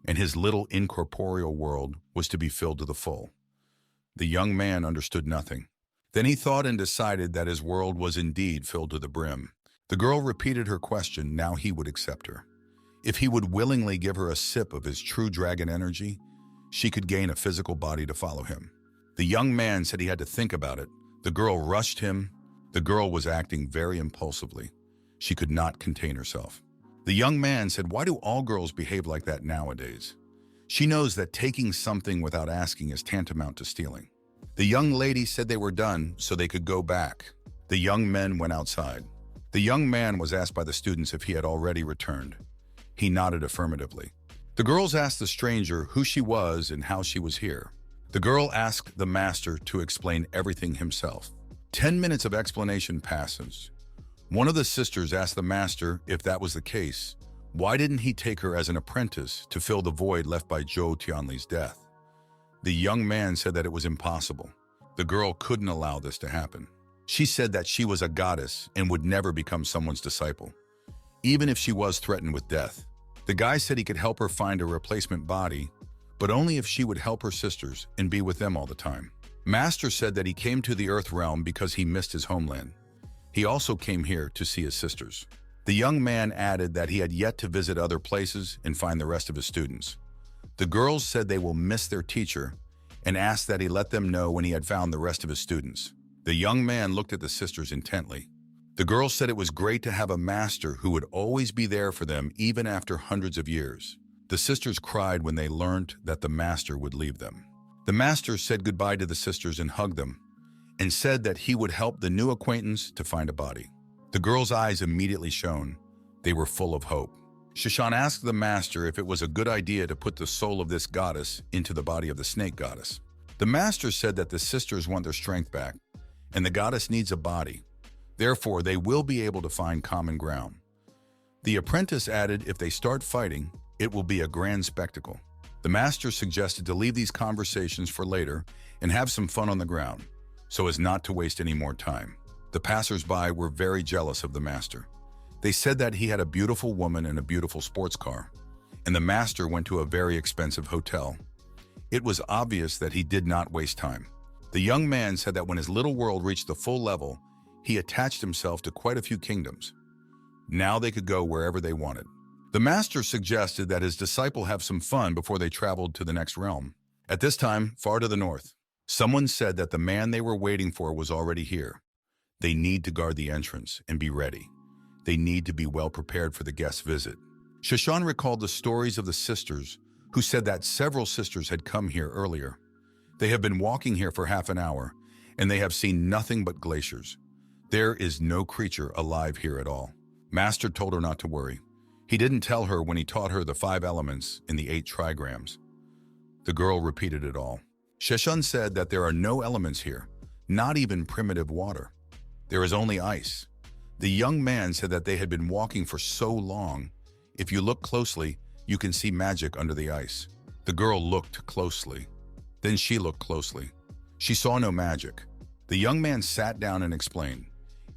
and his little incorporeal world was to be filled to the full. The young man understood nothing. Then he thought and decided that his world was indeed filled to the brim. The girl repeated her question. Now he would accept her. If he would willingly give her a sip of his true dragon energy, she could gain a physical body to follow him. The young man said he had to think about it. The girl rushed him. The girl was acting very impulsively. She could not contain herself. The young man said, why do all girls behave like that nowadays? She knows that taking something without asking is tantamount to stealing. The young lady said they were done so they could go back. The young men went outside. The young man was asked by the students if he had already returned. He nodded affirmatively. The girls asked the stranger who she was and how she was here. The girl asked the master to explain everything himself. 10 minutes of explanation passes. One of the sisters asked the master if that was the case. Why didn't he take her as an apprentice to fill the void left by Zhou Tianli's death? The young man said that it was impossible. The girl couldn't allow this to happen. She said that she was a goddess and would never become someone's disciple, even if she was threatened with death. The guy said he could help her find a replacement body, but only if she would help her sisters and be with them all the time. Master said that he came to the Earth realm because he missed his homeland. He also came here to see his sisters. The young man added that he had yet to visit other places and find the rest of his students. The girls said they will miss their teacher and asked that he let them know when he had found the rest of his students. The young man looked at the sisters intently. The girls said it was great to have a master who would always be there for them even after hundreds of years. The sisters cried when they learned that the master would leave them. The master said goodbye to the sisters and hugged them, and said that he would help the new acquaintance to find a body. The girls' eyes immediately shone. They were full of hope. Shashan asked the master if it was a good idea to put the soul of this goddess into the body of the snake goddess. The master said that the sisters want their strength back, and the goddess needs a body. Therefore, they will be able to find common ground. The apprentice added if they start fighting, it will be a grand spectacle. The master suggested to leave these conversations for later and have some fun on the ground, so as not to waste any more time. The passers-by were very jealous of the master. They said that he had a beautiful woman and a beautiful sports car, and the master went to a very expensive hotel. It was obvious that he did not waste time. The young man said that when his little world reached the full level, he attached himself to quite a few kingdoms. Now they could go wherever they wanted. The master suggested that his disciple have some fun before they traveled to the next realm. At this time, far to the north, someone said that the man they were waiting for was already here. They need to guard the entrance and be ready. They need to be well prepared for the guest visit. Shashan recalled the stories of the sisters who said that several sisters had come here earlier. They have been walking here for half an hour, and they have seen nothing but glaciers. There is no creature alive here at all. Master told her not to worry. He didn't tell her when he taught her the 5 elements in the 8 trigrams. The girl repeated it all. Sheshan said that there are no elements here, not even primitive water. There is only ice. The young man said that they had been walking for so long. If you look closely, you can see magic under the ice. The girl looked closely. Then she looked closely. She saw no magic. The young man sat down and explained,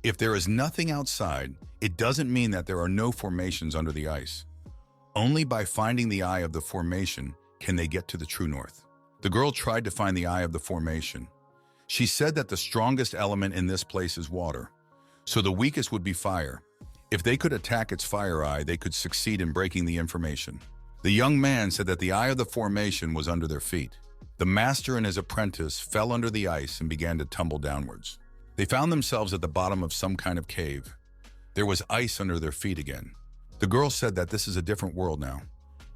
if there is nothing outside, it doesn't mean that there are no formations under the ice. Only by finding the eye of the formation can they get to the true north. The girl tried to find the eye of the formation. She said that the strongest element in this place is water, so the weakest would be fire. If they could attack its fire eye, they could succeed in breaking the information. The young man said that the eye of the formation was under their feet. The master and his apprentice fell under the ice and began to tumble downwards. They found themselves at the bottom of some kind of cave. There was ice under their feet again. The girl said that this is a different world now,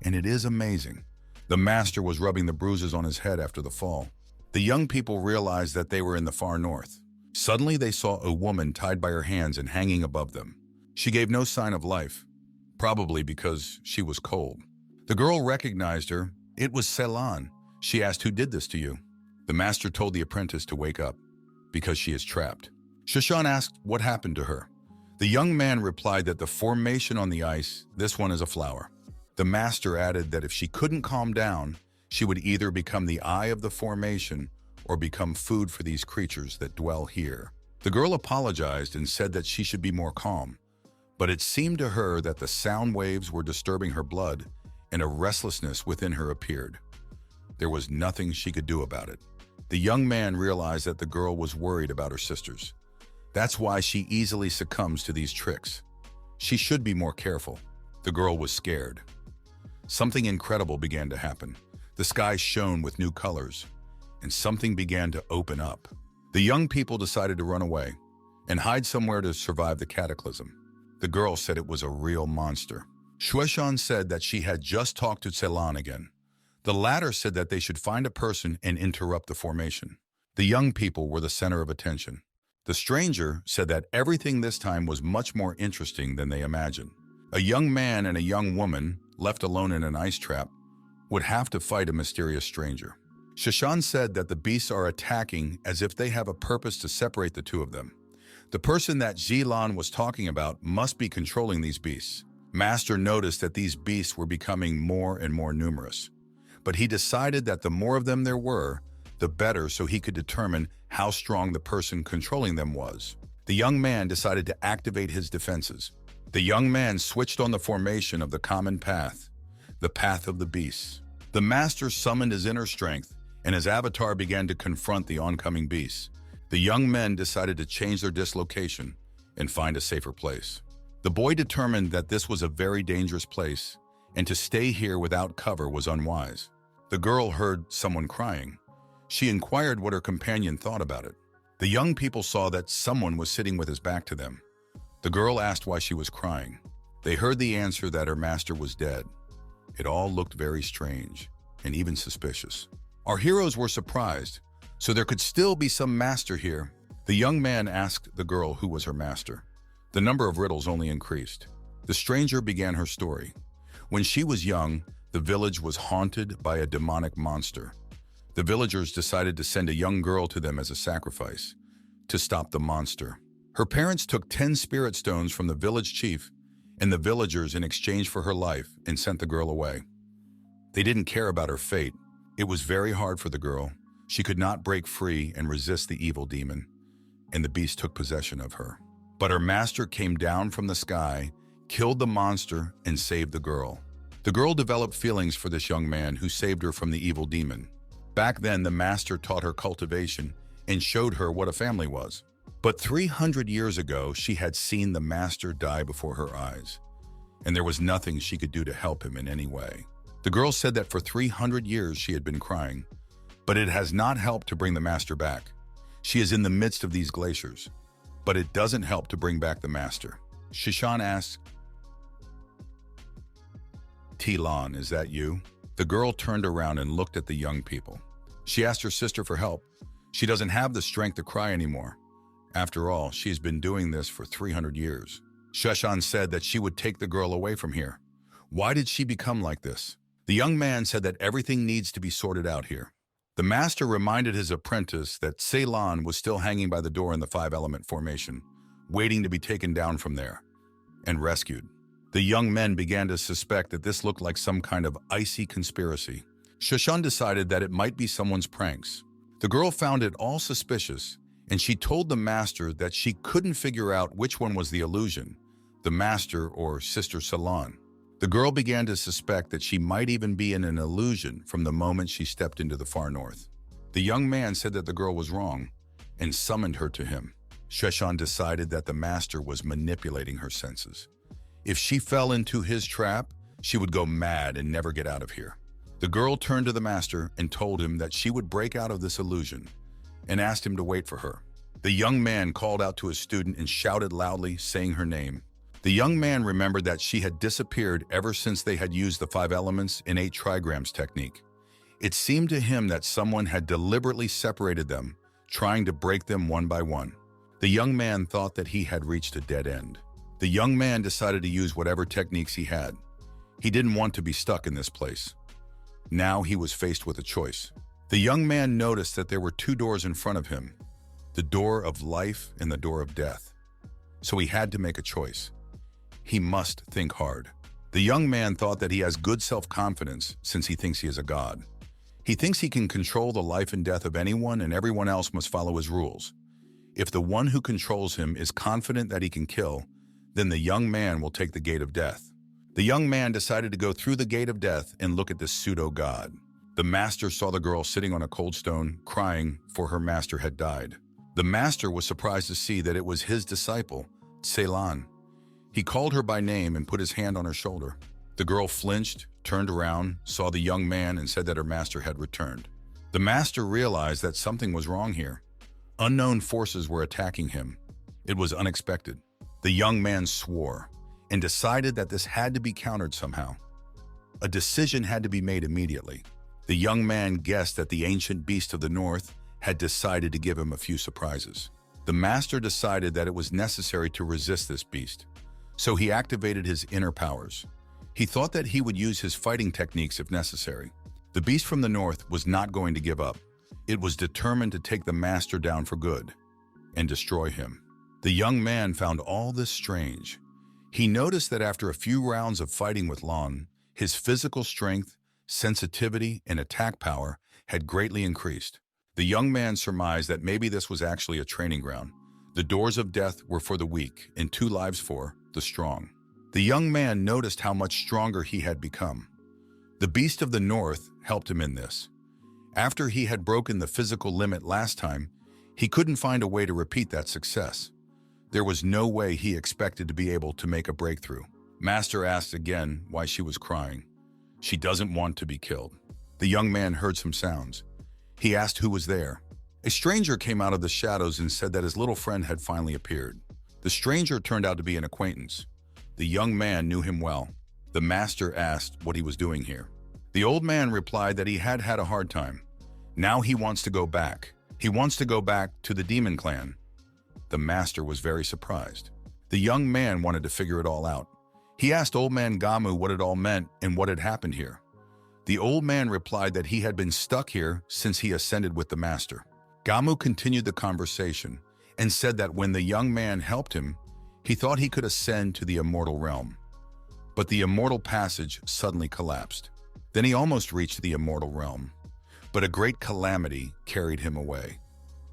and it is amazing. The master was rubbing the bruises on his head after the fall. The young people realized that they were in the far north. Suddenly they saw a woman tied by her hands and hanging above them. She gave no sign of life, probably because she was cold. The girl recognized her. It was Ceylon. She asked, "Who did this to you?" The master told the apprentice to wake up, because she is trapped. Shashan asked what happened to her. The young man replied that the formation on the ice, this one is a flower. The master added that if she couldn't calm down, she would either become the eye of the formation or become food for these creatures that dwell here. The girl apologized and said that she should be more calm, but it seemed to her that the sound waves were disturbing her blood and a restlessness within her appeared. There was nothing she could do about it. The young man realized that the girl was worried about her sisters. That's why she easily succumbs to these tricks. She should be more careful. The girl was scared. Something incredible began to happen. The sky shone with new colors, and something began to open up. The young people decided to run away and hide somewhere to survive the cataclysm. The girl said it was a real monster. Shueshan said that she had just talked to Ceylon again. The latter said that they should find a person and interrupt the formation. The young people were the center of attention. The stranger said that everything this time was much more interesting than they imagined. A young man and a young woman, left alone in an ice trap, would have to fight a mysterious stranger. Shashan said that the beasts are attacking as if they have a purpose to separate the two of them. The person that Zilan was talking about must be controlling these beasts. Master noticed that these beasts were becoming more and more numerous, but he decided that the more of them there were, the better, so he could determine how strong the person controlling them was. The young man decided to activate his defenses. The young man switched on the formation of the common path, the path of the beasts. The master summoned his inner strength, and his avatar began to confront the oncoming beasts. The young men decided to change their dislocation and find a safer place. The boy determined that this was a very dangerous place, and to stay here without cover was unwise. The girl heard someone crying. She inquired what her companion thought about it. The young people saw that someone was sitting with his back to them. The girl asked why she was crying. They heard the answer that her master was dead. It all looked very strange and even suspicious. Our heroes were surprised, so there could still be some master here. The young man asked the girl who was her master. The number of riddles only increased. The stranger began her story. When she was young, the village was haunted by a demonic monster. The villagers decided to send a young girl to them as a sacrifice to stop the monster. Her parents took 10 spirit stones from the village chief and the villagers in exchange for her life and sent the girl away. They didn't care about her fate. It was very hard for the girl. She could not break free and resist the evil demon, and the beast took possession of her. But her master came down from the sky, killed the monster, and saved the girl. The girl developed feelings for this young man who saved her from the evil demon. Back then, the master taught her cultivation and showed her what a family was. But 300 years ago, she had seen the master die before her eyes, and there was nothing she could do to help him in any way. The girl said that for 300 years she had been crying, but it has not helped to bring the master back. She is in the midst of these glaciers, but it doesn't help to bring back the master. Shishan asks, "Tilan, is that you?" The girl turned around and looked at the young people. She asked her sister for help. She doesn't have the strength to cry anymore. After all, she has been doing this for 300 years. Sheshan said that she would take the girl away from here. Why did she become like this? The young man said that everything needs to be sorted out here. The master reminded his apprentice that Ceylon was still hanging by the door in the 5-element formation, waiting to be taken down from there and rescued. The young men began to suspect that this looked like some kind of icy conspiracy. Sheshan decided that it might be someone's pranks. The girl found it all suspicious, and she told the master that she couldn't figure out which one was the illusion, the master or Sister Salon. The girl began to suspect that she might even be in an illusion from the moment she stepped into the far north. The young man said that the girl was wrong and summoned her to him. Sheshan decided that the master was manipulating her senses. If she fell into his trap, she would go mad and never get out of here. The girl turned to the master and told him that she would break out of this illusion and asked him to wait for her. The young man called out to his student and shouted loudly, saying her name. The young man remembered that she had disappeared ever since they had used the 5 elements in 8 trigrams technique. It seemed to him that someone had deliberately separated them, trying to break them one by one. The young man thought that he had reached a dead end. The young man decided to use whatever techniques he had. He didn't want to be stuck in this place. Now he was faced with a choice. The young man noticed that there were 2 doors in front of him, the door of life and the door of death. So he had to make a choice. He must think hard. The young man thought that he has good self-confidence since he thinks he is a god. He thinks he can control the life and death of anyone, and everyone else must follow his rules. If the one who controls him is confident that he can kill, then the young man will take the gate of death. The young man decided to go through the gate of death and look at this pseudo-god. The master saw the girl sitting on a cold stone, crying, for her master had died. The master was surprised to see that it was his disciple, Ceylon. He called her by name and put his hand on her shoulder. The girl flinched, turned around, saw the young man, and said that her master had returned. The master realized that something was wrong here. Unknown forces were attacking him. It was unexpected. The young man swore and decided that this had to be countered somehow. A decision had to be made immediately. The young man guessed that the ancient beast of the north had decided to give him a few surprises. The master decided that it was necessary to resist this beast. So he activated his inner powers. He thought that he would use his fighting techniques if necessary. The beast from the north was not going to give up. It was determined to take the master down for good and destroy him. The young man found all this strange. He noticed that after a few rounds of fighting with Lon, his physical strength, sensitivity, and attack power had greatly increased. The young man surmised that maybe this was actually a training ground. The doors of death were for the weak and 2 lives for the strong. The young man noticed how much stronger he had become. The beast of the north helped him in this. After he had broken the physical limit last time, he couldn't find a way to repeat that success. There was no way he expected to be able to make a breakthrough. Master asked again why she was crying. She doesn't want to be killed. The young man heard some sounds. He asked who was there. A stranger came out of the shadows and said that his little friend had finally appeared. The stranger turned out to be an acquaintance. The young man knew him well. The master asked what he was doing here. The old man replied that he had had a hard time. Now he wants to go back. He wants to go back to the demon clan. The master was very surprised. The young man wanted to figure it all out. He asked old man Gamu what it all meant and what had happened here. The old man replied that he had been stuck here since he ascended with the master. Gamu continued the conversation and said that when the young man helped him, he thought he could ascend to the immortal realm. But the immortal passage suddenly collapsed. Then he almost reached the immortal realm. But a great calamity carried him away,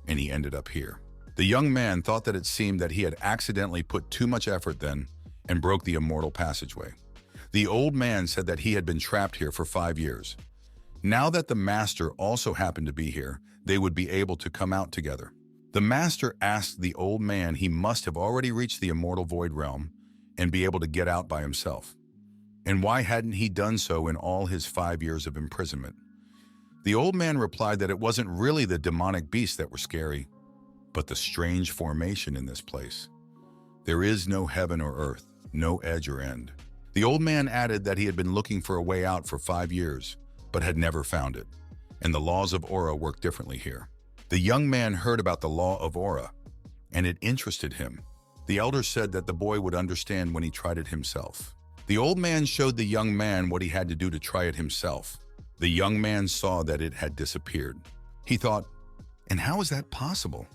and he ended up here. The young man thought that it seemed that he had accidentally put too much effort then and broke the immortal passageway. The old man said that he had been trapped here for 5 years. Now that the master also happened to be here, they would be able to come out together. The master asked the old man he must have already reached the immortal void realm and be able to get out by himself. And why hadn't he done so in all his 5 years of imprisonment? The old man replied that it wasn't really the demonic beasts that were scary, but the strange formation in this place. There is no heaven or earth, no edge or end. The old man added that he had been looking for a way out for 5 years, but had never found it, and the laws of aura work differently here. The young man heard about the law of aura, and it interested him. The elder said that the boy would understand when he tried it himself. The old man showed the young man what he had to do to try it himself. The young man saw that it had disappeared. He thought, and how is that possible?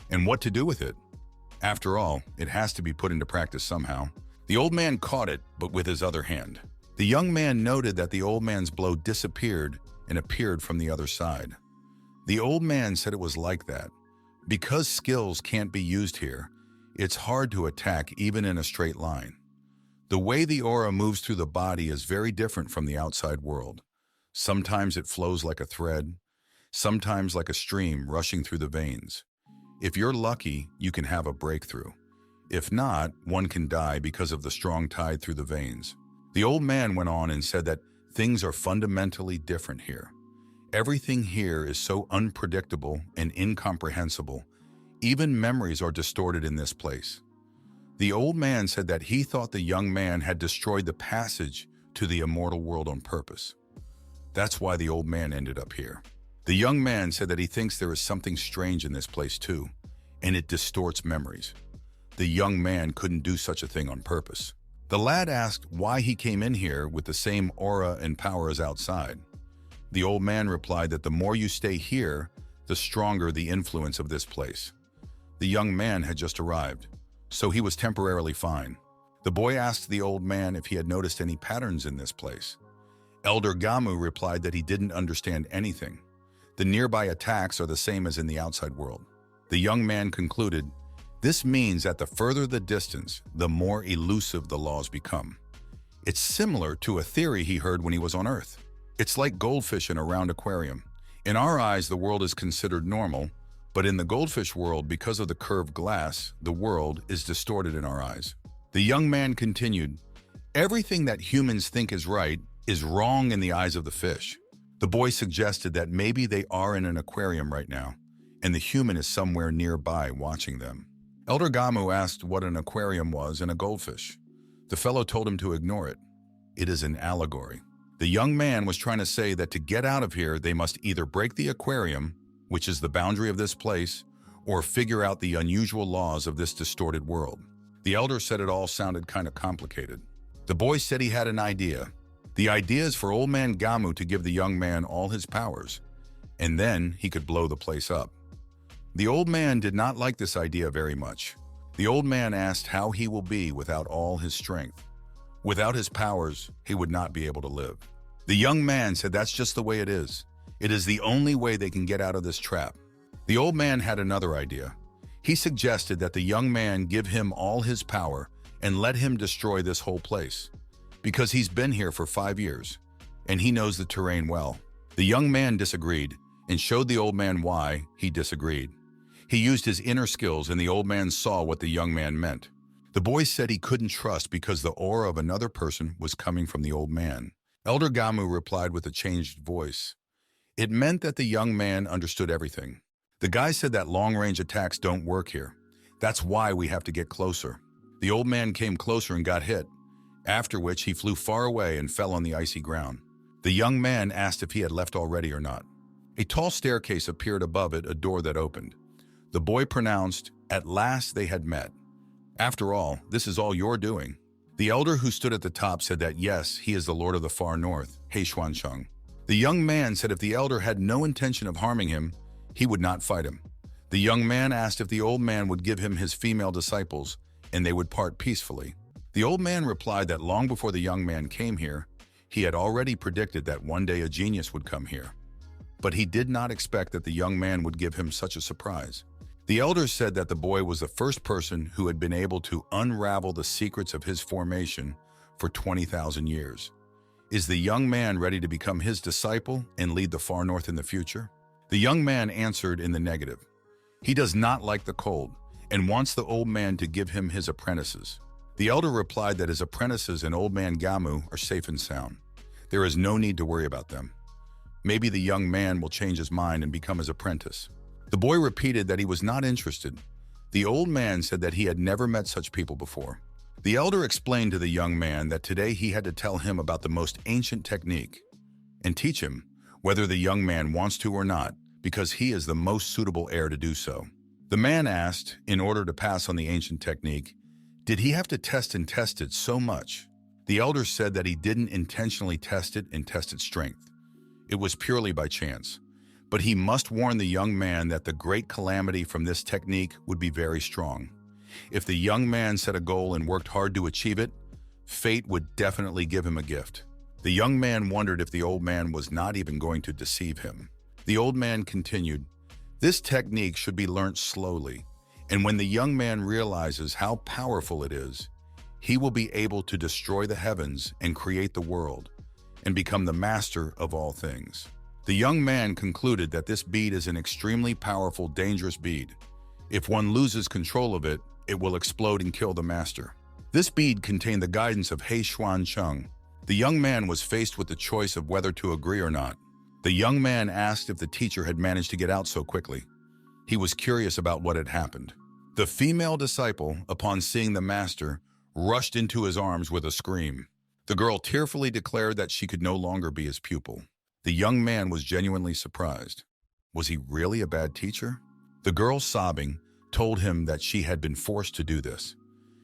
And what to do with it? After all, it has to be put into practice somehow. The old man caught it, but with his other hand. The young man noted that the old man's blow disappeared and appeared from the other side. The old man said it was like that. Because skills can't be used here, it's hard to attack even in a straight line. The way the aura moves through the body is very different from the outside world. Sometimes it flows like a thread, sometimes like a stream rushing through the veins. If you're lucky, you can have a breakthrough. If not, one can die because of the strong tide through the veins. The old man went on and said that things are fundamentally different here. Everything here is so unpredictable and incomprehensible. Even memories are distorted in this place. The old man said that he thought the young man had destroyed the passage to the immortal world on purpose. That's why the old man ended up here. The young man said that he thinks there is something strange in this place too, and it distorts memories. The young man couldn't do such a thing on purpose. The lad asked why he came in here with the same aura and power as outside. The old man replied that the more you stay here, the stronger the influence of this place. The young man had just arrived, so he was temporarily fine. The boy asked the old man if he had noticed any patterns in this place. Elder Gamu replied that he didn't understand anything. The nearby attacks are the same as in the outside world. The young man concluded, this means that the further the distance, the more elusive the laws become. It's similar to a theory he heard when he was on Earth. It's like goldfish in a round aquarium. In our eyes, the world is considered normal, but in the goldfish world, because of the curved glass, the world is distorted in our eyes. The young man continued, everything that humans think is right is wrong in the eyes of the fish. The boy suggested that maybe they are in an aquarium right now, and the human is somewhere nearby watching them. Elder Gamu asked what an aquarium was and a goldfish. The fellow told him to ignore it. It is an allegory. The young man was trying to say that to get out of here, they must either break the aquarium, which is the boundary of this place, or figure out the unusual laws of this distorted world. The elder said it all sounded kind of complicated. The boy said he had an idea. The idea is for old man Gamu to give the young man all his powers, and then he could blow the place up. The old man did not like this idea very much. The old man asked how he will be without all his strength. Without his powers, he would not be able to live. The young man said that's just the way it is. It is the only way they can get out of this trap. The old man had another idea. He suggested that the young man give him all his power and let him destroy this whole place. Because he's been here for 5 years, and he knows the terrain well. The young man disagreed and showed the old man why he disagreed. He used his inner skills, and the old man saw what the young man meant. The boy said he couldn't trust because the aura of another person was coming from the old man. Elder Gamu replied with a changed voice. It meant that the young man understood everything. The guy said that long-range attacks don't work here. That's why we have to get closer. The old man came closer and got hit, after which he flew far away and fell on the icy ground. The young man asked if he had left already or not. A tall staircase appeared above it, a door that opened. The boy pronounced, "At last they had met. After all, this is all you're doing." The elder who stood at the top said that yes, he is the Lord of the Far North, He Xuancheng. The young man said if the elder had no intention of harming him, he would not fight him. The young man asked if the old man would give him his female disciples, and they would part peacefully. The old man replied that long before the young man came here, he had already predicted that one day a genius would come here. But he did not expect that the young man would give him such a surprise. The elders said that the boy was the first person who had been able to unravel the secrets of his formation for 20,000 years. Is the young man ready to become his disciple and lead the Far North in the future? The young man answered in the negative. He does not like the cold and wants the old man to give him his apprentices. The elder replied that his apprentices and old man Gamu are safe and sound. There is no need to worry about them. Maybe the young man will change his mind and become his apprentice. The boy repeated that he was not interested. The old man said that he had never met such people before. The elder explained to the young man that today he had to tell him about the most ancient technique and teach him, whether the young man wants to or not, because he is the most suitable heir to do so. The man asked, in order to pass on the ancient technique, did he have to test it so much? The elder said that he didn't intentionally test it and test its strength. It was purely by chance. But he must warn the young man that the great calamity from this technique would be very strong. If the young man set a goal and worked hard to achieve it, fate would definitely give him a gift. The young man wondered if the old man was not even going to deceive him. The old man continued, this technique should be learnt slowly, and when the young man realizes how powerful it is, he will be able to destroy the heavens and create the world, and become the master of all things. The young man concluded that this bead is an extremely powerful, dangerous bead. If one loses control of it, it will explode and kill the master. This bead contained the guidance of He Xuancheng. The young man was faced with the choice of whether to agree or not. The young man asked if the teacher had managed to get out so quickly. He was curious about what had happened. The female disciple, upon seeing the master, rushed into his arms with a scream. The girl tearfully declared that she could no longer be his pupil. The young man was genuinely surprised. Was he really a bad teacher? The girl, sobbing, told him that she had been forced to do this.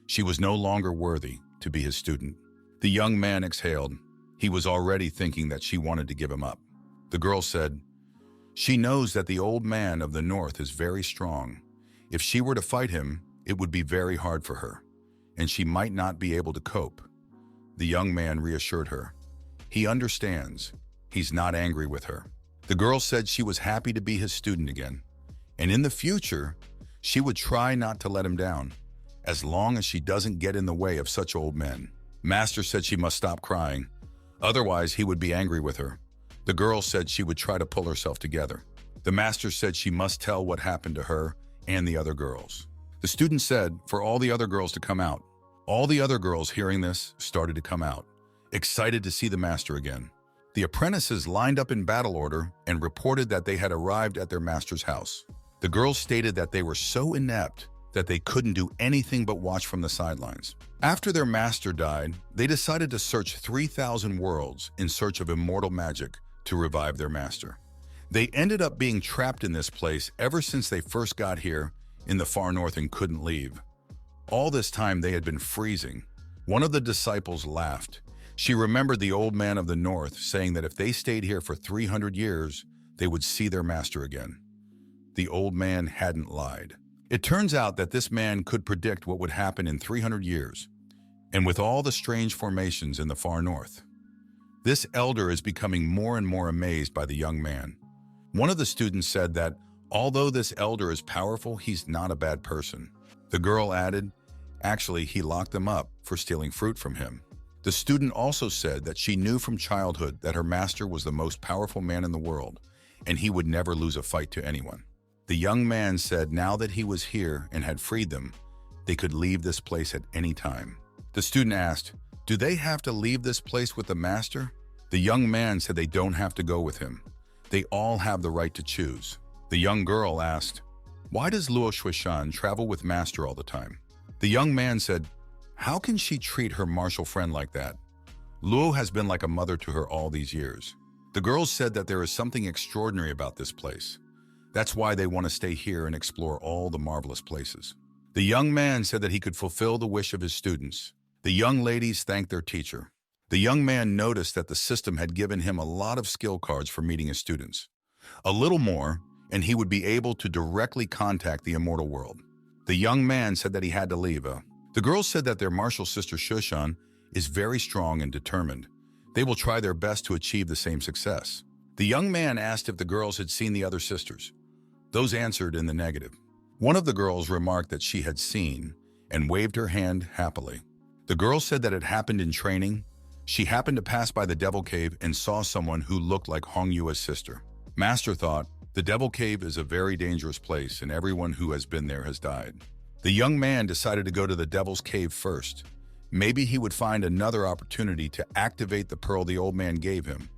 She was no longer worthy to be his student. The young man exhaled. He was already thinking that she wanted to give him up. The girl said, she knows that the old man of the north is very strong. If she were to fight him, it would be very hard for her, and she might not be able to cope. The young man reassured her. He understands. He's not angry with her. The girl said she was happy to be his student again, and in the future, she would try not to let him down, as long as she doesn't get in the way of such old men. Master said she must stop crying, otherwise he would be angry with her. The girl said she would try to pull herself together. The master said she must tell what happened to her and the other girls. The student said for all the other girls to come out. All the other girls hearing this started to come out, excited to see the master again. The apprentices lined up in battle order and reported that they had arrived at their master's house. The girls stated that they were so inept that they couldn't do anything but watch from the sidelines. After their master died, they decided to search 3,000 worlds in search of immortal magic to revive their master. They ended up being trapped in this place ever since they first got here in the far north and couldn't leave. All this time they had been freezing. One of the disciples laughed. She remembered the old man of the north saying that if they stayed here for 300 years, they would see their master again. The old man hadn't lied. It turns out that this man could predict what would happen in 300 years, and with all the strange formations in the far north. This elder is becoming more and more amazed by the young man. One of the students said that, although this elder is powerful, he's not a bad person. The girl added, actually, he locked them up for stealing fruit from him. The student also said that she knew from childhood that her master was the most powerful man in the world, and he would never lose a fight to anyone. The young man said now that he was here and had freed them, they could leave this place at any time. The student asked, "Do they have to leave this place with the master?" The young man said they don't have to go with him. They all have the right to choose. The young girl asked, "Why does Luo Shuishan travel with master all the time?" The young man said, "How can she treat her martial friend like that? Luo has been like a mother to her all these years." The girls said that there is something extraordinary about this place. That's why they want to stay here and explore all the marvelous places. The young man said that he could fulfill the wish of his students. The young ladies thanked their teacher. The young man noticed that the system had given him a lot of skill cards for meeting his students. A little more, and he would be able to directly contact the immortal world. The young man said that he had to leave. The girls said that their martial sister Shushan is very strong and determined. They will try their best to achieve the same success. The young man asked if the girls had seen the other sisters. Those answered in the negative. One of the girls remarked that she had seen and waved her hand happily. The girl said that it happened in training. She happened to pass by the Devil Cave and saw someone who looked like Hong Yue's sister. Master thought, the Devil Cave is a very dangerous place and everyone who has been there has died. The young man decided to go to the Devil's Cave first. Maybe he would find another opportunity to activate the pearl the old man gave him,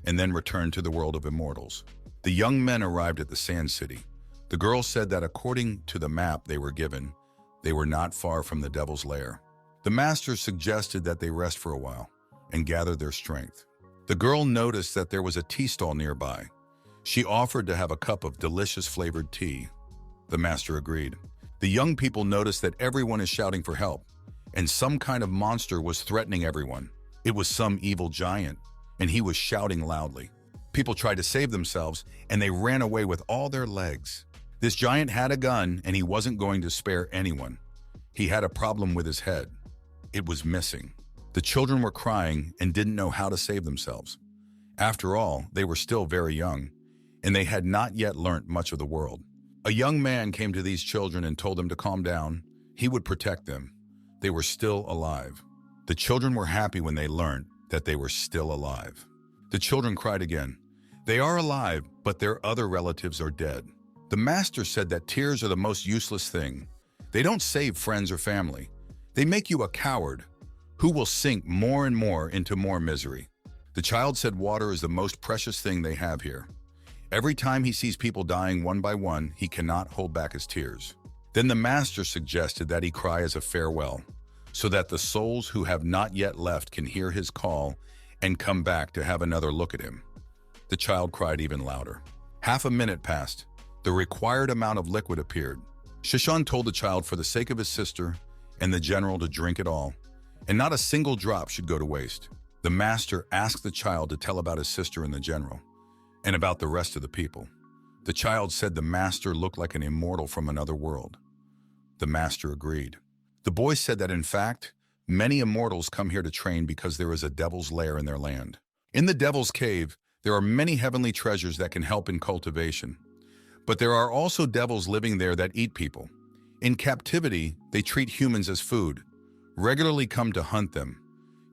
and then return to the world of immortals. The young men arrived at the Sand City. The girl said that according to the map they were given, they were not far from the Devil's Lair. The master suggested that they rest for a while and gather their strength. The girl noticed that there was a tea stall nearby. She offered to have a cup of delicious flavored tea. The master agreed. The young people noticed that everyone is shouting for help, and some kind of monster was threatening everyone. It was some evil giant, and he was shouting loudly. People tried to save themselves, and they ran away with all their legs. This giant had a gun, and he wasn't going to spare anyone. He had a problem with his head. It was missing. The children were crying and didn't know how to save themselves. After all, they were still very young, and they had not yet learnt much of the world. A young man came to these children and told them to calm down. He would protect them. They were still alive. The children were happy when they learned that they were still alive. The children cried again. They are alive, but their other relatives are dead. The master said that tears are the most useless thing. They don't save friends or family. They make you a coward who will sink more and more into more misery. The child said water is the most precious thing they have here. Every time he sees people dying one by one, he cannot hold back his tears. Then the master suggested that he cry as a farewell, so that the souls who have not yet left can hear his call and come back to have another look at him. The child cried even louder. Half a minute passed. The required amount of liquid appeared. Shishan told the child for the sake of his sister and the general to drink it all, and not a single drop should go to waste. The master asked the child to tell about his sister and the general, and about the rest of the people. The child said the master looked like an immortal from another world. The master agreed. The boy said that in fact, many immortals come here to train because there is a devil's lair in their land. In the Devil's Cave, there are many heavenly treasures that can help in cultivation. But there are also devils living there that eat people. In captivity, they treat humans as food, regularly come to hunt them,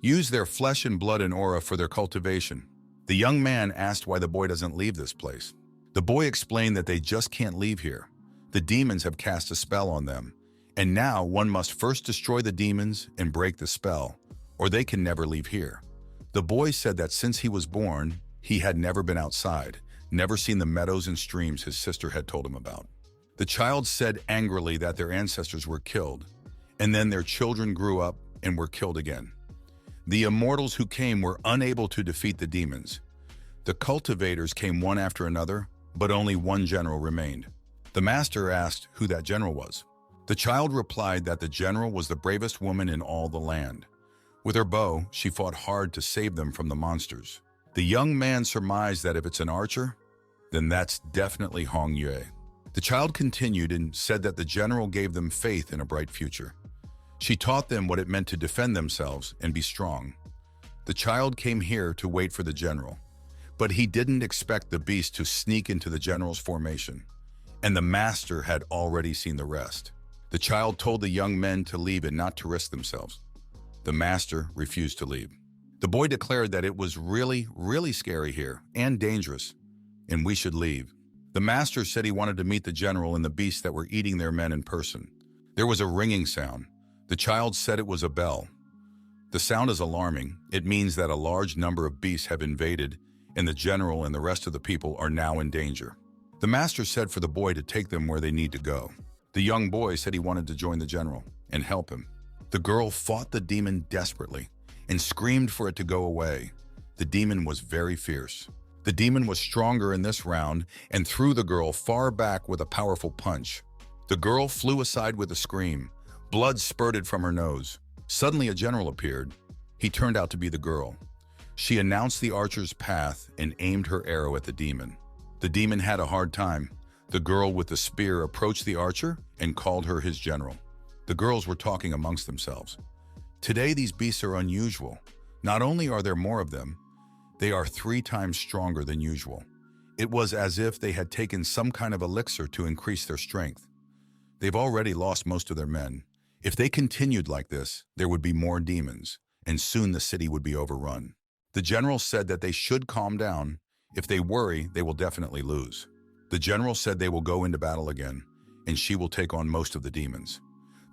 use their flesh and blood and aura for their cultivation. The young man asked why the boy doesn't leave this place. The boy explained that they just can't leave here. The demons have cast a spell on them, and now one must first destroy the demons and break the spell, or they can never leave here. The boy said that since he was born, he had never been outside, never seen the meadows and streams his sister had told him about. The child said angrily that their ancestors were killed, and then their children grew up and were killed again. The immortals who came were unable to defeat the demons. The cultivators came one after another, but only one general remained. The master asked who that general was. The child replied that the general was the bravest woman in all the land. With her bow, she fought hard to save them from the monsters. The young man surmised that if it's an archer, then that's definitely Hong Yue. The child continued and said that the general gave them faith in a bright future. She taught them what it meant to defend themselves and be strong. The child came here to wait for the general, but he didn't expect the beast to sneak into the general's formation, and the master had already seen the rest. The child told the young men to leave and not to risk themselves. The master refused to leave. The boy declared that it was really scary here and dangerous, and we should leave. The master said he wanted to meet the general and the beasts that were eating their men in person. There was a ringing sound. The child said it was a bell. The sound is alarming. It means that a large number of beasts have invaded, and the general and the rest of the people are now in danger. The master said for the boy to take them where they need to go. The young boy said he wanted to join the general and help him. The girl fought the demon desperately and screamed for it to go away. The demon was very fierce. The demon was stronger in this round and threw the girl far back with a powerful punch. The girl flew aside with a scream. Blood spurted from her nose. Suddenly a general appeared. He turned out to be the girl. She announced the archer's path and aimed her arrow at the demon. The demon had a hard time. The girl with the spear approached the archer and called her his general. The girls were talking amongst themselves. Today these beasts are unusual. Not only are there more of them, they are 3 times stronger than usual. It was as if they had taken some kind of elixir to increase their strength. They've already lost most of their men. If they continued like this, there would be more demons, and soon the city would be overrun. The general said that they should calm down. If they worry, they will definitely lose. The general said they will go into battle again, and she will take on most of the demons.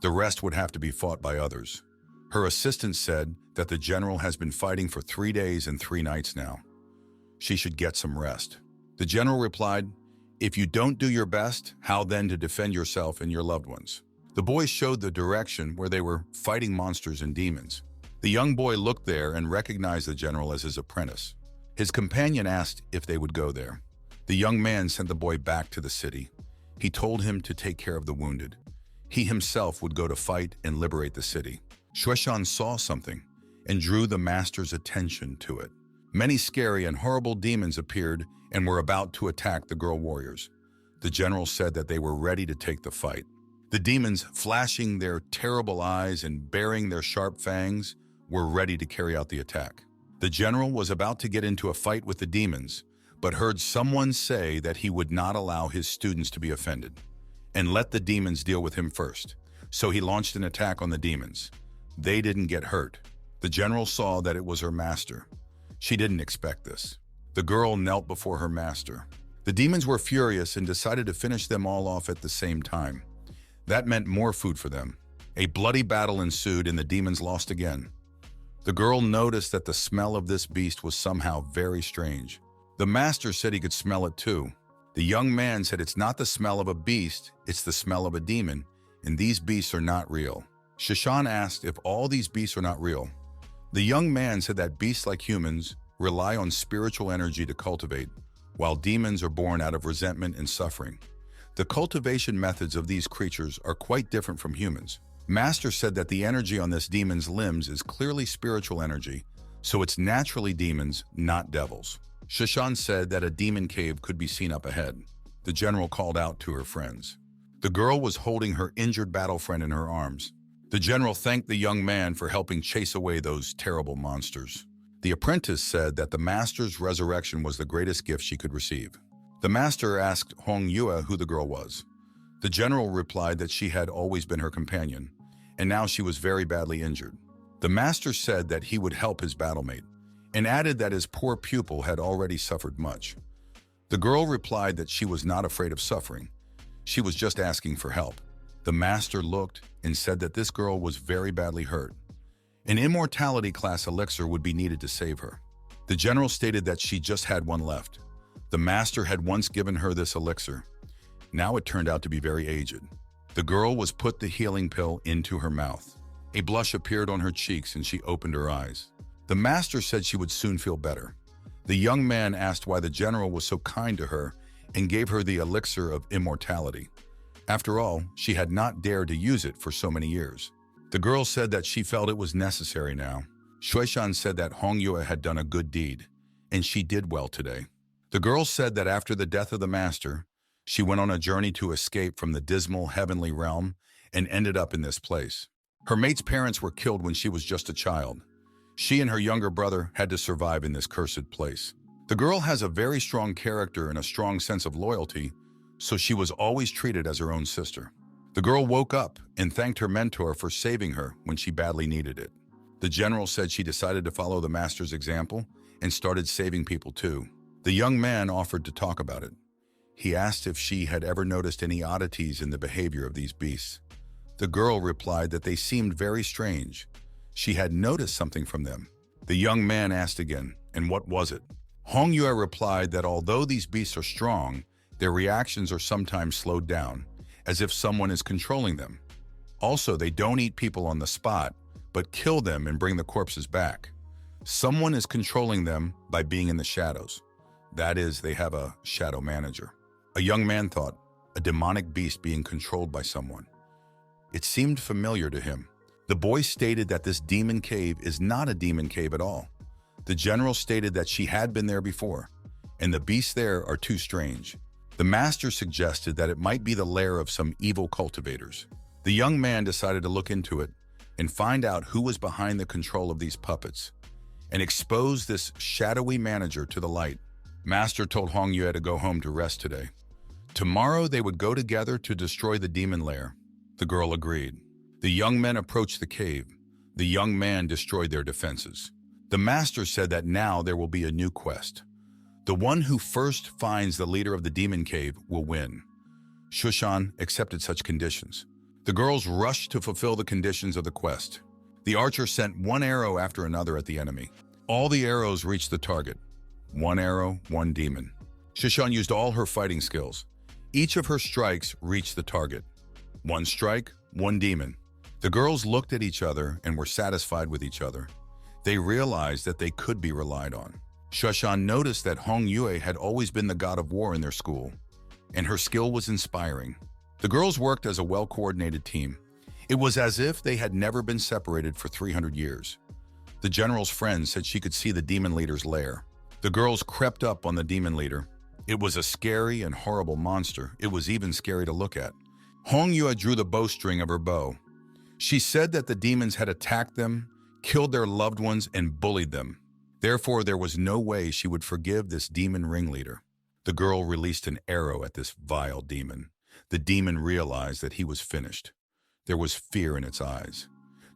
The rest would have to be fought by others. Her assistant said that the general has been fighting for 3 days and 3 nights now. She should get some rest. The general replied, "If you don't do your best, how then to defend yourself and your loved ones?" The boys showed the direction where they were fighting monsters and demons. The young boy looked there and recognized the general as his apprentice. His companion asked if they would go there. The young man sent the boy back to the city. He told him to take care of the wounded. He himself would go to fight and liberate the city. Shuishan saw something and drew the master's attention to it. Many scary and horrible demons appeared and were about to attack the girl warriors. The general said that they were ready to take the fight. The demons, flashing their terrible eyes and baring their sharp fangs, were ready to carry out the attack. The general was about to get into a fight with the demons, but heard someone say that he would not allow his students to be offended and let the demons deal with him first. So he launched an attack on the demons. They didn't get hurt. The general saw that it was her master. She didn't expect this. The girl knelt before her master. The demons were furious and decided to finish them all off at the same time. That meant more food for them. A bloody battle ensued and the demons lost again. The girl noticed that the smell of this beast was somehow very strange. The master said he could smell it too. The young man said it's not the smell of a beast, it's the smell of a demon, and these beasts are not real. Shishan asked if all these beasts are not real. The young man said that beasts like humans rely on spiritual energy to cultivate, while demons are born out of resentment and suffering. The cultivation methods of these creatures are quite different from humans. Master said that the energy on this demon's limbs is clearly spiritual energy, so it's naturally demons, not devils. Shishan said that a demon cave could be seen up ahead. The general called out to her friends. The girl was holding her injured battle friend in her arms. The general thanked the young man for helping chase away those terrible monsters. The apprentice said that the master's resurrection was the greatest gift she could receive. The master asked Hong Yue who the girl was. The general replied that she had always been her companion, and now she was very badly injured. The master said that he would help his battlemate, and added that his poor pupil had already suffered much. The girl replied that she was not afraid of suffering. She was just asking for help. The master looked and said that this girl was very badly hurt. An immortality class elixir would be needed to save her. The general stated that she just had one left. The master had once given her this elixir. Now it turned out to be very aged. The girl was put the healing pill into her mouth. A blush appeared on her cheeks and she opened her eyes. The master said she would soon feel better. The young man asked why the general was so kind to her and gave her the elixir of immortality. After all, she had not dared to use it for so many years. The girl said that she felt it was necessary now. Shuishan said that Hong Yue had done a good deed, and she did well today. The girl said that after the death of the master, she went on a journey to escape from the dismal heavenly realm and ended up in this place. Her mate's parents were killed when she was just a child. She and her younger brother had to survive in this cursed place. The girl has a very strong character and a strong sense of loyalty, so she was always treated as her own sister. The girl woke up and thanked her mentor for saving her when she badly needed it. The general said she decided to follow the master's example and started saving people too. The young man offered to talk about it. He asked if she had ever noticed any oddities in the behavior of these beasts. The girl replied that they seemed very strange. She had noticed something from them. The young man asked again, and what was it? Hong Yue replied that although these beasts are strong, their reactions are sometimes slowed down, as if someone is controlling them. Also, they don't eat people on the spot, but kill them and bring the corpses back. Someone is controlling them by being in the shadows. That is, they have a shadow manager. A young man thought, a demonic beast being controlled by someone. It seemed familiar to him. The boy stated that this demon cave is not a demon cave at all. The general stated that she had been there before, and the beasts there are too strange. The master suggested that it might be the lair of some evil cultivators. The young man decided to look into it and find out who was behind the control of these puppets, and expose this shadowy manager to the light. Master told Hong Yue to go home to rest today. Tomorrow they would go together to destroy the demon lair. The girl agreed. The young men approached the cave. The young man destroyed their defenses. The master said that now there will be a new quest. The one who first finds the leader of the demon cave will win. Shushan accepted such conditions. The girls rushed to fulfill the conditions of the quest. The archer sent one arrow after another at the enemy. All the arrows reached the target. One arrow, one demon. Shushan used all her fighting skills. Each of her strikes reached the target. One strike, one demon. The girls looked at each other and were satisfied with each other. They realized that they could be relied on. Shushan noticed that Hong Yue had always been the god of war in their school, and her skill was inspiring. The girls worked as a well-coordinated team. It was as if they had never been separated for 300 years. The general's friend said she could see the demon leader's lair. The girls crept up on the demon leader. It was a scary and horrible monster. It was even scary to look at. Hong Yue drew the bowstring of her bow. She said that the demons had attacked them, killed their loved ones, and bullied them. Therefore, there was no way she would forgive this demon ringleader. The girl released an arrow at this vile demon. The demon realized that he was finished. There was fear in its eyes.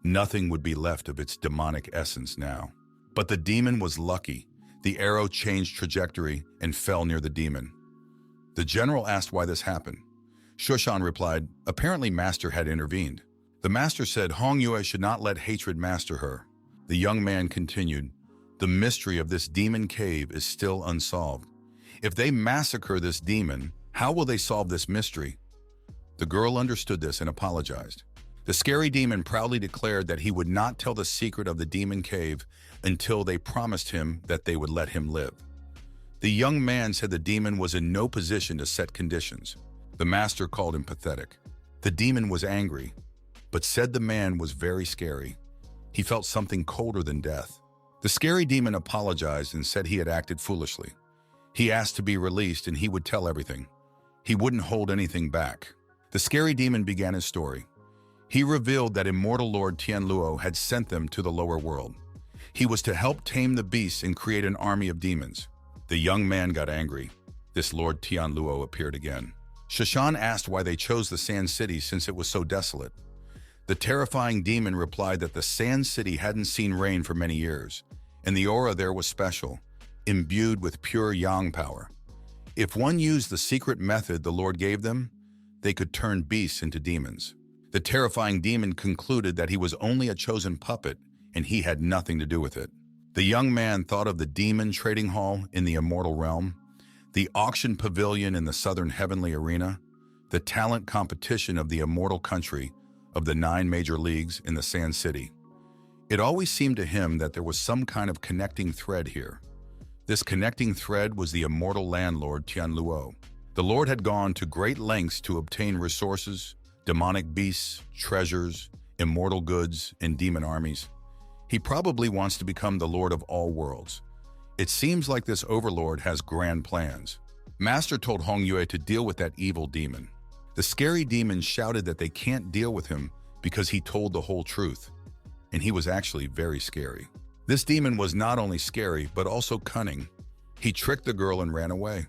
Nothing would be left of its demonic essence now. But the demon was lucky. The arrow changed trajectory and fell near the demon. The general asked why this happened. Shushan replied, apparently Master had intervened. The master said Hong Yue should not let hatred master her. The young man continued, the mystery of this demon cave is still unsolved. If they massacre this demon, how will they solve this mystery? The girl understood this and apologized. The scary demon proudly declared that he would not tell the secret of the demon cave until they promised him that they would let him live. The young man said the demon was in no position to set conditions. The master called him pathetic. The demon was angry, but said the man was very scary. He felt something colder than death. The scary demon apologized and said he had acted foolishly. He asked to be released and he would tell everything. He wouldn't hold anything back. The scary demon began his story. He revealed that immortal Lord Tianluo had sent them to the lower world. He was to help tame the beasts and create an army of demons. The young man got angry. This Lord Tianluo appeared again. Shushan asked why they chose the Sand City since it was so desolate. The terrifying demon replied that the Sand City hadn't seen rain for many years, and the aura there was special, imbued with pure yang power. If one used the secret method the Lord gave them, they could turn beasts into demons. The terrifying demon concluded that he was only a chosen puppet and he had nothing to do with it. The young man thought of the demon trading hall in the immortal realm, the auction pavilion in the southern heavenly arena, the talent competition of the immortal country of the 9 major leagues in the Sand City. It always seemed to him that there was some kind of connecting thread here. This connecting thread was the immortal landlord Tianluo. The Lord had gone to great lengths to obtain resources, demonic beasts, treasures, immortal goods, and demon armies. He probably wants to become the Lord of all worlds. It seems like this overlord has grand plans. Master told Hong Yue to deal with that evil demon. The scary demon shouted that they can't deal with him because he told the whole truth, and he was actually very scary. This demon was not only scary, but also cunning. He tricked the girl and ran away.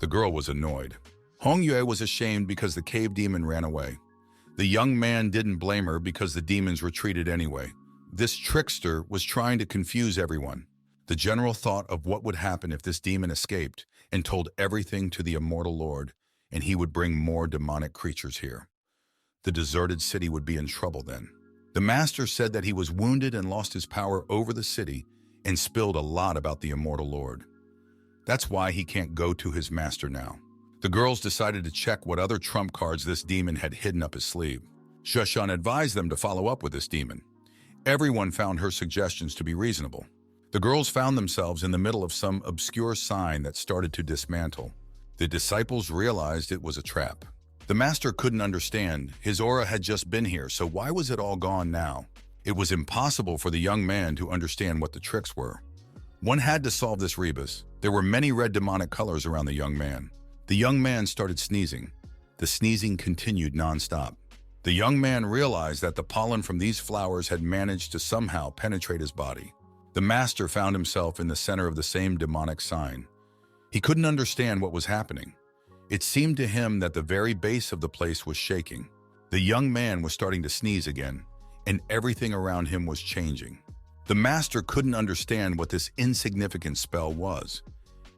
The girl was annoyed. Hong Yue was ashamed because the cave demon ran away. The young man didn't blame her because the demons retreated anyway. This trickster was trying to confuse everyone. The general thought of what would happen if this demon escaped and told everything to the immortal lord, and he would bring more demonic creatures here. The deserted city would be in trouble then. The master said that he was wounded and lost his power over the city and spilled a lot about the immortal lord. That's why he can't go to his master now. The girls decided to check what other trump cards this demon had hidden up his sleeve. Shushan advised them to follow up with this demon. Everyone found her suggestions to be reasonable. The girls found themselves in the middle of some obscure sign that started to dismantle. The disciples realized it was a trap. The master couldn't understand. His aura had just been here, so why was it all gone now? It was impossible for the young man to understand what the tricks were. One had to solve this rebus. There were many red demonic colors around the young man. The young man started sneezing. The sneezing continued non-stop. The young man realized that the pollen from these flowers had managed to somehow penetrate his body. The master found himself in the center of the same demonic sign. He couldn't understand what was happening. It seemed to him that the very base of the place was shaking. The young man was starting to sneeze again, and everything around him was changing. The master couldn't understand what this insignificant spell was.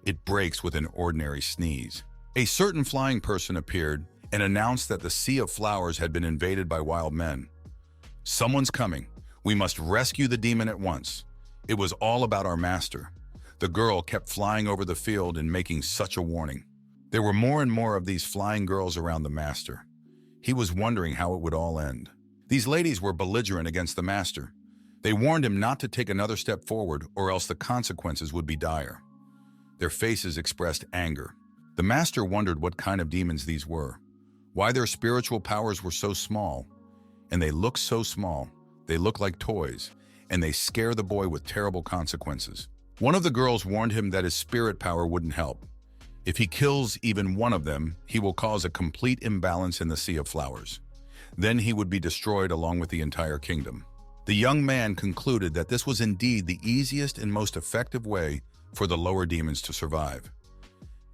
It breaks with an ordinary sneeze. A certain flying person appeared and announced that the sea of flowers had been invaded by wild men. Someone's coming. We must rescue the demon at once. It was all about our master. The girl kept flying over the field and making such a warning. There were more and more of these flying girls around the master. He was wondering how it would all end. These ladies were belligerent against the master. They warned him not to take another step forward or else the consequences would be dire. Their faces expressed anger. The master wondered what kind of demons these were, why their spiritual powers were so small. And they looked so small. They looked like toys, and they scare the boy with terrible consequences. One of the girls warned him that his spirit power wouldn't help. If he kills even one of them, he will cause a complete imbalance in the sea of flowers. Then he would be destroyed along with the entire kingdom. The young man concluded that this was indeed the easiest and most effective way for the lower demons to survive.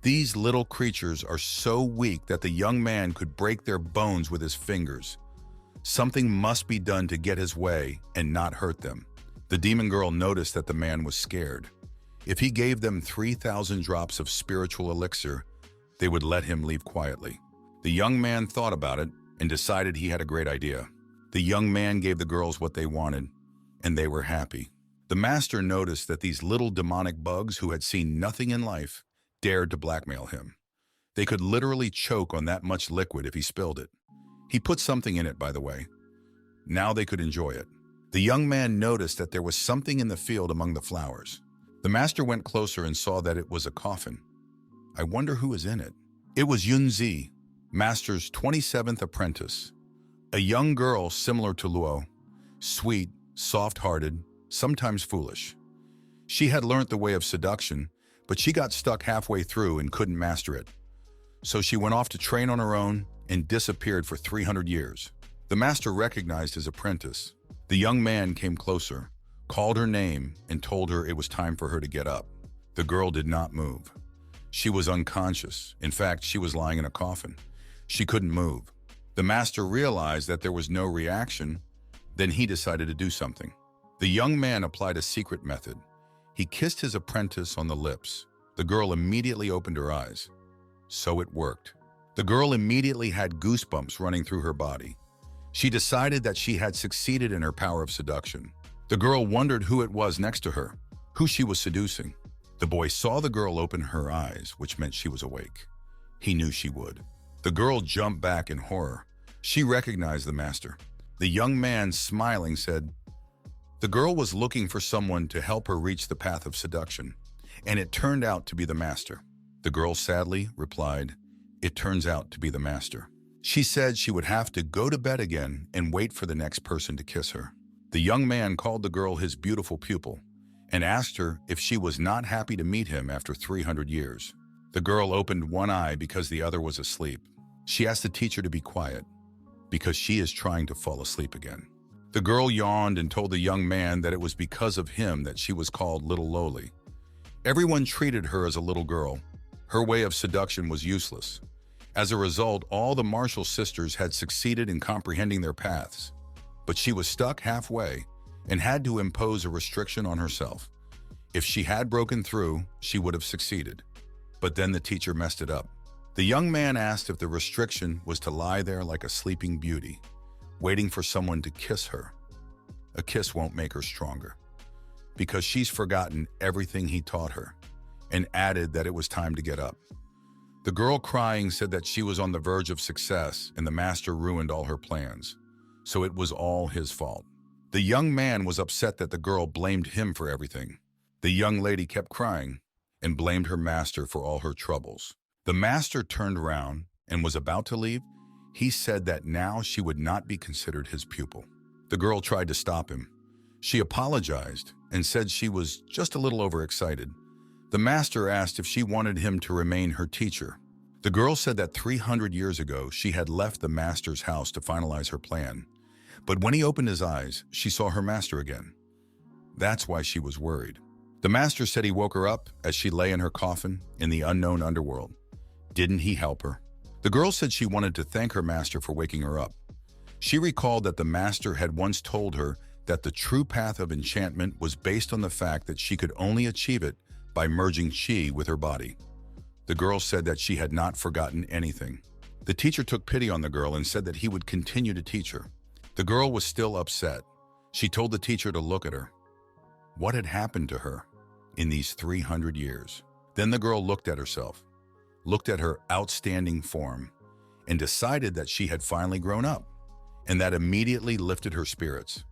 These little creatures are so weak that the young man could break their bones with his fingers. Something must be done to get his way and not hurt them. The demon girl noticed that the man was scared. If he gave them 3,000 drops of spiritual elixir, they would let him leave quietly. The young man thought about it and decided he had a great idea. The young man gave the girls what they wanted, and they were happy. The master noticed that these little demonic bugs who had seen nothing in life dared to blackmail him. They could literally choke on that much liquid if he spilled it. He put something in it, by the way. Now they could enjoy it. The young man noticed that there was something in the field among the flowers. The master went closer and saw that it was a coffin. I wonder who is in it. It was Yunzi, master's 27th apprentice. A young girl similar to Luo, sweet, soft-hearted, sometimes foolish. She had learnt the way of seduction, but she got stuck halfway through and couldn't master it. So she went off to train on her own and disappeared for 300 years. The master recognized his apprentice. The young man came closer, called her name, and told her it was time for her to get up. The girl did not move. She was unconscious. In fact, she was lying in a coffin. She couldn't move. The master realized that there was no reaction. Then he decided to do something. The young man applied a secret method. He kissed his apprentice on the lips. The girl immediately opened her eyes. So it worked. The girl immediately had goosebumps running through her body. She decided that she had succeeded in her power of seduction. The girl wondered who it was next to her, who she was seducing. The boy saw the girl open her eyes, which meant she was awake. He knew she would. The girl jumped back in horror. She recognized the master. The young man, smiling, said, the girl was looking for someone to help her reach the path of seduction, and it turned out to be the master. The girl sadly replied, it turns out to be the master. She said she would have to go to bed again and wait for the next person to kiss her. The young man called the girl his beautiful pupil and asked her if she was not happy to meet him after 300 years. The girl opened one eye because the other was asleep. She asked the teacher to be quiet because she is trying to fall asleep again. The girl yawned and told the young man that it was because of him that she was called Little Lowly. Everyone treated her as a little girl. Her way of seduction was useless. As a result, all the Marshall sisters had succeeded in comprehending their paths. But she was stuck halfway and had to impose a restriction on herself. If she had broken through, she would have succeeded. But then the teacher messed it up. The young man asked if the restriction was to lie there like a sleeping beauty, waiting for someone to kiss her. A kiss won't make her stronger, because she's forgotten everything he taught her, and added that it was time to get up. The girl crying said that she was on the verge of success and the master ruined all her plans, so it was all his fault. The young man was upset that the girl blamed him for everything. The young lady kept crying and blamed her master for all her troubles. The master turned around and was about to leave. He said that now she would not be considered his pupil. The girl tried to stop him. She apologized and said she was just a little overexcited. The master asked if she wanted him to remain her teacher. The girl said that 300 years ago she had left the master's house to finalize her plan. But when he opened his eyes, she saw her master again. That's why she was worried. The master said he woke her up as she lay in her coffin in the unknown underworld. Didn't he help her? The girl said she wanted to thank her master for waking her up. She recalled that the master had once told her that the true path of enchantment was based on the fact that she could only achieve it by merging chi with her body. The girl said that she had not forgotten anything. The teacher took pity on the girl and said that he would continue to teach her. The girl was still upset. She told the teacher to look at her. What had happened to her in these 300 years? Then the girl looked at herself, looked at her outstanding form, and decided that she had finally grown up, and that immediately lifted her spirits.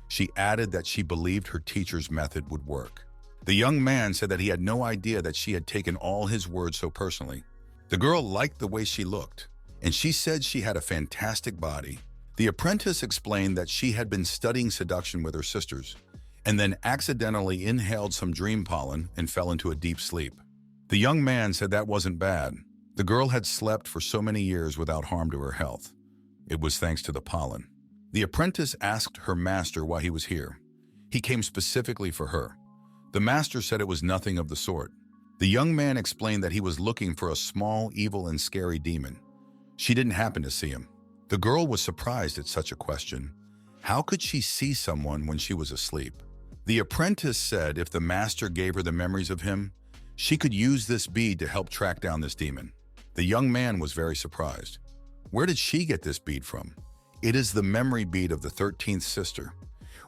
She added that she believed her teacher's method would work. The young man said that he had no idea that she had taken all his words so personally. The girl liked the way she looked, and she said she had a fantastic body. The apprentice explained that she had been studying seduction with her sisters, and then accidentally inhaled some dream pollen and fell into a deep sleep. The young man said that wasn't bad. The girl had slept for so many years without harm to her health. It was thanks to the pollen. The apprentice asked her master why he was here. He came specifically for her. The master said it was nothing of the sort. The young man explained that he was looking for a small, evil, and scary demon. She didn't happen to see him. The girl was surprised at such a question. How could she see someone when she was asleep? The apprentice said if the master gave her the memories of him, she could use this bead to help track down this demon. The young man was very surprised. Where did she get this bead from? It is the memory bead of the 13th sister.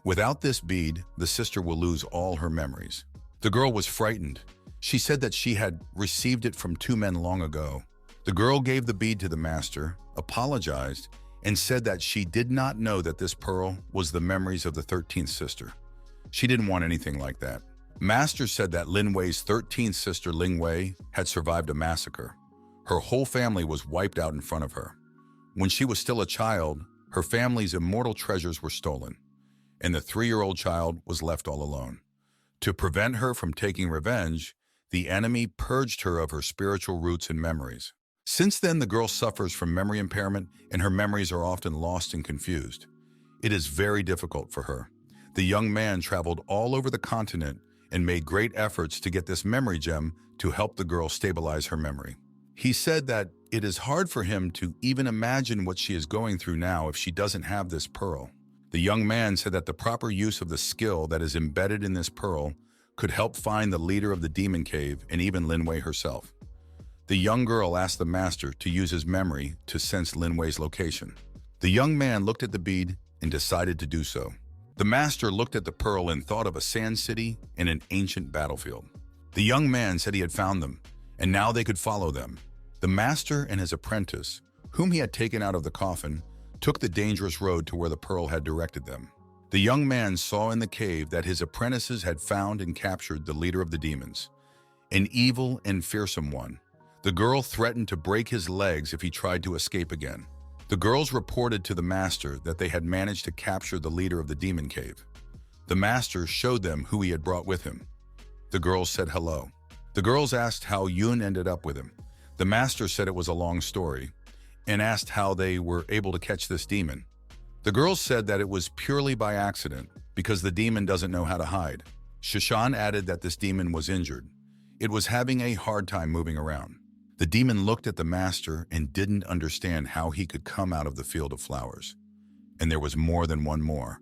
Without this bead, the sister will lose all her memories. The girl was frightened. She said that she had received it from 2 men long ago. The girl gave the bead to the master, apologized, and said that she did not know that this pearl was the memories of the 13th sister. She didn't want anything like that. Master said that Lin Wei's 13th sister Ling Wei had survived a massacre. Her whole family was wiped out in front of her. When she was still a child, her family's immortal treasures were stolen, and the 3-year-old child was left all alone. To prevent her from taking revenge, the enemy purged her of her spiritual roots and memories. Since then, the girl suffers from memory impairment, and her memories are often lost and confused. It is very difficult for her. The young man traveled all over the continent and made great efforts to get this memory gem to help the girl stabilize her memory. He said that it is hard for him to even imagine what she is going through now if she doesn't have this pearl. The young man said that the proper use of the skill that is embedded in this pearl could help find the leader of the demon cave and even Lin Wei herself. The young girl asked the master to use his memory to sense Lin Wei's location. The young man looked at the bead and decided to do so. The master looked at the pearl and thought of a sand city and an ancient battlefield. The young man said he had found them, and now they could follow them. The master and his apprentice, whom he had taken out of the coffin, took the dangerous road to where the pearl had directed them. The young man saw in the cave that his apprentices had found and captured the leader of the demons, an evil and fearsome one. The girl threatened to break his legs if he tried to escape again. The girls reported to the master that they had managed to capture the leader of the demon cave. The master showed them who he had brought with him. The girls said hello. The girls asked how Yun ended up with him. The master said it was a long story and asked how they were able to catch this demon. The girls said that it was purely by accident because the demon doesn't know how to hide. Shishan added that this demon was injured. It was having a hard time moving around. The demon looked at the master and didn't understand how he could come out of the field of flowers. And there was more than one more.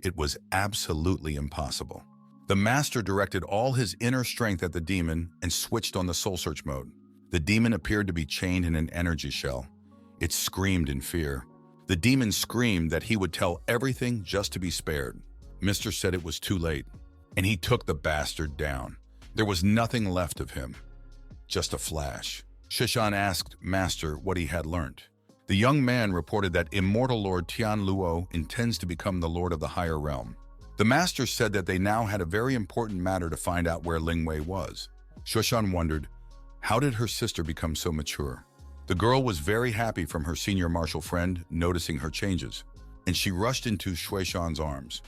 It was absolutely impossible. The master directed all his inner strength at the demon and switched on the soul search mode. The demon appeared to be chained in an energy shell. It screamed in fear. The demon screamed that he would tell everything just to be spared. Mr. said it was too late, and he took the bastard down. There was nothing left of him, just a flash. Shishan asked Master what he had learned. The young man reported that immortal Lord Tian Luo intends to become the Lord of the Higher Realm. The Master said that they now had a very important matter to find out where Ling Wei was. Shishan wondered, how did her sister become so mature? The girl was very happy from her senior martial friend noticing her changes, and she rushed into Shuishan's arms.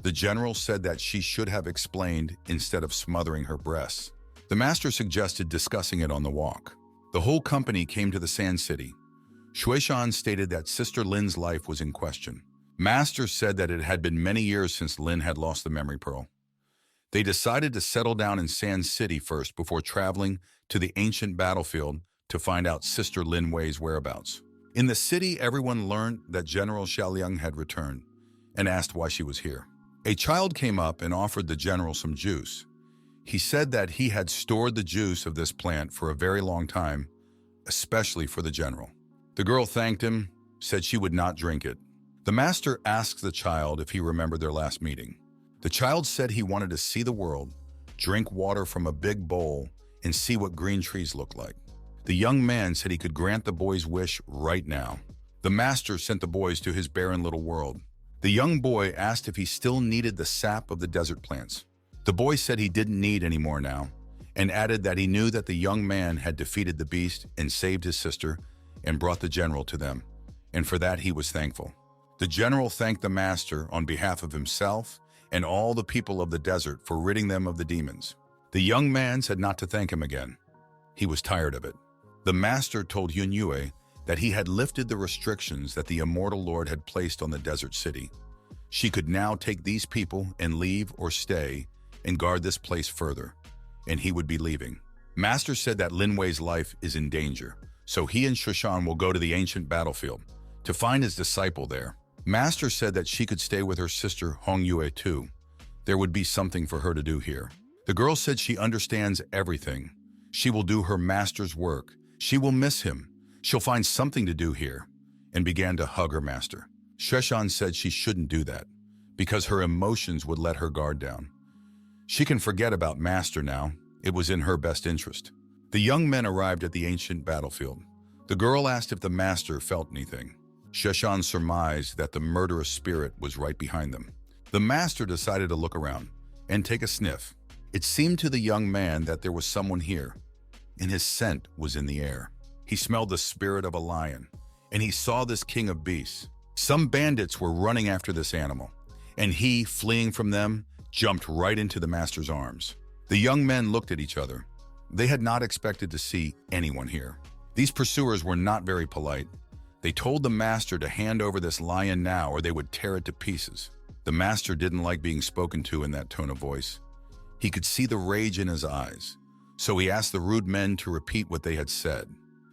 The general said that she should have explained instead of smothering her breasts. The master suggested discussing it on the walk. The whole company came to the Sand City. Shuishan stated that Sister Lin's life was in question. Master said that it had been many years since Lin had lost the memory pearl. They decided to settle down in Sand City first before traveling to the ancient battlefield to find out Sister Lin Wei's whereabouts. In the city, everyone learned that General Xiaoliang had returned and asked why she was here. A child came up and offered the general some juice. He said that he had stored the juice of this plant for a very long time, especially for the general. The girl thanked him, said she would not drink it. The master asked the child if he remembered their last meeting. The child said he wanted to see the world, drink water from a big bowl, and see what green trees look like. The young man said he could grant the boy's wish right now. The master sent the boys to his barren little world. The young boy asked if he still needed the sap of the desert plants. The boy said he didn't need any more now, and added that he knew that the young man had defeated the beast and saved his sister and brought the general to them, and for that he was thankful. The general thanked the master on behalf of himself and all the people of the desert for ridding them of the demons. The young man said not to thank him again. He was tired of it. The master told Yun Yue that he had lifted the restrictions that the immortal lord had placed on the desert city. She could now take these people and leave or stay and guard this place further, and he would be leaving. Master said that Lin Wei's life is in danger, so he and Shushan will go to the ancient battlefield to find his disciple there. Master said that she could stay with her sister Hong Yue too. There would be something for her to do here. The girl said she understands everything. She will do her master's work. She will miss him. She'll find something to do here, and began to hug her master. Sheshan said she shouldn't do that, because her emotions would let her guard down. She can forget about master now. It was in her best interest. The young men arrived at the ancient battlefield. The girl asked if the master felt anything. Sheshan surmised that the murderous spirit was right behind them. The master decided to look around and take a sniff. It seemed to the young man that there was someone here, and his scent was in the air. He smelled the spirit of a lion, and he saw this king of beasts. Some bandits were running after this animal, and he, fleeing from them, jumped right into the master's arms. The young men looked at each other. They had not expected to see anyone here. These pursuers were not very polite. They told the master to hand over this lion now or they would tear it to pieces. The master didn't like being spoken to in that tone of voice. He could see the rage in his eyes, so he asked the rude men to repeat what they had said.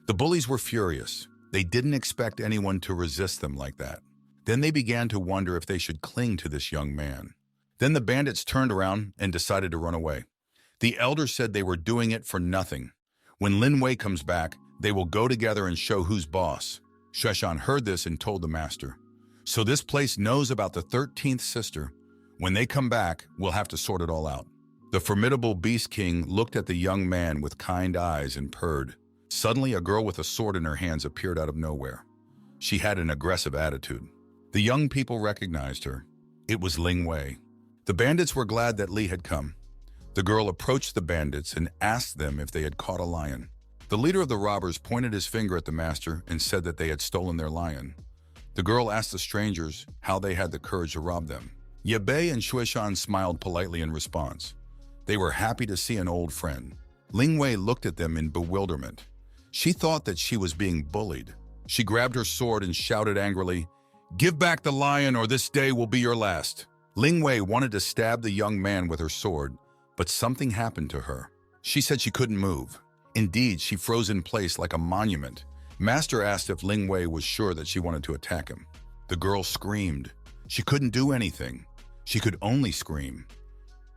The bullies were furious. They didn't expect anyone to resist them like that. Then they began to wonder if they should cling to this young man. Then the bandits turned around and decided to run away. The elder said they were doing it for nothing. When Lin Wei comes back, they will go together and show who's boss. Sheshan heard this and told the master. So this place knows about the 13th sister. When they come back, we'll have to sort it all out. The formidable Beast King looked at the young man with kind eyes and purred. Suddenly, a girl with a sword in her hands appeared out of nowhere. She had an aggressive attitude. The young people recognized her. It was Ling Wei. The bandits were glad that Li had come. The girl approached the bandits and asked them if they had caught a lion. The leader of the robbers pointed his finger at the master and said that they had stolen their lion. The girl asked the strangers how they had the courage to rob them. Ye Bei and Shuishan smiled politely in response. They were happy to see an old friend. Ling Wei looked at them in bewilderment. She thought that she was being bullied. She grabbed her sword and shouted angrily, "Give back the lion or this day will be your last." Ling Wei wanted to stab the young man with her sword, but something happened to her. She said she couldn't move. Indeed, she froze in place like a monument. Master asked if Ling Wei was sure that she wanted to attack him. The girl screamed. She couldn't do anything. She could only scream.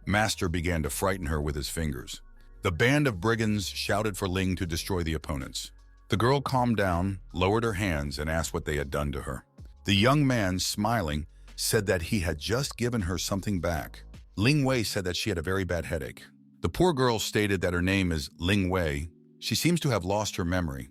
Master began to frighten her with his fingers. The band of brigands shouted for Ling to destroy the opponents. The girl calmed down, lowered her hands, and asked what they had done to her. The young man, smiling, said that he had just given her something back. Ling Wei said that she had a very bad headache. The poor girl stated that her name is Ling Wei. She seems to have lost her memory.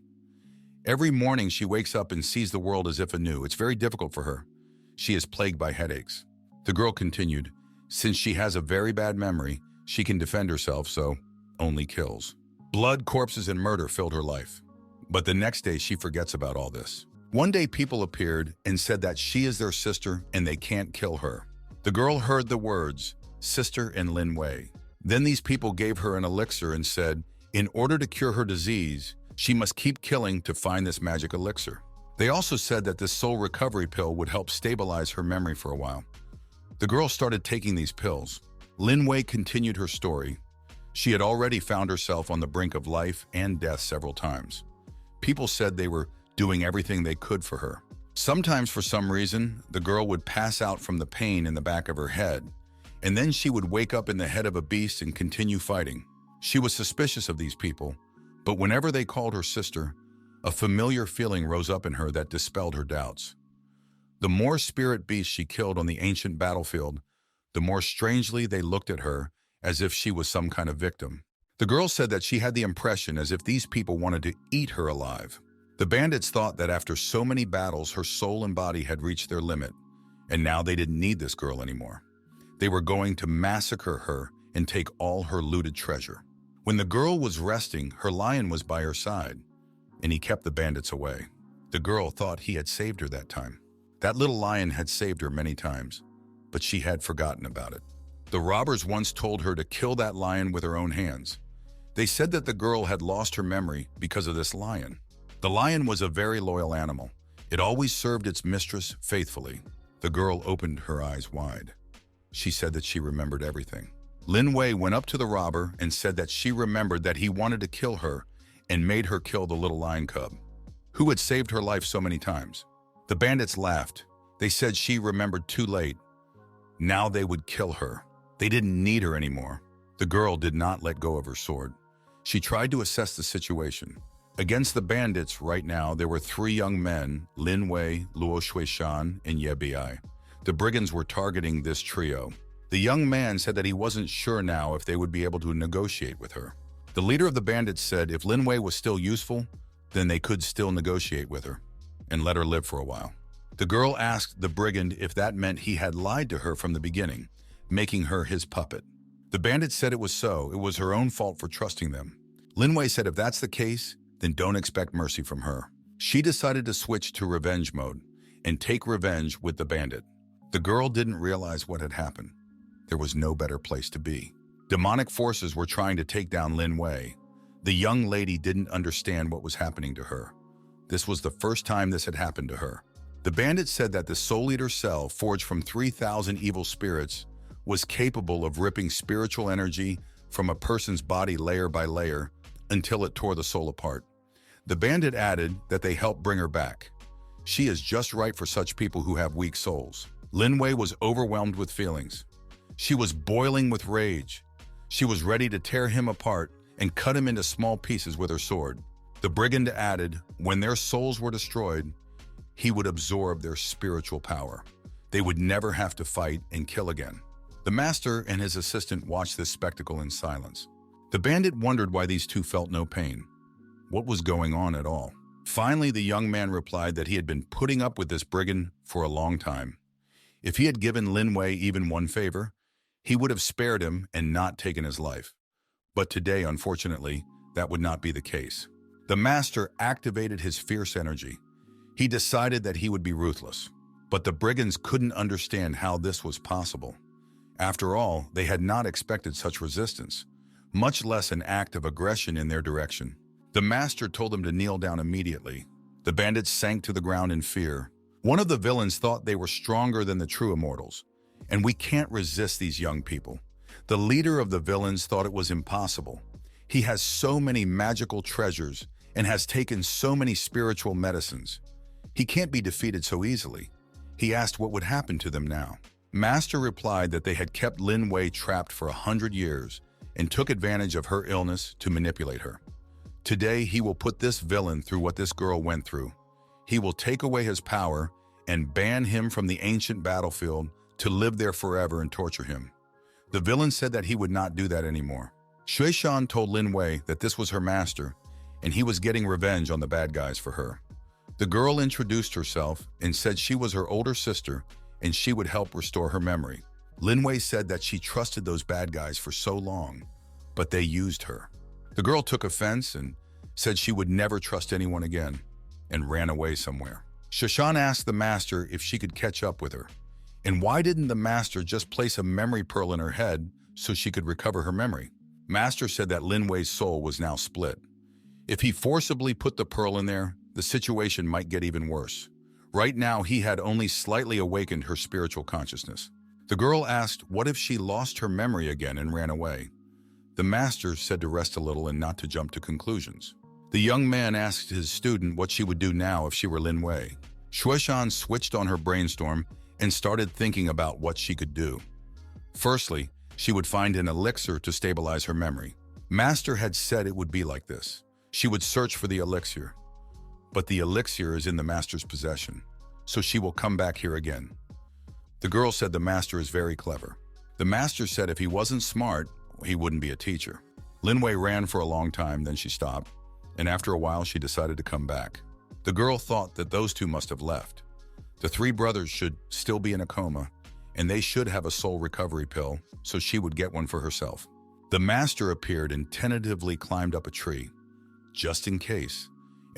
Every morning she wakes up and sees the world as if anew. It's very difficult for her. She is plagued by headaches. The girl continued, since she has a very bad memory, she can defend herself, so only kills. Blood, corpses, and murder filled her life. But the next day she forgets about all this. One day people appeared and said that she is their sister and they can't kill her. The girl heard the words, sister and Lin Wei. Then these people gave her an elixir and said, in order to cure her disease, she must keep killing to find this magic elixir. They also said that this soul recovery pill would help stabilize her memory for a while. The girl started taking these pills. Lin Wei continued her story. She had already found herself on the brink of life and death several times. People said they were doing everything they could for her. Sometimes, for some reason, the girl would pass out from the pain in the back of her head, and then she would wake up in the head of a beast and continue fighting. She was suspicious of these people, but whenever they called her sister, a familiar feeling rose up in her that dispelled her doubts. The more spirit beasts she killed on the ancient battlefield, the more strangely they looked at her as if she was some kind of victim. The girl said that she had the impression as if these people wanted to eat her alive. The bandits thought that after so many battles, her soul and body had reached their limit, and now they didn't need this girl anymore. They were going to massacre her and take all her looted treasure. When the girl was resting, her lion was by her side, and he kept the bandits away. The girl thought he had saved her that time. That little lion had saved her many times, but she had forgotten about it. The robbers once told her to kill that lion with her own hands. They said that the girl had lost her memory because of this lion. The lion was a very loyal animal. It always served its mistress faithfully. The girl opened her eyes wide. She said that she remembered everything. Lin Wei went up to the robber and said that she remembered that he wanted to kill her and made her kill the little lion cub, who had saved her life so many times. The bandits laughed. They said she remembered too late. Now they would kill her. They didn't need her anymore. The girl did not let go of her sword. She tried to assess the situation. Against the bandits right now, there were 3 young men, Lin Wei, Luo Shuishan, and Ye Bi. The brigands were targeting this trio. The young man said that he wasn't sure now if they would be able to negotiate with her. The leader of the bandits said if Lin Wei was still useful, then they could still negotiate with her and let her live for a while. The girl asked the brigand if that meant he had lied to her from the beginning, making her his puppet. The bandit said it was so. It was her own fault for trusting them. Lin Wei said if that's the case, then don't expect mercy from her. She decided to switch to revenge mode and take revenge with the bandit. The girl didn't realize what had happened. There was no better place to be. Demonic forces were trying to take down Lin Wei. The young lady didn't understand what was happening to her. This was the first time this had happened to her. The bandit said that the Soul Eater cell, forged from 3,000 evil spirits, was capable of ripping spiritual energy from a person's body layer by layer until it tore the soul apart. The bandit added that they helped bring her back. She is just right for such people who have weak souls. Lin Wei was overwhelmed with feelings. She was boiling with rage. She was ready to tear him apart and cut him into small pieces with her sword. The brigand added, when their souls were destroyed, he would absorb their spiritual power. They would never have to fight and kill again. The master and his assistant watched this spectacle in silence. The bandit wondered why these two felt no pain. What was going on at all? Finally, the young man replied that he had been putting up with this brigand for a long time. If he had given Lin Wei even one favor, he would have spared him and not taken his life. But today, unfortunately, that would not be the case. The master activated his fierce energy. He decided that he would be ruthless. But the brigands couldn't understand how this was possible. After all, they had not expected such resistance, much less an act of aggression in their direction. The master told them to kneel down immediately. The bandits sank to the ground in fear. One of the villains thought they were stronger than the true immortals, and we can't resist these young people. The leader of the villains thought it was impossible. He has so many magical treasures and has taken so many spiritual medicines. He can't be defeated so easily. He asked what would happen to them now. Master replied that they had kept Lin Wei trapped for 100 years and took advantage of her illness to manipulate her. Today, he will put this villain through what this girl went through. He will take away his power and ban him from the ancient battlefield to live there forever and torture him. The villain said that he would not do that anymore. Shueishan told Lin Wei that this was her master, and he was getting revenge on the bad guys for her. The girl introduced herself and said she was her older sister and she would help restore her memory. Lin Wei said that she trusted those bad guys for so long, but they used her. The girl took offense and said she would never trust anyone again and ran away somewhere. Shueishan asked the master if she could catch up with her. And why didn't the master just place a memory pearl in her head so she could recover her memory? Master said that Lin Wei's soul was now split. If he forcibly put the pearl in there, the situation might get even worse. Right now, he had only slightly awakened her spiritual consciousness. The girl asked what if she lost her memory again and ran away. The master said to rest a little and not to jump to conclusions. The young man asked his student what she would do now if she were Lin Wei. Shueishan switched on her brainstorm and started thinking about what she could do. Firstly, she would find an elixir to stabilize her memory. Master had said it would be like this. She would search for the elixir. But the elixir is in the master's possession, so she will come back here again. The girl said the master is very clever. The master said if he wasn't smart, he wouldn't be a teacher. Lin Wei ran for a long time, then she stopped, and after a while she decided to come back. The girl thought that those two must have left. The three brothers should still be in a coma, and they should have a soul recovery pill, so she would get one for herself. The master appeared and tentatively climbed up a tree, just in case,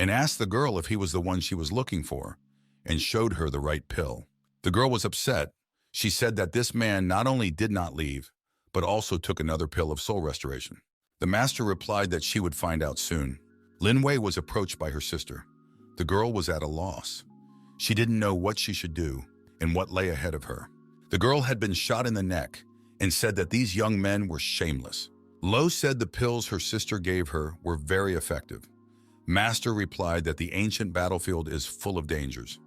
and asked the girl if he was the one she was looking for, and showed her the right pill. The girl was upset. She said that this man not only did not leave, but also took another pill of soul restoration. The master replied that she would find out soon. Lin Wei was approached by her sister. The girl was at a loss. She didn't know what she should do and what lay ahead of her. The girl had been shot in the neck and said that these young men were shameless. Lo said the pills her sister gave her were very effective. Master replied that the ancient battlefield is full of dangers.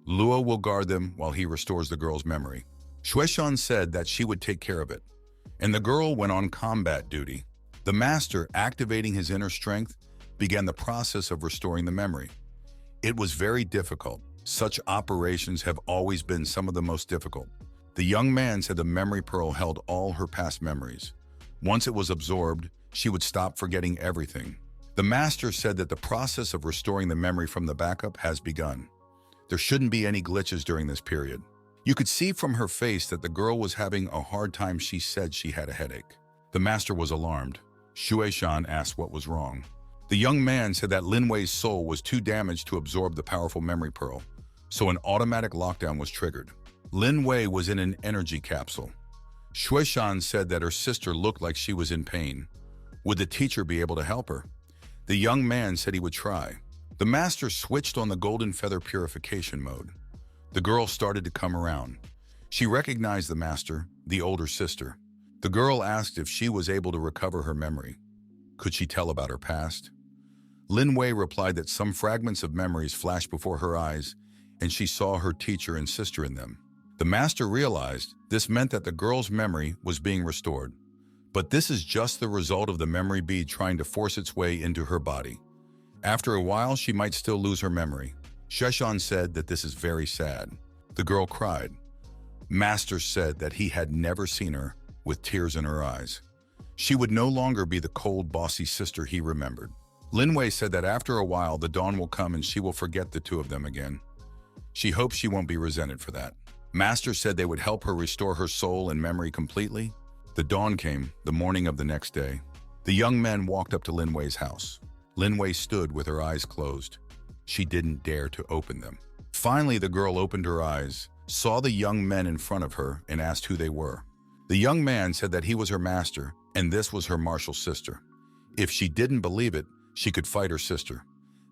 Luo will guard them while he restores the girl's memory. Shueishan said that she would take care of it, and the girl went on combat duty. The master, activating his inner strength, began the process of restoring the memory. It was very difficult. Such operations have always been some of the most difficult. The young man said the memory pearl held all her past memories. Once it was absorbed, she would stop forgetting everything. The master said that the process of restoring the memory from the backup has begun. There shouldn't be any glitches during this period. You could see from her face that the girl was having a hard time. She said she had a headache. The master was alarmed. Shueishan asked what was wrong. The young man said that Lin Wei's soul was too damaged to absorb the powerful memory pearl, so an automatic lockdown was triggered. Lin Wei was in an energy capsule. Shueishan said that her sister looked like she was in pain. Would the teacher be able to help her? The young man said he would try. The master switched on the golden feather purification mode. The girl started to come around. She recognized the master, the older sister. The girl asked if she was able to recover her memory. Could she tell about her past? Lin Wei replied that some fragments of memories flashed before her eyes, and she saw her teacher and sister in them. The master realized this meant that the girl's memory was being restored. But this is just the result of the memory bead trying to force its way into her body. After a while, she might still lose her memory. Shueishan said that this is very sad. The girl cried. Master said that he had never seen her with tears in her eyes. She would no longer be the cold, bossy sister he remembered. Lin Wei said that after a while, the dawn will come and she will forget the two of them again. She hopes she won't be resented for that. Master said they would help her restore her soul and memory completely. The dawn came, the morning of the next day. The young men walked up to Lin Wei's house. Lin Wei stood with her eyes closed. She didn't dare to open them. Finally, the girl opened her eyes, saw the young men in front of her, and asked who they were. The young man said that he was her master, and this was her martial sister. If she didn't believe it, she could fight her sister.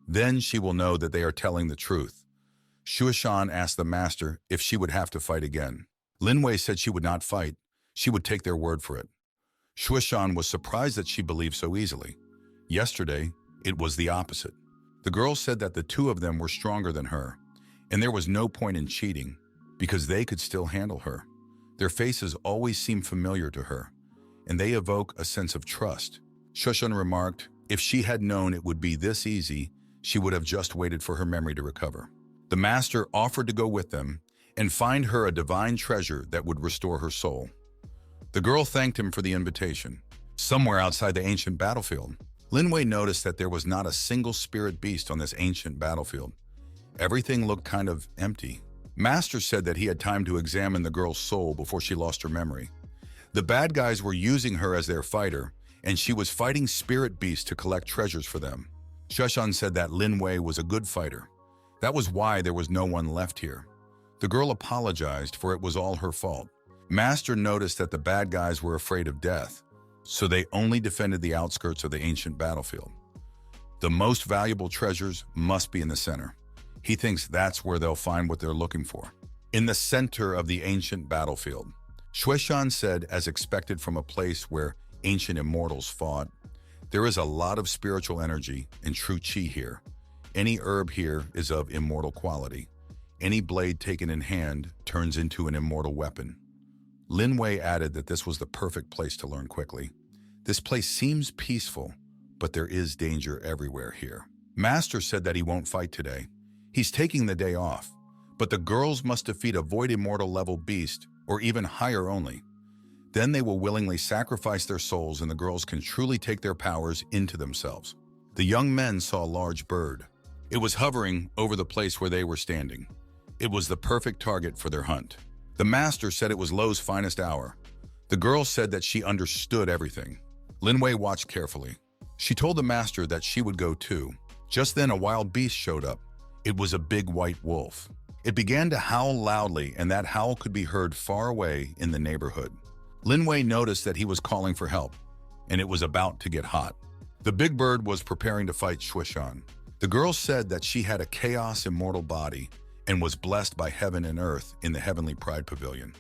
Then she will know that they are telling the truth. Shueishan asked the master if she would have to fight again. Lin Wei said she would not fight. She would take their word for it. Shueishan was surprised that she believed so easily. Yesterday, it was the opposite. The girl said that the two of them were stronger than her, and there was no point in cheating because they could still handle her. Their faces always seem familiar to her, and they evoke a sense of trust. Shushan remarked, if she had known it would be this easy, she would have just waited for her memory to recover. The master offered to go with them and find her a divine treasure that would restore her soul. The girl thanked him for the invitation. Somewhere outside the ancient battlefield, Lin Wei noticed that there was not a single spirit beast on this ancient battlefield. Everything looked kind of empty. Master said that he had time to examine the girl's soul before she lost her memory. The bad guys were using her as their fighter, and she was fighting spirit beasts to collect treasures for them. Shushan said that Lin Wei was a good fighter. That was why there was no one left here. The girl apologized, for it was all her fault. Master noticed that the bad guys were afraid of death, so they only defended the outskirts of the ancient battlefield. The most valuable treasures must be in the center. He thinks that's where they'll find what they're looking for. In the center of the ancient battlefield, Shuishan said, as expected from a place where ancient immortals fought, there is a lot of spiritual energy and true qi here. Any herb here is of immortal quality. Any blade taken in hand turns into an immortal weapon. Lin Wei added that this was the perfect place to learn quickly. This place seems peaceful, but there is danger everywhere here. Master said that he won't fight today. He's taking the day off, but the girls must defeat a void immortal level beast or even higher only. Then they will willingly sacrifice their souls and the girls can truly take their powers into themselves. The young men saw a large bird. It was hovering over the place where they were standing. It was the perfect target for their hunt. The master said it was Lo's finest hour. The girl said that she understood everything. Lin Wei watched carefully. She told the master that she would go too. Just then a wild beast showed up. It was a big white wolf. It began to howl loudly, and that howl could be heard far away in the neighborhood. Lin Wei noticed that he was calling for help, and it was about to get hot. The big bird was preparing to fight Shuishan. The girl said that she had a chaos immortal body and was blessed by heaven and earth in the heavenly pride pavilion.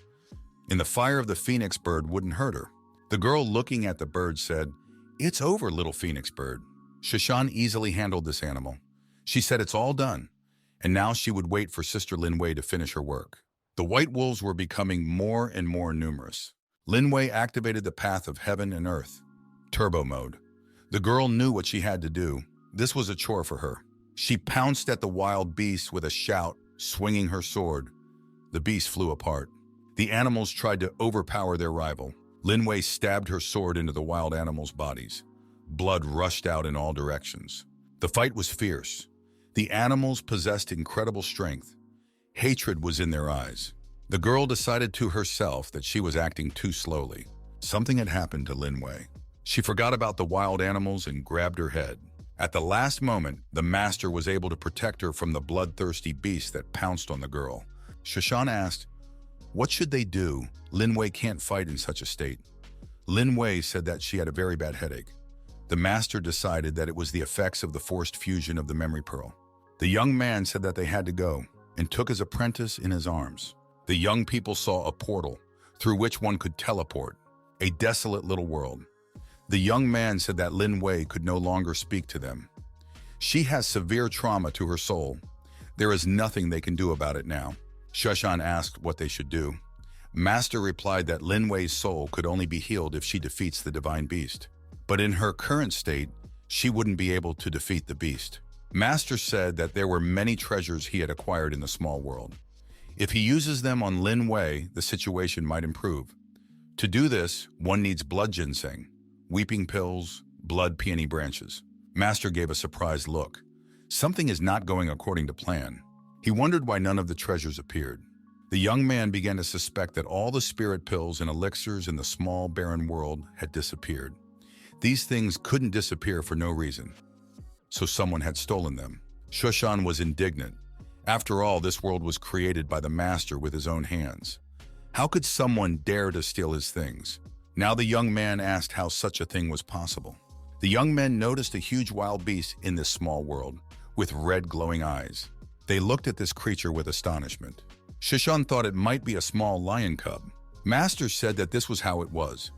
In the fire of the phoenix bird wouldn't hurt her. The girl looking at the bird said, "It's over, little phoenix bird." Shishan easily handled this animal. She said it's all done, and now she would wait for Sister Lin Wei to finish her work. The white wolves were becoming more and more numerous. Lin Wei activated the path of heaven and earth, turbo mode. The girl knew what she had to do. This was a chore for her. She pounced at the wild beast with a shout, swinging her sword. The beast flew apart. The animals tried to overpower their rival. Lin Wei stabbed her sword into the wild animals' bodies. Blood rushed out in all directions. The fight was fierce. The animals possessed incredible strength. Hatred was in their eyes. The girl decided to herself that she was acting too slowly. Something had happened to Lin Wei. She forgot about the wild animals and grabbed her head. At the last moment, the master was able to protect her from the bloodthirsty beast that pounced on the girl. Shishan asked, "What should they do? Lin Wei can't fight in such a state." Lin Wei said that she had a very bad headache. The master decided that it was the effects of the forced fusion of the memory pearl. The young man said that they had to go and took his apprentice in his arms. The young people saw a portal through which one could teleport, a desolate little world. The young man said that Lin Wei could no longer speak to them. She has severe trauma to her soul. There is nothing they can do about it now. Shushan asked what they should do. Master replied that Lin Wei's soul could only be healed if she defeats the divine beast. But in her current state, she wouldn't be able to defeat the beast. Master said that there were many treasures he had acquired in the small world. If he uses them on Lin Wei, the situation might improve. To do this, one needs blood ginseng, weeping pills, blood peony branches. Master gave a surprised look. Something is not going according to plan. He wondered why none of the treasures appeared. The young man began to suspect that all the spirit pills and elixirs in the small, barren world had disappeared. These things couldn't disappear for no reason. So someone had stolen them. Shushan was indignant. After all, this world was created by the master with his own hands. How could someone dare to steal his things? Now the young man asked how such a thing was possible. The young men noticed a huge wild beast in this small world, with red glowing eyes. They looked at this creature with astonishment. Shishan thought it might be a small lion cub. Master said that this was how it was.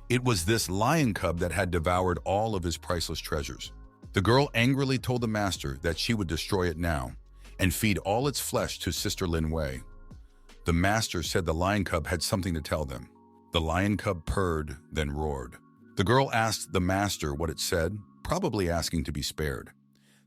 It was this lion cub that had devoured all of his priceless treasures. The girl angrily told the master that she would destroy it now and feed all its flesh to Sister Lin Wei. The master said the lion cub had something to tell them. The lion cub purred, then roared. The girl asked the master what it said, probably asking to be spared.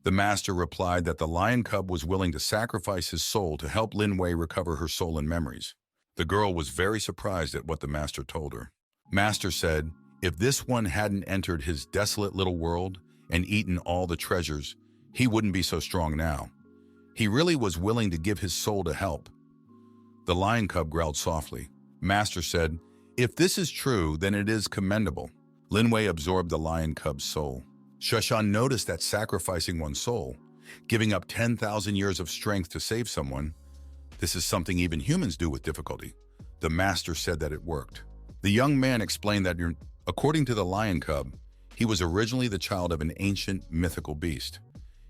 The master replied that the lion cub was willing to sacrifice his soul to help Lin Wei recover her soul and memories. The girl was very surprised at what the master told her. Master said, if this one hadn't entered his desolate little world and eaten all the treasures, he wouldn't be so strong now. He really was willing to give his soul to help. The lion cub growled softly. Master said, if this is true, then it is commendable. Lin Wei absorbed the lion cub's soul. Shushan noticed that sacrificing one's soul, giving up 10,000 years of strength to save someone, this is something even humans do with difficulty. The master said that it worked. The young man explained that, according to the lion cub, he was originally the child of an ancient mythical beast.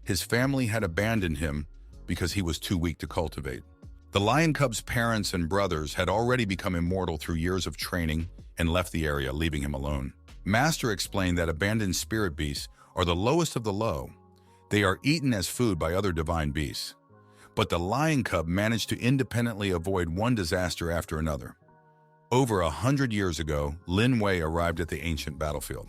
His family had abandoned him because he was too weak to cultivate. The lion cub's parents and brothers had already become immortal through years of training and left the area, leaving him alone. Master explained that abandoned spirit beasts are the lowest of the low. They are eaten as food by other divine beasts. But the lion cub managed to independently avoid one disaster after another. Over 100 years ago, Lin Wei arrived at the ancient battlefield.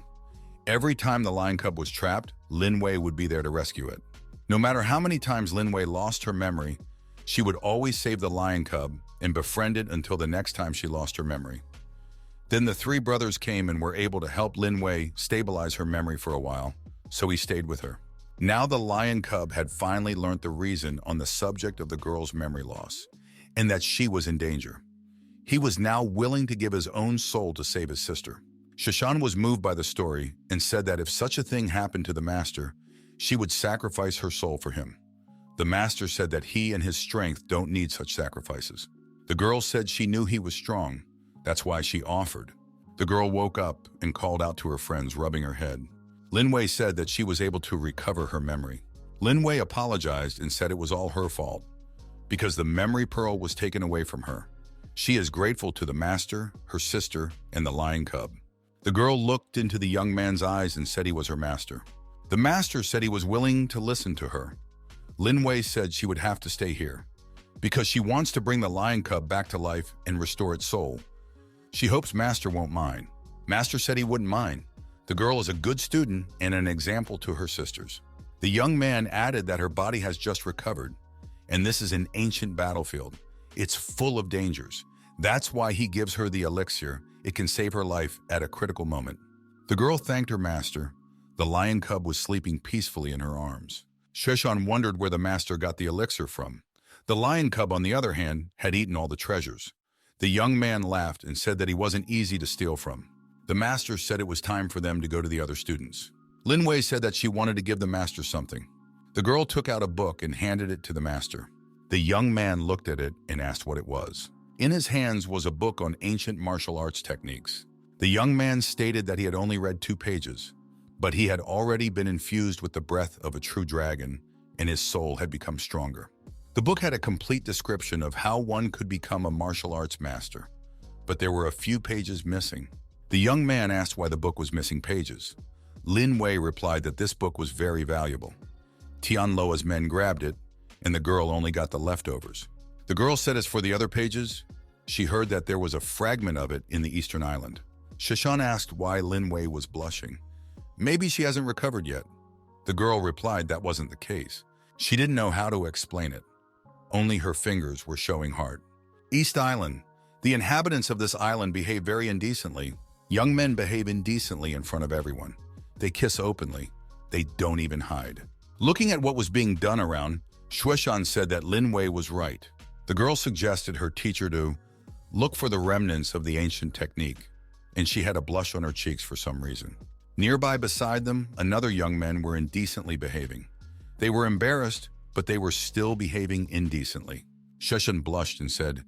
Every time the lion cub was trapped, Lin Wei would be there to rescue it. No matter how many times Lin Wei lost her memory, she would always save the lion cub and befriend it until the next time she lost her memory. Then the three brothers came and were able to help Lin Wei stabilize her memory for a while, so he stayed with her. Now the lion cub had finally learned the reason on the subject of the girl's memory loss, and that she was in danger. He was now willing to give his own soul to save his sister. Shushan was moved by the story and said that if such a thing happened to the master, she would sacrifice her soul for him. The master said that he and his strength don't need such sacrifices. The girl said she knew he was strong. That's why she offered. The girl woke up and called out to her friends, rubbing her head. Lin Wei said that she was able to recover her memory. Lin Wei apologized and said it was all her fault, because the memory pearl was taken away from her. She is grateful to the master, her sister, and the lion cub. The girl looked into the young man's eyes and said he was her master. The master said he was willing to listen to her. Lin Wei said she would have to stay here, because she wants to bring the lion cub back to life and restore its soul. She hopes master won't mind. Master said he wouldn't mind. The girl is a good student and an example to her sisters. The young man added that her body has just recovered, and this is an ancient battlefield. It's full of dangers. That's why he gives her the elixir. It can save her life at a critical moment. The girl thanked her master. The lion cub was sleeping peacefully in her arms. Shushan wondered where the master got the elixir from. The lion cub, on the other hand, had eaten all the treasures. The young man laughed and said that he wasn't easy to steal from. The master said it was time for them to go to the other students. Lin Wei said that she wanted to give the master something. The girl took out a book and handed it to the master. The young man looked at it and asked what it was. In his hands was a book on ancient martial arts techniques. The young man stated that he had only read 2 pages, but he had already been infused with the breath of a true dragon, and his soul had become stronger. The book had a complete description of how one could become a martial arts master, but there were a few pages missing. The young man asked why the book was missing pages. Lin Wei replied that this book was very valuable. Tianluo's men grabbed it, and the girl only got the leftovers. The girl said as for the other pages, she heard that there was a fragment of it in the eastern island. Shushan asked why Lin Wei was blushing. Maybe she hasn't recovered yet. The girl replied that wasn't the case. She didn't know how to explain it. Only her fingers were showing heart. East Island. The inhabitants of this island behave very indecently. Young men behave indecently in front of everyone. They kiss openly. They don't even hide. Looking at what was being done around, Shushan said that Lin Wei was right. The girl suggested her teacher to look for the remnants of the ancient technique, and she had a blush on her cheeks for some reason. Nearby beside them, another young men were indecently behaving. They were embarrassed, but they were still behaving indecently. Shushan blushed and said,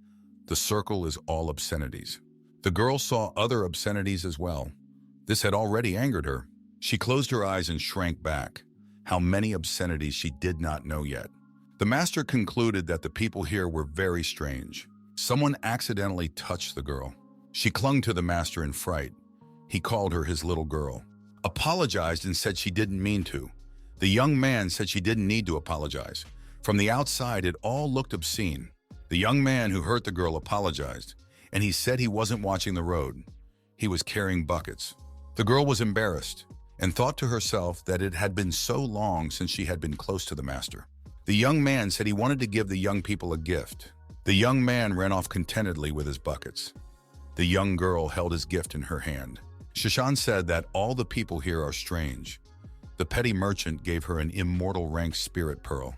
"The circle is all obscenities." The girl saw other obscenities as well. This had already angered her. She closed her eyes and shrank back. How many obscenities she did not know yet. The master concluded that the people here were very strange. Someone accidentally touched the girl. She clung to the master in fright. He called her his little girl, apologized and said she didn't mean to. The young man said she didn't need to apologize. From the outside, it all looked obscene. The young man who hurt the girl apologized, and he said he wasn't watching the road. He was carrying buckets. The girl was embarrassed and thought to herself that it had been so long since she had been close to the master. The young man said he wanted to give the young people a gift. The young man ran off contentedly with his buckets. The young girl held his gift in her hand. Shashan said that all the people here are strange. The petty merchant gave her an immortal rank spirit pearl.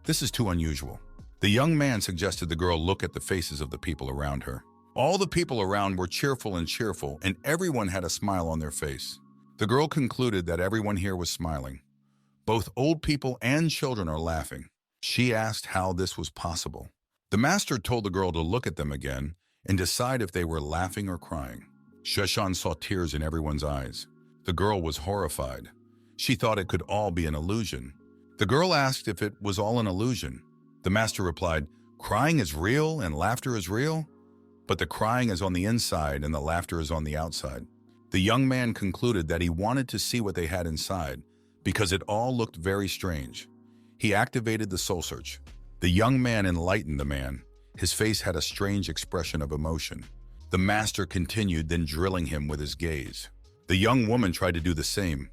This is too unusual. The young man suggested the girl look at the faces of the people around her. All the people around were cheerful, and everyone had a smile on their face. The girl concluded that everyone here was smiling. Both old people and children are laughing. She asked how this was possible. The master told the girl to look at them again and decide if they were laughing or crying. Shashan saw tears in everyone's eyes. The girl was horrified. She thought it could all be an illusion. The girl asked if it was all an illusion. The master replied, "Crying is real and laughter is real, but the crying is on the inside and the laughter is on the outside." The young man concluded that he wanted to see what they had inside because it all looked very strange. He activated the soul search. The young man enlightened the man. His face had a strange expression of emotion. The master continued, then drilling him with his gaze. The young woman tried to do the same.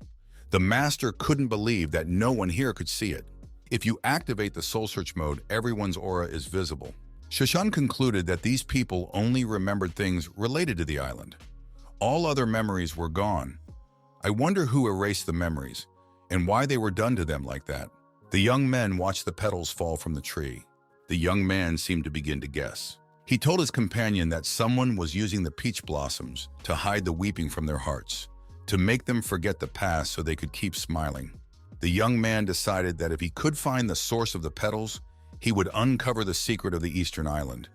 The master couldn't believe that no one here could see it. If you activate the soul search mode, everyone's aura is visible. Shashan concluded that these people only remembered things related to the island. All other memories were gone. I wonder who erased the memories and why they were done to them like that. The young men watched the petals fall from the tree. The young man seemed to begin to guess. He told his companion that someone was using the peach blossoms to hide the weeping from their hearts, to make them forget the past so they could keep smiling. The young man decided that if he could find the source of the petals, he would uncover the secret of the Eastern Island,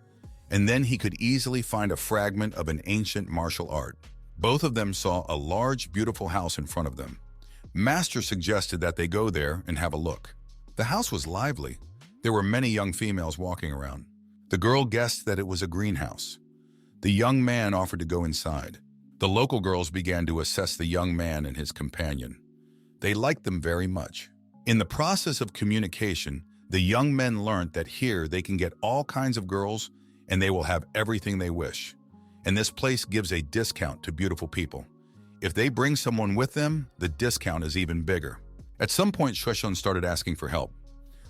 and then he could easily find a fragment of an ancient martial art. Both of them saw a large, beautiful house in front of them. Master suggested that they go there and have a look. The house was lively. There were many young females walking around. The girl guessed that it was a greenhouse. The young man offered to go inside. The local girls began to assess the young man and his companion. They liked them very much. In the process of communication, the young men learned that here they can get all kinds of girls and they will have everything they wish. And this place gives a discount to beautiful people. If they bring someone with them, the discount is even bigger. At some point, Shashan started asking for help.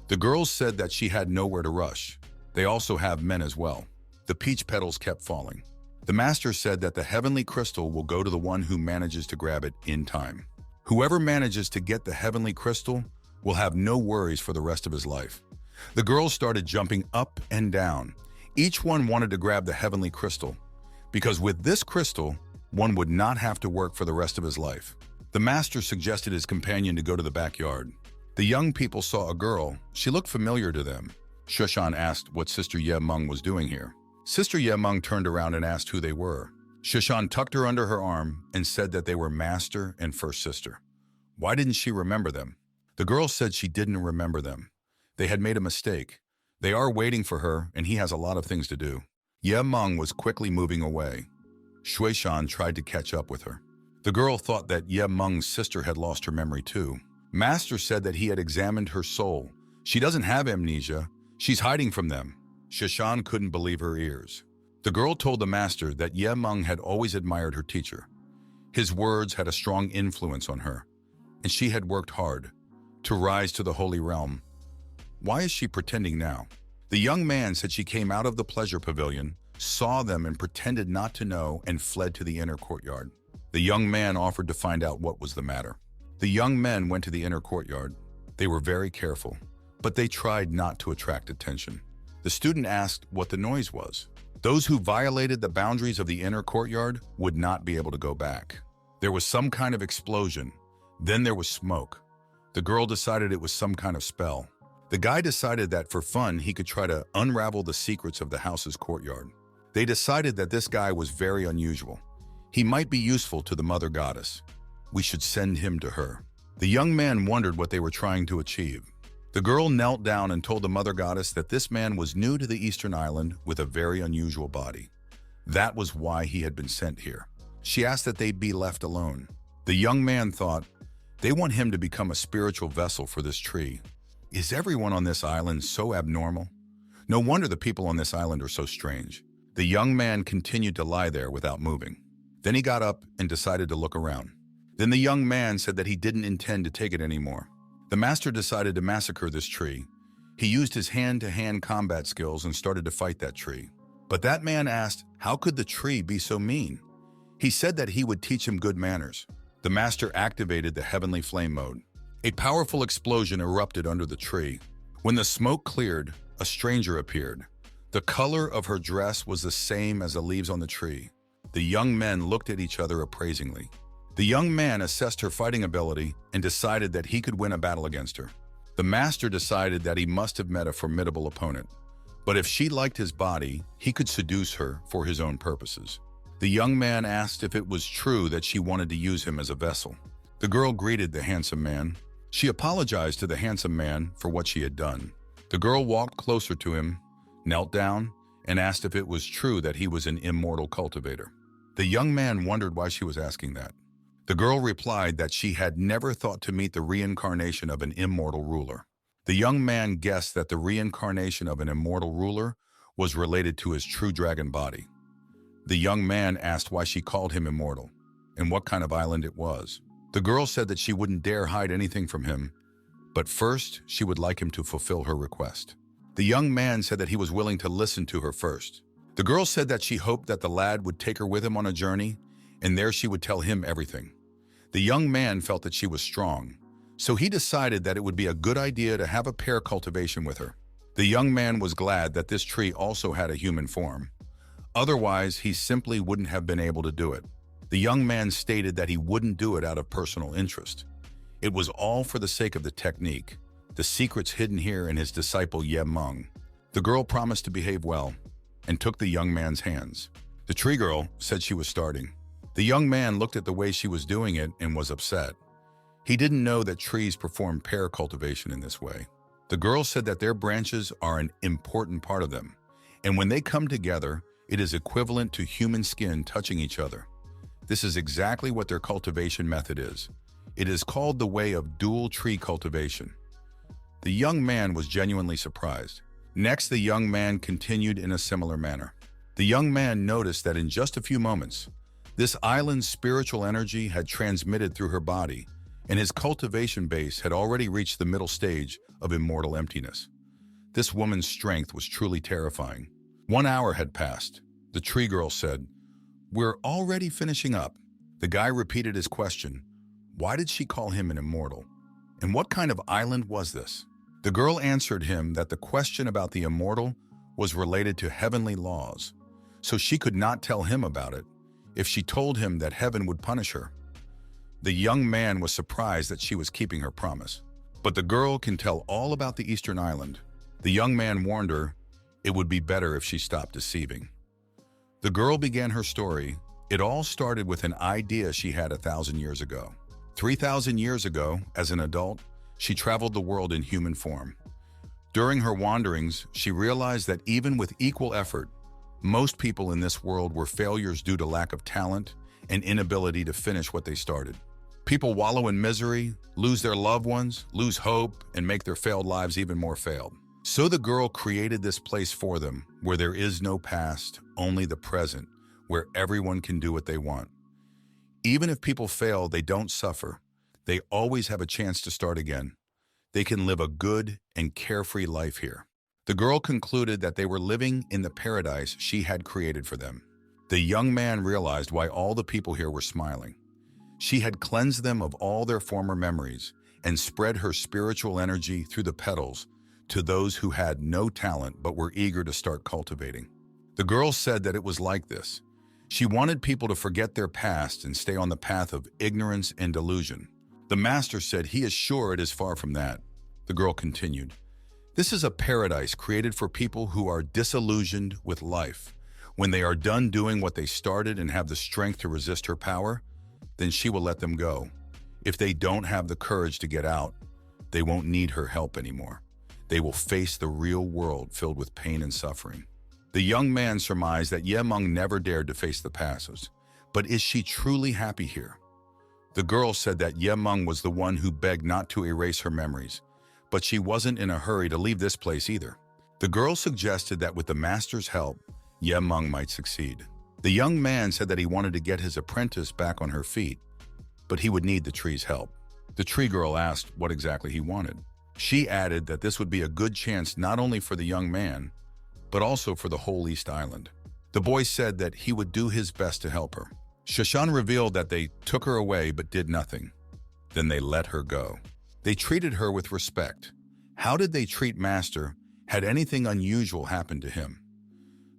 The girls said that she had nowhere to rush. They also have men as well. The peach petals kept falling. The master said that the heavenly crystal will go to the one who manages to grab it in time. Whoever manages to get the heavenly crystal will have no worries for the rest of his life. The girls started jumping up and down. Each one wanted to grab the heavenly crystal, because with this crystal, one would not have to work for the rest of his life. The master suggested his companion to go to the backyard. The young people saw a girl. She looked familiar to them. Shashan asked what Sister Ye-mung was doing here. Sister Ye-mung turned around and asked who they were. Shashan tucked her under her arm and said that they were master and first sister. Why didn't she remember them? The girl said she didn't remember them. They had made a mistake. They are waiting for her, and he has a lot of things to do. Ye-mung was quickly moving away. Shuishan tried to catch up with her. The girl thought that Ye-mung's sister had lost her memory too. Master said that he had examined her soul. She doesn't have amnesia. She's hiding from them. Shashan couldn't believe her ears. The girl told the master that Ye-mung had always admired her teacher. His words had a strong influence on her, and she had worked hard to rise to the holy realm. Why is she pretending now? The young man said she came out of the pleasure pavilion, saw them and pretended not to know, and fled to the inner courtyard. The young man offered to find out what was the matter. The young men went to the inner courtyard. They were very careful, but they tried not to attract attention. The student asked what the noise was. Those who violated the boundaries of the inner courtyard would not be able to go back. There was some kind of explosion. Then there was smoke. The girl decided it was some kind of spell. The guy decided that for fun, he could try to unravel the secrets of the house's courtyard. They decided that this guy was very unusual. He might be useful to the mother goddess. We should send him to her. The young man wondered what they were trying to achieve. The girl knelt down and told the mother goddess that this man was new to the Eastern Island with a very unusual body. That was why he had been sent here. She asked that they be left alone. The young man thought, they want him to become a spiritual vessel for this tree. Is everyone on this island so abnormal? No wonder the people on this island are so strange. The young man continued to lie there without moving. Then he got up and decided to look around. Then the young man said that he didn't intend to take it anymore. The master decided to massacre this tree. He used his hand-to-hand combat skills and started to fight that tree. But that man asked, how could the tree be so mean? He said that he would teach him good manners. The master activated the heavenly flame mode. A powerful explosion erupted under the tree. When the smoke cleared, a stranger appeared. The color of her dress was the same as the leaves on the tree. The young men looked at each other appraisingly. The young man assessed her fighting ability and decided that he could win a battle against her. The master decided that he must have met a formidable opponent. But if she liked his body, he could seduce her for his own purposes. The young man asked if it was true that she wanted to use him as a vessel. The girl greeted the handsome man. She apologized to the handsome man for what she had done. The girl walked closer to him, knelt down, and asked if it was true that he was an immortal cultivator. The young man wondered why she was asking that. The girl replied that she had never thought to meet the reincarnation of an immortal ruler. The young man guessed that the reincarnation of an immortal ruler was related to his true dragon body. The young man asked why she called him immortal and what kind of island it was. The girl said that she wouldn't dare hide anything from him, but first she would like him to fulfill her request. The young man said that he was willing to listen to her first. The girl said that she hoped that the lad would take her with him on a journey, and there she would tell him everything. The young man felt that she was strong, so he decided that it would be a good idea to have a pair cultivation with her. The young man was glad that this tree also had a human form. Otherwise, he simply wouldn't have been able to do it. The young man stated that he wouldn't do it out of personal interest. It was all for the sake of the technique, the secrets hidden here in his disciple Ye Meng. The girl promised to behave well and took the young man's hands. The tree girl said she was starting. The young man looked at the way she was doing it and was upset. He didn't know that trees perform pair cultivation in this way. The girl said that their branches are an important part of them, and when they come together, it is equivalent to human skin touching each other. This is exactly what their cultivation method is. It is called the way of dual tree cultivation. The young man was genuinely surprised. Next, the young man continued in a similar manner. The young man noticed that in just a few moments, this island's spiritual energy had transmitted through her body, and his cultivation base had already reached the middle stage of immortal emptiness. This woman's strength was truly terrifying. 1 hour had passed. The tree girl said, "We're already finishing up." The guy repeated his question. Why did she call him an immortal? And what kind of island was this? The girl answered him that the question about the immortal was related to heavenly laws, so she could not tell him about it. If she told him that heaven would punish her. The young man was surprised that she was keeping her promise. But the girl can tell all about the Eastern Island. The young man warned her it would be better if she stopped deceiving. The girl began her story. It all started with an idea she had 1,000 years ago. 3,000 years ago, as an adult, she traveled the world in human form. During her wanderings, she realized that even with equal effort, most people in this world were failures due to lack of talent and inability to finish what they started. People wallow in misery, lose their loved ones, lose hope, and make their failed lives even more failed. So the girl created this place for them, where there is no past, only the present, where everyone can do what they want. Even if people fail, they don't suffer. They always have a chance to start again. They can live a good and carefree life here. The girl concluded that they were living in the paradise she had created for them. The young man realized why all the people here were smiling. She had cleansed them of all their former memories and spread her spiritual energy through the petals to those who had no talent but were eager to start cultivating. The girl said that it was like this. She wanted people to forget their past and stay on the path of ignorance and delusion. The master said he is sure it is far from that. The girl continued, "This is a paradise created for people who are disillusioned with life. When they are done doing what they started and have the strength to resist her power, then she will let them go. If they don't have the courage to get out, they won't need her help anymore. They will face the real world filled with pain and suffering." The young man surmised that Ye Meng never dared to face the past. But is she truly happy here? The girl said that Ye Meng was the one who begged not to erase her memories, but she wasn't in a hurry to leave this place either. The girl suggested that with the master's help, Ye Meng might succeed. The young man said that he wanted to get his apprentice back on her feet, but he would need the tree's help. The tree girl asked what exactly he wanted. She added that this would be a good chance not only for the young man, but also for the whole East Island. The boy said that he would do his best to help her. Shashan revealed that they took her away but did nothing. Then they let her go. They treated her with respect. How did they treat Master? Had anything unusual happened to him?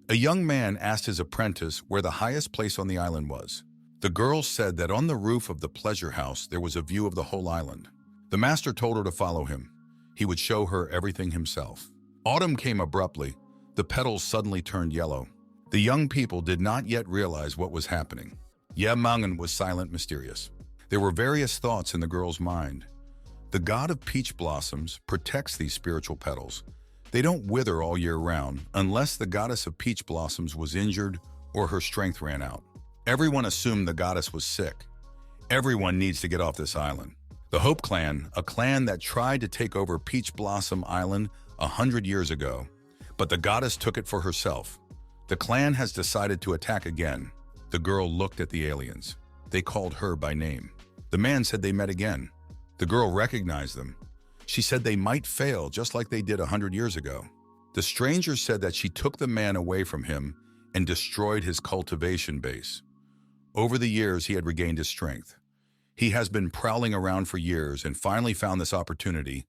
A young man asked his apprentice where the highest place on the island was. The girl said that on the roof of the pleasure house there was a view of the whole island. The master told her to follow him. He would show her everything himself. Autumn came abruptly. The petals suddenly turned yellow. The young people did not yet realize what was happening. Ye Meng was silent, mysterious. There were various thoughts in the girl's mind. The god of peach blossoms protects these spiritual petals. They don't wither all year round unless the goddess of peach blossoms was injured or her strength ran out. Everyone assumed the goddess was sick. Everyone needs to get off this island. The Hope Clan, a clan that tried to take over Peach Blossom Island 100 years ago, but the goddess took it for herself. The clan has decided to attack again. The girl looked at the aliens. They called her by name. The man said they met again. The girl recognized them. She said they might fail just like they did 100 years ago. The stranger said that she took the man away from him and destroyed his cultivation base. Over the years, he had regained his strength. He has been prowling around for years and finally found this opportunity.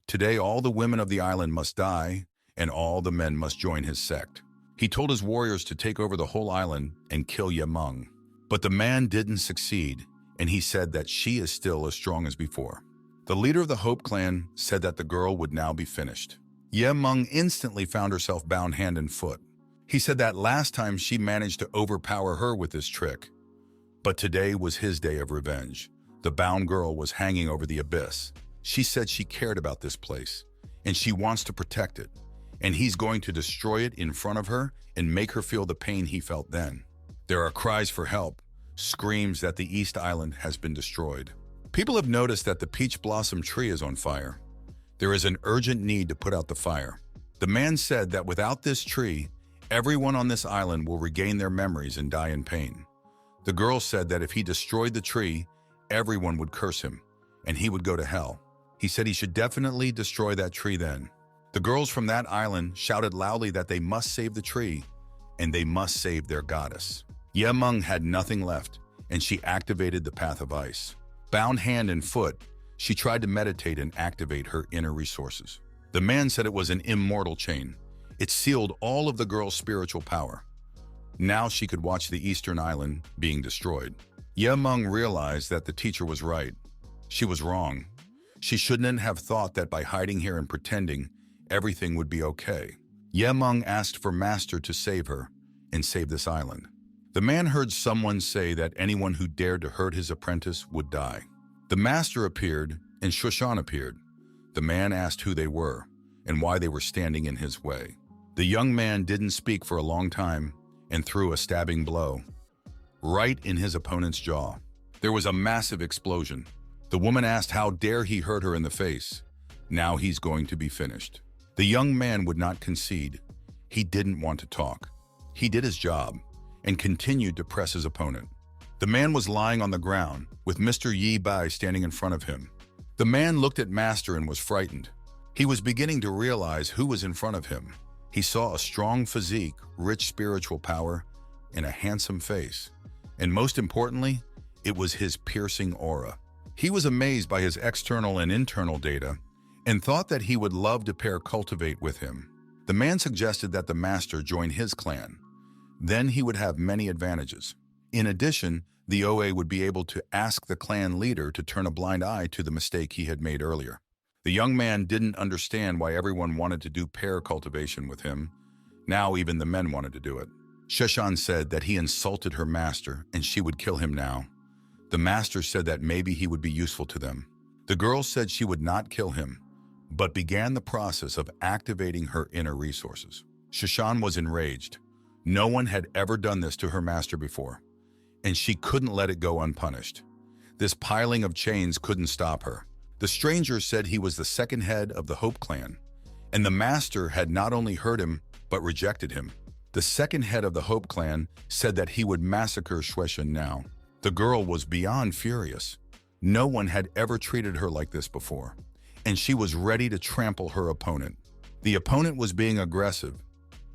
Today, all the women of the island must die, and all the men must join his sect. He told his warriors to take over the whole island and kill Ye Meng. But the man didn't succeed, and he said that she is still as strong as before. The leader of the Hope Clan said that the girl would now be finished. Ye Meng instantly found herself bound hand and foot. He said that last time she managed to overpower her with this trick. But today was his day of revenge. The bound girl was hanging over the abyss. She said she cared about this place, and she wants to protect it. And he's going to destroy it in front of her and make her feel the pain he felt then. There are cries for help, screams that the East Island has been destroyed. People have noticed that the peach blossom tree is on fire. There is an urgent need to put out the fire. The man said that without this tree, everyone on this island will regain their memories and die in pain. The girl said that if he destroyed the tree, everyone would curse him, and he would go to hell. He said he should definitely destroy that tree then. The girls from that island shouted loudly that they must save the tree, and they must save their goddess. Ye Meng had nothing left, and she activated the path of ice. Bound hand and foot, she tried to meditate and activate her inner resources. The man said it was an immortal chain. It sealed all of the girl's spiritual power. Now she could watch the Eastern Island being destroyed. Ye Meng realized that the teacher was right. She was wrong. She shouldn't have thought that by hiding here and pretending, everything would be okay. Ye Meng asked for Master to save her and save this island. The man heard someone say that anyone who dared to hurt his apprentice would die. The master appeared and Shushan appeared. The man asked who they were and why they were standing in his way. The young man didn't speak for a long time and threw a stabbing blow right in his opponent's jaw. There was a massive explosion. The woman asked how dare he hurt her in the face. Now he's going to be finished. The young man would not concede. He didn't want to talk. He did his job and continued to press his opponent. The man was lying on the ground with Mr. Yi Bai standing in front of him. The man looked at Master and was frightened. He was beginning to realize who was in front of him. He saw a strong physique, rich spiritual power, and a handsome face. And most importantly, it was his piercing aura. He was amazed by his external and internal data and thought that he would love to pair Cultivate with him. The man suggested that the master join his clan. Then he would have many advantages. In addition, the OA would be able to ask the clan leader to turn a blind eye to the mistake he had made earlier. The young man didn't understand why everyone wanted to do pair cultivation with him. Now even the men wanted to do it. Sheshan said that he insulted her master and she would kill him now. The master said that maybe he would be useful to them. The girl said she would not kill him, but began the process of activating her inner resources. Sheshan was enraged. No one had ever done this to her master before, and she couldn't let it go unpunished. This piling of chains couldn't stop her. The stranger said he was the second head of the Hope Clan, And the master had not only heard him, but rejected him. The second head of the Hope clan said that he would massacre Shueishan now. The girl was beyond furious. No one had ever treated her like this before, and she was ready to trample her opponent. The opponent was being aggressive.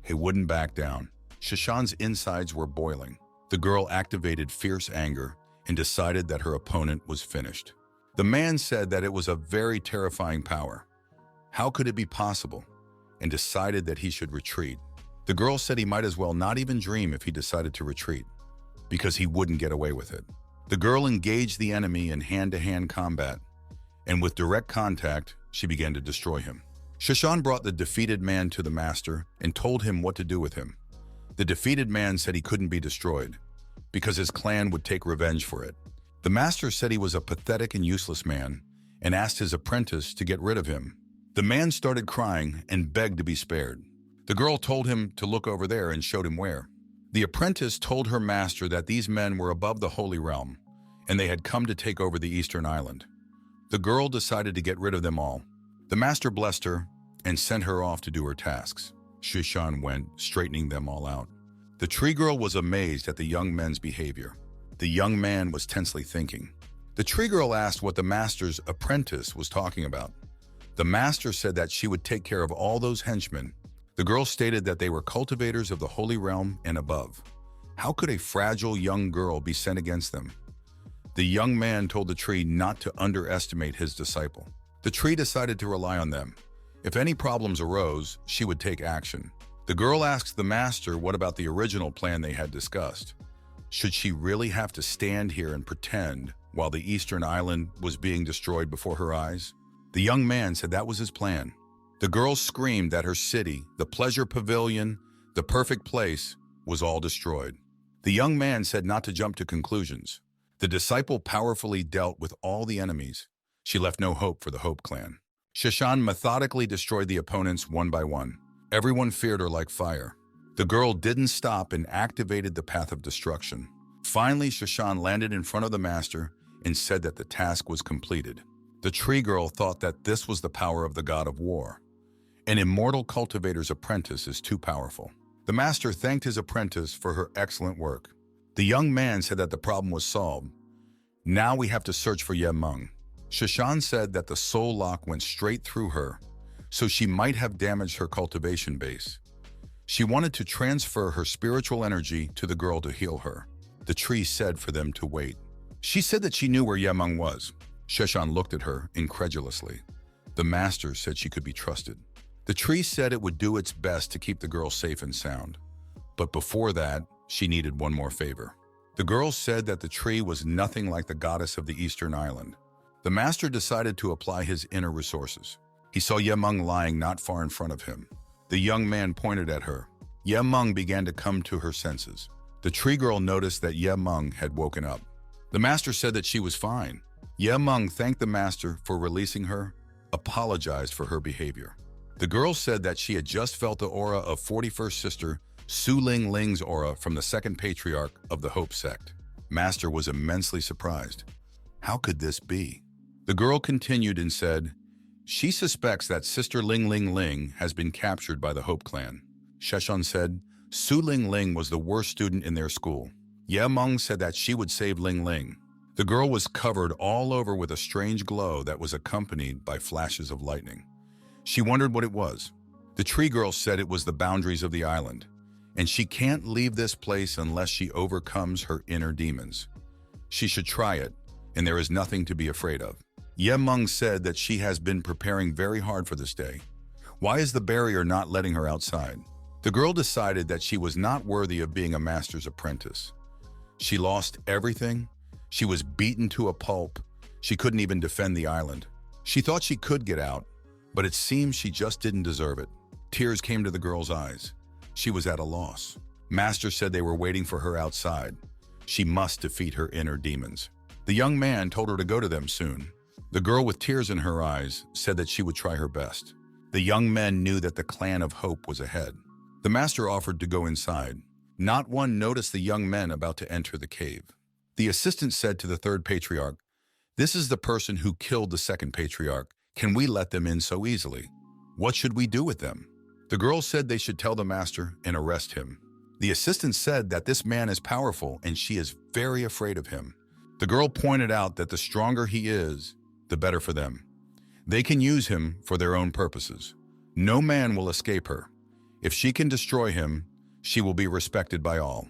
He wouldn't back down. Shishan's insides were boiling. The girl activated fierce anger and decided that her opponent was finished. The man said that it was a very terrifying power. How could it be possible? And decided that he should retreat. The girl said he might as well not even dream if he decided to retreat, because he wouldn't get away with it. The girl engaged the enemy in hand-to-hand combat, and with direct contact, she began to destroy him. Shishan brought the defeated man to the master and told him what to do with him. The defeated man said he couldn't be destroyed, because his clan would take revenge for it. The master said he was a pathetic and useless man, and asked his apprentice to get rid of him. The man started crying and begged to be spared. The girl told him to look over there and showed him where. The apprentice told her master that these men were above the Holy Realm, and they had come to take over the Eastern Island. The girl decided to get rid of them all. The master blessed her and sent her off to do her tasks. Shishan went, straightening them all out. The tree girl was amazed at the young men's behavior. The young man was tensely thinking. The tree girl asked what the master's apprentice was talking about. The master said that she would take care of all those henchmen. The girl stated that they were cultivators of the Holy Realm and above. How could a fragile young girl be sent against them? The young man told the tree not to underestimate his disciple. The tree decided to rely on them. If any problems arose, she would take action. The girl asked the master what about the original plan they had discussed. Should she really have to stand here and pretend while the Eastern Island was being destroyed before her eyes? The young man said that was his plan. The girl screamed that her city, the pleasure pavilion, the perfect place, was all destroyed. The young man said not to jump to conclusions. The disciple powerfully dealt with all the enemies. She left no hope for the Hope clan. Shishan methodically destroyed the opponents one by one. Everyone feared her like fire. The girl didn't stop and activated the path of destruction. Finally, Shishan landed in front of the master and said that the task was completed. The tree girl thought that this was the power of the god of war. An immortal cultivator's apprentice is too powerful. The master thanked his apprentice for her excellent work. The young man said that the problem was solved. Now we have to search for Yemeng. Shishan said that the soul lock went straight through her, so she might have damaged her cultivation base. She wanted to transfer her spiritual energy to the girl to heal her. The tree said for them to wait. She said that she knew where Yemeng was. Shishan looked at her incredulously. The master said she could be trusted. The tree said it would do its best to keep the girl safe and sound. But before that, she needed one more favor. The girl said that the tree was nothing like the goddess of the Eastern Island. The master decided to apply his inner resources. He saw Yemeng lying not far in front of him. The young man pointed at her. Yemeng began to come to her senses. The tree girl noticed that Yemeng had woken up. The master said that she was fine. Yemeng thanked the master for releasing her, apologized for her behavior. The girl said that she had just felt the aura of 41st Sister Su Ling Ling's aura from the second patriarch of the Hope Sect. Master was immensely surprised. How could this be? The girl continued and said, she suspects that Sister Ling Ling Ling has been captured by the Hope clan. Sheshan said, Su Ling Ling was the worst student in their school. Yemeng said that she would save Ling Ling. The girl was covered all over with a strange glow that was accompanied by flashes of lightning. She wondered what it was. The tree girl said it was the boundaries of the island, and she can't leave this place unless she overcomes her inner demons. She should try it, and there is nothing to be afraid of. Yemeng said that she has been preparing very hard for this day. Why is the barrier not letting her outside? The girl decided that she was not worthy of being a master's apprentice. She lost everything. She was beaten to a pulp. She couldn't even defend the island. She thought she could get out, but it seems she just didn't deserve it. Tears came to the girl's eyes. She was at a loss. Master said they were waiting for her outside. She must defeat her inner demons. The young man told her to go to them soon. The girl with tears in her eyes said that she would try her best. The young men knew that the clan of Hope was ahead. The master offered to go inside. Not one noticed the young men about to enter the cave. The assistant said to the third patriarch, "This is the person who killed the second patriarch. Can we let them in so easily?" What should we do with them? The girl said they should tell the master and arrest him. The assistant said that this man is powerful and she is very afraid of him. The girl pointed out that the stronger he is, the better for them. They can use him for their own purposes. No man will escape her. If she can destroy him, she will be respected by all.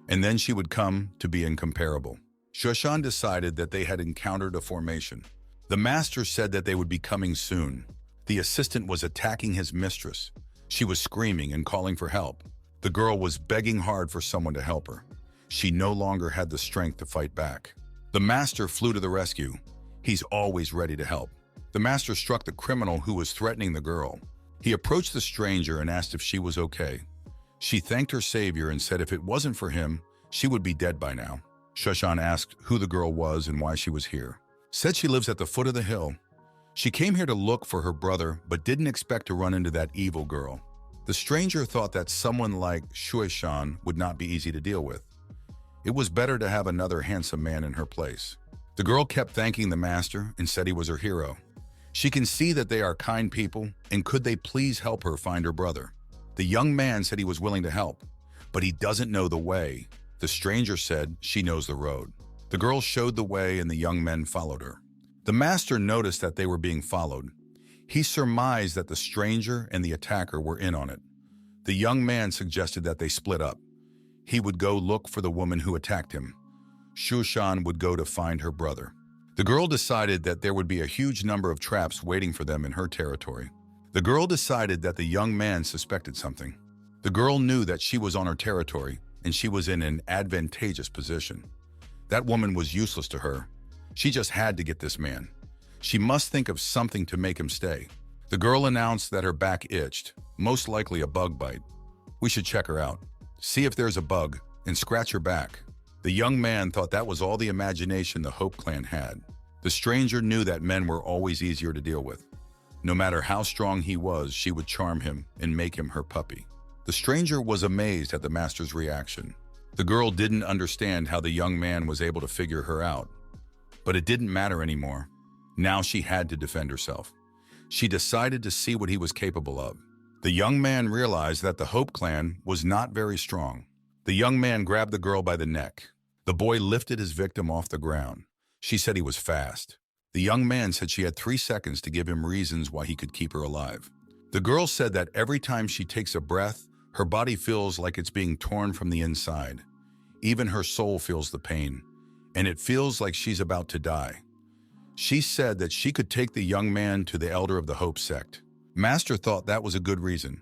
And then she would come to be incomparable. Shushan decided that they had encountered a formation. The master said that they would be coming soon. The assistant was attacking his mistress. She was screaming and calling for help. The girl was begging hard for someone to help her. She no longer had the strength to fight back. The master flew to the rescue. He's always ready to help. The master struck the criminal who was threatening the girl. He approached the stranger and asked if she was okay. She thanked her savior and said if it wasn't for him, she would be dead by now. Shushan asked who the girl was and why she was here. Said she lives at the foot of the hill. She came here to look for her brother, but didn't expect to run into that evil girl. The stranger thought that someone like Shushan would not be easy to deal with. It was better to have another handsome man in her place. The girl kept thanking the master and said he was her hero. She can see that they are kind people, and could they please help her find her brother? The young man said he was willing to help, but he doesn't know the way. The stranger said she knows the road. The girl showed the way and the young men followed her. The master noticed that they were being followed. He surmised that the stranger and the attacker were in on it. The young man suggested that they split up. He would go look for the woman who attacked him. Shushan would go to find her brother. The girl decided that there would be a huge number of traps waiting for them in her territory. The girl decided that the young man suspected something. The girl knew that she was on her territory and she was in an advantageous position. That woman was useless to her. She just had to get this man. She must think of something to make him stay. The girl announced that her back itched, most likely a bug bite. We should check her out, see if there's a bug, and scratch her back. The young man thought that was all the imagination the Hope clan had. The stranger knew that men were always easier to deal with. No matter how strong he was, she would charm him and make him her puppy. The stranger was amazed at the master's reaction. The girl didn't understand how the young man was able to figure her out. But it didn't matter anymore. Now she had to defend herself. She decided to see what he was capable of. The young man realized that the Hope clan was not very strong. The young man grabbed the girl by the neck. The boy lifted his victim off the ground. She said he was fast. The young man said she had 3 seconds to give him reasons why he could keep her alive. The girl said that every time she takes a breath, her body feels like it's being torn from the inside. Even her soul feels the pain, and it feels like she's about to die. She said that she could take the young man to the elder of the Hope sect. Master thought that was a good reason.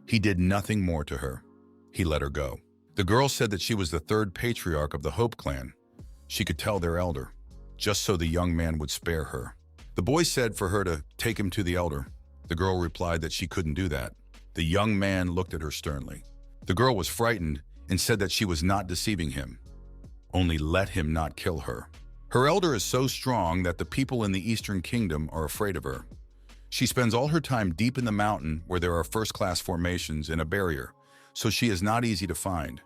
He did nothing more to her. He let her go. The girl said that she was the third patriarch of the Hope clan. She could tell their elder, just so the young man would spare her. The boy said for her to take him to the elder. The girl replied that she couldn't do that. The young man looked at her sternly. The girl was frightened and said that she was not deceiving him. Only let him not kill her. Her elder is so strong that the people in the Eastern Kingdom are afraid of her. She spends all her time deep in the mountain where there are first-class formations and a barrier, so she is not easy to find.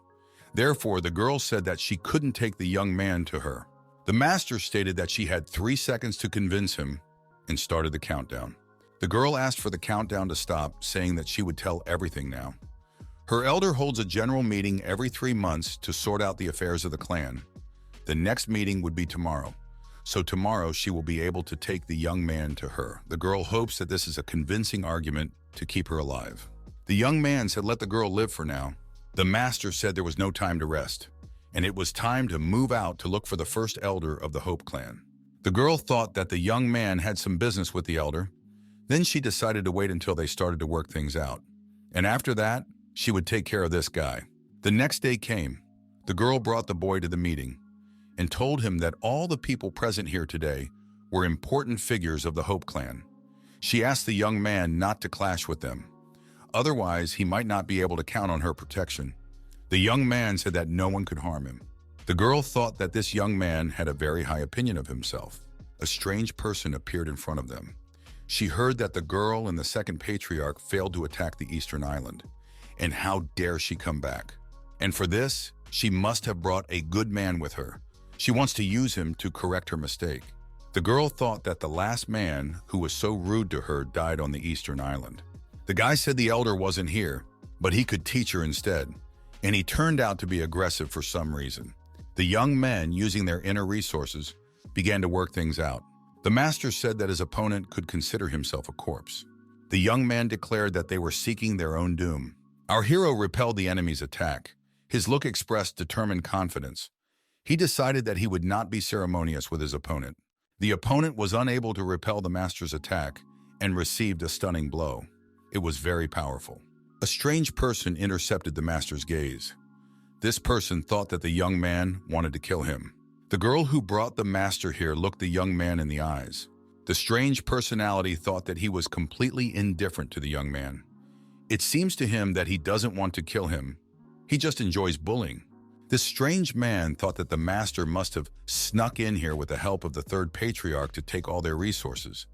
Therefore, the girl said that she couldn't take the young man to her. The master stated that she had 3 seconds to convince him and started the countdown. The girl asked for the countdown to stop, saying that she would tell everything now. Her elder holds a general meeting every 3 months to sort out the affairs of the clan. The next meeting would be tomorrow, so tomorrow she will be able to take the young man to her. The girl hopes that this is a convincing argument to keep her alive. The young man said let the girl live for now. The master said there was no time to rest, and it was time to move out to look for the first elder of the Hope clan. The girl thought that the young man had some business with the elder. Then she decided to wait until they started to work things out. And after that, she would take care of this guy. The next day came. The girl brought the boy to the meeting and told him that all the people present here today were important figures of the Hope clan. She asked the young man not to clash with them. Otherwise, he might not be able to count on her protection. The young man said that no one could harm him. The girl thought that this young man had a very high opinion of himself. A strange person appeared in front of them. She heard that the girl and the second patriarch failed to attack the Eastern Island. And how dare she come back? And for this, she must have brought a good man with her. She wants to use him to correct her mistake. The girl thought that the last man who was so rude to her died on the Eastern Island. The guy said the elder wasn't here, but he could teach her instead, and he turned out to be aggressive for some reason. The young men, using their inner resources, began to work things out. The master said that his opponent could consider himself a corpse. The young man declared that they were seeking their own doom. Our hero repelled the enemy's attack. His look expressed determined confidence. He decided that he would not be ceremonious with his opponent. The opponent was unable to repel the master's attack and received a stunning blow. It was very powerful. A strange person intercepted the master's gaze. This person thought that the young man wanted to kill him. The girl who brought the master here looked the young man in the eyes. The strange personality thought that he was completely indifferent to the young man. It seems to him that he doesn't want to kill him. He just enjoys bullying. This strange man thought that the master must have snuck in here with the help of the third patriarch to take all their resources.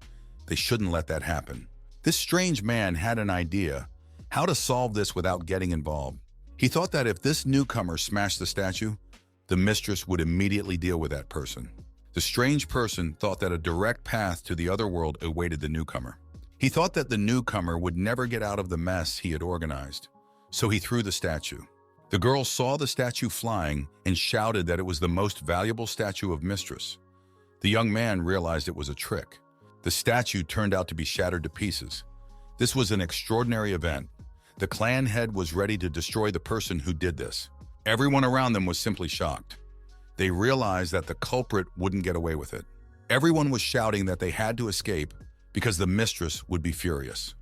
They shouldn't let that happen. This strange man had an idea how to solve this without getting involved. He thought that if this newcomer smashed the statue, the mistress would immediately deal with that person. The strange person thought that a direct path to the other world awaited the newcomer. He thought that the newcomer would never get out of the mess he had organized, so he threw the statue. The girl saw the statue flying and shouted that it was the most valuable statue of mistress. The young man realized it was a trick. The statue turned out to be shattered to pieces. This was an extraordinary event. The clan head was ready to destroy the person who did this. Everyone around them was simply shocked. They realized that the culprit wouldn't get away with it. Everyone was shouting that they had to escape because the mistress would be furious.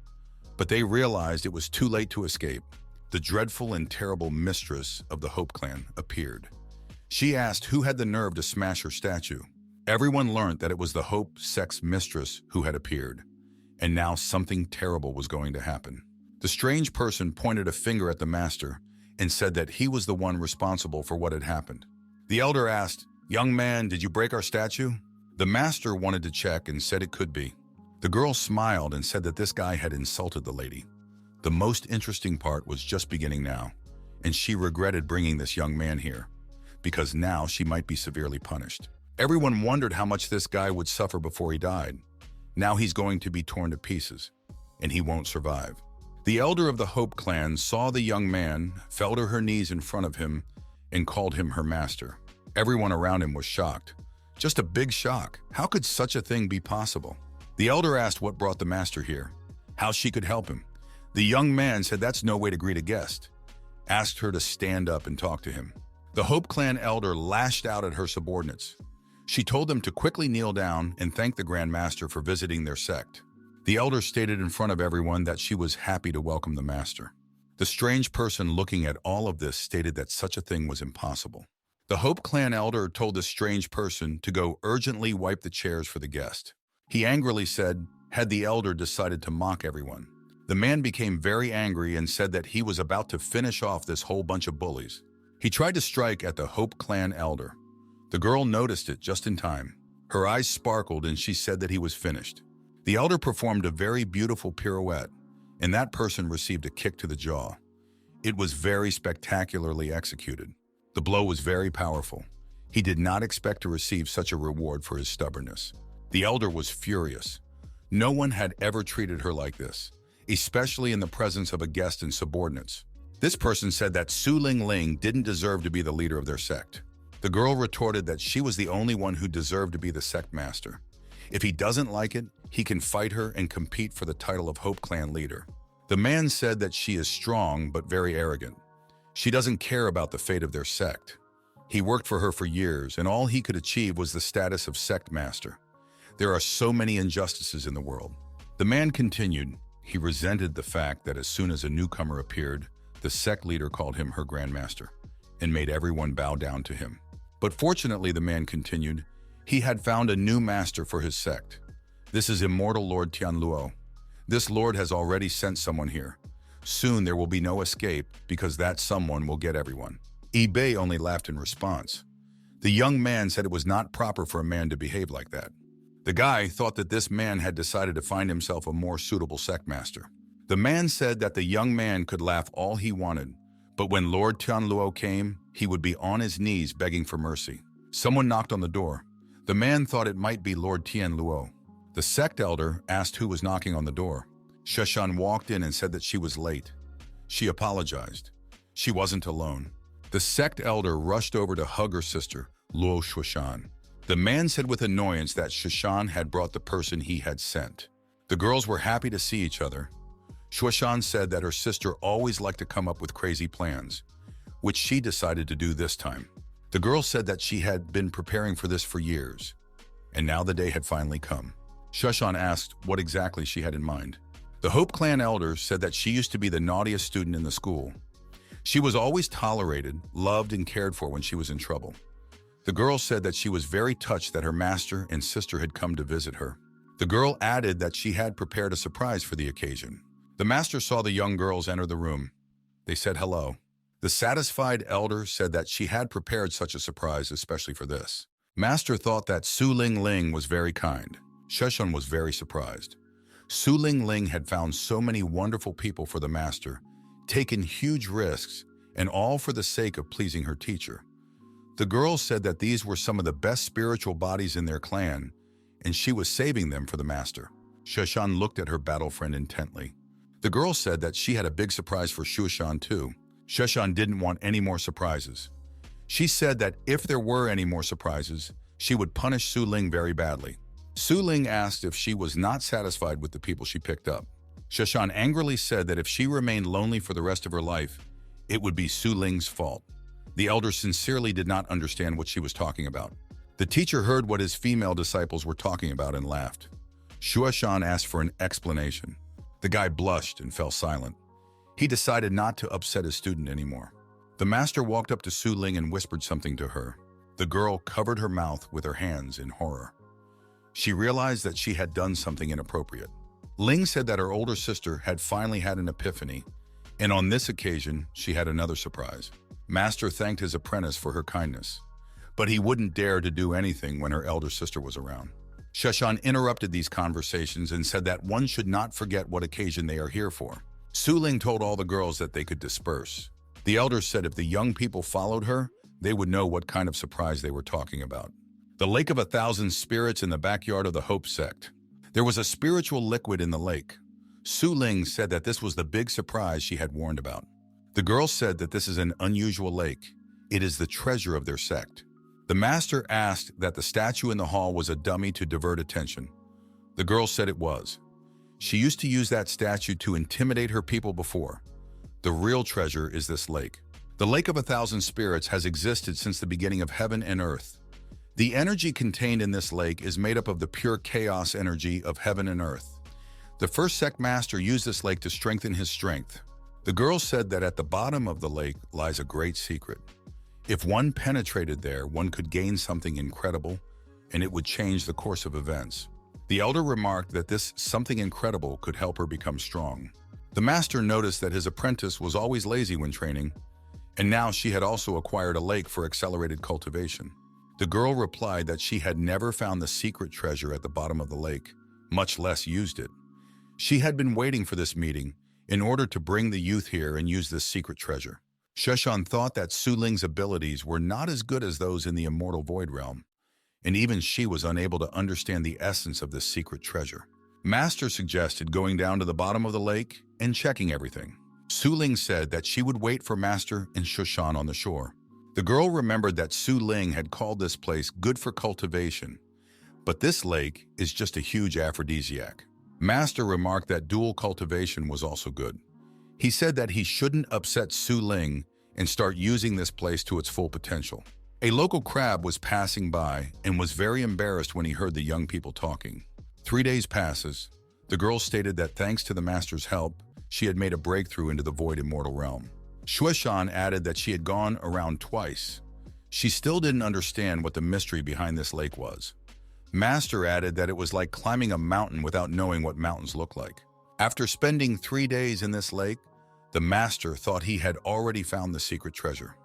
But they realized it was too late to escape. The dreadful and terrible mistress of the Hope clan appeared. She asked who had the nerve to smash her statue. Everyone learned that it was the Hope Sect's mistress who had appeared, and now something terrible was going to happen. The strange person pointed a finger at the master and said that he was the one responsible for what had happened. The elder asked, "Young man, did you break our statue?" The master wanted to check and said it could be. The girl smiled and said that this guy had insulted the lady. The most interesting part was just beginning now, and she regretted bringing this young man here, because now she might be severely punished. Everyone wondered how much this guy would suffer before he died. Now he's going to be torn to pieces, and he won't survive. The elder of the Hope clan saw the young man, fell to her knees in front of him, and called him her master. Everyone around him was shocked. Just a big shock. How could such a thing be possible? The elder asked what brought the master here, how she could help him. The young man said that's no way to greet a guest, asked her to stand up and talk to him. The Hope clan elder lashed out at her subordinates. She told them to quickly kneel down and thank the Grand Master for visiting their sect. The elder stated in front of everyone that she was happy to welcome the master. The strange person looking at all of this stated that such a thing was impossible. The Hope clan elder told the strange person to go urgently wipe the chairs for the guest. He angrily said, had the elder decided to mock everyone. The man became very angry and said that he was about to finish off this whole bunch of bullies. He tried to strike at the Hope clan elder. The girl noticed it just in time. Her eyes sparkled and she said that he was finished. The elder performed a very beautiful pirouette, and that person received a kick to the jaw. It was very spectacularly executed. The blow was very powerful. He did not expect to receive such a reward for his stubbornness. The elder was furious. No one had ever treated her like this, especially in the presence of a guest and subordinates. This person said that Su Ling Ling didn't deserve to be the leader of their sect. The girl retorted that she was the only one who deserved to be the sect master. If he doesn't like it, he can fight her and compete for the title of Hope clan leader. The man said that she is strong but very arrogant. She doesn't care about the fate of their sect. He worked for her for years, and all he could achieve was the status of sect master. There are so many injustices in the world. The man continued. He resented the fact that as soon as a newcomer appeared, the sect leader called him her Grand Master and made everyone bow down to him. But fortunately, the man continued, he had found a new master for his sect. This is immortal Lord Tianluo. This lord has already sent someone here. Soon there will be no escape because that someone will get everyone. Bei only laughed in response. The young man said it was not proper for a man to behave like that. The guy thought that this man had decided to find himself a more suitable sect master. The man said that the young man could laugh all he wanted, but when Lord Tianluo came, he would be on his knees begging for mercy. Someone knocked on the door. The man thought it might be Lord Tianluo. The sect elder asked who was knocking on the door. Sheshan walked in and said that she was late. She apologized. She wasn't alone. The sect elder rushed over to hug her sister, Luo Sheshan. The man said with annoyance that Sheshan had brought the person he had sent. The girls were happy to see each other. Sheshan said that her sister always liked to come up with crazy plans, which she decided to do this time. The girl said that she had been preparing for this for years, and now the day had finally come. Sheshan asked what exactly she had in mind. The Hope Clan elder said that she used to be the naughtiest student in the school. She was always tolerated, loved, and cared for when she was in trouble. The girl said that she was very touched that her master and sister had come to visit her. The girl added that she had prepared a surprise for the occasion. The master saw the young girls enter the room. They said hello. The satisfied elder said that she had prepared such a surprise especially for this. Master thought that Su Ling Ling was very kind. Sheshan was very surprised. Su Ling Ling had found so many wonderful people for the master, taken huge risks, and all for the sake of pleasing her teacher. The girls said that these were some of the best spiritual bodies in their clan, and she was saving them for the master. Sheshan looked at her battle friend intently. The girl said that she had a big surprise for Sheshan too. Sheshan didn't want any more surprises. She said that if there were any more surprises, she would punish Su Ling very badly. Su Ling asked if she was not satisfied with the people she picked up. Sheshan angrily said that if she remained lonely for the rest of her life, it would be Su Ling's fault. The elder sincerely did not understand what she was talking about. The teacher heard what his female disciples were talking about and laughed. Sheshan asked for an explanation. The guy blushed and fell silent. He decided not to upset his student anymore. The master walked up to Su Ling and whispered something to her. The girl covered her mouth with her hands in horror. She realized that she had done something inappropriate. Ling said that her older sister had finally had an epiphany, and on this occasion, she had another surprise. Master thanked his apprentice for her kindness, but he wouldn't dare to do anything when her elder sister was around. Sheshan interrupted these conversations and said that one should not forget what occasion they are here for. Su Ling told all the girls that they could disperse. The elder said if the young people followed her, they would know what kind of surprise they were talking about. The Lake of 1,000 Spirits in the backyard of the Hope Sect. There was a spiritual liquid in the lake. Su Ling said that this was the big surprise she had warned about. The girls said that this is an unusual lake. It is the treasure of their sect. The master asked that the statue in the hall was a dummy to divert attention. The girls said it was. She used to use that statue to intimidate her people before. The real treasure is this lake. The Lake of 1,000 Spirits has existed since the beginning of heaven and earth. The energy contained in this lake is made up of the pure chaos energy of heaven and earth. The first sect master used this lake to strengthen his strength. The girls said that at the bottom of the lake lies a great secret. If one penetrated there, one could gain something incredible, and it would change the course of events. The elder remarked that this something incredible could help her become strong. The master noticed that his apprentice was always lazy when training, and now she had also acquired a lake for accelerated cultivation. The girl replied that she had never found the secret treasure at the bottom of the lake, much less used it. She had been waiting for this meeting in order to bring the youth here and use this secret treasure. Sheshan thought that Su Ling's abilities were not as good as those in the immortal void realm, and even she was unable to understand the essence of this secret treasure. Master suggested going down to the bottom of the lake and checking everything. Su Ling said that she would wait for Master and Sheshan on the shore. The girl remembered that Su Ling had called this place good for cultivation, but this lake is just a huge aphrodisiac. Master remarked that dual cultivation was also good. He said that he shouldn't upset Su Ling and start using this place to its full potential. A local crab was passing by and was very embarrassed when he heard the young people talking. 3 days passes. The girl stated that thanks to the master's help, she had made a breakthrough into the void immortal realm. Sheshan added that she had gone around twice. She still didn't understand what the mystery behind this lake was. Master added that it was like climbing a mountain without knowing what mountains look like. After spending 3 days in this lake, the master thought he had already found the secret treasure.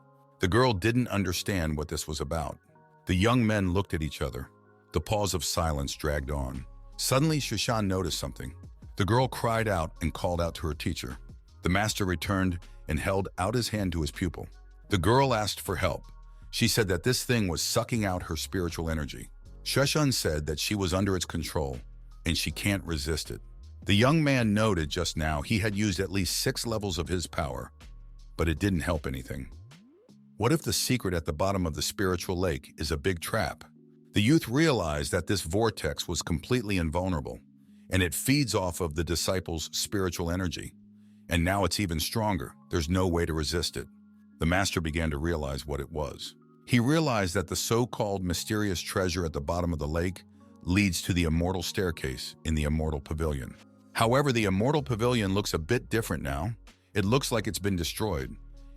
The girl didn't understand what this was about. The young men looked at each other. The pause of silence dragged on. Suddenly, Sheshan noticed something. The girl cried out and called out to her teacher. The master returned and held out his hand to his pupil. The girl asked for help. She said that this thing was sucking out her spiritual energy. Sheshan said that she was under its control and she can't resist it. The young man noted just now he had used at least 6 levels of his power, but it didn't help anything. What if the secret at the bottom of the spiritual lake is a big trap? The youth realized that this vortex was completely invulnerable, and it feeds off of the disciples' spiritual energy. And now it's even stronger. There's no way to resist it. The master began to realize what it was. He realized that the so-called mysterious treasure at the bottom of the lake leads to the immortal staircase in the immortal pavilion. However, the immortal pavilion looks a bit different now. It looks like it's been destroyed.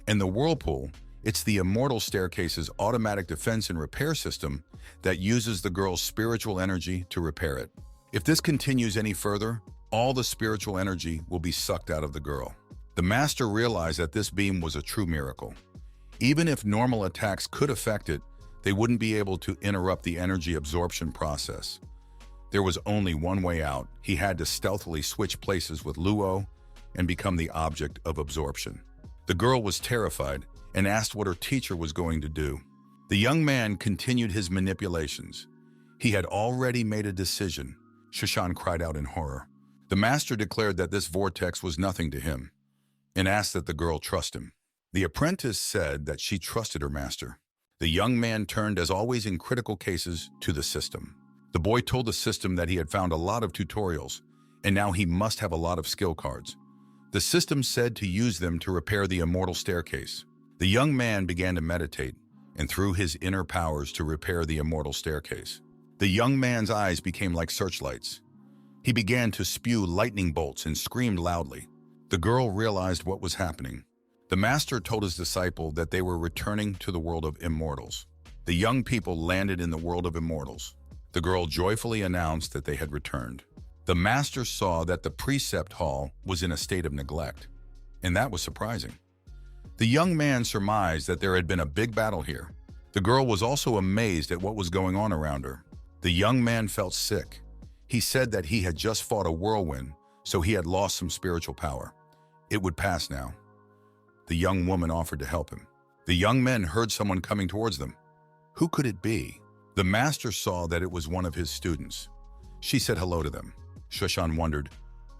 And the whirlpool, it's the immortal staircase's automatic defense and repair system that uses the girl's spiritual energy to repair it. If this continues any further, all the spiritual energy will be sucked out of the girl. The master realized that this beam was a true miracle. Even if normal attacks could affect it, they wouldn't be able to interrupt the energy absorption process. There was only one way out. He had to stealthily switch places with Luo and become the object of absorption. The girl was terrified and asked what her teacher was going to do. The young man continued his manipulations. He had already made a decision. Shushan cried out in horror. The master declared that this vortex was nothing to him and asked that the girl trust him. The apprentice said that she trusted her master. The young man turned, as always in critical cases, to the system. The boy told the system that he had found a lot of tutorials, and now he must have a lot of skill cards. The system said to use them to repair the immortal staircase. The young man began to meditate, and through his inner powers to repair the immortal staircase. The young man's eyes became like searchlights. He began to spew lightning bolts and screamed loudly. The girl realized what was happening. The master told his disciple that they were returning to the world of immortals. The young people landed in the world of immortals. The girl joyfully announced that they had returned. The master saw that the precept hall was in a state of neglect, and that was surprising. The young man surmised that there had been a big battle here. The girl was also amazed at what was going on around her. The young man felt sick. He said that he had just fought a whirlwind, so he had lost some spiritual power. It would pass now. The young woman offered to help him. The young men heard someone coming towards them. Who could it be? The master saw that it was one of his students. She said hello to them. Shushan wondered,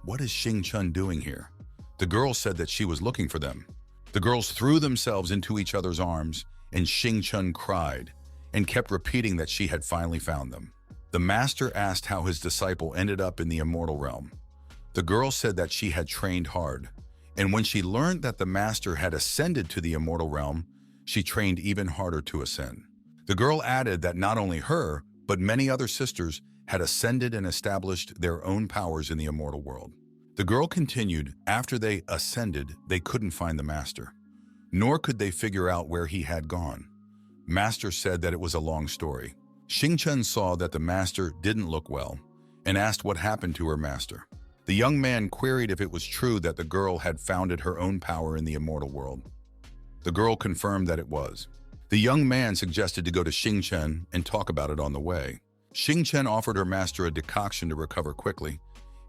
what is Xingchen doing here? The girl said that she was looking for them. The girls threw themselves into each other's arms, and Xingchen cried and kept repeating that she had finally found them. The master asked how his disciple ended up in the immortal realm. The girl said that she had trained hard, and when she learned that the master had ascended to the immortal realm, she trained even harder to ascend. The girl added that not only her, but many other sisters had ascended and established their own powers in the immortal world. The girl continued, after they ascended, they couldn't find the master, nor could they figure out where he had gone. Master said that it was a long story. Xingchen saw that the master didn't look well and asked what happened to her master. The young man queried if it was true that the girl had founded her own power in the immortal world. The girl confirmed that it was. The young man suggested to go to Xingchen and talk about it on the way. Xingchen offered her master a decoction to recover quickly,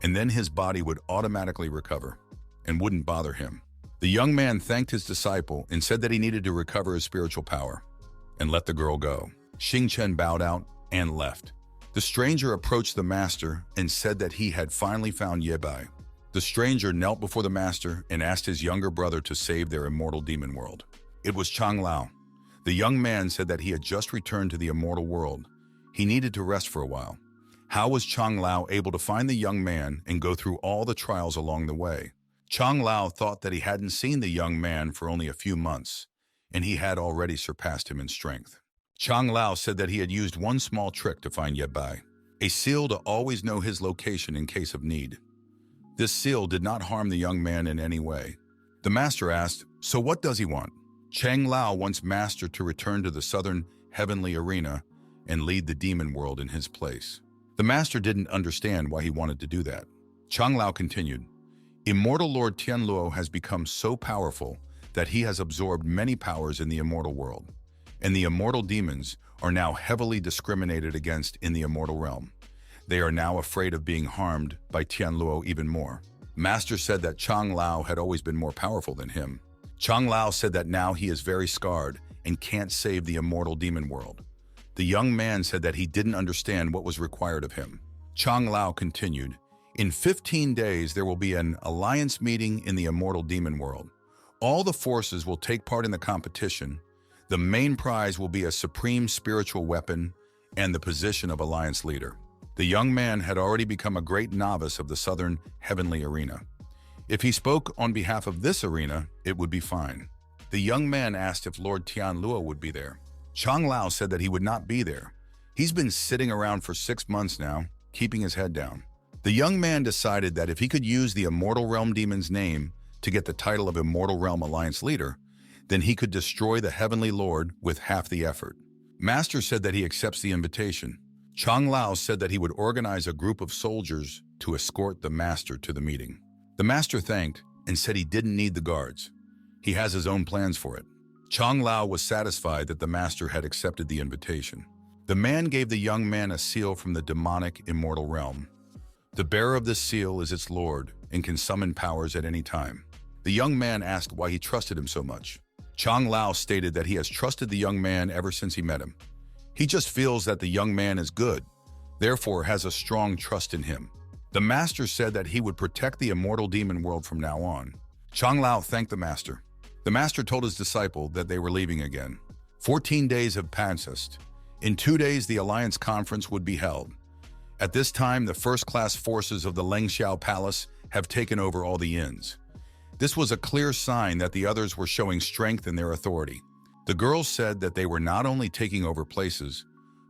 and then his body would automatically recover and wouldn't bother him. The young man thanked his disciple and said that he needed to recover his spiritual power and let the girl go. Xingchen bowed out and left. The stranger approached the master and said that he had finally found Taibai. The stranger knelt before the master and asked his younger brother to save their immortal demon world. It was Chang Lao. The young man said that he had just returned to the immortal world. He needed to rest for a while. How was Chang Lao able to find the young man and go through all the trials along the way? Chang Lao thought that he hadn't seen the young man for only a few months, and he had already surpassed him in strength. Chang Lao said that he had used one small trick to find Taibai, a seal to always know his location in case of need. This seal did not harm the young man in any way. The master asked, so what does he want? Chang Lao wants master to return to the southern heavenly arena and lead the demon world in his place. The master didn't understand why he wanted to do that. Chang Lao continued, Immortal Lord Tianluo has become so powerful that he has absorbed many powers in the immortal world, and the immortal demons are now heavily discriminated against in the immortal realm. They are now afraid of being harmed by Tianluo even more. Master said that Chang Lao had always been more powerful than him. Chang Lao said that now he is very scarred and can't save the immortal demon world. The young man said that he didn't understand what was required of him. Chang Lao continued, In 15 days, there will be an alliance meeting in the immortal demon world. All the forces will take part in the competition. The main prize will be a supreme spiritual weapon and the position of alliance leader. The young man had already become a great novice of the southern heavenly arena. If he spoke on behalf of this arena, it would be fine. The young man asked if Lord Tianluo would be there. Chang Lao said that he would not be there. He's been sitting around for 6 months now, keeping his head down. The young man decided that if he could use the Immortal Realm Demon's name to get the title of Immortal Realm Alliance Leader, then he could destroy the Heavenly Lord with half the effort. Master said that he accepts the invitation. Chang Lao said that he would organize a group of soldiers to escort the Master to the meeting. The Master thanked and said he didn't need the guards. He has his own plans for it. Chang Lao was satisfied that the Master had accepted the invitation. The man gave the young man a seal from the demonic immortal realm. The bearer of this seal is its lord and can summon powers at any time. The young man asked why he trusted him so much. Chang Lao stated that he has trusted the young man ever since he met him. He just feels that the young man is good, therefore has a strong trust in him. The Master said that he would protect the immortal demon world from now on. Chang Lao thanked the Master. The Master told his disciple that they were leaving again. 14 days have passed. In 2 days, the Alliance Conference would be held. At this time, the first-class forces of the Lengxiao Palace have taken over all the inns. This was a clear sign that the others were showing strength in their authority. The girls said that they were not only taking over places,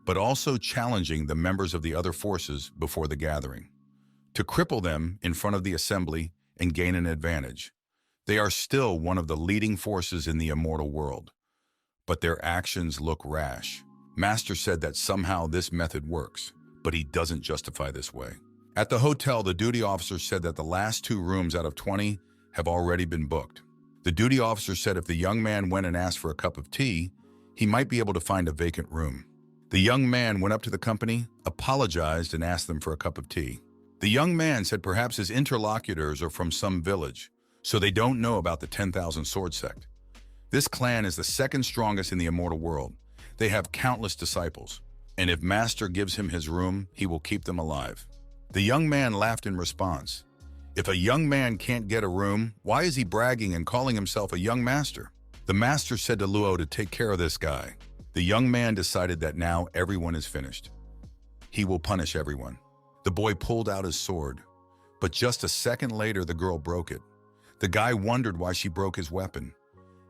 but also challenging the members of the other forces before the gathering, to cripple them in front of the assembly and gain an advantage. They are still one of the leading forces in the immortal world, but their actions look rash. Master said that somehow this method works, but he doesn't justify this way. At the hotel, the duty officer said that the last 2 rooms out of 20 have already been booked. The duty officer said if the young man went and asked for a cup of tea, he might be able to find a vacant room. The young man went up to the company, apologized, and asked them for a cup of tea. The young man said perhaps his interlocutors are from some village, so they don't know about the 10,000 Sword Sect. This clan is the second strongest in the immortal world. They have countless disciples, and if Master gives him his room, he will keep them alive. The young man laughed in response. If a young man can't get a room, why is he bragging and calling himself a young master? The Master said to Luo to take care of this guy. The young man decided that now everyone is finished. He will punish everyone. The boy pulled out his sword, but just a second later the girl broke it. The guy wondered why she broke his weapon.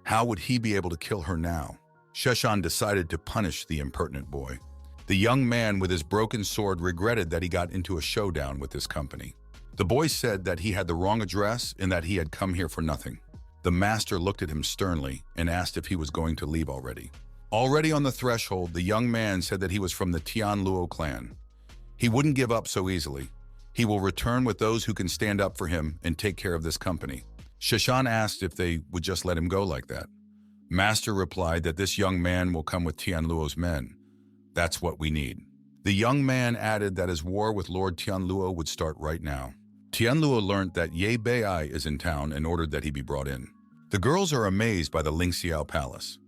How would he be able to kill her now? Sheshan decided to punish the impertinent boy. The young man with his broken sword regretted that he got into a showdown with this company. The boy said that he had the wrong address and that he had come here for nothing. The Master looked at him sternly and asked if he was going to leave already. Already on the threshold, the young man said that he was from the Tianluo clan. He wouldn't give up so easily. He will return with those who can stand up for him and take care of this company. Sheshan asked if they would just let him go like that. Master replied that this young man will come with Tianluo's men. That's what we need. The young man added that his war with Lord Tianluo would start right now. Tianluo learned that Ye Bei is in town and ordered that he be brought in. The girls are amazed by the Lingxiao Palace.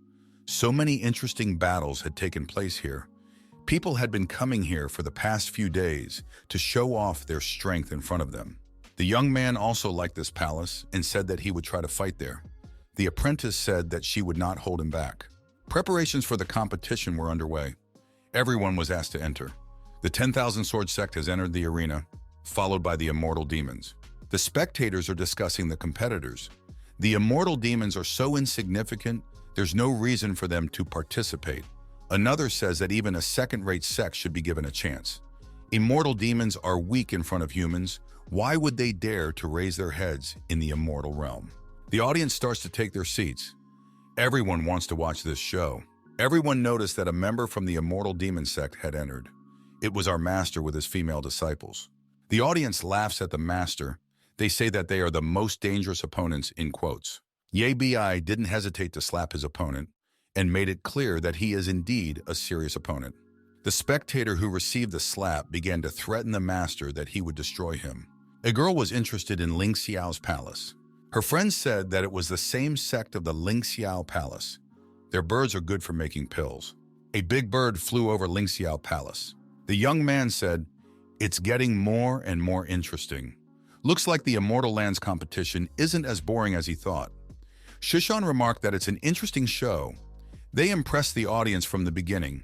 So many interesting battles had taken place here. People had been coming here for the past few days to show off their strength in front of them. The young man also liked this palace and said that he would try to fight there. The apprentice said that she would not hold him back. Preparations for the competition were underway. Everyone was asked to enter. The 10,000 Sword Sect has entered the arena, followed by the immortal demons. The spectators are discussing the competitors. The immortal demons are so insignificant, there's no reason for them to participate. Another says that even a second-rate sect should be given a chance. Immortal demons are weak in front of humans. Why would they dare to raise their heads in the immortal realm? The audience starts to take their seats. Everyone wants to watch this show. Everyone noticed that a member from the immortal demon sect had entered. It was our master with his female disciples. The audience laughs at the master. They say that they are the most dangerous opponents in quotes. Ye Bei didn't hesitate to slap his opponent and made it clear that he is indeed a serious opponent. The spectator who received the slap began to threaten the master that he would destroy him. A girl was interested in Ling Xiao's palace. Her friends said that it was the same sect of the Ling Xiao Palace. Their birds are good for making pills. A big bird flew over Ling Xiao Palace. The young man said, It's getting more and more interesting. Looks like the Immortal Lands competition isn't as boring as he thought. Shushan remarked that it's an interesting show. They impressed the audience from the beginning.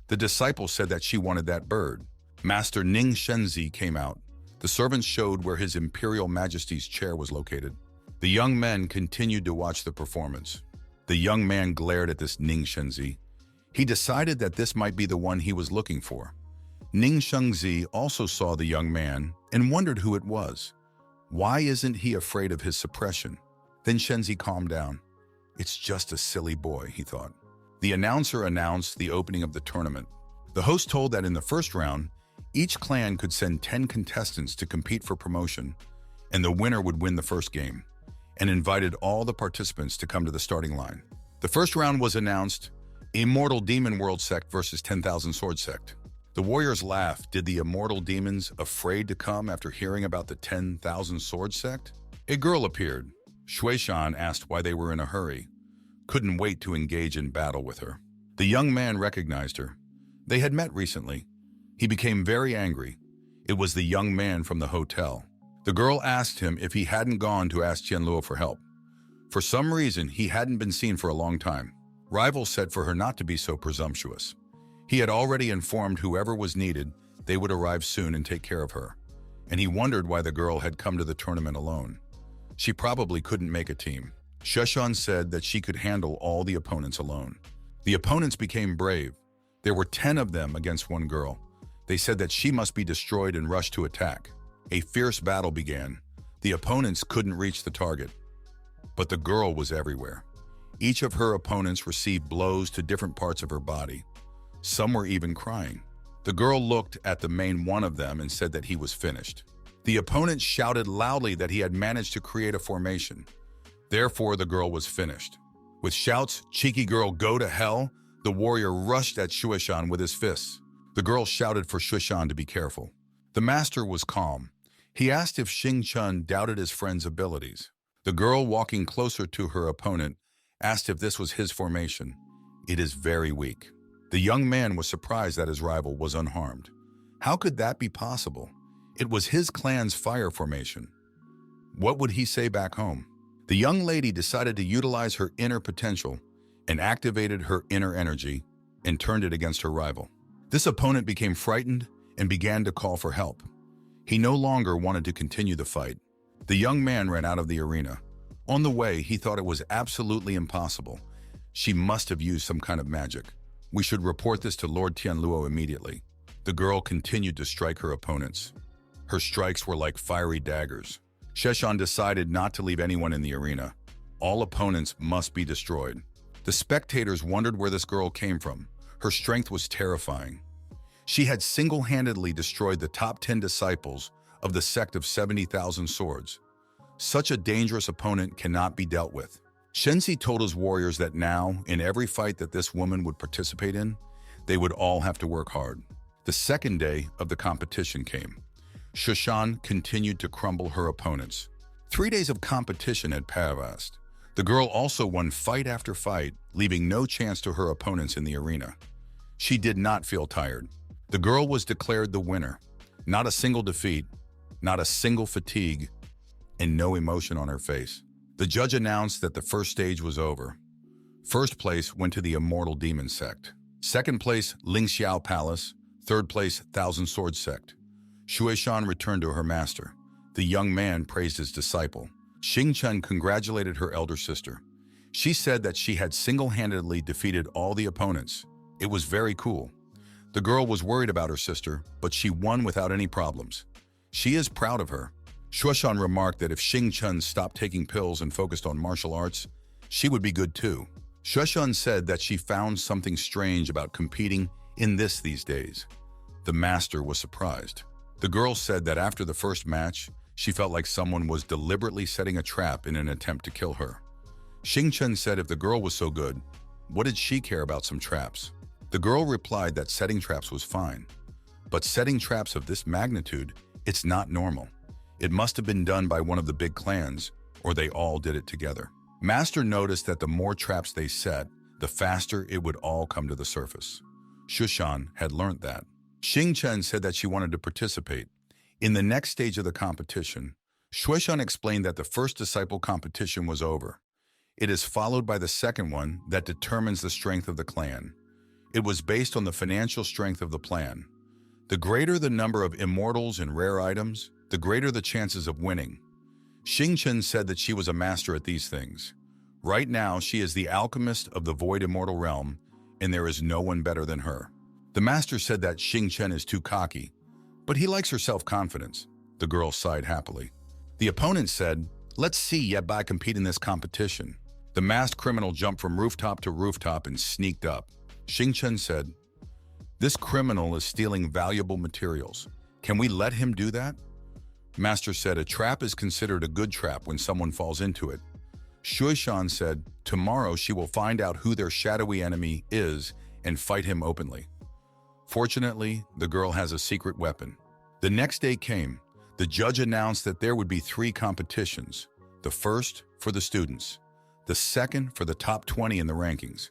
The disciple said that she wanted that bird. Master Ning Shenzi came out. The servants showed where his Imperial Majesty's chair was located. The young men continued to watch the performance. The young man glared at this Ning Shenzi. He decided that this might be the one he was looking for. Ning Shengzi also saw the young man and wondered who it was. Why isn't he afraid of his suppression? Then Shenzi calmed down. It's just a silly boy, he thought. The announcer announced the opening of the tournament. The host told that in the first round, each clan could send 10 contestants to compete for promotion, and the winner would win the first game, and invited all the participants to come to the starting line. The first round was announced, Immortal Demon World Sect versus 10,000 Sword Sect. The warriors laughed. Did the immortal demons afraid to come after hearing about the 10,000 Sword Sect? A girl appeared. Shuishan asked why they were in a hurry. Couldn't wait to engage in battle with her. The young man recognized her. They had met recently. He became very angry. It was the young man from the hotel. The girl asked him if he hadn't gone to ask Qianluo for help. For some reason, he hadn't been seen for a long time. Rival said for her not to be so presumptuous. He had already informed whoever was needed they would arrive soon and take care of her, and he wondered why the girl had come to the tournament alone. She probably couldn't make a team. Shushan said that she could handle all the opponents alone. The opponents became brave. There were 10 of them against one girl. They said that she must be destroyed and rushed to attack. A fierce battle began. The opponents couldn't reach the target, but the girl was everywhere. Each of her opponents received blows to different parts of her body. Some were even crying. The girl looked at the main one of them and said that he was finished. The opponent shouted loudly that he had managed to create a formation. Therefore, the girl was finished. With shouts, "Cheeky girl, go to hell," the warrior rushed at Shuishan with his fists. The girl shouted for Shuishan to be careful. The master was calm. He asked if Xing Chun doubted his friend's abilities. The girl, walking closer to her opponent, asked if this was his formation. It is very weak. The young man was surprised that his rival was unharmed. How could that be possible? It was his clan's fire formation. What would he say back home? The young lady decided to utilize her inner potential and activated her inner energy and turned it against her rival. This opponent became frightened and began to call for help. He no longer wanted to continue the fight. The young man ran out of the arena. On the way, he thought it was absolutely impossible. She must have used some kind of magic. We should report this to Lord Tianluo immediately. The girl continued to strike her opponents. Her strikes were like fiery daggers. Sheshan decided not to leave anyone in the arena. All opponents must be destroyed. The spectators wondered where this girl came from. Her strength was terrifying. She had single-handedly destroyed the top 10 disciples of the sect of 70,000 swords. Such a dangerous opponent cannot be dealt with. Shenzi told his warriors that now, in every fight that this woman would participate in, they would all have to work hard. The second day of the competition came. Shushan continued to crumble her opponents. 3 days of competition had passed. The girl also won fight after fight, leaving no chance to her opponents in the arena. She did not feel tired. The girl was declared the winner. Not a single defeat, not a single fatigue, and no emotion on her face. The judge announced that the first stage was over. First place went to the Immortal Demon Sect. Second place, Lingxiao Palace. Third place, Thousand Sword Sect. Shuishan returned to her master. The young man praised his disciple. Xing Chen congratulated her elder sister. She said that she had single-handedly defeated all the opponents. It was very cool. The girl was worried about her sister, but she won without any problems. She is proud of her. Shuishan remarked that if Xing Chen stopped taking pills and focused on martial arts, she would be good too. Shuishan said that she found something strange about competing in these days. The master was surprised. The girl said that after the first match, she felt like someone was deliberately setting a trap in an attempt to kill her. Xing Chen said if the girl was so good, what did she care about some traps? The girl replied that setting traps was fine. But setting traps of this magnitude, it's not normal. It must have been done by one of the big clans, or they all did it together. Master noticed that the more traps they set, the faster it would all come to the surface. Shushan had learned that. Xing Chen said that she wanted to participate. In the next stage of the competition, Shuishan explained that the first disciple competition was over. It is followed by the second one that determines the strength of the clan. It was based on the financial strength of the clan. The greater the number of immortals and rare items, the greater the chances of winning. Xing Chen said that she was a master at these things. Right now, she is the alchemist of the void immortal realm, and there is no one better than her. The master said that Xing Chen is too cocky, but he likes her self-confidence. The girl sighed happily. The opponent said, "Let's see Taibai compete in this competition." The masked criminal jumped from rooftop to rooftop and sneaked up. Xing Chen said, "This criminal is stealing valuable materials. Can we let him do that?" Master said, "A trap is considered a good trap when someone falls into it." Shuishan said, "Tomorrow she will find out who their shadowy enemy is and fight him openly." Fortunately, the girl has a secret weapon. The next day came. The judge announced that there would be 3 competitions. The first for the students. The second for the top 20 in the rankings.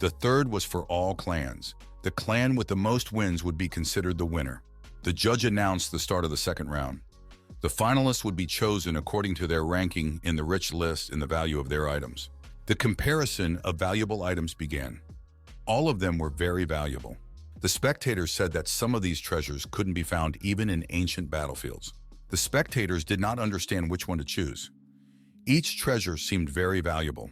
The third was for all clans. The clan with the most wins would be considered the winner. The judge announced the start of the second round. The finalists would be chosen according to their ranking in the rich list and the value of their items. The comparison of valuable items began. All of them were very valuable. The spectators said that some of these treasures couldn't be found even in ancient battlefields. The spectators did not understand which one to choose. Each treasure seemed very valuable.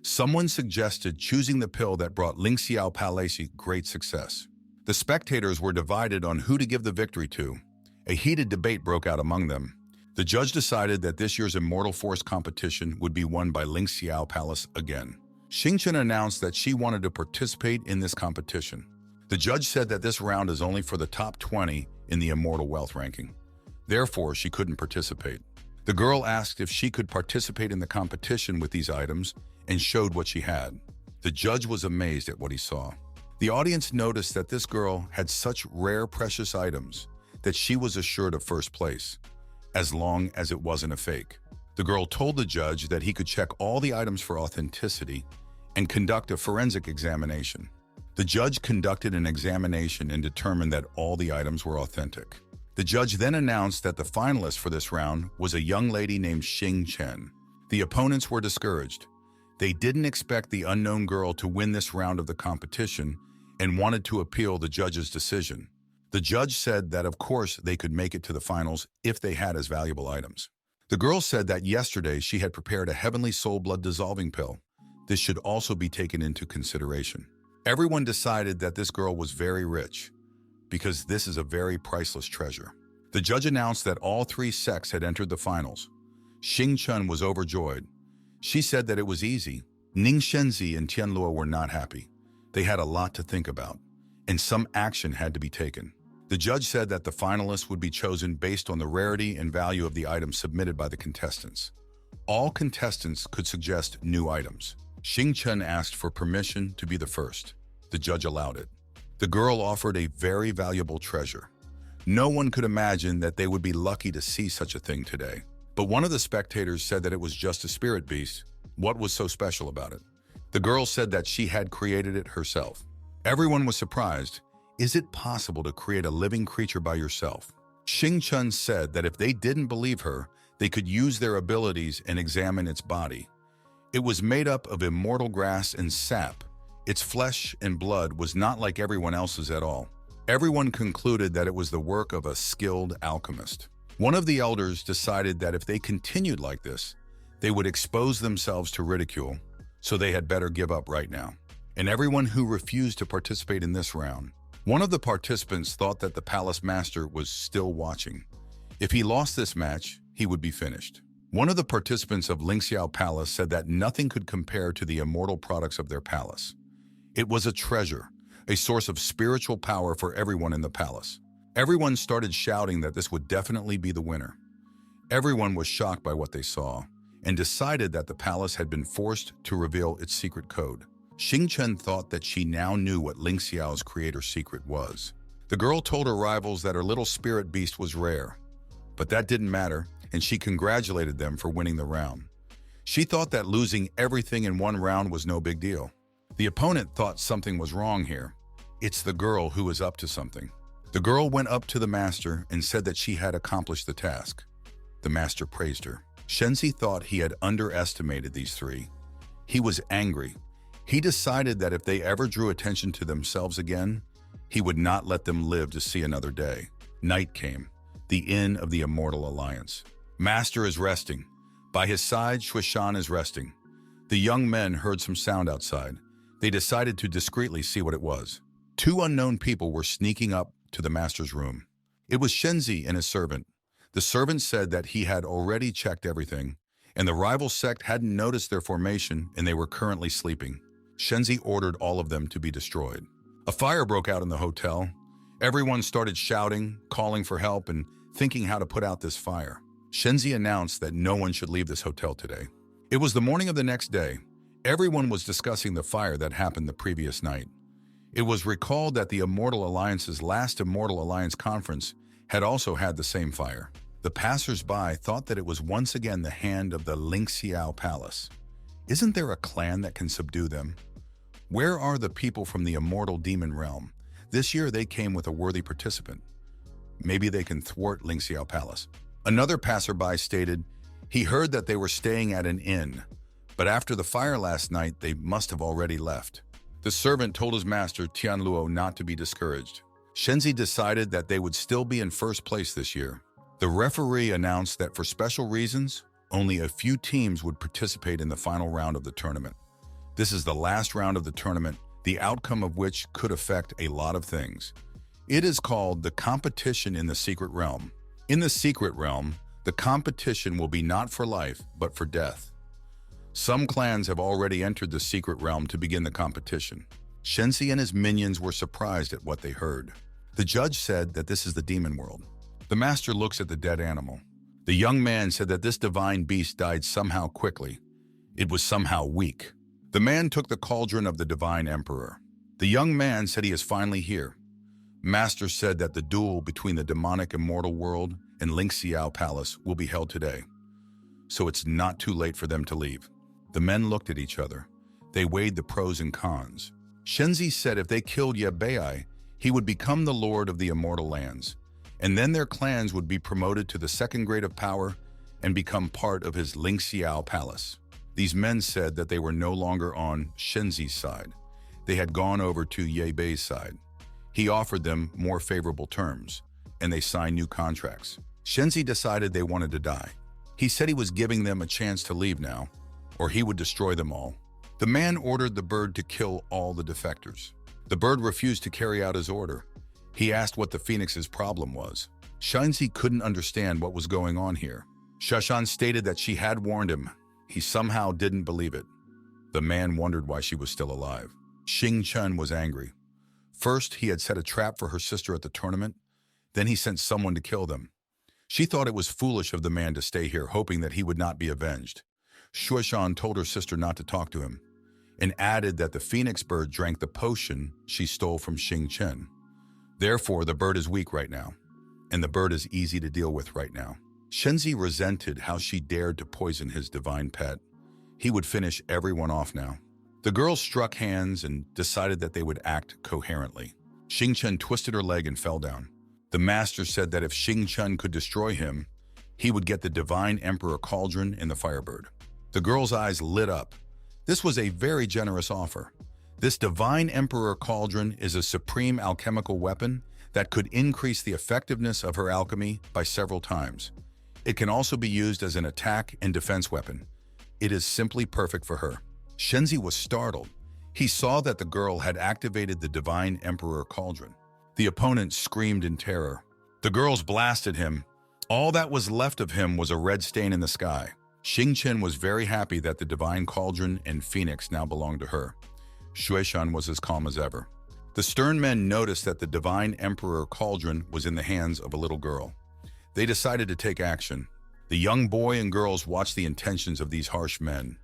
Someone suggested choosing the pill that brought Lingxiao Palace great success. The spectators were divided on who to give the victory to. A heated debate broke out among them. The judge decided that this year's Immortal Force competition would be won by Lingxiao Palace again. Xing Chen announced that she wanted to participate in this competition. The judge said that this round is only for the top 20 in the Immortal Wealth ranking. Therefore, she couldn't participate. The girl asked if she could participate in the competition with these items and showed what she had. The judge was amazed at what he saw. The audience noticed that this girl had such rare, precious items that she was assured of first place, as long as it wasn't a fake. The girl told the judge that he could check all the items for authenticity and conduct a forensic examination. The judge conducted an examination and determined that all the items were authentic. The judge then announced that the finalist for this round was a young lady named Xing Chen. The opponents were discouraged. They didn't expect the unknown girl to win this round of the competition and wanted to appeal the judge's decision. The judge said that of course they could make it to the finals if they had as valuable items. The girl said that yesterday she had prepared a heavenly soul blood dissolving pill. This should also be taken into consideration. Everyone decided that this girl was very rich, because this is a very priceless treasure. The judge announced that all 3 sects had entered the finals. Xing Chen was overjoyed. She said that it was easy. Ning Shenzi and Tianluo were not happy. They had a lot to think about, and some action had to be taken. The judge said that the finalists would be chosen based on the rarity and value of the items submitted by the contestants. All contestants could suggest new items. Xing Chen asked for permission to be the first. The judge allowed it. The girl offered a very valuable treasure. No one could imagine that they would be lucky to see such a thing today. But one of the spectators said that it was just a spirit beast. What was so special about it? The girl said that she had created it herself. Everyone was surprised. Is it possible to create a living creature by yourself? Xing Chen said that if they didn't believe her, they could use their abilities and examine its body. It was made up of immortal grass and sap. Its flesh and blood was not like everyone else's at all. Everyone concluded that it was the work of a skilled alchemist. One of the elders decided that if they continued like this, they would expose themselves to ridicule, so they had better give up right now. And everyone who refused to participate in this round. One of the participants thought that the palace master was still watching. If he lost this match, he would be finished. One of the participants of Lingxiao Palace said that nothing could compare to the immortal products of their palace. It was a treasure, a source of spiritual power for everyone in the palace. Everyone started shouting that this would definitely be the winner. Everyone was shocked by what they saw and decided that the palace had been forced to reveal its secret code. Xing Chen thought that she now knew what Lingxiao's creator's secret was. The girl told her rivals that her little spirit beast was rare, but that didn't matter, and she congratulated them for winning the round. She thought that losing everything in one round was no big deal. The opponent thought something was wrong here. It's the girl who is up to something. The girl went up to the master and said that she had accomplished the task. The master praised her. Shenzi thought he had underestimated these three. He was angry. He decided that if they ever drew attention to themselves again, he would not let them live to see another day. Night came, the inn of the Immortal Alliance. Master is resting. By his side, Shuishan is resting. The young men heard some sound outside. They decided to discreetly see what it was. Two unknown people were sneaking up to the master's room. It was Shenzi and his servant. The servant said that he had already checked everything, and the rival sect hadn't noticed their formation and they were currently sleeping. Shenzi ordered all of them to be destroyed. A fire broke out in the hotel. Everyone started shouting, calling for help, and thinking how to put out this fire. Shenzi announced that no one should leave this hotel today. It was the morning of the next day. Everyone was discussing the fire that happened the previous night. It was recalled that the Immortal Alliance's last Immortal Alliance conference had also had the same fire. The passers-by thought that it was once again the hand of the Lingxiao Palace. Isn't there a clan that can subdue them? Where are the people from the Immortal Demon Realm? This year they came with a worthy participant. Maybe they can thwart Lingxiao Palace. Another passerby stated he heard that they were staying at an inn, but after the fire last night they must have already left. The servant told his master Tianluo not to be discouraged. Shenzi decided that they would still be in first place this year. The referee announced that for special reasons, only a few teams would participate in the final round of the tournament. This is the last round of the tournament, the outcome of which could affect a lot of things. It is called the competition in the secret realm. In the secret realm, the competition will be not for life, but for death. Some clans have already entered the secret realm to begin the competition. Shenzi and his minions were surprised at what they heard. The judge said that this is the demon world. The master looks at the dead animal. The young man said that this divine beast died somehow quickly. It was somehow weak. The man took the cauldron of the divine emperor. The young man said he is finally here. Master said that the duel between the demonic immortal world and Lingxiao Palace will be held today. So it's not too late for them to leave. The men looked at each other. They weighed the pros and cons. Shenzi said if they killed Yebai, he would become the lord of the immortal lands, and then their clans would be promoted to the second grade of power and become part of his Lingxiao Palace. These men said that they were no longer on Shenzi's side. They had gone over to Yeibei's side. He offered them more favorable terms, and they signed new contracts. Shenzi decided they wanted to die. He said he was giving them a chance to leave now, or he would destroy them all. The man ordered the bird to kill all the defectors. The bird refused to carry out his order. He asked what the phoenix's problem was. Shenzi couldn't understand what was going on here. Shushan stated that she had warned him. He somehow didn't believe it. The man wondered why she was still alive. Xing Chen was angry. First, he had set a trap for her sister at the tournament. Then he sent someone to kill them. She thought it was foolish of the man to stay here, hoping that he would not be avenged. Shuishan told her sister not to talk to him, and added that the phoenix bird drank the potion she stole from Xing Chen. Therefore, the bird is weak right now, and the bird is easy to deal with right now. Shenzi resented how she dared to poison his divine pet. He would finish everyone off now. The girls struck hands and decided that they would act coherently. Xing Chen twisted her leg and fell down. The master said that if Xing Chen could destroy him, he would get the divine emperor cauldron and the firebird. The girl's eyes lit up. This was a very generous offer. This divine emperor cauldron is a supreme alchemical weapon that could increase the effectiveness of her alchemy by several times. It can also be used as an attack and defense weapon. It is simply perfect for her. Shenzi was startled. He saw that the girl had activated the divine emperor cauldron. The opponent screamed in terror. The girls blasted him. All that was left of him was a red stain in the sky. Xing Chen was very happy that the divine cauldron and phoenix now belonged to her. Shuishan was as calm as ever. The stern men noticed that the divine emperor cauldron was in the hands of a little girl. They decided to take action. The young boy and girls watched the intentions of these harsh men.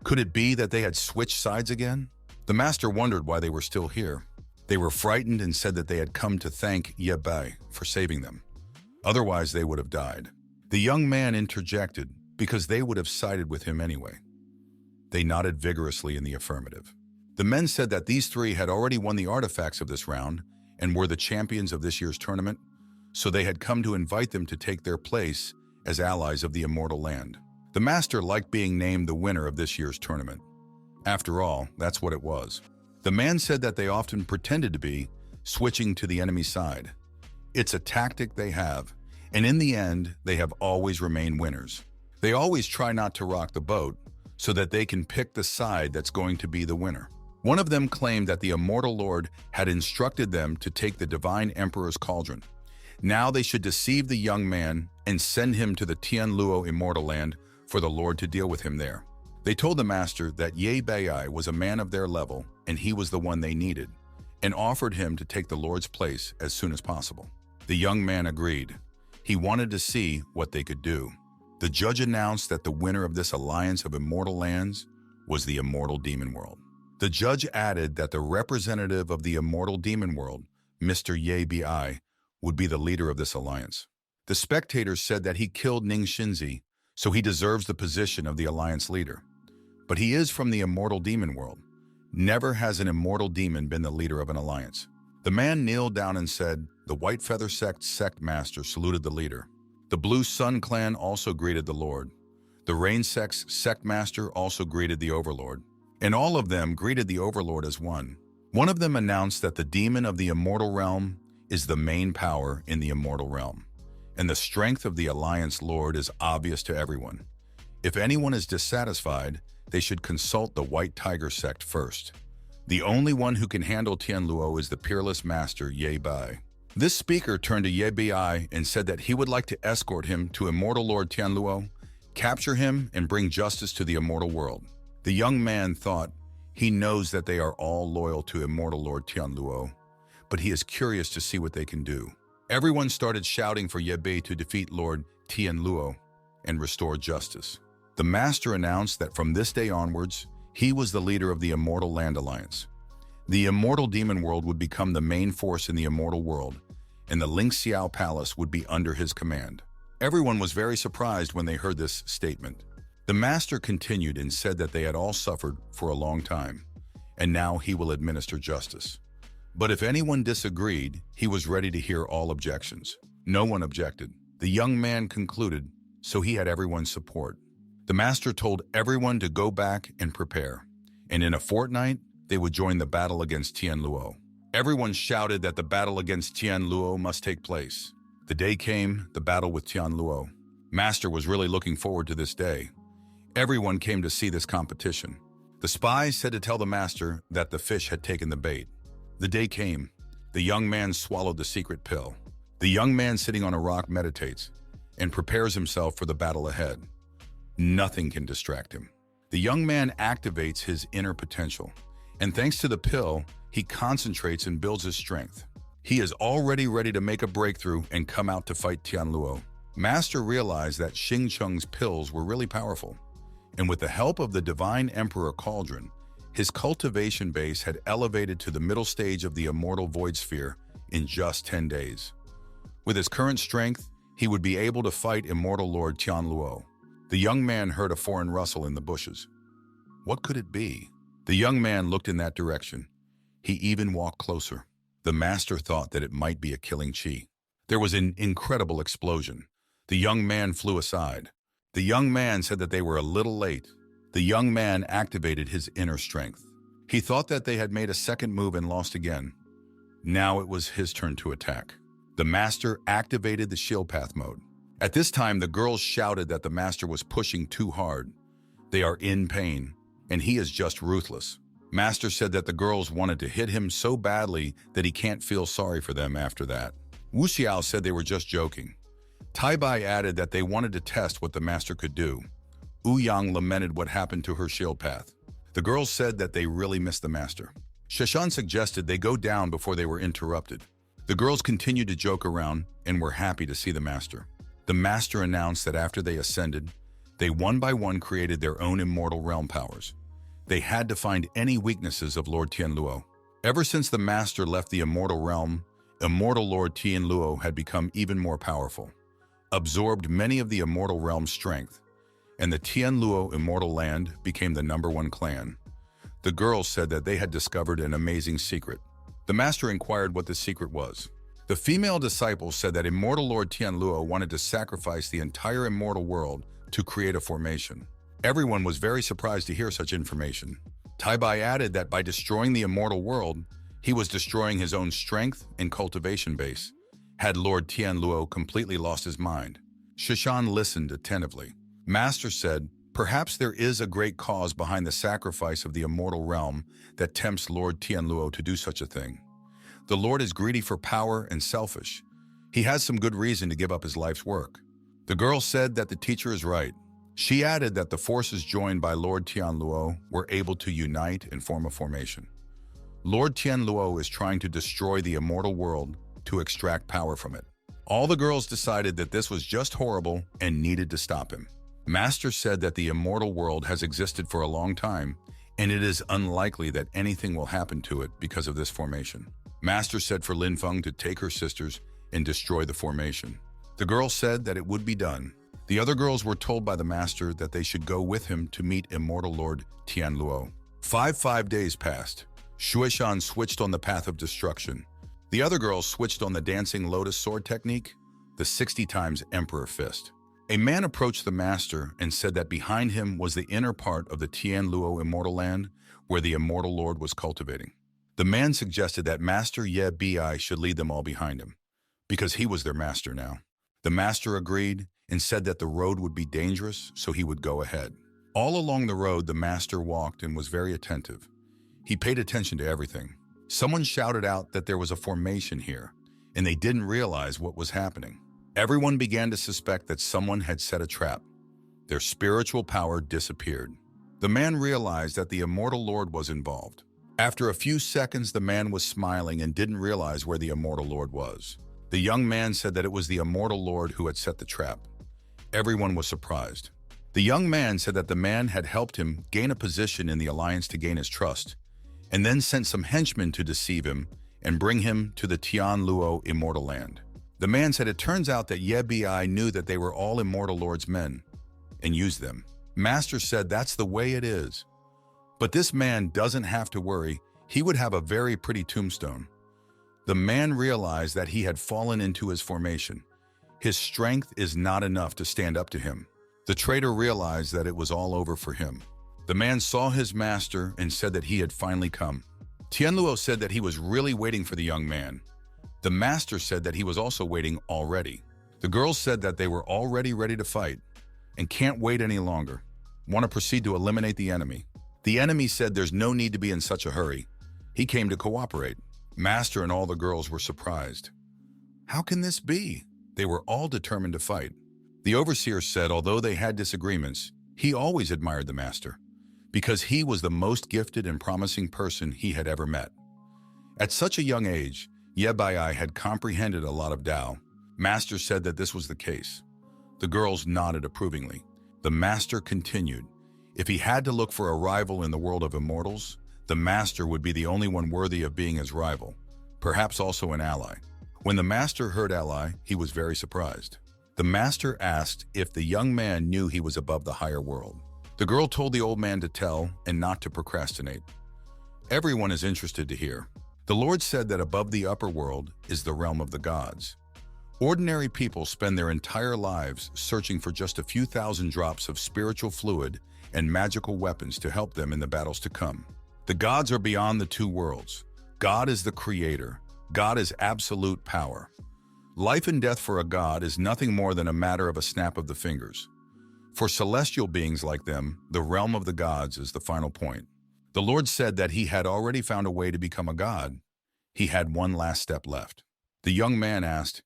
Could it be that they had switched sides again? The master wondered why they were still here. They were frightened and said that they had come to thank Yebai for saving them. Otherwise, they would have died. The young man interjected because they would have sided with him anyway. They nodded vigorously in the affirmative. The men said that these three had already won the artifacts of this round and were the champions of this year's tournament, so they had come to invite them to take their place as allies of the immortal land. The master liked being named the winner of this year's tournament. After all, that's what it was. The man said that they often pretended to be switching to the enemy side. It's a tactic they have, and in the end, they have always remained winners. They always try not to rock the boat so that they can pick the side that's going to be the winner. One of them claimed that the immortal lord had instructed them to take the divine emperor's cauldron. Now they should deceive the young man and send him to the Tianluo immortal land for the lord to deal with him there. They told the master that Ye Bai was a man of their level and he was the one they needed, and offered him to take the lord's place as soon as possible. The young man agreed. He wanted to see what they could do. The judge announced that the winner of this alliance of immortal lands was the immortal demon world. The judge added that the representative of the immortal demon world, Mr. Ye Bai, would be the leader of this alliance. The spectators said that he killed Ning Shinzi, so he deserves the position of the alliance leader. But he is from the immortal demon world. Never has an immortal demon been the leader of an alliance. The man kneeled down and said, the White Feather Sect master saluted the leader. The Blue Sun clan also greeted the lord. The Rain Sect's sect master also greeted the overlord. And all of them greeted the overlord as one. One of them announced that the demon of the immortal realm is the main power in the immortal realm, and the strength of the alliance lord is obvious to everyone. If anyone is dissatisfied, they should consult the White Tiger sect first. The only one who can handle Tianluo is the peerless master Ye Bai. This speaker turned to Ye Bai and said that he would like to escort him to immortal lord Tianluo, capture him, and bring justice to the immortal world. The young man thought, he knows that they are all loyal to immortal lord Tianluo, but he is curious to see what they can do. Everyone started shouting for Ye Bai to defeat Lord Tianluo and restore justice. The master announced that from this day onwards, he was the leader of the Immortal Land Alliance. The immortal demon world would become the main force in the immortal world, and the Ling Xiao Palace would be under his command. Everyone was very surprised when they heard this statement. The master continued and said that they had all suffered for a long time, and now he will administer justice. But if anyone disagreed, he was ready to hear all objections. No one objected. The young man concluded, so he had everyone's support. The master told everyone to go back and prepare, and in a fortnight, they would join the battle against Tianluo. Everyone shouted that the battle against Tianluo must take place. The day came, the battle with Tianluo. Master was really looking forward to this day. Everyone came to see this competition. The spies said to tell the master that the fish had taken the bait. The day came. The young man swallowed the secret pill. The young man sitting on a rock meditates and prepares himself for the battle ahead. Nothing can distract him. The young man activates his inner potential, and thanks to the pill, he concentrates and builds his strength. He is already ready to make a breakthrough and come out to fight Tianluo. Master realized that Xing Cheng's pills were really powerful, and with the help of the Divine Emperor Cauldron, his cultivation base had elevated to the middle stage of the immortal void sphere in just 10 days. With his current strength, he would be able to fight immortal Lord Tianluo. The young man heard a foreign rustle in the bushes. What could it be? The young man looked in that direction. He even walked closer. The master thought that it might be a killing chi. There was an incredible explosion. The young man flew aside. The young man said that they were a little late. The young man activated his inner strength. He thought that they had made a second move and lost again. Now it was his turn to attack. The master activated the shield path mode. At this time, the girls shouted that the master was pushing too hard. They are in pain, and he is just ruthless. Master said that the girls wanted to hit him so badly that he can't feel sorry for them after that. Wu Xiao said they were just joking. Taibai added that they wanted to test what the master could do. Wu Yang lamented what happened to her shield path. The girls said that they really missed the master. Shashan suggested they go down before they were interrupted. The girls continued to joke around and were happy to see the master. The master announced that after they ascended, they one by one created their own immortal realm powers. They had to find any weaknesses of Lord Tianluo. Ever since the master left the immortal realm, immortal Lord Tianluo had become even more powerful, absorbed many of the immortal realm's strength, and the Tianluo immortal land became the #1 clan. The girls said that they had discovered an amazing secret. The master inquired what the secret was. The female disciple said that immortal Lord Tianluo wanted to sacrifice the entire immortal world to create a formation. Everyone was very surprised to hear such information. Taibai added that by destroying the immortal world, he was destroying his own strength and cultivation base. Had Lord Tianluo completely lost his mind? Shishan listened attentively. Master said, "Perhaps there is a great cause behind the sacrifice of the immortal realm that tempts Lord Tianluo to do such a thing. The Lord is greedy for power and selfish. He has some good reason to give up his life's work." The girl said that the teacher is right. She added that the forces joined by Lord Tianluo were able to unite and form a formation. Lord Tianluo is trying to destroy the immortal world to extract power from it. All the girls decided that this was just horrible and needed to stop him. Master said that the immortal world has existed for a long time, and it is unlikely that anything will happen to it because of this formation. Master said for Lin Feng to take her sisters and destroy the formation. The girl said that it would be done. The other girls were told by the master that they should go with him to meet immortal Lord Tianluo. Five days passed. Shuishan switched on the path of destruction. The other girls switched on the dancing lotus sword technique, the 60 times Emperor Fist. A man approached the master and said that behind him was the inner part of the Tianluo immortal land where the immortal lord was cultivating. The man suggested that Master Ye Bi should lead them all behind him, because he was their master now. The master agreed and said that the road would be dangerous, so he would go ahead. All along the road, the master walked and was very attentive. He paid attention to everything. Someone shouted out that there was a formation here, and they didn't realize what was happening. Everyone began to suspect that someone had set a trap. Their spiritual power disappeared. The man realized that the immortal lord was involved. After a few seconds, the man was smiling and didn't realize where the immortal lord was. The young man said that it was the immortal lord who had set the trap. Everyone was surprised. The young man said that the man had helped him gain a position in the alliance to gain his trust, and then sent some henchmen to deceive him and bring him to the Tianluo immortal land. The man said it turns out that Ye Bi knew that they were all immortal lord's men and used them. Master said that's the way it is. But this man doesn't have to worry. He would have a very pretty tombstone. The man realized that he had fallen into his formation. His strength is not enough to stand up to him. The traitor realized that it was all over for him. The man saw his master and said that he had finally come. Tianluo said that he was really waiting for the young man. The master said that he was also waiting already. The girls said that they were already ready to fight and can't wait any longer. Want to proceed to eliminate the enemy. The enemy said there's no need to be in such a hurry. He came to cooperate. Master and all the girls were surprised. How can this be? They were all determined to fight. The overseer said although they had disagreements, he always admired the master, because he was the most gifted and promising person he had ever met. At such a young age, Ye Bai had comprehended a lot of Tao. Master said that this was the case. The girls nodded approvingly. The master continued. If he had to look for a rival in the world of immortals, the master would be the only one worthy of being his rival, perhaps also an ally. When the master heard ally, he was very surprised. The master asked if the young man knew he was above the higher world. The girl told the old man to tell and not to procrastinate. Everyone is interested to hear. The Lord said that above the upper world is the realm of the gods. Ordinary people spend their entire lives searching for just a few thousand drops of spiritual fluid and magical weapons to help them in the battles to come. The gods are beyond the two worlds. God is the creator. God is absolute power. Life and death for a god is nothing more than a matter of a snap of the fingers. For celestial beings like them, the realm of the gods is the final point. The Lord said that he had already found a way to become a god. He had one last step left. The young man asked,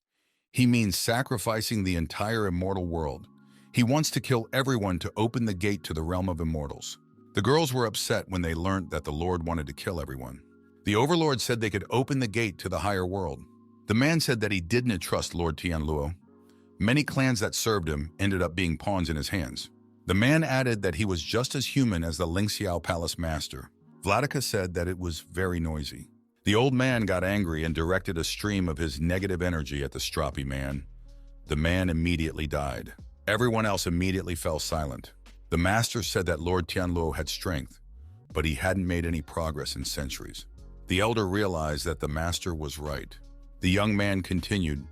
he means sacrificing the entire immortal world. He wants to kill everyone to open the gate to the realm of immortals. The girls were upset when they learned that the Lord wanted to kill everyone. The overlord said they could open the gate to the higher world. The man said that he didn't trust Lord Tianluo. Many clans that served him ended up being pawns in his hands. The man added that he was just as human as the Lingxiao Palace master. Vladika said that it was very noisy. The old man got angry and directed a stream of his negative energy at the stroppy man. The man immediately died. Everyone else immediately fell silent. The master said that Lord Tianluo had strength, but he hadn't made any progress in centuries. The elder realized that the master was right. The young man continued,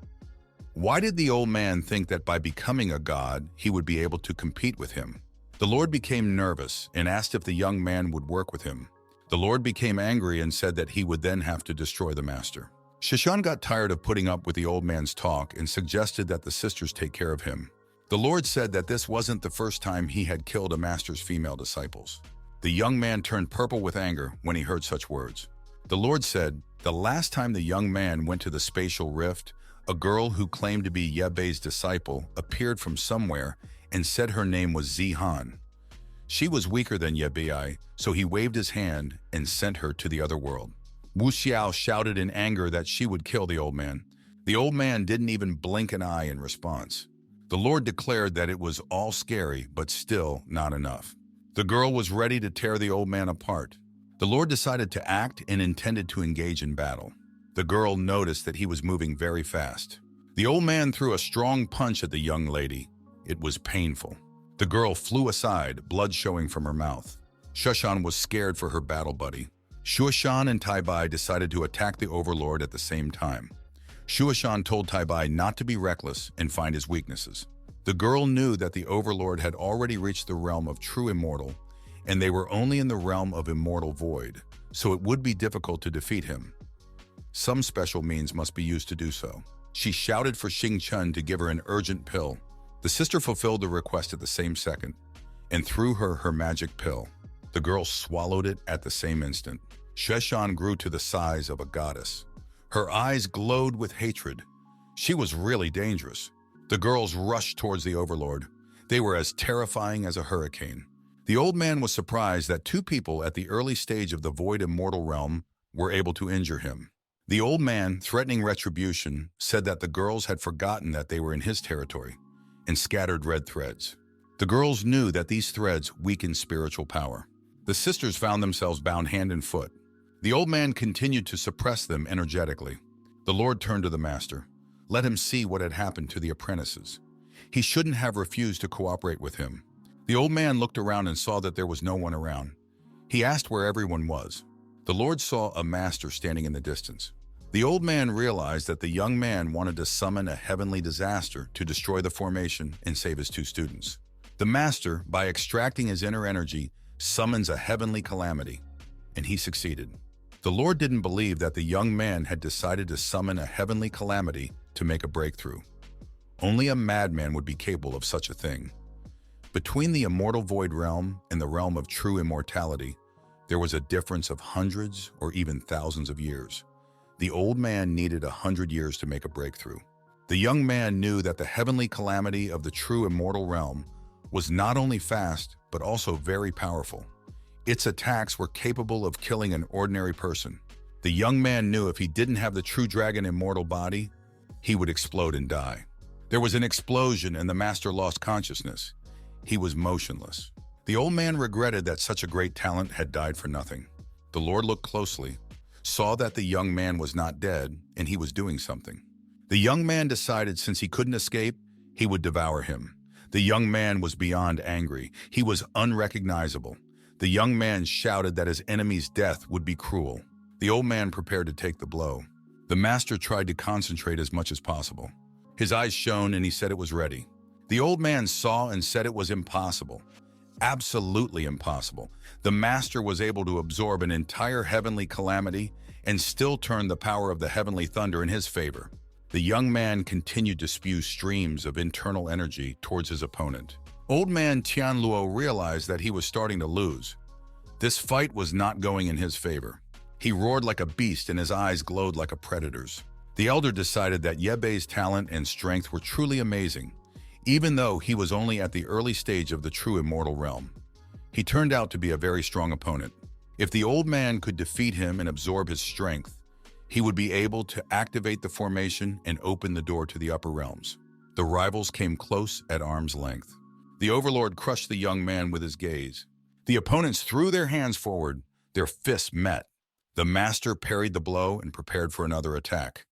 "Why did the old man think that by becoming a god, he would be able to compete with him?" The Lord became nervous and asked if the young man would work with him. The Lord became angry and said that he would then have to destroy the master. Shishan got tired of putting up with the old man's talk and suggested that the sisters take care of him. The Lord said that this wasn't the first time he had killed a master's female disciples. The young man turned purple with anger when he heard such words. The Lord said, the last time the young man went to the spatial rift, a girl who claimed to be Yebei's disciple appeared from somewhere and said her name was Zihan. She was weaker than Yebei, so he waved his hand and sent her to the other world. Wu Xiao shouted in anger that she would kill the old man. The old man didn't even blink an eye in response. The Lord declared that it was all scary, but still not enough. The girl was ready to tear the old man apart. The Lord decided to act and intended to engage in battle. The girl noticed that he was moving very fast. The old man threw a strong punch at the young lady. It was painful. The girl flew aside, blood showing from her mouth. Shushan was scared for her battle buddy. Shuashan and Taibai decided to attack the overlord at the same time. Shuashan told Taibai not to be reckless and find his weaknesses. The girl knew that the overlord had already reached the realm of true immortal, and they were only in the realm of immortal void, so it would be difficult to defeat him. Some special means must be used to do so. She shouted for Xing Chun to give her an urgent pill. The sister fulfilled the request at the same second and threw her her magic pill. The girl swallowed it at the same instant. Sheshan grew to the size of a goddess. Her eyes glowed with hatred. She was really dangerous. The girls rushed towards the overlord. They were as terrifying as a hurricane. The old man was surprised that two people at the early stage of the void immortal realm were able to injure him. The old man, threatening retribution, said that the girls had forgotten that they were in his territory and scattered red threads. The girls knew that these threads weakened spiritual power. The sisters found themselves bound hand and foot. The old man continued to suppress them energetically. The Lord turned to the master. Let him see what had happened to the apprentices. He shouldn't have refused to cooperate with him. The old man looked around and saw that there was no one around. He asked where everyone was. The Lord saw a master standing in the distance. The old man realized that the young man wanted to summon a heavenly disaster to destroy the formation and save his two students. The master, by extracting his inner energy, summons a heavenly calamity, and he succeeded. The Lord didn't believe that the young man had decided to summon a heavenly calamity to make a breakthrough. Only a madman would be capable of such a thing. Between the immortal void realm and the realm of true immortality, there was a difference of hundreds or even thousands of years. The old man needed 100 years to make a breakthrough. The young man knew that the heavenly calamity of the true immortal realm was not only fast, but also very powerful. Its attacks were capable of killing an ordinary person. The young man knew if he didn't have the true dragon immortal body, he would explode and die. There was an explosion and the master lost consciousness. He was motionless. The old man regretted that such a great talent had died for nothing. The Lord looked closely, saw that the young man was not dead, and he was doing something. The young man decided since he couldn't escape, he would devour him. The young man was beyond angry. He was unrecognizable. The young man shouted that his enemy's death would be cruel. The old man prepared to take the blow. The master tried to concentrate as much as possible. His eyes shone and he said it was ready. The old man saw and said it was impossible. Absolutely impossible. The master was able to absorb an entire heavenly calamity and still turn the power of the heavenly thunder in his favor. The young man continued to spew streams of internal energy towards his opponent. Old man Tianluo realized that he was starting to lose. This fight was not going in his favor. He roared like a beast and his eyes glowed like a predator's. The elder decided that Yebei's talent and strength were truly amazing, even though he was only at the early stage of the true immortal realm. He turned out to be a very strong opponent. If the old man could defeat him and absorb his strength, he would be able to activate the formation and open the door to the upper realms. The rivals came close at arm's length. The overlord crushed the young man with his gaze. The opponents threw their hands forward. Their fists met. The master parried the blow and prepared for another attack.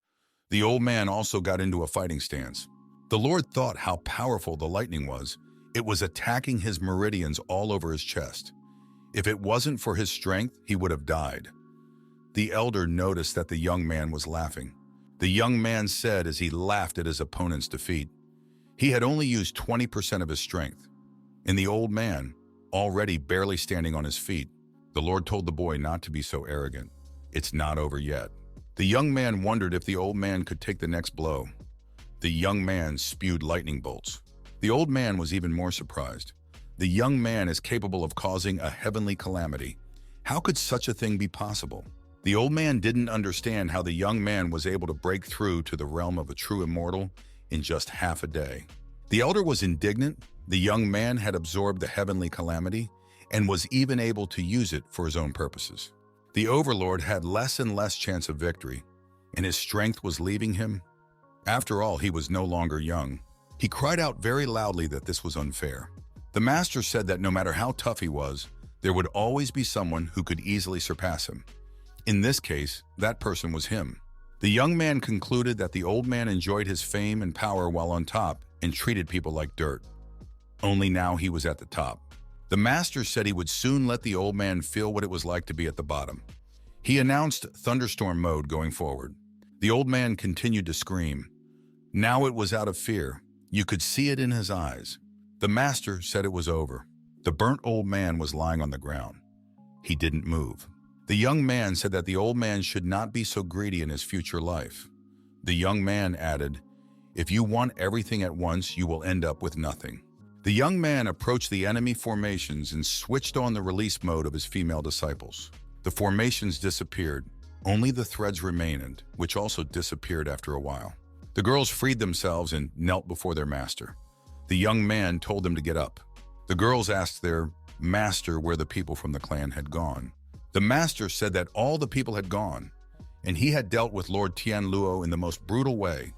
The old man also got into a fighting stance. The Lord thought how powerful the lightning was. It was attacking his meridians all over his chest. If it wasn't for his strength, he would have died. The elder noticed that the young man was laughing. The young man said as he laughed at his opponent's defeat, he had only used 20% of his strength. And the old man, already barely standing on his feet, the Lord told the boy not to be so arrogant. It's not over yet. The young man wondered if the old man could take the next blow. The young man spewed lightning bolts. The old man was even more surprised. The young man is capable of causing a heavenly calamity. How could such a thing be possible? The old man didn't understand how the young man was able to break through to the realm of a true immortal in just half a day. The elder was indignant. The young man had absorbed the heavenly calamity and was even able to use it for his own purposes. The overlord had less and less chance of victory, and his strength was leaving him. After all, he was no longer young. He cried out very loudly that this was unfair. The master said that no matter how tough he was, there would always be someone who could easily surpass him. In this case, that person was him. The young man concluded that the old man enjoyed his fame and power while on top and treated people like dirt. Only now he was at the top. The master said he would soon let the old man feel what it was like to be at the bottom. He announced thunderstorm mode going forward. The old man continued to scream. Now it was out of fear. You could see it in his eyes. The master said it was over. The burnt old man was lying on the ground. He didn't move. The young man said that the old man should not be so greedy in his future life. The young man added, if you want everything at once, you will end up with nothing. The young man approached the enemy formations and switched on the release mode of his female disciples. The formations disappeared. Only the threads remained, which also disappeared after a while. The girls freed themselves and knelt before their master. The young man told them to get up. The girls asked their master where the people from the clan had gone. The master said that all the people had gone, and he had dealt with Lord Tianluo in the most brutal way.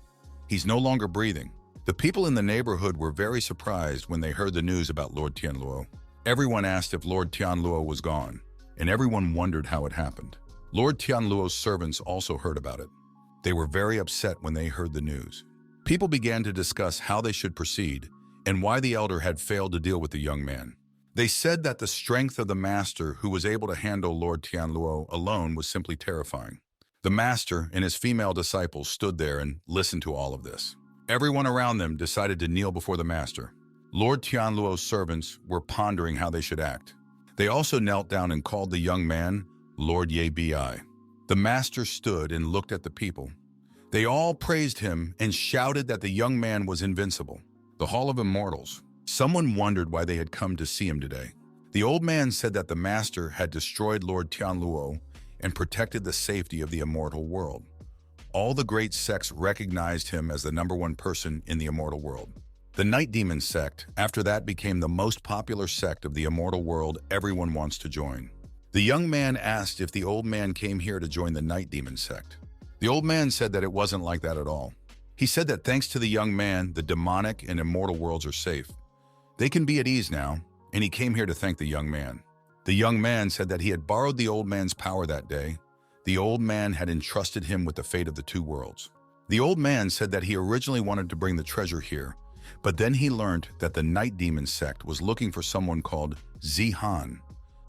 He's no longer breathing. The people in the neighborhood were very surprised when they heard the news about Lord Tianluo. Everyone asked if Lord Tianluo was gone, and everyone wondered how it happened. Lord Tianluo's servants also heard about it. They were very upset when they heard the news. People began to discuss how they should proceed and why the elder had failed to deal with the young man. They said that the strength of the master who was able to handle Lord Tianluo alone was simply terrifying. The master and his female disciples stood there and listened to all of this. Everyone around them decided to kneel before the master. Lord Tianluo's servants were pondering how they should act. They also knelt down and called the young man Lord Bi. The master stood and looked at the people. They all praised him and shouted that the young man was invincible. The Hall of Immortals. Someone wondered why they had come to see him today. The old man said that the master had destroyed Lord Tianluo and protected the safety of the immortal world. All the great sects recognized him as the #1 person in the immortal world. The Night Demon sect, after that, became the most popular sect of the immortal world everyone wants to join. The young man asked if the old man came here to join the Night Demon sect. The old man said that it wasn't like that at all. He said that thanks to the young man, the demonic and immortal worlds are safe. They can be at ease now, and he came here to thank the young man. The young man said that he had borrowed the old man's power that day. The old man had entrusted him with the fate of the two worlds. The old man said that he originally wanted to bring the treasure here, but then he learned that the Night Demon sect was looking for someone called Zihan.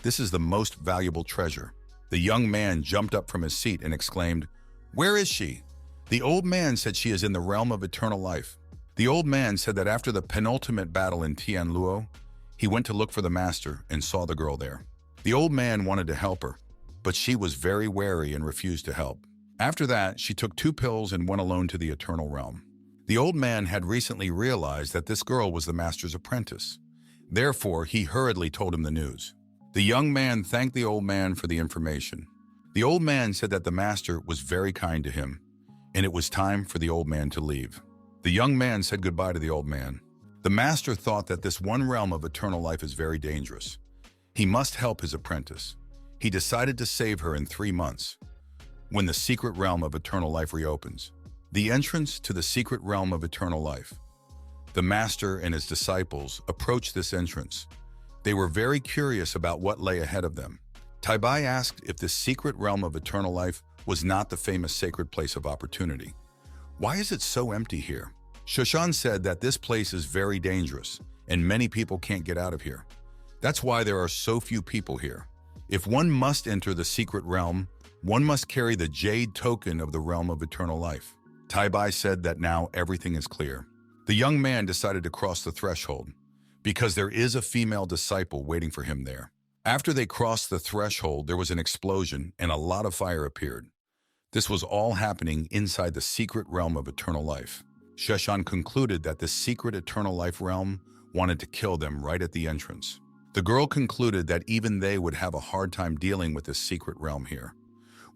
This is the most valuable treasure. The young man jumped up from his seat and exclaimed, "Where is she?" The old man said she is in the realm of eternal life. The old man said that after the penultimate battle in Tianluo, he went to look for the master and saw the girl there. The old man wanted to help her, but she was very wary and refused to help. After that, she took 2 pills and went alone to the eternal realm. The old man had recently realized that this girl was the master's apprentice. Therefore, he hurriedly told him the news. The young man thanked the old man for the information. The old man said that the master was very kind to him, and it was time for the old man to leave. The young man said goodbye to the old man. The master thought that this one realm of eternal life is very dangerous. He must help his apprentice. He decided to save her in 3 months. When the secret realm of eternal life reopens, the entrance to the secret realm of eternal life. The master and his disciples approached this entrance. They were very curious about what lay ahead of them. Taibai asked if this secret realm of eternal life was not the famous sacred place of opportunity. Why is it so empty here? Shoshan said that this place is very dangerous and many people can't get out of here. That's why there are so few people here. If one must enter the secret realm, One must carry the jade token of the realm of eternal life. Taibai said that now everything is clear. The young man decided to cross the threshold because there is a female disciple waiting for him there. After they crossed the threshold, there was an explosion and a lot of fire appeared. This was all happening inside the secret realm of eternal life. Sheshan concluded that this secret eternal life realm wanted to kill them right at the entrance. The girl concluded that even they would have a hard time dealing with this secret realm here.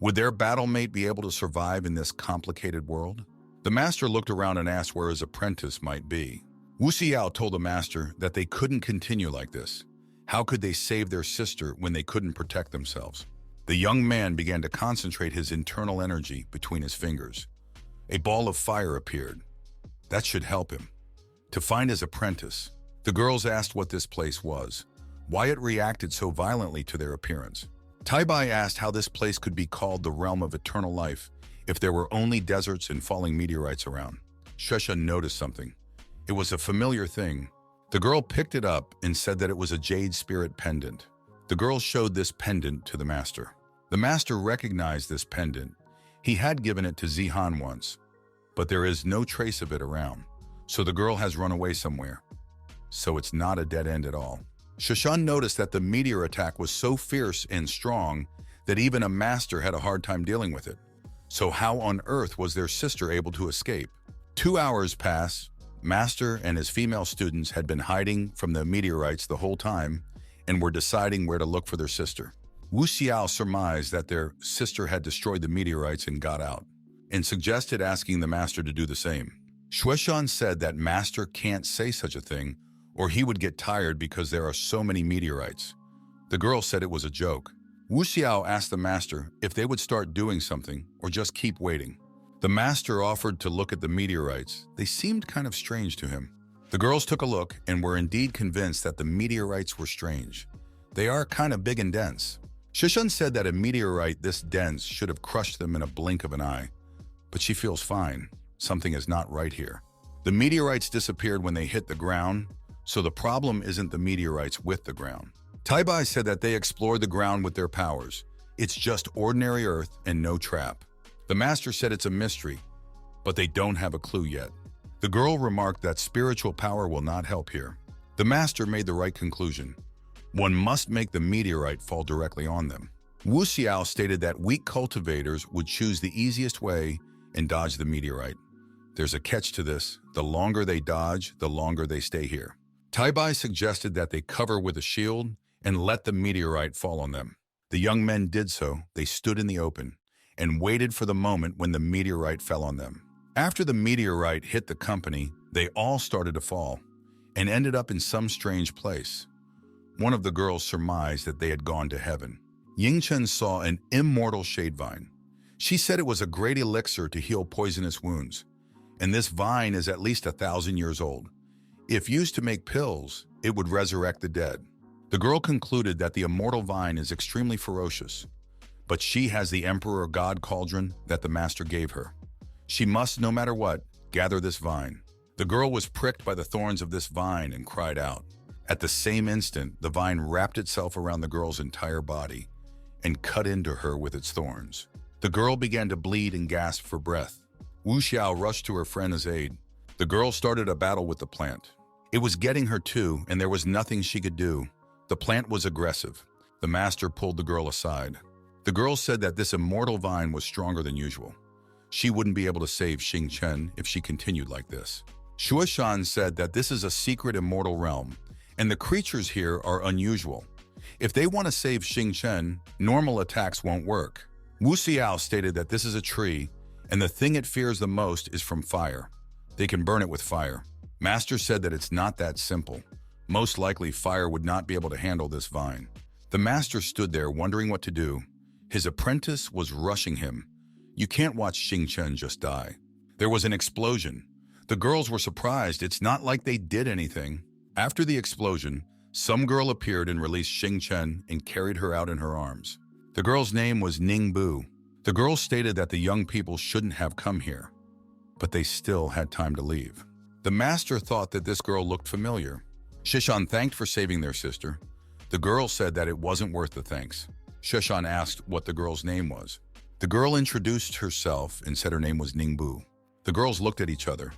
Would their battlemate be able to survive in this complicated world? The master looked around and asked where his apprentice might be. Wu Xiao told the master that they couldn't continue like this. How could they save their sister when they couldn't protect themselves? The young man began to concentrate his internal energy between his fingers. A ball of fire appeared. That should help him. To find his apprentice, the girls asked what this place was, why it reacted so violently to their appearance. Taibai asked how this place could be called the realm of eternal life if there were only deserts and falling meteorites around. Shesha noticed something. It was a familiar thing. The girl picked it up and said that it was a jade spirit pendant. The girl showed this pendant to the master. The master recognized this pendant. He had given it to Zihan once, but there is no trace of it around. So the girl has run away somewhere. So it's not a dead end at all. Sheshan noticed that the meteor attack was so fierce and strong that even a master had a hard time dealing with it. So how on earth was their sister able to escape? 2 hours pass. Master and his female students had been hiding from the meteorites the whole time and were deciding where to look for their sister. Wu Xiao surmised that their sister had destroyed the meteorites and got out, and suggested asking the master to do the same. Shueshan said that master can't say such a thing or he would get tired because there are so many meteorites. The girl said it was a joke. Wu Xiao asked the master if they would start doing something or just keep waiting. The master offered to look at the meteorites. They seemed kind of strange to him. The girls took a look and were indeed convinced that the meteorites were strange. They are kind of big and dense. Shishan said that a meteorite this dense should have crushed them in a blink of an eye. But she feels fine. Something is not right here. The meteorites disappeared when they hit the ground, so the problem isn't the meteorites with the ground. Taibai said that they explored the ground with their powers. It's just ordinary earth and no trap. The master said it's a mystery, but they don't have a clue yet. The girl remarked that spiritual power will not help here. The master made the right conclusion. One must make the meteorite fall directly on them. Wu Xiao stated that weak cultivators would choose the easiest way and dodge the meteorite. There's a catch to this. The longer they dodge, the longer they stay here. Taibai suggested that they cover with a shield and let the meteorite fall on them. The young men did so. They stood in the open and waited for the moment when the meteorite fell on them. After the meteorite hit the company, they all started to fall and ended up in some strange place. One of the girls surmised that they had gone to heaven. Yingchen saw an immortal shade vine. She said it was a great elixir to heal poisonous wounds, and this vine is at least 1,000 years old. If used to make pills, it would resurrect the dead. The girl concluded that the immortal vine is extremely ferocious, but she has the Emperor God Cauldron that the master gave her. She must, no matter what, gather this vine. The girl was pricked by the thorns of this vine and cried out. At the same instant, the vine wrapped itself around the girl's entire body and cut into her with its thorns. The girl began to bleed and gasp for breath. Wu Xiao rushed to her friend's aid. The girl started a battle with the plant. It was getting her too, and there was nothing she could do. The plant was aggressive. The master pulled the girl aside. The girl said that this immortal vine was stronger than usual. She wouldn't be able to save Xing Chen if she continued like this. Shuoshan said that this is a secret immortal realm, and the creatures here are unusual. If they want to save Xing Chen, normal attacks won't work. Wu Xiao stated that this is a tree, and the thing it fears the most is from fire. They can burn it with fire. Master said that it's not that simple. Most likely fire would not be able to handle this vine. The master stood there wondering what to do. His apprentice was rushing him. You can't watch Xing Chen just die. There was an explosion. The girls were surprised. It's not like they did anything. After the explosion, some girl appeared and released Xing Chen and carried her out in her arms. The girl's name was Ning Bu. The girl stated that the young people shouldn't have come here, but they still had time to leave. The master thought that this girl looked familiar. Shishan thanked for saving their sister. The girl said that it wasn't worth the thanks. Shishan asked what the girl's name was. The girl introduced herself and said her name was Ningbu. The girls looked at each other.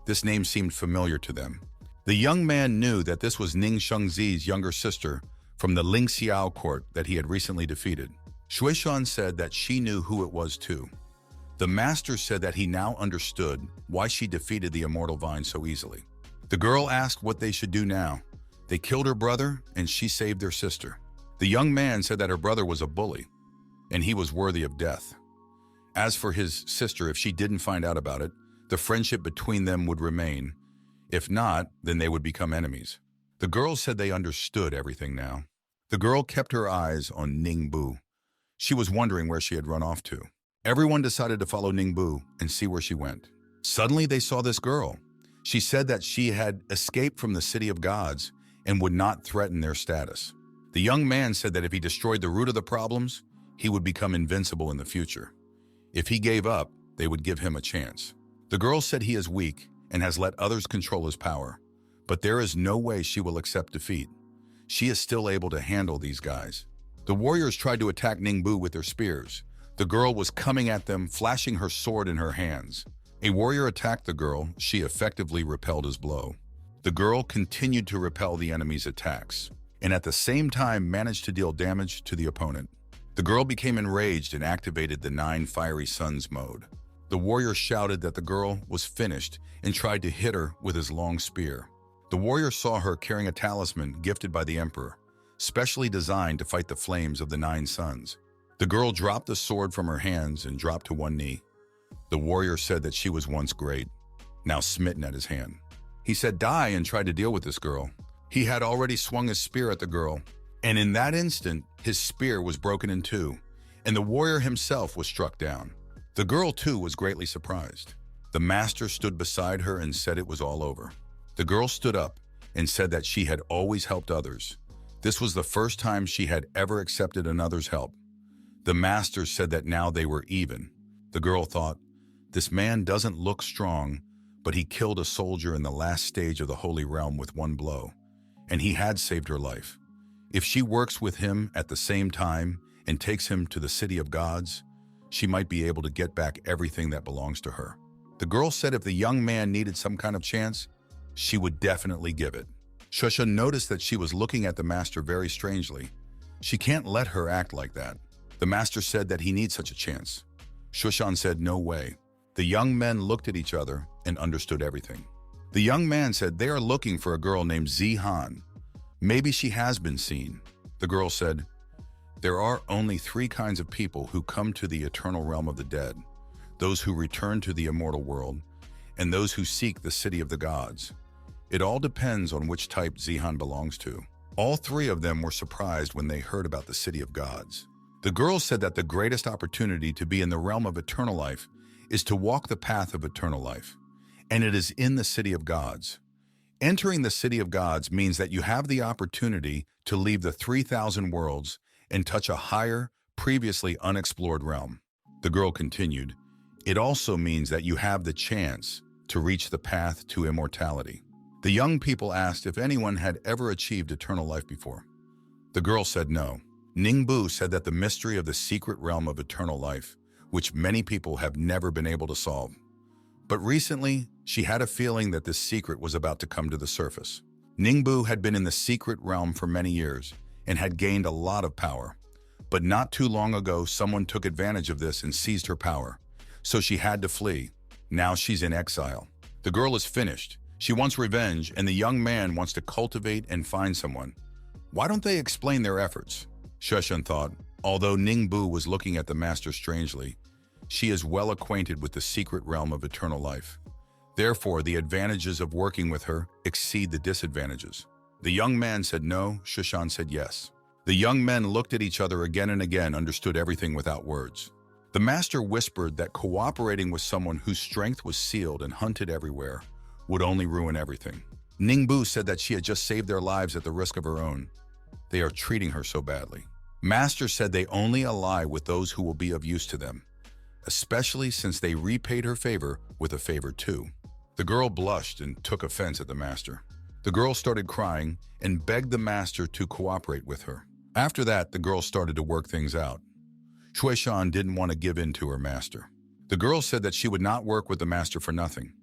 This name seemed familiar to them. The young man knew that this was Ning Shengzi's younger sister from the Ling Xiao court that he had recently defeated. Shuishan said that she knew who it was too. The master said that he now understood why she defeated the immortal vine so easily. The girl asked what they should do now. They killed her brother and she saved their sister. The young man said that her brother was a bully and he was worthy of death. As for his sister, if she didn't find out about it, the friendship between them would remain. If not, then they would become enemies. The girls said they understood everything now. The girl kept her eyes on Ningbu. She was wondering where she had run off to. Everyone decided to follow Ningbu and see where she went. Suddenly they saw this girl. She said that she had escaped from the city of gods and would not threaten their status. The young man said that if he destroyed the root of the problems, he would become invincible in the future. If he gave up, they would give him a chance. The girl said he is weak and has let others control his power, but there is no way she will accept defeat. She is still able to handle these guys. The warriors tried to attack Ningbu with their spears. The girl was coming at them, flashing her sword in her hands. A warrior attacked the girl. She effectively repelled his blow. The girl continued to repel the enemy's attacks, and at the same time managed to deal damage to the opponent. The girl became enraged and activated the 9 fiery suns mode. The warrior shouted that the girl was finished and tried to hit her with his long spear. The warrior saw her carrying a talisman gifted by the emperor, specially designed to fight the flames of the 9 suns. The girl dropped the sword from her hands and dropped to one knee. The warrior said that she was once great, now smitten at his hand. He said die and tried to deal with this girl. He had already swung his spear at the girl, and in that instant, his spear was broken in two, and the warrior himself was struck down. The girl, too, was greatly surprised. The master stood beside her and said it was all over. The girl stood up and said that she had always helped others. This was the first time she had ever accepted another's help. The master said that now they were even. The girl thought, this man doesn't look strong, but he killed a soldier in the last stage of the Holy Realm with one blow, and he had saved her life. If she works with him at the same time and takes him to the city of gods, she might be able to get back everything that belongs to her. The girl said if the young man needed some kind of chance, she would definitely give it. Shusha noticed that she was looking at the master very strangely. She can't let her act like that. The master said that he needs such a chance. Shushan said no way. The young men looked at each other and understood everything. The young man said they are looking for a girl named Zihan. Maybe she has been seen. The girl said, there are only 3 kinds of people who come to the eternal realm of the dead, those who return to the immortal world, and those who seek the city of the gods. It all depends on which type Zihan belongs to. All 3 of them were surprised when they heard about the city of gods. The girl said that the greatest opportunity to be in the realm of eternal life is to walk the path of eternal life, and it is in the city of gods. Entering the city of gods means that you have the opportunity to leave the 3,000 worlds and touch a higher, previously unexplored realm. The girl continued, it also means that you have the chance to reach the path to immortality. The young people asked if anyone had ever achieved eternal life before. The girl said no. Ningbu said that the mystery of the secret realm of eternal life, which many people have never been able to solve. But recently, she had a feeling that this secret was about to come to the surface. Ningbu had been in the secret realm for many years and had gained a lot of power. But not too long ago, someone took advantage of this and seized her power. So she had to flee. Now she's in exile. The girl is finished. She wants revenge, and the young man wants to cultivate and find someone. Why don't they explain their efforts? Shushan thought, although Ningbu was looking at the master strangely, she is well acquainted with the secret realm of eternal life. Therefore, the advantages of working with her exceed the disadvantages. The young man said no, Shushan said yes. The young men looked at each other again and again, understood everything without words. The master whispered that cooperating with someone whose strength was sealed and hunted everywhere would only ruin everything. Ningbu said that she had just saved their lives at the risk of her own. They are treating her so badly. Master said they only ally with those who will be of use to them, especially since they repaid her favor with a favor too. The girl blushed and took offense at the master. The girl started crying and begged the master to cooperate with her. After that, the girl started to work things out. Shuishan didn't want to give in to her master. The girl said that she would not work with the master for nothing.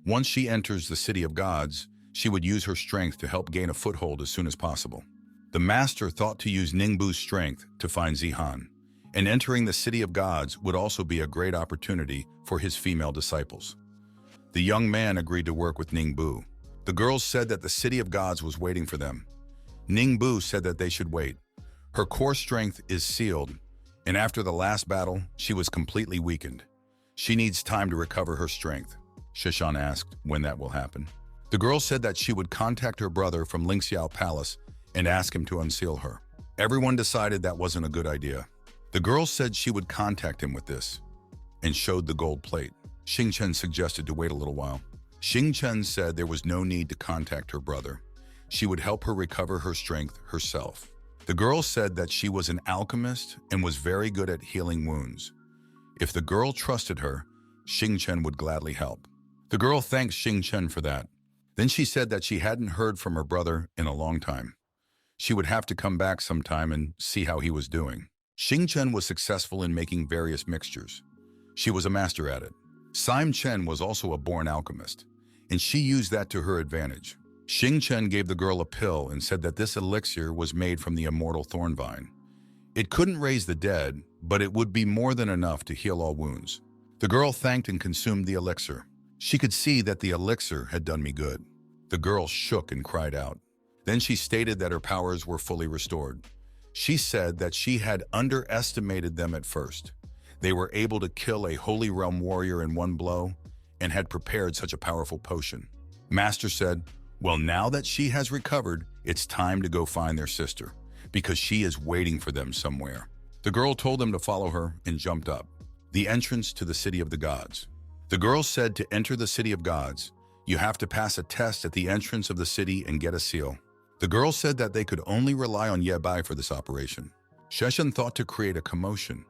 Once she enters the city of gods, she would use her strength to help gain a foothold as soon as possible. The master thought to use Ningbu's strength to find Zihan, and entering the city of gods would also be a great opportunity for his female disciples. The young man agreed to work with Ningbu. The girls said that the city of gods was waiting for them. Ningbu said that they should wait. Her core strength is sealed, and after the last battle, she was completely weakened. She needs time to recover her strength. Shishan asked when that will happen. The girl said that she would contact her brother from Lingxiao Palace and ask him to unseal her. Everyone decided that wasn't a good idea. The girl said she would contact him with this and showed the gold plate. Xingchen suggested to wait a little while. Xingchen said there was no need to contact her brother. She would help her recover her strength herself. The girl said that she was an alchemist and was very good at healing wounds. If the girl trusted her, Xingchen would gladly help. The girl thanked Xingchen for that. Then she said that she hadn't heard from her brother in a long time. She would have to come back sometime and see how he was doing. Xingchen was successful in making various mixtures. She was a master at it. Sim Chen was also a born alchemist, and she used that to her advantage. Xingchen gave the girl a pill and said that this elixir was made from the immortal thorn vine. It couldn't raise the dead, but it would be more than enough to heal all wounds. The girl thanked and consumed the elixir. She could see that the elixir had done me good. The girl shook and cried out. Then she stated that her powers were fully restored. She said that she had underestimated them at first. They were able to kill a Holy Realm warrior in one blow and had prepared such a powerful potion. Master said, well, now that she has recovered, it's time to go find their sister, because she is waiting for them somewhere. The girl told them to follow her and jumped up. The entrance to the city of the gods. The girl said to enter the city of gods, you have to pass a test at the entrance of the city and get a seal. The girl said that they could only rely on Yebai for this operation. Sheshan thought to create a commotion.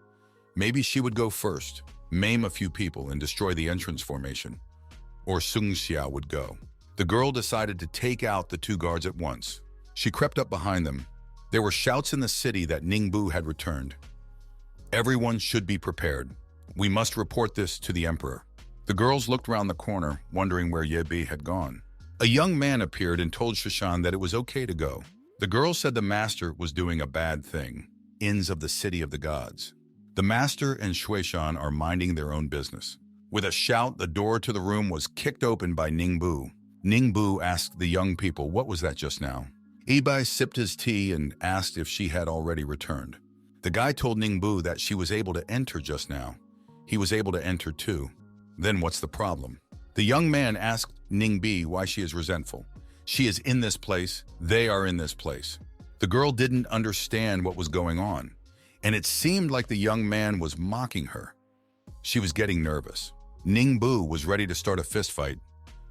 Maybe she would go first, maim a few people and destroy the entrance formation. Or Sung Xiao would go. The girl decided to take out the two guards at once. She crept up behind them. There were shouts in the city that Ningbu had returned. Everyone should be prepared. We must report this to the emperor. The girls looked round the corner, wondering where Yebi had gone. A young man appeared and told Shashan that it was okay to go. The girl said the master was doing a bad thing. Inns of the city of the gods. The master and Shuishan are minding their own business. With a shout, the door to the room was kicked open by Ningbu. Ningbu asked the young people, what was that just now? Ibai sipped his tea and asked if she had already returned. The guy told Ningbu that she was able to enter just now. He was able to enter too. Then what's the problem? The young man asked Ningbi why she is resentful. She is in this place, they are in this place. The girl didn't understand what was going on, and it seemed like the young man was mocking her. She was getting nervous. Ningbu was ready to start a fistfight.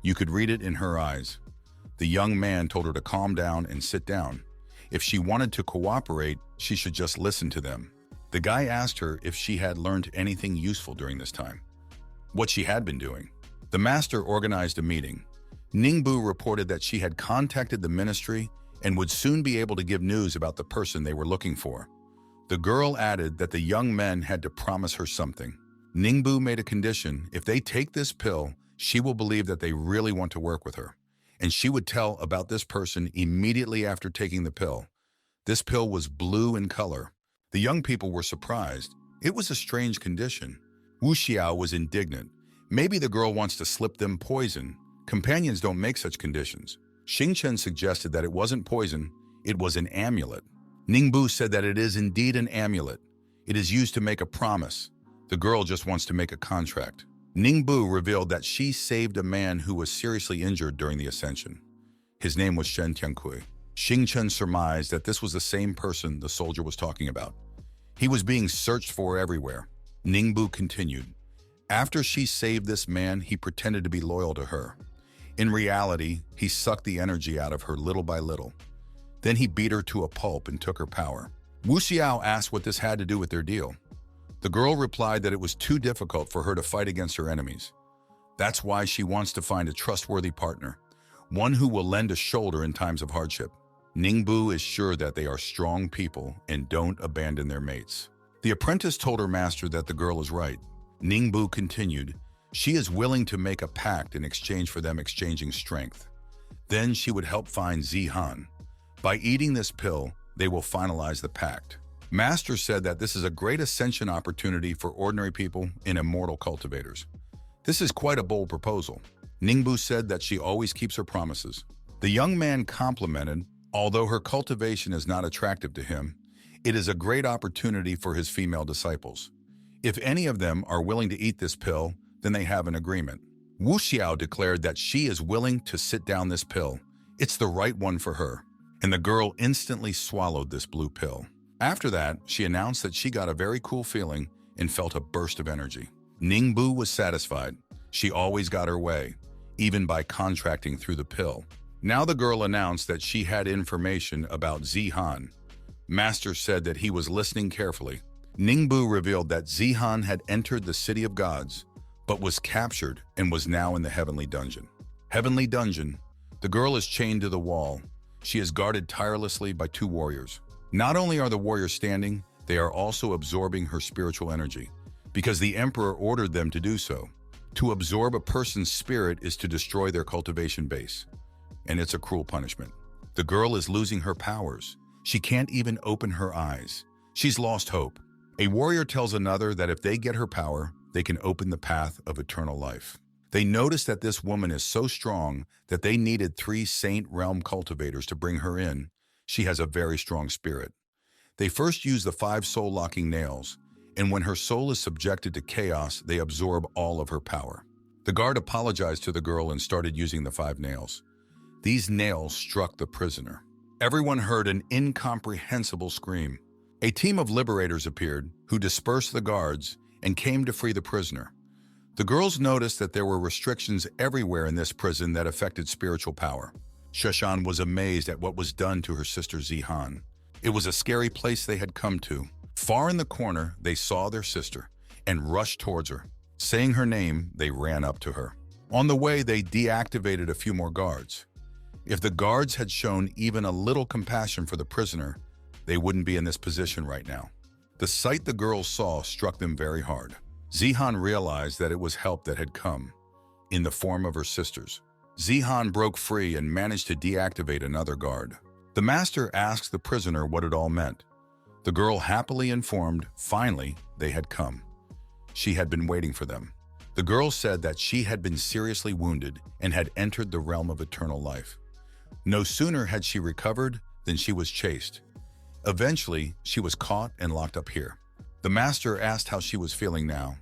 You could read it in her eyes. The young man told her to calm down and sit down. If she wanted to cooperate, she should just listen to them. The guy asked her if she had learned anything useful during this time. What she had been doing. The master organized a meeting. Ningbu reported that she had contacted the ministry and would soon be able to give news about the person they were looking for. The girl added that the young men had to promise her something. Ningbu made a condition: if they take this pill, she will believe that they really want to work with her, and she would tell about this person immediately after taking the pill. This pill was blue in color. The young people were surprised. It was a strange condition. Wu Xiao was indignant. Maybe the girl wants to slip them poison. Companions don't make such conditions. Xingchen suggested that it wasn't poison, it was an amulet. Ningbu said that it is indeed an amulet. It is used to make a promise. The girl just wants to make a contract. Ningbu revealed that she saved a man who was seriously injured during the Ascension. His name was Shen Tiankui. Xingchen surmised that this was the same person the soldier was talking about. He was being searched for everywhere. Ningbu continued. After she saved this man, he pretended to be loyal to her. In reality, he sucked the energy out of her little by little. Then he beat her to a pulp and took her power. Wu Xiao asked what this had to do with their deal. The girl replied that it was too difficult for her to fight against her enemies. That's why she wants to find a trustworthy partner, one who will lend a shoulder in times of hardship. Ningbu is sure that they are strong people and don't abandon their mates. The apprentice told her master that the girl is right. Ningbu continued, she is willing to make a pact in exchange for them exchanging strength. Then she would help find Zihan. By eating this pill, they will finalize the pact. Master said that this is a great ascension opportunity for ordinary people and immortal cultivators. This is quite a bold proposal. Ningbu said that she always keeps her promises. The young man complimented, although her cultivation is not attractive to him, it is a great opportunity for his female disciples. If any of them are willing to eat this pill, then they have an agreement. Wu Xiao declared that she is willing to sit down this pill. It's the right one for her. And the girl instantly swallowed this blue pill. After that, she announced that she got a very cool feeling and felt a burst of energy. Ningbu was satisfied. She always got her way, even by contracting through the pill. Now the girl announced that she had information about Zihan. Master said that he was listening carefully. Ningbu revealed that Zihan had entered the City of Gods, but was captured and was now in the Heavenly Dungeon. Heavenly Dungeon. The girl is chained to the wall. She is guarded tirelessly by 2 warriors. Not only are the warriors standing, they are also absorbing her spiritual energy, because the Emperor ordered them to do so. To absorb a person's spirit is to destroy their cultivation base, and it's a cruel punishment. The girl is losing her powers. She can't even open her eyes. She's lost hope. A warrior tells another that if they get her power, they can open the path of eternal life. They notice that this woman is so strong that they needed 3 Saint Realm cultivators to bring her in. She has a very strong spirit. They first use the 5 soul-locking nails, and when her soul is subjected to chaos, they absorb all of her power. The guard apologized to the girl and started using the 5 nails. These nails struck the prisoner. Everyone heard an incomprehensible scream. A team of liberators appeared, who dispersed the guards and came to free the prisoner. The girls noticed that there were restrictions everywhere in this prison that affected spiritual power. Sheshan was amazed at what was done to her sister Zihan. It was a scary place they had come to. Far in the corner, they saw their sister and rushed towards her. Saying her name, they ran up to her. On the way, they deactivated a few more guards. If the guards had shown even a little compassion for the prisoner, they wouldn't be in this position right now. The sight the girls saw struck them very hard. Zihan realized that it was help that had come, in the form of her sisters. Zihan broke free and managed to deactivate another guard. The master asked the prisoner what it all meant. The girl happily informed, finally, they had come. She had been waiting for them. The girl said that she had been seriously wounded and had entered the realm of eternal life. No sooner had she recovered than she was chased. Eventually, she was caught and locked up here. The master asked how she was feeling now.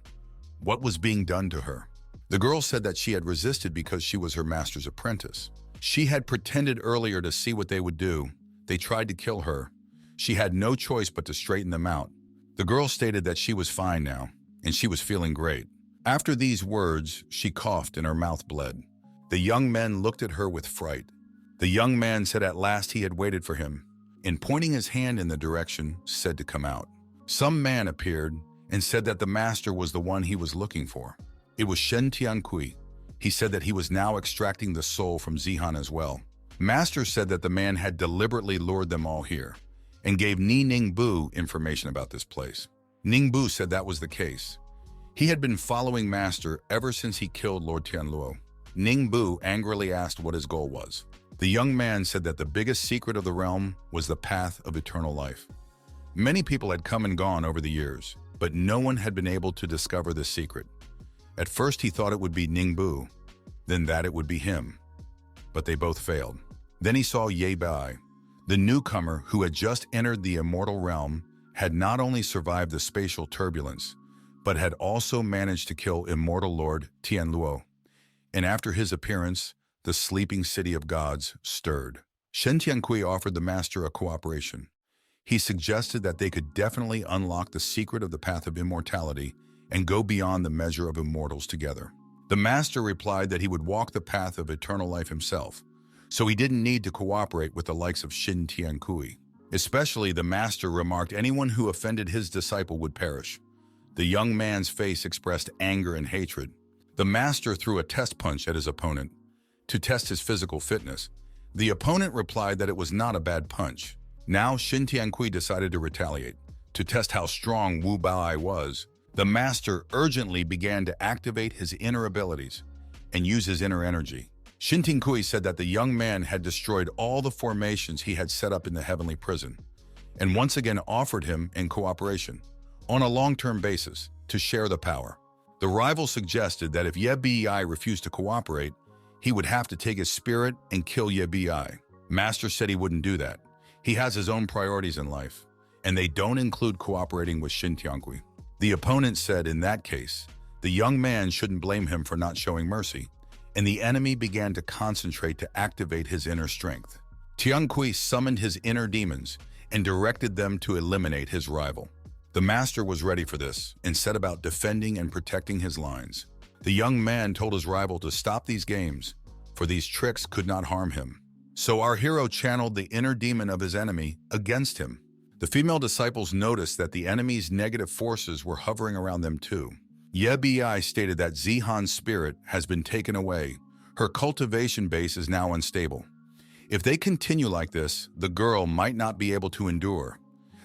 What was being done to her? The girl said that she had resisted because she was her master's apprentice. She had pretended earlier to see what they would do. They tried to kill her. She had no choice but to straighten them out. The girl stated that she was fine now, and she was feeling great. After these words, she coughed and her mouth bled. The young men looked at her with fright. The young man said at last he had waited for him, and pointing his hand in the direction, said to come out. Some man appeared and said that the master was the one he was looking for. It was Shen Tiankui. He said that he was now extracting the soul from Zihan as well. Master said that the man had deliberately lured them all here and gave Ni Ningbu information about this place. Ningbu said that was the case. He had been following Master ever since he killed Lord Tianluo. Ningbu angrily asked what his goal was. The young man said that the biggest secret of the realm was the path of eternal life. Many people had come and gone over the years, but no one had been able to discover this secret. At first he thought it would be Ningbu, then that it would be him. But they both failed. Then he saw Ye Bai. The newcomer who had just entered the immortal realm had not only survived the spatial turbulence, but had also managed to kill immortal Lord Tianluo. And after his appearance, the sleeping city of gods stirred. Shen Tiankui offered the master a cooperation. He suggested that they could definitely unlock the secret of the path of immortality and go beyond the measure of immortals together. The master replied that he would walk the path of eternal life himself, so he didn't need to cooperate with the likes of Shen Tiankui. Especially, the master remarked anyone who offended his disciple would perish. The young man's face expressed anger and hatred. The master threw a test punch at his opponent to test his physical fitness. The opponent replied that it was not a bad punch. Now Shen Tiankui decided to retaliate. To test how strong Wu Baoai was, the master urgently began to activate his inner abilities and use his inner energy. Shin Tingkui said that the young man had destroyed all the formations he had set up in the heavenly prison, and once again offered him in cooperation, on a long-term basis, to share the power. The rival suggested that if Ye Bai refused to cooperate, he would have to take his spirit and kill Ye Bai. Master said he wouldn't do that. He has his own priorities in life, and they don't include cooperating with Shin Tiankui. The opponent said in that case, the young man shouldn't blame him for not showing mercy, and the enemy began to concentrate to activate his inner strength. Tiankui summoned his inner demons and directed them to eliminate his rival. The master was ready for this and set about defending and protecting his lines. The young man told his rival to stop these games, for these tricks could not harm him. So our hero channeled the inner demon of his enemy against him. The female disciples noticed that the enemy's negative forces were hovering around them too. Ye Bai stated that Zihan's spirit has been taken away. Her cultivation base is now unstable. If they continue like this, the girl might not be able to endure.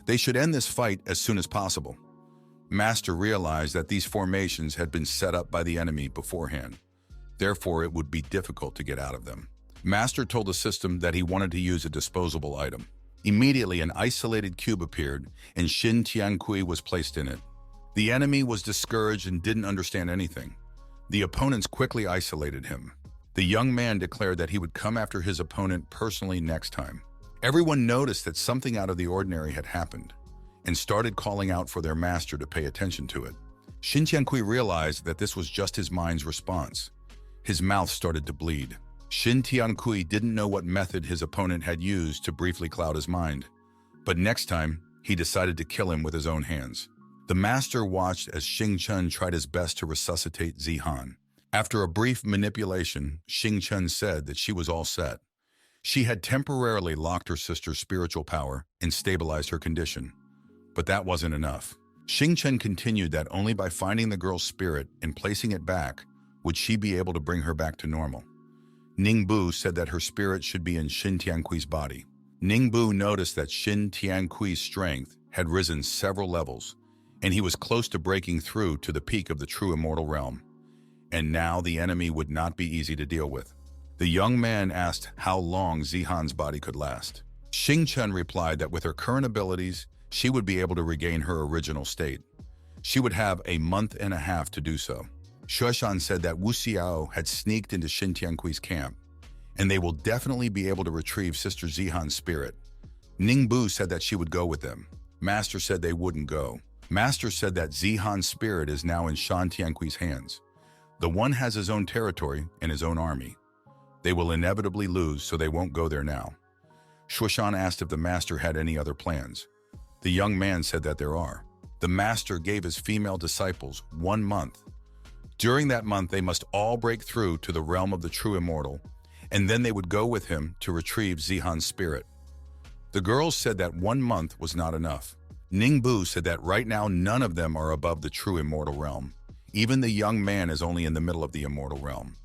They should end this fight as soon as possible. Master realized that these formations had been set up by the enemy beforehand. Therefore, it would be difficult to get out of them. Master told the system that he wanted to use a disposable item. Immediately, an isolated cube appeared, and Shin Tiankui was placed in it. The enemy was discouraged and didn't understand anything. The opponents quickly isolated him. The young man declared that he would come after his opponent personally next time. Everyone noticed that something out of the ordinary had happened, and started calling out for their master to pay attention to it. Shin Tiankui realized that this was just his mind's response. His mouth started to bleed. Shin Tiankui didn't know what method his opponent had used to briefly cloud his mind, but next time, he decided to kill him with his own hands. The master watched as Xing Chen tried his best to resuscitate Zihan. After a brief manipulation, Xing Chen said that she was all set. She had temporarily locked her sister's spiritual power and stabilized her condition. But that wasn't enough. Xing Chen continued that only by finding the girl's spirit and placing it back would she be able to bring her back to normal. Ningbu said that her spirit should be in Shin Tiankui's body. Ningbu noticed that Shin Tiankui's strength had risen several levels, and he was close to breaking through to the peak of the true immortal realm. And now the enemy would not be easy to deal with. The young man asked how long Zihan's body could last. Xing Chen replied that with her current abilities, she would be able to regain her original state. She would have a month and a half to do so. Shuoshan said that Wu Xiao had sneaked into Shin Tiankui's camp, and they will definitely be able to retrieve Sister Zihan's spirit. Ningbu said that she would go with them. Master said they wouldn't go. Master said that Zihan's spirit is now in Shan Tiankui's hands. The one has his own territory and his own army. They will inevitably lose, so they won't go there now. Shuoshan asked if the master had any other plans. The young man said that there are. The master gave his female disciples 1 month. During that month, they must all break through to the realm of the true immortal, and then they would go with him to retrieve Zihan's spirit. The girls said that 1 month was not enough. Ningbu said that right now none of them are above the true immortal realm. Even the young man is only in the middle of the immortal realm.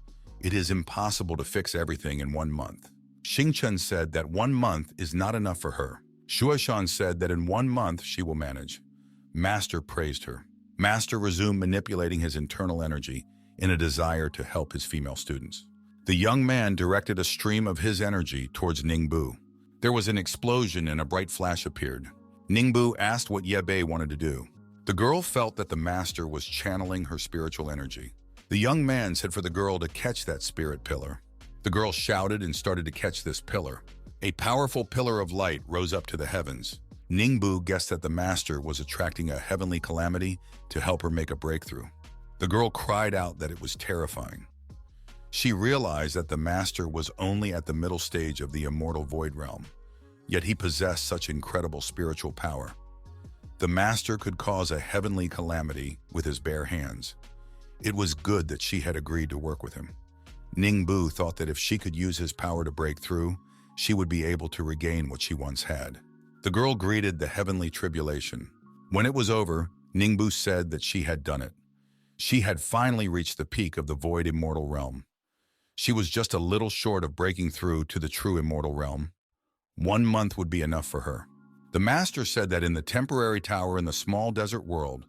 It is impossible to fix everything in 1 month. Xing Chen said that 1 month is not enough for her. Shuoshan said that in 1 month she will manage. Master praised her. Master resumed manipulating his internal energy in a desire to help his female students. The young man directed a stream of his energy towards Ningbu. There was an explosion and a bright flash appeared. Ningbu asked what Ye Bei wanted to do. The girl felt that the master was channeling her spiritual energy. The young man said for the girl to catch that spirit pillar. The girl shouted and started to catch this pillar. A powerful pillar of light rose up to the heavens. Ningbu guessed that the master was attracting a heavenly calamity to help her make a breakthrough. The girl cried out that it was terrifying. She realized that the master was only at the middle stage of the immortal void realm, yet he possessed such incredible spiritual power. The master could cause a heavenly calamity with his bare hands. It was good that she had agreed to work with him. Ningbu thought that if she could use his power to break through, she would be able to regain what she once had. The girl greeted the heavenly tribulation. When it was over, Ningbu said that she had done it. She had finally reached the peak of the void immortal realm. She was just a little short of breaking through to the true immortal realm. 1 month would be enough for her. The master said that in the temporary tower in the small desert world,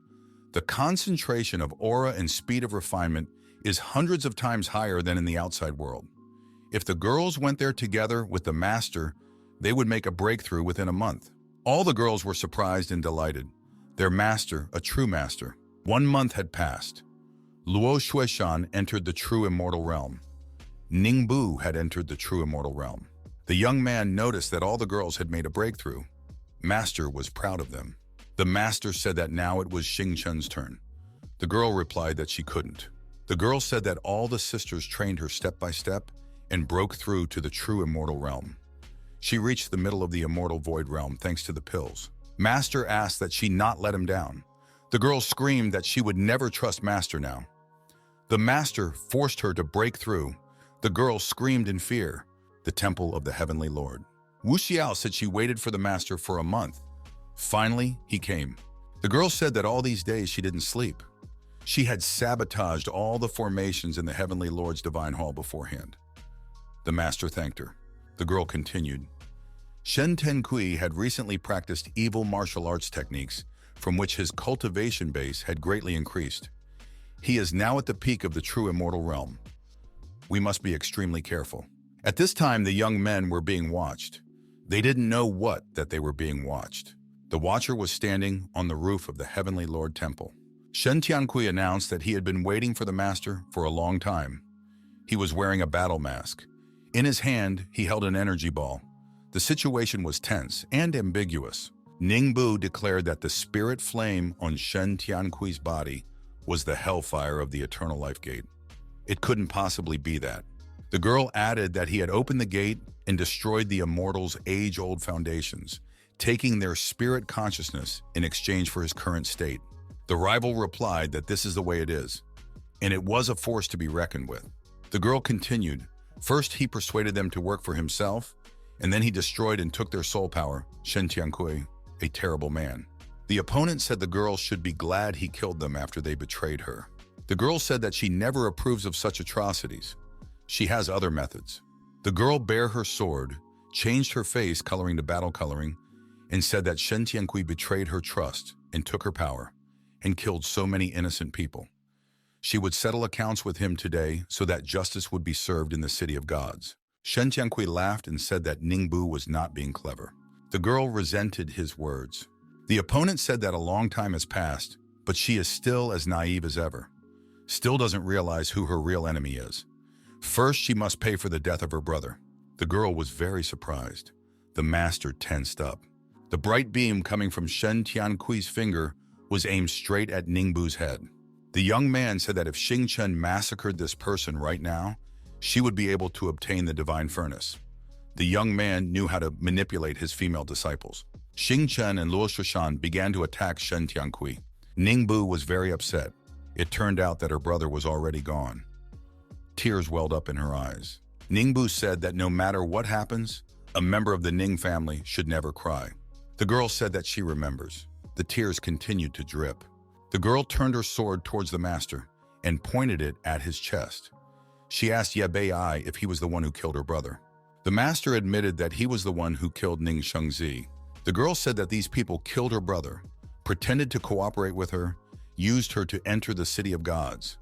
the concentration of aura and speed of refinement is hundreds of times higher than in the outside world. If the girls went there together with the master, they would make a breakthrough within a month. All the girls were surprised and delighted. Their master, a true master. 1 month had passed. Luo Shuishan entered the true immortal realm. Ningbu had entered the true immortal realm. The young man noticed that all the girls had made a breakthrough. Master was proud of them. The master said that now it was Xingchen's turn. The girl replied that she couldn't. The girl said that all the sisters trained her step by step and broke through to the true immortal realm. She reached the middle of the immortal void realm thanks to the pills. Master asked that she not let him down. The girl screamed that she would never trust Master now. The master forced her to break through. The girl screamed in fear. The temple of the heavenly Lord. Wu Xiao said she waited for the master for a month. Finally, he came. The girl said that all these days she didn't sleep. She had sabotaged all the formations in the heavenly Lord's divine hall beforehand. The master thanked her. The girl continued. Shen Tenkui had recently practiced evil martial arts techniques from which his cultivation base had greatly increased. He is now at the peak of the true immortal realm. We must be extremely careful. At this time, the young men were being watched. They didn't know that they were being watched. The watcher was standing on the roof of the Heavenly Lord Temple. Shen Tiankui announced that he had been waiting for the master for a long time. He was wearing a battle mask. In his hand, he held an energy ball. The situation was tense and ambiguous. Ningbu declared that the spirit flame on Shen Tiankui's body was the hellfire of the eternal life gate. It couldn't possibly be that. The girl added that he had opened the gate and destroyed the immortals' age-old foundations, taking their spirit consciousness in exchange for his current state. The rival replied that this is the way it is, and it was a force to be reckoned with. The girl continued. First, he persuaded them to work for himself, and then he destroyed and took their soul power, Shen Tiankui, a terrible man. The opponent said the girl should be glad he killed them after they betrayed her. The girl said that she never approves of such atrocities. She has other methods. The girl bare her sword, changed her face coloring to battle coloring, and said that Shen Tiankui betrayed her trust and took her power, and killed so many innocent people. She would settle accounts with him today so that justice would be served in the city of gods. Shen Tiankui laughed and said that Ningbu was not being clever. The girl resented his words. The opponent said that a long time has passed, but she is still as naive as ever. Still doesn't realize who her real enemy is. First, she must pay for the death of her brother. The girl was very surprised. The master tensed up. The bright beam coming from Shen Tiankui's finger was aimed straight at Ningbu's head. The young man said that if Xingchen massacred this person right now, she would be able to obtain the divine furnace. The young man knew how to manipulate his female disciples. Xingchen and Luo Shushan began to attack Shen Tiankui. Ningbu was very upset. It turned out that her brother was already gone. Tears welled up in her eyes. Ningbu said that no matter what happens, a member of the Ning family should never cry. The girl said that she remembers. The tears continued to drip. The girl turned her sword towards the master and pointed it at his chest. She asked Ye Bei if he was the one who killed her brother. The master admitted that he was the one who killed Ning Shengzi. The girl said that these people killed her brother, pretended to cooperate with her, used her to enter the city of gods,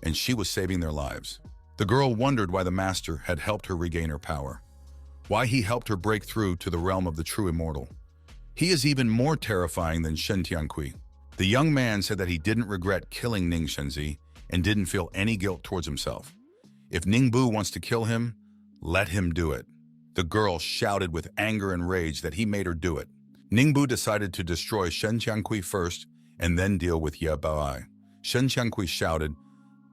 and she was saving their lives. The girl wondered why the master had helped her regain her power, why he helped her break through to the realm of the true immortal. He is even more terrifying than Shen Tiankui. The young man said that he didn't regret killing Ning Shengzi and didn't feel any guilt towards himself. If Ningbu wants to kill him, let him do it. The girl shouted with anger and rage that he made her do it. Ningbu decided to destroy Shen Tiankui first and then deal with Ye Bei. Shen Tiankui shouted,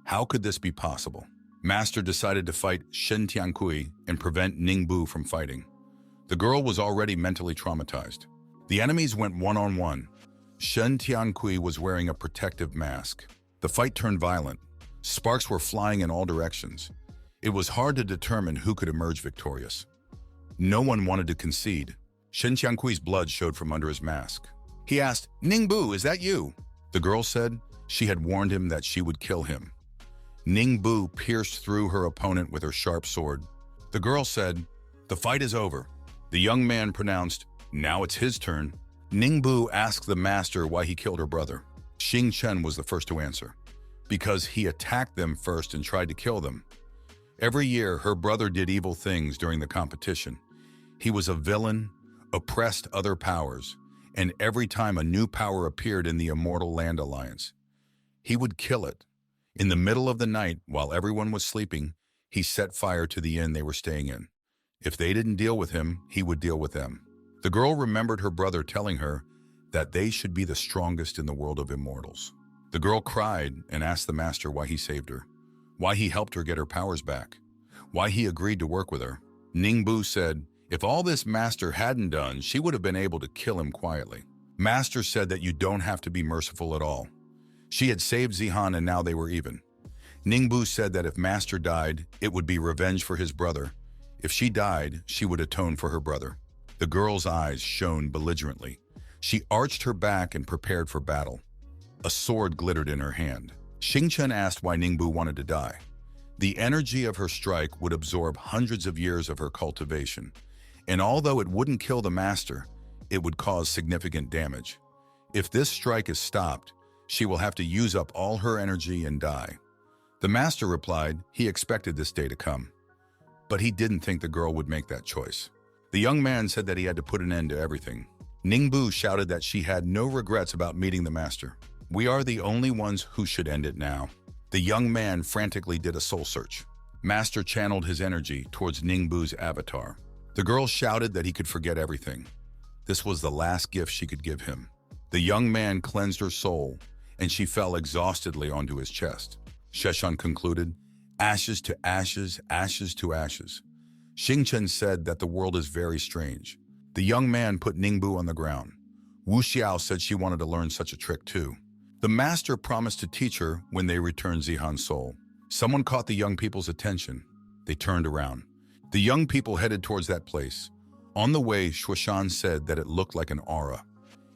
"How could this be possible?" Master decided to fight Shen Tiankui and prevent Ningbu from fighting. The girl was already mentally traumatized. The enemies went one-on-one. Shen Tiankui was wearing a protective mask. The fight turned violent. Sparks were flying in all directions. It was hard to determine who could emerge victorious. No one wanted to concede. Shen Tiankui's blood showed from under his mask. He asked, "Ningbu, is that you?" The girl said she had warned him that she would kill him. Ningbu pierced through her opponent with her sharp sword. The girl said, "The fight is over." The young man pronounced, Now it's his turn. Ningbu asked the master why he killed her brother. Xing Chen was the first to answer. Because he attacked them first and tried to kill them. Every year, her brother did evil things during the competition. He was a villain, oppressed other powers, and every time a new power appeared in the Immortal Land Alliance, he would kill it. In the middle of the night, while everyone was sleeping, he set fire to the inn they were staying in. If they didn't deal with him, he would deal with them. The girl remembered her brother telling her that they should be the strongest in the world of immortals. The girl cried and asked the master why he saved her, why he helped her get her powers back, why he agreed to work with her. Ningbu said, if all this master hadn't done, she would have been able to kill him quietly. Master said that you don't have to be merciful at all. She had saved Zihan and now they were even. Ningbu said that if master died, it would be revenge for his brother. If she died, she would atone for her brother. The girl's eyes shone belligerently. She arched her back and prepared for battle. A sword glittered in her hand. Xing Chen asked why Ningbu wanted to die. The energy of her strike would absorb hundreds of years of her cultivation, and although it wouldn't kill the master, it would cause significant damage. If this strike is stopped, she will have to use up all her energy and die. The master replied he expected this day to come, but he didn't think the girl would make that choice. The young man said that he had to put an end to everything. Ningbu shouted that she had no regrets about meeting the master. We are the only ones who should end it now. The young man frantically did a soul search. Master channeled his energy towards Ningbu's avatar. The girl shouted that he could forget everything. This was the last gift she could give him. The young man cleansed her soul, and she fell exhaustedly onto his chest. Sheshan concluded, ashes to ashes, ashes to ashes. Xing Chen said that the world is very strange. The young man put Ningbu on the ground. Wu Xiao said she wanted to learn such a trick too. The master promised to teach her when they returned Zihan's soul. Someone caught the young people's attention. They turned around. The young people headed towards that place. On the way, Shuishan said that it looked like an aura.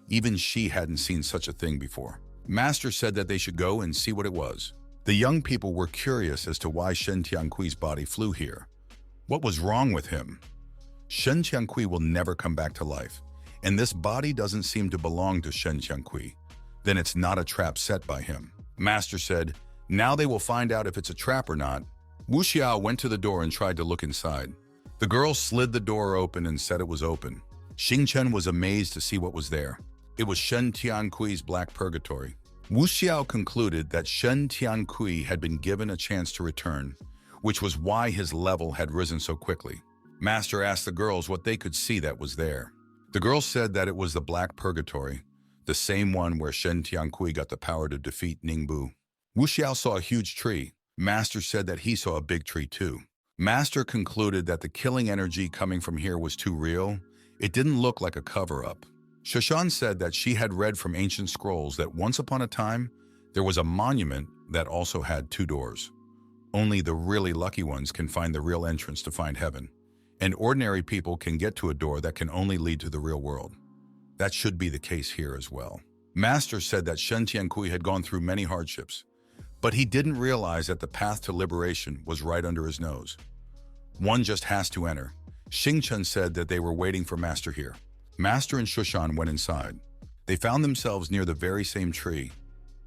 Even she hadn't seen such a thing before. Master said that they should go and see what it was. The young people were curious as to why Shen Tianqui's body flew here. What was wrong with him? Shen Tianqi will never come back to life, and this body doesn't seem to belong to Shen Tianqi. Then it's not a trap set by him. Master said, now they will find out if it's a trap or not. Wu Xiao went to the door and tried to look inside. The girl slid the door open and said it was open. Xing Chen was amazed to see what was there. It was Shen Tianqui's black purgatory. Wu Xiao concluded that Shen Tianqi had been given a chance to return, which was why his level had risen so quickly. Master asked the girls what they could see that was there. The girls said that it was the black purgatory, the same one where Shen Tianqi got the power to defeat Ningbu. Wu Xiao saw a huge tree. Master said that he saw a big tree too. Master concluded that the killing energy coming from here was too real. It didn't look like a cover-up. Shoshan said that she had read from ancient scrolls that once upon a time, there was a monument that also had 2 doors. Only the really lucky ones can find the real entrance to find heaven, and ordinary people can get to a door that can only lead to the real world. That should be the case here as well. Master said that Shen Tianqi had gone through many hardships, but he didn't realize that the path to liberation was right under his nose. One just has to enter. Xing Chen said that they were waiting for Master here. Master and Shushan went inside. They found themselves near the very same tree.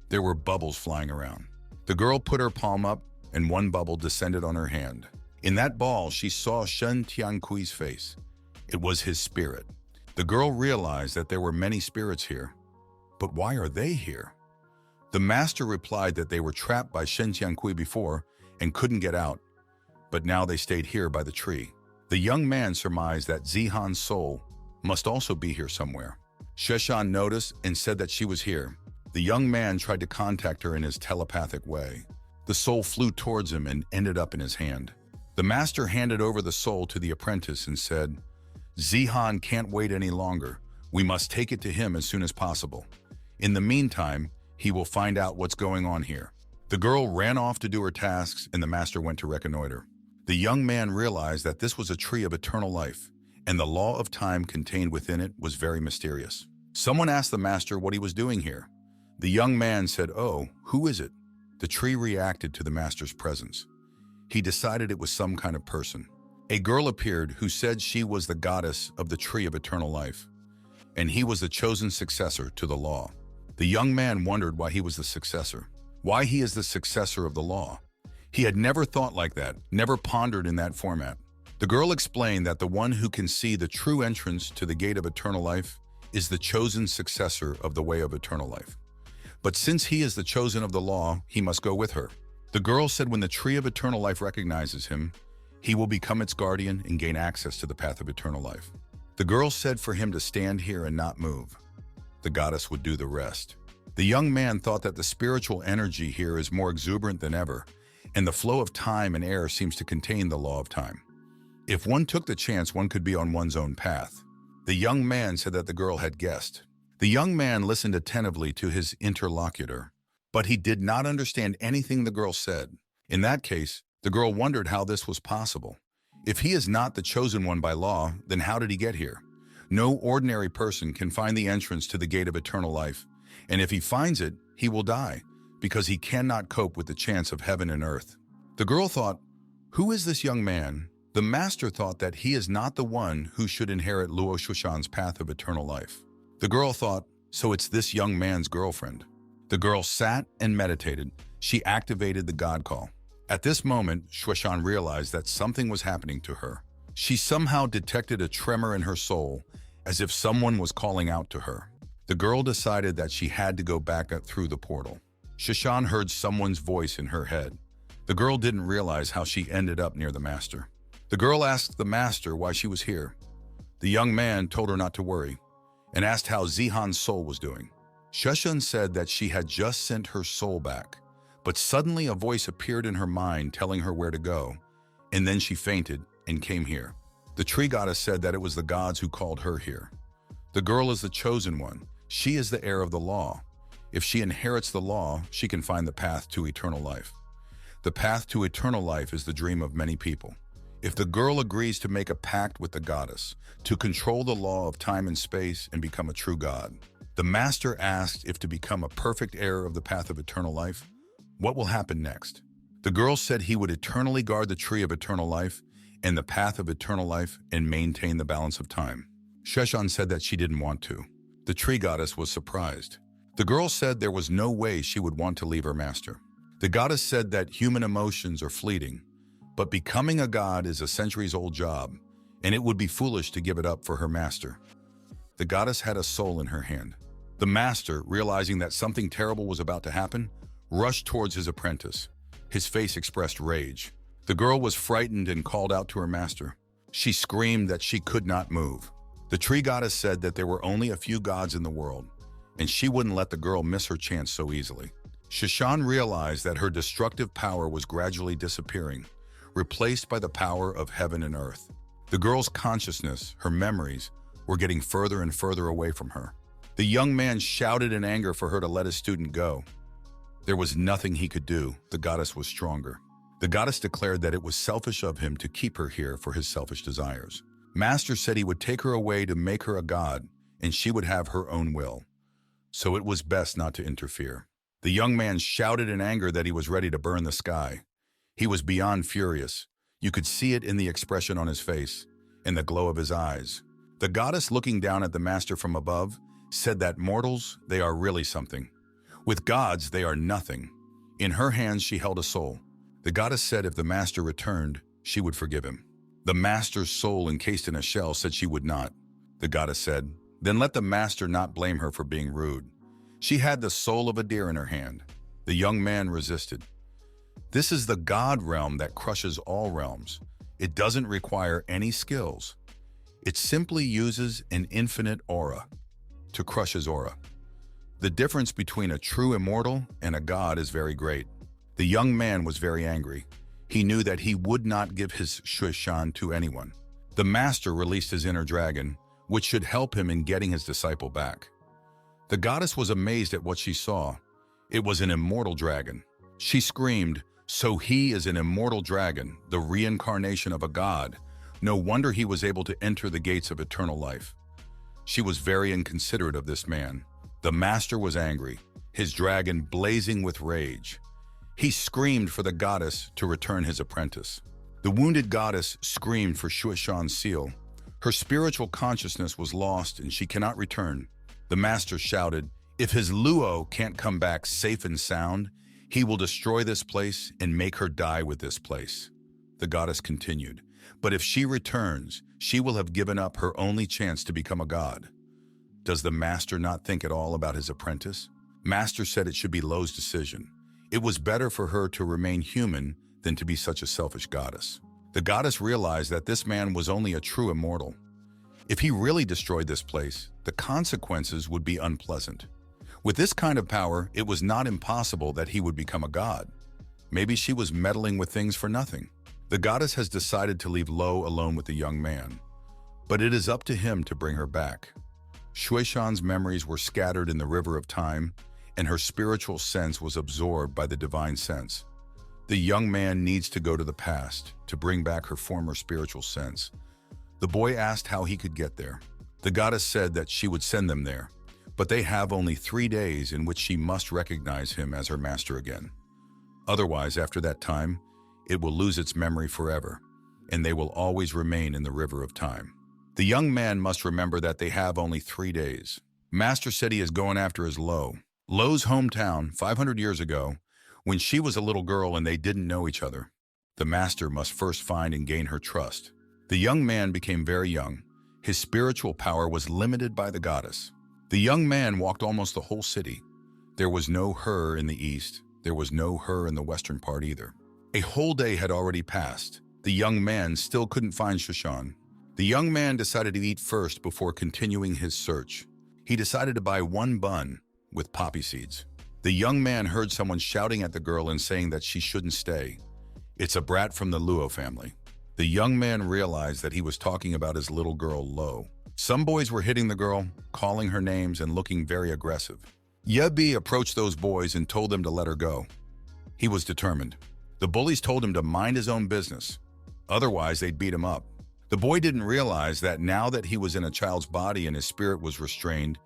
There were bubbles flying around. The girl put her palm up, and one bubble descended on her hand. In that ball, she saw Shen Tianqui's face. It was his spirit. The girl realized that there were many spirits here. But why are they here? The master replied that they were trapped by Shen Tianqi before and couldn't get out, but now they stayed here by the tree. The young man surmised that Zihan's soul must also be here somewhere. Sheshan noticed and said that she was here. The young man tried to contact her in his telepathic way. The soul flew towards him and ended up in his hand. The master handed over the soul to the apprentice and said, Zihan can't wait any longer. We must take it to him as soon as possible. In the meantime, he will find out what's going on here. The girl ran off to do her tasks and the master went to reconnoiter. The young man realized that this was a tree of eternal life, and the law of time contained within it was very mysterious. Someone asked the master what he was doing here. The young man said, "Oh, who is it?" The tree reacted to the master's presence. He decided it was some kind of person. A girl appeared who said she was the goddess of the tree of eternal life. and he was the chosen successor to the law. The young man wondered why he was the successor, why he is the successor of the law. He had never thought like that, never pondered in that format. The girl explained that the one who can see the true entrance to the gate of eternal life is the chosen successor of the way of eternal life. But since he is the chosen of the law, he must go with her. The girl said when the tree of eternal life recognizes him, he will become its guardian and gain access to the path of eternal life. The girl said for him to stand here and not move. The goddess would do the rest. The young man thought that the spiritual energy here is more exuberant than ever, and the flow of time and air seems to contain the law of time. If one took the chance, one could be on one's own path. The young man said that the girl had guessed. The young man listened attentively to his interlocutor, but he did not understand anything the girl said. In that case, the girl wondered how this was possible. If he is not the chosen one by law, then how did he get here? No ordinary person can find the entrance to the gate of eternal life, and if he finds it, he will die, because he cannot cope with the chance of heaven and earth. The girl thought, who is this young man? The master thought that he is not the one who should inherit Luo Shushan's path of eternal life. The girl thought, so it's this young man's girlfriend. The girl sat and meditated. She activated the God call. At this moment, Shushan realized that something was happening to her. She somehow detected a tremor in her soul, as if someone was calling out to her. The girl decided that she had to go back up through the portal. Shushan heard someone's voice in her head. The girl didn't realize how she ended up near the master. The girl asked the master why she was here. The young man told her not to worry, and asked how Zihan's soul was doing. Shushan said that she had just sent her soul back, but suddenly a voice appeared in her mind telling her where to go, and then she fainted and came here. The tree goddess said that it was the gods who called her here. The girl is the chosen one. She is the heir of the law. If she inherits the law, she can find the path to eternal life. The path to eternal life is the dream of many people. If the girl agrees to make a pact with the goddess, to control the law of time and space and become a true god, the master asked if to become a perfect heir of the path of eternal life, what will happen next? The girl said he would eternally guard the tree of eternal life and the path of eternal life and maintain the balance of time. Shushan said that she didn't want to. The tree goddess was surprised. The girl said there was no way she would want to leave her master. The goddess said that human emotions are fleeting, but becoming a god is a centuries-old job, and it would be foolish to give it up for her master. The goddess had a soul in her hand. The master, realizing that something terrible was about to happen, rushed towards his apprentice. His face expressed rage. The girl was frightened and called out to her master. She screamed that she could not move. The tree goddess said that there were only a few gods in the world, and she wouldn't let the girl miss her chance so easily. Shushan realized that her destructive power was gradually disappearing, replaced by the power of heaven and earth. The girl's consciousness, her memories, were getting further and further away from her. The young man shouted in anger for her to let his student go. There was nothing he could do. The goddess was stronger. The goddess declared that it was selfish of him to keep her here for his selfish desires. Master said he would take her away to make her a god, and she would have her own will. So it was best not to interfere. The young man shouted in anger that he was ready to burn the sky. He was beyond furious. You could see it in the expression on his face, in the glow of his eyes. The goddess, looking down at the master from above, said that mortals, they are really something. With gods, they are nothing. In her hands, she held a soul. The goddess said if the master returned, she would forgive him. The master's soul, encased in a shell, said she would not. The goddess said, then let the master not blame her for being rude. She had the soul of a deer in her hand. The young man resisted. This is the God realm that crushes all realms. It doesn't require any skills. It simply uses an infinite aura to crush his aura. The difference between a true immortal and a god is very great. The young man was very angry. He knew that he would not give his Shushan to anyone. The master released his inner dragon, which should help him in getting his disciple back. The goddess was amazed at what she saw. It was an immortal dragon. She screamed, so he is an immortal dragon, the reincarnation of a god. No wonder he was able to enter the gates of eternal life. She was very inconsiderate of this man. The master was angry, his dragon blazing with rage. He screamed for the goddess to return his apprentice. The wounded goddess screamed for Shushan's seal. Her spiritual consciousness was lost and she cannot return. The master shouted, "If his Luo can't come back safe and sound, he will destroy this place and make her die with this place." The goddess continued, "But if she returns, she will have given up her only chance to become a god." Does the master not think at all about his apprentice? Master said it should be Lo's decision. It was better for her to remain human than to be such a selfish goddess. The goddess realized that this man was only a true immortal. If he really destroyed this place, the consequences would be unpleasant. With this kind of power, it was not impossible that he would become a god. Maybe she was meddling with things for nothing. The goddess has decided to leave Lo alone with the young man, but it is up to him to bring her back. Shuishan's memories were scattered in the river of time, and her spiritual sense was absorbed by the divine sense. The young man needs to go to the past to bring back her former spiritual sense. The boy asked how he could get there. The goddess said that she would send them there, but they have only 3 days in which she must recognize him as her master again. Otherwise, after that time, it will lose its memory forever, and they will always remain in the river of time. The young man must remember that they have only 3 days. Master said he is going after his Lo. Lo's hometown, 500 years ago, when she was a little girl and they didn't know each other. The master must first find and gain her trust. The young man became very young. His spiritual power was limited by the goddess. The young man walked almost the whole city. There was no her in the east. There was no her in the western part either. A whole day had already passed. The young man still couldn't find Shushan. The young man decided to eat first before continuing his search. He decided to buy 1 bun with poppy seeds. The young man heard someone shouting at the girl and saying that she shouldn't stay. It's a brat from the Luo family. The young man realized that he was talking about his little girl, Lo. Some boys were hitting the girl, calling her names and looking very aggressive. Yebi approached those boys and told them to let her go. He was determined. The bullies told him to mind his own business. Otherwise, they'd beat him up. The boy didn't realize that now that he was in a child's body and his spirit was restrained,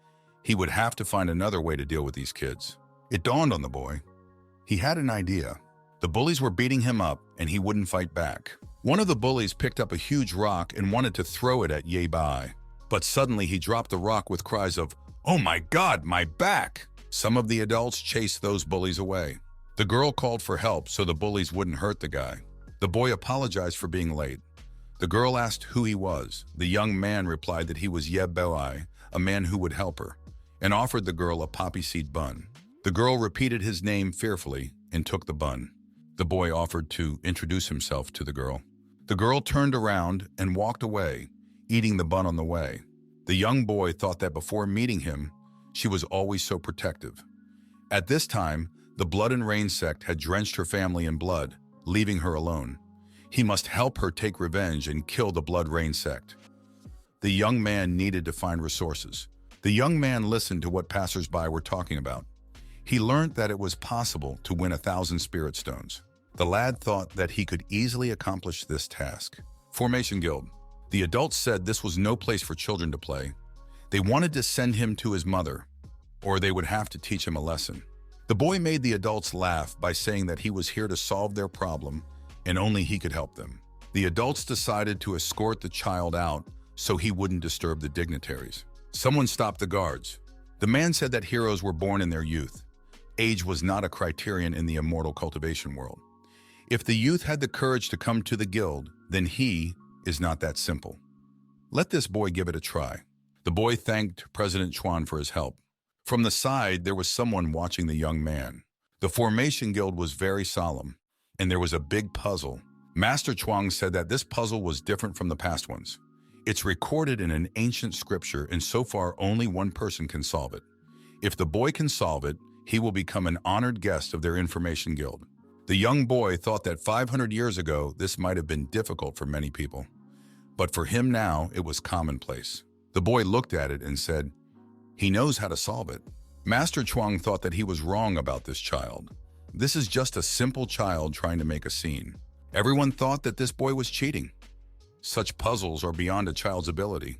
he would have to find another way to deal with these kids. It dawned on the boy. He had an idea. The bullies were beating him up and he wouldn't fight back. One of the bullies picked up a huge rock and wanted to throw it at Yebi. But suddenly he dropped the rock with cries of, "Oh my God, my back!" Some of the adults chased those bullies away. The girl called for help so the bullies wouldn't hurt the guy. The boy apologized for being late. The girl asked who he was. The young man replied that he was Yebi, a man who would help her, and offered the girl a poppy seed bun. The girl repeated his name fearfully and took the bun. The boy offered to introduce himself to the girl. The girl turned around and walked away, eating the bun on the way. The young boy thought that before meeting him, she was always so protective. At this time, the Blood and Rain sect had drenched her family in blood, leaving her alone. He must help her take revenge and kill the Blood Rain sect. The young man needed to find resources. The young man listened to what passers-by were talking about. He learned that it was possible to win 1,000 spirit stones. The lad thought that he could easily accomplish this task. Formation Guild. The adults said this was no place for children to play. They wanted to send him to his mother, or they would have to teach him a lesson. The boy made the adults laugh by saying that he was here to solve their problem and only he could help them. The adults decided to escort the child out so he wouldn't disturb the dignitaries. Someone stopped the guards. The man said that heroes were born in their youth. Age was not a criterion in the immortal cultivation world. If the youth had the courage to come to the guild, then he is not that simple. Let this boy give it a try. The boy thanked President Chuan for his help. From the side, there was someone watching the young man. The Formation Guild was very solemn, and there was a big puzzle. Master Chuang said that this puzzle was different from the past ones. It's recorded in an ancient scripture, and so far only one person can solve it. If the boy can solve it, he will become an honored guest of their Information Guild. The young boy thought that 500 years ago, this might have been difficult for many people. But for him now, it was commonplace. The boy looked at it and said, he knows how to solve it. Master Chuang thought that he was wrong about this child. This is just a simple child trying to make a scene. Everyone thought that this boy was cheating. Such puzzles are beyond a child's ability.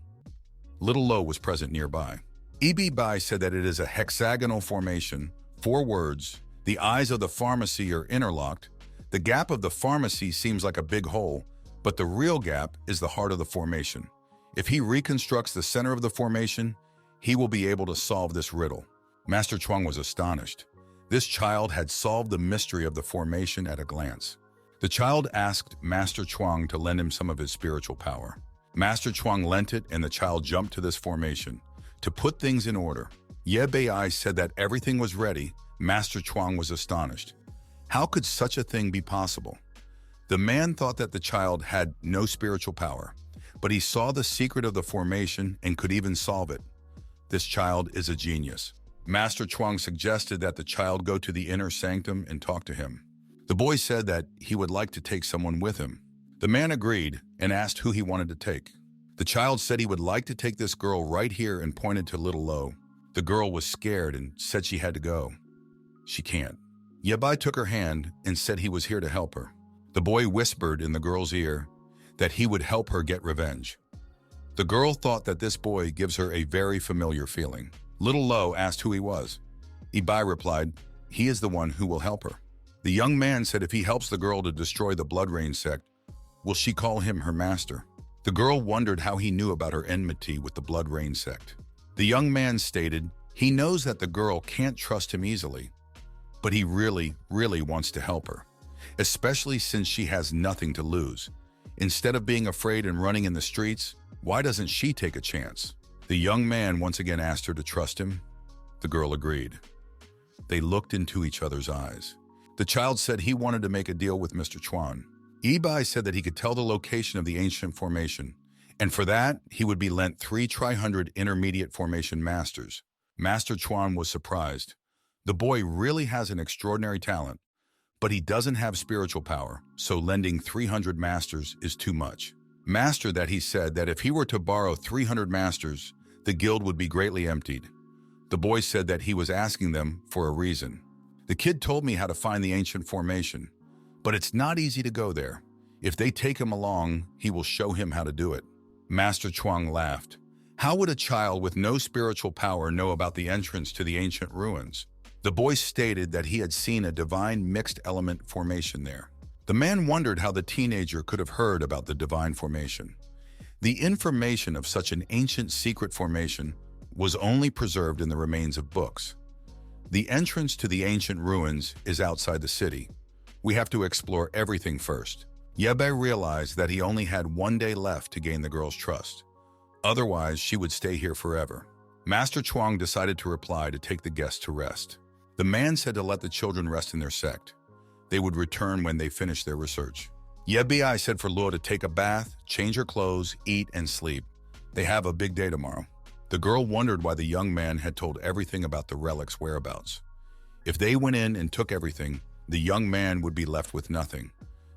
Little Lo was present nearby. E.B. Bai said that it is a hexagonal formation, 4 words. The eyes of the pharmacy are interlocked. The gap of the pharmacy seems like a big hole, but the real gap is the heart of the formation. If he reconstructs the center of the formation, he will be able to solve this riddle. Master Chuang was astonished. This child had solved the mystery of the formation at a glance. The child asked Master Chuang to lend him some of his spiritual power. Master Chuang lent it, and the child jumped to this formation. To put things in order, Ye Bei said that everything was ready. Master Chuang was astonished. How could such a thing be possible? The man thought that the child had no spiritual power, but he saw the secret of the formation and could even solve it. This child is a genius. Master Chuang suggested that the child go to the inner sanctum and talk to him. The boy said that he would like to take someone with him. The man agreed and asked who he wanted to take. The child said he would like to take this girl right here and pointed to Little Lo. The girl was scared and said she had to go. She can't. Yabai took her hand and said he was here to help her. The boy whispered in the girl's ear that he would help her get revenge. The girl thought that this boy gives her a very familiar feeling. Little Lo asked who he was. Ibai replied, he is the one who will help her. The young man said if he helps the girl to destroy the Blood Rain sect, will she call him her master? The girl wondered how he knew about her enmity with the Blood Rain sect. The young man stated he knows that the girl can't trust him easily, but he really wants to help her, especially since she has nothing to lose. Instead of being afraid and running in the streets, why doesn't she take a chance? The young man once again asked her to trust him. The girl agreed. They looked into each other's eyes. The child said he wanted to make a deal with Mr. Chuan. Ibai said that he could tell the location of the ancient formation, and for that, he would be lent 3 tri-hundred intermediate formation masters. Master Chuan was surprised. The boy really has an extraordinary talent, but he doesn't have spiritual power, so lending 300 masters is too much. Master that he said that if he were to borrow 300 masters, the guild would be greatly emptied. The boy said that he was asking them for a reason. The kid told me how to find the ancient formation, but it's not easy to go there. If they take him along, he will show him how to do it. Master Chuang laughed. How would a child with no spiritual power know about the entrance to the ancient ruins? The boy stated that he had seen a divine mixed element formation there. The man wondered how the teenager could have heard about the divine formation. The information of such an ancient secret formation was only preserved in the remains of books. The entrance to the ancient ruins is outside the city. We have to explore everything first. Yebe realized that he only had 1 day left to gain the girl's trust. Otherwise, she would stay here forever. Master Chuang decided to reply to take the guests to rest. The man said to let the children rest in their sect. They would return when they finished their research. Yebi said for Luo to take a bath, change her clothes, eat, and sleep. They have a big day tomorrow. The girl wondered why the young man had told everything about the relic's whereabouts. If they went in and took everything, the young man would be left with nothing.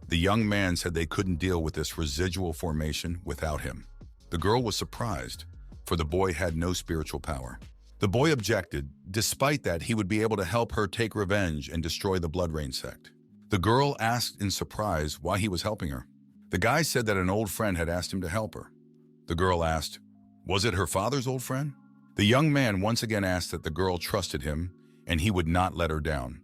The young man said they couldn't deal with this residual formation without him. The girl was surprised, for the boy had no spiritual power. The boy objected. Despite that, he would be able to help her take revenge and destroy the Blood Rain sect. The girl asked in surprise why he was helping her. The guy said that an old friend had asked him to help her. The girl asked, was it her father's old friend? The young man once again asked that the girl trusted him and he would not let her down.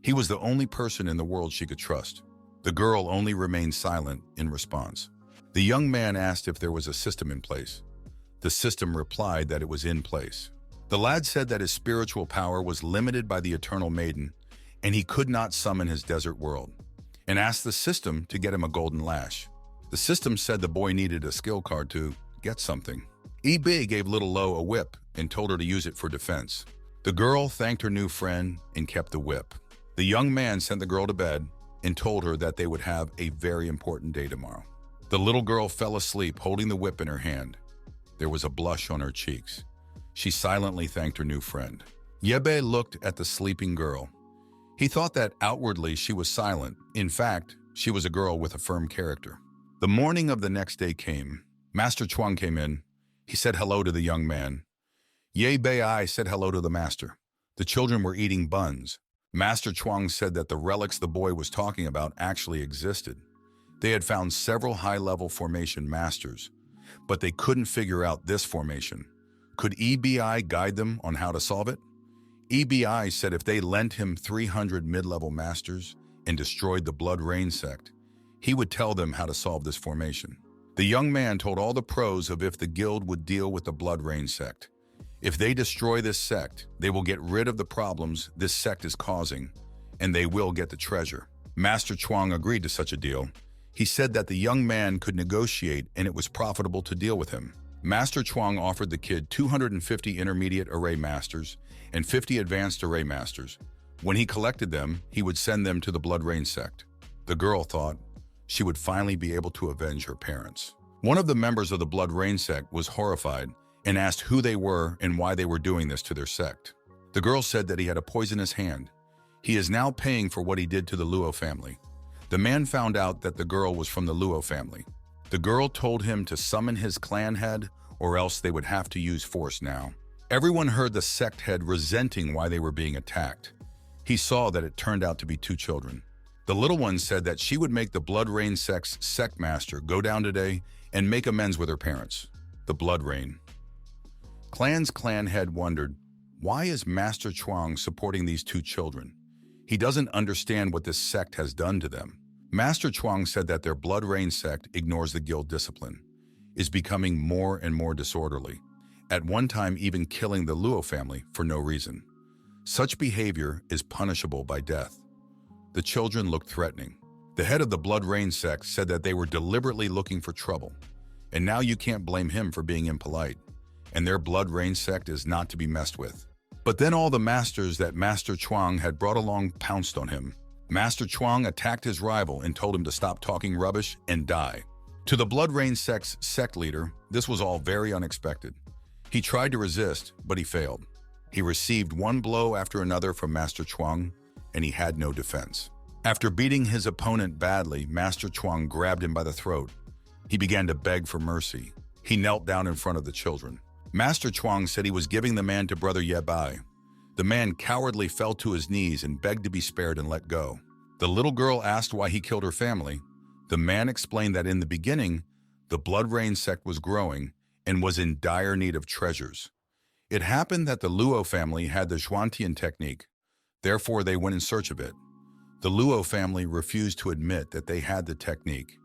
He was the only person in the world she could trust. The girl only remained silent in response. The young man asked if there was a system in place. The system replied that it was in place. The lad said that his spiritual power was limited by the Eternal Maiden and he could not summon his desert world, and asked the system to get him a golden lash. The system said the boy needed a skill card to get something. E.B. gave little Lo a whip and told her to use it for defense. The girl thanked her new friend and kept the whip. The young man sent the girl to bed and told her that they would have a very important day tomorrow. The little girl fell asleep holding the whip in her hand. There was a blush on her cheeks. She silently thanked her new friend. Yebe looked at the sleeping girl. He thought that outwardly she was silent. In fact, she was a girl with a firm character. The morning of the next day came. Master Chuang came in. He said hello to the young man. Ye Bei said hello to the master. The children were eating buns. Master Chuang said that the relics the boy was talking about actually existed. They had found several high-level formation masters, but they couldn't figure out this formation. Could EBI guide them on how to solve it? EBI said if they lent him 300 mid-level masters and destroyed the Blood Rain sect, he would tell them how to solve this formation. The young man told all the pros of if the guild would deal with the Blood Rain sect. If they destroy this sect, they will get rid of the problems this sect is causing, and they will get the treasure. Master Chuang agreed to such a deal. He said that the young man could negotiate and it was profitable to deal with him. Master Chuang offered the kid 250 intermediate array masters and 50 advanced array masters. When he collected them, he would send them to the Blood Rain sect. The girl thought she would finally be able to avenge her parents. One of the members of the Blood Rain sect was horrified and asked who they were and why they were doing this to their sect. The girl said that he had a poisonous hand. He is now paying for what he did to the Luo family. The man found out that the girl was from the Luo family. The girl told him to summon his clan head or else they would have to use force now. Everyone heard the sect head resenting why they were being attacked. He saw that it turned out to be two children. The little one said that she would make the Blood Rain sect's sect master go down today and make amends with her parents. The Blood Rain clan's clan head wondered, why is Master Chuang supporting these two children? He doesn't understand what this sect has done to them. Master Chuang said that their Blood Rain sect ignores the guild discipline, is becoming more and more disorderly, at one time even killing the Luo family for no reason. Such behavior is punishable by death. The children looked threatening. The head of the Blood Rain sect said that they were deliberately looking for trouble, and now you can't blame him for being impolite, and their Blood Rain sect is not to be messed with. But then all the masters that Master Chuang had brought along pounced on him. Master Chuang attacked his rival and told him to stop talking rubbish and die. To the Blood Rain sect's sect leader, this was all very unexpected. He tried to resist, but he failed. He received one blow after another from Master Chuang, and he had no defense. After beating his opponent badly, Master Chuang grabbed him by the throat. He began to beg for mercy. He knelt down in front of the children. Master Chuang said he was giving the man to Brother Bai. The man cowardly fell to his knees and begged to be spared and let go. The little girl asked why he killed her family. The man explained that in the beginning, the Blood Rain sect was growing and was in dire need of treasures. It happened that the Luo family had the Xuantian technique, therefore they went in search of it. The Luo family refused to admit that they had the technique.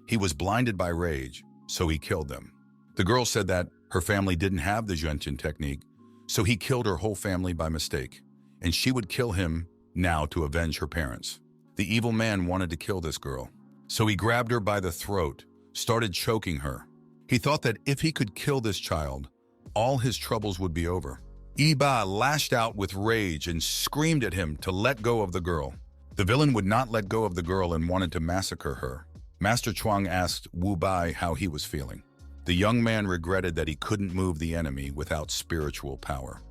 He was blinded by rage, so he killed them. The girl said that her family didn't have the Xuantian technique, so he killed her whole family by mistake, and she would kill him now to avenge her parents. The evil man wanted to kill this girl, so he grabbed her by the throat, started choking her. He thought that if he could kill this child, all his troubles would be over. Ba lashed out with rage and screamed at him to let go of the girl. The villain would not let go of the girl and wanted to massacre her. Master Chuang asked Wu Bai how he was feeling. The young man regretted that he couldn't move the enemy without spiritual power.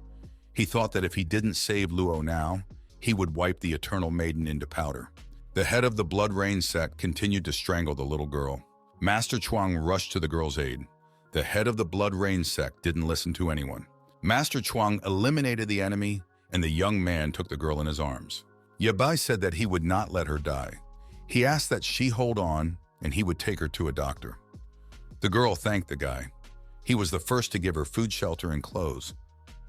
He thought that if he didn't save Luo now, he would wipe the Eternal Maiden into powder. The head of the Blood Rain sect continued to strangle the little girl. Master Chuang rushed to the girl's aid. The head of the Blood Rain sect didn't listen to anyone. Master Chuang eliminated the enemy, and the young man took the girl in his arms. Bai said that he would not let her die. He asked that she hold on, and he would take her to a doctor. The girl thanked the guy. He was the first to give her food, shelter, and clothes.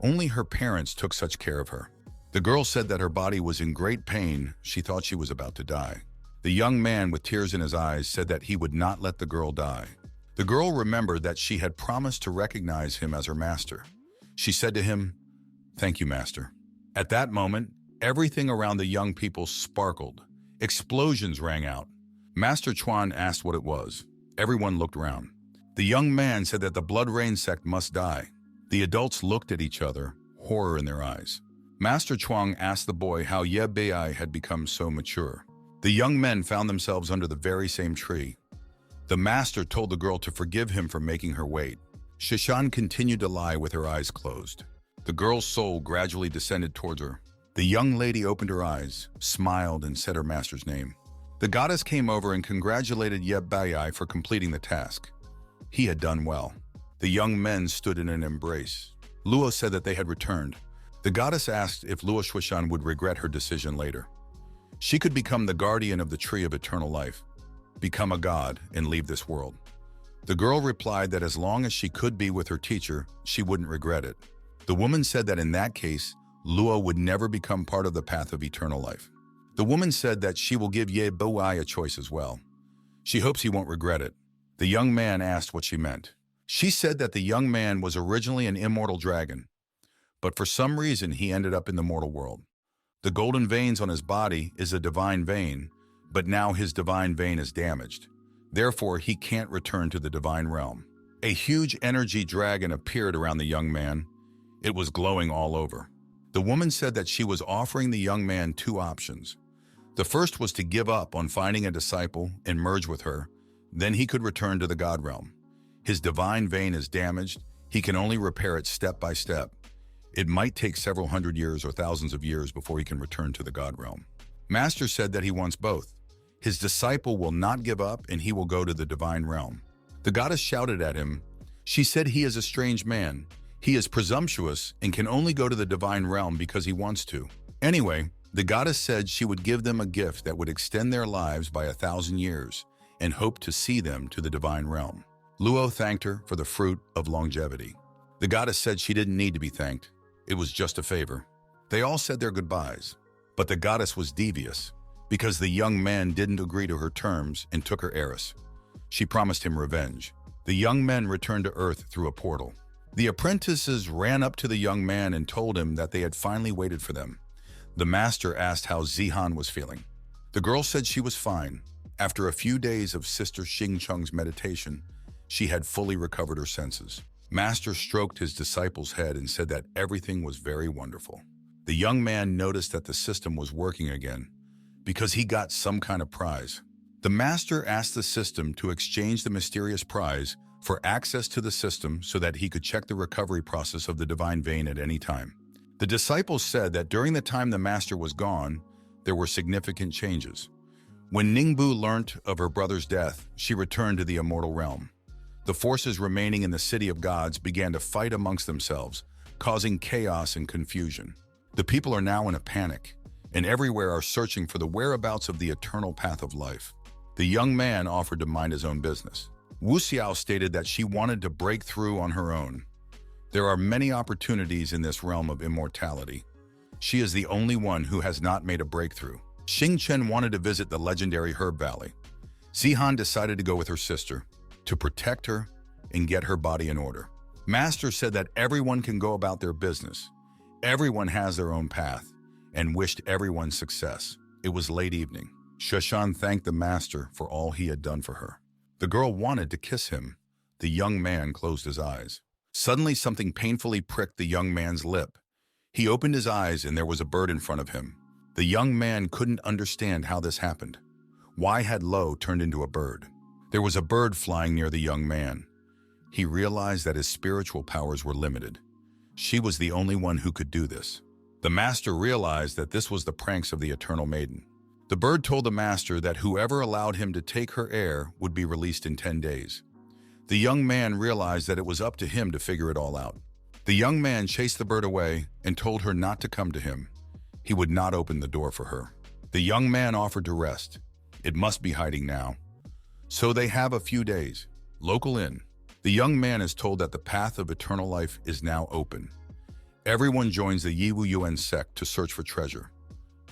Only her parents took such care of her. The girl said that her body was in great pain. She thought she was about to die. The young man with tears in his eyes said that he would not let the girl die. The girl remembered that she had promised to recognize him as her master. She said to him, "Thank you, master." At that moment, everything around the young people sparkled. Explosions rang out. Master Chuan asked what it was. Everyone looked around. The young man said that the Blood Rain sect must die. The adults looked at each other, horror in their eyes. Master Chuang asked the boy how Ye Bei had become so mature. The young men found themselves under the very same tree. The master told the girl to forgive him for making her wait. Shishan continued to lie with her eyes closed. The girl's soul gradually descended towards her. The young lady opened her eyes, smiled, and said her master's name. The goddess came over and congratulated Ye Bei for completing the task. He had done well. The young men stood in an embrace. Luo said that they had returned. The goddess asked if Luo Shuishan would regret her decision later. She could become the guardian of the tree of eternal life, become a god, and leave this world. The girl replied that as long as she could be with her teacher, she wouldn't regret it. The woman said that in that case, Luo would never become part of the path of eternal life. The woman said that she will give Ye Bei a choice as well. She hopes he won't regret it. The young man asked what she meant. She said that the young man was originally an immortal dragon, but for some reason he ended up in the mortal world. The golden veins on his body is a divine vein, but now his divine vein is damaged. Therefore, he can't return to the divine realm. A huge energy dragon appeared around the young man. It was glowing all over. The woman said that she was offering the young man two options. The first was to give up on finding a disciple and merge with her. Then he could return to the God realm. His divine vein is damaged. He can only repair it step by step. It might take several hundred years or thousands of years before he can return to the God realm. Master said that he wants both. His disciple will not give up and he will go to the divine realm. The goddess shouted at him. She said he is a strange man. He is presumptuous and can only go to the divine realm because he wants to. Anyway, the goddess said she would give them a gift that would extend their lives by 1,000 years and hope to see them to the divine realm. Luo thanked her for the fruit of longevity. The goddess said she didn't need to be thanked. It was just a favor. They all said their goodbyes, but the goddess was devious because the young man didn't agree to her terms and took her heiress. She promised him revenge. The young men returned to Earth through a portal. The apprentices ran up to the young man and told him that they had finally waited for them. The master asked how Zihan was feeling. The girl said she was fine. After a few days of Sister Xingcheng's meditation, she had fully recovered her senses. Master stroked his disciple's head and said that everything was very wonderful. The young man noticed that the system was working again because he got some kind of prize. The master asked the system to exchange the mysterious prize for access to the system so that he could check the recovery process of the divine vein at any time. The disciples said that during the time the master was gone, there were significant changes. When Ningbu learnt of her brother's death, she returned to the immortal realm. The forces remaining in the city of gods began to fight amongst themselves, causing chaos and confusion. The people are now in a panic, and everywhere are searching for the whereabouts of the eternal path of life. The young man offered to mind his own business. Wu Xiao stated that she wanted to break through on her own. There are many opportunities in this realm of immortality. She is the only one who has not made a breakthrough. Xing Chen wanted to visit the legendary Herb Valley. Zihan decided to go with her sister to protect her and get her body in order. Master said that everyone can go about their business. Everyone has their own path and wished everyone success. It was late evening. Shushan thanked the master for all he had done for her. The girl wanted to kiss him. The young man closed his eyes. Suddenly, something painfully pricked the young man's lip. He opened his eyes and there was a bird in front of him. The young man couldn't understand how this happened. Why had Lo turned into a bird? There was a bird flying near the young man. He realized that his spiritual powers were limited. She was the only one who could do this. The master realized that this was the pranks of the Eternal Maiden. The bird told the master that whoever allowed him to take her heir would be released in 10 days. The young man realized that it was up to him to figure it all out. The young man chased the bird away and told her not to come to him. He would not open the door for her. The young man offered to rest. It must be hiding now. So they have a few days. Local inn. The young man is told that the path of eternal life is now open. Everyone joins the Yiwu Yuan sect to search for treasure.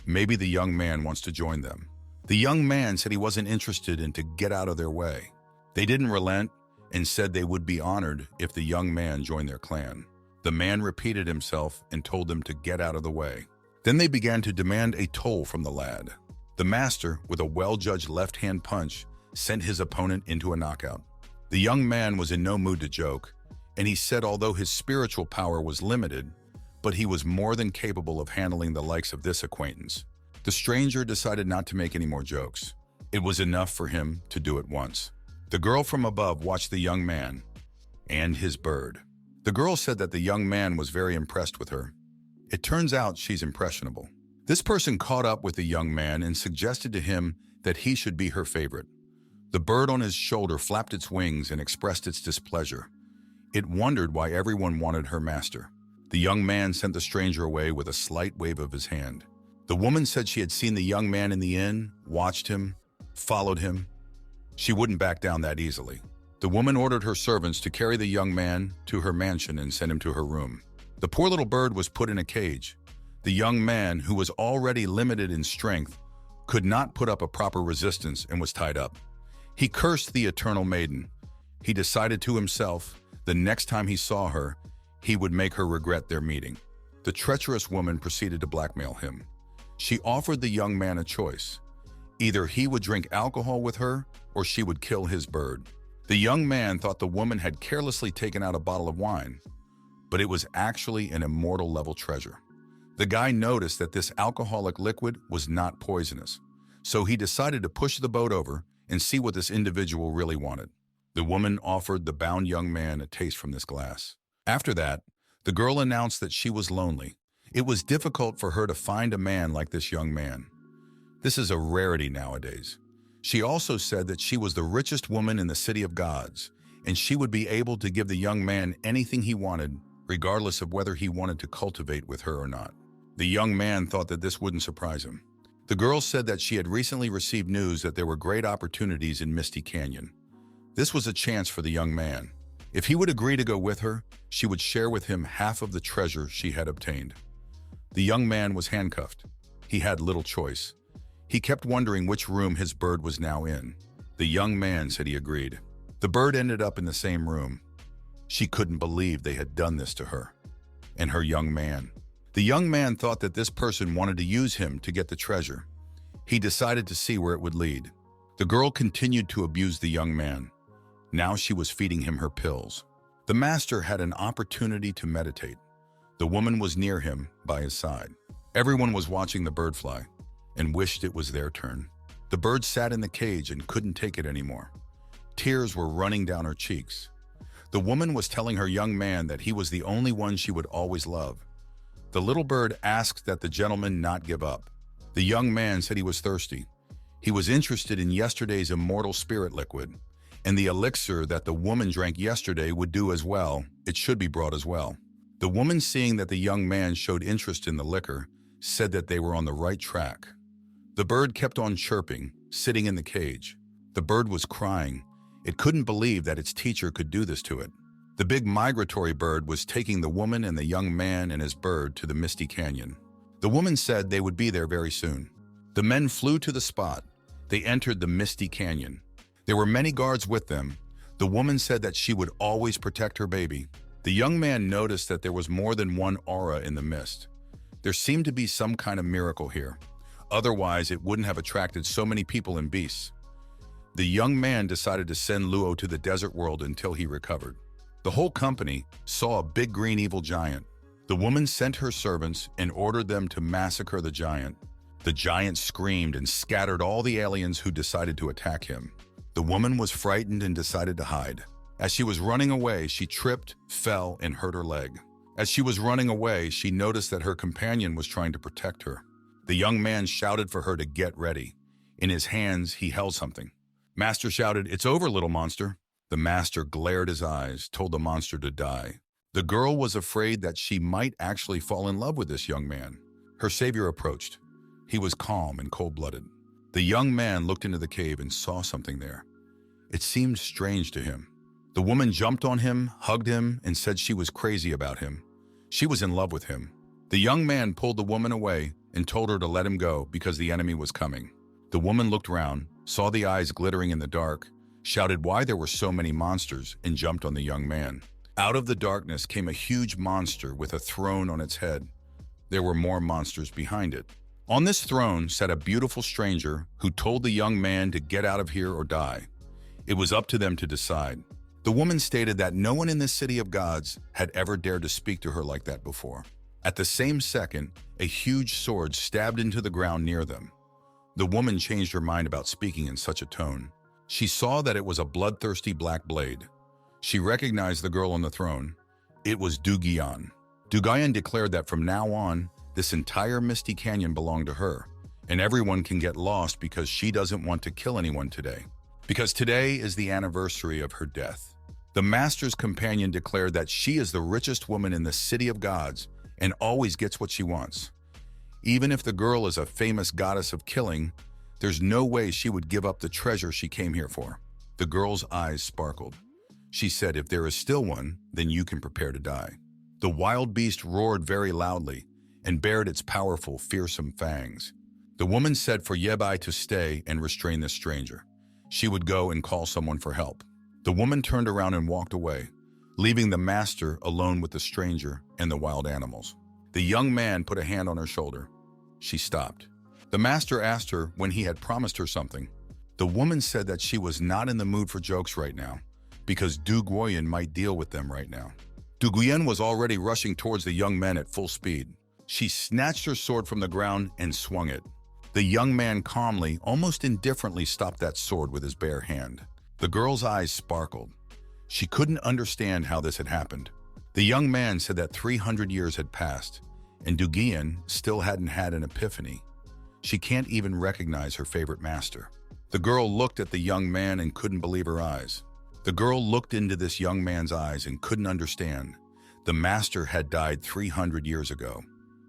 Maybe the young man wants to join them. The young man said he wasn't interested in to get out of their way. They didn't relent and said they would be honored if the young man joined their clan. The man repeated himself and told them to get out of the way. Then they began to demand a toll from the lad. The master, with a well-judged left-hand punch, sent his opponent into a knockout. The young man was in no mood to joke, and he said although his spiritual power was limited, but he was more than capable of handling the likes of this acquaintance. The stranger decided not to make any more jokes. It was enough for him to do it once. The girl from above watched the young man and his bird. The girl said that the young man was very impressed with her. It turns out she's impressionable. This person caught up with the young man and suggested to him that he should be her favorite. The bird on his shoulder flapped its wings and expressed its displeasure. It wondered why everyone wanted her master. The young man sent the stranger away with a slight wave of his hand. The woman said she had seen the young man in the inn, watched him, followed him. She wouldn't back down that easily. The woman ordered her servants to carry the young man to her mansion and send him to her room. The poor little bird was put in a cage. The young man, who was already limited in strength, could not put up a proper resistance and was tied up. He cursed the eternal maiden. He decided to himself, the next time he saw her, he would make her regret their meeting. The treacherous woman proceeded to blackmail him. She offered the young man a choice. Either he would drink alcohol with her, or she would kill his bird. The young man thought the woman had carelessly taken out a bottle of wine, but it was actually an immortal-level treasure. The guy noticed that this alcoholic liquid was not poisonous, so he decided to push the boat over and see what this individual really wanted. The woman offered the bound young man a taste from this glass. After that, the girl announced that she was lonely. It was difficult for her to find a man like this young man. This is a rarity nowadays. She also said that she was the richest woman in the city of gods, and she would be able to give the young man anything he wanted, regardless of whether he wanted to cultivate with her or not. The young man thought that this wouldn't surprise him. The girl said that she had recently received news that there were great opportunities in Misty Canyon. This was a chance for the young man. If he would agree to go with her, she would share with him half of the treasure she had obtained. The young man was handcuffed. He had little choice. He kept wondering which room his bird was now in. The young man said he agreed. The bird ended up in the same room. She couldn't believe they had done this to her and her young man. The young man thought that this person wanted to use him to get the treasure. He decided to see where it would lead. The girl continued to abuse the young man. Now she was feeding him her pills. The master had an opportunity to meditate. The woman was near him, by his side. Everyone was watching the bird fly and wished it was their turn. The bird sat in the cage and couldn't take it anymore. Tears were running down her cheeks. The woman was telling her young man that he was the only one she would always love. The little bird asked that the gentleman not give up. The young man said he was thirsty. He was interested in yesterday's immortal spirit liquid, and the elixir that the woman drank yesterday would do as well. It should be brought as well. The woman, seeing that the young man showed interest in the liquor, said that they were on the right track. The bird kept on chirping, sitting in the cage. The bird was crying. It couldn't believe that its teacher could do this to it. The big migratory bird was taking the woman and the young man and his bird to the Misty Canyon. The woman said they would be there very soon. The men flew to the spot. They entered the Misty Canyon. There were many guards with them. The woman said that she would always protect her baby. The young man noticed that there was more than one aura in the mist. There seemed to be some kind of miracle here. Otherwise, it wouldn't have attracted so many people and beasts. The young man decided to send Luo to the desert world until he recovered. The whole company saw a big green evil giant. The woman sent her servants and ordered them to massacre the giant. The giant screamed and scattered all the aliens who decided to attack him. The woman was frightened and decided to hide. As she was running away, she tripped, fell, and hurt her leg. As she was running away, she noticed that her companion was trying to protect her. The young man shouted for her to get ready. In his hands, he held something. Master shouted, "It's over, little monster." The master glared his eyes, told the monster to die. The girl was afraid that she might actually fall in love with this young man. Her savior approached. He was calm and cold-blooded. The young man looked into the cave and saw something there. It seemed strange to him. The woman jumped on him, hugged him, and said she was crazy about him. She was in love with him. The young man pulled the woman away and told her to let him go because the enemy was coming. The woman looked round, saw the eyes glittering in the dark, shouted why there were so many monsters, and jumped on the young man. Out of the darkness came a huge monster with a throne on its head. There were more monsters behind it. On this throne sat a beautiful stranger who told the young man to get out of here or die. It was up to them to decide. The woman stated that no one in this city of gods had ever dared to speak to her like that before. At the same second, a huge sword stabbed into the ground near them. The woman changed her mind about speaking in such a tone. She saw that it was a bloodthirsty black blade. She recognized the girl on the throne. It was Dugian. Dugian declared that from now on, this entire Misty Canyon belonged to her, and everyone can get lost because she doesn't want to kill anyone today. Because today is the anniversary of her death. The master's companion declared that she is the richest woman in the city of gods and always gets what she wants. Even if the girl is a famous goddess of killing, there's no way she would give up the treasure she came here for. The girl's eyes sparkled. She said, "If there is still one, then you can prepare to die." The wild beast roared very loudly and bared its powerful, fearsome fangs. The woman said for Yebai to stay and restrain this stranger. she would go and call someone for help. The woman turned around and walked away, leaving the master alone with the stranger and the wild animals. The young man put a hand on her shoulder. She stopped. The master asked her when he had promised her something. The woman said that she was not in the mood for jokes right now, because Du Guoyan might deal with them right now. Du Guoyan was already rushing towards the young men at full speed. She snatched her sword from the ground and swung it. The young man calmly, almost indifferently, stopped that sword with his bare hand. The girl's eyes sparkled. She couldn't understand how this had happened. The young man said that 300 years had passed, and Du Guoyan still hadn't had an epiphany. She can't even recognize her favorite master. The girl looked at the young man and couldn't believe her eyes. The girl looked into this young man's eyes and couldn't understand. The master had died 300 years ago.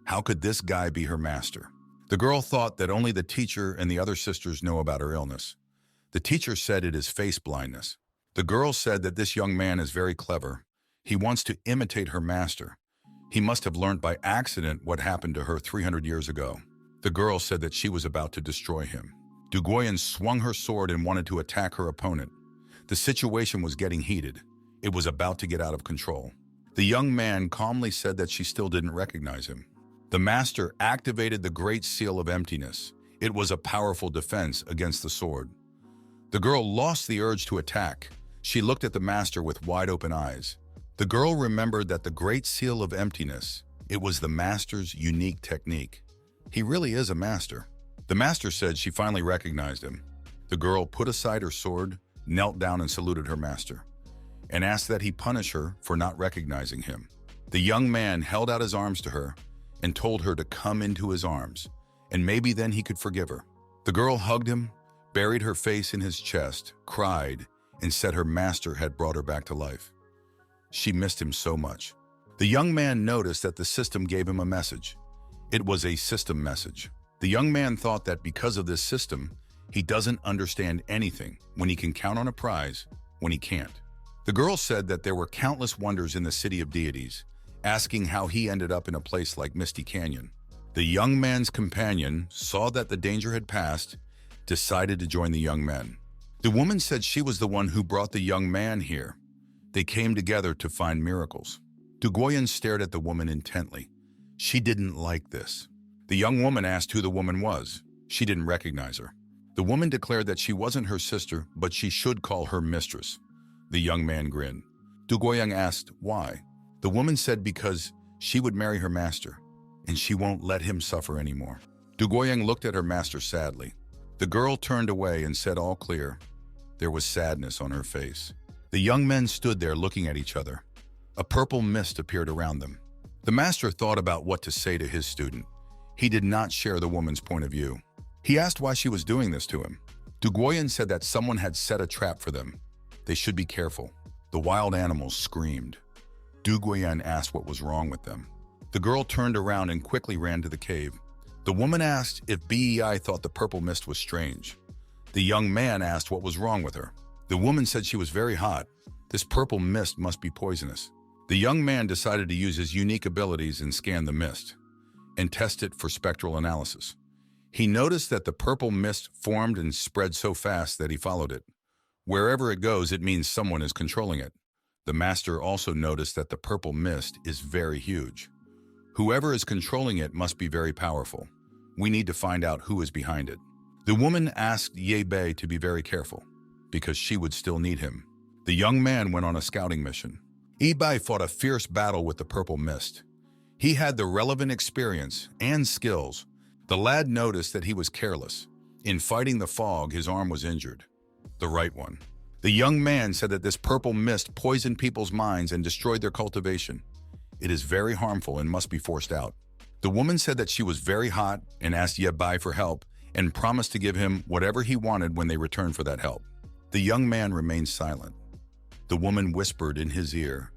How could this guy be her master? The girl thought that only the teacher and the other sisters know about her illness. The teacher said it is face blindness. The girl said that this young man is very clever. He wants to imitate her master. He must have learned by accident what happened to her 300 years ago. The girl said that she was about to destroy him. Du Guoyan swung her sword and wanted to attack her opponent. The situation was getting heated. It was about to get out of control. The young man calmly said that she still didn't recognize him. The master activated the Great Seal of Emptiness. It was a powerful defense against the sword. The girl lost the urge to attack. She looked at the master with wide open eyes. The girl remembered that the Great Seal of Emptiness, it was the master's unique technique. He really is a master. The master said she finally recognized him. The girl put aside her sword, knelt down and saluted her master, and asked that he punish her for not recognizing him. The young man held out his arms to her and told her to come into his arms, and maybe then he could forgive her. The girl hugged him, buried her face in his chest, cried, and said her master had brought her back to life. She missed him so much. The young man noticed that the system gave him a message. It was a system message. The young man thought that because of this system, he doesn't understand anything when he can count on a prize when he can't. The girl said that there were countless wonders in the city of deities, asking how he ended up in a place like Misty Canyon. The young man's companion saw that the danger had passed, decided to join the young men. The woman said she was the one who brought the young man here. They came together to find miracles. Du Guoyan stared at the woman intently. She didn't like this. The young woman asked who the woman was. She didn't recognize her. The woman declared that she wasn't her sister, but she should call her mistress. The young man grinned. Du Guoyan asked why. The woman said because she would marry her master, and she won't let him suffer anymore. Du Guoyan looked at her master sadly. The girl turned away and said all clear. There was sadness on her face. The young men stood there looking at each other. A purple mist appeared around them. The master thought about what to say to his student. He did not share the woman's point of view. He asked why she was doing this to him. Du Guoyan said that someone had set a trap for them. They should be careful. The wild animals screamed. Du Guoyan asked what was wrong with them. The girl turned around and quickly ran to the cave. The woman asked if BEI thought the purple mist was strange. The young man asked what was wrong with her. The woman said she was very hot. This purple mist must be poisonous. The young man decided to use his unique abilities and scan the mist and test it for spectral analysis. He noticed that the purple mist formed and spread so fast that he followed it. Wherever it goes, it means someone is controlling it. The master also noticed that the purple mist is very huge. Whoever is controlling it must be very powerful. We need to find out who is behind it. The woman asked Ye Bei to be very careful, because she would still need him. The young man went on a scouting mission. Ye Bei fought a fierce battle with the purple mist. He had the relevant experience and skills. The lad noticed that he was careless. In fighting the fog, his arm was injured. The right one. The young man said that this purple mist poisoned people's minds and destroyed their cultivation. It is very harmful and must be forced out. The woman said that she was very hot and asked Ye Bei for help and promised to give him whatever he wanted when they returned for that help. The young man remained silent. The woman whispered in his ear,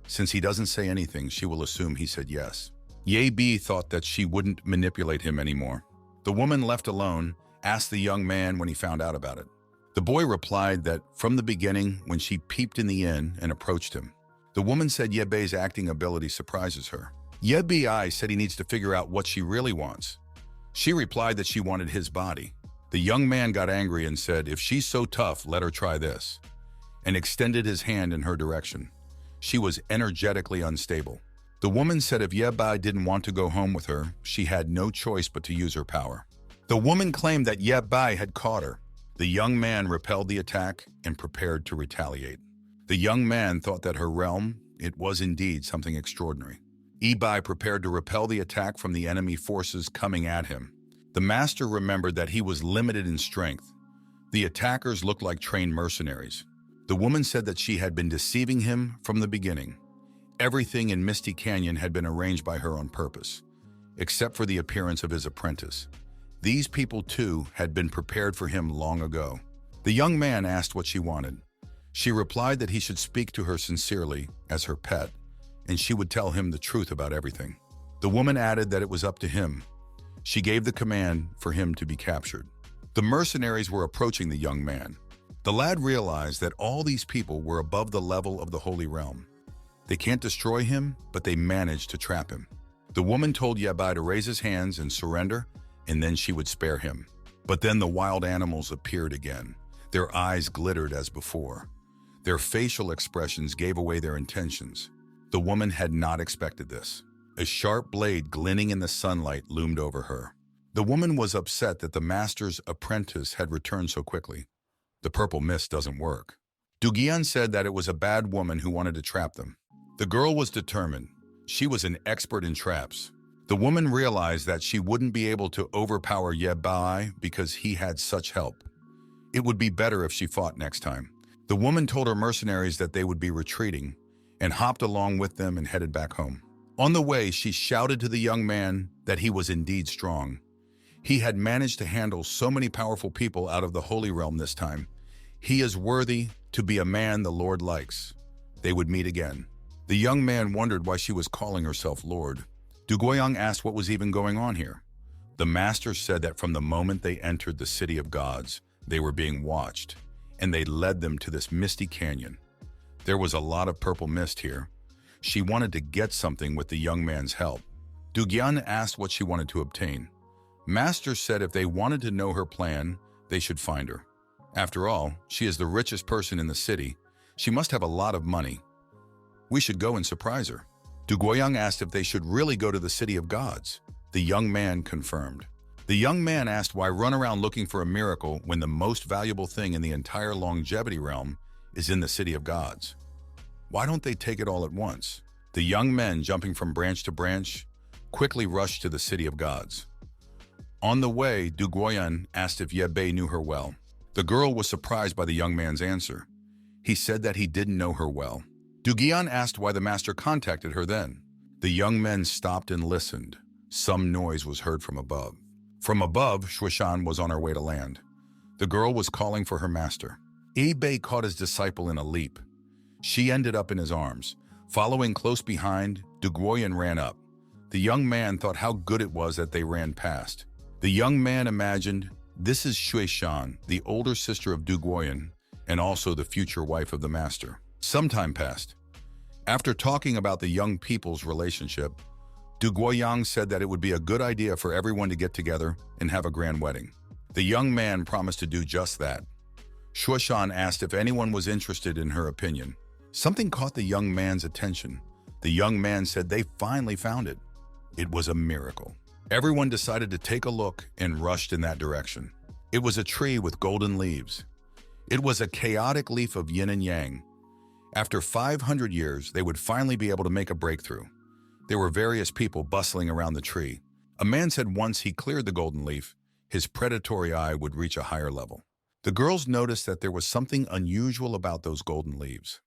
"Since he doesn't say anything, she will assume he said yes." Ye Bei thought that she wouldn't manipulate him anymore. The woman, left alone, asked the young man when he found out about it. The boy replied that from the beginning, when she peeped in the inn and approached him. The woman said Ye Bei's acting ability surprises her. Ye Bei said he needs to figure out what she really wants. She replied that she wanted his body. The young man got angry and said, "If she's so tough, let her try this," and extended his hand in her direction. She was energetically unstable. The woman said if Bai didn't want to go home with her, she had no choice but to use her power. The woman claimed that Bai had caught her. The young man repelled the attack and prepared to retaliate. The young man thought that her realm, it was indeed something extraordinary. Bai prepared to repel the attack from the enemy forces coming at him. The master remembered that he was limited in strength. The attackers looked like trained mercenaries. The woman said that she had been deceiving him from the beginning. Everything in Misty Canyon had been arranged by her on purpose, except for the appearance of his apprentice. These people, too, had been prepared for him long ago. The young man asked what she wanted. She replied that he should speak to her sincerely as her pet, and she would tell him the truth about everything. The woman added that it was up to him. She gave the command for him to be captured. The mercenaries were approaching the young man. The lad realized that all these people were above the level of the Holy Realm. They can't destroy him, but they managed to trap him. The woman told Bai to raise his hands and surrender, and then she would spare him. But then the wild animals appeared again. Their eyes glittered as before. Their facial expressions gave away their intentions. The woman had not expected this. A sharp blade glinting in the sunlight loomed over her. The woman was upset that the master's apprentice had returned so quickly. The purple mist doesn't work. Dugian said that it was a bad woman who wanted to trap them. The girl was determined. She was an expert in traps. The woman realized that she wouldn't be able to overpower Bai because he had such help. It would be better if she fought next time. The woman told her mercenaries that they would be retreating and hopped along with them and headed back home. On the way, she shouted to the young man that he was indeed strong. He had managed to handle so many powerful people out of the Holy Realm this time. He is worthy to be a man the Lord likes. They would meet again. The young man wondered why she was calling herself Lord. Du Guoyang asked what was even going on here. The master said that from the moment they entered the city of gods, they were being watched, and they led them to this misty canyon. There was a lot of purple mist here. She wanted to get something with the young man's help. Du Guian asked what she wanted to obtain. Master said if they wanted to know her plan, they should find her. After all, she is the richest person in the city. She must have a lot of money. We should go and surprise her. Du Guoyang asked if they should really go to the city of gods. The young man confirmed. The young man asked why run around looking for a miracle when the most valuable thing in the entire longevity realm is in the city of gods. Why don't they take it all at once? The young men, jumping from branch to branch, quickly rushed to the city of gods. On the way, Du Guoyan asked if Bei knew her well. The girl was surprised by the young man's answer. He said that he didn't know her well. Du Guian asked why the master contacted her then. The young men stopped and listened. Some noise was heard from above. From above, Shuishan was on her way to land. The girl was calling for her master. Bei caught his disciple in a leap. She ended up in his arms. Following close behind, Du Guoyan ran up. The young man thought how good it was that they ran past. The young man imagined, this is Shuishan, the older sister of Du Guoyan, and also the future wife of the master. Some time passed. After talking about the young people's relationship, Du Guoyang said that it would be a good idea for everyone to get together and have a grand wedding. The young man promised to do just that. Shuishan asked if anyone was interested in her opinion. Something caught the young man's attention. The young man said they finally found it. It was a miracle. Everyone decided to take a look and rushed in that direction. It was a tree with golden leaves. It was a chaotic leaf of yin and yang. After 500 years, they would finally be able to make a breakthrough. There were various people bustling around the tree. A man said once he cleared the golden leaf, his predatory eye would reach a higher level. The girls noticed that there was something unusual about those golden leaves.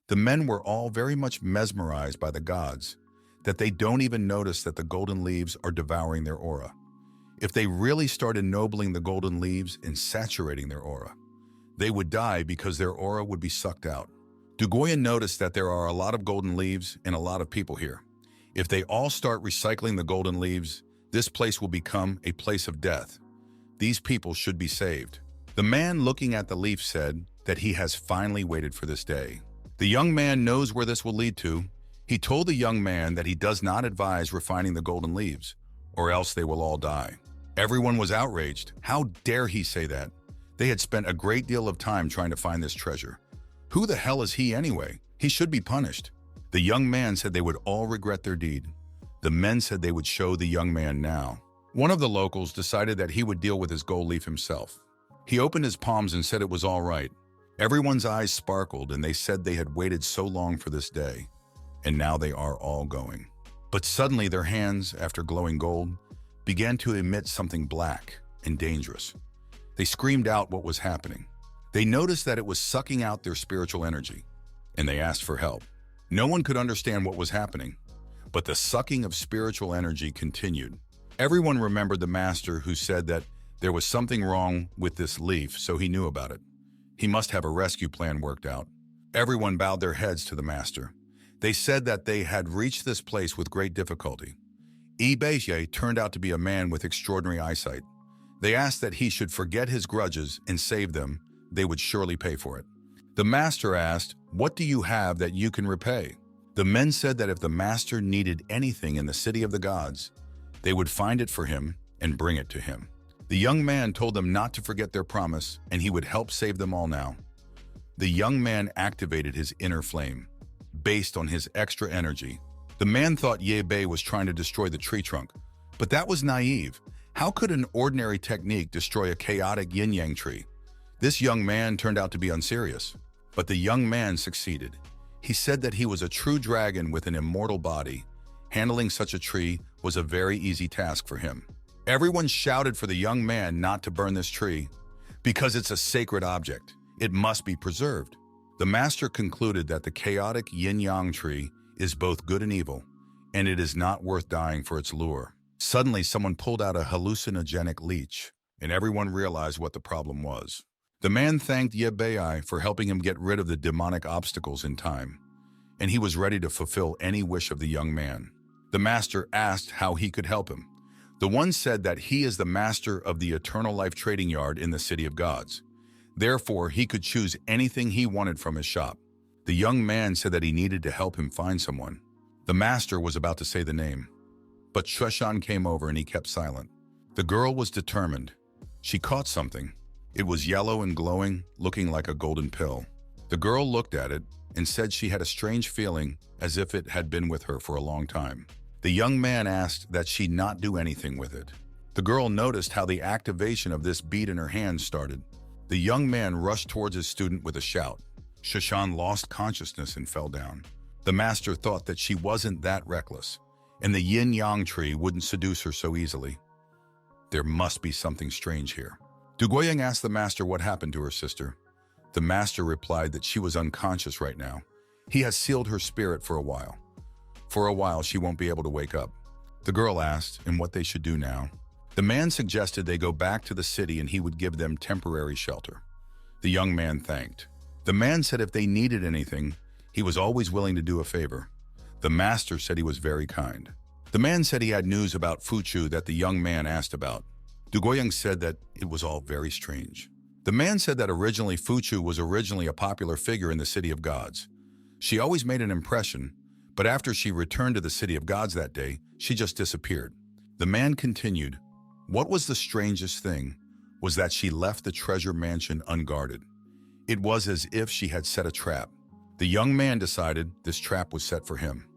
The men were all very much mesmerized by the gods, that they don't even notice that the golden leaves are devouring their aura. If they really started ennobling the golden leaves and saturating their aura, they would die because their aura would be sucked out. Du Guoyan noticed that there are a lot of golden leaves and a lot of people here. If they all start recycling the golden leaves, this place will become a place of death. These people should be saved. The man looking at the leaf said that he has finally waited for this day. The young man knows where this will lead to. He told the young man that he does not advise refining the golden leaves, or else they will all die. Everyone was outraged. How dare he say that? They had spent a great deal of time trying to find this treasure. Who the hell is he anyway? He should be punished. The young man said they would all regret their deed. The men said they would show the young man now. One of the locals decided that he would deal with his gold leaf himself. He opened his palms and said it was all right. Everyone's eyes sparkled and they said they had waited so long for this day. And now they are all going. But suddenly their hands, after glowing gold, began to emit something black and dangerous. They screamed out what was happening. They noticed that it was sucking out their spiritual energy, and they asked for help. No one could understand what was happening, but the sucking of spiritual energy continued. Everyone remembered the master who said that there was something wrong with this leaf, so he knew about it. He must have a rescue plan worked out. Everyone bowed their heads to the master. They said that they had reached this place with great difficulty. Ibeje turned out to be a man with extraordinary eyesight. They asked that he should forget his grudges and save them. They would surely pay for it. The master asked, "What do you have that you can repay?" The men said that if the master needed anything in the city of the gods, they would find it for him and bring it to him. The young man told them not to forget their promise, and he would help save them all now. The young man activated his inner flame, based on his extra energy. The man thought Yebei was trying to destroy the tree trunk, but that was naive. How could an ordinary technique destroy a chaotic yin-yang tree? This young man turned out to be unserious, but the young man succeeded. He said that he was a true dragon with an immortal body. Handling such a tree was a very easy task for him. Everyone shouted for the young man not to burn this tree, because it's a sacred object. It must be preserved. The master concluded that the chaotic yin-yang tree is both good and evil, and it is not worth dying for its lure. Suddenly, someone pulled out a hallucinogenic leech, and everyone realized what the problem was. The man thanked Yebei for helping him get rid of the demonic obstacles in time, and he was ready to fulfill any wish of the young man. The master asked how he could help him. The one said that he is the master of the eternal life trading yard in the city of gods. Therefore, he could choose anything he wanted from his shop. The young man said that he needed to help him find someone. The master was about to say the name, but Shushan came over and he kept silent. The girl was determined. She caught something. It was yellow and glowing, looking like a golden pill. The girl looked at it and said she had a strange feeling as if it had been with her for a long time. The young man asked that she not do anything with it. The girl noticed how the activation of this bead in her hand started. The young man rushed towards his student with a shout. Shushan lost consciousness and fell down. The master thought that she wasn't that reckless, and the yin-yang tree wouldn't seduce her so easily. There must be something strange here. Du Guoyang asked the master what happened to her sister. The master replied that she was unconscious right now. He has sealed her spirit for a while. For a while, she won't be able to wake up. The girl asked and what they should do now. The man suggested they go back to the city and he would give them temporary shelter. The young man thanked. The man said if they needed anything, he was always willing to do a favor. The master said he was very kind. The man said he had news about Fuchu that the young man asked about. Du Guoyang said that it was all very strange. The man said that originally Fuchu was originally a popular figure in the city of gods. She always made an impression, but after she returned to the city of gods that day, she just disappeared. The man continued, what was the strangest thing was that she left the treasure mansion unguarded. It was as if she had set a trap. The young man decided this trap was set for him.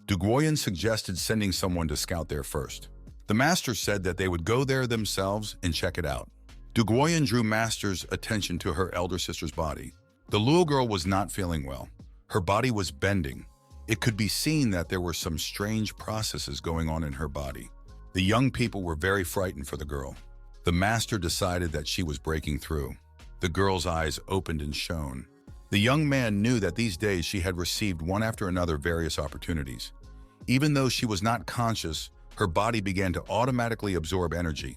Du Guoyang suggested sending someone to scout there first. The master said that they would go there themselves and check it out. Du Guoyang drew master's attention to her elder sister's body. The little girl was not feeling well. Her body was bending. It could be seen that there were some strange processes going on in her body. The young people were very frightened for the girl. The master decided that she was breaking through. The girl's eyes opened and shone. The young man knew that these days she had received one after another various opportunities. Even though she was not conscious, her body began to automatically absorb energy,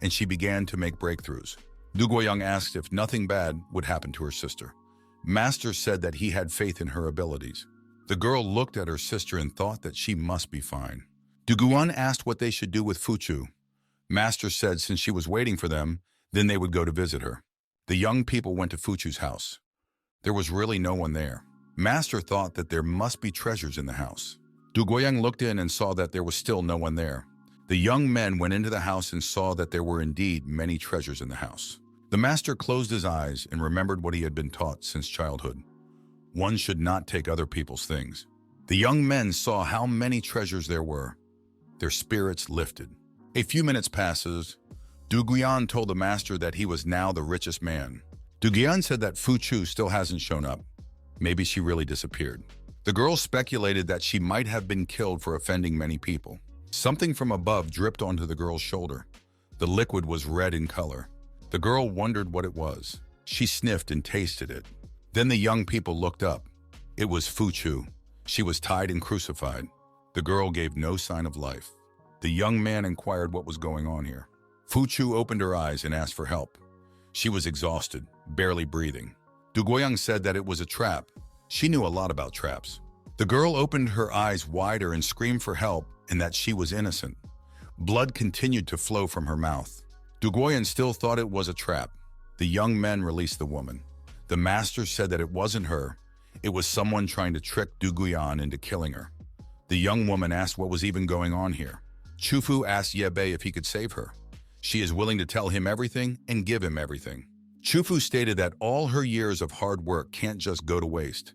and she began to make breakthroughs. Du Guoyang asked if nothing bad would happen to her sister. Master said that he had faith in her abilities. The girl looked at her sister and thought that she must be fine. Du Guoyang asked what they should do with Fuchu. Master said since she was waiting for them, then they would go to visit her. The young people went to Fuchu's house. There was really no one there. Master thought that there must be treasures in the house. Du Guoyang looked in and saw that there was still no one there. The young men went into the house and saw that there were indeed many treasures in the house. The master closed his eyes and remembered what he had been taught since childhood. One should not take other people's things. The young men saw how many treasures there were. Their spirits lifted. A few minutes passes. Du Guian told the master that he was now the richest man. Du Guian said that Fu Chu still hasn't shown up. Maybe she really disappeared. The girl speculated that she might have been killed for offending many people. Something from above dripped onto the girl's shoulder. The liquid was red in color. The girl wondered what it was. She sniffed and tasted it. Then the young people looked up. It was Fu Chu. She was tied and crucified. The girl gave no sign of life. The young man inquired what was going on here. Fu Chu opened her eyes and asked for help. She was exhausted, barely breathing. Du Guoyang said that it was a trap. She knew a lot about traps. The girl opened her eyes wider and screamed for help and that she was innocent. Blood continued to flow from her mouth. Du Guoyang still thought it was a trap. The young men released the woman. The master said that it wasn't her. It was someone trying to trick Du Guian into killing her. The young woman asked what was even going on here. Chufu asked Yebei if he could save her. She is willing to tell him everything and give him everything. Chufu stated that all her years of hard work can't just go to waste.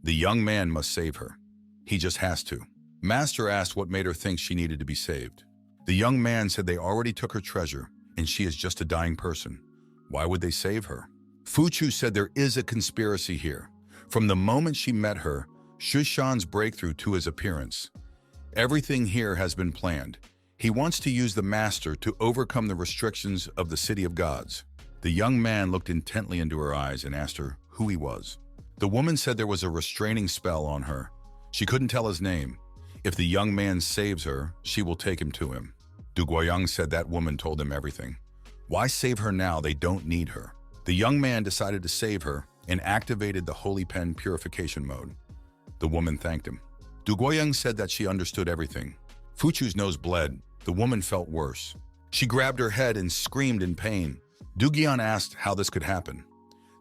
The young man must save her. He just has to. Master asked what made her think she needed to be saved. The young man said they already took her treasure and she is just a dying person. Why would they save her? Fu Chu said there is a conspiracy here. From the moment she met her, Shushan's breakthrough to his appearance. Everything here has been planned. He wants to use the master to overcome the restrictions of the city of gods. The young man looked intently into her eyes and asked her who he was. The woman said there was a restraining spell on her. She couldn't tell his name. If the young man saves her, she will take him to him. Du Guoyang said that woman told him everything. Why save her now? They don't need her. The young man decided to save her and activated the Holy Pen purification mode. The woman thanked him. Du Guoyang said that she understood everything. Fu Chu's nose bled. The woman felt worse. She grabbed her head and screamed in pain. Du Guian asked how this could happen.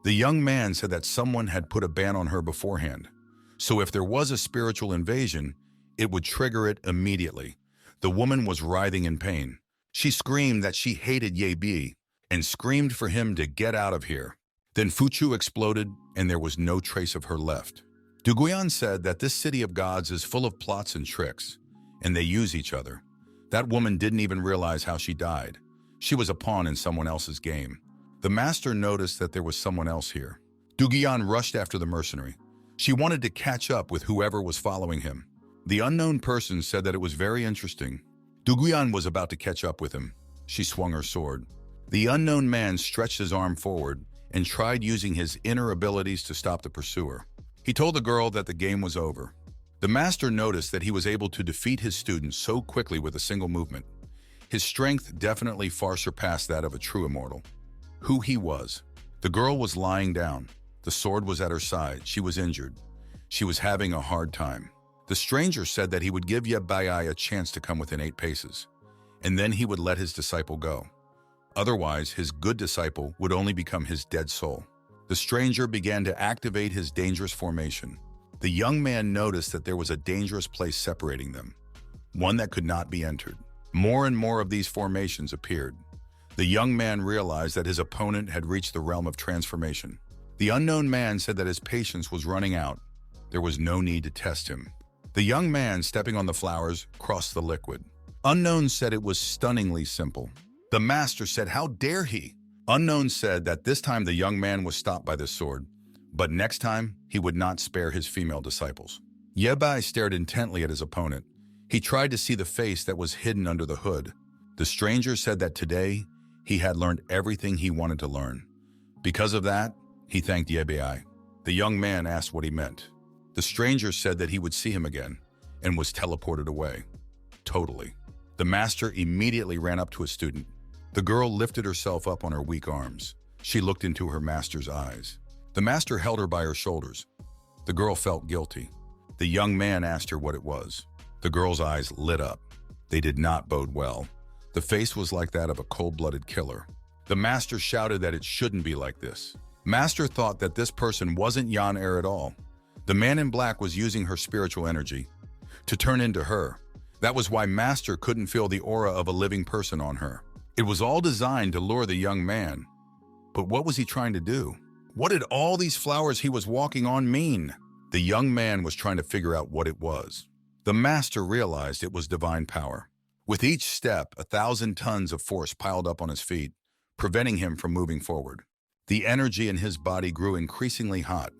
The young man said that someone had put a ban on her beforehand. So if there was a spiritual invasion, it would trigger it immediately. The woman was writhing in pain. She screamed that she hated Ye Bi and screamed for him to get out of here. Then Fu Chu exploded and there was no trace of her left. Du Guian said that this city of gods is full of plots and tricks, and they use each other. That woman didn't even realize how she died. She was a pawn in someone else's game. The master noticed that there was someone else here. Du Guian rushed after the mercenary. She wanted to catch up with whoever was following him. The unknown person said that it was very interesting. Du Guian was about to catch up with him. She swung her sword. The unknown man stretched his arm forward and tried using his inner abilities to stop the pursuer. He told the girl that the game was over. The master noticed that he was able to defeat his student so quickly with a single movement. His strength definitely far surpassed that of a true immortal. Who he was. The girl was lying down. The sword was at her side. She was injured. She was having a hard time. The stranger said that he would give Yebai a chance to come within 8 paces, and then he would let his disciple go. Otherwise, his good disciple would only become his dead soul. The stranger began to activate his dangerous formation. The young man noticed that there was a dangerous place separating them, one that could not be entered. More and more of these formations appeared. The young man realized that his opponent had reached the realm of transformation. The unknown man said that his patience was running out. There was no need to test him. The young man, stepping on the flowers, crossed the liquid. Unknown said it was stunningly simple. The master said, "How dare he?" Unknown said that this time the young man was stopped by this sword, but next time he would not spare his female disciples. Yebai stared intently at his opponent. He tried to see the face that was hidden under the hood. The stranger said that today he had learned everything he wanted to learn. Because of that, he thanked Yebai. The young man asked what he meant. The stranger said that he would see him again and was teleported away. Totally. The master immediately ran up to his student. The girl lifted herself up on her weak arms. She looked into her master's eyes. The master held her by her shoulders. The girl felt guilty. The young man asked her what it was. The girl's eyes lit up. They did not bode well. The face was like that of a cold-blooded killer. The master shouted that it shouldn't be like this. Master thought that this person wasn't Yan-Er at all. The man in black was using her spiritual energy to turn into her. That was why Master couldn't feel the aura of a living person on her. It was all designed to lure the young man. But what was he trying to do? What did all these flowers he was walking on mean? The young man was trying to figure out what it was. The Master realized it was divine power. With each step, 1,000 tons of force piled up on his feet, preventing him from moving forward. The energy in his body grew increasingly hot,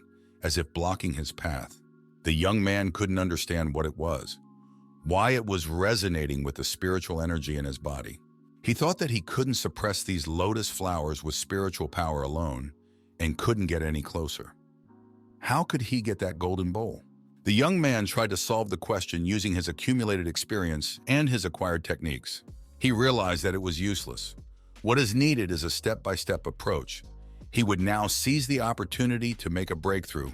as if blocking his path. The young man couldn't understand what it was, why it was resonating with the spiritual energy in his body. He thought that he couldn't suppress these lotus flowers with spiritual power alone, and couldn't get any closer. How could he get that golden bowl? The young man tried to solve the question using his accumulated experience and his acquired techniques. He realized that it was useless. What is needed is a step-by-step approach. He would now seize the opportunity to make a breakthrough,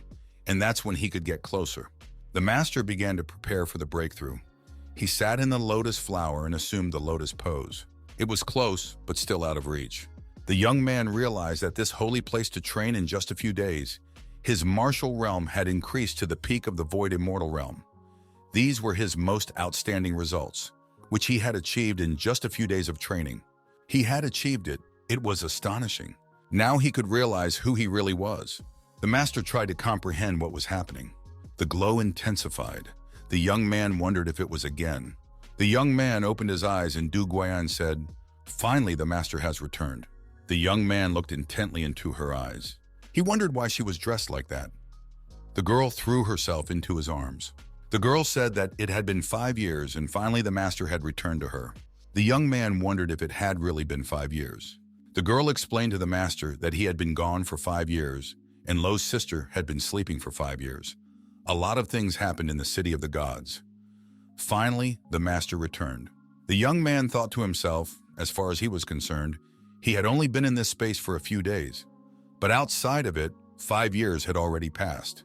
and that's when he could get closer. The Master began to prepare for the breakthrough. He sat in the lotus flower and assumed the lotus pose. It was close, but still out of reach. The young man realized that this holy place to train in just a few days, his martial realm had increased to the peak of the void immortal realm. These were his most outstanding results, which he had achieved in just a few days of training. He had achieved it. It was astonishing. Now he could realize who he really was. The Master tried to comprehend what was happening. The glow intensified. The young man wondered if it was again. The young man opened his eyes and Du Guian said, "Finally, the Master has returned." The young man looked intently into her eyes. He wondered why she was dressed like that. The girl threw herself into his arms. The girl said that it had been 5 years and finally the Master had returned to her. The young man wondered if it had really been 5 years. The girl explained to the Master that he had been gone for 5 years and Lo's sister had been sleeping for 5 years. A lot of things happened in the city of the gods. Finally, the Master returned. The young man thought to himself, as far as he was concerned, he had only been in this space for a few days. But outside of it, 5 years had already passed.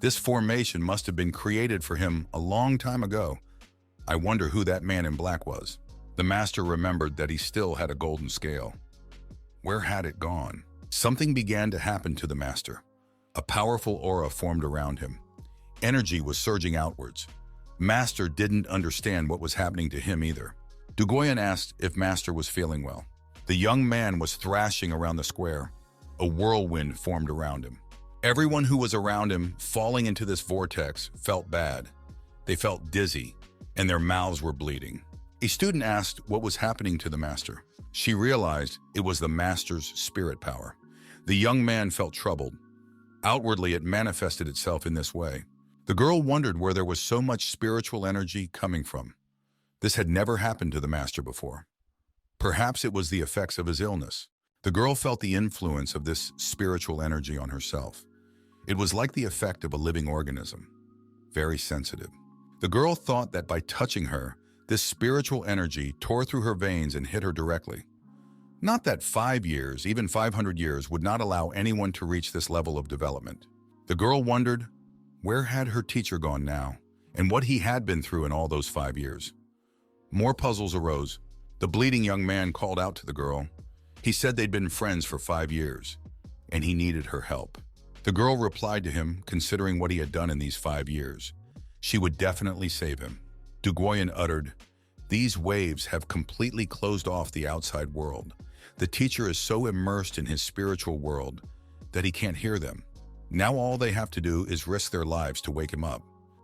This formation must have been created for him a long time ago. I wonder who that man in black was. The Master remembered that he still had a golden scale. Where had it gone? Something began to happen to the Master. A powerful aura formed around him. Energy was surging outwards. Master didn't understand what was happening to him either. Du Guian asked if Master was feeling well. The young man was thrashing around the square. A whirlwind formed around him. Everyone who was around him, falling into this vortex, felt bad. They felt dizzy, and their mouths were bleeding. A student asked what was happening to the Master. She realized it was the Master's spirit power. The young man felt troubled. Outwardly, it manifested itself in this way. The girl wondered where there was so much spiritual energy coming from. This had never happened to the Master before. Perhaps it was the effects of his illness. The girl felt the influence of this spiritual energy on herself. It was like the effect of a living organism, very sensitive. The girl thought that by touching her, this spiritual energy tore through her veins and hit her directly. Not that 5 years, even 500 years, would not allow anyone to reach this level of development. The girl wondered, where had her teacher gone now, and what he had been through in all those 5 years? More puzzles arose. The bleeding young man called out to the girl. He said they'd been friends for 5 years, and he needed her help. The girl replied to him, considering what he had done in these 5 years. She would definitely save him. Du Guian uttered, "These waves have completely closed off the outside world. The teacher is so immersed in his spiritual world that he can't hear them. Now all they have to do is risk their lives to wake him up."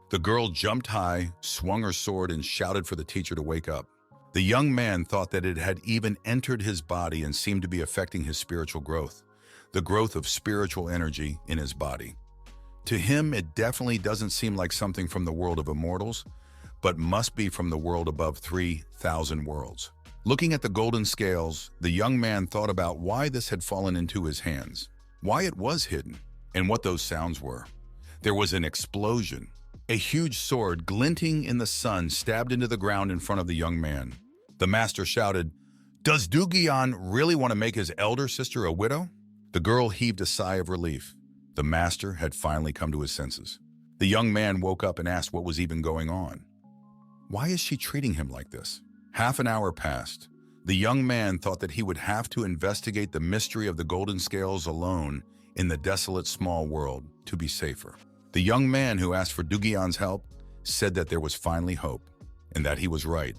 The girl jumped high, swung her sword, and shouted for the teacher to wake up. The young man thought that it had even entered his body and seemed to be affecting his spiritual growth, the growth of spiritual energy in his body. To him, it definitely doesn't seem like something from the world of immortals, but must be from the world above 3,000 worlds. Looking at the golden scales, the young man thought about why this had fallen into his hands, why it was hidden, and what those sounds were. There was an explosion. A huge sword, glinting in the sun, stabbed into the ground in front of the young man. The Master shouted, "Does Du Guian really want to make his elder sister a widow?" The girl heaved a sigh of relief. The Master had finally come to his senses. The young man woke up and asked what was even going on. Why is she treating him like this? Half an hour passed. The young man thought that he would have to investigate the mystery of the golden scales alone in the desolate small world to be safer. The young man who asked for Du Guian's help said that there was finally hope. and that he was right.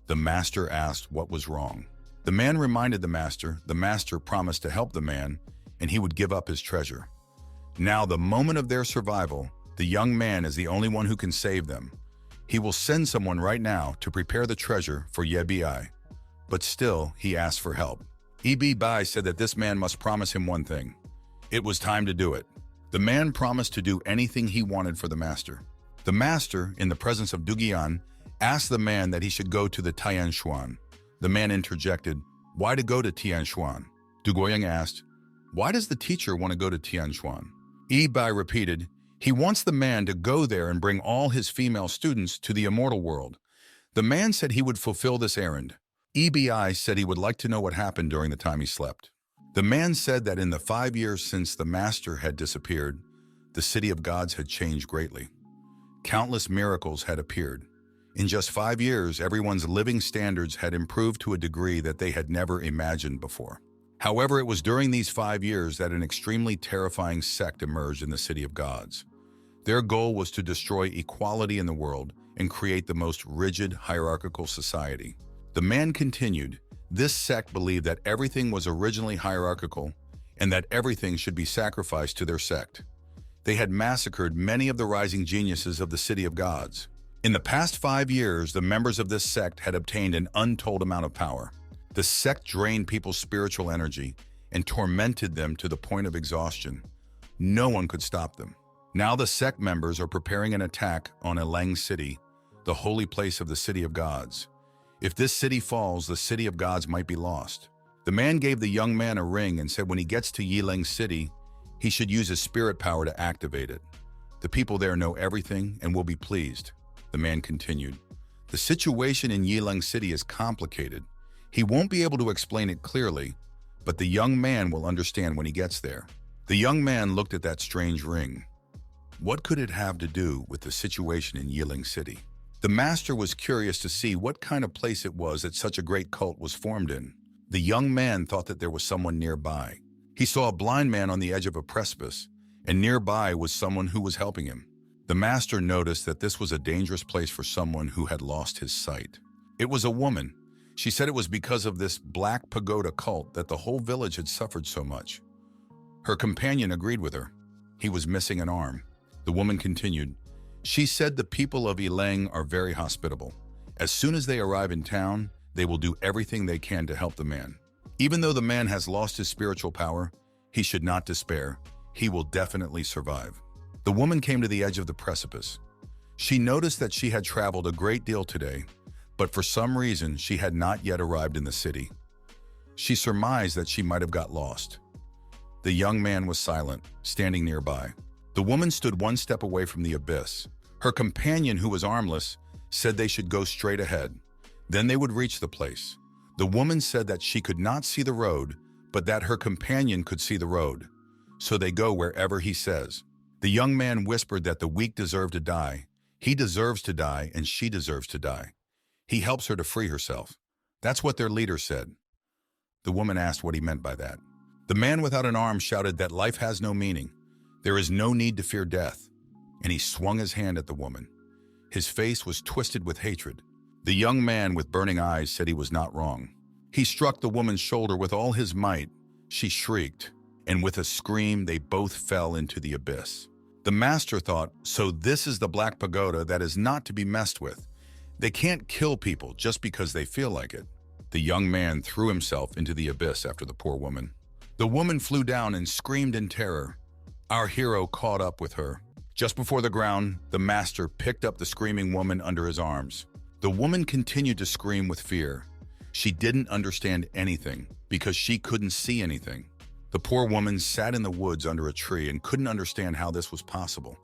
The master asked what was wrong. The man reminded the master promised to help the man, and he would give up his treasure. Now, the moment of their survival, the young man is the only one who can save them. He will send someone right now to prepare the treasure for Yebi. But still, he asked for help. Yebi said that this man must promise him one thing. It was time to do it. The man promised to do anything he wanted for the master. The master, in the presence of Dugian, asked the man that he should go to the Tianshuan. The man interjected, "Why to go to Tianshuan?" Dugoyang asked, "Why does the teacher want to go to Tianshuan?" Yebi repeated, "He wants the man to go there and bring all his female students to the immortal world." The man said he would fulfill this errand. Yebi said he would like to know what happened during the time he slept. The man said that in the 5 years since the master had disappeared, the city of gods had changed greatly. Countless miracles had appeared. In just 5 years, everyone's living standards had improved to a degree that they had never imagined before. However, it was during these 5 years that an extremely terrifying sect emerged in the city of gods. Their goal was to destroy equality in the world and create the most rigid, hierarchical society. The man continued, this sect believed that everything was originally hierarchical and that everything should be sacrificed to their sect. They had massacred many of the rising geniuses of the city of gods. In the past 5 years, the members of this sect had obtained an untold amount of power. The sect drained people's spiritual energy and tormented them to the point of exhaustion. No one could stop them. Now the sect members are preparing an attack on Yilang City, the holy place of the city of gods. If this city falls, the city of gods might be lost. The man gave the young man a ring and said when he gets to Yilang City, he should use his spirit power to activate it. The people there know everything and will be pleased. The man continued, the situation in Yilang City is complicated. He won't be able to explain it clearly, but the young man will understand when he gets there. The young man looked at that strange ring. What could it have to do with the situation in Yilang City? The master was curious to see what kind of place it was that such a great cult was formed in. The young man thought that there was someone nearby. He saw a blind man on the edge of a precipice, and nearby was someone who was helping him. The master noticed that this was a dangerous place for someone who had lost his sight. It was a woman. She said it was because of this black pagoda cult that the whole village had suffered so much. Her companion agreed with her. He was missing an arm. The woman continued, she said the people of Yilang are very hospitable. As soon as they arrive in town, they will do everything they can to help the man. Even though the man has lost his spiritual power, he should not despair. He will definitely survive. The woman came to the edge of the precipice. She noticed that she had traveled a great deal today, but for some reason she had not yet arrived in the city. She surmised that she might have got lost. The young man was silent, standing nearby. The woman stood one step away from the abyss. Her companion, who was armless, said they should go straight ahead. Then they would reach the place. The woman said that she could not see the road, but that her companion could see the road. So they go wherever he says. The young man whispered that the weak deserve to die. He deserves to die, and she deserves to die. He helps her to free herself. That's what their leader said. The woman asked what he meant by that. The man without an arm shouted that life has no meaning. There is no need to fear death. And he swung his hand at the woman. His face was twisted with hatred. The young man with burning eyes said he was not wrong. He struck the woman's shoulder with all his might. She shrieked, and with a scream, they both fell into the abyss. The master thought, so this is the Black Pagoda that is not to be messed with. They can't kill people just because they feel like it. The young man threw himself into the abyss after the poor woman. The woman flew down and screamed in terror. Our hero caught up with her. Just before the ground, the master picked up the screaming woman under his arms. The woman continued to scream with fear. She didn't understand anything because she couldn't see anything. The poor woman sat in the woods under a tree and couldn't understand how this was possible.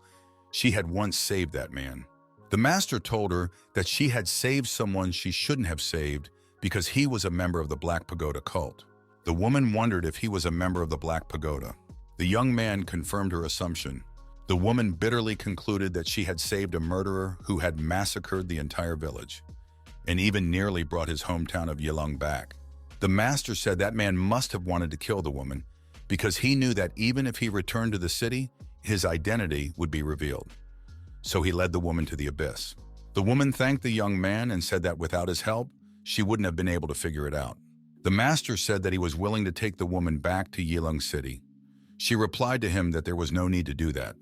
She had once saved that man. The master told her that she had saved someone she shouldn't have saved because he was a member of the Black Pagoda cult. The woman wondered if he was a member of the Black Pagoda. The young man confirmed her assumption. The woman bitterly concluded that she had saved a murderer who had massacred the entire village and even nearly brought his hometown of Yilang back. The master said that man must have wanted to kill the woman because he knew that even if he returned to the city, his identity would be revealed. So he led the woman to the abyss. The woman thanked the young man and said that without his help, she wouldn't have been able to figure it out. The master said that he was willing to take the woman back to Yilong City. She replied to him that there was no need to do that.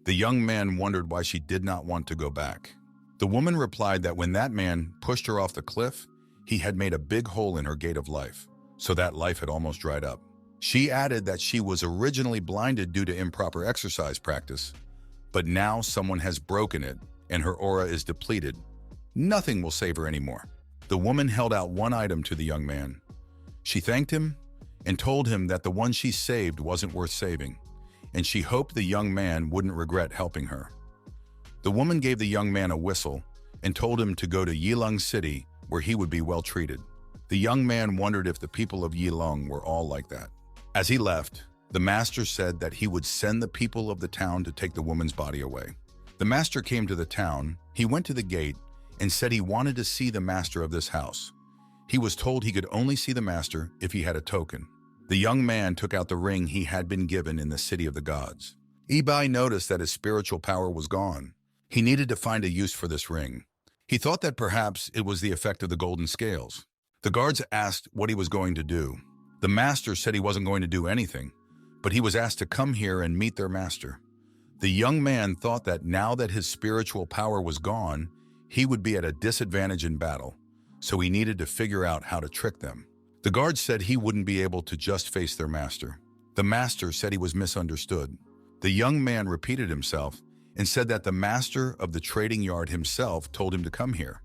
The young man wondered why she did not want to go back. The woman replied that when that man pushed her off the cliff, he had made a big hole in her gate of life, so that life had almost dried up. She added that she was originally blinded due to improper exercise practice, but now someone has broken it and her aura is depleted. Nothing will save her anymore. The woman held out one item to the young man. She thanked him and told him that the one she saved wasn't worth saving, and she hoped the young man wouldn't regret helping her. The woman gave the young man a whistle and told him to go to Yilong City where he would be well treated. The young man wondered if the people of Yilong were all like that. As he left, the master said that he would send the people of the town to take the woman's body away. The master came to the town, he went to the gate, and said he wanted to see the master of this house. He was told he could only see the master if he had a token. The young man took out the ring he had been given in the city of the gods. Taibai noticed that his spiritual power was gone. He needed to find a use for this ring. He thought that perhaps it was the effect of the golden scales. The guards asked what he was going to do. The master said he wasn't going to do anything, but he was asked to come here and meet their master. The young man thought that now that his spiritual power was gone, he would be at a disadvantage in battle, so he needed to figure out how to trick them. The guards said he wouldn't be able to just face their master. The master said he was misunderstood. The young man repeated himself and said that the master of the trading yard himself told him to come here.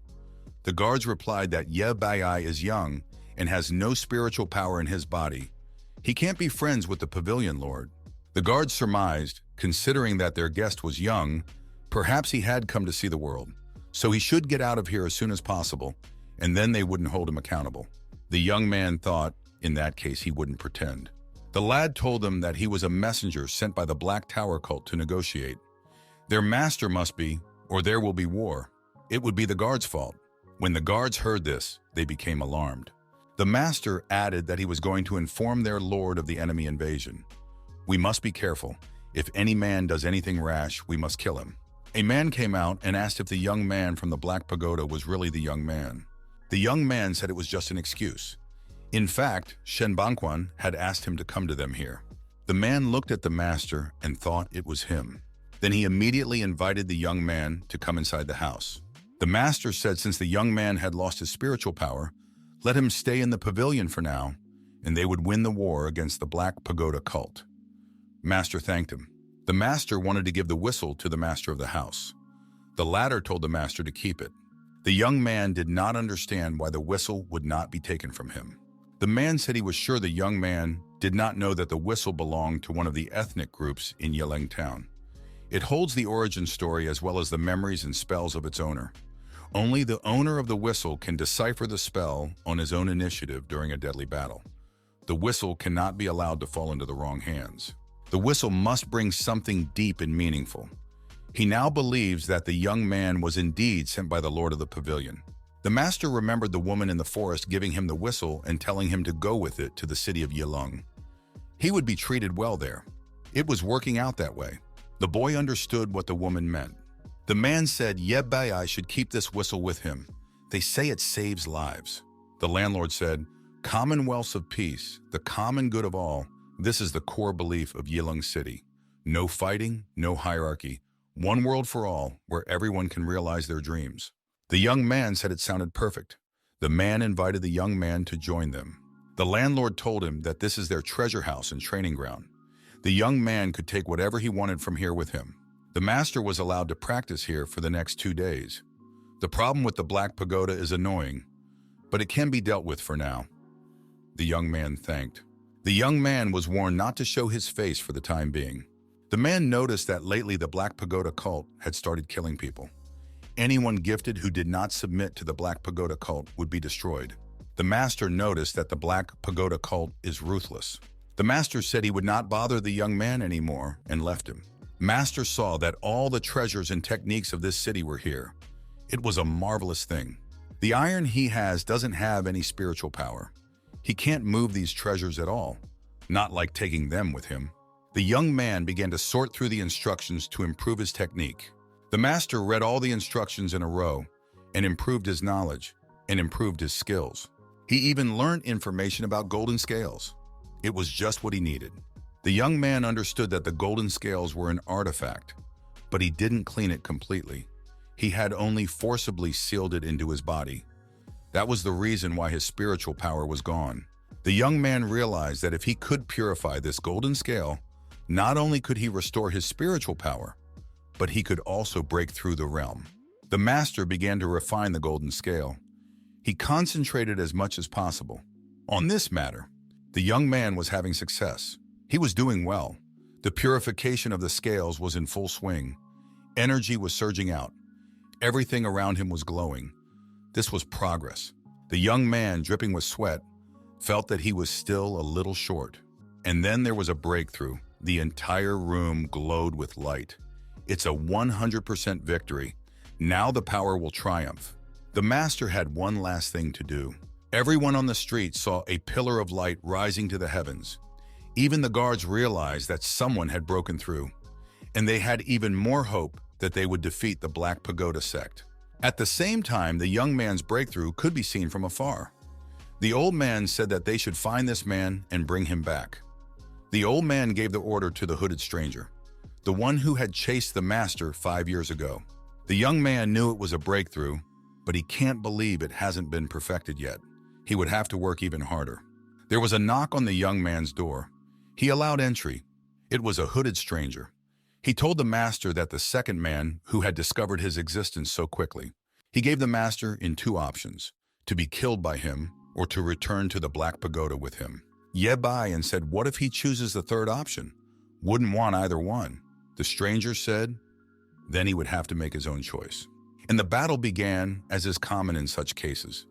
The guards replied that Taibai is young and has no spiritual power in his body. He can't be friends with the pavilion lord. The guards surmised, considering that their guest was young, perhaps he had come to see the world, so he should get out of here as soon as possible, and then they wouldn't hold him accountable. The young man thought, in that case, he wouldn't pretend. The lad told them that he was a messenger sent by the Black Tower cult to negotiate. Their master must be, or there will be war. It would be the guards' fault. When the guards heard this, they became alarmed. The master added that he was going to inform their lord of the enemy invasion. We must be careful. If any man does anything rash, we must kill him. A man came out and asked if the young man from the Black Pagoda was really the young man. The young man said it was just an excuse. In fact, Shen Bangquan had asked him to come to them here. The man looked at the master and thought it was him. Then he immediately invited the young man to come inside the house. The master said since the young man had lost his spiritual power, let him stay in the pavilion for now, and they would win the war against the Black Pagoda cult. Master thanked him. The master wanted to give the whistle to the master of the house. The latter told the master to keep it. The young man did not understand why the whistle would not be taken from him. The man said he was sure the young man did not know that the whistle belonged to one of the ethnic groups in Yilong town. It holds the origin story as well as the memories and spells of its owner. Only the owner of the whistle can decipher the spell on his own initiative during a deadly battle. The whistle cannot be allowed to fall into the wrong hands. The whistle must bring something deep and meaningful. He now believes that the young man was indeed sent by the lord of the pavilion. The master remembered the woman in the forest giving him the whistle and telling him to go with it to the city of Yilong. He would be treated well there. It was working out that way. The boy understood what the woman meant. The man said Taibai should keep this whistle with him. They say it saves lives. The landlord said, commonwealths of peace, the common good of all, this is the core belief of Yilong City. No fighting, no hierarchy. One world for all, where everyone can realize their dreams. The young man said it sounded perfect. The man invited the young man to join them. The landlord told him that this is their treasure house and training ground. The young man could take whatever he wanted from here with him. The master was allowed to practice here for the next 2 days. The problem with the Black Pagoda is annoying, but it can be dealt with for now. The young man thanked. The young man was warned not to show his face for the time being. The man noticed that lately the Black Pagoda cult had started killing people. Anyone gifted who did not submit to the Black Pagoda cult would be destroyed. The master noticed that the Black Pagoda cult is ruthless. The master said he would not bother the young man anymore and left him. Master saw that all the treasures and techniques of this city were here. It was a marvelous thing. The iron he has doesn't have any spiritual power. He can't move these treasures at all, not like taking them with him. The young man began to sort through the instructions to improve his technique. The master read all the instructions in a row and improved his knowledge and improved his skills. He even learned information about golden scales. It was just what he needed. The young man understood that the golden scales were an artifact, but he didn't clean it completely. He had only forcibly sealed it into his body. That was the reason why his spiritual power was gone. The young man realized that if he could purify this golden scale, not only could he restore his spiritual power, but he could also break through the realm. The master began to refine the golden scale. He concentrated as much as possible on this matter. The young man was having success. He was doing well. The purification of the scales was in full swing. Energy was surging out. Everything around him was glowing. This was progress. The young man, dripping with sweat, felt that he was still a little short. And then there was a breakthrough. The entire room glowed with light. It's a 100% victory. Now the power will triumph. The master had one last thing to do. Everyone on the street saw a pillar of light rising to the heavens. Even the guards realized that someone had broken through, and they had even more hope that they would defeat the Black Pagoda sect. At the same time, the young man's breakthrough could be seen from afar. The old man said that they should find this man and bring him back. The old man gave the order to the hooded stranger, the one who had chased the master 5 years ago. The young man knew it was a breakthrough, but he can't believe it hasn't been perfected yet. He would have to work even harder. There was a knock on the young man's door. He allowed entry. It was a hooded stranger. He told the master that the second man who had discovered his existence so quickly. He gave the master in 2 options, to be killed by him or to return to the Black Pagoda with him. Taibai and said, what if he chooses the third option? Wouldn't want either one. The stranger said, then he would have to make his own choice. And the battle began, as is common in such cases.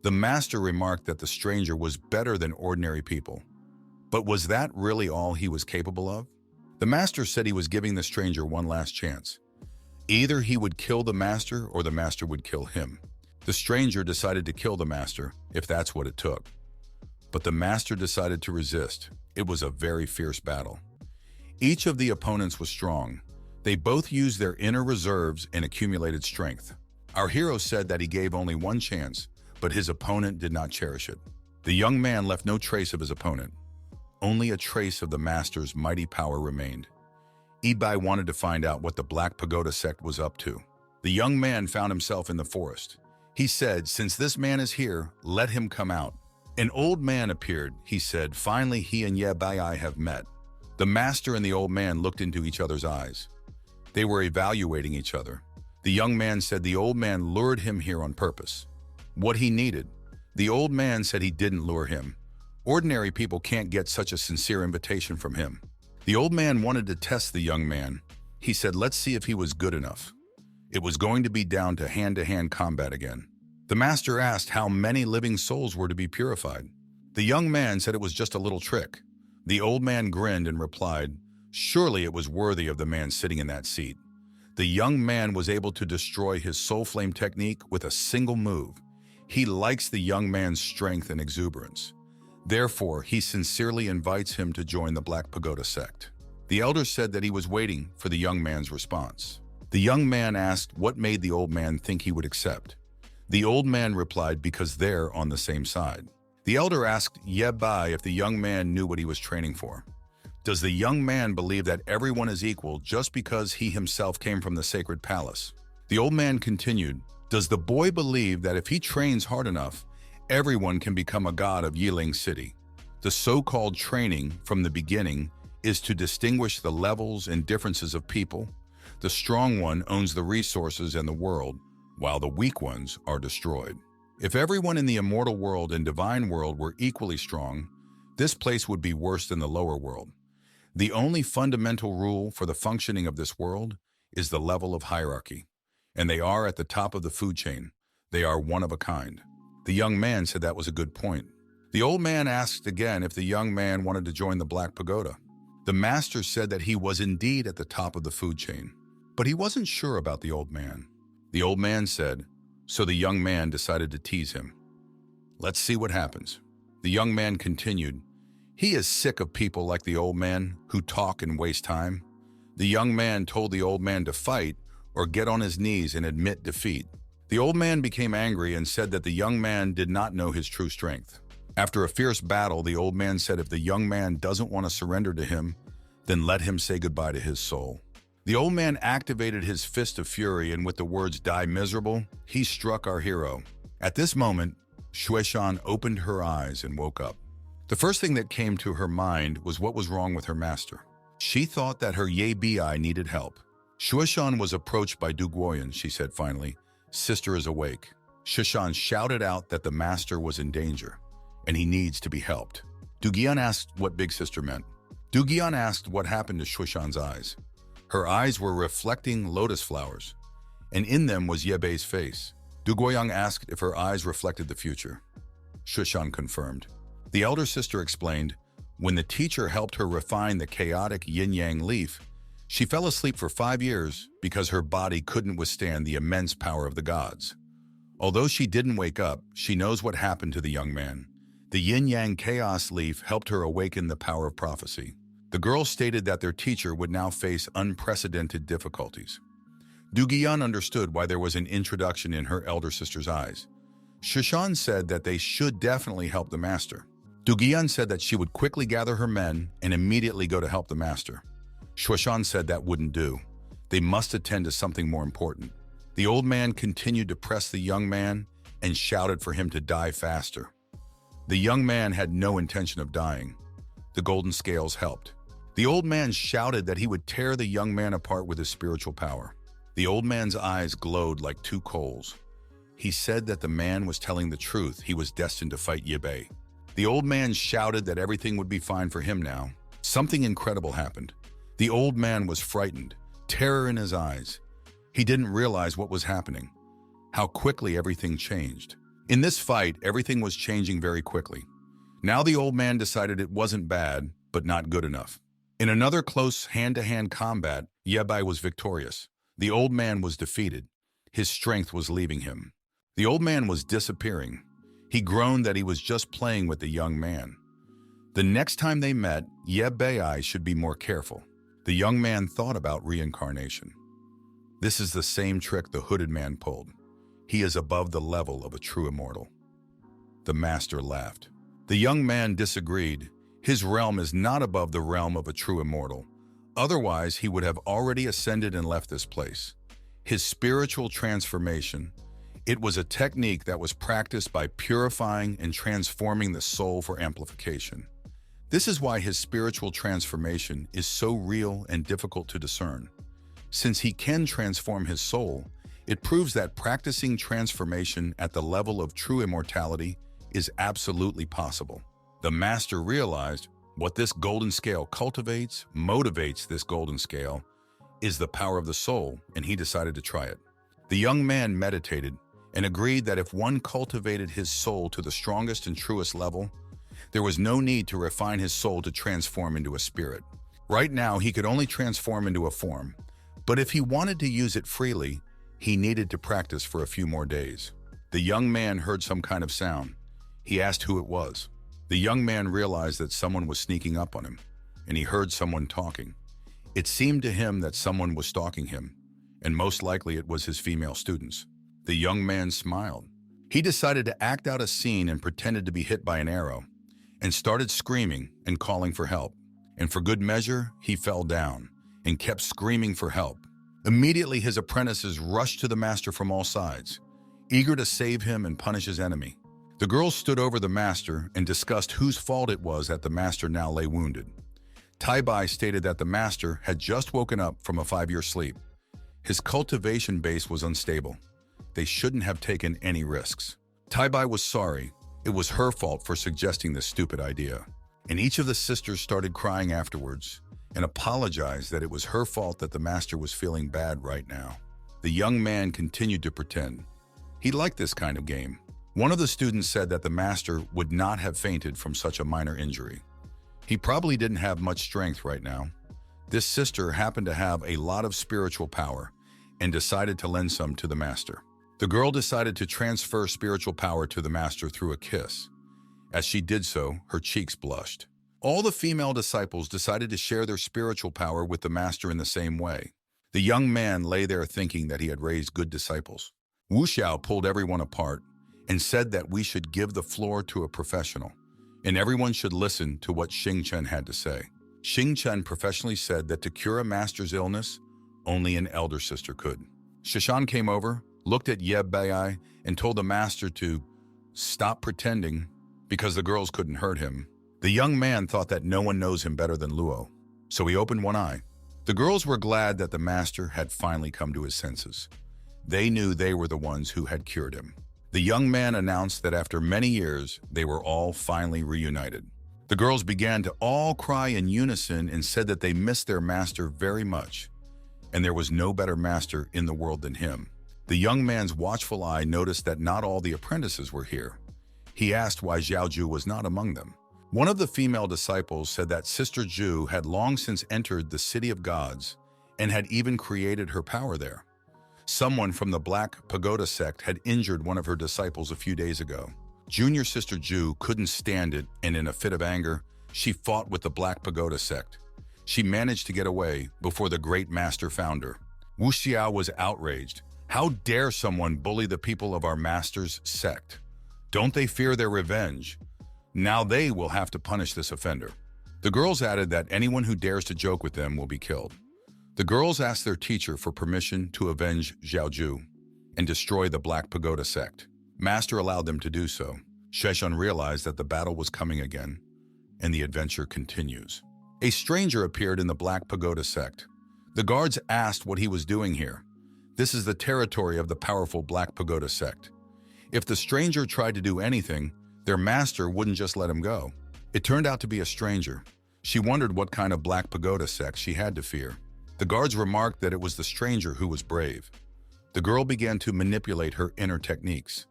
The master remarked that the stranger was better than ordinary people. But was that really all he was capable of? The master said he was giving the stranger one last chance. Either he would kill the master or the master would kill him. The stranger decided to kill the master, if that's what it took. But the master decided to resist. It was a very fierce battle. Each of the opponents was strong. They both used their inner reserves and accumulated strength. Our hero said that he gave only one chance, but his opponent did not cherish it. The young man left no trace of his opponent. Only a trace of the master's mighty power remained. Taibai wanted to find out what the Black Pagoda sect was up to. The young man found himself in the forest. He said, since this man is here, let him come out. An old man appeared. He said, finally he and Taibai have met. The master and the old man looked into each other's eyes. They were evaluating each other. The young man said the old man lured him here on purpose. What he needed. The old man said he didn't lure him. Ordinary people can't get such a sincere invitation from him. The old man wanted to test the young man. He said, let's see if he was good enough. It was going to be down to hand-to-hand combat again. The master asked how many living souls were to be purified. The young man said it was just a little trick. The old man grinned and replied, surely it was worthy of the man sitting in that seat. The young man was able to destroy his soul flame technique with a single move. He likes the young man's strength and exuberance. Therefore, he sincerely invites him to join the Black Pagoda sect. The elder said that he was waiting for the young man's response. The young man asked what made the old man think he would accept. The old man replied, because they're on the same side. The elder asked Taibai if the young man knew what he was training for. Does the young man believe that everyone is equal just because he himself came from the sacred palace? The old man continued, does the boy believe that if he trains hard enough, everyone can become a god of Yiling City? The so-called training from the beginning is to distinguish the levels and differences of people. The strong one owns the resources and the world, while the weak ones are destroyed. If everyone in the immortal world and divine world were equally strong, this place would be worse than the lower world. The only fundamental rule for the functioning of this world is the level of hierarchy, and they are at the top of the food chain. They are one of a kind. The young man said that was a good point. The old man asked again if the young man wanted to join the Black Pagoda. The master said that he was indeed at the top of the food chain, but he wasn't sure about the old man. The old man said, so the young man decided to tease him. Let's see what happens. The young man continued, he is sick of people like the old man who talk and waste time. The young man told the old man to fight or get on his knees and admit defeat. The old man became angry and said that the young man did not know his true strength. After a fierce battle, the old man said if the young man doesn't want to surrender to him, then let him say goodbye to his soul. The old man activated his fist of fury, and with the words "Die miserable," he struck our hero. At this moment, Shueishan opened her eyes and woke up. The first thing that came to her mind was what was wrong with her master. She thought that her Bi needed help. Shueishan was approached by Du Guoyan. She said finally, "Sister is awake." Shueishan shouted out that the master was in danger, and he needs to be helped. Du Guoyan asked what Big Sister meant. Du Guoyan asked what happened to Shueishan's eyes. Her eyes were reflecting lotus flowers, and in them was Yebei's face. Du Guoyan asked if her eyes reflected the future. Shueishan confirmed. The elder sister explained, when the teacher helped her refine the chaotic yin-yang leaf, she fell asleep for 5 years because her body couldn't withstand the immense power of the gods. Although she didn't wake up, she knows what happened to the young man. The yin-yang chaos leaf helped her awaken the power of prophecy. The girl stated that their teacher would now face unprecedented difficulties. Du Guoyan understood why there was an introduction in her elder sister's eyes. Shueishan said that they should definitely help the master. Du Guoyan said that she would quickly gather her men and immediately go to help the master. Shueishan said that wouldn't do. They must attend to something more important. The old man continued to press the young man and shouted for him to die faster. The young man had no intention of dying. The golden scales helped. The old man shouted that he would tear the young man apart with his spiritual power. The old man's eyes glowed like 2 coals. He said that the man was telling the truth. He was destined to fight Yebei. The old man shouted that everything would be fine for him now. Something incredible happened. The old man was frightened, terror in his eyes. He didn't realize what was happening, how quickly everything changed. In this fight, everything was changing very quickly. Now the old man decided it wasn't bad, but not good enough. In another close hand-to-hand combat, Yebei was victorious. The old man was defeated. His strength was leaving him. The old man was disappearing. He groaned that he was just playing with the young man. The next time they met, Yebei should be more careful. The young man thought about reincarnation. This is the same trick the hooded man pulled. He is above the level of a true immortal. The master laughed. The young man disagreed. His realm is not above the realm of a true immortal. Otherwise, he would have already ascended and left this place. His spiritual transformation, it was a technique that was practiced by purifying and transforming the soul for amplification. This is why his spiritual transformation is so real and difficult to discern. Since he can transform his soul, it proves that practicing transformation at the level of true immortality is absolutely possible. The master realized what this golden scale cultivates, motivates this golden scale, is the power of the soul, and he decided to try it. The young man meditated and agreed that if one cultivated his soul to the strongest and truest level, there was no need to refine his soul to transform into a spirit. Right now, he could only transform into a form, but if he wanted to use it freely, he needed to practice for a few more days. The young man heard some kind of sound. He asked who it was. The young man realized that someone was sneaking up on him, and he heard someone talking. It seemed to him that someone was stalking him, and most likely it was his female students. The young man smiled. He decided to act out a scene and pretended to be hit by an arrow, and started screaming and calling for help. And for good measure, he fell down and kept screaming for help. Immediately, his apprentices rushed to the master from all sides, eager to save him and punish his enemy. The girls stood over the master and discussed whose fault it was that the master now lay wounded. Taibai stated that the master had just woken up from a 5-year sleep. His cultivation base was unstable. They shouldn't have taken any risks. Taibai was sorry. It was her fault for suggesting this stupid idea. And each of the sisters started crying afterwards and apologized that it was her fault that the master was feeling bad right now. The young man continued to pretend. He liked this kind of game. One of the students said that the master would not have fainted from such a minor injury. He probably didn't have much strength right now. This sister happened to have a lot of spiritual power and decided to lend some to the master. The girl decided to transfer spiritual power to the master through a kiss. As she did so, her cheeks blushed. All the female disciples decided to share their spiritual power with the master in the same way. The young man lay there thinking that he had raised good disciples. Wu Xiao pulled everyone apart and said that we should give the floor to a professional, and everyone should listen to what Xing Chen had to say. Xing Chen professionally said that to cure a master's illness, only an elder sister could. Shishan came over, looked at Ye Bai, and told the master to stop pretending because the girls couldn't hurt him. The young man thought that no one knows him better than Luo, so he opened one eye. The girls were glad that the master had finally come to his senses. They knew they were the ones who had cured him. The young man announced that after many years, they were all finally reunited. The girls began to all cry in unison and said that they missed their master very much, and there was no better master in the world than him. The young man's watchful eye noticed that not all the apprentices were here. He asked why Xiaoju was not among them. One of the female disciples said that Sister Zhu had long since entered the city of gods and had even created her power there. Someone from the Black Pagoda sect had injured one of her disciples a few days ago. Junior Sister Zhu couldn't stand it, and in a fit of anger, she fought with the Black Pagoda sect. She managed to get away before the great master found her. Wu Xiao was outraged. How dare someone bully the people of our master's sect? Don't they fear their revenge? Now they will have to punish this offender. The girls added that anyone who dares to joke with them will be killed. The girls asked their teacher for permission to avenge Xiaoju and destroy the Black Pagoda sect. Master allowed them to do so. Sheshun realized that the battle was coming again, and the adventure continues. A stranger appeared in the Black Pagoda sect. The guards asked what he was doing here. This is the territory of the powerful Black Pagoda sect. If the stranger tried to do anything, their master wouldn't just let him go. It turned out to be a stranger. She wondered what kind of Black Pagoda sect she had to fear. The guards remarked that it was the stranger who was brave. The girl began to manipulate her inner techniques.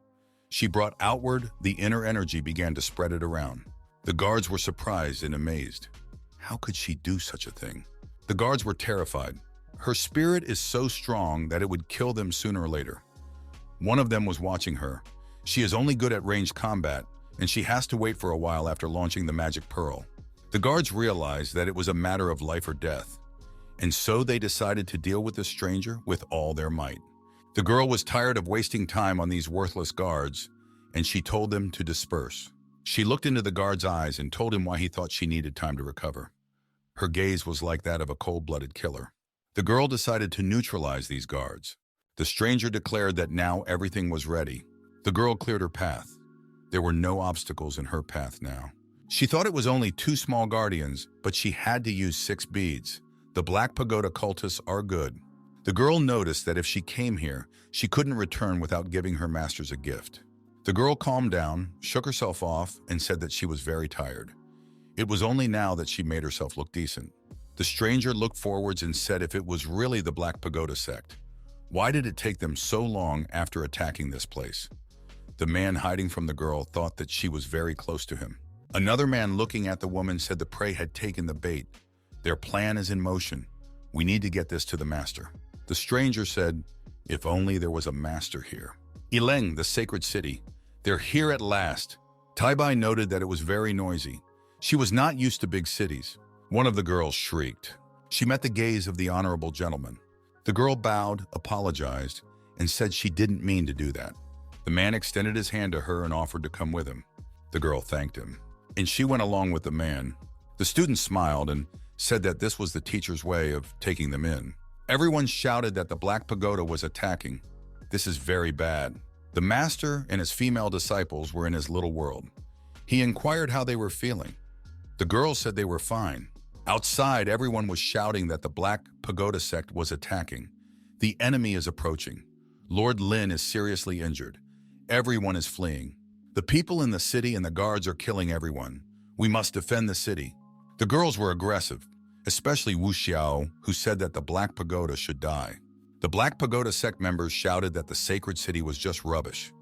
She brought outward, the inner energy began to spread it around. The guards were surprised and amazed. How could she do such a thing? The guards were terrified. Her spirit is so strong that it would kill them sooner or later. One of them was watching her. She is only good at ranged combat, and she has to wait for a while after launching the magic pearl. The guards realized that it was a matter of life or death, and so they decided to deal with the stranger with all their might. The girl was tired of wasting time on these worthless guards, and she told them to disperse. She looked into the guard's eyes and told him why he thought she needed time to recover. Her gaze was like that of a cold-blooded killer. The girl decided to neutralize these guards. The stranger declared that now everything was ready. The girl cleared her path. There were no obstacles in her path now. She thought it was only 2 small guardians, but she had to use 6 beads. The Black Pagoda cultists are good. The girl noticed that if she came here, she couldn't return without giving her masters a gift. The girl calmed down, shook herself off, and said that she was very tired. It was only now that she made herself look decent. The stranger looked forwards and said if it was really the Black Pagoda sect, why did it take them so long after attacking this place? The man hiding from the girl thought that she was very close to him. Another man looking at the woman said the prey had taken the bait. Their plan is in motion. We need to get this to the master. The stranger said, if only there was a master here. Ileng, the sacred city. They're here at last. Taibai noted that it was very noisy. She was not used to big cities. One of the girls shrieked. She met the gaze of the honorable gentleman. The girl bowed, apologized, and said she didn't mean to do that. The man extended his hand to her and offered to come with him. The girl thanked him, and she went along with the man. The student smiled and said that this was the teacher's way of taking them in. Everyone shouted that the Black Pagoda was attacking. This is very bad. The master and his female disciples were in his little world. He inquired how they were feeling. The girls said they were fine. Outside, everyone was shouting that the Black Pagoda sect was attacking. The enemy is approaching. Lord Lin is seriously injured. Everyone is fleeing. The people in the city and the guards are killing everyone. We must defend the city. The girls were aggressive, especially Wu Xiao, who said that the Black Pagoda should die. The Black Pagoda sect members shouted that the sacred city was just rubbish.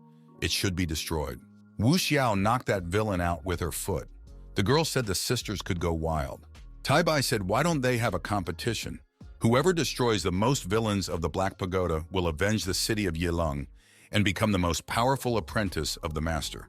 It should be destroyed. Wu Xiao knocked that villain out with her foot. The girl said the sisters could go wild. Taibai said, why don't they have a competition? Whoever destroys the most villains of the Black Pagoda will avenge the city of Yilong and become the most powerful apprentice of the master.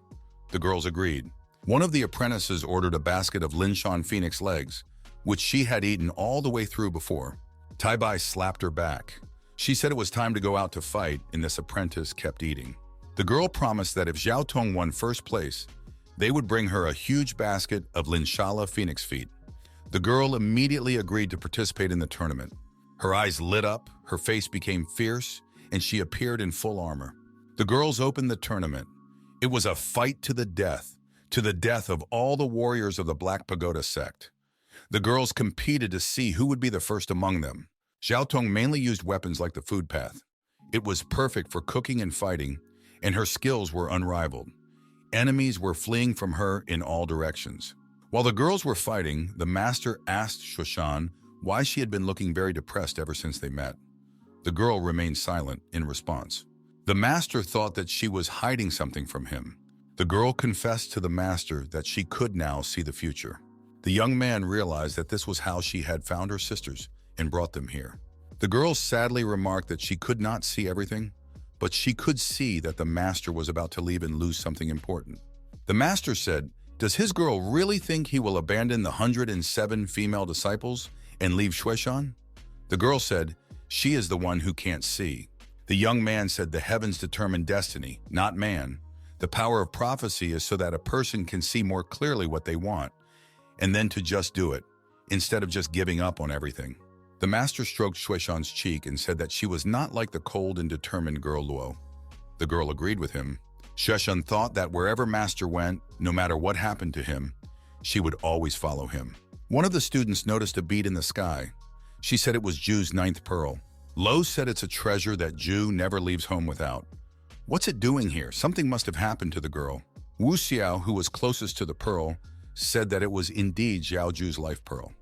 The girls agreed. One of the apprentices ordered a basket of Linshan phoenix legs, which she had eaten all the way through before. Taibai slapped her back. She said it was time to go out to fight, and this apprentice kept eating. The girl promised that if Xiao Tong won first place, they would bring her a huge basket of Linshala phoenix feet. The girl immediately agreed to participate in the tournament. Her eyes lit up, her face became fierce, and she appeared in full armor. The girls opened the tournament. It was a fight to the death of all the warriors of the Black Pagoda sect. The girls competed to see who would be the first among them. Xiao Tong mainly used weapons like the food path. It was perfect for cooking and fighting, and her skills were unrivaled. Enemies were fleeing from her in all directions. While the girls were fighting, the master asked Shushan why she had been looking very depressed ever since they met. The girl remained silent in response. The master thought that she was hiding something from him. The girl confessed to the master that she could now see the future. The young man realized that this was how she had found her sisters and brought them here. The girl sadly remarked that she could not see everything, but she could see that the master was about to leave and lose something important. The master said, "Does his girl really think he will abandon the 107 female disciples and leave Shuishan?" The girl said, "She is the one who can't see." The young man said, "The heavens determine destiny, not man. The power of prophecy is so that a person can see more clearly what they want, and then to just do it, instead of just giving up on everything." The master stroked Shuishan's cheek and said that she was not like the cold and determined girl Luo. The girl agreed with him. Shuishan thought that wherever master went, no matter what happened to him, she would always follow him. One of the students noticed a bead in the sky. She said it was Ju's 9th pearl. Lo said it's a treasure that Ju never leaves home without. "What's it doing here? Something must have happened to the girl." Wu Xiao, who was closest to the pearl, said that it was indeed Xiao Ju's life pearl.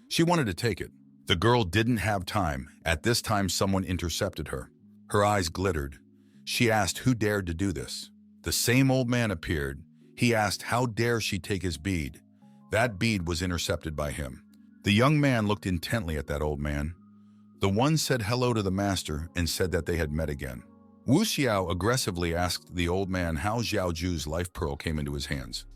She wanted to take it. The girl didn't have time. At this time, someone intercepted her. Her eyes glittered. She asked who dared to do this. The same old man appeared. He asked how dare she take his bead. That bead was intercepted by him. The young man looked intently at that old man. The one said hello to the master and said that they had met again. Wu Xiao aggressively asked the old man how Xiao Ju's life pearl came into his hands.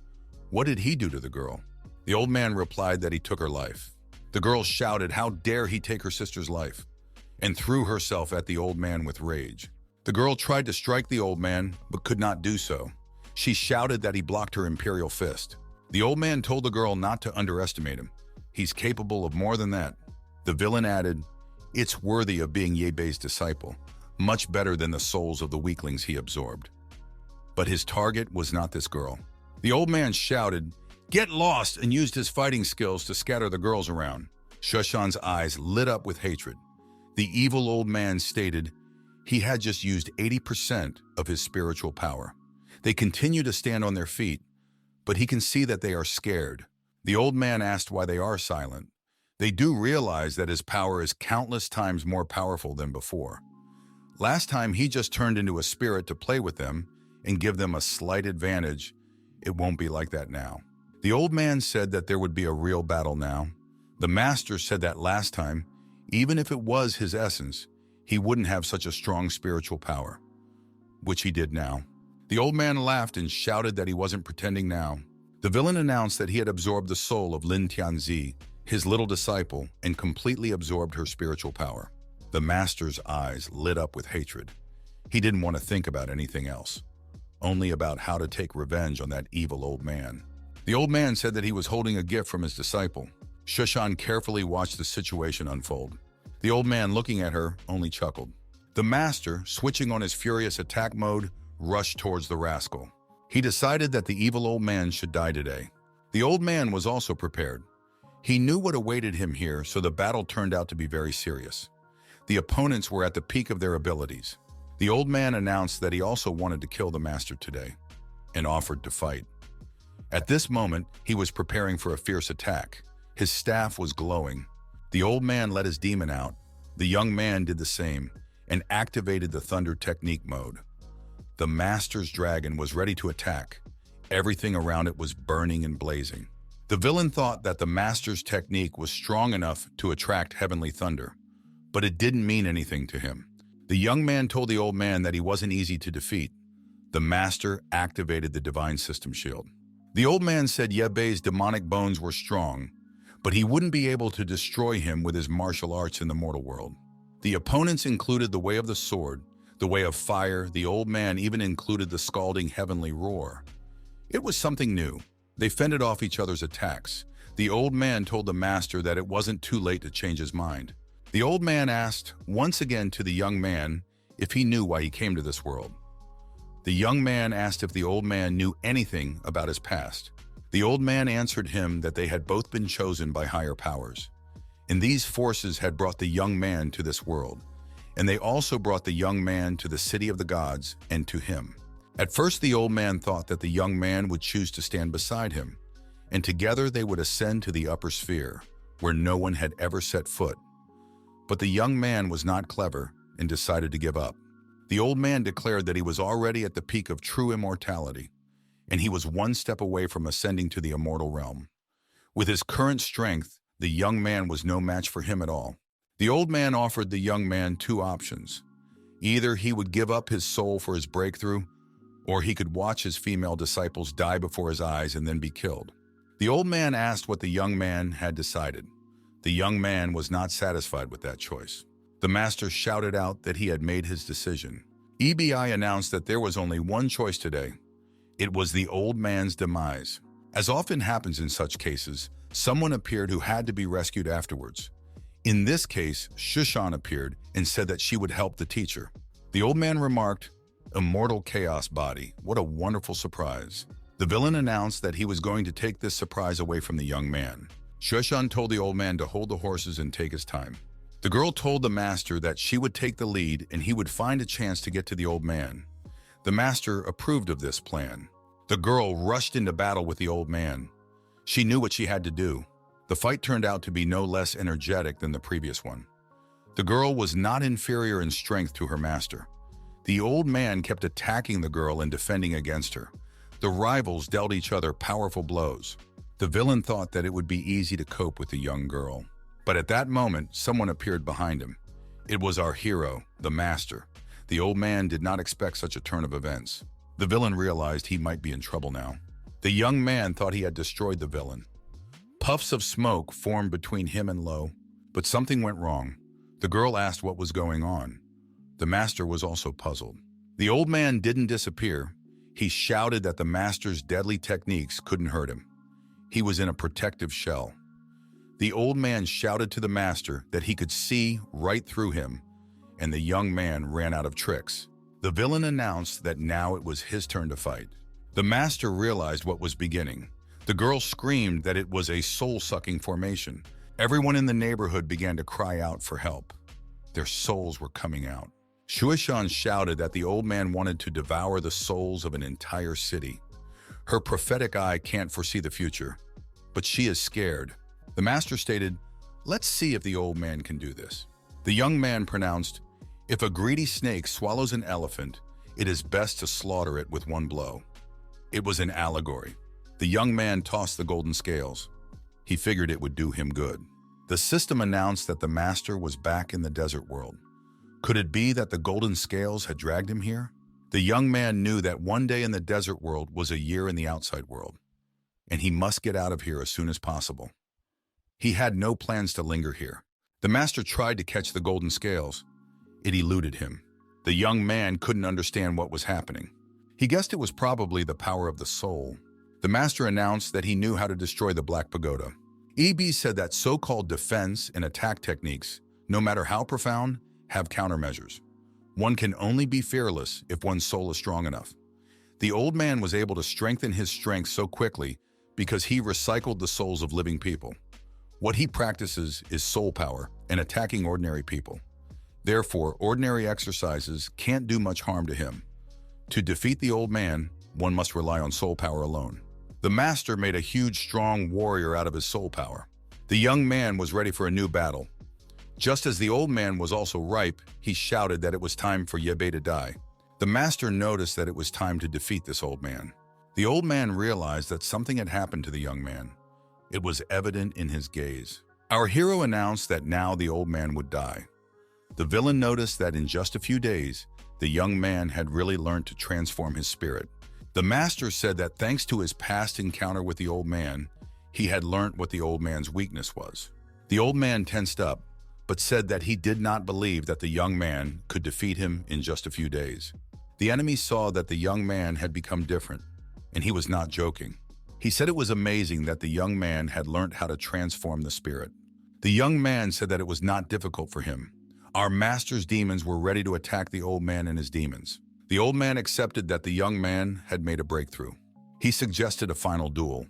What did he do to the girl? The old man replied that he took her life. The girl shouted, "How dare he take her sister's life?" and threw herself at the old man with rage. The girl tried to strike the old man, but could not do so. She shouted that he blocked her imperial fist. The old man told the girl not to underestimate him. He's capable of more than that. The villain added, "It's worthy of being Ye Bei's disciple, much better than the souls of the weaklings he absorbed." But his target was not this girl. The old man shouted, "Get lost," and used his fighting skills to scatter the girls around. Shushan's eyes lit up with hatred. The evil old man stated he had just used 80% of his spiritual power. They continue to stand on their feet, but he can see that they are scared. The old man asked why they are silent. They do realize that his power is countless times more powerful than before. Last time he just turned into a spirit to play with them and give them a slight advantage. It won't be like that now. The old man said that there would be a real battle now. The master said that last time, even if it was his essence, he wouldn't have such a strong spiritual power, which he did now. The old man laughed and shouted that he wasn't pretending now. The villain announced that he had absorbed the soul of Lin Tianzi, his little disciple, and completely absorbed her spiritual power. The master's eyes lit up with hatred. He didn't want to think about anything else, only about how to take revenge on that evil old man. The old man said that he was holding a gift from his disciple. Shushan carefully watched the situation unfold. The old man, looking at her, only chuckled. The master, switching on his furious attack mode, rushed towards the rascal. He decided that the evil old man should die today. The old man was also prepared. He knew what awaited him here, so the battle turned out to be very serious. The opponents were at the peak of their abilities. The old man announced that he also wanted to kill the master today and offered to fight. At this moment, he was preparing for a fierce attack. His staff was glowing. The old man let his demon out. The young man did the same and activated the thunder technique mode. The master's dragon was ready to attack. Everything around it was burning and blazing. The villain thought that the master's technique was strong enough to attract heavenly thunder, but it didn't mean anything to him. The young man told the old man that he wasn't easy to defeat. The master activated the divine system shield. The old man said Ye Bei's demonic bones were strong, but he wouldn't be able to destroy him with his martial arts in the mortal world. The opponents included the way of the sword, the way of fire. The old man even included the scalding heavenly roar. It was something new. They fended off each other's attacks. The old man told the master that it wasn't too late to change his mind. The old man asked once again to the young man if he knew why he came to this world. The young man asked if the old man knew anything about his past. The old man answered him that they had both been chosen by higher powers, and these forces had brought the young man to this world, and they also brought the young man to the city of the gods and to him. At first, the old man thought that the young man would choose to stand beside him, and together they would ascend to the upper sphere, where no one had ever set foot. But the young man was not clever and decided to give up. The old man declared that he was already at the peak of true immortality, and he was one step away from ascending to the immortal realm. With his current strength, the young man was no match for him at all. The old man offered the young man two options. Either he would give up his soul for his breakthrough, or he could watch his female disciples die before his eyes and then be killed. The old man asked what the young man had decided. The young man was not satisfied with that choice. The master shouted out that he had made his decision. EBI announced that there was only one choice today. It was the old man's demise. As often happens in such cases, someone appeared who had to be rescued afterwards. In this case, Shushan appeared and said that she would help the teacher. The old man remarked, "Immortal chaos body, what a wonderful surprise." The villain announced that he was going to take this surprise away from the young man. Shushan told the old man to hold the horses and take his time. The girl told the master that she would take the lead and he would find a chance to get to the old man. The master approved of this plan. The girl rushed into battle with the old man. She knew what she had to do. The fight turned out to be no less energetic than the previous one. The girl was not inferior in strength to her master. The old man kept attacking the girl and defending against her. The rivals dealt each other powerful blows. The villain thought that it would be easy to cope with the young girl. But at that moment, someone appeared behind him. It was our hero, the master. The old man did not expect such a turn of events. The villain realized he might be in trouble now. The young man thought he had destroyed the villain. Puffs of smoke formed between him and Lo, but something went wrong. The girl asked what was going on. The master was also puzzled. The old man didn't disappear. He shouted that the master's deadly techniques couldn't hurt him. He was in a protective shell. The old man shouted to the master that he could see right through him, and the young man ran out of tricks. The villain announced that now it was his turn to fight. The master realized what was beginning. The girl screamed that it was a soul-sucking formation. Everyone in the neighborhood began to cry out for help. Their souls were coming out. Shuishan shouted that the old man wanted to devour the souls of an entire city. Her prophetic eye can't foresee the future, but she is scared. The master stated, "Let's see if the old man can do this." The young man pronounced, "If a greedy snake swallows an elephant, it is best to slaughter it with one blow." It was an allegory. The young man tossed the golden scales. He figured it would do him good. The system announced that the master was back in the desert world. Could it be that the golden scales had dragged him here? The young man knew that one day in the desert world was a year in the outside world, and he must get out of here as soon as possible. He had no plans to linger here. The master tried to catch the golden scales. It eluded him. The young man couldn't understand what was happening. He guessed it was probably the power of the soul. The master announced that he knew how to destroy the Black Pagoda. EB said that so-called defense and attack techniques, no matter how profound, have countermeasures. One can only be fearless if one's soul is strong enough. The old man was able to strengthen his strength so quickly because he recycled the souls of living people. What he practices is soul power and attacking ordinary people. Therefore, ordinary exercises can't do much harm to him. To defeat the old man, one must rely on soul power alone. The master made a huge, strong warrior out of his soul power. The young man was ready for a new battle. Just as the old man was also ripe, he shouted that it was time for Yebe to die. The master noticed that it was time to defeat this old man. The old man realized that something had happened to the young man. It was evident in his gaze. Our hero announced that now the old man would die. The villain noticed that in just a few days, the young man had really learned to transform his spirit. The master said that thanks to his past encounter with the old man, he had learned what the old man's weakness was. The old man tensed up, but said that he did not believe that the young man could defeat him in just a few days. The enemy saw that the young man had become different, and he was not joking. He said it was amazing that the young man had learned how to transform the spirit. The young man said that it was not difficult for him. Our master's demons were ready to attack the old man and his demons. The old man accepted that the young man had made a breakthrough. He suggested a final duel,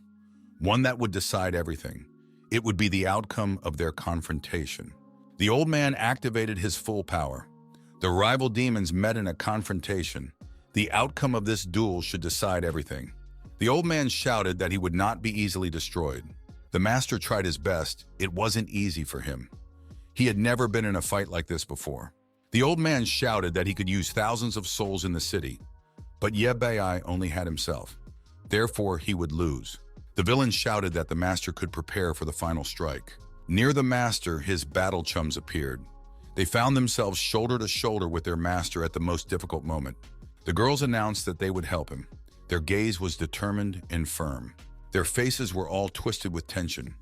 one that would decide everything. It would be the outcome of their confrontation. The old man activated his full power. The rival demons met in a confrontation. The outcome of this duel should decide everything. The old man shouted that he would not be easily destroyed. The master tried his best. It wasn't easy for him. He had never been in a fight like this before. The old man shouted that he could use thousands of souls in the city, but Taibai only had himself. Therefore, he would lose. The villain shouted that the master could prepare for the final strike. Near the master, his battle chums appeared. They found themselves shoulder to shoulder with their master at the most difficult moment. The girls announced that they would help him. Their gaze was determined and firm. Their faces were all twisted with tension.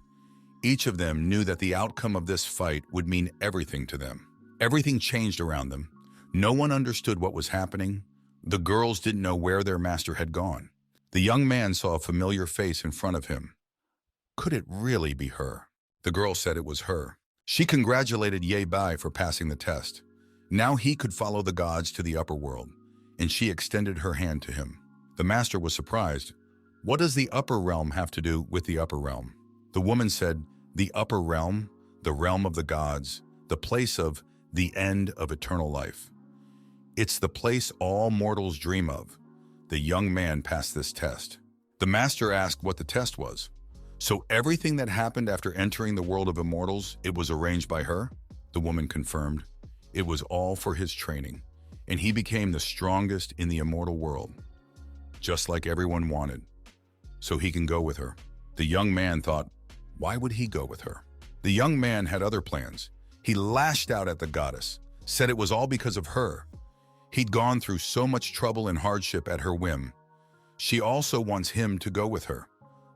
Each of them knew that the outcome of this fight would mean everything to them. Everything changed around them. No one understood what was happening. The girls didn't know where their master had gone. The young man saw a familiar face in front of him. Could it really be her? The girl said it was her. She congratulated Taibai for passing the test. Now he could follow the gods to the upper world, and she extended her hand to him. The master was surprised. What does the upper realm have to do with the upper realm? The woman said, the upper realm, the realm of the gods, the place of the end of eternal life. It's the place all mortals dream of. The young man passed this test. The master asked what the test was. So everything that happened after entering the world of immortals, it was arranged by her? The woman confirmed. It was all for his training, and he became the strongest in the immortal world, just like everyone wanted. So he can go with her. The young man thought, why would he go with her? The young man had other plans. He lashed out at the goddess, said it was all because of her. He'd gone through so much trouble and hardship at her whim. She also wants him to go with her.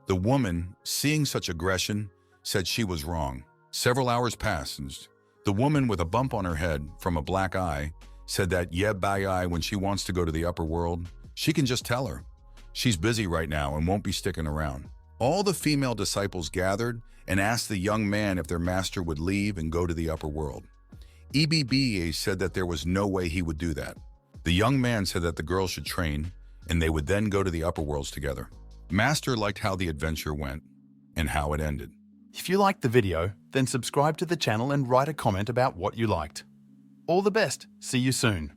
The woman, seeing such aggression, said she was wrong. Several hours passed. The woman with a bump on her head from a black eye said that Taibai, when she wants to go to the upper world, she can just tell her. She's busy right now and won't be sticking around. All the female disciples gathered and asked the young man if their master would leave and go to the upper world. EBBA said that there was no way he would do that. The young man said that the girls should train, and they would then go to the upper worlds together. Master liked how the adventure went and how it ended. If you liked the video, then subscribe to the channel and write a comment about what you liked. All the best. See you soon.